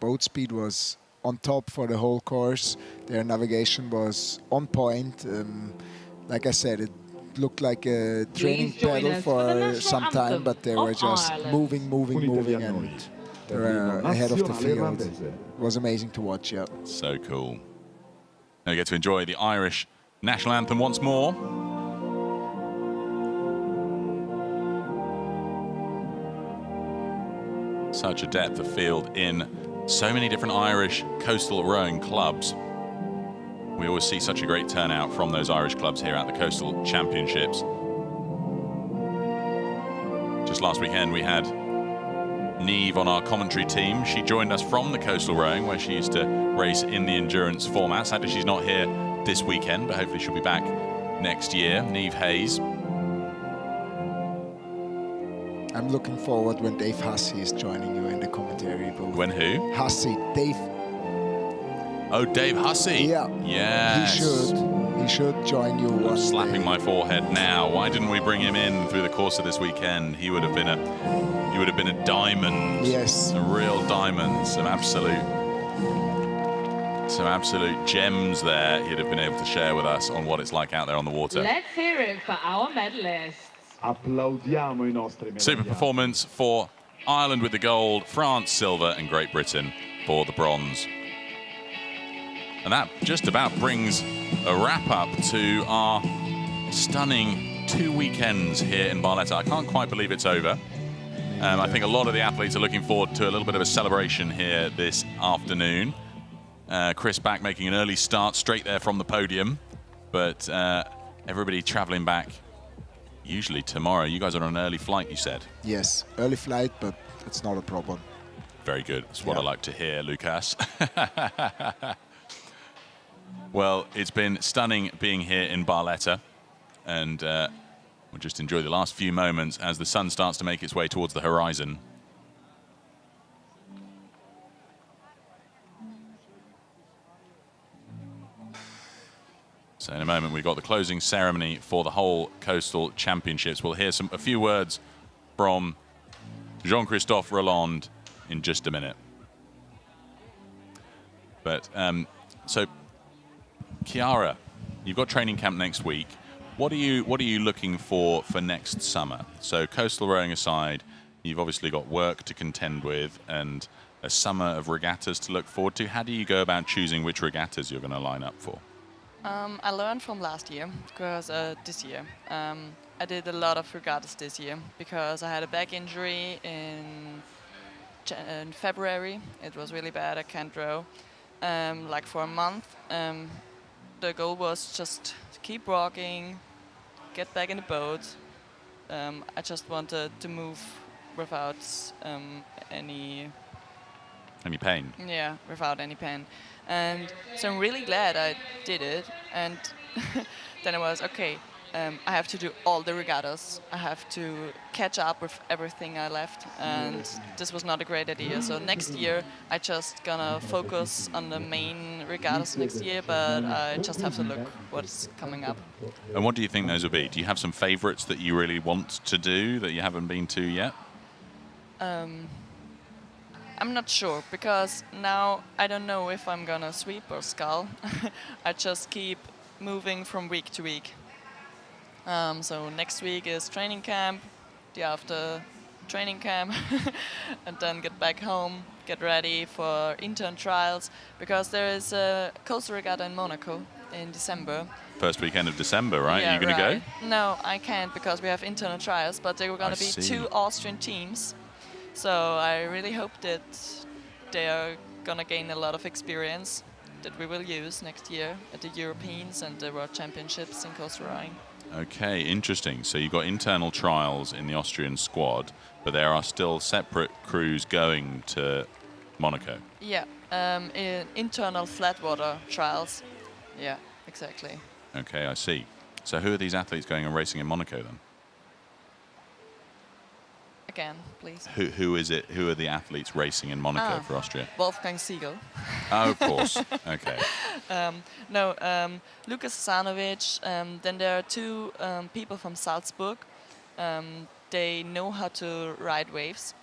boat speed was on top for the whole course. Their navigation was on point. Like I said, it looked like a training pedal for some time, but they were just moving, and they were ahead of the field. It was amazing to watch, yeah. So cool. Now we get to enjoy the Irish national anthem once more. Such a depth of field in so many different Irish coastal rowing clubs. We always see such a great turnout from those Irish clubs here at the Coastal Championships. Just last weekend we had Niamh on our commentary team. She joined us from the coastal rowing where she used to race in the endurance format. Sadly she's not here this weekend, but hopefully she'll be back next year. Niamh Hayes. I'm looking forward when Dave Hussey is joining you in the commentary booth. When who? Hussey, Dave. Oh, Dave Hussey. Yeah. Yes. He should join you. I'm slapping my forehead now. Why didn't we bring him in through the course of this weekend? He would have been a diamond. Yes. A real diamond. Some absolute gems there he'd have been able to share with us on what it's like out there on the water. Let's hear it for our medalists. Applaudiamo I nostri medagliati. Super performance for Ireland with the gold, France silver, and Great Britain for the bronze. And that just about brings a wrap up to our stunning 2 weekends here in Barletta. I can't quite believe it's over. I think a lot of the athletes are looking forward to a little bit of a celebration here this afternoon. Chris back making an early start straight there from the podium, but everybody traveling back usually tomorrow. You guys are on an early flight, you said? Yes, early flight, but it's not a problem. Very good. That's what I like to hear, Lucas. Well, it's been stunning being here in Barletta, and we'll just enjoy the last few moments as the sun starts to make its way towards the horizon. So in a moment, we've got the closing ceremony for the whole Coastal Championships. We'll hear a few words from Jean-Christophe Rolland in just a minute. But so, Chiara, you've got training camp next week. What are you looking for next summer? So coastal rowing aside, you've obviously got work to contend with and a summer of regattas to look forward to. How do you go about choosing which regattas you're going to line up for? I learned from last year because this year I did a lot of regattas this year because I had a back injury in February. It was really bad. I can't row like for a month. The goal was just to keep walking, get back in the boat. I just wanted to move without any pain. Yeah, without any pain. And so I'm really glad I did it. And then I was, okay, I have to do all the regattas. I have to catch up with everything I left. And this was not a great idea. So next year, I just gonna focus on the main regattas next year, but I just have to look what's coming up. And what do you think those will be? Do you have some favorites that you really want to do that you haven't been to yet? I'm not sure, because now I don't know if I'm gonna sweep or scull. I just keep moving from week to week. So next week is training camp, the after training camp, and then get back home, get ready for intern trials, because there is a coastal regatta in Monaco in December. First weekend of December, right? Yeah, Are you going to go? No, I can't, because we have internal trials, but there were going to be 2 Austrian teams. So I really hope that they are going to gain a lot of experience that we will use next year at the Europeans and the World Championships in coastal rowing. Okay, interesting. So you've got internal trials in the Austrian squad, but there are still separate crews going to Monaco. Yeah, in internal flatwater trials. Yeah, exactly. Okay, I see. So who are these athletes going and racing in Monaco then? Again, please. Who is it? Who are the athletes racing in Monaco for Austria? Wolfgang Siegel. Oh, of course. Okay. Lukas Asanovic. Then there are 2 people from Salzburg. They know how to ride waves,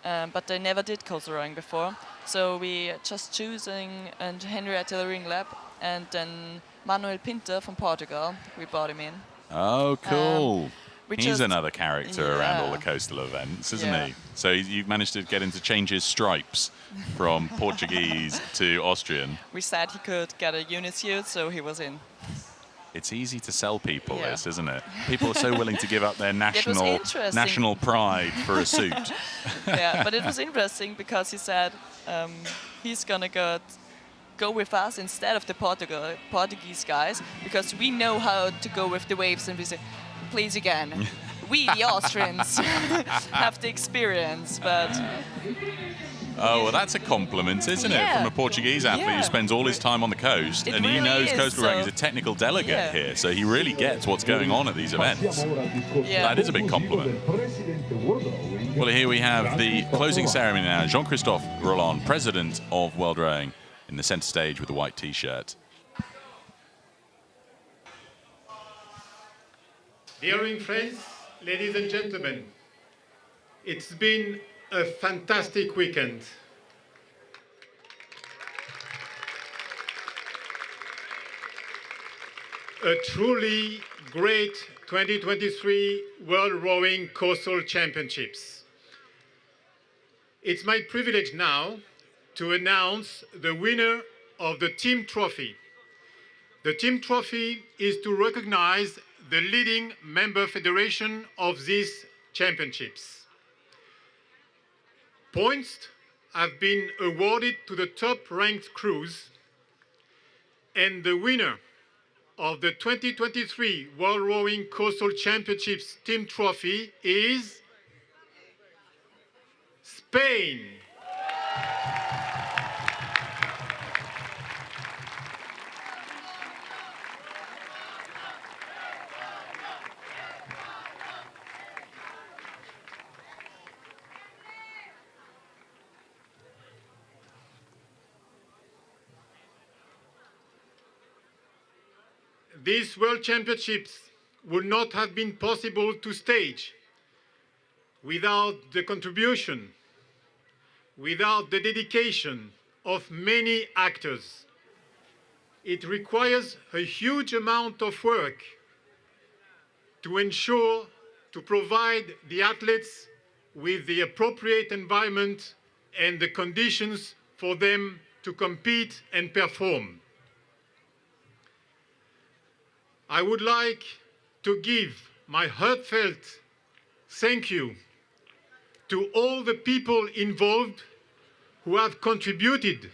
but they never did coastal rowing before. So we just choosing and Henrietta Ringlap and then Manuel Pinter from Portugal. We brought him in. Oh, cool. He's another character around all the Yeah. coastal events, isn't Yeah. he? So you've managed to get him to change his stripes from Portuguese to Austrian. We said he could get a unisuit, so he was in. It's easy to sell people Yeah. this, isn't it? People are so willing to give up their interesting. national pride for a suit. Yeah, but it was interesting because he said he's gonna go with us instead of the Portuguese guys because we know how to go with the waves, and we say, please again, we the Austrians have the experience, but. Oh, well, that's a compliment, isn't it? From a Portuguese athlete who spends all his time on the coast, and he knows coastal rowing. He's a technical delegate here, so he really gets what's going on at these events. That is a big compliment. Well, here we have the closing ceremony now. Jean-Christophe Roland, president of World Rowing, in the center stage with the white T-shirt. Dear rowing friends, ladies and gentlemen, it's been a fantastic weekend. A truly great 2023 World Rowing Coastal Championships. It's my privilege now to announce the winner of the team trophy. The team trophy is to recognize the leading member federation of these championships. Points have been awarded to the top-ranked crews, and the winner of the 2023 World Rowing Coastal Championships team trophy is Spain. These World Championships would not have been possible to stage without the contribution, without the dedication of many actors. It requires a huge amount of work to ensure, to provide the athletes with the appropriate environment and the conditions for them to compete and perform. I would like to give my heartfelt thank you to all the people involved who have contributed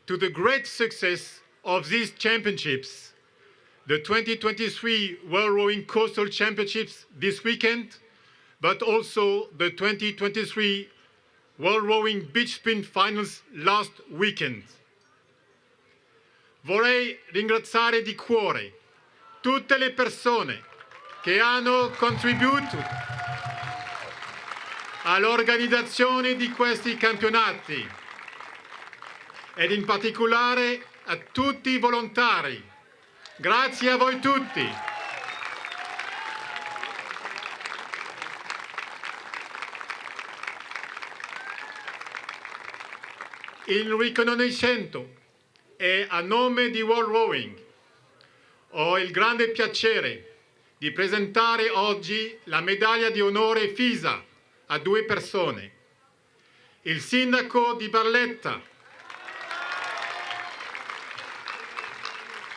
to the great success of these championships, the 2023 World Rowing Coastal Championships this weekend, but also the 2023 World Rowing Beach Sprint Finals last weekend. Vorrei ringraziare di cuore tutte le persone che hanno contribuito all'organizzazione di questi campionati ed in particolare a tutti i volontari. Grazie a voi tutti. In riconoscimento e a nome di World Rowing ho il grande piacere di presentare oggi la medaglia di onore FISA a due persone. Il sindaco di Barletta,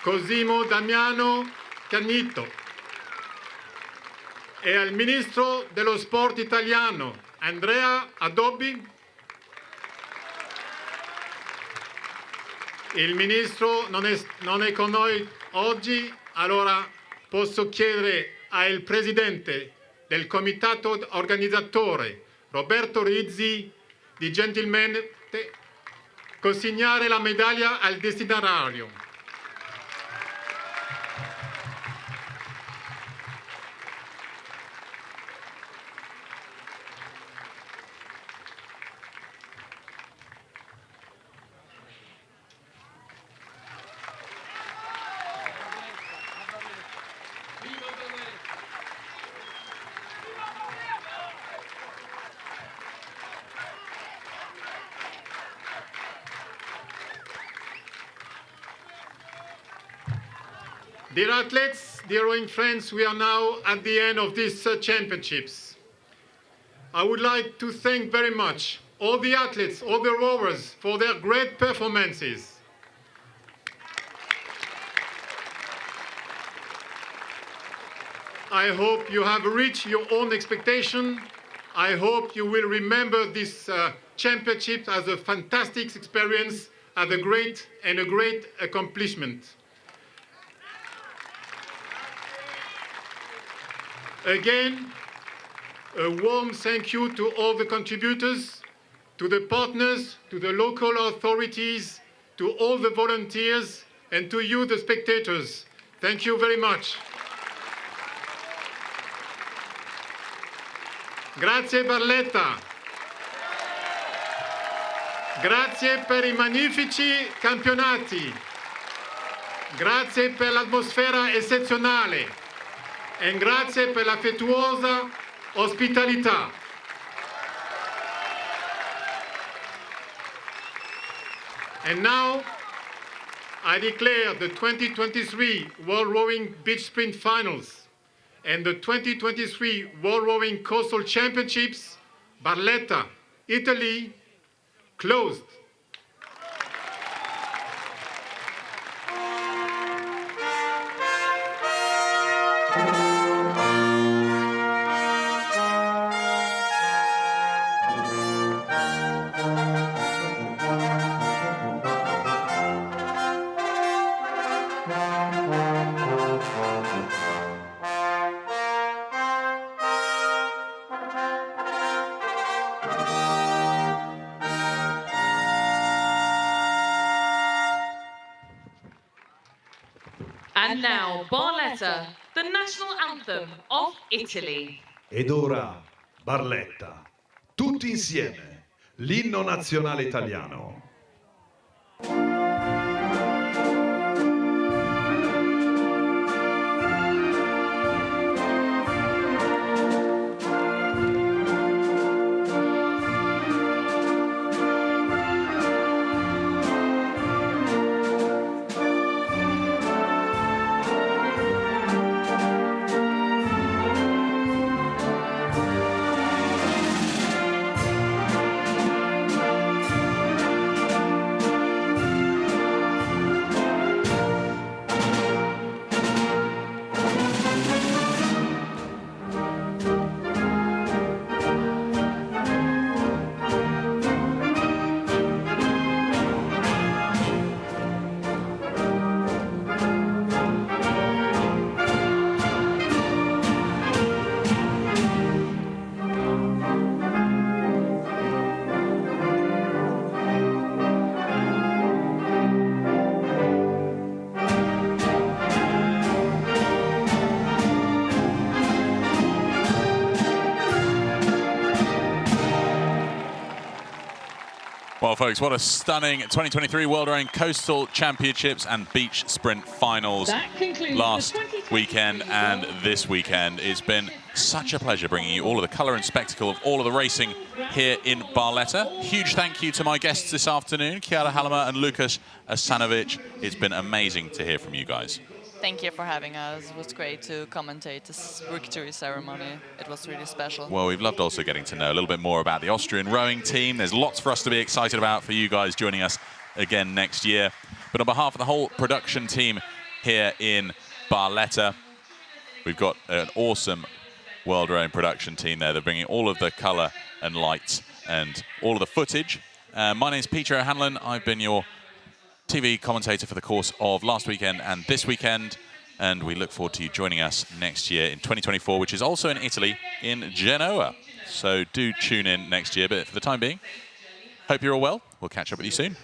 Cosimo Damiano Cannito, e al ministro dello sport italiano, Andrea Addobbi. Il ministro non è con noi oggi, allora posso chiedere al presidente del comitato organizzatore, Roberto Rizzi, di gentilmente consegnare la medaglia al destinatario. Dear athletes, dear rowing friends, we are now at the end of these championships. I would like to thank very much all the athletes, all the rowers for their great performances. I hope you have reached your own expectation. I hope you will remember this championship as a fantastic experience, as a great accomplishment. Again, a warm thank you to all the contributors, to the partners, to the local authorities, to all the volunteers, and to you, the spectators. Thank you very much. Grazie Barletta. Grazie per I magnifici campionati. Grazie per l'atmosfera eccezionale. E grazie per l'affettuosa ospitalità. And now, I declare the 2023 World Rowing Beach Sprint Finals and the 2023 World Rowing Coastal Championships, Barletta, Italy, closed. And now, Barletta, the national anthem of Italy. Ed ora Barletta. Tutti insieme, l'inno nazionale italiano. Well, folks, what a stunning 2023 World Rowing Coastal Championships and Beach Sprint Finals last weekend and this weekend. It's been such a pleasure bringing you all of the colour and spectacle of all of the racing here in Barletta. Huge thank you to my guests this afternoon, Chiara Halama and Lukas Asanovic. It's been amazing to hear from you guys. Thank you for having us. It was great to commentate this victory ceremony. It was really special. Well, we've loved also getting to know a little bit more about the Austrian rowing team. There's lots for us to be excited about for you guys joining us again next year. But on behalf of the whole production team here in Barletta, we've got an awesome World Rowing production team there. They're bringing all of the colour and lights and all of the footage. My name's Peter O'Hanlon. I've been your TV commentator for the course of last weekend and this weekend, and we look forward to you joining us next year in 2024, which is also in Italy, in Genoa. So do tune in next year, but for the time being, hope you're all well. We'll catch up with you soon.